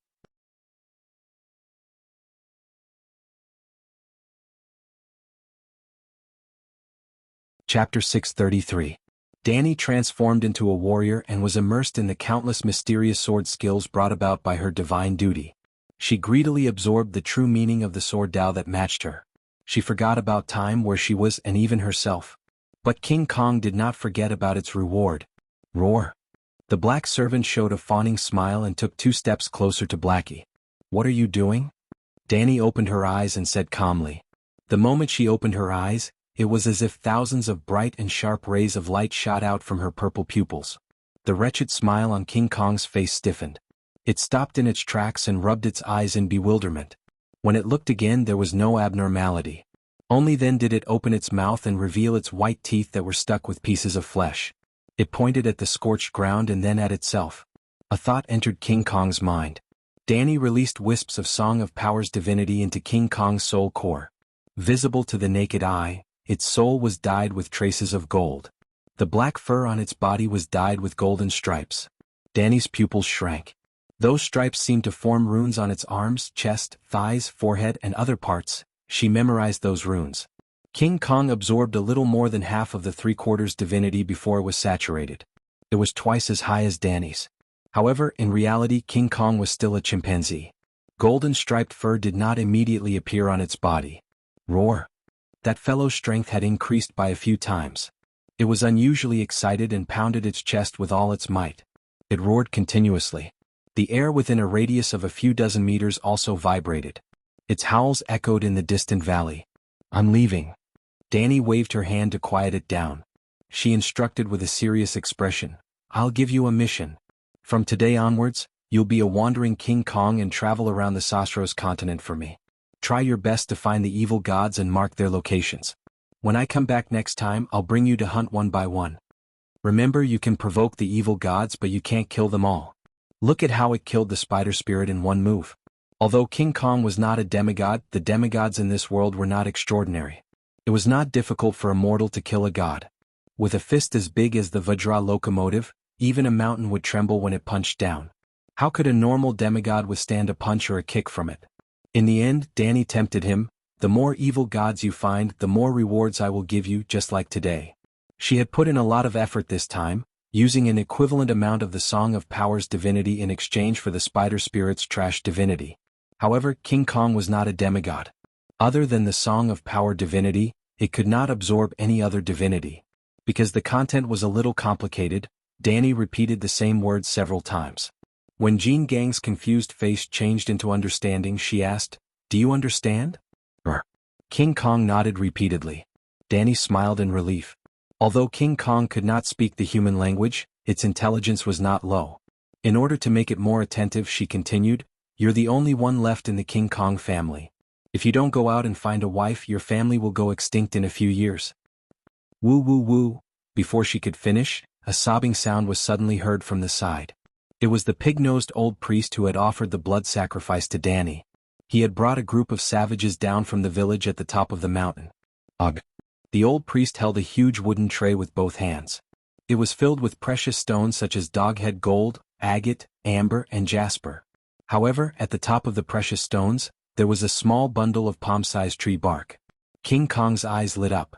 Chapter 633. Danny transformed into a warrior and was immersed in the countless mysterious sword skills brought about by her divine duty. She greedily absorbed the true meaning of the sword Tao that matched her. She forgot about time, where she was, and even herself. But King Kong did not forget about its reward. Roar. The black servant showed a fawning smile and took 2 steps closer to Blackie. "What are you doing?" Danny opened her eyes and said calmly. The moment she opened her eyes, it was as if thousands of bright and sharp rays of light shot out from her purple pupils. The wretched smile on King Kong's face stiffened. It stopped in its tracks and rubbed its eyes in bewilderment. When it looked again, there was no abnormality. Only then did it open its mouth and reveal its white teeth that were stuck with pieces of flesh. It pointed at the scorched ground and then at itself. A thought entered King Kong's mind. Danny released wisps of Song of Power's divinity into King Kong's soul core. Visible to the naked eye, its soul was dyed with traces of gold. The black fur on its body was dyed with golden stripes. Danny's pupils shrank. Those stripes seemed to form runes on its arms, chest, thighs, forehead, and other parts. She memorized those runes. King Kong absorbed a little more than half of the 3/4 divinity before it was saturated. It was twice as high as Danny's. However, in reality, King Kong was still a chimpanzee. Golden striped fur did not immediately appear on its body. Roar. That fellow's strength had increased by a few times. It was unusually excited and pounded its chest with all its might. It roared continuously. The air within a radius of a few dozen meters also vibrated. Its howls echoed in the distant valley. "I'm leaving." Danny waved her hand to quiet it down. She instructed with a serious expression, "I'll give you a mission. From today onwards, you'll be a wandering King Kong and travel around the Sosros continent for me. Try your best to find the evil gods and mark their locations. When I come back next time, I'll bring you to hunt one by one. Remember, you can provoke the evil gods, but you can't kill them all. Look at how it killed the spider spirit in one move." Although King Kong was not a demigod, the demigods in this world were not extraordinary. It was not difficult for a mortal to kill a god. With a fist as big as the Vajra locomotive, even a mountain would tremble when it punched down. How could a normal demigod withstand a punch or a kick from it? In the end, Danny tempted him. "The more evil gods you find, the more rewards I will give you, just like today." She had put in a lot of effort this time, using an equivalent amount of the Song of Power's divinity in exchange for the spider spirit's trash divinity. However, King Kong was not a demigod. Other than the Song of Power divinity, it could not absorb any other divinity. Because the content was a little complicated, Danny repeated the same words several times. When Jean Gang's confused face changed into understanding, she asked, "Do you understand?" King Kong nodded repeatedly. Danny smiled in relief. Although King Kong could not speak the human language, its intelligence was not low. In order to make it more attentive, she continued, "You're the only one left in the King Kong family. If you don't go out and find a wife, your family will go extinct in a few years." Woo woo woo. Before she could finish, a sobbing sound was suddenly heard from the side. It was the pig-nosed old priest who had offered the blood sacrifice to Danny. He had brought a group of savages down from the village at the top of the mountain. Ugh. The old priest held a huge wooden tray with both hands. It was filled with precious stones such as doghead gold, agate, amber, and jasper. However, at the top of the precious stones, there was a small bundle of palm-sized tree bark. King Kong's eyes lit up.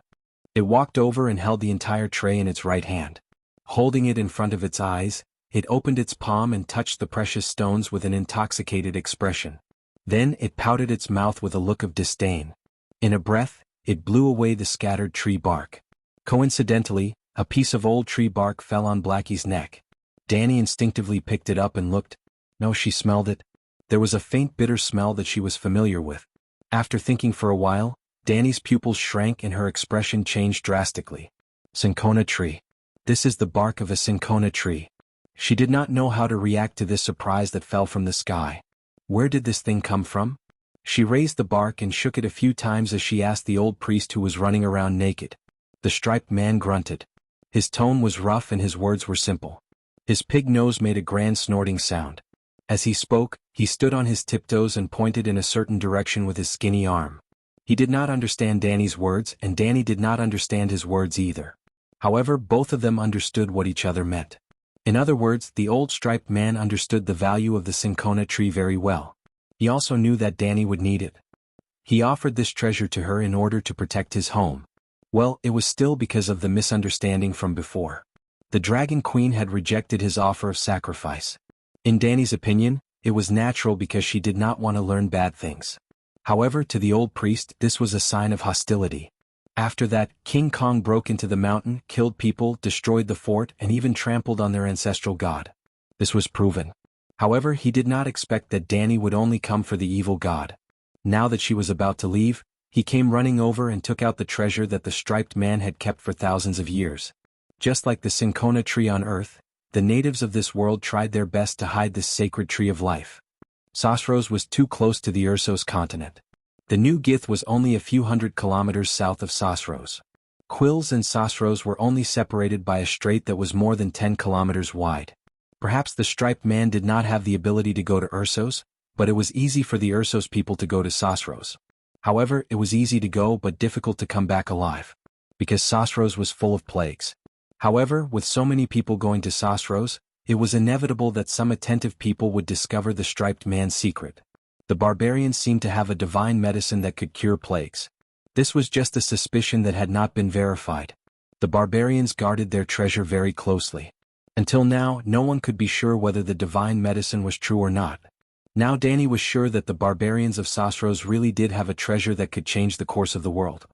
It walked over and held the entire tray in its right hand. Holding it in front of its eyes, it opened its palm and touched the precious stones with an intoxicated expression. Then it pouted its mouth with a look of disdain. In a breath, it blew away the scattered tree bark. Coincidentally, a piece of old tree bark fell on Blackie's neck. Danny instinctively picked it up and looked. No, she smelled it. There was a faint bitter smell that she was familiar with. After thinking for a while, Danny's pupils shrank and her expression changed drastically. Cinchona tree. This is the bark of a cinchona tree. She did not know how to react to this surprise that fell from the sky. Where did this thing come from? She raised the bark and shook it a few times as she asked the old priest who was running around naked. The striped man grunted. His tone was rough and his words were simple. His pig nose made a grand snorting sound. As he spoke, he stood on his tiptoes and pointed in a certain direction with his skinny arm. He did not understand Danny's words, and Danny did not understand his words either. However, both of them understood what each other meant. In other words, the old striped man understood the value of the cinchona tree very well. He also knew that Danny would need it. He offered this treasure to her in order to protect his home. Well, it was still because of the misunderstanding from before. The Dragon Queen had rejected his offer of sacrifice. In Danny's opinion, it was natural because she did not want to learn bad things. However, to the old priest, this was a sign of hostility. After that, King Kong broke into the mountain, killed people, destroyed the fort, and even trampled on their ancestral god. This was proven. However, he did not expect that Danny would only come for the evil god. Now that she was about to leave, he came running over and took out the treasure that the striped man had kept for thousands of years. Just like the cinchona tree on Earth, the natives of this world tried their best to hide this sacred tree of life. Sosros was too close to the Ursos continent. The New Gith was only a few hundred kilometers south of Sosros. Quills and Sosros were only separated by a strait that was more than 10 kilometers wide. Perhaps the striped man did not have the ability to go to Ursos, but it was easy for the Ursos people to go to Sosros. However, it was easy to go but difficult to come back alive. Because Sosros was full of plagues. However, with so many people going to Sosros, it was inevitable that some attentive people would discover the striped man's secret. The barbarians seemed to have a divine medicine that could cure plagues. This was just a suspicion that had not been verified. The barbarians guarded their treasure very closely. Until now, no one could be sure whether the divine medicine was true or not. Now Danny was sure that the barbarians of Sosros really did have a treasure that could change the course of the world.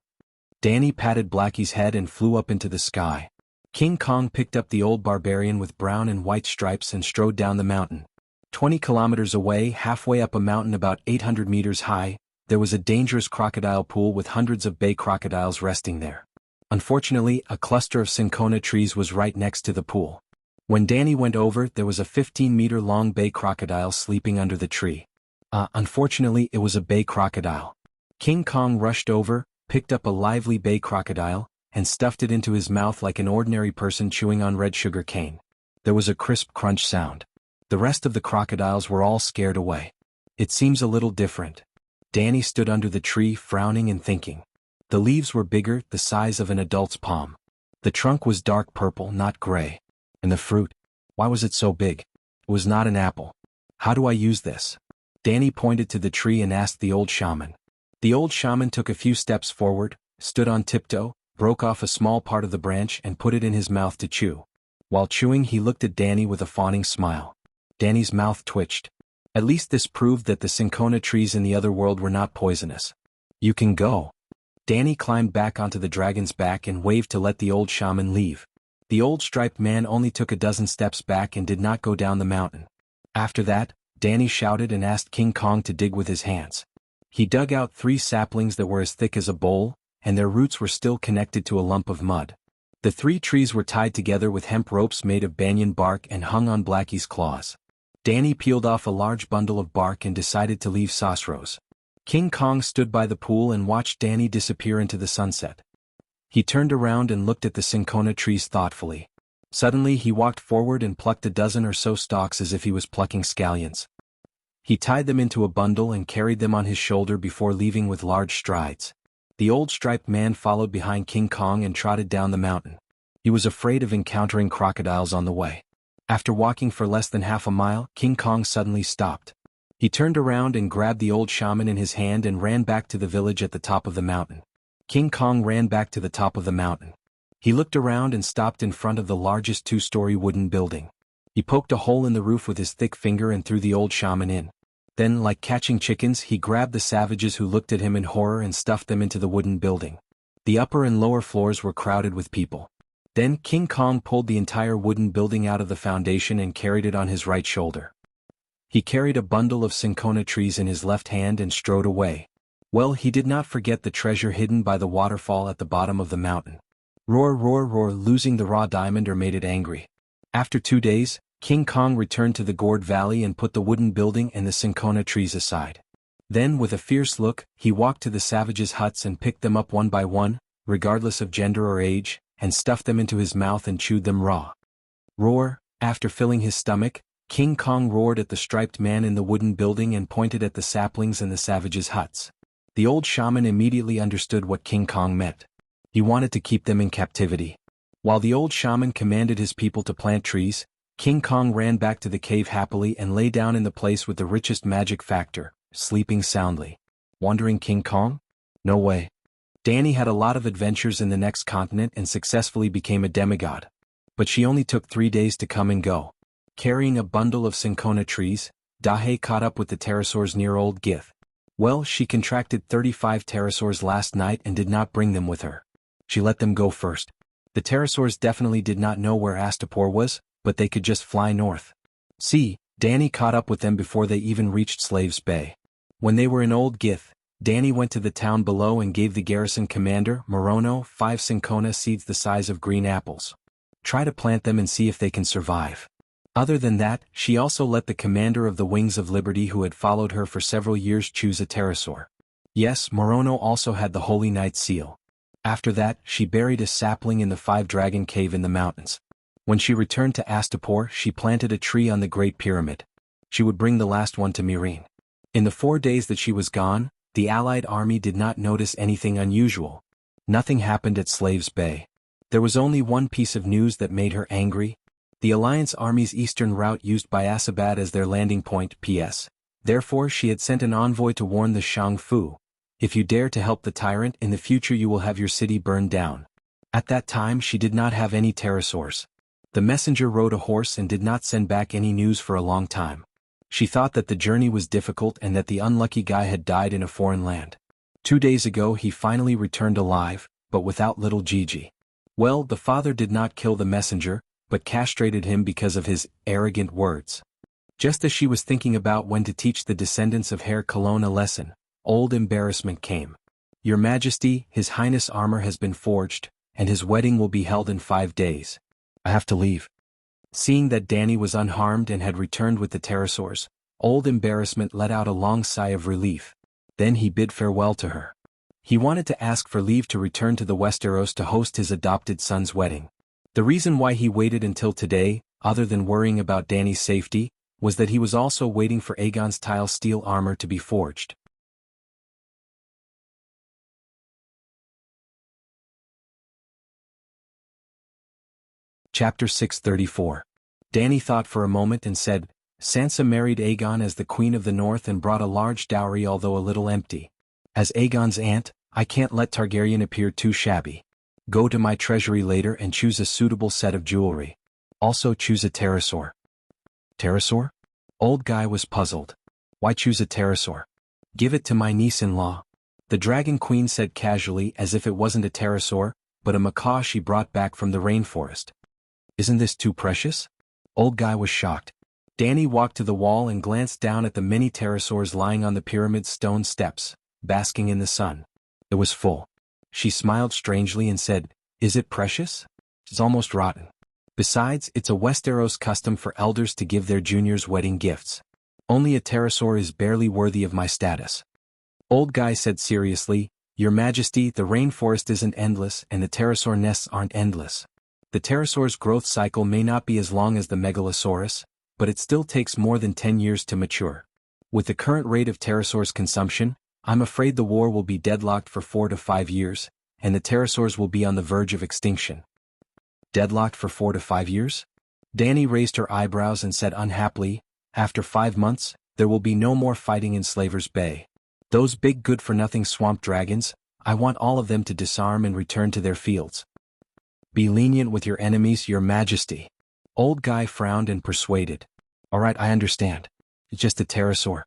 Danny patted Blackie's head and flew up into the sky. King Kong picked up the old barbarian with brown and white stripes and strode down the mountain. 20 kilometers away, halfway up a mountain about 800 meters high, there was a dangerous crocodile pool with hundreds of bay crocodiles resting there. Unfortunately, a cluster of cinchona trees was right next to the pool. When Danny went over, there was a 15-meter-long bay crocodile sleeping under the tree. Unfortunately, it was a bay crocodile. King Kong rushed over, picked up a lively bay crocodile, and stuffed it into his mouth like an ordinary person chewing on red sugar cane. There was a crisp crunch sound. The rest of the crocodiles were all scared away. It seems a little different. Danny stood under the tree, frowning and thinking. The leaves were bigger, the size of an adult's palm. The trunk was dark purple, not gray. And the fruit? Why was it so big? It was not an apple. How do I use this? Danny pointed to the tree and asked the old shaman. The old shaman took a few steps forward, stood on tiptoe, broke off a small part of the branch and put it in his mouth to chew. While chewing, he looked at Danny with a fawning smile. Danny's mouth twitched. At least this proved that the cinchona trees in the other world were not poisonous. You can go. Danny climbed back onto the dragon's back and waved to let the old shaman leave. The old striped man only took a dozen steps back and did not go down the mountain. After that, Danny shouted and asked King Kong to dig with his hands. He dug out 3 saplings that were as thick as a bowl, and their roots were still connected to a lump of mud. The 3 trees were tied together with hemp ropes made of banyan bark and hung on Blackie's claws. Danny peeled off a large bundle of bark and decided to leave Sosros. King Kong stood by the pool and watched Danny disappear into the sunset. He turned around and looked at the cinchona trees thoughtfully. Suddenly he walked forward and plucked a dozen or so stalks as if he was plucking scallions. He tied them into a bundle and carried them on his shoulder before leaving with large strides. The old striped man followed behind King Kong and trotted down the mountain. He was afraid of encountering crocodiles on the way. After walking for less than half a mile, King Kong suddenly stopped. He turned around and grabbed the old shaman in his hand and ran back to the village at the top of the mountain. King Kong ran back to the top of the mountain. He looked around and stopped in front of the largest 2-story wooden building. He poked a hole in the roof with his thick finger and threw the old shaman in. Then, like catching chickens, he grabbed the savages who looked at him in horror and stuffed them into the wooden building. The upper and lower floors were crowded with people. Then King Kong pulled the entire wooden building out of the foundation and carried it on his right shoulder. He carried a bundle of cinchona trees in his left hand and strode away. Well, he did not forget the treasure hidden by the waterfall at the bottom of the mountain. Roar, roar, roar, losing the raw diamond made it angry. After 2 days, King Kong returned to the gourd valley and put the wooden building and the cinchona trees aside. Then, with a fierce look, he walked to the savages' huts and picked them up one by one, regardless of gender or age, and stuffed them into his mouth and chewed them raw. Roar, after filling his stomach, King Kong roared at the striped man in the wooden building and pointed at the saplings in the savages' huts. The old shaman immediately understood what King Kong meant. He wanted to keep them in captivity. While the old shaman commanded his people to plant trees, King Kong ran back to the cave happily and lay down in the place with the richest magic factor, sleeping soundly. Wandering King Kong? No way. Danny had a lot of adventures in the next continent and successfully became a demigod. But she only took 3 days to come and go. Carrying a bundle of cinchona trees, Dahe caught up with the pterosaurs near Old Gith. Well, she contracted 35 pterosaurs last night and did not bring them with her. She let them go first. The pterosaurs definitely did not know where Astapor was, but they could just fly north. See, Danny caught up with them before they even reached Slaves Bay. When they were in Old Gith, Danny went to the town below and gave the garrison commander, Morono, 5 cinchona seeds the size of green apples. Try to plant them and see if they can survive. Other than that, she also let the commander of the Wings of Liberty who had followed her for several years choose a pterosaur. Yes, Morono also had the Holy Knight seal. After that, she buried a sapling in the 5-dragon cave in the mountains. When she returned to Astapor, she planted a tree on the Great Pyramid. She would bring the last one to Myrene. In the 4 days that she was gone, the Allied army did not notice anything unusual. Nothing happened at Slaves Bay. There was only one piece of news that made her angry. The Alliance Army's eastern route used by Asabad as their landing point, P.S. Therefore she had sent an envoy to warn the Shangfu. If you dare to help the tyrant in the future you will have your city burned down. At that time she did not have any pterosaurs. The messenger rode a horse and did not send back any news for a long time. She thought that the journey was difficult and that the unlucky guy had died in a foreign land. 2 days ago he finally returned alive, but without little Gigi. Well, the father did not kill the messenger, but castrated him because of his arrogant words. Just as she was thinking about when to teach the descendants of Herr Cologne a lesson, old embarrassment came. Your Majesty, His Highness' armor has been forged, and his wedding will be held in 5 days. I have to leave. Seeing that Danny was unharmed and had returned with the pterosaurs, old embarrassment let out a long sigh of relief. Then he bid farewell to her. He wanted to ask for leave to return to the Westeros to host his adopted son's wedding. The reason why he waited until today, other than worrying about Danny's safety, was that he was also waiting for Aegon's tile steel armor to be forged. Chapter 634. Danny thought for a moment and said, Sansa married Aegon as the Queen of the North and brought a large dowry although a little empty. As Aegon's aunt, I can't let Targaryen appear too shabby. Go to my treasury later and choose a suitable set of jewelry. Also choose a pterosaur. Pterosaur? Old guy was puzzled. Why choose a pterosaur? Give it to my niece-in-law. The Dragon Queen said casually as if it wasn't a pterosaur, but a macaw she brought back from the rainforest. Isn't this too precious? Old guy was shocked. Danny walked to the wall and glanced down at the many pterosaurs lying on the pyramid's stone steps, basking in the sun. It was full. She smiled strangely and said, Is it precious? It's almost rotten. Besides, it's a Westeros custom for elders to give their juniors wedding gifts. Only a pterosaur is barely worthy of my status. Old guy said seriously, Your Majesty, the rainforest isn't endless and the pterosaur nests aren't endless. The pterosaur's growth cycle may not be as long as the megalosaurus, but it still takes more than 10 years to mature. With the current rate of pterosaurs consumption, I'm afraid the war will be deadlocked for 4 to 5 years, and the pterosaurs will be on the verge of extinction. Deadlocked for 4 to 5 years? Danny raised her eyebrows and said unhappily, After 5 months, there will be no more fighting in Slavers Bay. Those big good-for-nothing swamp dragons, I want all of them to disarm and return to their fields. Be lenient with your enemies, Your Majesty. Old guy frowned and persuaded. All right, I understand. It's just a pterosaur.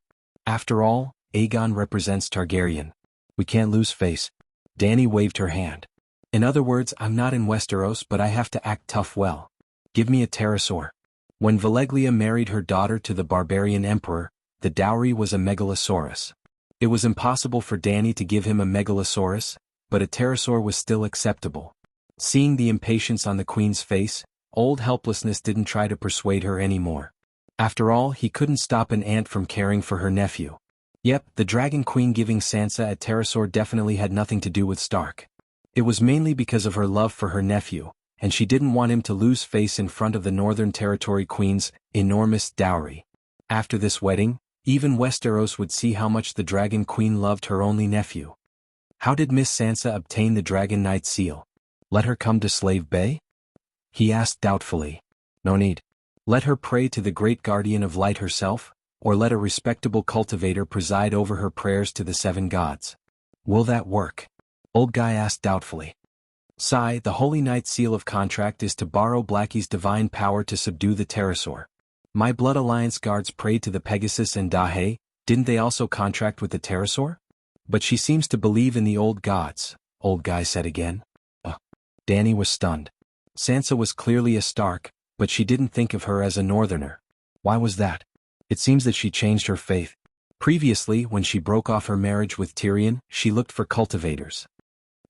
After all, Aegon represents Targaryen. We can't lose face. Danny waved her hand. In other words, I'm not in Westeros but I have to act tough well. Give me a pterosaur. When Valeglia married her daughter to the barbarian emperor, the dowry was a megalosaurus. It was impossible for Dany to give him a megalosaurus, but a pterosaur was still acceptable. Seeing the impatience on the queen's face, old helplessness didn't try to persuade her anymore. After all, he couldn't stop an aunt from caring for her nephew. Yep, the Dragon Queen giving Sansa a pterosaur definitely had nothing to do with Stark. It was mainly because of her love for her nephew, and she didn't want him to lose face in front of the Northern Territory Queen's enormous dowry. After this wedding, even Westeros would see how much the Dragon Queen loved her only nephew. How did Miss Sansa obtain the Dragon Knight seal? Let her come to Slave Bay? He asked doubtfully. No need. Let her pray to the great guardian of light herself, or let a respectable cultivator preside over her prayers to the 7 gods. Will that work? Old guy asked doubtfully. Sigh, the Holy Knight seal of contract is to borrow Blackie's divine power to subdue the pterosaur. My Blood Alliance guards prayed to the Pegasus and Dahe, didn't they also contract with the pterosaur? But she seems to believe in the old gods, old guy said again. Dany was stunned. Sansa was clearly a Stark, but she didn't think of her as a Northerner. Why was that? It seems that she changed her faith. Previously, when she broke off her marriage with Tyrion, she looked for cultivators.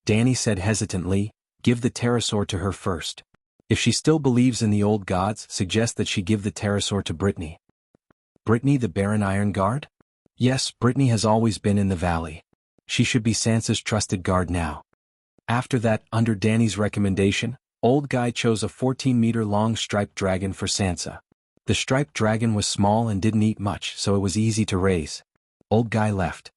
Dany said hesitantly, give the pterosaur to her first. If she still believes in the old gods, suggest that she give the pterosaur to Brittany. Brittany the Baron Ironguard? Yes, Brittany has always been in the valley. She should be Sansa's trusted guard now. After that, under Dany's recommendation, old guy chose a 14-meter-long striped dragon for Sansa. The striped dragon was small and didn't eat much, so it was easy to raise. Old guy left.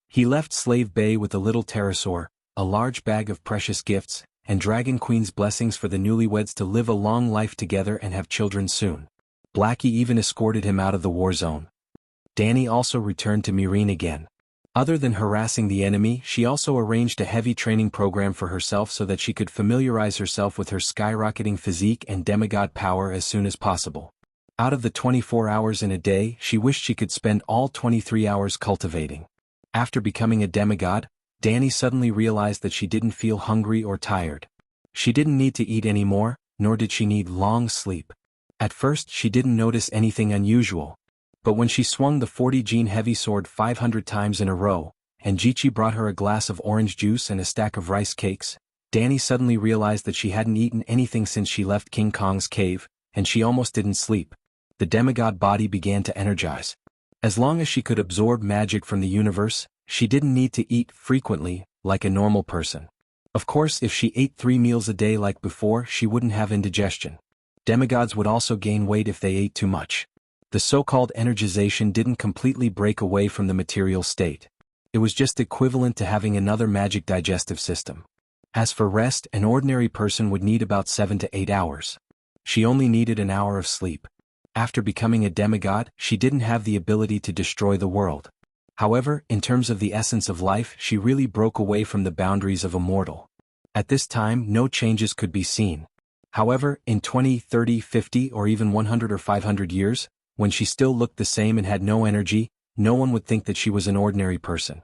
He left Slave Bay with a little pterosaur, a large bag of precious gifts, and Dragon Queen's blessings for the newlyweds to live a long life together and have children soon. Blackie even escorted him out of the war zone. Dany also returned to Meereen again. Other than harassing the enemy, she also arranged a heavy training program for herself so that she could familiarize herself with her skyrocketing physique and demigod power as soon as possible. Out of the 24 hours in a day, she wished she could spend all 23 hours cultivating. After becoming a demigod, Dany suddenly realized that she didn't feel hungry or tired. She didn't need to eat anymore, nor did she need long sleep. At first she didn't notice anything unusual. But when she swung the 40-gene heavy sword 500 times in a row, and Jichi brought her a glass of orange juice and a stack of rice cakes, Dany suddenly realized that she hadn't eaten anything since she left King Kong's cave, and she almost didn't sleep. The demigod body began to energize. As long as she could absorb magic from the universe, she didn't need to eat frequently, like a normal person. Of course, if she ate 3 meals a day like before, she wouldn't have indigestion. Demigods would also gain weight if they ate too much. The so-called energization didn't completely break away from the material state. It was just equivalent to having another magic digestive system. As for rest, an ordinary person would need about 7 to 8 hours. She only needed an hour of sleep. After becoming a demigod, she didn't have the ability to destroy the world. However, in terms of the essence of life, she really broke away from the boundaries of a mortal. At this time, no changes could be seen. However, in 20, 30, 50, or even 100 or 500 years, when she still looked the same and had no energy, no one would think that she was an ordinary person.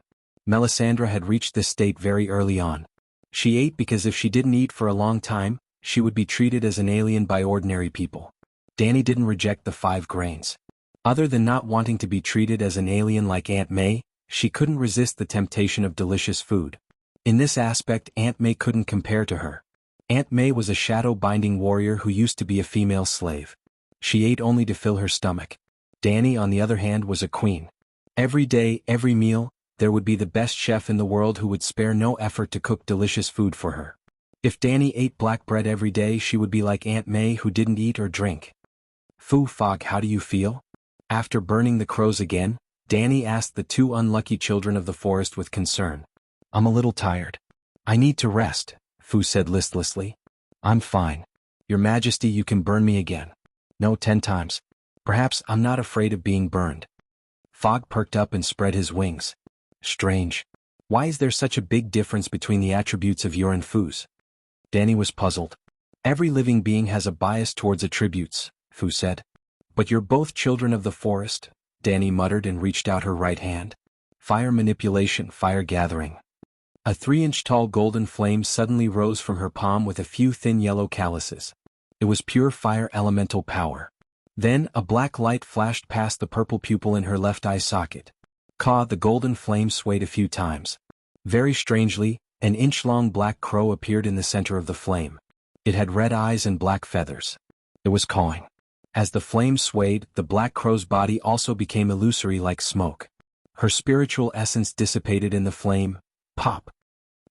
Melisandre had reached this state very early on. She ate because if she didn't eat for a long time, she would be treated as an alien by ordinary people. Dany didn't reject the 5 grains. Other than not wanting to be treated as an alien like Aunt May, she couldn't resist the temptation of delicious food. In this aspect, Aunt May couldn't compare to her. Aunt May was a shadow-binding warrior who used to be a female slave. She ate only to fill her stomach. Dany, on the other hand, was a queen. Every day, every meal, there would be the best chef in the world who would spare no effort to cook delicious food for her. If Dany ate black bread every day, she would be like Aunt May who didn't eat or drink. Fog, how do you feel? After burning the crows again, Dany asked the 2 unlucky children of the forest with concern. I'm a little tired. I need to rest, Fu said listlessly. I'm fine. Your Majesty, you can burn me again. No, 10 times. Perhaps I'm not afraid of being burned. Fog perked up and spread his wings. Strange. Why is there such a big difference between the attributes of your and Fu's? Dany was puzzled. Every living being has a bias towards attributes, Fu said. But you're both children of the forest, Dany muttered and reached out her right hand. Fire manipulation, fire gathering. A 3-inch tall golden flame suddenly rose from her palm with a few thin yellow calluses. It was pure fire elemental power. Then, a black light flashed past the purple pupil in her left eye socket. The golden flame swayed a few times. Very strangely, an inch-long black crow appeared in the center of the flame. It had red eyes and black feathers. It was cawing. As the flame swayed, the black crow's body also became illusory like smoke. Her spiritual essence dissipated in the flame. Pop!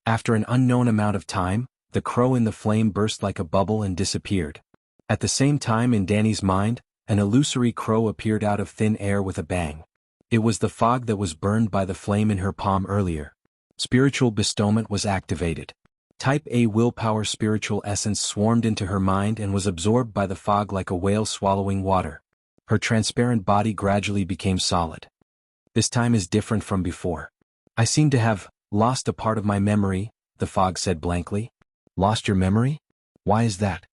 After an unknown amount of time, the crow in the flame burst like a bubble and disappeared. At the same time, in Danny's mind, an illusory crow appeared out of thin air with a bang. It was the fog that was burned by the flame in her palm earlier. Spiritual bestowment was activated. Type A willpower spiritual essence swarmed into her mind and was absorbed by the fog like a whale swallowing water. Her transparent body gradually became solid. This time is different from before. I seem to have lost a part of my memory, the fog said blankly. Lost your memory? Why is that?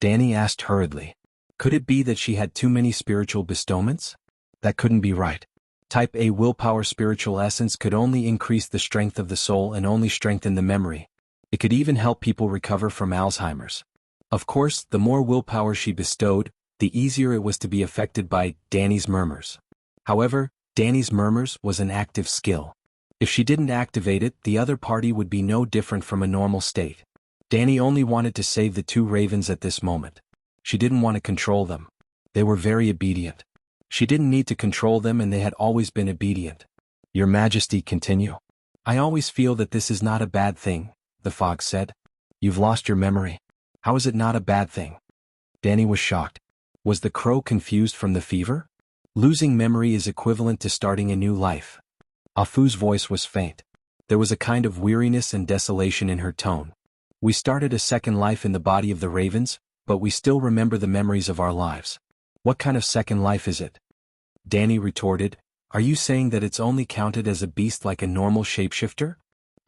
Danny asked hurriedly. Could it be that she had too many spiritual bestowments? That couldn't be right. Type A willpower spiritual essence could only increase the strength of the soul and only strengthen the memory. It could even help people recover from Alzheimer's. Of course, the more willpower she bestowed, the easier it was to be affected by Danny's murmurs. However, Danny's murmurs was an active skill. If she didn't activate it, the other party would be no different from a normal state. Danny only wanted to save the 2 ravens at this moment. She didn't want to control them. They were very obedient. She didn't need to control them and they had always been obedient. Your Majesty, continue. I always feel that this is not a bad thing, the fog said. You've lost your memory. How is it not a bad thing? Danny was shocked. Was the crow confused from the fever? Losing memory is equivalent to starting a new life. Afu's voice was faint. There was a kind of weariness and desolation in her tone. We started a second life in the body of the ravens, but we still remember the memories of our lives. What kind of second life is it? Danny retorted, Are you saying that it's only counted as a beast like a normal shapeshifter?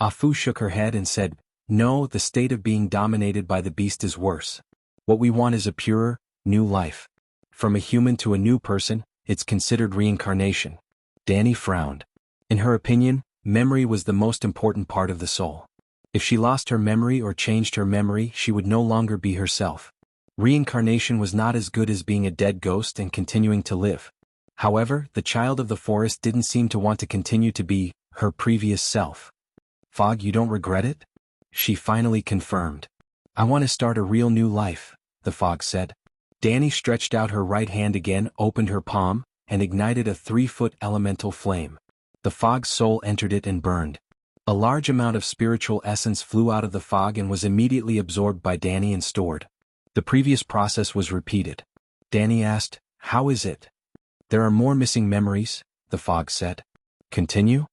Afu shook her head and said, No, the state of being dominated by the beast is worse. What we want is a purer, new life. From a human to a new person, it's considered reincarnation. Danny frowned. In her opinion, memory was the most important part of the soul. If she lost her memory or changed her memory, she would no longer be herself. Reincarnation was not as good as being a dead ghost and continuing to live. However, the child of the forest didn't seem to want to continue to be her previous self. Fog, you don't regret it? She finally confirmed. I want to start a real new life, the fog said. Danny stretched out her right hand again, opened her palm, and ignited a 3-foot elemental flame. The fog's soul entered it and burned. A large amount of spiritual essence flew out of the fog and was immediately absorbed by Danny and stored. The previous process was repeated. Danny asked, How is it? There are more missing memories, the fog said. Continue?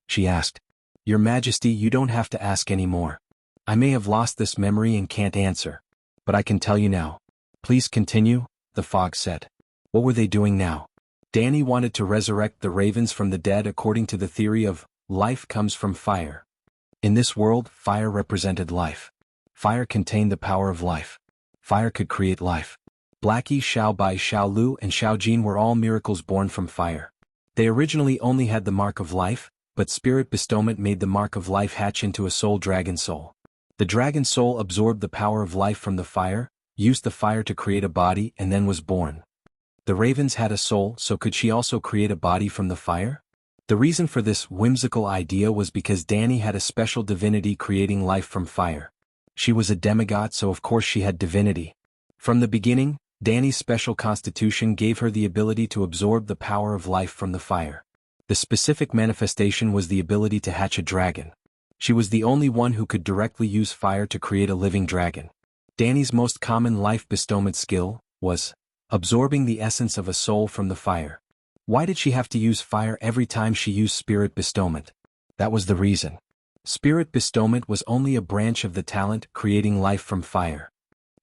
She asked. Your Majesty, you don't have to ask any more. I may have lost this memory and can't answer. But I can tell you now. Please continue, the fog said. What were they doing now? Danny wanted to resurrect the ravens from the dead according to the theory of life comes from fire. In this world, fire represented life. Fire contained the power of life. Fire could create life. Blackie, Xiaobai, Xiaolu, and Xiaojin were all miracles born from fire. They originally only had the mark of life, but spirit bestowment made the mark of life hatch into a soul dragon soul. The dragon soul absorbed the power of life from the fire, used the fire to create a body, and then was born. The ravens had a soul, so could she also create a body from the fire? The reason for this whimsical idea was because Danny had a special divinity creating life from fire. She was a demigod, so of course she had divinity. From the beginning, Danny's special constitution gave her the ability to absorb the power of life from the fire. The specific manifestation was the ability to hatch a dragon. She was the only one who could directly use fire to create a living dragon. Danny's most common life bestowment skill was absorbing the essence of a soul from the fire. Why did she have to use fire every time she used spirit bestowment? That was the reason. Spirit bestowment was only a branch of the talent creating life from fire.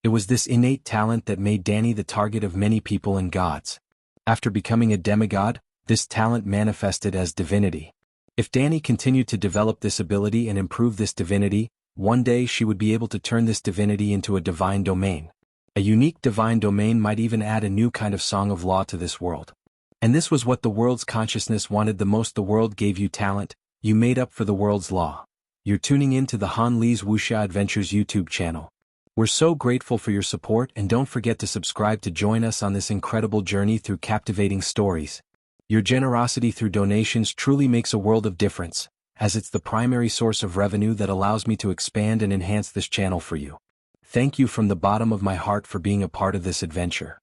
It was this innate talent that made Danny the target of many people and gods. After becoming a demigod, this talent manifested as divinity. If Danny continued to develop this ability and improve this divinity, one day she would be able to turn this divinity into a divine domain. A unique divine domain might even add a new kind of song of law to this world. And this was what the world's consciousness wanted the most. The world gave you talent, you made up for the world's law. You're tuning in to the Han Li's Wuxia Adventures YouTube channel. We're so grateful for your support, and don't forget to subscribe to join us on this incredible journey through captivating stories. Your generosity through donations truly makes a world of difference, as it's the primary source of revenue that allows me to expand and enhance this channel for you. Thank you from the bottom of my heart for being a part of this adventure.